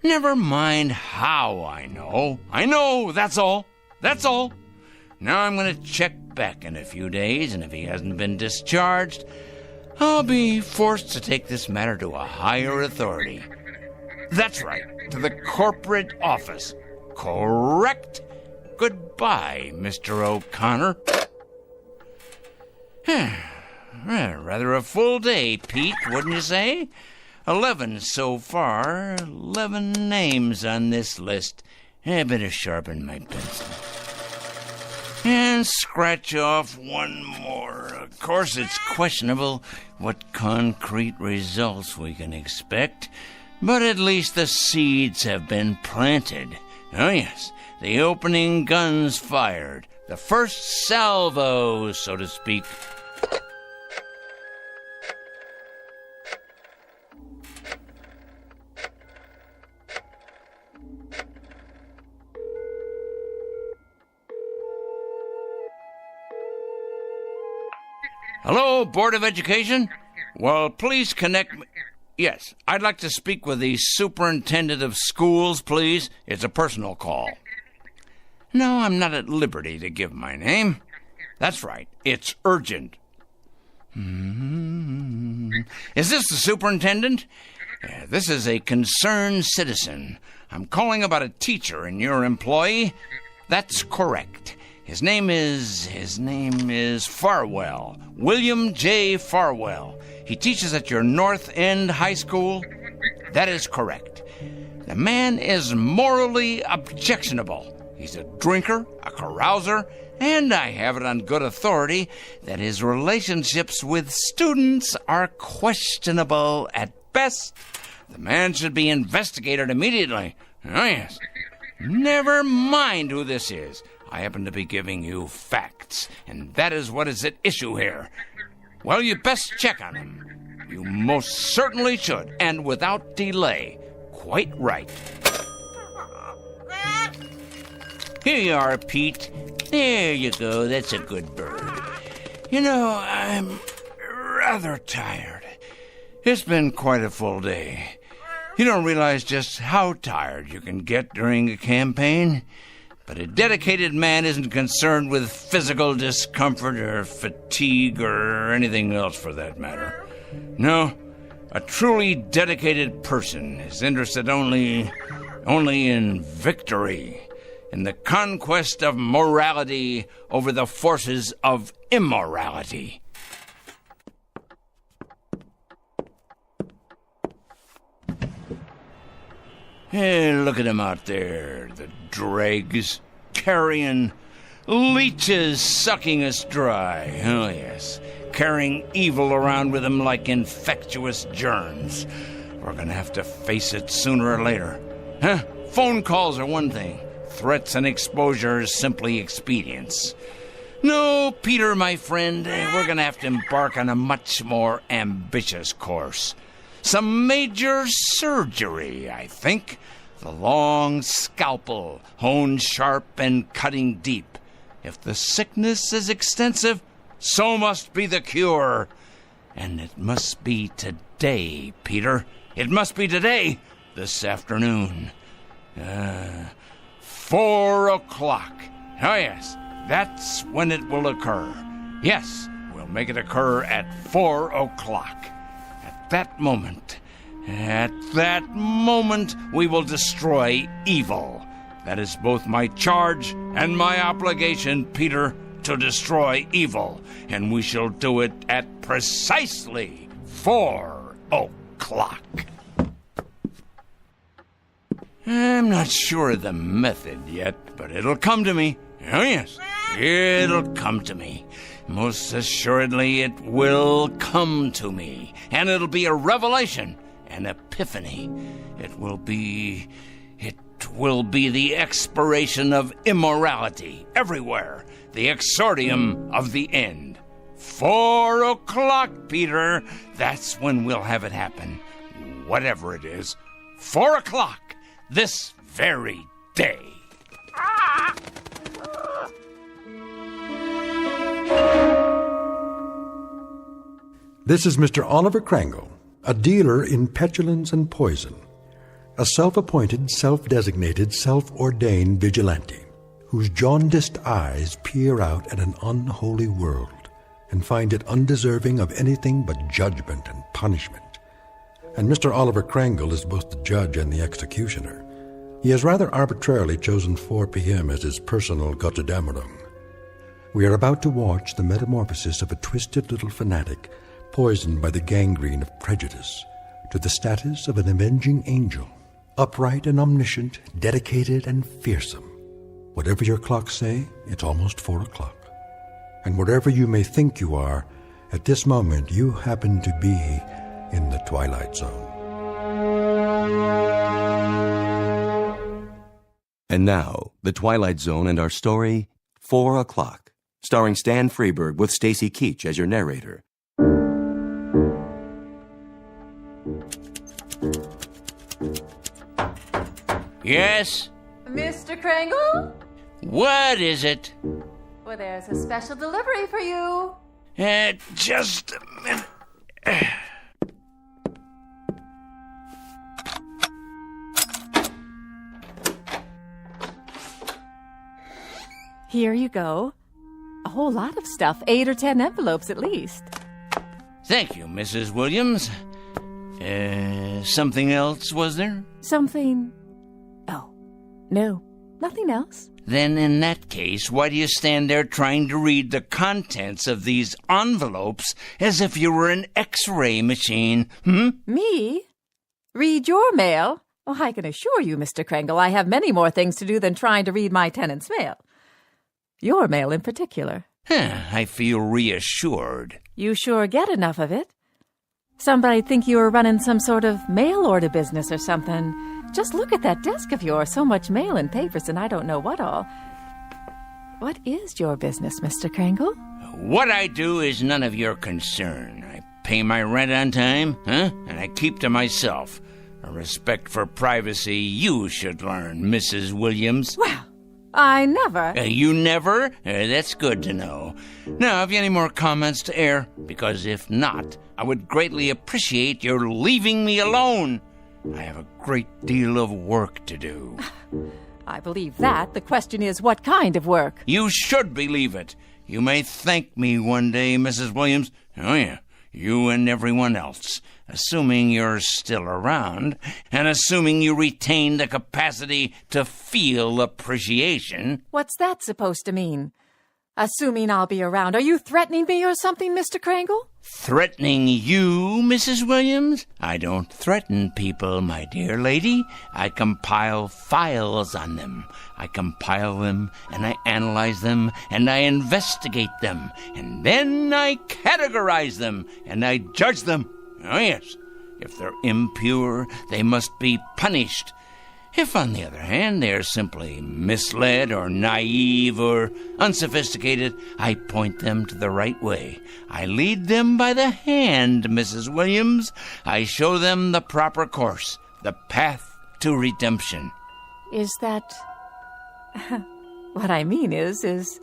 Never mind how I know. I know, that's all. That's all. Now I'm going to check back in a few days, and if he hasn't been discharged, I'll be forced to take this matter to a higher authority. That's right, to the corporate office. Correct? Goodbye, Mr. O'Connor. Rather a full day, Pete, wouldn't you say? 11 so far. 11 names on this list. I better sharpen my pencil. And scratch off one more. Of course, it's questionable what concrete results we can expect, but at least the seeds have been planted. Oh, yes. The opening guns fired. The first salvo, so to speak. Hello, Board of Education? Well, please connect me. Yes, I'd like to speak with the Superintendent of Schools, please. It's a personal call. No, I'm not at liberty to give my name. That's right, it's urgent. Is this the superintendent? This is a concerned citizen. I'm calling about a teacher and your employee. That's correct. His name is Farwell. William J. Farwell. He teaches at your North End High School. That is correct. The man is morally objectionable. He's a drinker, a carouser, and I have it on good authority that his relationships with students are questionable at best. The man should be investigated immediately. Oh, yes. Never mind who this is. I happen to be giving you facts, and that is what is at issue here. Well, you best check on him. You most certainly should, and without delay. Quite right. Here you are, Pete. There you go. That's a good bird. You know, I'm rather tired. It's been quite a full day. You don't realize just how tired you can get during a campaign. But a dedicated man isn't concerned with physical discomfort or fatigue or anything else for that matter. No, a truly dedicated person is interested only in victory, in the conquest of morality over the forces of immorality. Hey, look at them out there, the dregs, carrion, leeches sucking us dry. Oh, yes, carrying evil around with them like infectious germs. We're gonna have to face it sooner or later. Huh? Phone calls are one thing. Threats and exposure is simply expedience. No, Peter, my friend, we're gonna have to embark on a much more ambitious course. Some major surgery, I think. The long scalpel, honed sharp and cutting deep. If the sickness is extensive, so must be the cure. And it must be today, Peter. It must be today, this afternoon. 4 o'clock. Oh, yes, that's when it will occur. Yes, we'll make it occur at 4 o'clock. At that moment, we will destroy evil. That is both my charge and my obligation, Peter, to destroy evil. And we shall do it at precisely 4 o'clock. I'm not sure of the method yet, but it'll come to me. Oh, yes, it'll come to me. Most assuredly, it will come to me. And it'll be a revelation, an epiphany. It will be the expiration of immorality everywhere, the exordium of the end. 4 o'clock, Peter. That's when we'll have it happen. Whatever it is. 4 o'clock, this very day. This is Mr. Oliver Krangle, a dealer in petulance and poison, a self-appointed, self-designated, self-ordained vigilante, whose jaundiced eyes peer out at an unholy world and find it undeserving of anything but judgment and punishment. And Mr. Oliver Krangle is both the judge and the executioner. He has rather arbitrarily chosen 4 p.m. as his personal Gotterdammerung. We are about to watch the metamorphosis of a twisted little fanatic poisoned by the gangrene of prejudice to the status of an avenging angel, upright and omniscient, dedicated and fearsome. Whatever your clocks say, it's almost 4 o'clock. And wherever you may think you are, at this moment you happen to be in the Twilight Zone. And now, The Twilight Zone and our story, 4 o'clock, starring Stan Freberg with Stacy Keach as your narrator. Yes? Mr. Krangle? What is it? Well, there's a special delivery for you. Just a minute. Here you go. A whole lot of stuff, 8 or 10 envelopes at least. Thank you, Mrs. Williams. Something else, was there? Something... Oh, no, nothing else. Then in that case, why do you stand there trying to read the contents of these envelopes as if you were an X-ray machine? Me? Read your mail? Oh, I can assure you, Mr. Krangle, I have many more things to do than trying to read my tenant's mail. Your mail in particular. I feel reassured. You sure get enough of it. Somebody'd think you were running some sort of mail order business or something. Just look at that desk of yours. So much mail and papers and I don't know what all. What is your business, Mr. Krangle? What I do is none of your concern. I pay my rent on time, and I keep to myself. A respect for privacy you should learn, Mrs. Williams. Well, I never. You never? That's good to know. Now, have you any more comments to air? Because if not, I would greatly appreciate your leaving me alone. I have a great deal of work to do. I believe that. The question is, what kind of work? You should believe it. You may thank me one day, Mrs. Williams. Oh, yeah. You and everyone else. Assuming you're still around, and assuming you retain the capacity to feel appreciation. What's that supposed to mean? Assuming I'll be around. Are you threatening me or something, Mr. Krangle? Threatening you, Mrs. Williams? I don't threaten people, my dear lady. I compile files on them. I compile them, and I analyze them, and I investigate them, and then I categorize them, and I judge them. Oh, yes. If they're impure, they must be punished. If, on the other hand, they're simply misled or naive or unsophisticated, I point them to the right way. I lead them by the hand, Mrs. Williams. I show them the proper course, the path to redemption. Is that... what I mean is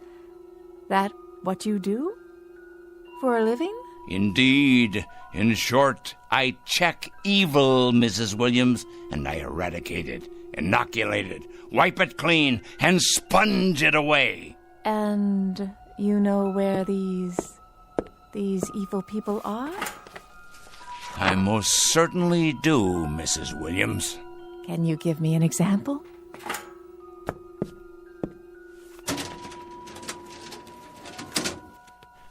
that what you do? For a living? Indeed. In short, I check evil, Mrs. Williams, and I eradicate it, inoculate it, wipe it clean, and sponge it away. And you know where these evil people are? I most certainly do, Mrs. Williams. Can you give me an example?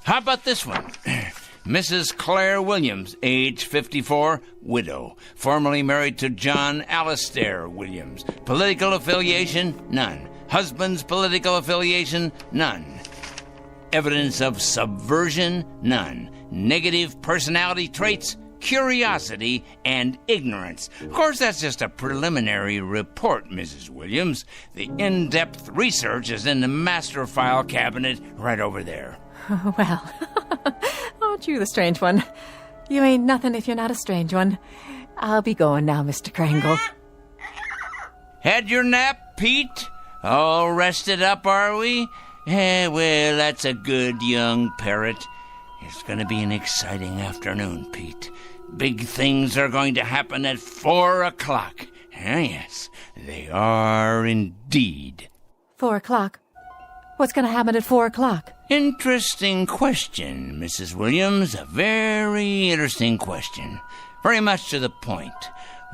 How about this one? Mrs. Claire Williams, age 54, widow, formerly married to John Alistair Williams. Political affiliation? None. Husband's political affiliation? None. Evidence of subversion? None. Negative personality traits? Curiosity and ignorance. Of course, that's just a preliminary report, Mrs. Williams. The in-depth research is in the master file cabinet right over there. Well, aren't you the strange one? You ain't nothing if you're not a strange one. I'll be going now, Mr. Krangle. Had your nap, Pete? All rested up, are we? Well, that's a good young parrot. It's going to be an exciting afternoon, Pete. Big things are going to happen at 4 o'clock. Yes, they are indeed. 4 o'clock? What's going to happen at 4 o'clock? Interesting question, Mrs. Williams. A very interesting question. Very much to the point.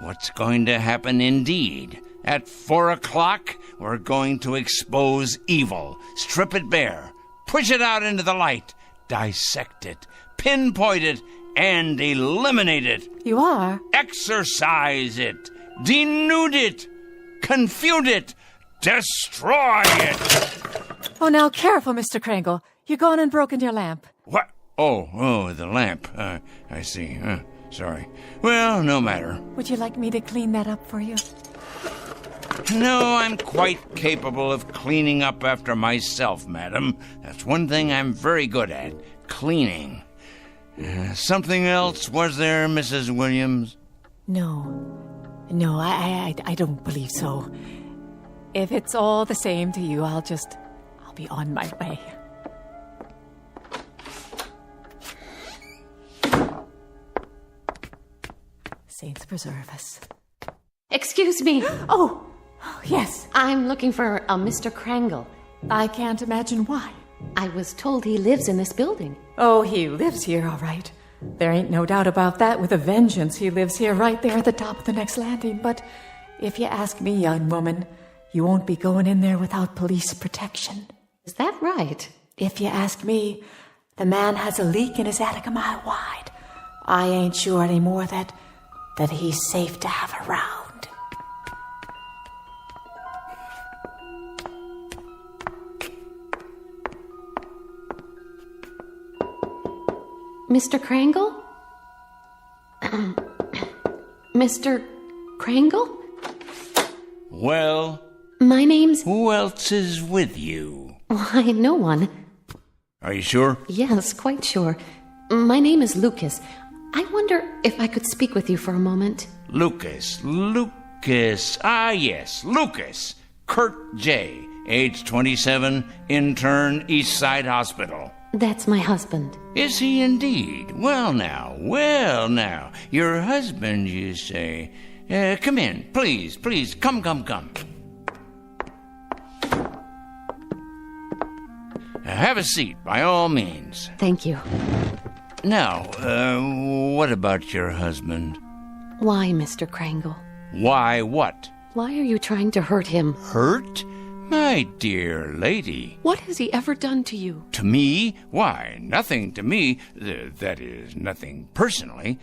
What's going to happen indeed? At 4 o'clock, we're going to expose evil, strip it bare, push it out into the light, dissect it, pinpoint it, and eliminate it. You are? Exorcise it, denude it, confute it, destroy it. Oh, now careful, Mr. Krangle. You're gone and broken your lamp. What? Oh, the lamp. I see. Sorry. Well, no matter. Would you like me to clean that up for you? No, I'm quite capable of cleaning up after myself, madam. That's one thing I'm very good at, cleaning. Something else, was there, Mrs. Williams? No, I don't believe so. If it's all the same to you, I'll be on my way. Saints preserve us. Excuse me. Oh, yes. I'm looking for a Mr. Krangle. I can't imagine why. I was told he lives in this building. Oh, he lives here, all right. There ain't no doubt about that. With a vengeance, he lives here right there at the top of the next landing. But if you ask me, young woman, you won't be going in there without police protection. Is that right? If you ask me, the man has a leak in his attic a mile wide. I ain't sure anymore that he's safe to have around. Mr. Krangle? Mr. Krangle? Well? My name's... Who else is with you? Why, no one. Are you sure? Yes, quite sure. My name is Lucas. I wonder if I could speak with you for a moment. Lucas. Ah, yes, Lucas. Of Kurt J., age 27, intern, East Side Hospital. That's my husband. Is he indeed? Well now. Your husband, you say? Come in, please. Come. Have a seat, by all means. Thank you. Now, what about your husband? Why, Mr. Krangle? Why what? Why are you trying to hurt him? Hurt? My dear lady. What has he ever done to you? To me? Why, nothing to me. That is, nothing personally.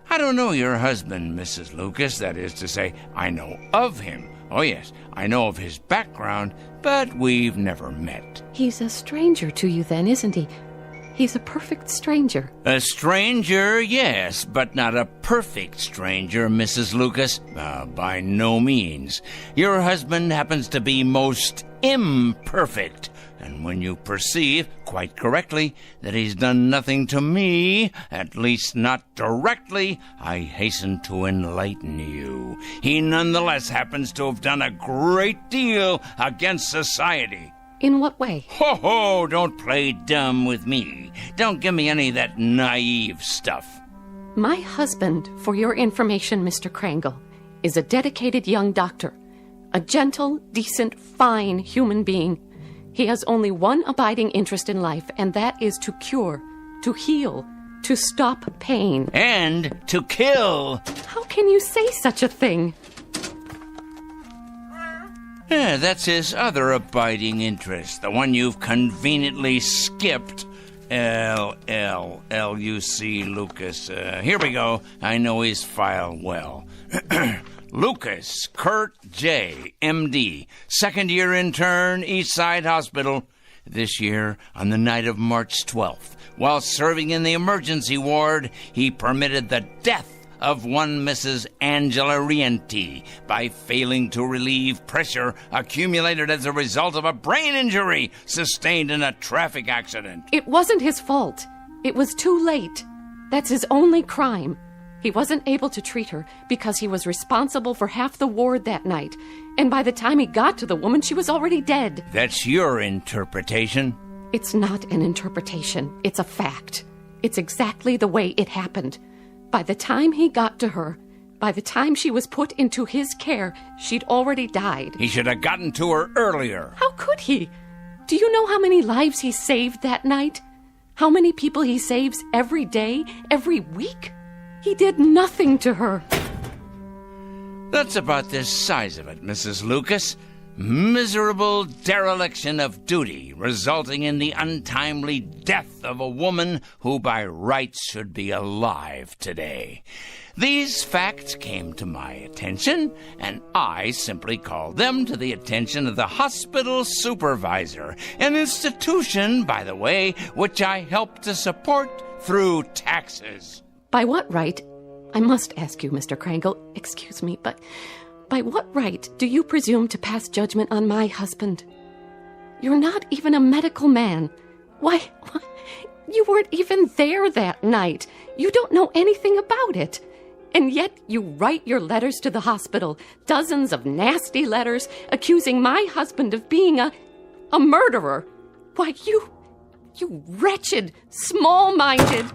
I don't know your husband, Mrs. Lucas. That is to say, I know of him. Oh, yes, I know of his background, but we've never met. He's a stranger to you then, isn't he? He's a perfect stranger. A stranger, yes, but not a perfect stranger, Mrs. Lucas. By no means. Your husband happens to be most imperfect. And when you perceive, quite correctly, that he's done nothing to me, at least not directly, I hasten to enlighten you. He nonetheless happens to have done a great deal against society. In what way? Ho, don't play dumb with me. Don't give me any of that naive stuff. My husband, for your information, Mr. Krangle, is a dedicated young doctor. A gentle, decent, fine human being. He has only one abiding interest in life, and that is to cure, to heal, to stop pain. And to kill. How can you say such a thing? Yeah, that's his other abiding interest, the one you've conveniently skipped. L-L-L-U-C Lucas. Here we go. I know his file well. Lucas Kurt J., M.D., second-year intern, East Side Hospital. This year, on the night of March 12th, while serving in the emergency ward, he permitted the death of one Mrs. Angela Rienti by failing to relieve pressure accumulated as a result of a brain injury sustained in a traffic accident. It wasn't his fault. It was too late. That's his only crime. He wasn't able to treat her because he was responsible for half the ward that night. And by the time he got to the woman, she was already dead. That's your interpretation? It's not an interpretation. It's a fact. It's exactly the way it happened. By the time he got to her, by the time she was put into his care, she'd already died. He should have gotten to her earlier. How could he? Do you know how many lives he saved that night? How many people he saves every day, every week? He did nothing to her. That's about the size of it, Mrs. Lucas. Miserable dereliction of duty, resulting in the untimely death of a woman who by rights should be alive today. These facts came to my attention, and I simply called them to the attention of the hospital supervisor, an institution, by the way, which I help to support through taxes. By what right? I must ask you, Mr. Krangle, excuse me, but by what right do you presume to pass judgment on my husband? You're not even a medical man. Why, you weren't even there that night. You don't know anything about it. And yet you write your letters to the hospital, dozens of nasty letters accusing my husband of being a murderer. Why, you wretched, small-minded...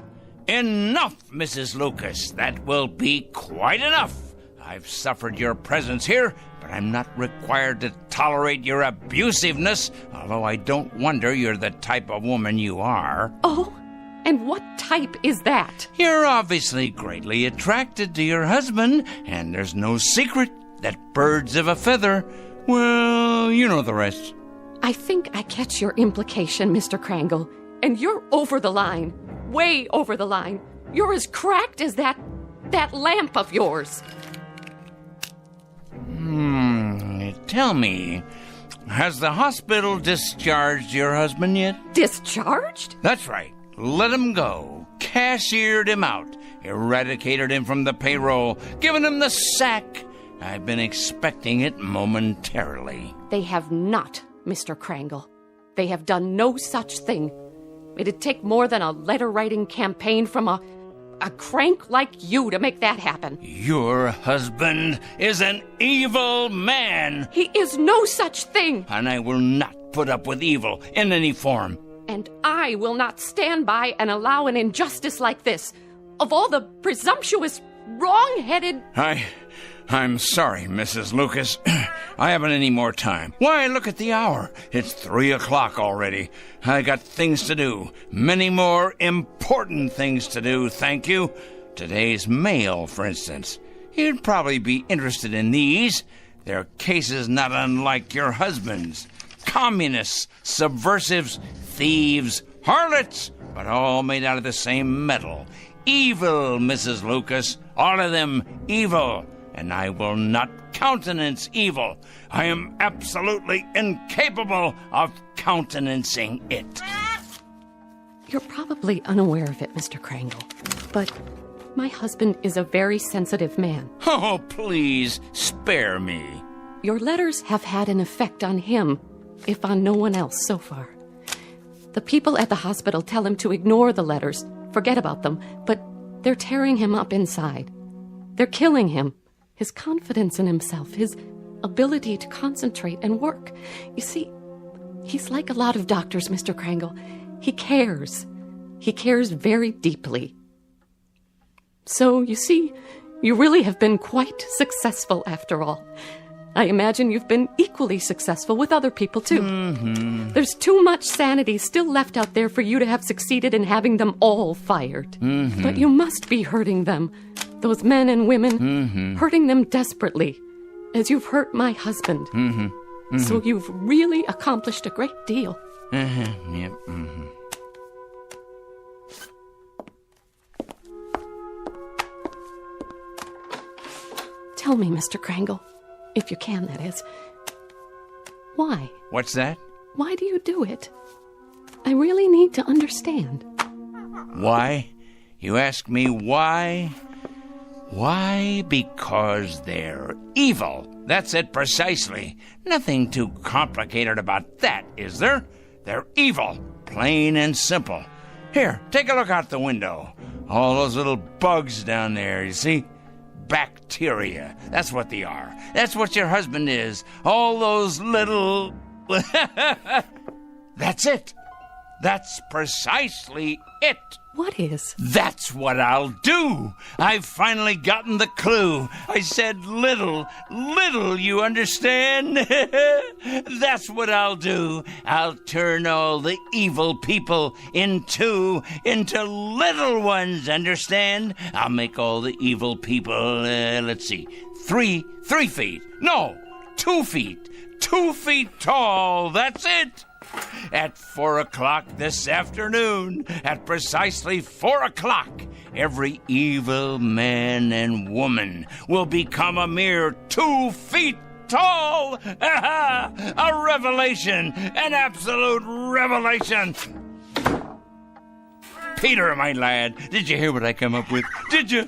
Enough, Mrs. Lucas. That will be quite enough. I've suffered your presence here, but I'm not required to tolerate your abusiveness, although I don't wonder you're the type of woman you are. Oh, and what type is that? You're obviously greatly attracted to your husband, and there's no secret that birds of a feather, well, you know the rest. I think I catch your implication, Mr. Krangle, and you're over the line. Way over the line. You're as cracked as that lamp of yours. Tell me, has the hospital discharged your husband yet? Discharged? That's right. Let him go. Cashiered him out. Eradicated him from the payroll. Given him the sack. I've been expecting it momentarily. They have not, Mr. Krangle. They have done no such thing. It'd take more than a letter-writing campaign from a a crank like you to make that happen. Your husband is an evil man. He is no such thing. And I will not put up with evil in any form. And I will not stand by and allow an injustice like this. Of all the presumptuous, wrong-headed... I'm sorry, Mrs. Lucas. I haven't any more time. Why, look at the hour. It's 3 o'clock already. I got things to do. Many more important things to do, thank you. Today's mail, for instance. You'd probably be interested in these. They're cases not unlike your husband's. Communists, subversives, thieves, harlots, but all made out of the same metal. Evil, Mrs. Lucas. All of them evil. And I will not countenance evil. I am absolutely incapable of countenancing it. You're probably unaware of it, Mr. Krangle, but my husband is a very sensitive man. Oh, please, spare me. Your letters have had an effect on him, if on no one else so far. The people at the hospital tell him to ignore the letters, forget about them, but they're tearing him up inside. They're killing him. His confidence in himself, his ability to concentrate and work. You see, he's like a lot of doctors, Mr. Krangle. He cares. He cares very deeply. So, you see, you really have been quite successful after all. I imagine you've been equally successful with other people, too. Mm-hmm. There's too much sanity still left out there for you to have succeeded in having them all fired. Mm-hmm. But you must be hurting them. Those men and women, hurting them desperately, as you've hurt my husband. So you've really accomplished a great deal. Yep. Tell me, Mr. Krangle, if you can, that is. Why? What's that? Why do you do it? I really need to understand. Why? You ask me why? Why? Because they're evil. That's it precisely. Nothing too complicated about that, is there? They're evil, plain and simple. Here, take a look out the window. All those little bugs down there, you see? Bacteria. That's what they are. That's what your husband is. All those little... That's it. That's precisely it. What is? That's what I'll do. I've finally gotten the clue. I said little, you understand? That's what I'll do. I'll turn all the evil people into little ones, understand? I'll make all the evil people, let's see, 3 feet. No, 2 feet. 2 feet tall. That's it. At 4 o'clock this afternoon, at precisely 4 o'clock, every evil man and woman will become a mere 2 feet tall. A revelation, an absolute revelation. Peter, my lad, did you hear what I come up with? Did you?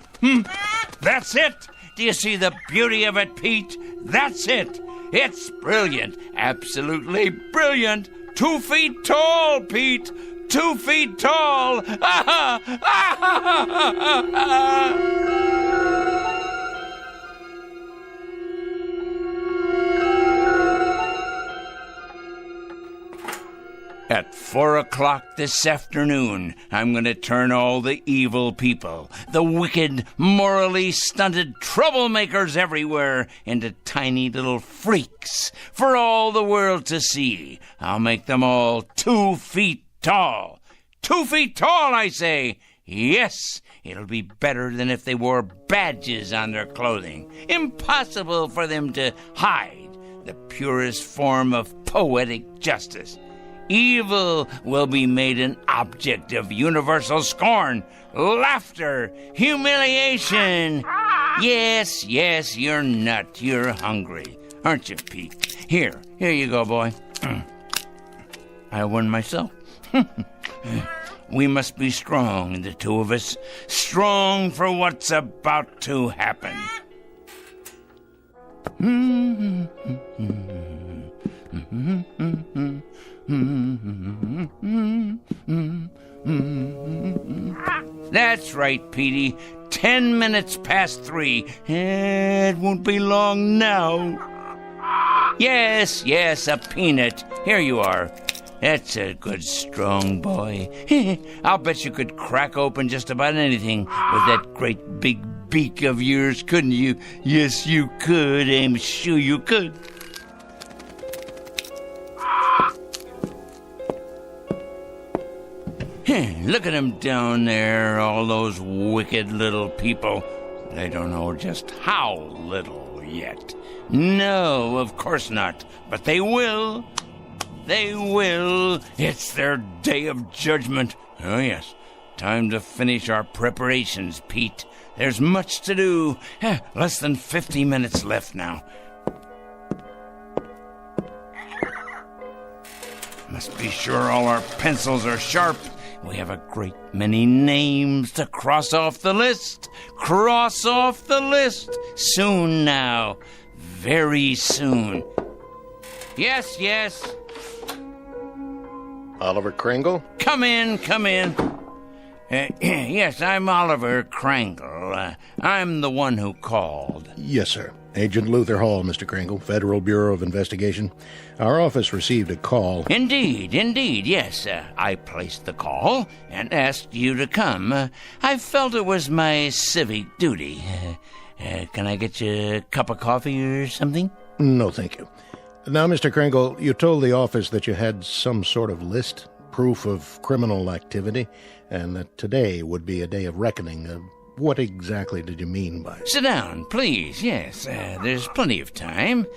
That's it. Do you see the beauty of it, Pete? That's it. It's brilliant, absolutely brilliant. 2 feet tall, Pete. 2 feet tall. At 4 o'clock this afternoon, I'm going to turn all the evil people, the wicked, morally stunted troublemakers everywhere, into tiny little freaks for all the world to see. I'll make them all 2 feet tall. 2 feet tall, I say. Yes, it'll be better than if they wore badges on their clothing. Impossible for them to hide the purest form of poetic justice. Evil will be made an object of universal scorn, laughter, humiliation. Yes, you're not. You're hungry, aren't you, Pete? Here you go, boy. I won myself. We must be strong, the two of us. Strong for what's about to happen. That's right, Petey. 10 minutes past 3. It won't be long now. Yes, a peanut. Here you are. That's a good, strong boy. I'll bet you could crack open just about anything with that great big beak of yours, couldn't you? Yes, you could. I'm sure you could. Look at them down there, all those wicked little people. They don't know just how little yet. No, of course not. But they will. They will. It's their day of judgment. Oh, yes. Time to finish our preparations, Pete. There's much to do. Less than 50 minutes left now. Must be sure all our pencils are sharp. We have a great many names to cross off the list. Cross off the list. Soon now. Very soon. Yes. Oliver Kringle? Come in. Yes, I'm Oliver Kringle. I'm the one who called. Yes, sir. Agent Luther Hall, Mr. Kringle, Federal Bureau of Investigation. Our office received a call. Indeed, yes. I placed the call and asked you to come. I felt it was my civic duty. Can I get you a cup of coffee or something? No, thank you. Now, Mr. Kringle, you told the office that you had some sort of list, proof of criminal activity, and that today would be a day of reckoning. What exactly did you mean by it? Sit down, please. Yes, there's plenty of time.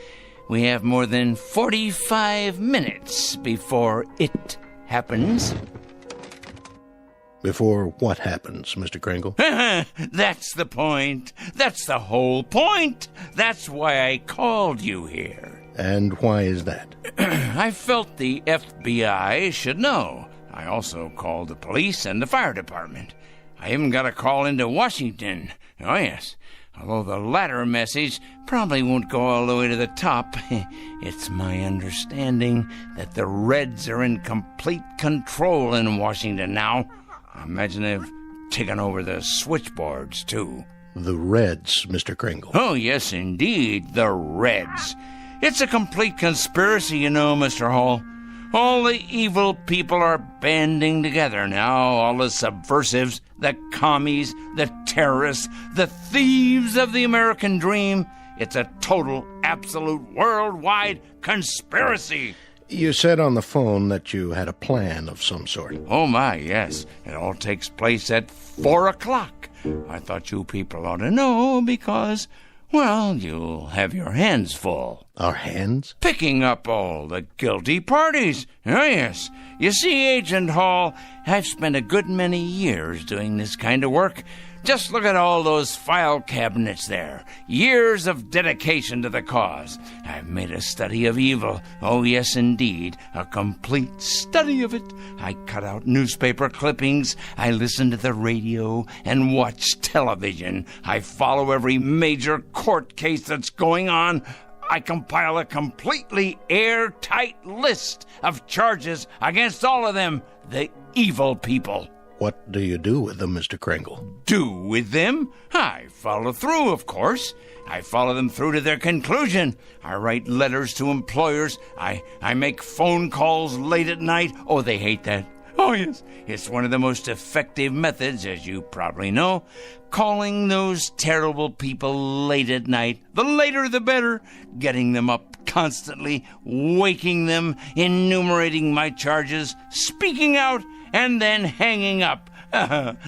We have more than 45 minutes before it happens. Before what happens, Mr. Kringle? That's the point. That's the whole point. That's why I called you here. And why is that? I felt the FBI should know. I also called the police and the fire department. I even got a call into Washington. Oh, yes. Although the latter message probably won't go all the way to the top. It's my understanding that the Reds are in complete control in Washington now. I imagine they've taken over the switchboards, too. The Reds, Mr. Kringle. Oh, yes, indeed, the Reds. It's a complete conspiracy, you know, Mr. Hall. All the evil people are banding together now, all the subversives, the commies, the terrorists, the thieves of the American dream. It's a total, absolute, worldwide conspiracy. You said on the phone that you had a plan of some sort. Oh, my, yes. It all takes place at 4 o'clock. I thought you people ought to know because, well, you'll have your hands full. Our hands? Picking up all the guilty parties. Oh, yes. You see, Agent Hall, I've spent a good many years doing this kind of work. Just look at all those file cabinets there. Years of dedication to the cause. I've made a study of evil. Oh, yes, indeed. A complete study of it. I cut out newspaper clippings. I listen to the radio and watch television. I follow every major court case that's going on. I compile a completely airtight list of charges against all of them, the evil people. What do you do with them, Mr. Kringle? Do with them? I follow through, of course. I follow them through to their conclusion. I write letters to employers. I make phone calls late at night. Oh, they hate that. Oh, yes. It's one of the most effective methods, as you probably know. Calling those terrible people late at night. The later, the better. Getting them up constantly. Waking them. Enumerating my charges. Speaking out. And then hanging up.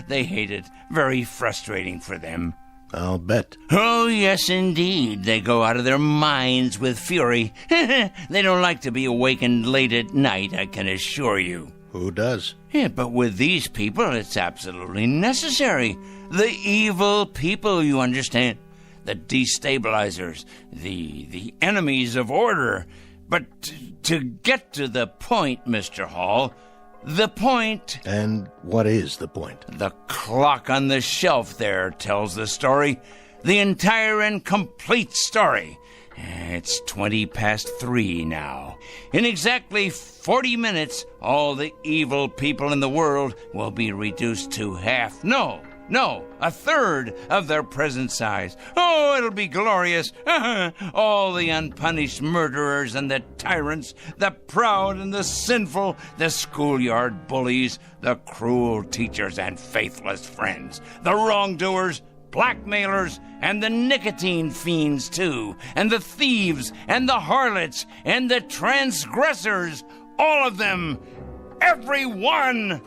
They hate it. Very frustrating for them. I'll bet. Oh, yes, indeed. They go out of their minds with fury. They don't like to be awakened late at night, I can assure you. Who does? Yeah, but with these people, it's absolutely necessary. The evil people, you understand. The destabilizers. The enemies of order. But to get to the point, Mr. Hall... The point... And what is the point? The clock on the shelf there tells the story. The entire and complete story. It's 20 past 3 now. In exactly 40 minutes, all the evil people in the world will be reduced to half. No, No, a third of their present size. Oh, it'll be glorious. All the unpunished murderers and the tyrants, the proud and the sinful, the schoolyard bullies, the cruel teachers and faithless friends, the wrongdoers, blackmailers, and the nicotine fiends, too, and the thieves, and the harlots, and the transgressors, all of them, every one.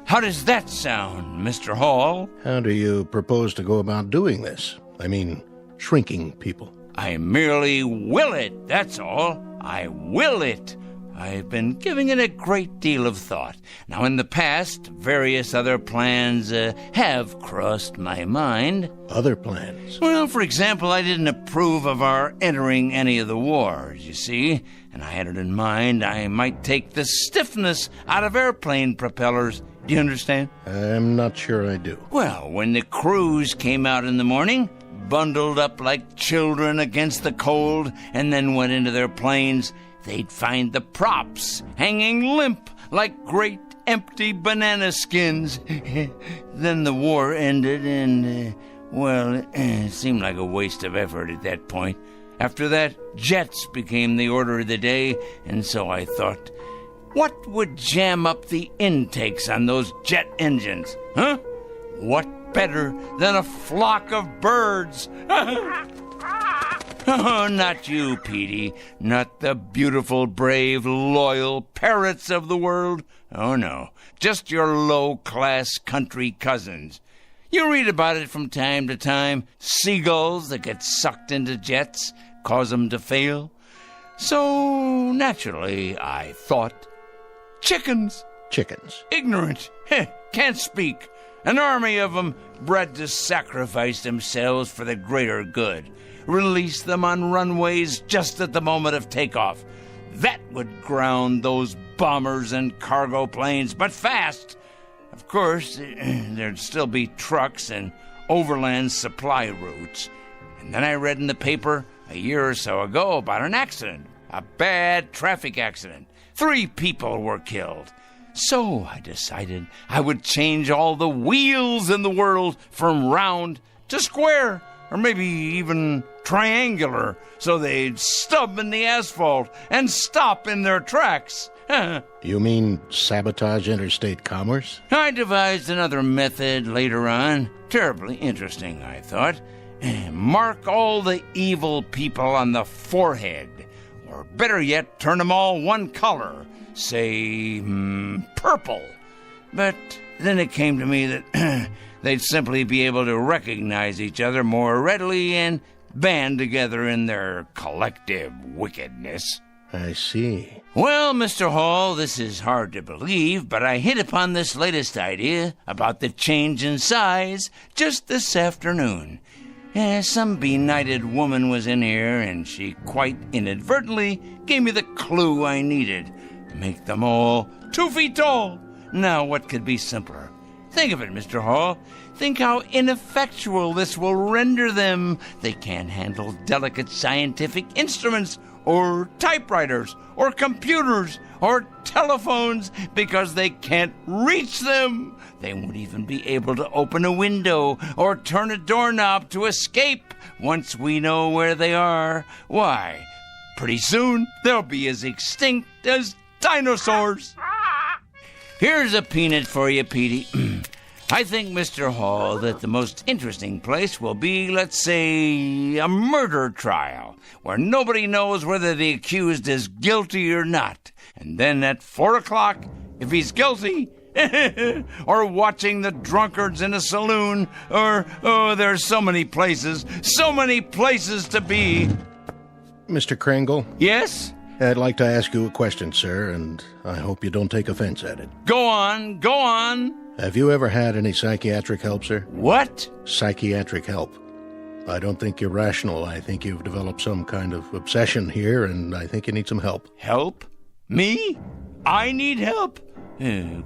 How does that sound, Mr. Hall? How do you propose to go about doing this? I mean, shrinking people. I merely will it, that's all. I will it. I've been giving it a great deal of thought. Now, in the past, various other plans have crossed my mind. Other plans? Well, for example, I didn't approve of our entering any of the wars, you see, and I had it in mind I might take the stiffness out of airplane propellers. Do you understand? I'm not sure I do. Well, when the crews came out in the morning, bundled up like children against the cold, and then went into their planes, they'd find the props hanging limp like great empty banana skins. Then the war ended and, it seemed like a waste of effort at that point. After that, jets became the order of the day, and so I thought, what would jam up the intakes on those jet engines? Huh? What better than a flock of birds? Oh, not you, Petey. Not the beautiful, brave, loyal parrots of the world. Oh, no. Just your low-class country cousins. You read about it from time to time. Seagulls that get sucked into jets, cause them to fail. So, naturally, I thought, chickens. Chickens. Ignorant. Can't speak. An army of them bred to sacrifice themselves for the greater good. Release them on runways just at the moment of takeoff. That would ground those bombers and cargo planes, but fast. Of course, there'd still be trucks and overland supply routes. And then I read in the paper a year or so ago about an accident, a bad traffic accident. 3 people were killed. So I decided I would change all the wheels in the world from round to square, or maybe even triangular, so they'd stub in the asphalt and stop in their tracks. You mean sabotage interstate commerce? I devised another method later on. Terribly interesting, I thought. Mark all the evil people on the forehead. Or better yet, turn them all one color. Say, purple. But then it came to me that they'd simply be able to recognize each other more readily and band together in their collective wickedness. I see. Well, Mr. Hall, this is hard to believe, but I hit upon this latest idea about the change in size just this afternoon. Some benighted woman was in here, and she quite inadvertently gave me the clue I needed. Make them all 2 feet tall. Now, what could be simpler? Think of it, Mr. Hall. Think how ineffectual this will render them. They can't handle delicate scientific instruments, or typewriters, or computers, or telephones, because they can't reach them. They won't even be able to open a window or turn a doorknob to escape once we know where they are. Why, pretty soon they'll be as extinct as dinosaurs. Here's a peanut for you, Petey. I think, Mr. Hall, that the most interesting place will be, let's say, a murder trial, where nobody knows whether the accused is guilty or not. And then at 4 o'clock, if he's guilty, or watching the drunkards in a saloon, or, there's so many places to be. Mr. Kringle? Yes? I'd like to ask you a question, sir, and I hope you don't take offense at it. Go on. Have you ever had any psychiatric help, sir? What? Psychiatric help. I don't think you're rational. I think you've developed some kind of obsession here, and I think you need some help. Help? Me? I need help?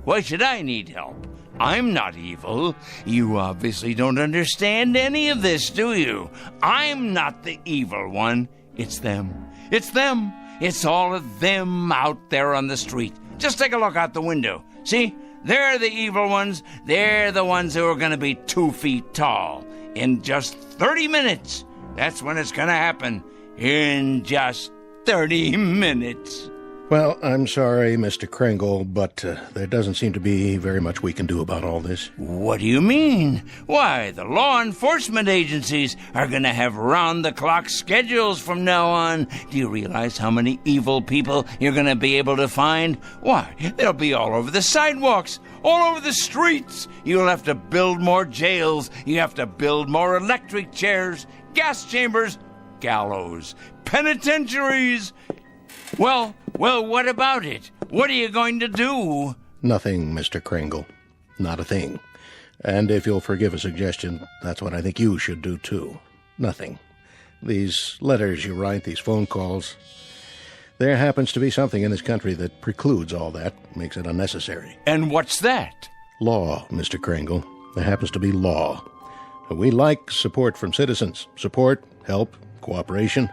Why should I need help? I'm not evil. You obviously don't understand any of this, do you? I'm not the evil one. It's them. It's all of them out there on the street. Just take a look out the window. See? They're the evil ones. They're the ones who are going to be 2 feet tall. In just 30 minutes. That's when it's going to happen. In just 30 minutes. Well, I'm sorry, Mr. Kringle, but there doesn't seem to be very much we can do about all this. What do you mean? Why, the law enforcement agencies are going to have round-the-clock schedules from now on. Do you realize how many evil people you're going to be able to find? Why, they'll be all over the sidewalks, all over the streets. You'll have to build more jails. You have to build more electric chairs, gas chambers, gallows, penitentiaries. Well, what about it? What are you going to do? Nothing, Mr. Kringle. Not a thing. And if you'll forgive a suggestion, that's what I think you should do, too. Nothing. These letters you write, these phone calls, there happens to be something in this country that precludes all that, makes it unnecessary. And what's that? Law, Mr. Kringle. There happens to be law. We like support from citizens. Support, help, cooperation.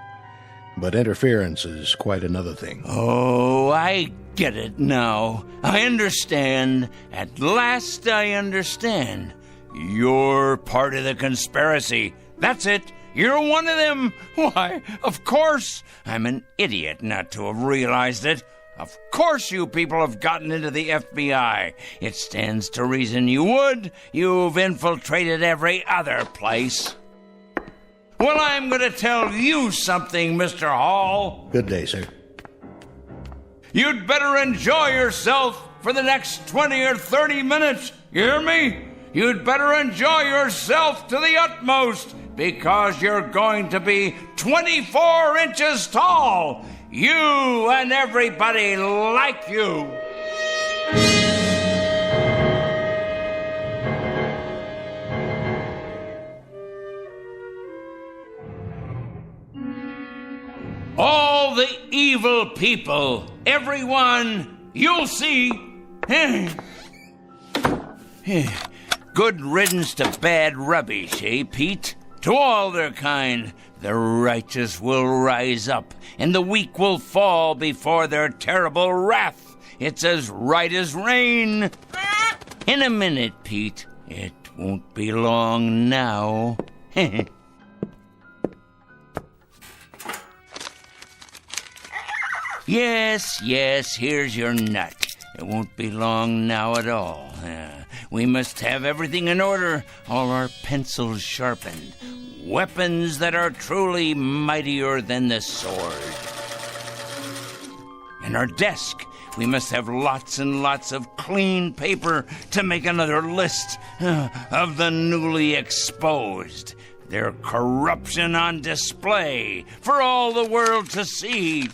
But interference is quite another thing. Oh, I get it now. I understand. At last I understand. You're part of the conspiracy. That's it. You're one of them. Why, of course. I'm an idiot not to have realized it. Of course you people have gotten into the FBI. It stands to reason you would. You've infiltrated every other place. Well, I'm going to tell you something, Mr. Hall. Good day, sir. You'd better enjoy yourself for the next 20 or 30 minutes. You hear me? You'd better enjoy yourself to the utmost, because you're going to be 24 inches tall. You and everybody like you. All the evil people, everyone, you'll see. Good riddance to bad rubbish, eh, Pete? To all their kind, the righteous will rise up, and the weak will fall before their terrible wrath. It's as right as rain. In a minute, Pete. It won't be long now. Yes, here's your nut. It won't be long now at all. We must have everything in order, all our pencils sharpened, weapons that are truly mightier than the sword. In our desk, we must have lots and lots of clean paper to make another list of the newly exposed. Their corruption on display for all the world to see.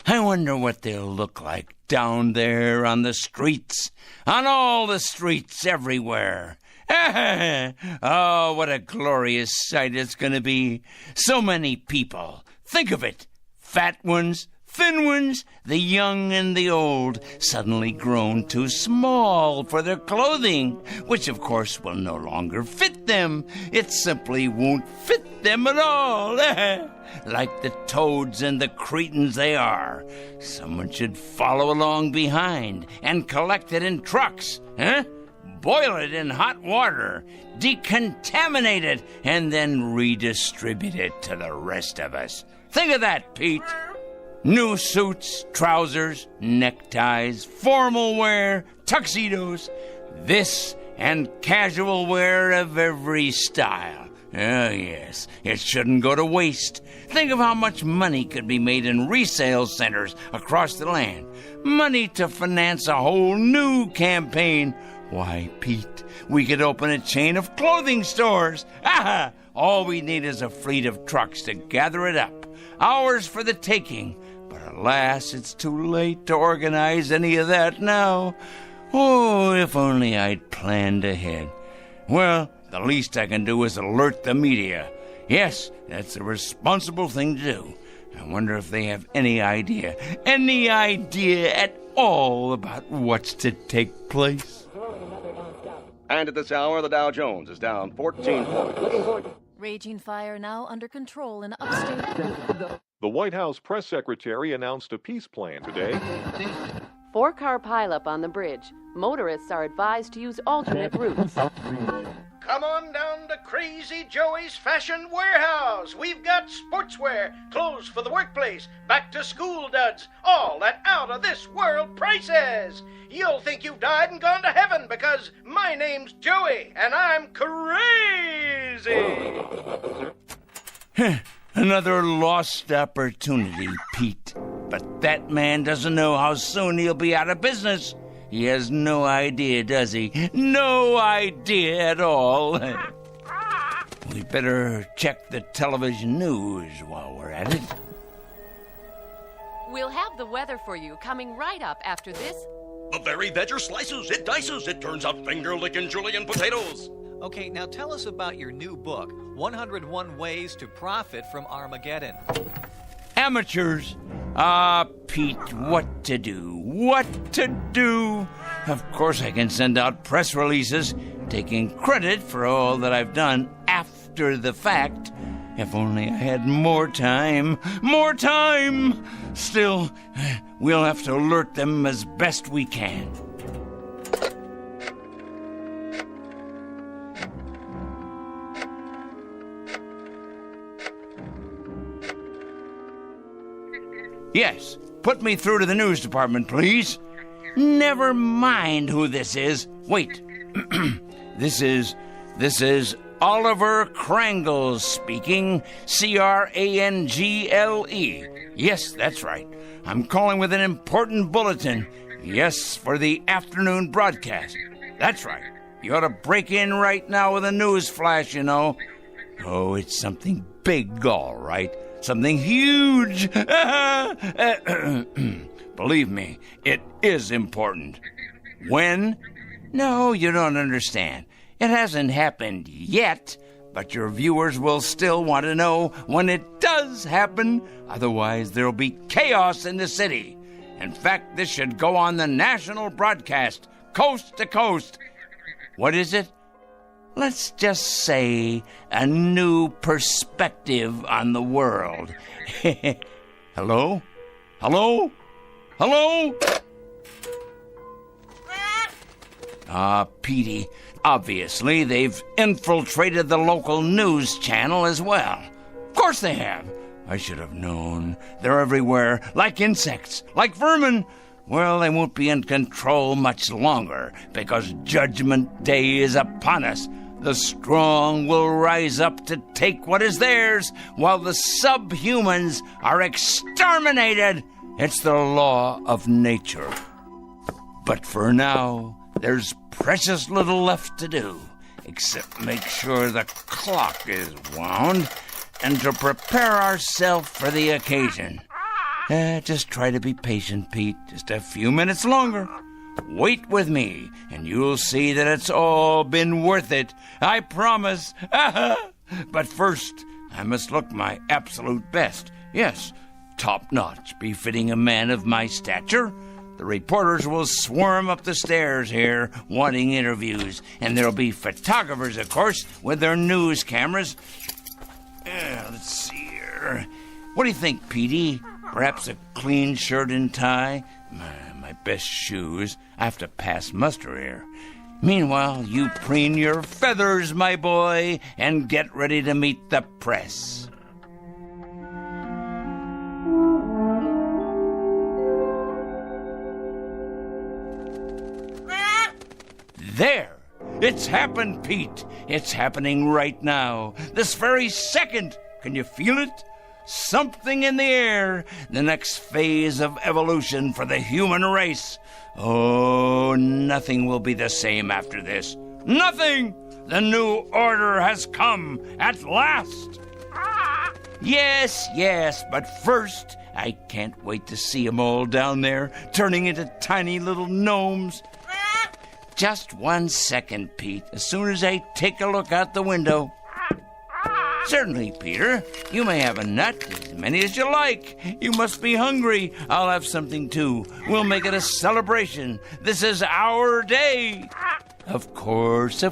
I wonder what they'll look like down there on the streets, on all the streets everywhere. Oh, what a glorious sight it's going to be. So many people. Think of it. Fat ones, thin ones, the young and the old, suddenly grown too small for their clothing, which of course will no longer fit them. It simply won't fit them at all. Like the toads and the cretins they are. Someone should follow along behind and collect it in trucks, boil it in hot water, decontaminate it, and then redistribute it to the rest of us. Think of that, Pete. New suits, trousers, neckties, formal wear, tuxedos, this and casual wear of every style. Oh, yes, it shouldn't go to waste. Think of how much money could be made in resale centers across the land. Money to finance a whole new campaign. Why, Pete, we could open a chain of clothing stores. Aha! All we need is a fleet of trucks to gather it up. Ours for the taking. But alas, it's too late to organize any of that now. Oh, if only I'd planned ahead. Well, the least I can do is alert the media. Yes, that's the responsible thing to do. I wonder if they have any idea at all about what's to take place. And at this hour, the Dow Jones is down 14 points. Raging fire now under control in upstate. The White House press secretary announced a peace plan today. 4-car pileup on the bridge. Motorists are advised to use alternate routes. Come on down to Crazy Joey's Fashion Warehouse. We've got sportswear, clothes for the workplace, back-to-school duds, all at out-of-this-world prices. You'll think you've died and gone to heaven because my name's Joey and I'm crazy. Another lost opportunity, Pete. But that man doesn't know how soon he'll be out of business. He has no idea, does he? No idea at all. We better check the television news while we're at it. We'll have the weather for you coming right up after this. The very veg slices, it dices, it turns out finger-licking julienne potatoes. Okay, now tell us about your new book, 101 Ways to Profit from Armageddon. Amateurs. Pete, what to do? What to do? Of course I can send out press releases taking credit for all that I've done after the fact. If only I had more time. More time! Still, we'll have to alert them as best we can. Yes, put me through to the news department, please. Never mind who this is. Wait. This is Oliver Krangle speaking. Crangle. Yes, that's right. I'm calling with an important bulletin. Yes, for the afternoon broadcast. That's right. You ought to break in right now with a news flash, you know. Oh, it's something big, all right. Something huge. Believe me, it is important. When? No, you don't understand. It hasn't happened yet, but your viewers will still want to know when it does happen. Otherwise, there'll be chaos in the city. In fact, this should go on the national broadcast, coast to coast. What is it? Let's just say a new perspective on the world. Hello? Hello? Hello? Petey, obviously they've infiltrated the local news channel as well. Of course they have. I should have known. They're everywhere, like insects, like vermin. Well, they won't be in control much longer, because Judgment Day is upon us. The strong will rise up to take what is theirs, while the subhumans are exterminated. It's the law of nature. But for now, there's precious little left to do, except make sure the clock is wound, and to prepare ourselves for the occasion. Just try to be patient, Pete. Just a few minutes longer. Wait with me, and you'll see that it's all been worth it. I promise. But first, I must look my absolute best. Yes, top-notch, befitting a man of my stature. The reporters will swarm up the stairs here, wanting interviews. And there'll be photographers, of course, with their news cameras. Let's see here. What do you think, Petey? Perhaps a clean shirt and tie? My best shoes. I have to pass muster here. Meanwhile, you preen your feathers, my boy, and get ready to meet the press. There! It's happened, Pete. It's happening right now. This very second. Can you feel it? Something in the air. The next phase of evolution for the human race. Oh, nothing will be the same after this. Nothing! The new order has come at last. Yes, but first, I can't wait to see them all down there, turning into tiny little gnomes. Just 1 second, Pete, as soon as I take a look out the window. Certainly, Peter. You may have a nut, as many as you like. You must be hungry. I'll have something, too. We'll make it a celebration. This is our day. Of course,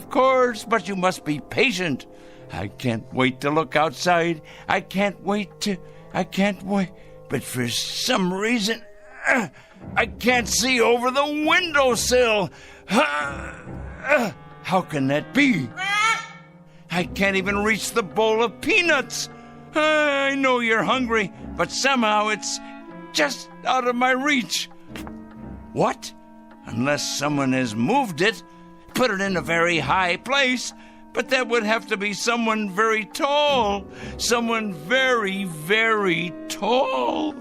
but you must be patient. I can't wait to look outside. I can't wait. But for some reason, I can't see over the windowsill. How can that be? I can't even reach the bowl of peanuts. I know you're hungry, but somehow it's just out of my reach. What? Unless someone has moved it, put it in a very high place, but that would have to be someone very tall. Someone very, very tall.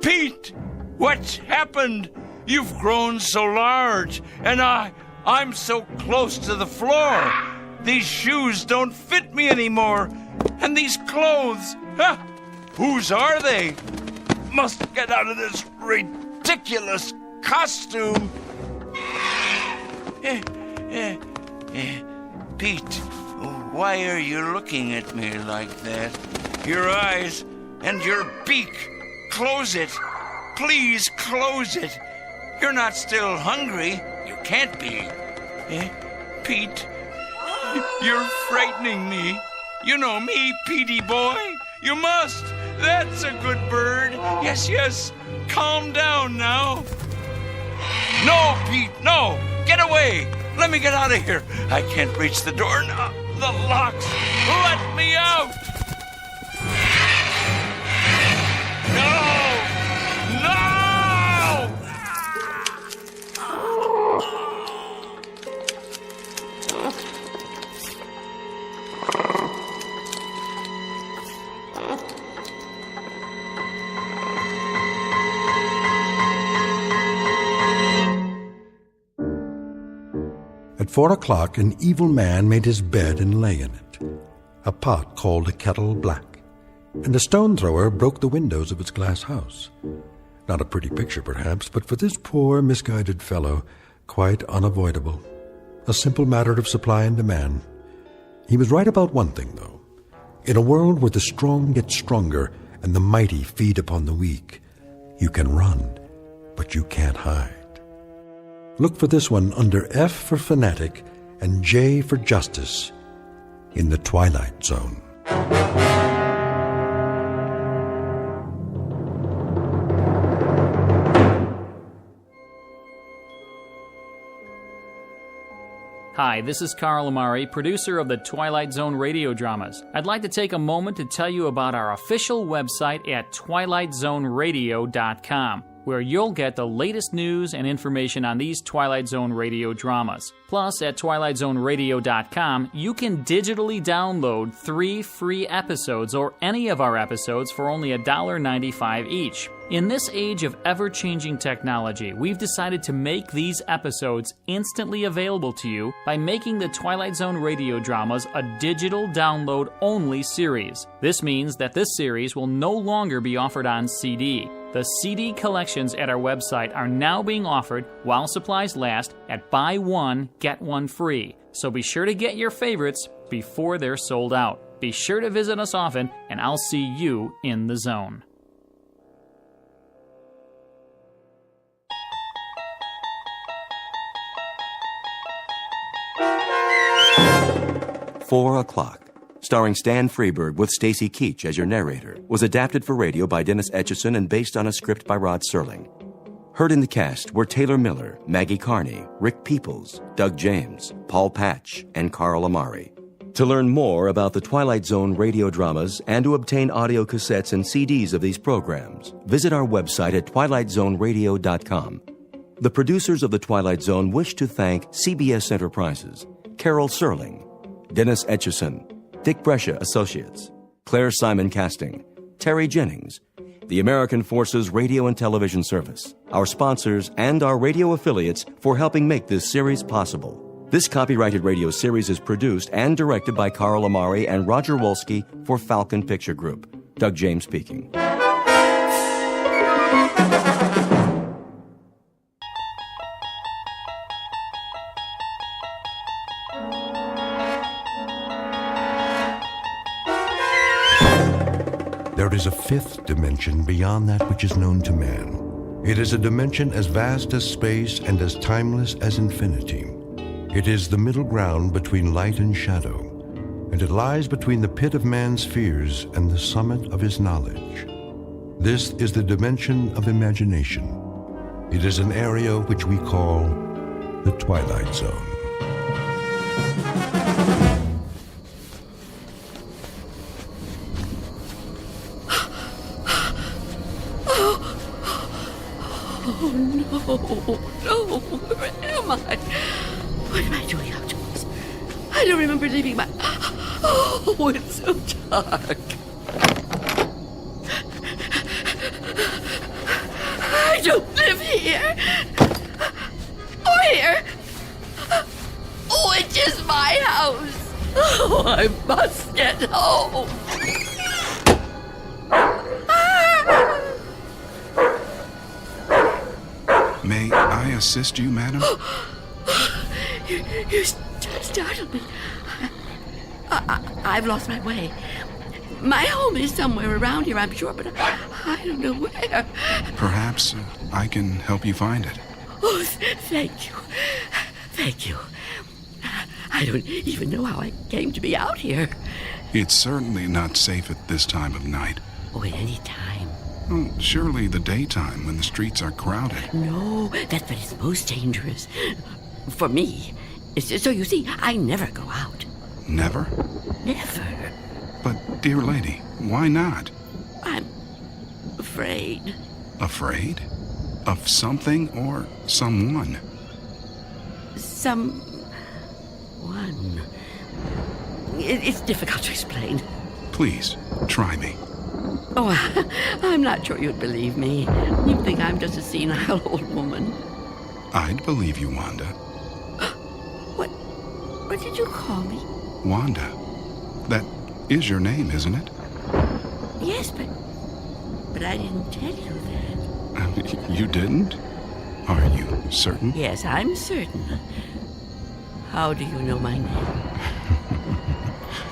Pete, what's happened? You've grown so large, and I'm so close to the floor. These shoes don't fit me anymore. And these clothes, whose are they? Must get out of this ridiculous costume. Pete, why are you looking at me like that? Your eyes and your beak. Close it. Please close it. You're not still hungry. You can't be. Pete, you're frightening me. You know me, Petey boy. You must. That's a good bird. Yes, yes. Calm down now. No, Pete, no. Get away. Let me get out of here. I can't reach the door now. The locks. Let me out. No! At 4 o'clock, an evil man made his bed and lay in it. A pot called a kettle black, and a stone thrower broke the windows of its glass house. Not a pretty picture, perhaps, but for this poor, misguided fellow, quite unavoidable. A simple matter of supply and demand. He was right about one thing, though. In a world where the strong get stronger and the mighty feed upon the weak, you can run, but you can't hide. Look for this one under F for Fanatic and J for Justice in the Twilight Zone. Hi, this is Carl Amari, producer of the Twilight Zone radio dramas. I'd like to take a moment to tell you about our official website at twilightzoneradio.com, where you'll get the latest news and information on these Twilight Zone radio dramas. Plus, at twilightzoneradio.com, you can digitally download 3 free episodes or any of our episodes for only $1.95 each. In this age of ever-changing technology, we've decided to make these episodes instantly available to you by making the Twilight Zone radio dramas a digital download-only series. This means that this series will no longer be offered on CD. The CD collections at our website are now being offered while supplies last at buy one, get one free. So be sure to get your favorites before they're sold out. Be sure to visit us often, and I'll see you in the zone. "4 O'Clock," starring Stan Freberg with Stacy Keach as your narrator, was adapted for radio by Dennis Etchison and based on a script by Rod Serling. Heard in the cast were Taylor Miller, Maggie Carney, Rick Peoples, Doug James, Paul Patch, and Carl Amari. To learn more about the Twilight Zone radio dramas and to obtain audio cassettes and CDs of these programs, visit our website at twilightzoneradio.com. The producers of The Twilight Zone wish to thank CBS Enterprises, Carol Serling, Dennis Etchison, Dick Brescia Associates, Claire Simon Casting, Terry Jennings, the American Forces Radio and Television Service, our sponsors, and our radio affiliates for helping make this series possible. This copyrighted radio series is produced and directed by Carl Amari and Roger Wolski for Falcon Picture Group. Doug James speaking. There is a fifth dimension beyond that which is known to man. It is a dimension as vast as space and as timeless as infinity. It is the middle ground between light and shadow, and it lies between the pit of man's fears and the summit of his knowledge. This is the dimension of imagination. It is an area which we call the Twilight Zone. Oh, no, where am I? What am I doing outdoors? I don't remember leaving my... Oh, it's so dark. I don't live here. Or here. Which is my house. Oh, I must get home. May I assist you, madam? You startled me. I've lost my way. My home is somewhere around here, I'm sure, but I don't know where. Perhaps I can help you find it. Oh, thank you. Thank you. I don't even know how I came to be out here. It's certainly not safe at this time of night. Oh, at any time. Well, surely the daytime when the streets are crowded. No, that's when it's most dangerous. For me. So you see, I never go out. Never? Never. But, dear lady, why not? I'm afraid. Afraid? Of something or someone? Someone. It's difficult to explain. Please, try me. Oh, I'm not sure you'd believe me. You'd think I'm just a senile old woman. I'd believe you, Wanda. What did you call me? Wanda. That is your name, isn't it? Yes, but I didn't tell you that. You didn't? Are you certain? Yes, I'm certain. How do you know my name?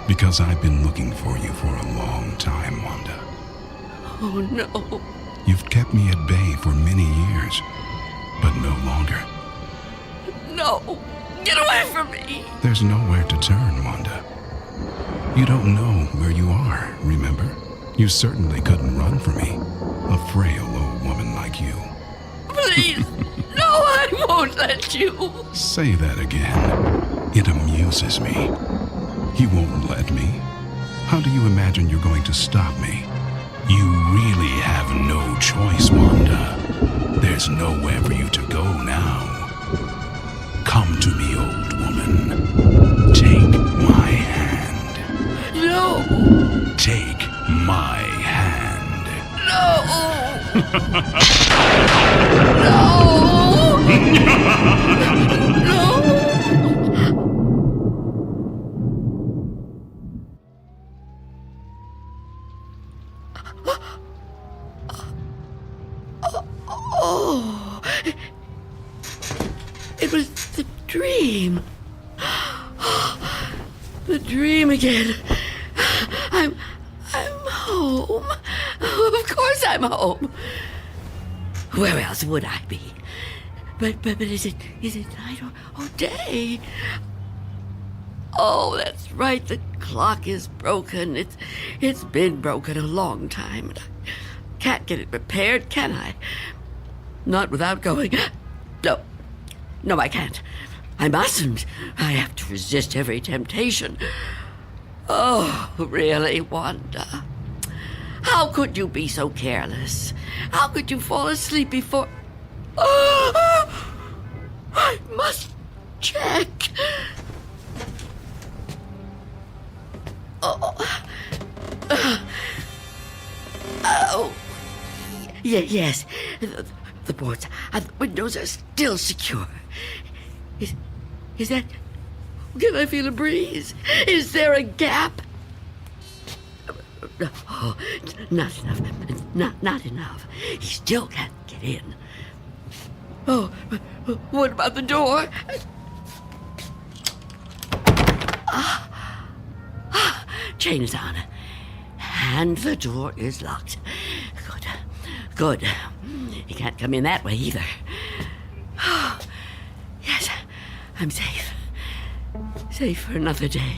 Because I've been looking for you for a long time, Wanda. Oh, no. You've kept me at bay for many years, but no longer. No! Get away from me! There's nowhere to turn, Wanda. You don't know where you are, remember? You certainly couldn't run from me, a frail old woman like you. Please! No, I won't let you! Say that again. It amuses me. You won't let me? How do you imagine you're going to stop me? You really have no choice, Wanda. There's nowhere for you to go now. Come to me, old woman. Take my hand. No! Take my hand. No! No! Oh, it was the dream. The dream again. I'm home. Of course I'm home. Where else would I be? But is it night or day? Oh, that's right. The clock is broken. It's been broken a long time. And I can't get it repaired, can I? Not without going. No, I can't. I mustn't. I have to resist every temptation. Oh, really, Wanda? How could you be so careless? How could you fall asleep before... Oh, I must check. Yes. The boards and the windows are still secure. Is that... Can I feel a breeze? Is there a gap? Oh, not enough. Not enough. He still can't get in. Oh, what about the door? Chain is on. And the door is locked. Good. He can't come in that way either. Oh, yes, I'm safe. Safe for another day.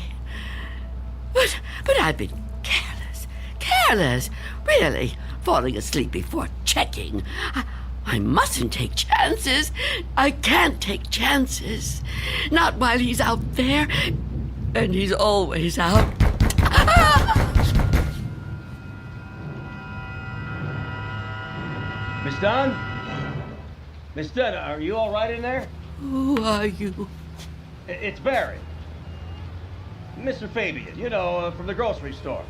But I've been careless, really, falling asleep before checking. I mustn't take chances. I can't take chances. Not while he's out there, and he's always out. Miss Dunn? Miss Dunn, are you all right in there? Who are you? It's Barry. Mr. Fabian, you know, from the grocery store.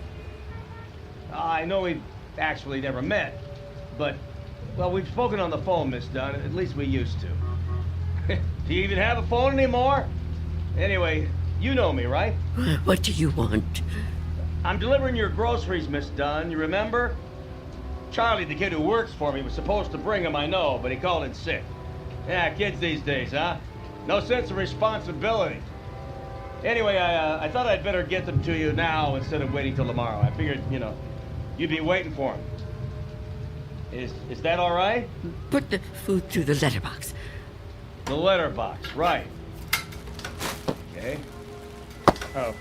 I know we've actually never met, but, well, we've spoken on the phone, Miss Dunn. At least we used to. Do you even have a phone anymore? Anyway, you know me, right? What do you want? I'm delivering your groceries, Miss Dunn. You remember? Charlie, the kid who works for me, was supposed to bring them, I know, but he called in sick. Yeah, kids these days, huh? No sense of responsibility. Anyway, I thought I'd better get them to you now instead of waiting till tomorrow. I figured, you know, you'd be waiting for them. Is that all right? Put the food through the letterbox. The letterbox, right. Okay. Oh.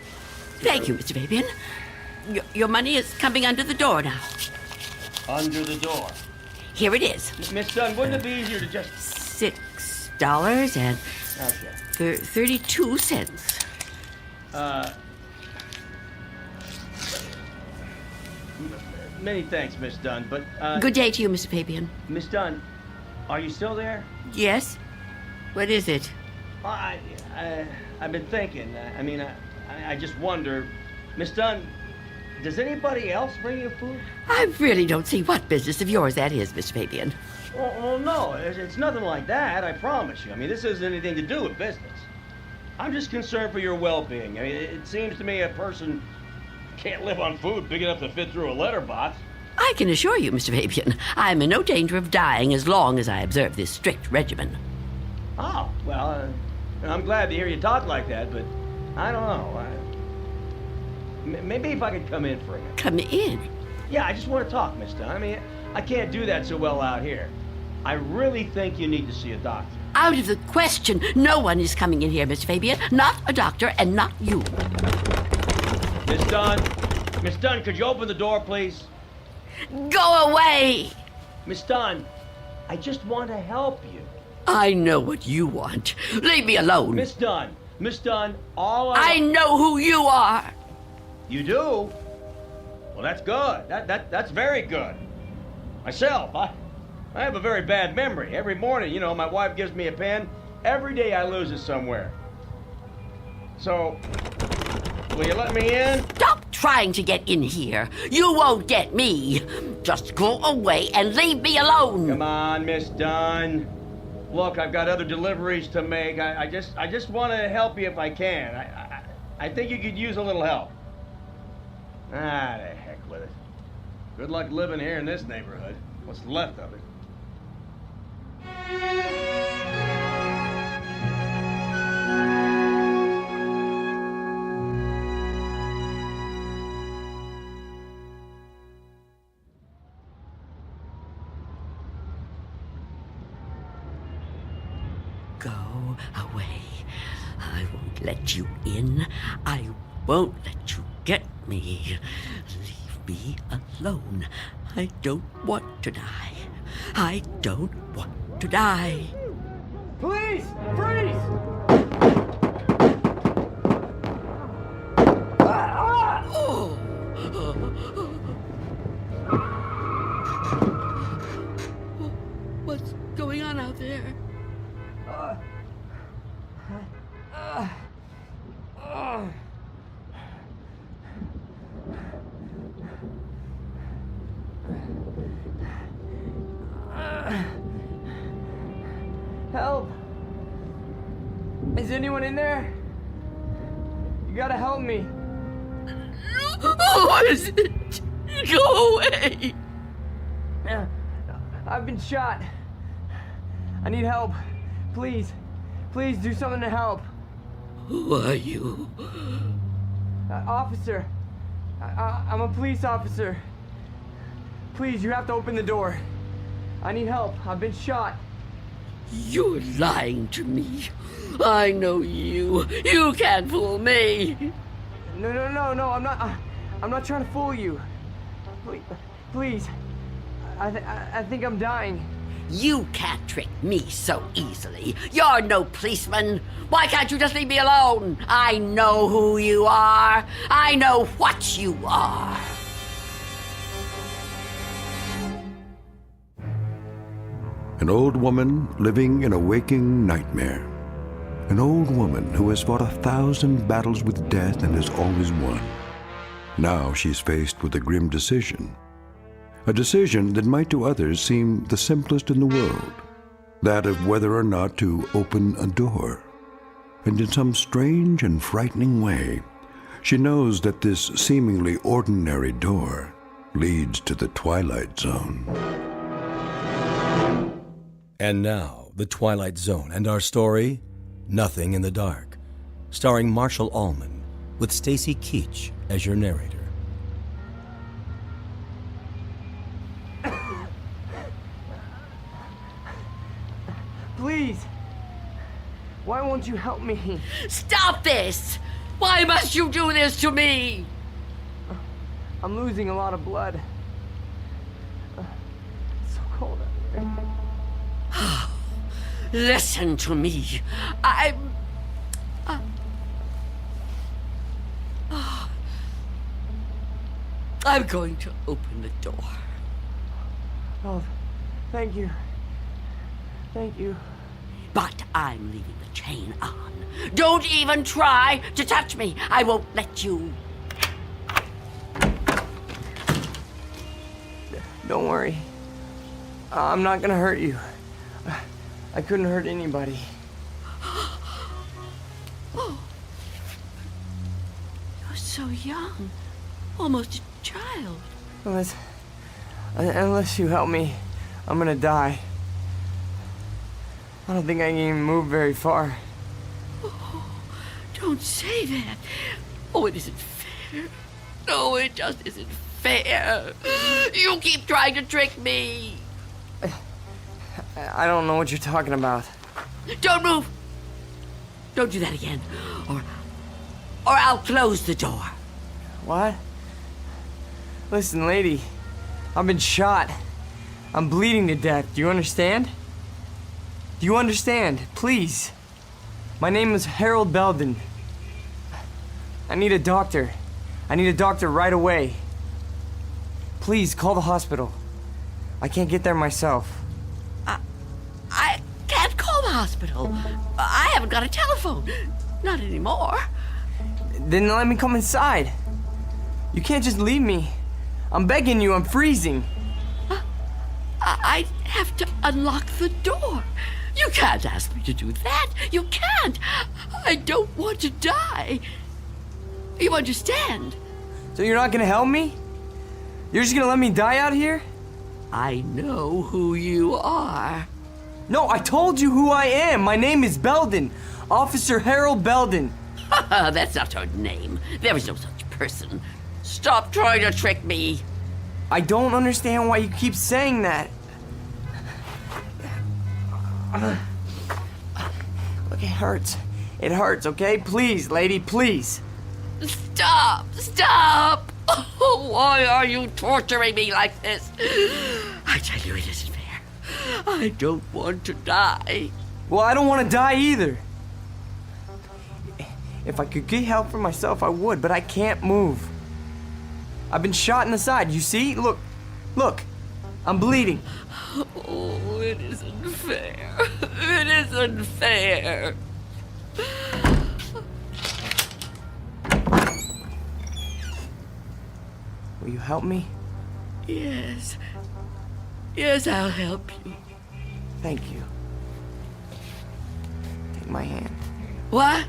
Thank you, Mr. Fabian. Your money is coming under the door now. Under the door? Here it is. Miss Dunn, wouldn't it be easier to just... $6 and... Okay. 32 cents. Many thanks, Miss Dunn, but, Good day to you, Mr. Fabian. Miss Dunn, are you still there? Yes? What is it? I've been thinking. I just wonder, Miss Dunn, does anybody else bring you food? I really don't see what business of yours that is, Mr. Fabian. Well, no, it's nothing like that, I promise you. I mean, this isn't anything to do with business. I'm just concerned for your well-being. I mean, it seems to me a person can't live on food big enough to fit through a letterbox. I can assure you, Mr. Fabian, I'm in no danger of dying as long as I observe this strict regimen. Oh, well, I'm glad to hear you talk like that, but I don't know. Maybe if I could come in for a minute. Come in? Yeah, I just want to talk, Miss Dunn. I mean, I can't do that so well out here. I really think you need to see a doctor. Out of the question. No one is coming in here, Mr. Fabian. Not a doctor and not you. Miss Dunn, could you open the door, please? Go away! Miss Dunn, I just want to help you. I know what you want. Leave me alone. Miss Dunn, I know who you are. You do? Well, that's good. That's very good. Myself, I have a very bad memory. Every morning, you know, my wife gives me a pen. Every day I lose it somewhere. So, will you let me in? Stop trying to get in here. You won't get me. Just go away and leave me alone. Come on, Miss Dunn. Look, I've got other deliveries to make. I just want to help you if I can. I think you could use a little help. Ah, the heck with it. Good luck living here in this neighborhood. What's left of it. Go away. I won't let you in. I won't let you get me. Leave me alone. I don't want to die. I don't want to die. Police! Freeze! What's going on out there? Help! Is anyone in there? You gotta help me. What is it? Go away! I've been shot. I need help. Please. Please do something to help. Who are you? Officer. I'm a police officer. Please, you have to open the door. I need help. I've been shot. You're lying to me. I know you. You can't fool me. No, I'm not trying to fool you. Please. I think I'm dying. You can't trick me so easily. You're no policeman. Why can't you just leave me alone? I know who you are. I know what you are. An old woman living in a waking nightmare. An old woman who has fought 1,000 battles with death and has always won. Now she's faced with a grim decision. A decision that might to others seem the simplest in the world. That of whether or not to open a door. And in some strange and frightening way, she knows that this seemingly ordinary door leads to the Twilight Zone. And now, the Twilight Zone and our story, Nothing in the Dark, starring Marshall Allman, with Stacy Keach as your narrator. Please. Why won't you help me? Stop this! Why must you do this to me? I'm losing a lot of blood. It's so cold out here. Listen to me. I'm going to open the door. Oh, thank you. Thank you. But I'm leaving the chain on. Don't even try to touch me. I won't let you. Don't worry. I'm not gonna hurt you. I couldn't hurt anybody. Oh. You're so young. Almost a child. Unless you help me, I'm gonna die. I don't think I can even move very far. Oh, don't say that. Oh, it isn't fair. No, it just isn't fair. You keep trying to trick me. I don't know what you're talking about. Don't move. Don't do that again. Or I'll close the door. What? Listen, lady. I've been shot. I'm bleeding to death. Do you understand? Do you understand? Please. My name is Harold Belden. I need a doctor. I need a doctor right away. Please, call the hospital. I can't get there myself. I can't call the hospital. I haven't got a telephone. Not anymore. Then let me come inside. You can't just leave me. I'm begging you, I'm freezing. I have to unlock the door. You can't ask me to do that. You can't. I don't want to die. You understand? So you're not gonna help me? You're just gonna let me die out here? I know who you are. No, I told you who I am. My name is Belden. Officer Harold Belden. That's not her name. There is no such person. Stop trying to trick me. I don't understand why you keep saying that. Look, it hurts. It hurts, okay? Please, lady, please. Stop! Stop! Oh, why are you torturing me like this? I tell you, it isn't fair. I don't want to die. Well, I don't want to die either. If I could get help for myself, I would, but I can't move. I've been shot in the side, you see? Look, I'm bleeding. Oh, it isn't fair. It isn't fair. Will you help me? Yes. Yes, I'll help you. Thank you. Take my hand. What?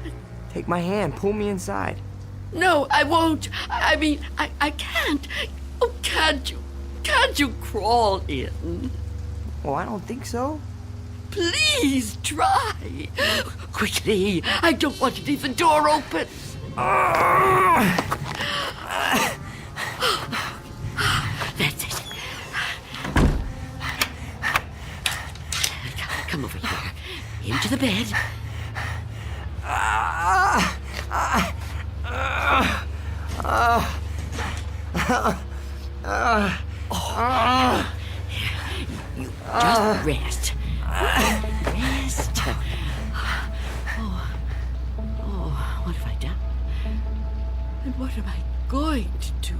Take my hand. Pull me inside. No, I won't. I mean, I can't. Oh, can't you? Can't you crawl in? Well, I don't think so. Please try. Quickly. I don't want to leave the door open. That's it. Come over here. Into the bed. You just rest. Rest. Oh, what have I done? And what am I going to do?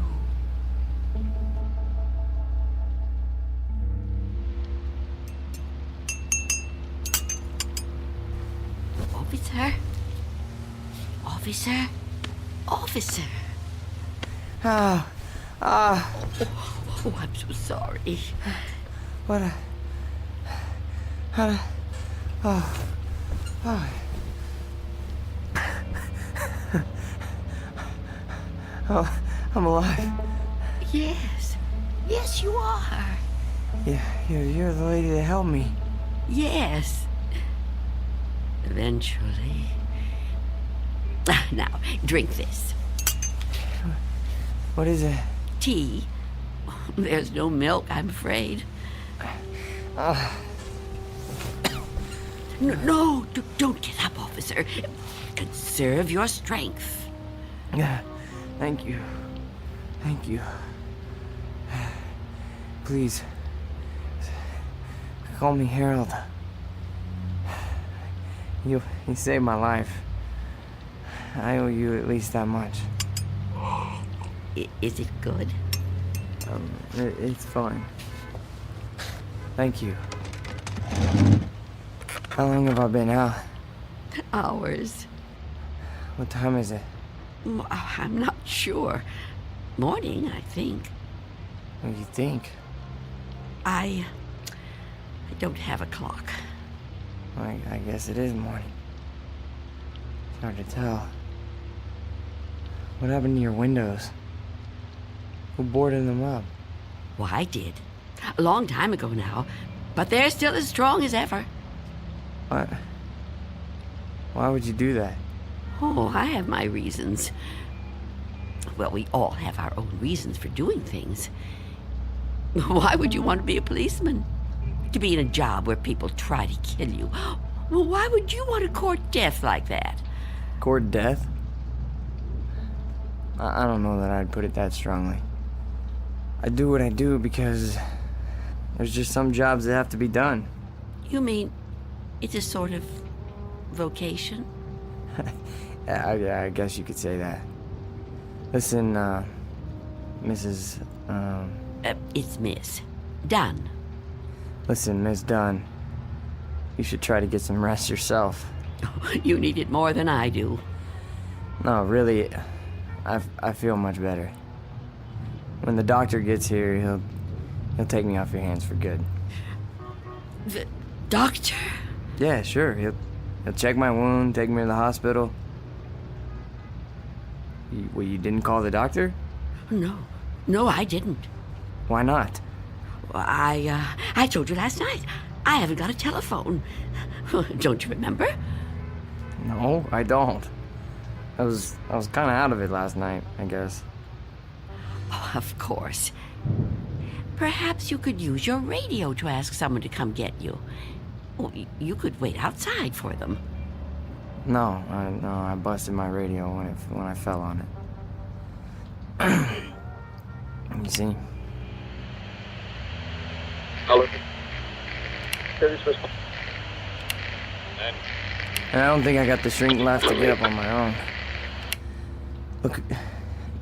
Officer? Officer? Officer? Oh, I'm so sorry. What a... Oh, I'm alive. Yes. Yes, you are. Yeah, you're the lady that helped me. Yes. Eventually. Now, drink this. What is it? Tea. There's no milk, I'm afraid. No, don't get up, officer. Conserve your strength. Yeah, thank you. Thank you. Please, call me Harold. You saved my life. I owe you at least that much. Is it good? It's fine. Thank you. How long have I been out? Hours. What time is it? I'm not sure. Morning, I think. What do you think? I don't have a clock. I guess it is morning. It's hard to tell. What happened to your windows? Who boarded them up? Well, I did. A long time ago now. But they're still as strong as ever. What? Why would you do that? Oh, I have my reasons. Well, we all have our own reasons for doing things. Why would you want to be a policeman? To be in a job where people try to kill you? Well, why would you want to court death like that? Court death? I don't know that I'd put it that strongly. I do what I do because there's just some jobs that have to be done. You mean it's a sort of vocation? Yeah, I guess you could say that. Listen, Mrs. It's Miss Dunn. Listen, Miss Dunn. You should try to get some rest yourself. You need it more than I do. No, really, I feel much better. When the doctor gets here, he'll take me off your hands for good. The doctor? Yeah, sure. He'll check my wound, take me to the hospital. You didn't call the doctor? No, I didn't. Why not? I told you last night. I haven't got a telephone. Don't you remember? No, I don't. I was kind of out of it last night, I guess. Oh, of course. Perhaps you could use your radio to ask someone to come get you. Well, you could wait outside for them. No, I busted my radio when I fell on it. You see? Hello. And I don't think I got the strength left to get up on my own. Look,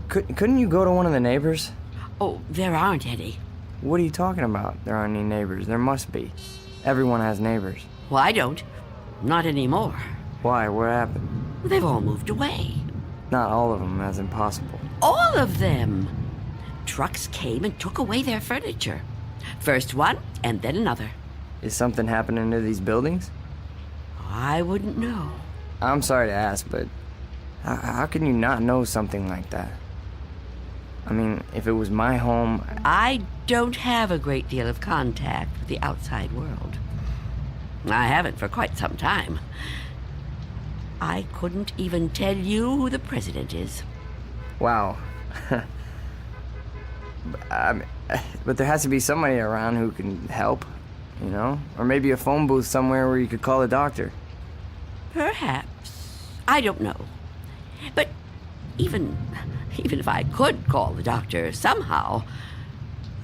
couldn't you go to one of the neighbors? Oh, there aren't any. What are you talking about? There aren't any neighbors. There must be. Everyone has neighbors. Well, I don't. Not anymore. Why? What happened? They've all moved away. Not all of them. That's impossible. All of them. Trucks came and took away their furniture. First one, and then another. Is something happening to these buildings? I wouldn't know. I'm sorry to ask, but how can you not know something like that? I mean, if it was my home... I don't have a great deal of contact with the outside world. I haven't for quite some time. I couldn't even tell you who the president is. Wow. But there has to be somebody around who can help, you know? Or maybe a phone booth somewhere where you could call a doctor. Perhaps. I don't know. But Even if I could call the doctor somehow,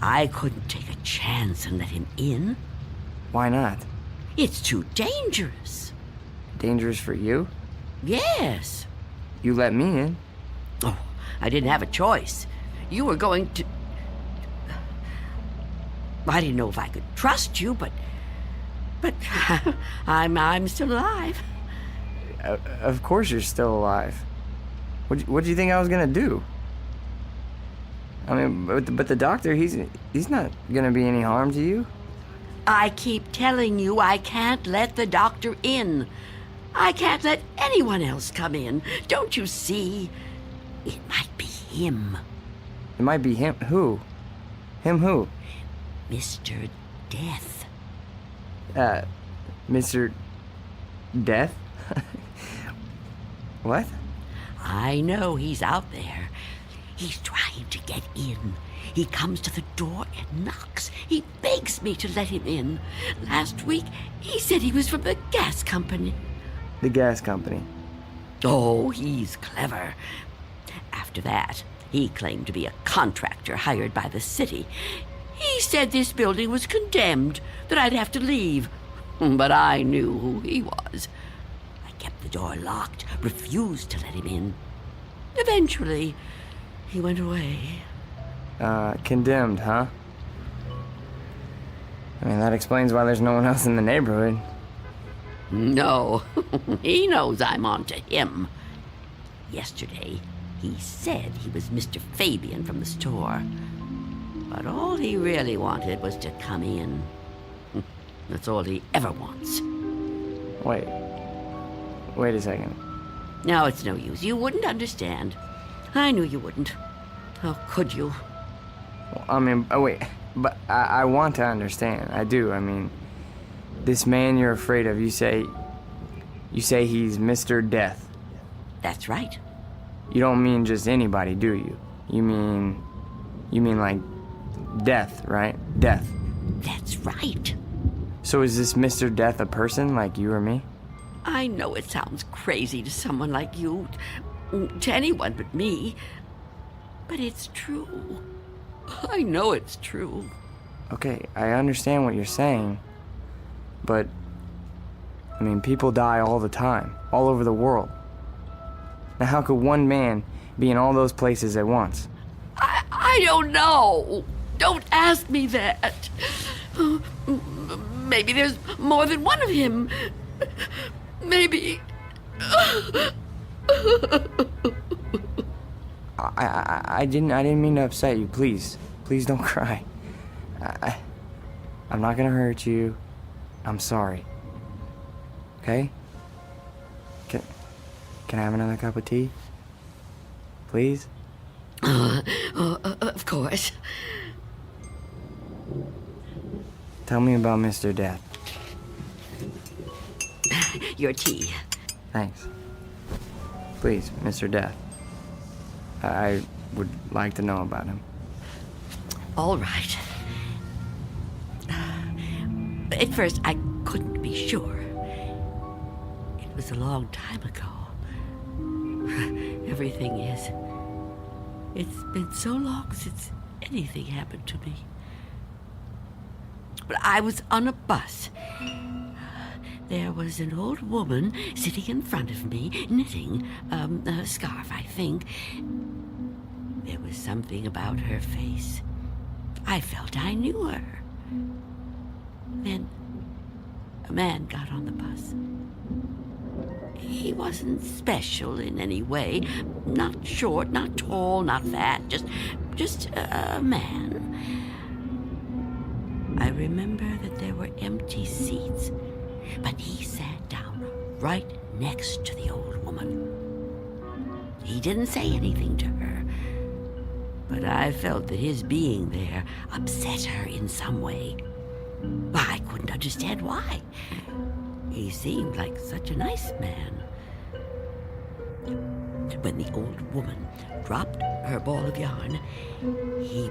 I couldn't take a chance and let him in. Why not? It's too dangerous. Dangerous for you? Yes. You let me in. Oh, I didn't have a choice. You were going to... I didn't know if I could trust you, but I'm still alive. Of course you're still alive. What do you think I was gonna do? I mean, but the doctor, he's not gonna be any harm to you. I keep telling you I can't let the doctor in. I can't let anyone else come in. Don't you see? It might be him. It might be him. Who? Him who? Mr. Death. Mr. Death? What? I know he's out there. He's trying to get in. He comes to the door and knocks. He begs me to let him in. Last week, he said he was from the gas company. The gas company? Oh, he's clever. After that, he claimed to be a contractor hired by the city. He said this building was condemned, that I'd have to leave. But I knew who he was. I kept the door locked, refused to let him in. Eventually, he went away. Condemned, huh? I mean, that explains why there's no one else in the neighborhood. No, he knows I'm on to him. Yesterday, he said he was Mr. Fabian from the store. But all he really wanted was to come in. That's all he ever wants. Wait a second. No, it's no use. You wouldn't understand. I knew you wouldn't. How could you? Well, I mean, wait, but I want to understand. I do. I mean, this man you're afraid of, you say he's Mr. Death. That's right. You don't mean just anybody, do you? You mean like death, right? Death. That's right. So is this Mr. Death a person like you or me? I know it sounds crazy to someone like you, to anyone but me, but it's true. I know it's true. Okay, I understand what you're saying, but, I mean, people die all the time, all over the world. Now, how could one man be in all those places at once? I don't know. Don't ask me that. Maybe there's more than one of him. Maybe. I didn't mean to upset you. Please don't cry. I'm not gonna hurt you. I'm sorry. Okay? Can I have another cup of tea? Please? Of course. Tell me about Mr. Death. Your tea. Thanks. Please, Mr. Death. I would like to know about him. All right. At first, I couldn't be sure. It was a long time ago. Everything is. It's been so long since anything happened to me. But I was on a bus. There was an old woman sitting in front of me, knitting a scarf, I think. There was something about her face. I felt I knew her. Then a man got on the bus. He wasn't special in any way. Not short, not tall, not fat, just a man. I remember that there were empty seats, but he sat down right next to the old woman. He didn't say anything to her, but I felt that his being there upset her in some way. I couldn't understand why. He seemed like such a nice man. When the old woman dropped her ball of yarn, he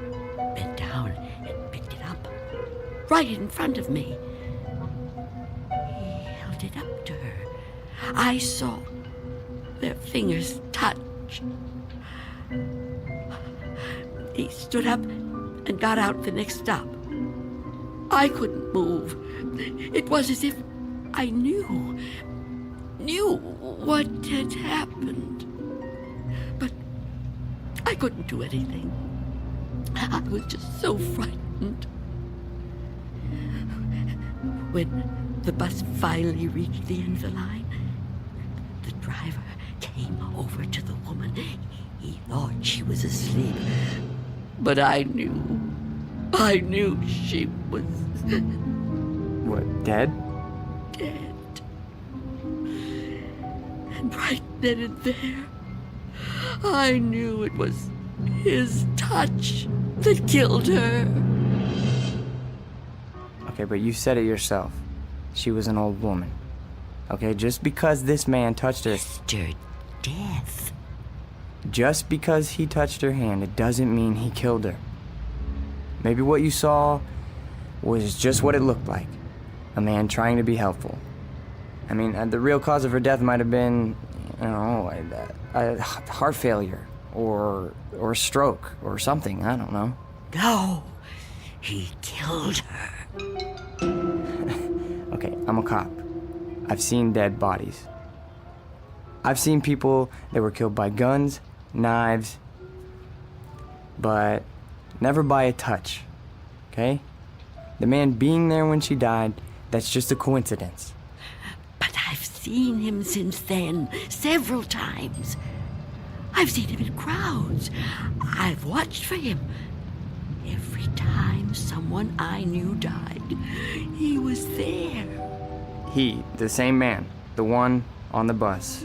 bent down and picked it up, right in front of me. He held it up to her. I saw their fingers touch. He stood up and got out the next stop. I couldn't move. It was as if I knew what had happened. But I couldn't do anything. I was just so frightened. When the bus finally reached the end of the line, the driver came over to the woman. He thought she was asleep, but I knew she was... What, dead? Dead. And right then and there, I knew it was his touch that killed her. Okay, but you said it yourself. She was an old woman. Okay, just because this man touched her... Mr. Death. Just because he touched her hand, it doesn't mean he killed her. Maybe what you saw was just what it looked like. A man trying to be helpful. I mean, the real cause of her death might have been, a heart failure or a stroke or something. I don't know. No, he killed her. Okay, I'm a cop. I've seen dead bodies. I've seen people that were killed by guns, knives, but never by a touch, okay? The man being there when she died, that's just a coincidence. But I've seen him since then, several times. I've seen him in crowds. I've watched for him. Every time someone I knew died, he was there. He, the same man, the one on the bus.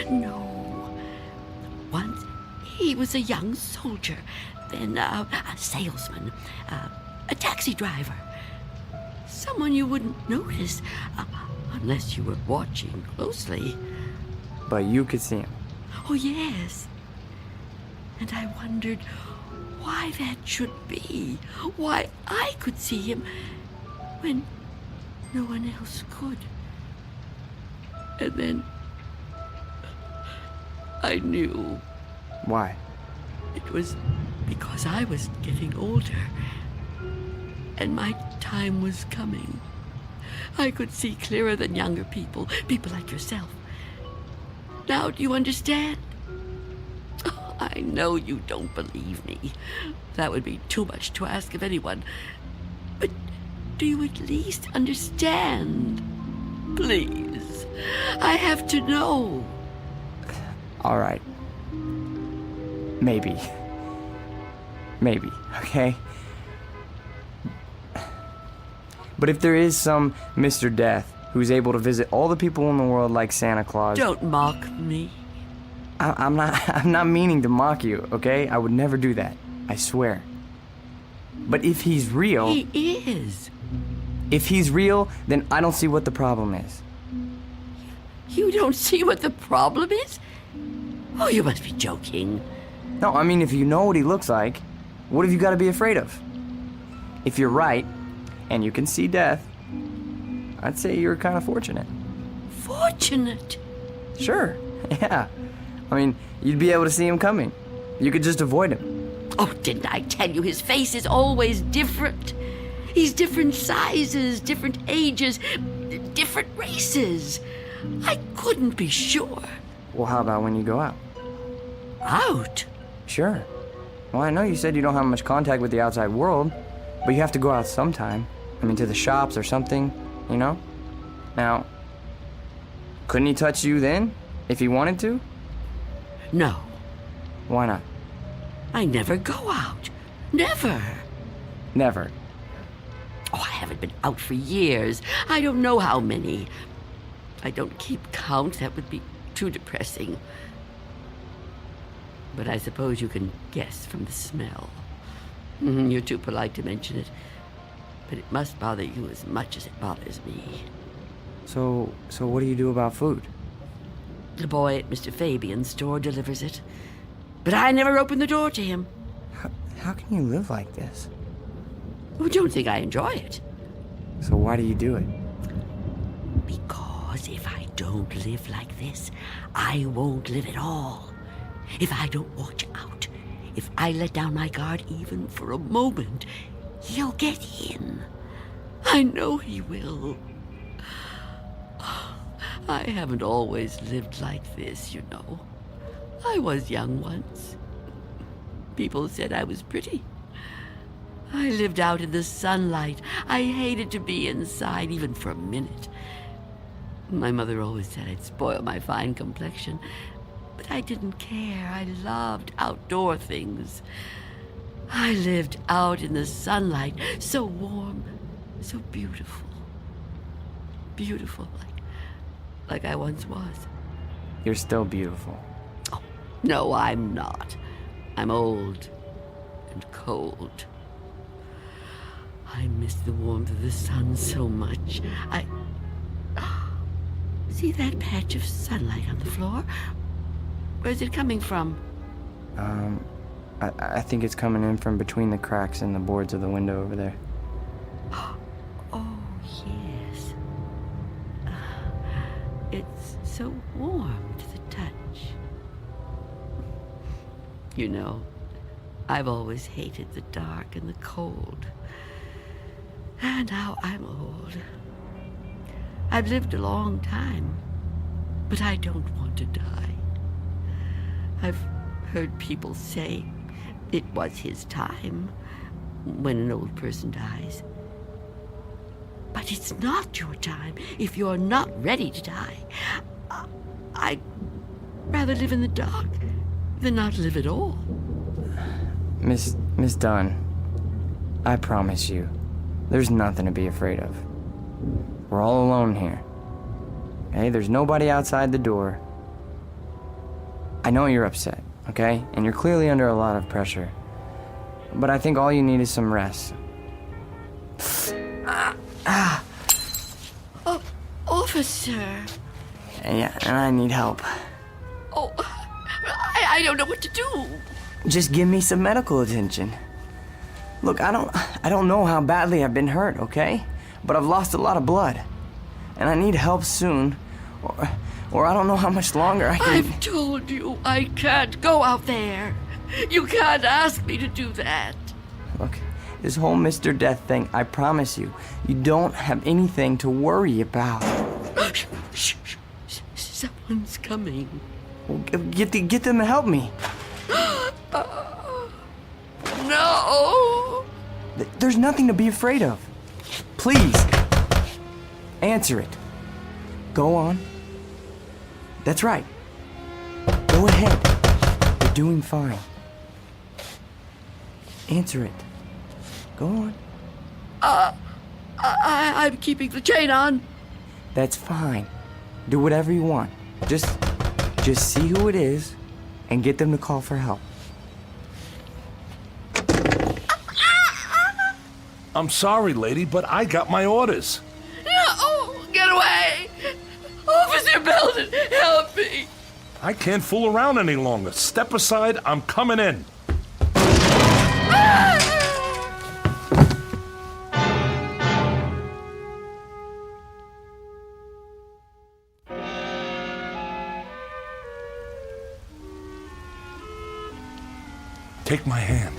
No. Once he was a young soldier, then a salesman, a taxi driver. Someone you wouldn't notice unless you were watching closely. But you could see him. Oh, yes. And I wondered why that should be. Why I could see him when no one else could. And then I knew. Why? It was because I was getting older, and my time was coming. I could see clearer than younger people like yourself. Now, do you understand? Oh, I know you don't believe me. That would be too much to ask of anyone. But do you at least understand? Please, I have to know. All right. Maybe, okay? But if there is some Mr. Death who's able to visit all the people in the world like Santa Claus... Don't mock me. I'm not meaning to mock you, okay? I would never do that. I swear. But if he's real... He is. If he's real, then I don't see what the problem is. You don't see what the problem is? Oh, you must be joking. No, I mean, if you know what he looks like, what have you got to be afraid of? If you're right, and you can see death, I'd say you're kind of fortunate. Fortunate? Sure, yeah. I mean, you'd be able to see him coming. You could just avoid him. Oh, didn't I tell you his face is always different? He's different sizes, different ages, different races. I couldn't be sure. Well, how about when you go out? Out? Sure. Well, I know you said you don't have much contact with the outside world, but you have to go out sometime. I mean, to the shops or something, you know? Now, couldn't he touch you then, if he wanted to? No. Why not? I never go out. Never. Never. Oh, I haven't been out for years. I don't know how many. I don't keep count. That would be too depressing. But I suppose you can guess from the smell. You're too polite to mention it. But it must bother you as much as it bothers me. So what do you do about food? The boy at Mr. Fabian's store delivers it. But I never open the door to him. How can you live like this? Oh, don't think I enjoy it. So why do you do it? Because if I don't live like this, I won't live at all. If I don't watch out, if I let down my guard even for a moment, he'll get in. I know he will. I haven't always lived like this, you know. I was young once. People said I was pretty. I lived out in the sunlight. I hated to be inside even for a minute. My mother always said I'd spoil my fine complexion, but I didn't care. I loved outdoor things. I lived out in the sunlight, so warm, so beautiful. Beautiful, like I once was. You're still beautiful. Oh, no, I'm not. I'm old and cold. I miss the warmth of the sun so much. See that patch of sunlight on the floor? Where's it coming from? I think it's coming in from between the cracks in the boards of the window over there. Oh, yes. It's so warm to the touch. You know, I've always hated the dark and the cold. And now I'm old. I've lived a long time, but I don't want to die. I've heard people say it was his time when an old person dies. But it's not your time if you're not ready to die. I'd rather live in the dark than not live at all. Miss Dunn, I promise you, there's nothing to be afraid of. We're all alone here. Okay? There's nobody outside the door. I know you're upset, okay? And you're clearly under a lot of pressure. But I think all you need is some rest. Oh, officer. Yeah, and I need help. Oh, I don't know what to do. Just give me some medical attention. Look, I don't know how badly I've been hurt, okay? But I've lost a lot of blood. And I need help soon. Or I don't know how much longer I can... I've told you I can't go out there. You can't ask me to do that. Look, this whole Mr. Death thing, I promise you, you don't have anything to worry about. Shh. Someone's coming. Well, get them to help me. No! There's nothing to be afraid of. Please, answer it. Go on. That's right. Go ahead. You're doing fine. Answer it. Go on. I'm keeping the chain on. That's fine. Do whatever you want. Just see who it is and get them to call for help. I'm sorry, lady, but I got my orders. No! Get away! Officer Belden, help me! I can't fool around any longer. Step aside, I'm coming in. Take my hand.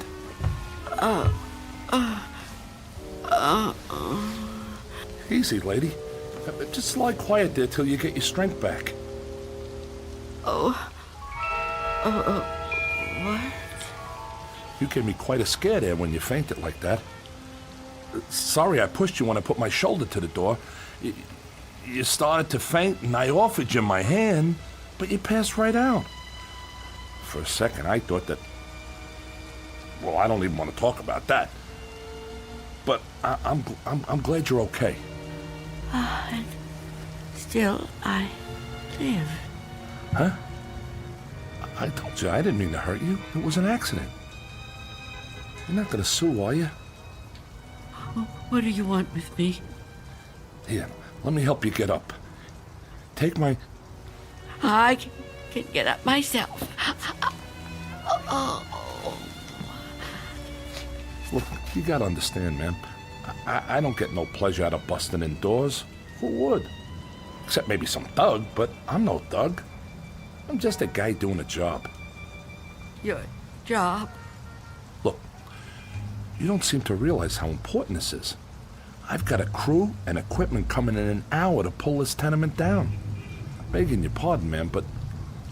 Easy, lady. Just lie quiet there till you get your strength back. What? You gave me quite a scare there when you fainted like that. Sorry I pushed you when I put my shoulder to the door. You started to faint and I offered you my hand, but you passed right out. For a second I thought that... Well, I don't even want to talk about that. But I'm glad you're okay. And still, I live. Huh? I told you I didn't mean to hurt you. It was an accident. You're not going to sue, are you? What do you want with me? Here, let me help you get up. Take my... I can get up myself. Look, you gotta understand, man. I don't get no pleasure out of busting indoors. Who would? Except maybe some thug, but I'm no thug. I'm just a guy doing a job. your job. Look, you don't seem to realize how important this is. I've got a crew and equipment coming in an hour to pull this tenement down. Begging your pardon, ma'am, but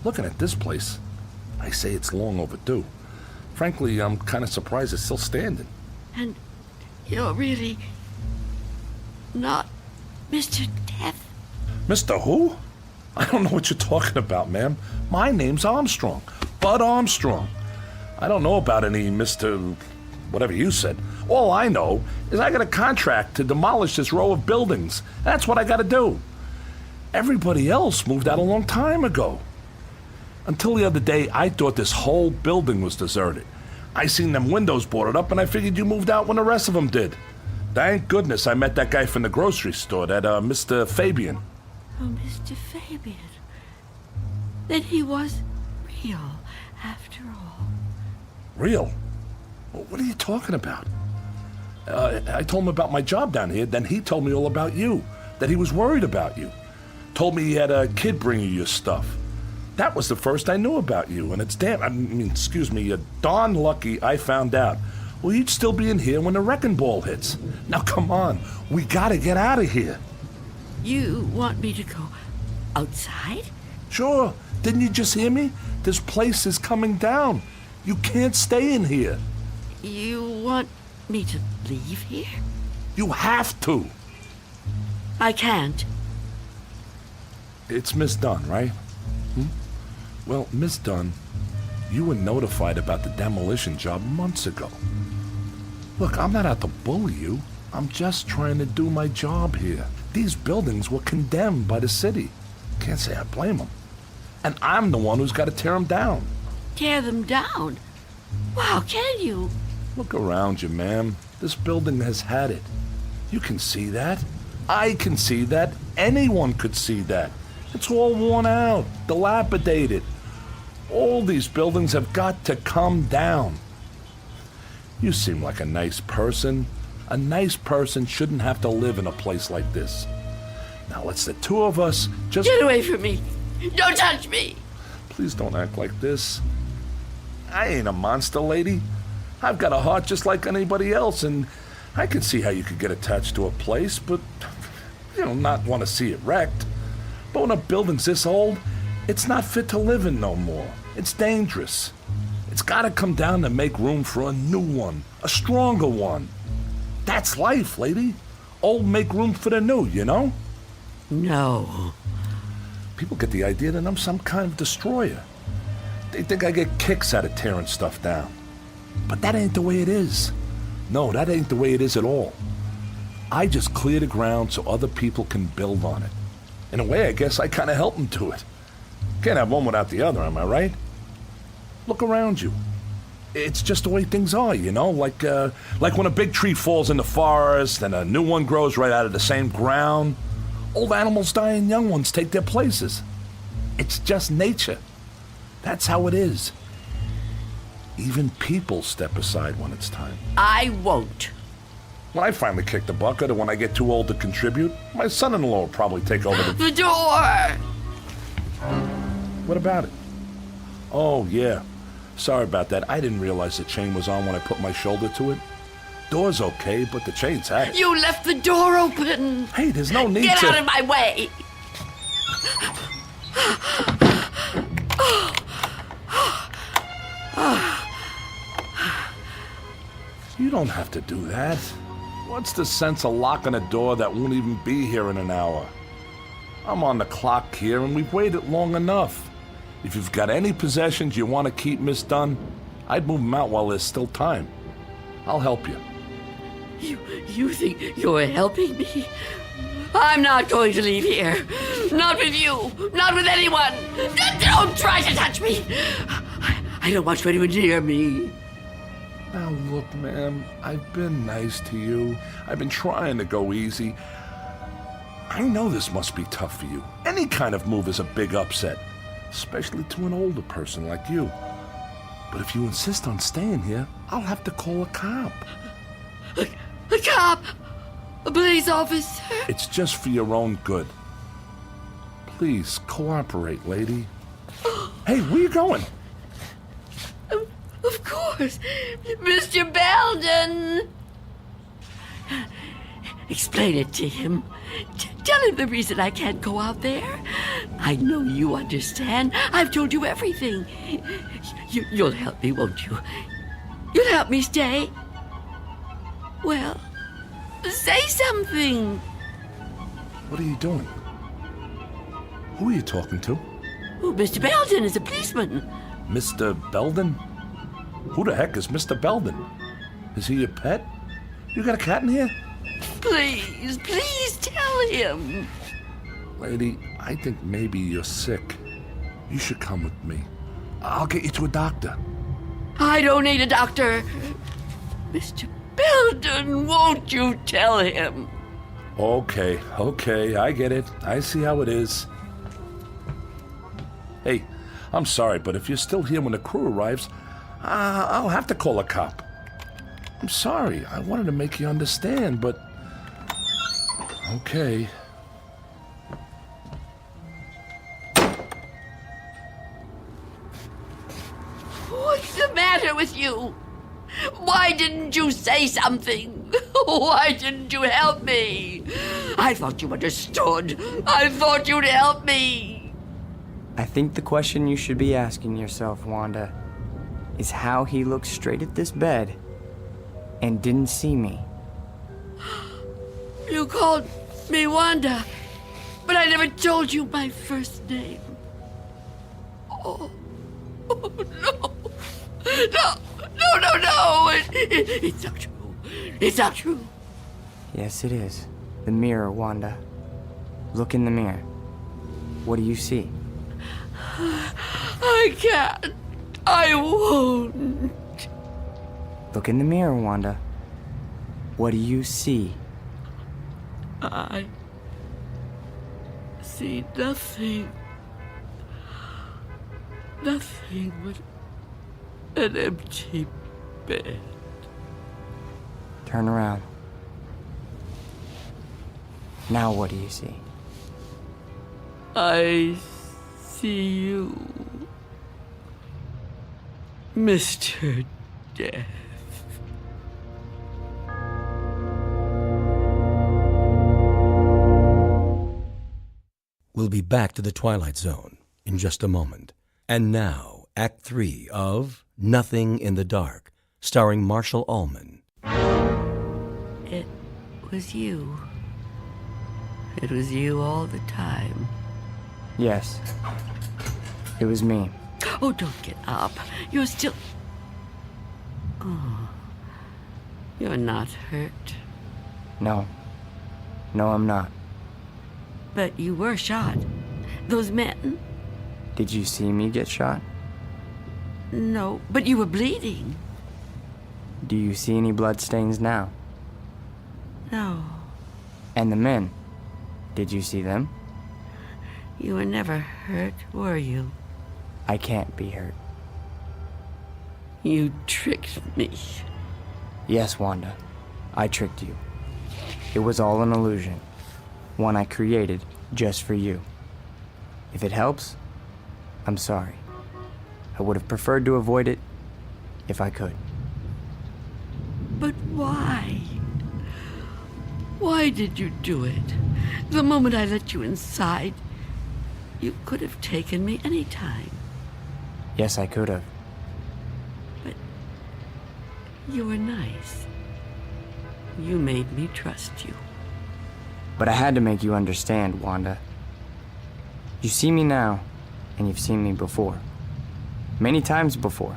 looking at this place, I say it's long overdue. Frankly, I'm kind of surprised it's still standing. And you're really not Mr. Death? Mr. Who? I don't know what you're talking about, ma'am. My name's Armstrong. Bud Armstrong. I don't know about any Mr. whatever you said. All I know is I got a contract to demolish this row of buildings. That's what I got to do. Everybody else moved out a long time ago. Until the other day, I thought this whole building was deserted. I seen them windows boarded up, and I figured you moved out when the rest of them did. Thank goodness I met that guy from the grocery store, that Mr. Fabian. Oh, Mr. Fabian. Then he was real, after all. Real? Well, what are you talking about? I told him about my job down here, then he told me all about you, that he was worried about you. Told me he had a kid bring you your stuff. That was the first I knew about you, and it's darn lucky I found out. Well, you'd still be in here when the wrecking ball hits. Now, come on. We gotta get out of here. You want me to go outside? Sure. Didn't you just hear me? This place is coming down. You can't stay in here. You want me to leave here? You have to. I can't. It's Miss Dunn, right? Well, Miss Dunn, you were notified about the demolition job months ago. Look, I'm not out to bully you. I'm just trying to do my job here. These buildings were condemned by the city. Can't say I blame them. And I'm the one who's got to tear them down. Tear them down? Wow, can you? Look around you, ma'am. This building has had it. You can see that. I can see that. Anyone could see that. It's all worn out, dilapidated. All these buildings have got to come down. You seem like a nice person. A nice person shouldn't have to live in a place like this. Now let's the two of us just... Get away from me! Don't touch me! Please don't act like this. I ain't a monster, lady. I've got a heart just like anybody else, and I can see how you could get attached to a place, but, not want to see it wrecked. But when a building's this old, it's not fit to live in no more. It's dangerous. It's got to come down to make room for a new one, a stronger one. That's life, lady. Old make room for the new, you know? No. People get the idea that I'm some kind of destroyer. They think I get kicks out of tearing stuff down. But that ain't the way it is. No, that ain't the way it is at all. I just clear the ground so other people can build on it. In a way, I guess I kind of help them do it. Can't have one without the other, am I right? Look around you. It's just the way things are, like when a big tree falls in the forest and a new one grows right out of the same ground. Old animals die and young ones take their places. It's just nature. That's how it is. Even people step aside when it's time. I won't. When I finally kick the bucket or when I get too old to contribute, my son-in-law will probably take over the door! What about it? Oh, yeah. Sorry about that. I didn't realize the chain was on when I put my shoulder to it. Door's okay, but the chain's at it. You left the door open! Hey, there's no need Get to... out of my way! You don't have to do that. What's the sense of locking a door that won't even be here in an hour? I'm on the clock here, and we've waited long enough. If you've got any possessions you want to keep, Miss Dunn, I'd move them out while there's still time. I'll help you. You think you're helping me? I'm not going to leave here. Not with you. Not with anyone. Don't try to touch me. I don't want anyone near me. Now look, ma'am, I've been nice to you. I've been trying to go easy. I know this must be tough for you. Any kind of move is a big upset, especially to an older person like you. But if you insist on staying here, I'll have to call a cop. A cop? A police officer? It's just for your own good. Please, cooperate, lady. Hey, where you going? I'm course. Mr. Belden! Explain it to him. Tell him the reason I can't go out there. I know you understand. I've told you everything. You'll help me, won't you? You'll help me stay? Well, say something. What are you doing? Who are you talking to? Oh, Mr. Belden is a policeman. Mr. Belden? Who the heck is Mr. Belden? Is he your pet? You got a cat in here? Please tell him. Lady, I think maybe you're sick. You should come with me. I'll get you to a doctor. I don't need a doctor. Mr. Belden, won't you tell him? Okay, I get it. I see how it is. Hey, I'm sorry, but if you're still here when the crew arrives, I'll have to call a cop. I'm sorry. I wanted to make you understand, but... Okay. What's the matter with you? Why didn't you say something? Why didn't you help me? I thought you understood. I thought you'd help me. I think the question you should be asking yourself, Wanda, is how he looked straight at this bed and didn't see me. You called me Wanda, but I never told you my first name. Oh no. No. It's not true. It's not true. Yes, it is. The mirror, Wanda. Look in the mirror. What do you see? I can't. I won't. Look in the mirror, Wanda. What do you see? I see nothing. Nothing but an empty bed. Turn around. Now what do you see? I see you, Mr. Death. We'll be back to the Twilight Zone in just a moment. And now, Act 3 of Nothing in the Dark, starring Marshall Ullman. It was you. It was you all the time. Yes. It was me. Oh, don't get up. You're still... Oh. You're not hurt. No. No, I'm not. But you were shot. Those men... Did you see me get shot? No, but you were bleeding. Do you see any bloodstains now? No. And the men? Did you see them? You were never hurt, were you? I can't be hurt. You tricked me. Yes, Wanda. I tricked you. It was all an illusion. One I created just for you. If it helps, I'm sorry. I would have preferred to avoid it if I could. But why? Why did you do it? The moment I let you inside, you could have taken me any time. Yes, I could have. But you were nice. You made me trust you. But I had to make you understand, Wanda. You see me now, and you've seen me before. Many times before.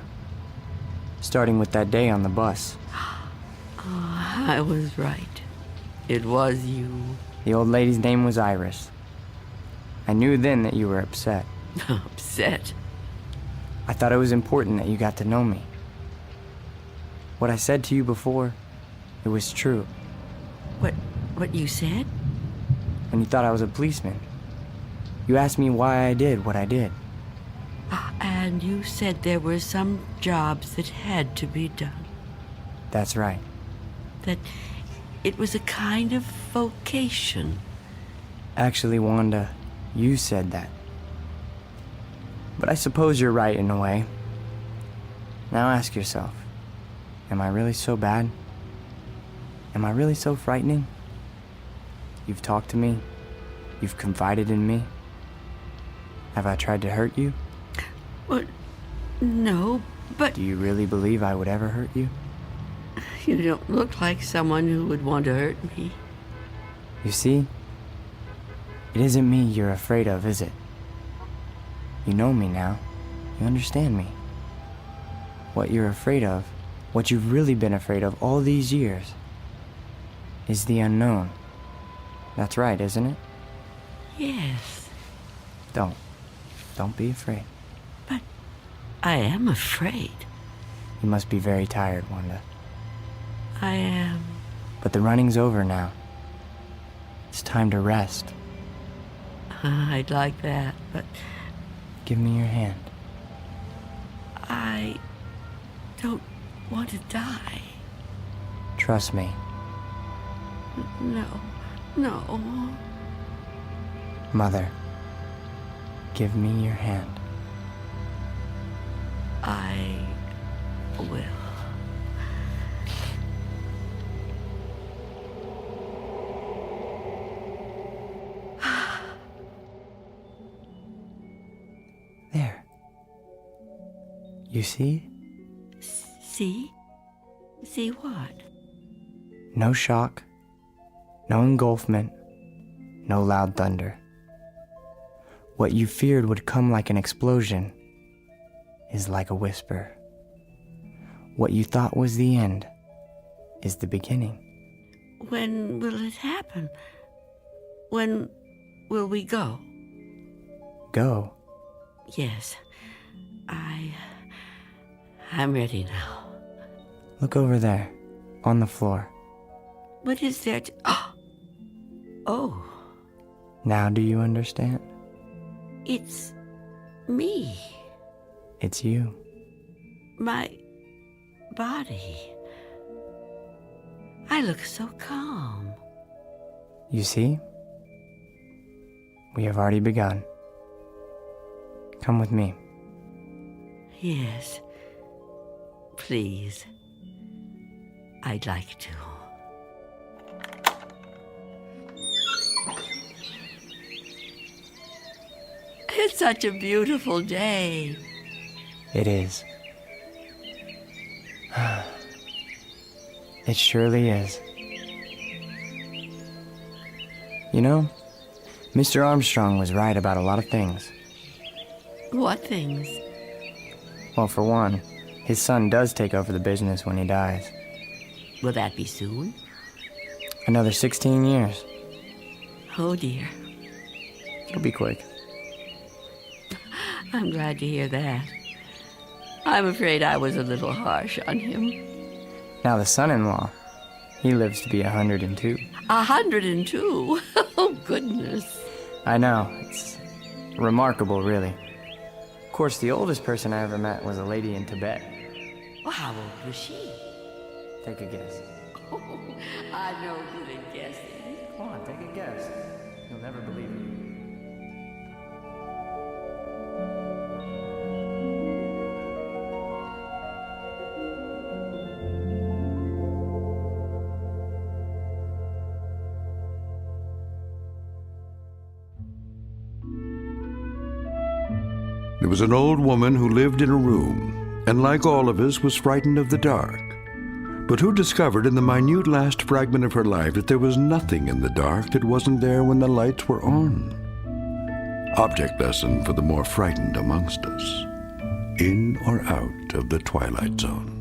Starting with that day on the bus. Oh, I was right. It was you. The old lady's name was Iris. I knew then that you were upset. Upset? I thought it was important that you got to know me. What I said to you before, it was true. What you said? When you thought I was a policeman. You asked me why I did what I did. And you said there were some jobs that had to be done. That's right. That it was a kind of vocation. Actually, Wanda, you said that. But I suppose you're right in a way. Now ask yourself, Am I really so bad? Am I really so frightening? You've talked to me. You've confided in me. Have I tried to hurt you? Well, no, but... Do you really believe I would ever hurt you? You don't look like someone who would want to hurt me. You see? It isn't me you're afraid of, is it? You know me now. You understand me. What you're afraid of, what you've really been afraid of all these years, is the unknown. That's right, isn't it? Yes. Don't be afraid. But I am afraid. You must be very tired, Wanda. I am. But the running's over now. It's time to rest. I'd like that, but... Give me your hand. I don't want to die. Trust me. No. Mother, give me your hand. I will. There. You see? See? See what? No shock, no engulfment, no loud thunder. What you feared would come like an explosion is like a whisper. What you thought was the end is the beginning. When will it happen? When will we go? Go? Yes. I'm ready now. Look over there, on the floor. What is there to... Oh. Now do you understand? It's me. It's you. My body. I look so calm. You see? We have already begun. Come with me. Yes. Please. I'd like to. It's such a beautiful day. It is. It surely is. You know, Mr. Armstrong was right about a lot of things. What things? Well, for one, his son does take over the business when he dies. Will that be soon? Another 16 years. Oh, dear. It'll be quick. I'm glad to hear that. I'm afraid I was a little harsh on him. Now the son-in-law, he lives to be 102. 102? Oh, goodness. I know. It's remarkable, really. Of course, the oldest person I ever met was a lady in Tibet. Well, how old was she? Take a guess. Oh, I'm no good at guessing. Come on, take a guess. You'll never believe it. There was an old woman who lived in a room, and like all of us, was frightened of the dark, but who discovered in the minute last fragment of her life that there was nothing in the dark that wasn't there when the lights were on. Object lesson for the more frightened amongst us. In or out of the Twilight Zone.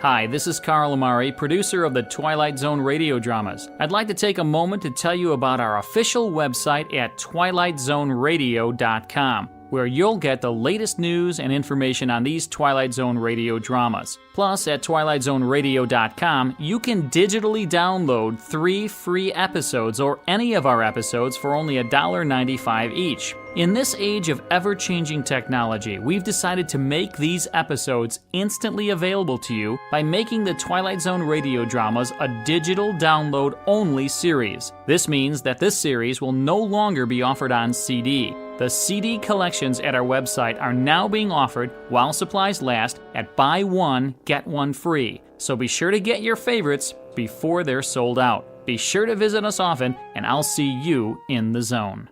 Hi, this is Carl Amari, producer of the Twilight Zone radio dramas. I'd like to take a moment to tell you about our official website at twilightzoneradio.com. where you'll get the latest news and information on these Twilight Zone radio dramas. Plus, at twilightzoneradio.com, you can digitally download 3 free episodes or any of our episodes for only $1.95 each. In this age of ever-changing technology, we've decided to make these episodes instantly available to you by making the Twilight Zone radio dramas a digital download-only series. This means that this series will no longer be offered on CD. The CD collections at our website are now being offered while supplies last at buy one, get one free. So be sure to get your favorites before they're sold out. Be sure to visit us often, and I'll see you in the zone.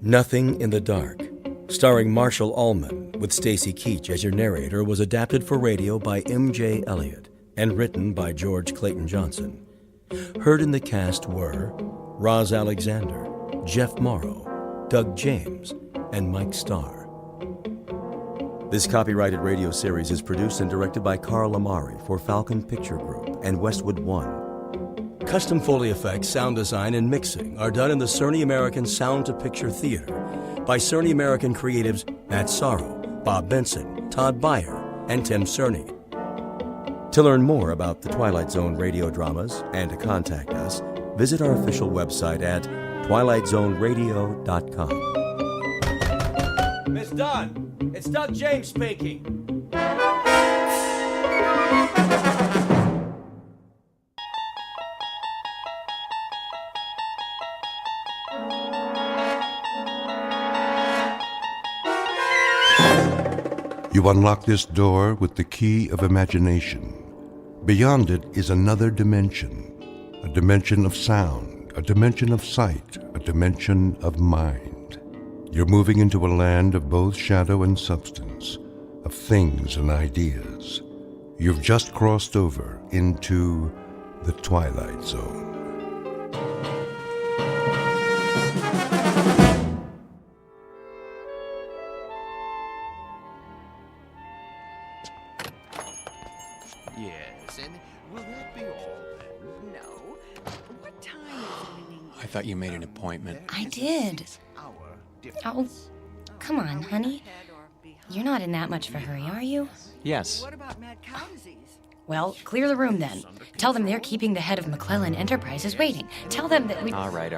Nothing in the Dark, starring Marshall Allman, with Stacy Keach as your narrator, was adapted for radio by M.J. Elliott and written by George Clayton Johnson. Heard in the cast were Roz Alexander, Jeff Morrow, Doug James, and Mike Starr. This copyrighted radio series is produced and directed by Carl Amari for Falcon Picture Group and Westwood One. Custom Foley effects, sound design, and mixing are done in the Cerny American Sound to Picture Theater by Cerny American creatives Matt Sorrow, Bob Benson, Todd Beyer, and Tim Cerny. To learn more about the Twilight Zone radio dramas and to contact us, visit our official website at twilightzoneradio.com. Miss Dunn, it's Doug James speaking. You unlock this door with the key of imagination. Beyond it is another dimension, a dimension of sound, a dimension of sight, a dimension of mind. You're moving into a land of both shadow and substance, of things and ideas. You've just crossed over into the Twilight Zone. Yes, and will that be all then? No. What time is it? I thought you made an appointment. I did. Oh, come on, honey. You're not in that much of a hurry, are you? Yes. What about mad cow disease? Well, clear the room then. Tell them they're keeping the head of McClellan Enterprises waiting. Tell them that we... All right.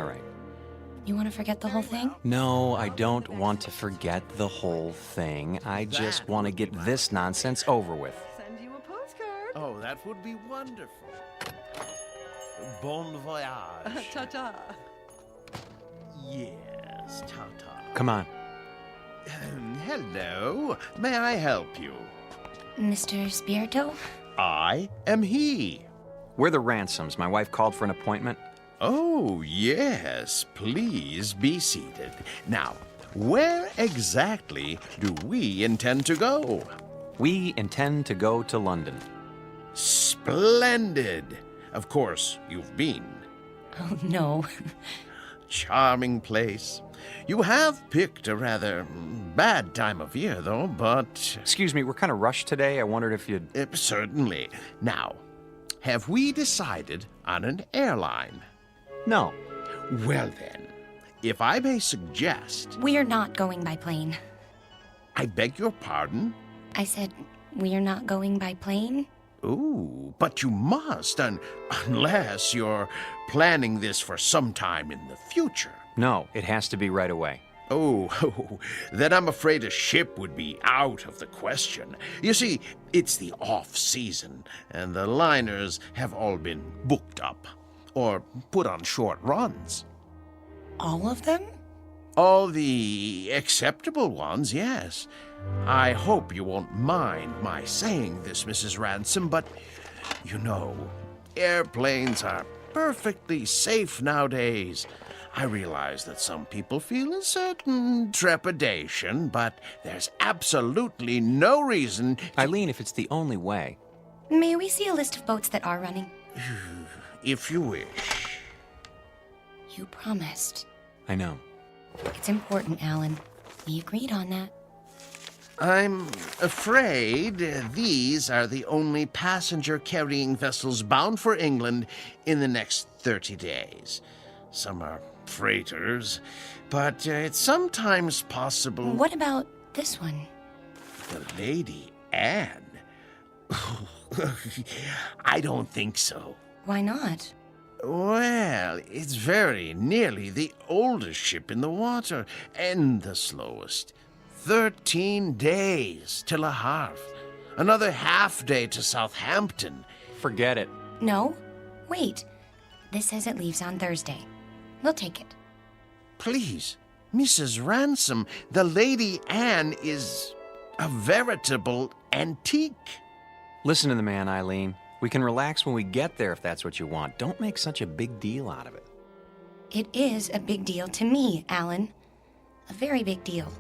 You want to forget the whole thing? No, I don't want to forget the whole thing. I just want to get this nonsense over with. Send you a postcard. Oh, that would be wonderful. Bon voyage. Ta-ta. Yes, ta-ta. Come on. Hello. May I help you? Mr. Spirito? I am he. We're the Ransoms. My wife called for an appointment. Oh, yes. Please be seated. Now, where exactly do we intend to go? We intend to go to London. Splendid. Of course, you've been. Oh, no. Charming place. You have picked a rather bad time of year, though, but... Excuse me, we're kind of rushed today. I wondered if you'd... Certainly. Now, have we decided on an airline? No. Well then, if I may suggest... We're not going by plane. I beg your pardon? I said, we're not going by plane? Ooh, but you must, unless you're planning this for some time in the future. No, it has to be right away. Oh, then I'm afraid a ship would be out of the question. You see, it's the off-season, and the liners have all been booked up, or put on short runs. All of them? All the acceptable ones, yes. I hope you won't mind my saying this, Mrs. Ransom, but, you know, airplanes are perfectly safe nowadays. I realize that some people feel a certain trepidation, but there's absolutely no reason... Eileen, if it's the only way... May we see a list of boats that are running? If you wish. You promised. I know. It's important, Alan. We agreed on that. I'm afraid these are the only passenger-carrying vessels bound for England in the next 30 days. Some are freighters, but it's sometimes possible... What about this one? The Lady Anne? I don't think so. Why not? Well, it's very nearly the oldest ship in the water, and the slowest. 13 days till a half. Another half day to Southampton. Forget it. No. Wait. This says it leaves on Thursday. We'll take it. Please, Mrs. Ransom, the Lady Anne is a veritable antique. Listen to the man, Eileen. We can relax when we get there if that's what you want. Don't make such a big deal out of it. It is a big deal to me, Alan. A very big deal.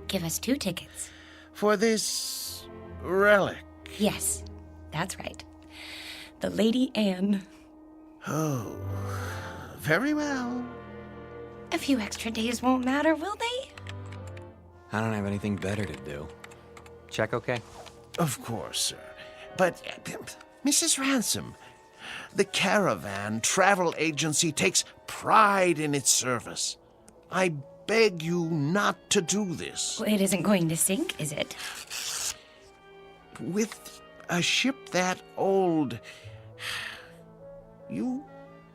Give us 2 tickets. For this relic? Yes, that's right. The Lady Anne. Oh, very well. A few extra days won't matter, will they? I don't have anything better to do. Check okay? Of course, sir. But, Mrs. Ransom, the Caravan Travel Agency takes pride in its service. I beg you not to do this. Well, it isn't going to sink, is it? With a ship that old, you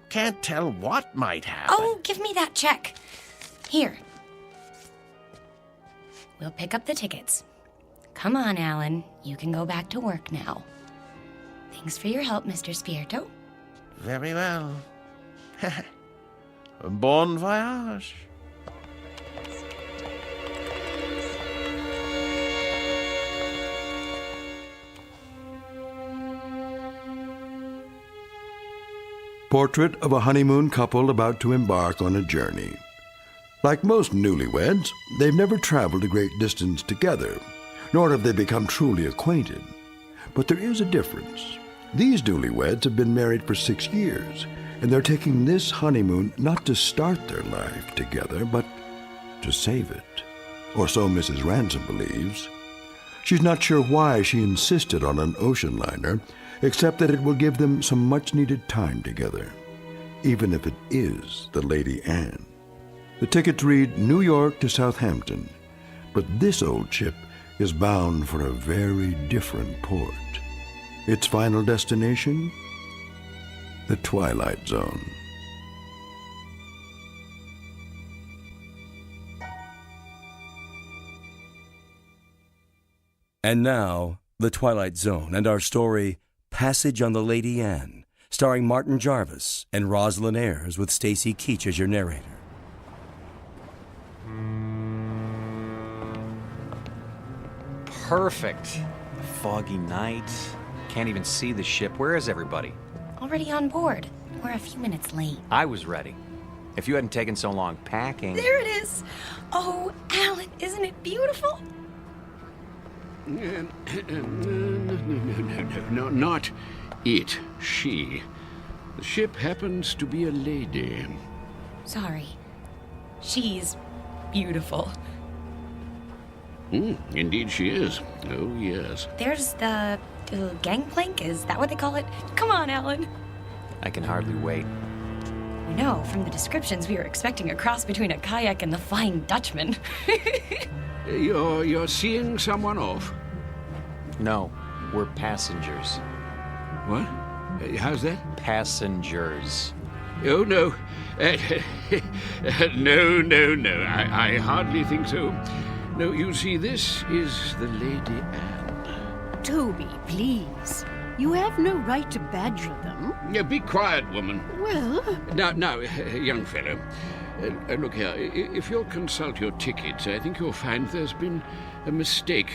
can't tell what might happen. Oh, give me that check. Here. We'll pick up the tickets. Come on, Alan. You can go back to work now. Thanks for your help, Mr. Spierto. Very well. Bon voyage. Portrait of a honeymoon couple about to embark on a journey. Like most newlyweds, they've never traveled a great distance together, nor have they become truly acquainted. But there is a difference. These newlyweds have been married for 6 years, and they're taking this honeymoon not to start their life together, but to save it. Or so Mrs. Ransom believes. She's not sure why she insisted on an ocean liner, except that it will give them some much-needed time together, even if it is the Lady Anne. The tickets read New York to Southampton, but this old ship is bound for a very different port. Its final destination? The Twilight Zone. And now, The Twilight Zone and our story, Passage on the Lady Anne, starring Martin Jarvis and Rosalind Ayres with Stacy Keach as your narrator. Perfect. A foggy night. Can't even see the ship. Where is everybody? Already on board. We're a few minutes late. I was ready. If you hadn't taken so long packing... There it is! Oh, Alan, isn't it beautiful? No, not it. She. The ship happens to be a lady. Sorry. She's beautiful. Indeed she is. Oh, yes. There's the gangplank, is that what they call it? Come on, Alan. I can hardly wait. You know, from the descriptions, we were expecting a cross between a kayak and the Flying Dutchman. You're seeing someone off? No, we're passengers. What? How's that? Passengers. Oh, no. No. I hardly think so. No, you see, this is the Lady Anne. Toby, please. You have no right to badger them. Yeah, be quiet, woman. Well... Now, young fellow. Look here, if you'll consult your tickets, I think you'll find there's been a mistake.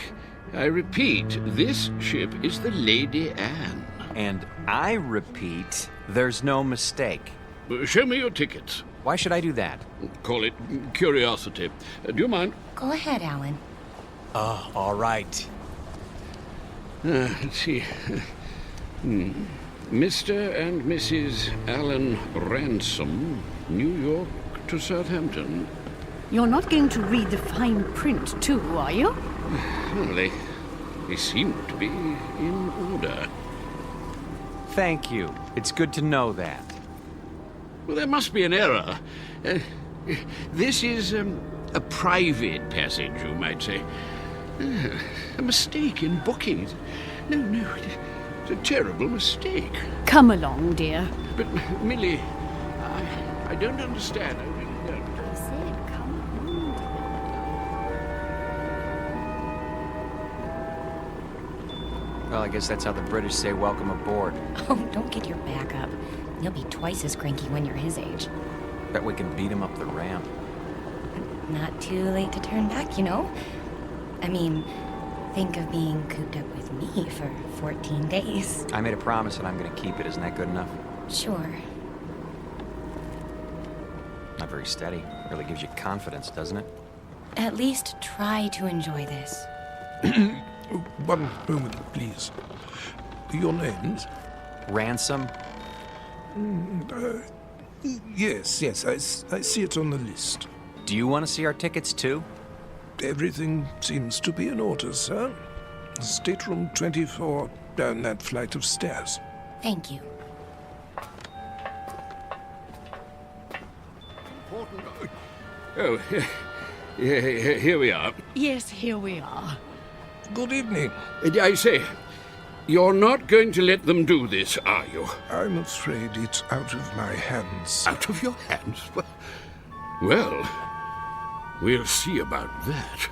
I repeat, this ship is the Lady Anne. And I repeat, there's no mistake. Show me your tickets. Why should I do that? Call it curiosity. Do you mind? Go ahead, Alan. All right. Let's see. Mr. and Mrs. Alan Ransom, New York to Southampton. You're not going to read the fine print, too, are you? Well, they seem to be in order. Thank you. It's good to know that. Well, there must be an error. This is a private passage, you might say. A mistake in booking. No, it's a terrible mistake. Come along, dear. But, Millie, I don't understand. I really don't. I said, come along. Well, I guess that's how the British say welcome aboard. Oh, don't get your back up. You'll be twice as cranky when you're his age. Bet we can beat him up the ramp. Not too late to turn back, you know? I mean, think of being cooped up with me for 14 days. I made a promise and I'm gonna keep it. Isn't that good enough? Sure. Not very steady. Really gives you confidence, doesn't it? At least try to enjoy this. One moment, please. Your names? Ransom? Yes, I see it on the list. Do you want to see our tickets, too? Everything seems to be in order, sir. Stateroom 24, down that flight of stairs. Thank you. Oh, here we are. Yes, here we are. Good evening. I say, you're not going to let them do this, are you? I'm afraid it's out of my hands. Out of your hands? Well, we'll see about that.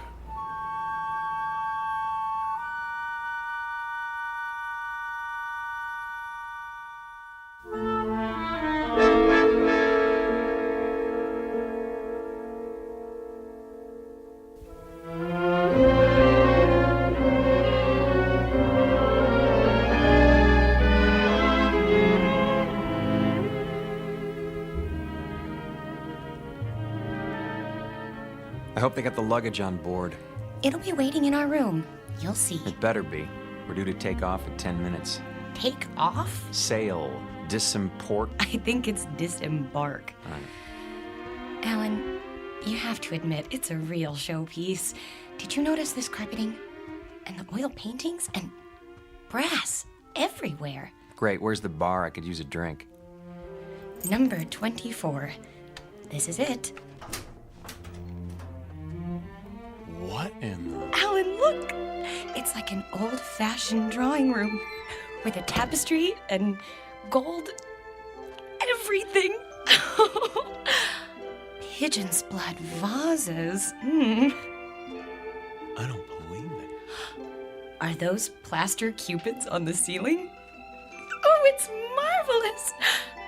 I hope they got the luggage on board. It'll be waiting in our room. You'll see. It better be. We're due to take off in 10 minutes. Take off? Sail. Disimport. I think it's disembark. Right. Alan, you have to admit, it's a real showpiece. Did you notice this carpeting? And the oil paintings? And brass everywhere. Great. Where's the bar? I could use a drink. Number 24. This is it. What in the... Alan, look! It's like an old-fashioned drawing room with a tapestry and gold everything. Pigeon's blood vases. I don't believe it. Are those plaster cupids on the ceiling? Oh, it's marvelous!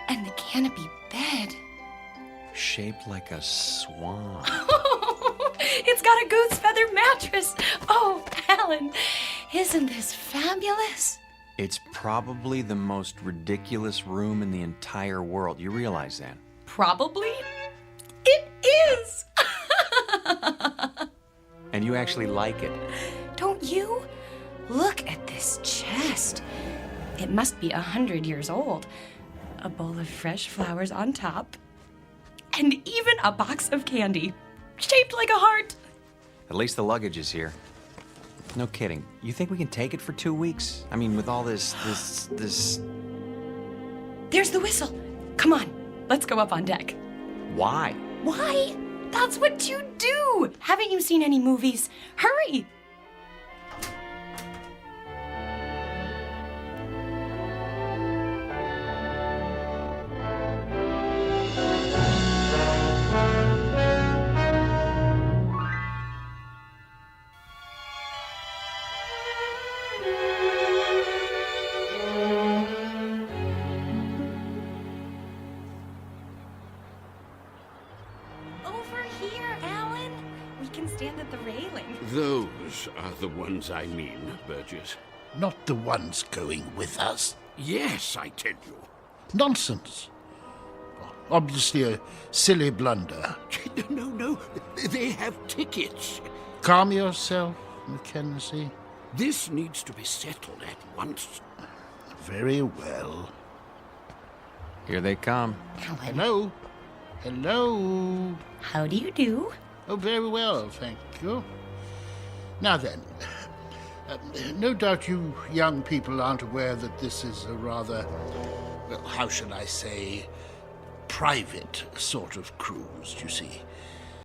And the canopy bed. Shaped like a swan. It's got a goose feather mattress. Oh, Alan, isn't this fabulous? It's probably the most ridiculous room in the entire world. You realize that? Probably. It is. And you actually like it. Don't you? Look at this chest. It must be 100 years old. A bowl of fresh flowers on top. And even a box of candy, shaped like a heart. At least the luggage is here. No kidding. You think we can take it for 2 weeks? I mean, with all this... There's the whistle. Come on, let's go up on deck. Why? Why? That's what you do. Haven't you seen any movies? Hurry. Those are the ones I mean, Burgess. Not the ones going with us. Yes, I tell you. Nonsense. Obviously a silly blunder. No. They have tickets. Calm yourself, Mackenzie. This needs to be settled at once. Very well. Here they come. Hello. Hello. How do you do? Oh, very well, thank you. Now then, no doubt you young people aren't aware that this is a rather, well, how shall I say, private sort of cruise, you see.